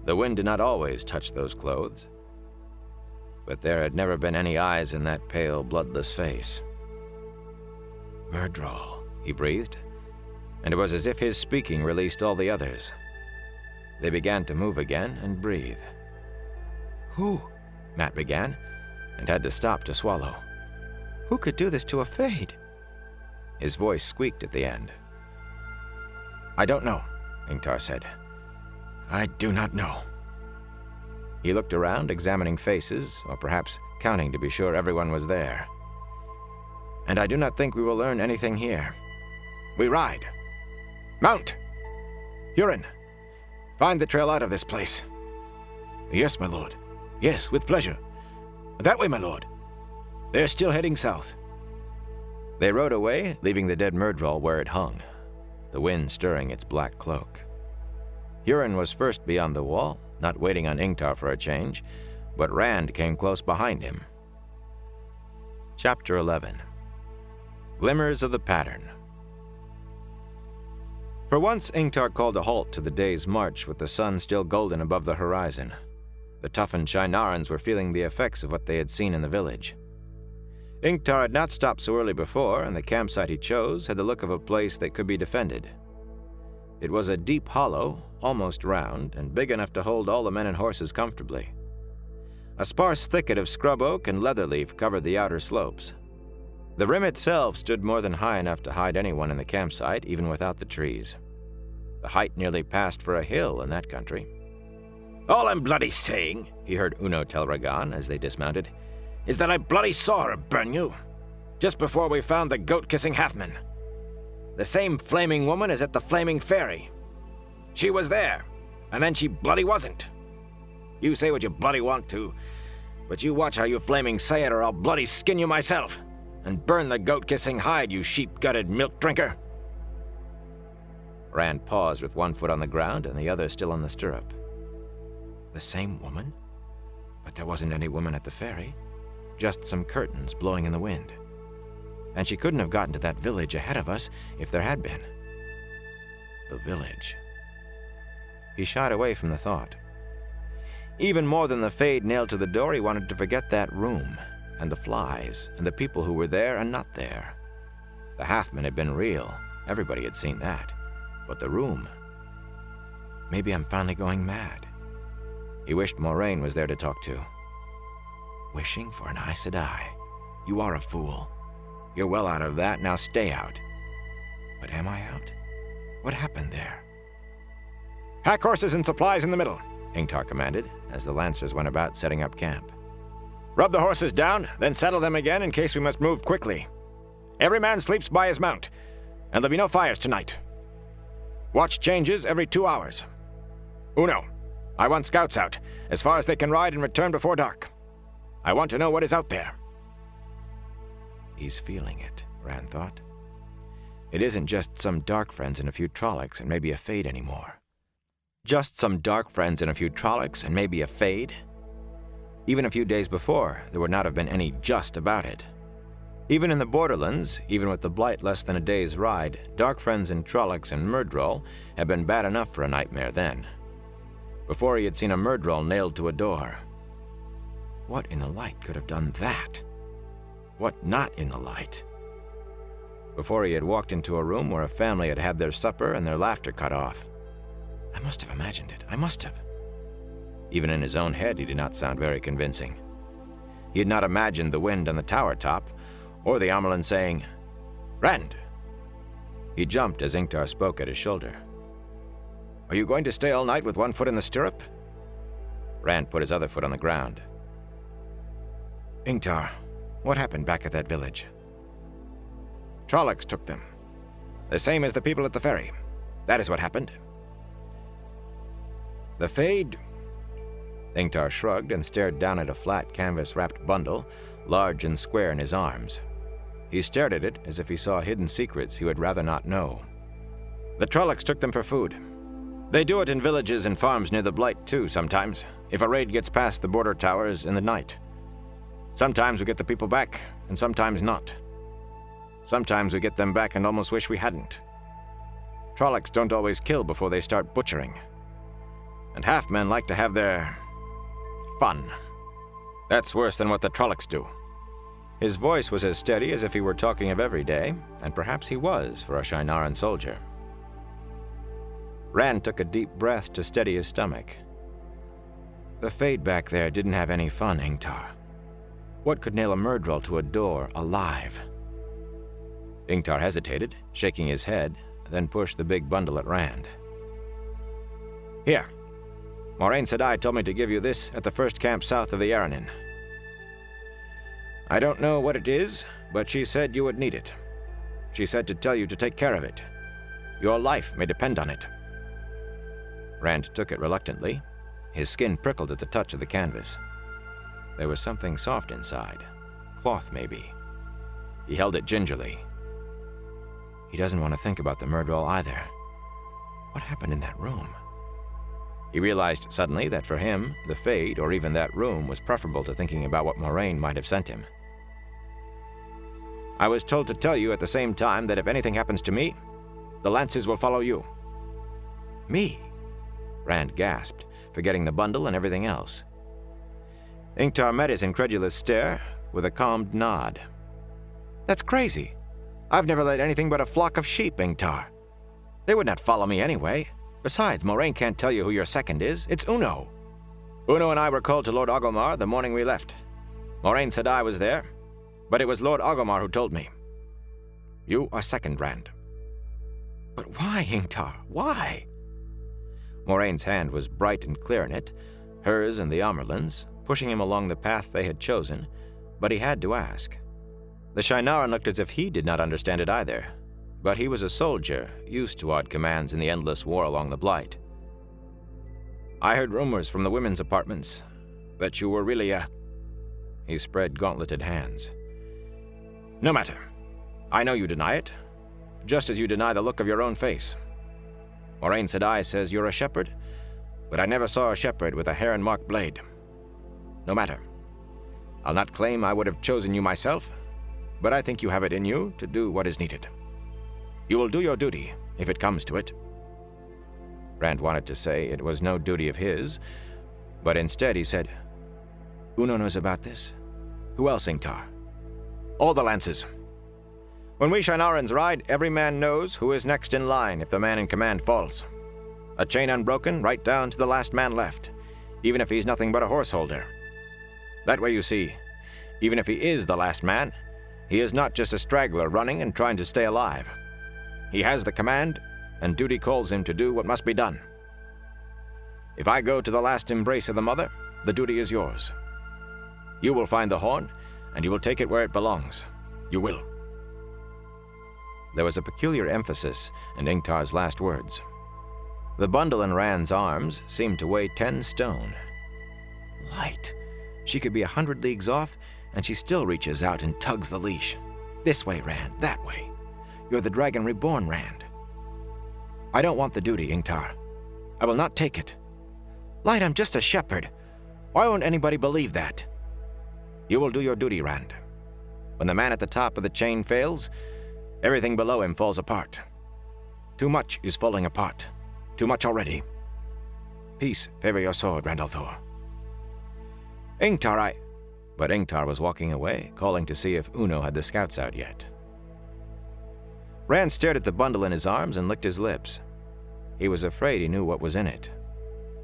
The wind did not always touch those clothes. But there had never been any eyes in that pale, bloodless face. "Myrddraal," he breathed, and it was as if his speaking released all the others. They began to move again and breathe. "Who?" Matt began, and had to stop to swallow. "Who could do this to a Fade?" His voice squeaked at the end. "I don't know," Ingtar said. "I do not know." He looked around, examining faces, or perhaps counting to be sure everyone was there. "And I do not think we will learn anything here. We ride. Mount! Huron, find the trail out of this place." "Yes, my lord. Yes, with pleasure. That way, my lord. They're still heading south." They rode away, leaving the dead Myrddraal where it hung, the wind stirring its black cloak. Huron was first beyond the wall, not waiting on Ingtar for a change, but Rand came close behind him. Chapter 11. Glimmers of the Pattern. For once, Ingtar called a halt to the day's march with the sun still golden above the horizon. The toughened Shienarans were feeling the effects of what they had seen in the village. Ingtar had not stopped so early before, and the campsite he chose had the look of a place that could be defended. It was a deep hollow, almost round, and big enough to hold all the men and horses comfortably. A sparse thicket of scrub oak and leatherleaf covered the outer slopes. The rim itself stood more than high enough to hide anyone in the campsite, even without the trees. The height nearly passed for a hill in that country. "All I'm bloody saying," he heard Uno tell Ragan as they dismounted, "is that I bloody saw her burn you, just before we found the goat-kissing Hathman. The same flaming woman as at the Flaming Ferry. She was there, and then she bloody wasn't. You say what you bloody want to, but you watch how you flaming say it, or I'll bloody skin you myself, and burn the goat-kissing hide, you sheep-gutted milk drinker." Rand paused with one foot on the ground and the other still on the stirrup. The same woman? But there wasn't any woman at the ferry. Just some curtains blowing in the wind. And she couldn't have gotten to that village ahead of us if there had been. The village. He shied away from the thought. Even more than the Fade nailed to the door, he wanted to forget that room, and the flies, and the people who were there and not there. The halfmen had been real. Everybody had seen that. But the room... Maybe I'm finally going mad. He wished Moraine was there to talk to. Wishing for an Aes Sedai. You are a fool. You're well out of that, now stay out. But am I out? What happened there? Pack horses and supplies in the middle, Ingtar commanded, as the Lancers went about setting up camp. Rub the horses down, then saddle them again in case we must move quickly. Every man sleeps by his mount, and there'll be no fires tonight. Watch changes every 2 hours. Uno, I want scouts out, as far as they can ride and return before dark. I want to know what is out there. He's feeling it, Rand thought. It isn't just some dark friends and a few Trollocs and maybe a Fade anymore. Just some dark friends and a few Trollocs and maybe a Fade? Even a few days before, there would not have been any just about it. Even in the Borderlands, even with the Blight less than a day's ride, dark friends and Trollocs and Myrddraal had been bad enough for a nightmare then. Before he had seen a Myrddraal nailed to a door. What in the light could have done that? What not in the light? Before he had walked into a room where a family had had their supper and their laughter cut off. I must have imagined it. I must have. Even in his own head, he did not sound very convincing. He had not imagined the wind on the tower top, or the Amyrlin saying, "Rand!" He jumped as Ingtar spoke at his shoulder. "Are you going to stay all night with one foot in the stirrup?" Rand put his other foot on the ground. "Ingtar, what happened back at that village?" Trollocs took them. The same as the people at the ferry. That is what happened. The Fade... Ingtar shrugged and stared down at a flat canvas-wrapped bundle, large and square in his arms. He stared at it as if he saw hidden secrets he would rather not know. The Trollocs took them for food. They do it in villages and farms near the Blight, too, sometimes, if a raid gets past the border towers in the night. Sometimes we get the people back, and sometimes not. Sometimes we get them back and almost wish we hadn't. Trollocs don't always kill before they start butchering. And half-men like to have their... fun. That's worse than what the Trollocs do. His voice was as steady as if he were talking of every day, and perhaps he was for a Shienaran soldier. Rand took a deep breath to steady his stomach. The Fade back there didn't have any fun, Ingtar. What could nail a Myrddraal to a door alive? Ingtar hesitated, shaking his head, then pushed the big bundle at Rand. "Here. Moraine Sedai told me to give you this at the first camp south of the Aranin. I don't know what it is, but she said you would need it. She said to tell you to take care of it. Your life may depend on it." Rand took it reluctantly. His skin prickled at the touch of the canvas. There was something soft inside. Cloth, maybe. He held it gingerly. He doesn't want to think about the Myrddraal either. What happened in that room? He realized suddenly that for him, the Fade, or even that room, was preferable to thinking about what Moraine might have sent him. "I was told to tell you at the same time that if anything happens to me, the Lances will follow you." "Me?" Rand gasped, forgetting the bundle and everything else. Ingtar met his incredulous stare with a calmed nod. "That's crazy. I've never led anything but a flock of sheep, Ingtar. They would not follow me anyway. Besides, Moraine can't tell you who your second is. It's Uno. Uno and I were called to Lord Orgrimmar the morning we left. Moraine Sedai was there, but it was Lord Orgrimmar who told me. You are second, Rand." "But why, Ingtar? Why?" Moraine's hand was bright and clear in it, hers and the Amyrlin's, pushing him along the path they had chosen, but he had to ask. The Shienaran looked as if he did not understand it either, but he was a soldier, used to odd commands in the endless war along the Blight. "I heard rumors from the women's apartments that you were really a..." He spread gauntleted hands. "No matter. I know you deny it, just as you deny the look of your own face. Moraine Sedai says you're a shepherd, but I never saw a shepherd with a heron-marked blade. No matter. I'll not claim I would have chosen you myself, but I think you have it in you to do what is needed. You will do your duty, if it comes to it." Rand wanted to say it was no duty of his, but instead he said, "Uno knows about this? Who else, Ingtar?" "All the Lances. When we Shienarans ride, every man knows who is next in line if the man in command falls. A chain unbroken, right down to the last man left, even if he's nothing but a horse holder. That way, you see, even if he is the last man, he is not just a straggler running and trying to stay alive. He has the command, and duty calls him to do what must be done. If I go to the last embrace of the mother, the duty is yours. You will find the horn, and you will take it where it belongs. You will. There was a peculiar emphasis in Ingtar's last words. The bundle in Rand's arms seemed to weigh 10 stone. Light. She could be 100 leagues off, and she still reaches out and tugs the leash. This way, Rand, that way. You're the Dragon Reborn, Rand. I don't want the duty, Ingtar. I will not take it. Light, I'm just a shepherd. Why won't anybody believe that? You will do your duty, Rand. When the man at the top of the chain fails, everything below him falls apart. Too much is falling apart. Too much already. Peace favor your sword, Rand al'Thor. Ingtar, But Ingtar was walking away, calling to see if Uno had the scouts out yet. Rand stared at the bundle in his arms and licked his lips. He was afraid he knew what was in it.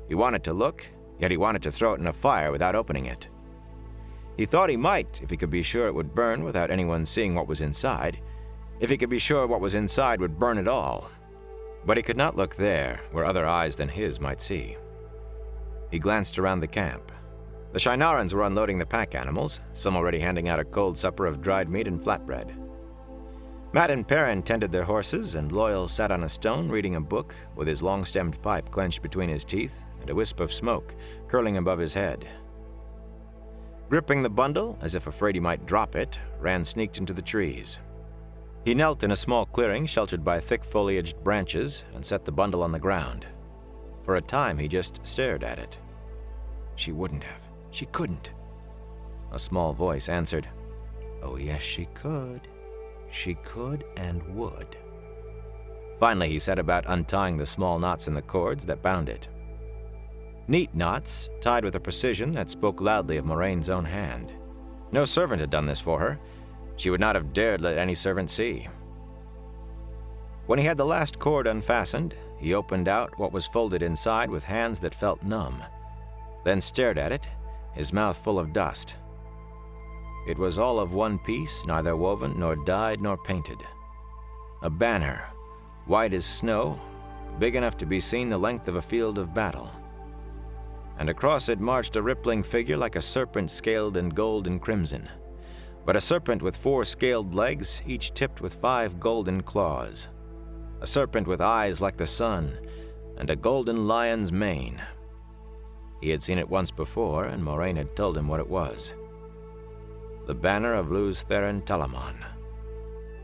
He wanted to look, yet he wanted to throw it in a fire without opening it. He thought he might if he could be sure it would burn without anyone seeing what was inside, if he could be sure what was inside would burn at all. But he could not look there, where other eyes than his might see. He glanced around the camp. The Shienarans were unloading the pack animals, some already handing out a cold supper of dried meat and flatbread. Mat and Perrin tended their horses, and Loial sat on a stone reading a book with his long-stemmed pipe clenched between his teeth and a wisp of smoke curling above his head. Gripping the bundle, as if afraid he might drop it, Rand sneaked into the trees. He knelt in a small clearing sheltered by thick foliaged branches and set the bundle on the ground. For a time, he just stared at it. She wouldn't have. She couldn't. A small voice answered, "Oh, yes, she could. She could and would." Finally, he set about untying the small knots in the cords that bound it. Neat knots, tied with a precision that spoke loudly of Moiraine's own hand. No servant had done this for her. She would not have dared let any servant see. When he had the last cord unfastened, he opened out what was folded inside with hands that felt numb, then stared at it, his mouth full of dust. It was all of one piece, neither woven nor dyed nor painted. A banner, white as snow, big enough to be seen the length of a field of battle. And across it marched a rippling figure like a serpent scaled in gold and crimson, but a serpent with 4 scaled legs, each tipped with 5 golden claws. A serpent with eyes like the sun, and a golden lion's mane. He had seen it once before, and Moiraine had told him what it was. The banner of Lews Therin Telamon.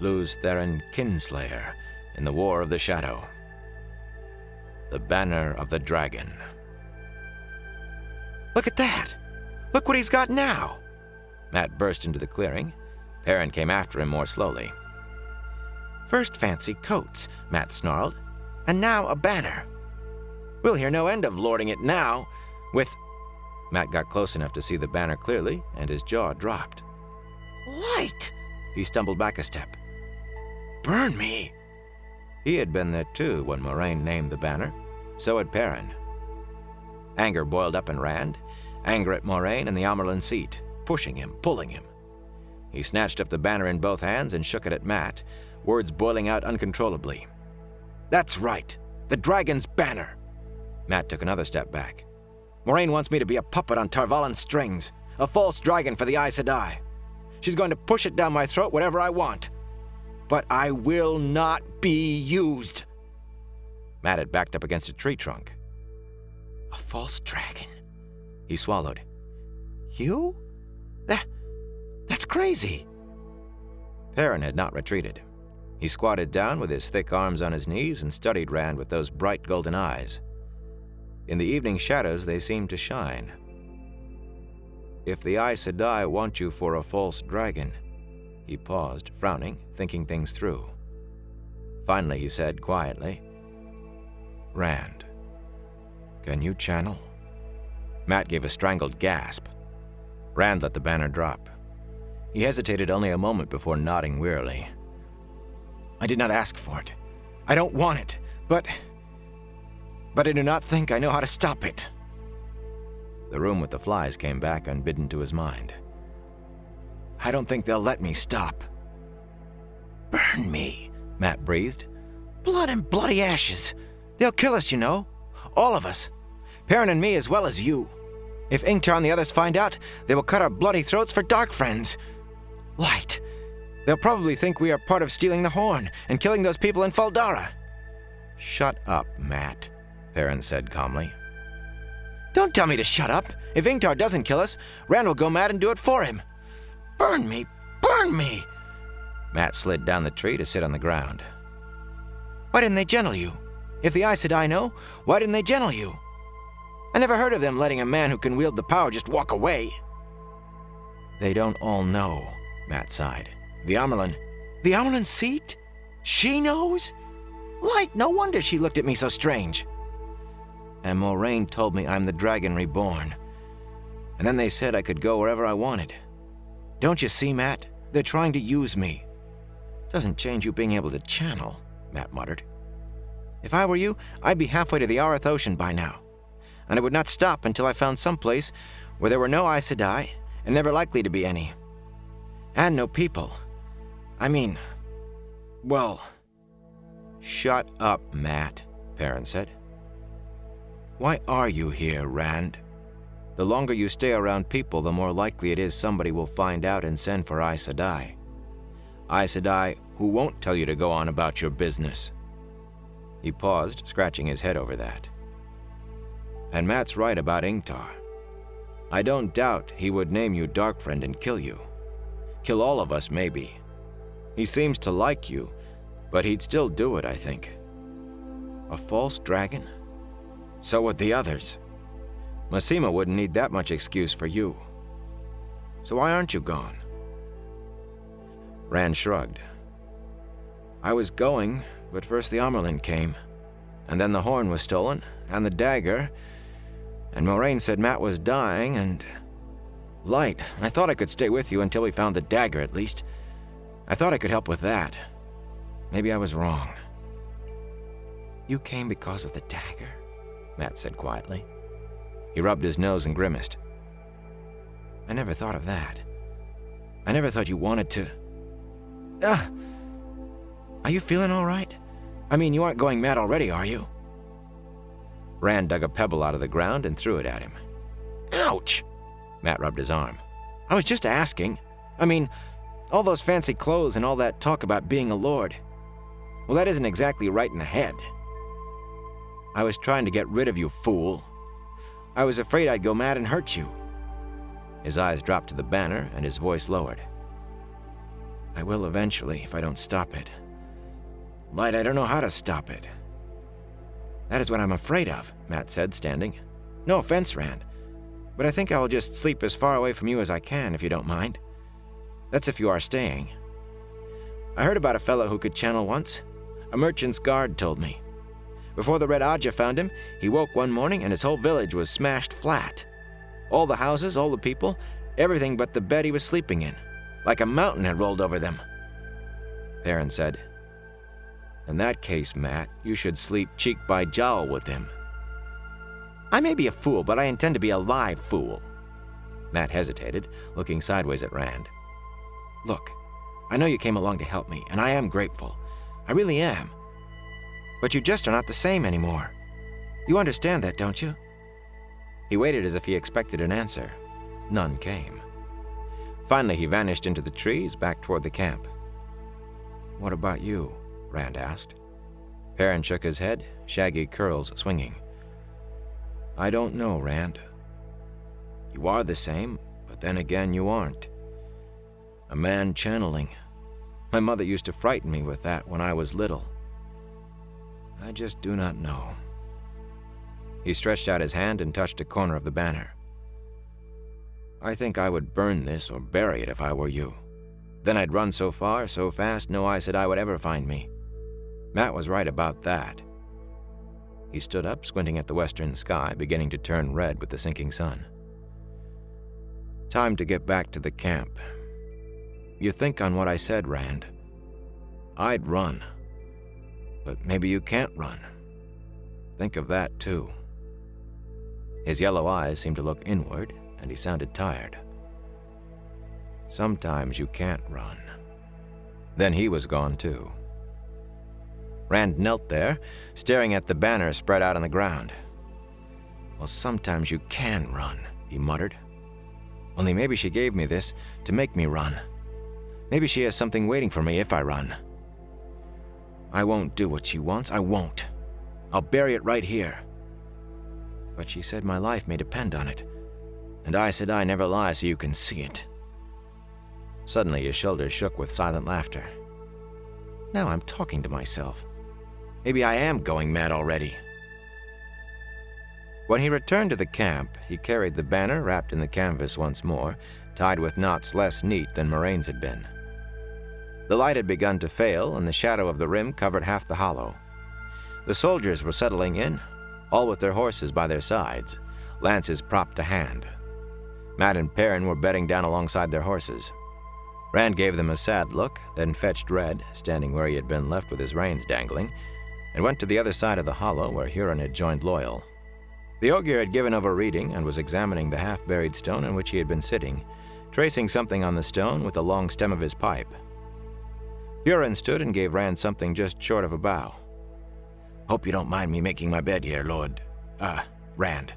Lews Therin Kinslayer in the War of the Shadow. The banner of the dragon. "Look at that! Look what he's got now!" Mat burst into the clearing. Perrin came after him more slowly. "First fancy coats," Mat snarled, "and now a banner. We'll hear no end of lording it now, with..." Mat got close enough to see the banner clearly, and his jaw dropped. "Light!" He stumbled back a step. "Burn me!" He had been there too when Moiraine named the banner. So had Perrin. Anger boiled up in Rand, anger at Moiraine and the Amyrlin seat, pushing him, pulling him. He snatched up the banner in both hands and shook it at Mat, words boiling out uncontrollably. "That's right! The dragon's banner!" Mat took another step back. "Moiraine wants me to be a puppet on Tar Valon's strings, a false dragon for the Aes Sedai. She's going to push it down my throat whatever I want. But I will not be used." Mat had backed up against a tree trunk. "A false dragon," he swallowed. "You? That's crazy." Perrin had not retreated. He squatted down with his thick arms on his knees and studied Rand with those bright golden eyes. In the evening shadows they seemed to shine. "If the Aes Sedai want you for a false dragon..." He paused, frowning, thinking things through. Finally he said quietly, "Rand, can you channel?" Mat gave a strangled gasp. Rand let the banner drop. He hesitated only a moment before nodding wearily. I did not ask for it. I don't want it, but I do not think I know how to stop it. The room with the flies came back unbidden to his mind. I don't think they'll let me stop. Burn me, Matt breathed. Blood and bloody ashes. They'll kill us, you know. All of us. Perrin and me as well as you. If Ingtar and the others find out, they will cut our bloody throats for Dark Friends. Light. They'll probably think we are part of stealing the horn and killing those people in Faldara. Shut up, Matt, Perrin said calmly. Don't tell me to shut up. If Ingtar doesn't kill us, Rand will go mad and do it for him. Burn me! Burn me! Matt slid down the tree to sit on the ground. Why didn't they gentle you? If the Aes Sedai know, why didn't they gentle you? I never heard of them letting a man who can wield the power just walk away. They don't all know, Matt sighed. The Amyrlin seat? She knows? Light, no wonder she looked at me so strange. And Moraine told me I'm the Dragon Reborn. And then they said I could go wherever I wanted. Don't you see, Matt? They're trying to use me. Doesn't change you being able to channel, Matt muttered. If I were you, I'd be halfway to the Arath Ocean by now. And I would not stop until I found some place where there were no Aes Sedai, and never likely to be any. And no people. I mean, well... Shut up, Matt, Perrin said. Why are you here, Rand? The longer you stay around people, the more likely it is somebody will find out and send for Aes Sedai. Aes Sedai who won't tell you to go on about your business. He paused, scratching his head over that. And Matt's right about Ingtar. I don't doubt he would name you Darkfriend and kill you. Kill all of us, maybe. He seems to like you, but he'd still do it, I think. A false dragon? So would the others. Masema wouldn't need that much excuse for you. So why aren't you gone? Rand shrugged. I was going, but first the Amyrlin came. And then the horn was stolen, and the dagger, and Moraine said Matt was dying, and... Light, I thought I could stay with you until we found the dagger, at least. I thought I could help with that. Maybe I was wrong. You came because of the dagger, Matt said quietly. He rubbed his nose and grimaced. I never thought of that. I never thought you wanted to... Are you feeling all right? I mean, you aren't going mad already, are you? Rand dug a pebble out of the ground and threw it at him. Ouch! Matt rubbed his arm. I was just asking. I mean, all those fancy clothes and all that talk about being a lord. Well, that isn't exactly right in the head. I was trying to get rid of you, fool. I was afraid I'd go mad and hurt you. His eyes dropped to the banner and his voice lowered. I will eventually if I don't stop it. Light, I don't know how to stop it. That is what I'm afraid of, Matt said, standing. No offense, Rand, but I think I will just sleep as far away from you as I can, if you don't mind. That's if you are staying. I heard about a fellow who could channel once. A merchant's guard told me. Before the Red Ajah found him, he woke one morning and his whole village was smashed flat. All the houses, all the people, everything but the bed he was sleeping in. Like a mountain had rolled over them. Perrin said, in that case, Matt, you should sleep cheek by jowl with him. I may be a fool, but I intend to be a live fool. Matt hesitated, looking sideways at Rand. Look, I know you came along to help me, and I am grateful. I really am. But you just are not the same anymore. You understand that, don't you? He waited as if he expected an answer. None came. Finally, he vanished into the trees, back toward the camp. What about you? Rand asked. Perrin shook his head, shaggy curls swinging. I don't know, Rand. You are the same, but then again you aren't. A man channeling. My mother used to frighten me with that when I was little. I just do not know. He stretched out his hand and touched a corner of the banner. I think I would burn this or bury it if I were you. Then I'd run so far, so fast, no Aes Sedai would ever find me. Matt was right about that. He stood up, squinting at the western sky, beginning to turn red with the sinking sun. Time to get back to the camp. You think on what I said, Rand. I'd run. But maybe you can't run. Think of that, too. His yellow eyes seemed to look inward, and he sounded tired. Sometimes you can't run. Then he was gone, too. Rand knelt there, staring at the banner spread out on the ground. Well, sometimes you can run, he muttered. Only maybe she gave me this to make me run. Maybe she has something waiting for me if I run. I won't do what she wants, I won't. I'll bury it right here. But she said my life may depend on it. And I said I never lie so you can see it. Suddenly his shoulders shook with silent laughter. Now I'm talking to myself. Maybe I am going mad already. When he returned to the camp, he carried the banner wrapped in the canvas once more, tied with knots less neat than Moiraine's had been. The light had begun to fail, and the shadow of the rim covered half the hollow. The soldiers were settling in, all with their horses by their sides, lances propped to hand. Mat and Perrin were bedding down alongside their horses. Rand gave them a sad look, then fetched Red, standing where he had been left with his reins dangling, and went to the other side of the hollow where Huron had joined Loyal. The Ogier had given over reading and was examining the half-buried stone on which he had been sitting, tracing something on the stone with the long stem of his pipe. Huron stood and gave Rand something just short of a bow. Hope you don't mind me making my bed here, Rand.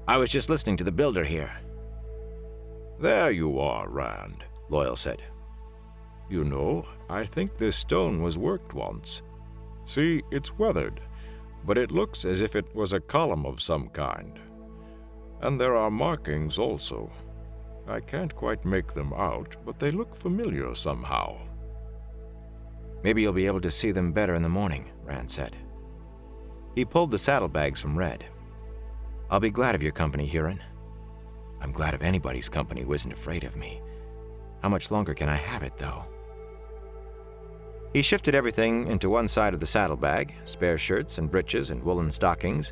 I was just listening to the builder here. There you are, Rand, Loyal said. You know, I think this stone was worked once. See, it's weathered, but it looks as if it was a column of some kind. And there are markings also. I can't quite make them out, but they look familiar somehow. Maybe you'll be able to see them better in the morning, Rand said. He pulled the saddlebags from Red. I'll be glad of your company, Huron. I'm glad of anybody's company who isn't afraid of me. How much longer can I have it, though? He shifted everything into one side of the saddlebag, spare shirts and breeches and woolen stockings,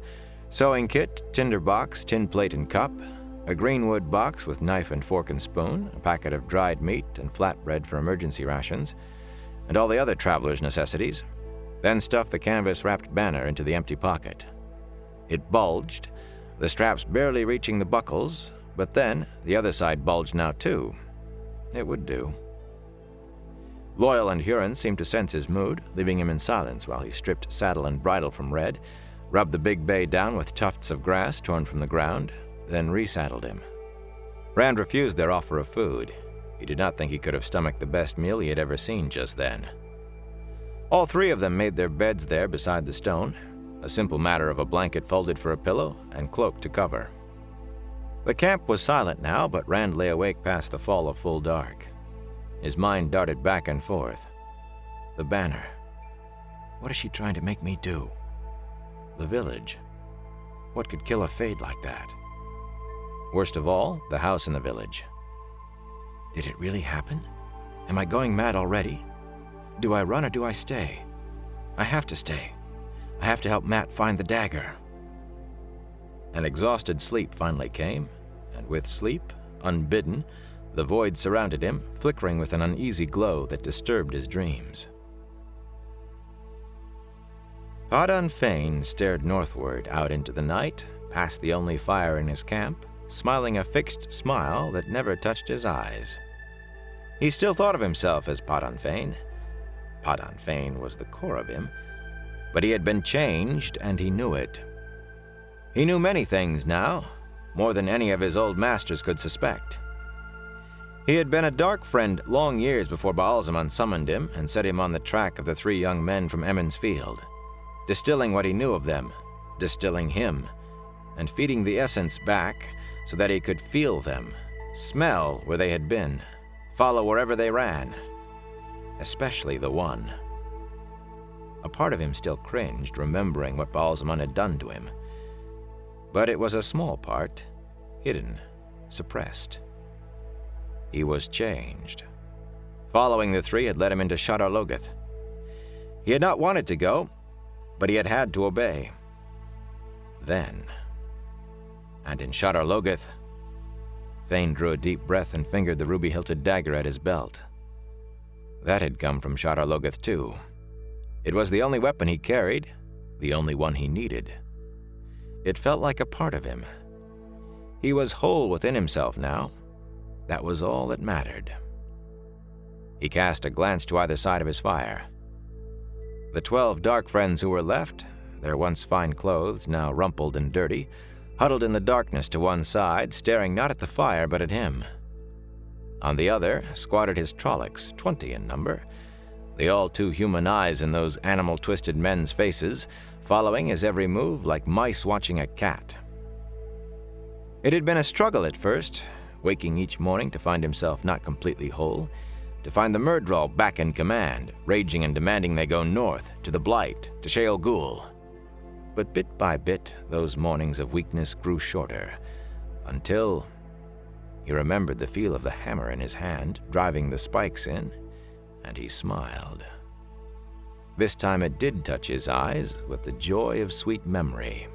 sewing kit, tinder box, tin plate and cup, a greenwood box with knife and fork and spoon, a packet of dried meat and flatbread for emergency rations, and all the other traveler's necessities, then stuffed the canvas-wrapped banner into the empty pocket. It bulged, the straps barely reaching the buckles, but then the other side bulged now too. It would do. Loyal and Huron seemed to sense his mood, leaving him in silence while he stripped saddle and bridle from Red, rubbed the big bay down with tufts of grass torn from the ground, then resaddled him. Rand refused their offer of food. He did not think he could have stomached the best meal he had ever seen just then. All three of them made their beds there beside the stone, a simple matter of a blanket folded for a pillow and cloak to cover. The camp was silent now, but Rand lay awake past the fall of full dark. His mind darted back and forth. The banner. What is she trying to make me do? The village. What could kill a Fade like that? Worst of all, the house in the village. Did it really happen? Am I going mad already? Do I run or do I stay? I have to stay. I have to help Mat find the dagger. An exhausted sleep finally came, and with sleep, unbidden, the void surrounded him, flickering with an uneasy glow that disturbed his dreams. Padan Fain stared northward out into the night, past the only fire in his camp, smiling a fixed smile that never touched his eyes. He still thought of himself as Padan Fain. Padan Fain was the core of him, but he had been changed, and he knew it. He knew many things now, more than any of his old masters could suspect. He had been a dark friend long years before Baalzamon summoned him and set him on the track of the three young men from Emond's Field, distilling what he knew of them, distilling him, and feeding the essence back so that he could feel them, smell where they had been, follow wherever they ran, especially the one. A part of him still cringed, remembering what Baalzamon had done to him. But it was a small part, hidden, suppressed. He was changed. Following the three had led him into Shadar Logoth. He had not wanted to go, but he had had to obey. Then, and in Shadar Logoth, Fain drew a deep breath and fingered the ruby-hilted dagger at his belt. That had come from Shadar Logoth too. It was the only weapon he carried, the only one he needed. It felt like a part of him. He was whole within himself now. That was all that mattered. He cast a glance to either side of his fire. The 12 dark friends who were left, their once fine clothes now rumpled and dirty, huddled in the darkness to one side, staring not at the fire but at him. On the other squatted his Trollocs, 20 in number, the all-too-human eyes in those animal-twisted men's faces, following his every move like mice watching a cat. It had been a struggle at first, waking each morning to find himself not completely whole, to find the Myrddraal back in command, raging and demanding they go north, to the Blight, to Shayol Ghul. But bit by bit, those mornings of weakness grew shorter, until he remembered the feel of the hammer in his hand, driving the spikes in, and he smiled. This time it did touch his eyes with the joy of sweet memory.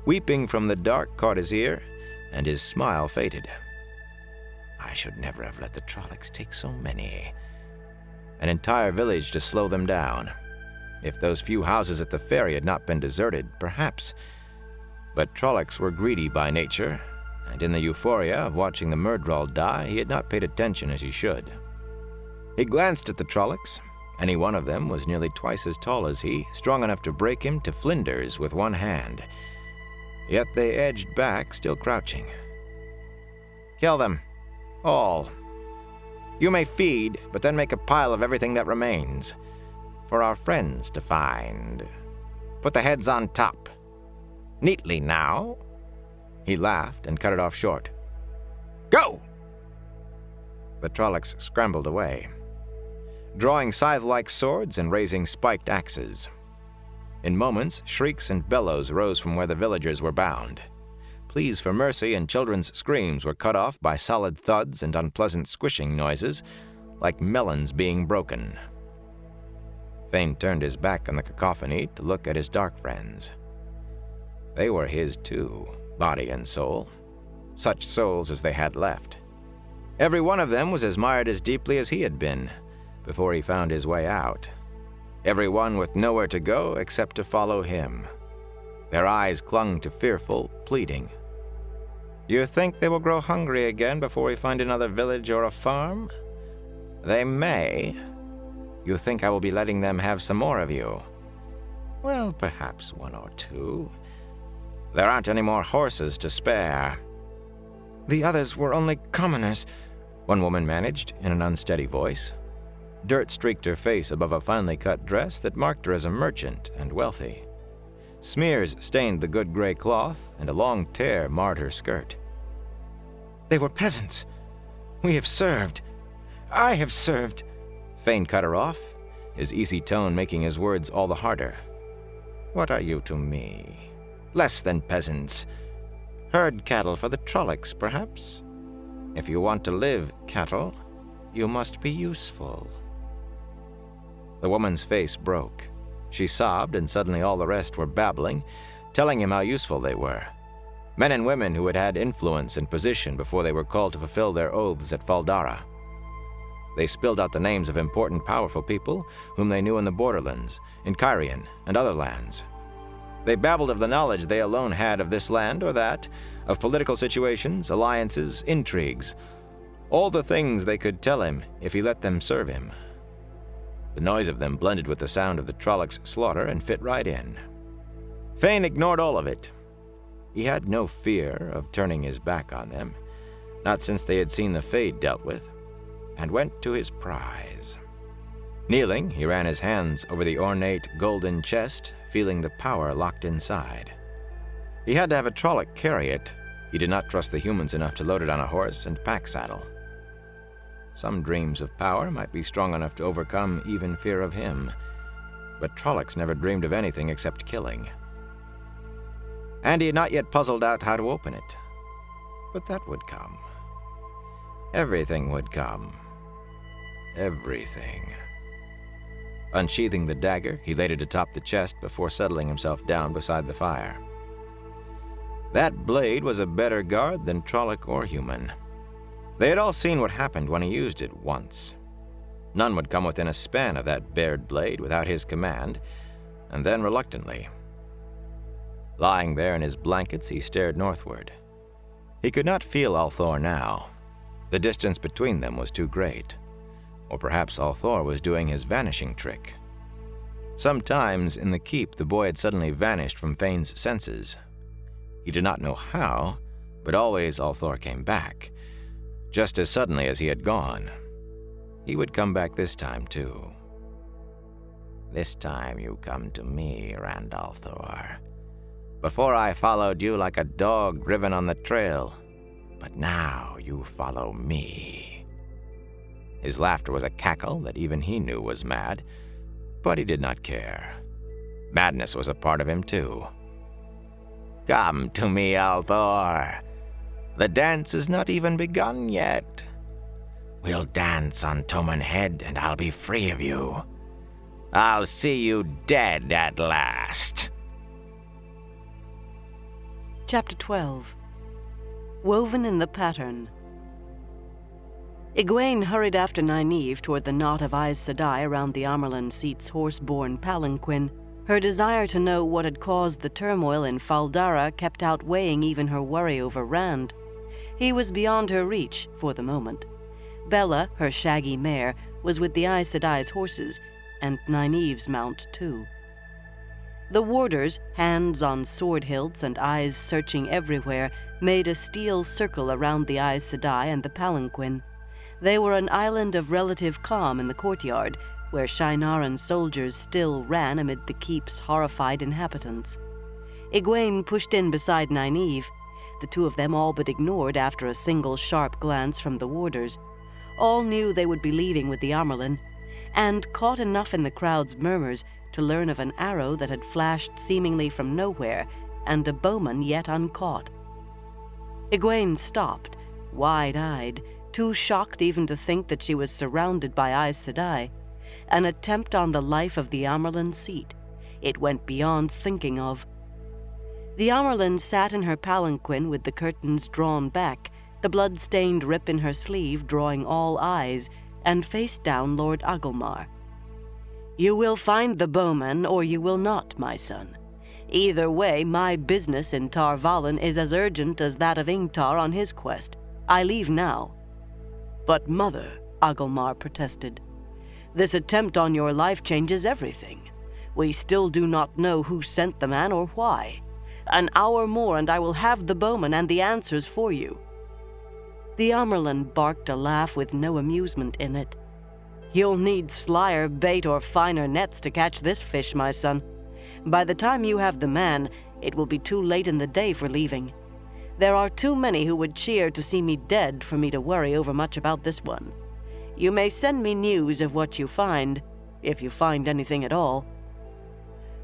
Weeping from the dark caught his ear, and his smile faded. I should never have let the Trollocs take so many. An entire village to slow them down. If those few houses at the ferry had not been deserted, perhaps. But Trollocs were greedy by nature, and in the euphoria of watching the Myrddraal die, he had not paid attention as he should. He glanced at the Trollocs. Any one of them was nearly twice as tall as he, strong enough to break him to flinders with one hand. Yet they edged back, still crouching. Kill them. All. You may feed, but then make a pile of everything that remains. For our friends to find. Put the heads on top. Neatly now. He laughed and cut it off short. Go! The Trollocs scrambled away, drawing scythe-like swords and raising spiked axes. In moments, shrieks and bellows rose from where the villagers were bound. Pleas for mercy and children's screams were cut off by solid thuds and unpleasant squishing noises, like melons being broken. Fane turned his back on the cacophony to look at his dark friends. They were his too, body and soul. Such souls as they had left. Every one of them was as mired as deeply as he had been, before he found his way out. Every one with nowhere to go except to follow him. Their eyes clung to fearful, pleading. You think they will grow hungry again before we find another village or a farm? They may. You think I will be letting them have some more of you? Well, perhaps one or two. There aren't any more horses to spare. The others were only commoners, one woman managed in an unsteady voice. Dirt streaked her face above a finely cut dress that marked her as a merchant and wealthy. Smears stained the good gray cloth, and a long tear marred her skirt. They were peasants. We have served. I have served. Fane cut her off, his easy tone making his words all the harder. What are you to me? Less than peasants. Herd cattle for the Trollocs, perhaps? If you want to live cattle, you must be useful. The woman's face broke. She sobbed, and suddenly all the rest were babbling, telling him how useful they were. Men and women who had had influence and position before they were called to fulfill their oaths at Fal Dara. They spilled out the names of important, powerful people whom they knew in the borderlands, in Cairhien and other lands. They babbled of the knowledge they alone had of this land or that, of political situations, alliances, intrigues, all the things they could tell him if he let them serve him. The noise of them blended with the sound of the Trollocs' slaughter and fit right in. Fane ignored all of it. He had no fear of turning his back on them, not since they had seen the Fade dealt with, and went to his prize. Kneeling, he ran his hands over the ornate golden chest, feeling the power locked inside. He had to have a Trolloc carry it. He did not trust the humans enough to load it on a horse and pack saddle. Some dreams of power might be strong enough to overcome even fear of him, but Trollocs never dreamed of anything except killing. And he had not yet puzzled out how to open it. But that would come. Everything would come. Everything. Unsheathing the dagger, he laid it atop the chest before settling himself down beside the fire. That blade was a better guard than Trolloc or human. They had all seen what happened when he used it once. None would come within a span of that bared blade without his command, and then reluctantly. Lying there in his blankets, he stared northward. He could not feel Althor now. The distance between them was too great. Or perhaps Althor was doing his vanishing trick. Sometimes in the keep, the boy had suddenly vanished from Fane's senses. He did not know how, but always Althor came back, just as suddenly as he had gone. He would come back this time, too. This time you come to me, Randalthor. Before I followed you like a dog driven on the trail, but now you follow me. His laughter was a cackle that even he knew was mad, but he did not care. Madness was a part of him, too. Come to me, Althor. The dance is not even begun yet. We'll dance on Toman Head, and I'll be free of you. I'll see you dead at last. Chapter 12. Woven in the Pattern. Egwene hurried after Nynaeve toward the knot of Aes Sedai around the Amerlin seat's horse-borne palanquin. Her desire to know what had caused the turmoil in Fal Dara kept outweighing even her worry over Rand. He was beyond her reach for the moment. Bella, her shaggy mare, was with the Aes Sedai's horses, and Nynaeve's mount too. The warders, hands on sword hilts and eyes searching everywhere, made a steel circle around the Aes Sedai and the palanquin. They were an island of relative calm in the courtyard, where Shienaran soldiers still ran amid the keep's horrified inhabitants. Egwene pushed in beside Nynaeve. The two of them all but ignored after a single sharp glance from the warders. All knew they would be leaving with the Amerlin, and caught enough in the crowd's murmurs to learn of an arrow that had flashed seemingly from nowhere, and a bowman yet uncaught. Egwene stopped, wide-eyed, too shocked even to think that she was surrounded by Aes Sedai. An attempt on the life of the Amerlin seat. It went beyond thinking of. The Amerlin sat in her palanquin with the curtains drawn back, the blood-stained rip in her sleeve drawing all eyes, and faced down Lord Agelmar. You will find the bowman, or you will not, my son. Either way, my business in Tar Valon is as urgent as that of Ingtar on his quest. I leave now. But mother, Agelmar protested, this attempt on your life changes everything. We still do not know who sent the man or why. An hour more and I will have the bowman and the answers for you. The Amerlin barked a laugh with no amusement in it. You'll need slyer bait or finer nets to catch this fish, my son. By the time you have the man, it will be too late in the day for leaving. There are too many who would cheer to see me dead for me to worry over much about this one. You may send me news of what you find, if you find anything at all.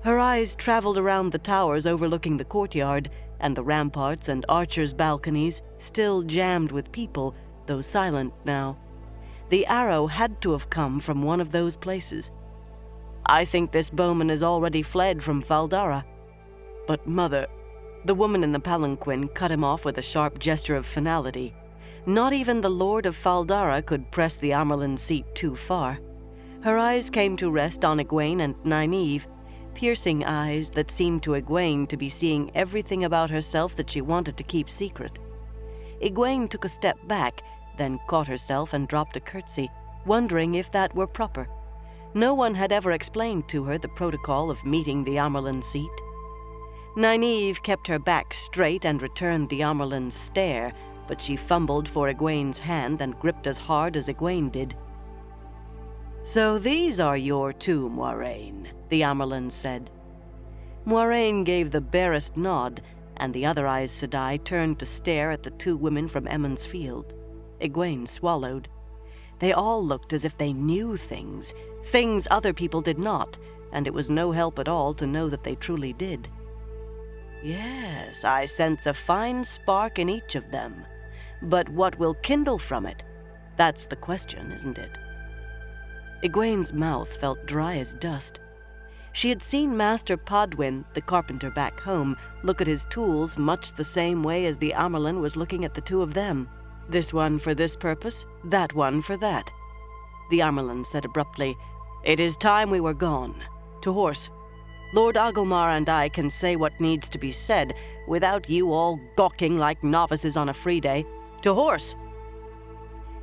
Her eyes traveled around the towers overlooking the courtyard and the ramparts and archers' balconies, still jammed with people, though silent now. The arrow had to have come from one of those places. I think this bowman has already fled from Fal Dara. But mother... The woman in the palanquin cut him off with a sharp gesture of finality. Not even the Lord of Fal Dara could press the Amerlin seat too far. Her eyes came to rest on Egwene and Nynaeve, piercing eyes that seemed to Egwene to be seeing everything about herself that she wanted to keep secret. Egwene took a step back, then caught herself and dropped a curtsy, wondering if that were proper. No one had ever explained to her the protocol of meeting the Amerlin seat. Nynaeve kept her back straight and returned the Amerlin's stare, but she fumbled for Egwene's hand and gripped as hard as Egwene did. So these are your two, Moiraine, the Amerlin said. Moiraine gave the barest nod, and the other Aes Sedai turned to stare at the two women from Emond's Field. Egwene swallowed. They all looked as if they knew things other people did not, and it was no help at all to know that they truly did. Yes, I sense a fine spark in each of them. But what will kindle from it? That's the question, isn't it? Egwene's mouth felt dry as dust. She had seen Master Podwin, the carpenter back home, look at his tools much the same way as the Amerlin was looking at the two of them. This one for this purpose, that one for that. the Amerlin said abruptly. "It is time we were gone. To horse. Lord Agelmar and I can say what needs to be said without you all gawking like novices on a free day. To horse!"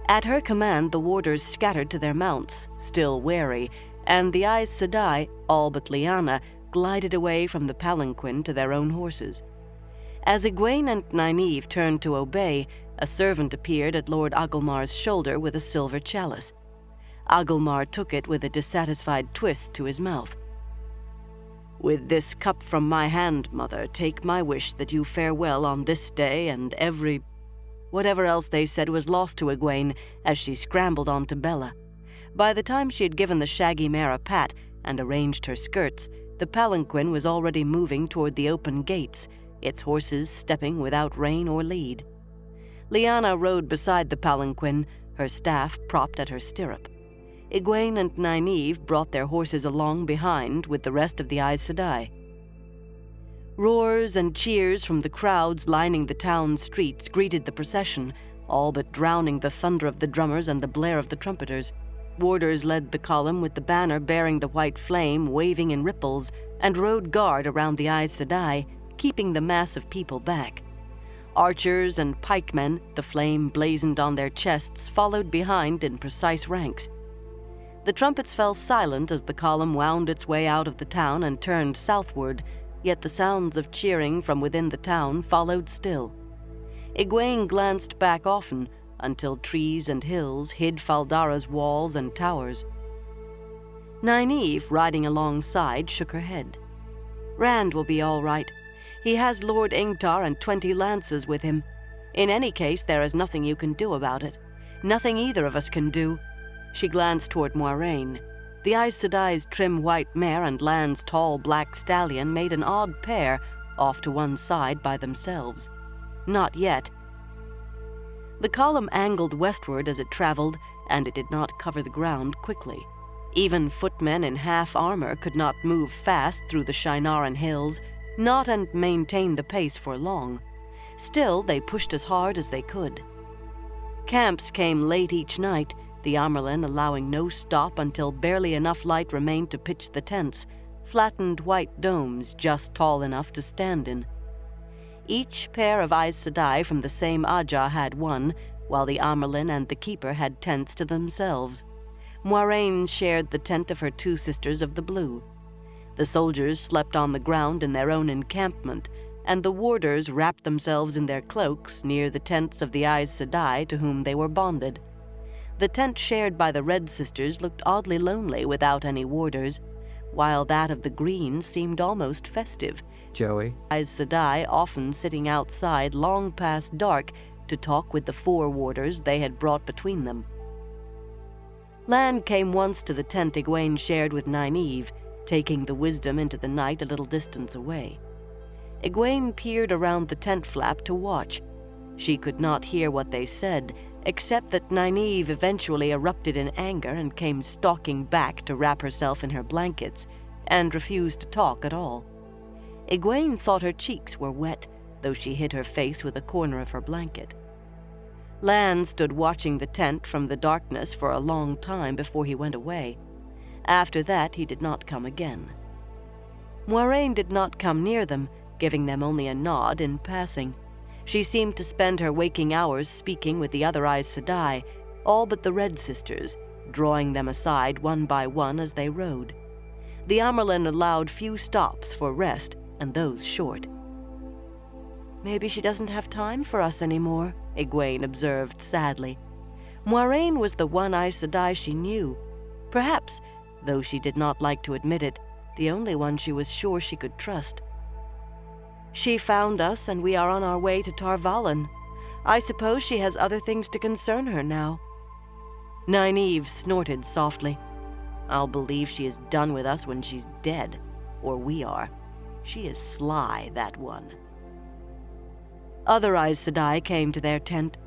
At her command, the warders scattered to their mounts, still wary, and the Aes Sedai, all but Lyanna, glided away from the palanquin to their own horses. As Egwene and Nynaeve turned to obey, a servant appeared at Lord Agelmar's shoulder with a silver chalice. Agelmar took it with a dissatisfied twist to his mouth. "With this cup from my hand, Mother, take my wish that you fare well on this day and every—" Whatever else they said was lost to Egwene as she scrambled onto Bella. By the time she had given the shaggy mare a pat and arranged her skirts, the palanquin was already moving toward the open gates, its horses stepping without rein or lead. Lyanna rode beside the palanquin, her staff propped at her stirrup. Egwene and Nynaeve brought their horses along behind with the rest of the Aes Sedai. Roars and cheers from the crowds lining the town streets greeted the procession, all but drowning the thunder of the drummers and the blare of the trumpeters. Warders led the column with the banner bearing the white flame waving in ripples and rode guard around the Aes Sedai, keeping the mass of people back. Archers and pikemen, the flame blazoned on their chests, followed behind in precise ranks. The trumpets fell silent as the column wound its way out of the town and turned southward, yet the sounds of cheering from within the town followed still. Egwene glanced back often until trees and hills hid Faldara's walls and towers. Nynaeve, riding alongside, shook her head. "Rand will be all right. He has Lord Ingtar and 20 lances with him. In any case, there is nothing you can do about it. Nothing either of us can do." She glanced toward Moiraine. The Aes Sedai's trim white mare and Lan's tall black stallion made an odd pair, off to one side by themselves. Not yet. The column angled westward as it traveled, and it did not cover the ground quickly. Even footmen in half armor could not move fast through the Shienaran hills, not and maintain the pace for long. Still, they pushed as hard as they could. Camps came late each night, the Amerlin allowing no stop until barely enough light remained to pitch the tents, flattened white domes just tall enough to stand in. Each pair of Aes Sedai from the same Ajah had one, while the Amerlin and the Keeper had tents to themselves. Moiraine shared the tent of her 2 sisters of the Blue. The soldiers slept on the ground in their own encampment, and the warders wrapped themselves in their cloaks near the tents of the Aes Sedai to whom they were bonded. The tent shared by the Red Sisters looked oddly lonely without any warders, while that of the Green seemed almost festive. Joey? Aes Sedai often sitting outside long past dark to talk with the 4 warders they had brought between them. Lan came once to the tent Egwene shared with Nynaeve, taking the wisdom into the night a little distance away. Egwene peered around the tent flap to watch. She could not hear what they said, except that Nynaeve eventually erupted in anger and came stalking back to wrap herself in her blankets, and refused to talk at all. Egwene thought her cheeks were wet, though she hid her face with a corner of her blanket. Lan stood watching the tent from the darkness for a long time before he went away. After that, he did not come again. Moiraine did not come near them, giving them only a nod in passing. She seemed to spend her waking hours speaking with the other Aes Sedai, all but the Red Sisters, drawing them aside one by one as they rode. The Amerlin allowed few stops for rest, and those short. "Maybe she doesn't have time for us anymore," Egwene observed sadly. Moiraine was the one Aes Sedai she knew. Perhaps, though she did not like to admit it, the only one she was sure she could trust. "She found us, and we are on our way to Tar Valon. I suppose she has other things to concern her now." Nynaeve snorted softly. "I'll believe she is done with us when she's dead, or we are. She is sly, that one." Other Aes Sedai came to their tent.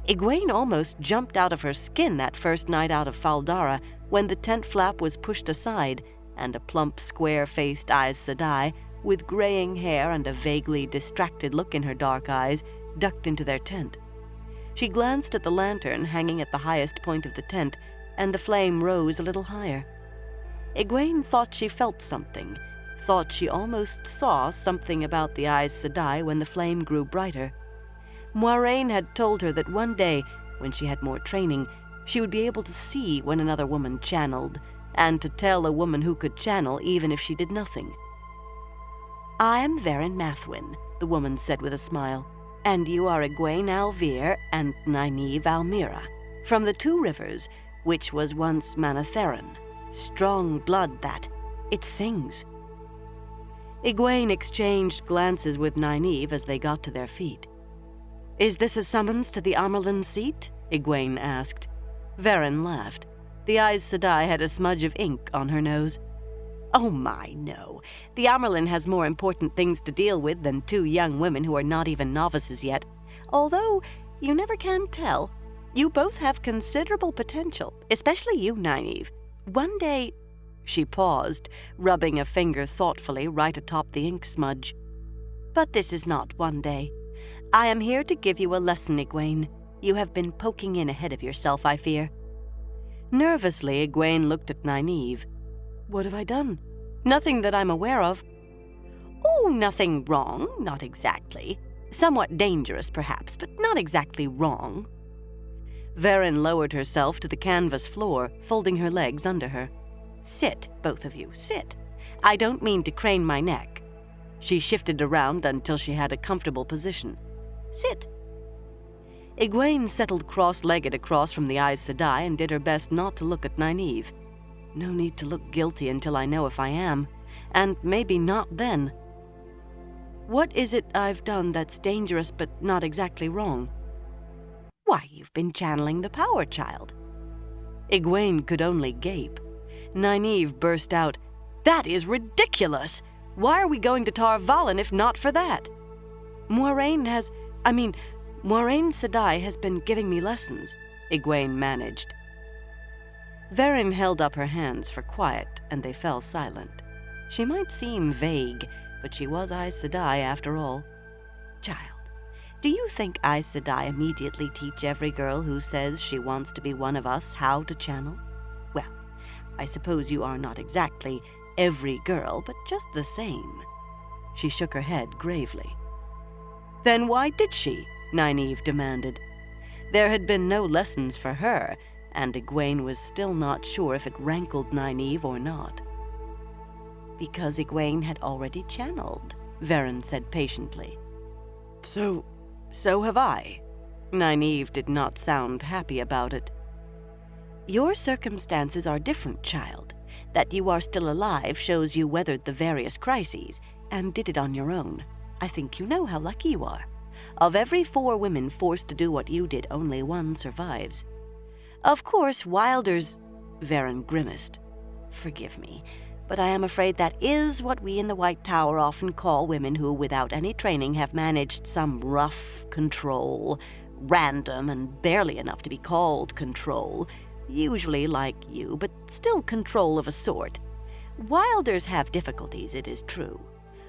Egwene almost jumped out of her skin that first night out of Faldara when the tent flap was pushed aside, and a plump, square-faced Aes Sedai with graying hair and a vaguely distracted look in her dark eyes, ducked into their tent. She glanced at the lantern hanging at the highest point of the tent and the flame rose a little higher. Egwene thought she felt something, thought she almost saw something about the Aes Sedai when the flame grew brighter. Moiraine had told her that one day, when she had more training, she would be able to see when another woman channeled, and to tell a woman who could channel even if she did nothing. "I am Verin Mathwin," the woman said with a smile, "and you are Egwene al'Vere and Nynaeve Almira, from the Two Rivers, which was once Manetheren. Strong blood that. It sings." Egwene exchanged glances with Nynaeve as they got to their feet. "Is this a summons to the Amyrlin seat?" Egwene asked. Verin laughed. The Aes Sedai had a smudge of ink on her nose. "Oh my, no. The Amyrlin has more important things to deal with than two young women who are not even novices yet. Although, you never can tell. You both have considerable potential, especially you, Nynaeve. One day—" She paused, rubbing a finger thoughtfully right atop the ink smudge. "But this is not one day. I am here to give you a lesson, Egwene. You have been poking in ahead of yourself, I fear." Nervously, Egwene looked at Nynaeve. "What have I done?" "Nothing that I'm aware of." "Oh, nothing wrong, not exactly. Somewhat dangerous, perhaps, but not exactly wrong." Verin lowered herself to the canvas floor, folding her legs under her. "Sit, both of you, sit. I don't mean to crane my neck." She shifted around until she had a comfortable position. "Sit." Egwene settled cross-legged across from the Aes Sedai and did her best not to look at Nynaeve. No need to look guilty until I know if I am, and maybe not then. "What is it I've done that's dangerous but not exactly wrong?" "Why, you've been channeling the Power Child." Egwene could only gape. Nynaeve burst out, "That is ridiculous! Why are we going to Tar Valon if not for that?" Moiraine Sedai has been giving me lessons," Egwene managed. Verin held up her hands for quiet, and they fell silent. She might seem vague, but she was Aes Sedai after all. "Child, do you think Aes Sedai immediately teach every girl who says she wants to be one of us how to channel? Well, I suppose you are not exactly every girl, but just the same." She shook her head gravely. "Then why did she?" Nynaeve demanded. There had been no lessons for her, and Egwene was still not sure if it rankled Nynaeve or not. "Because Egwene had already channeled," Verin said patiently. So have I." Nynaeve did not sound happy about it. "Your circumstances are different, child. That you are still alive shows you weathered the various crises, and did it on your own. I think you know how lucky you are. Of every 4 women forced to do what you did, only 1 survives. Of course, Wilders—" Verin grimaced. "Forgive me, but I am afraid that is what we in the White Tower often call women who, without any training, have managed some rough control, random and barely enough to be called control, usually like you, but still control of a sort. Wilders have difficulties, it is true.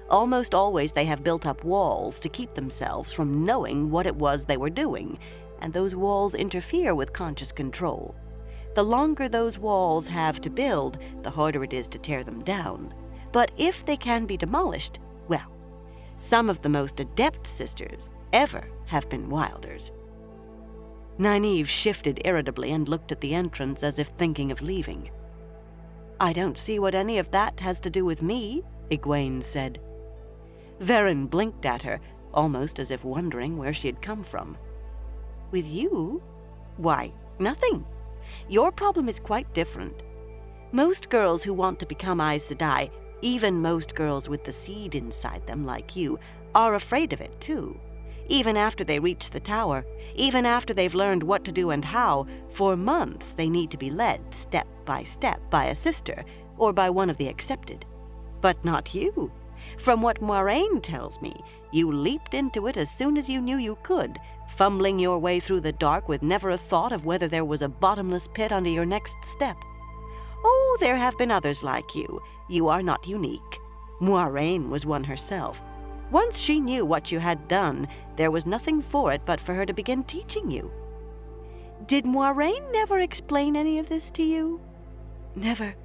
Almost always they have built up walls to keep themselves from knowing what it was they were doing, and those walls interfere with conscious control. The longer those walls have to build, the harder it is to tear them down. But if they can be demolished, well, some of the most adept sisters ever have been Wilders." Nynaeve shifted irritably and looked at the entrance as if thinking of leaving. "I don't see what any of that has to do with me," Egwene said. Verin blinked at her, almost as if wondering where she had come from. "With you? Why, nothing. Your problem is quite different. Most girls who want to become Aes Sedai, even most girls with the seed inside them like you, are afraid of it too. Even after they reach the tower, even after they've learned what to do and how, for months they need to be led step by a sister or by one of the accepted. But not you. From what Moiraine tells me, you leaped into it as soon as you knew you could, fumbling your way through the dark with never a thought of whether there was a bottomless pit under your next step. Oh, there have been others like you. You are not unique. Moiraine was one herself. Once she knew what you had done, there was nothing for it but for her to begin teaching you. Did Moiraine never explain any of this to you? Never.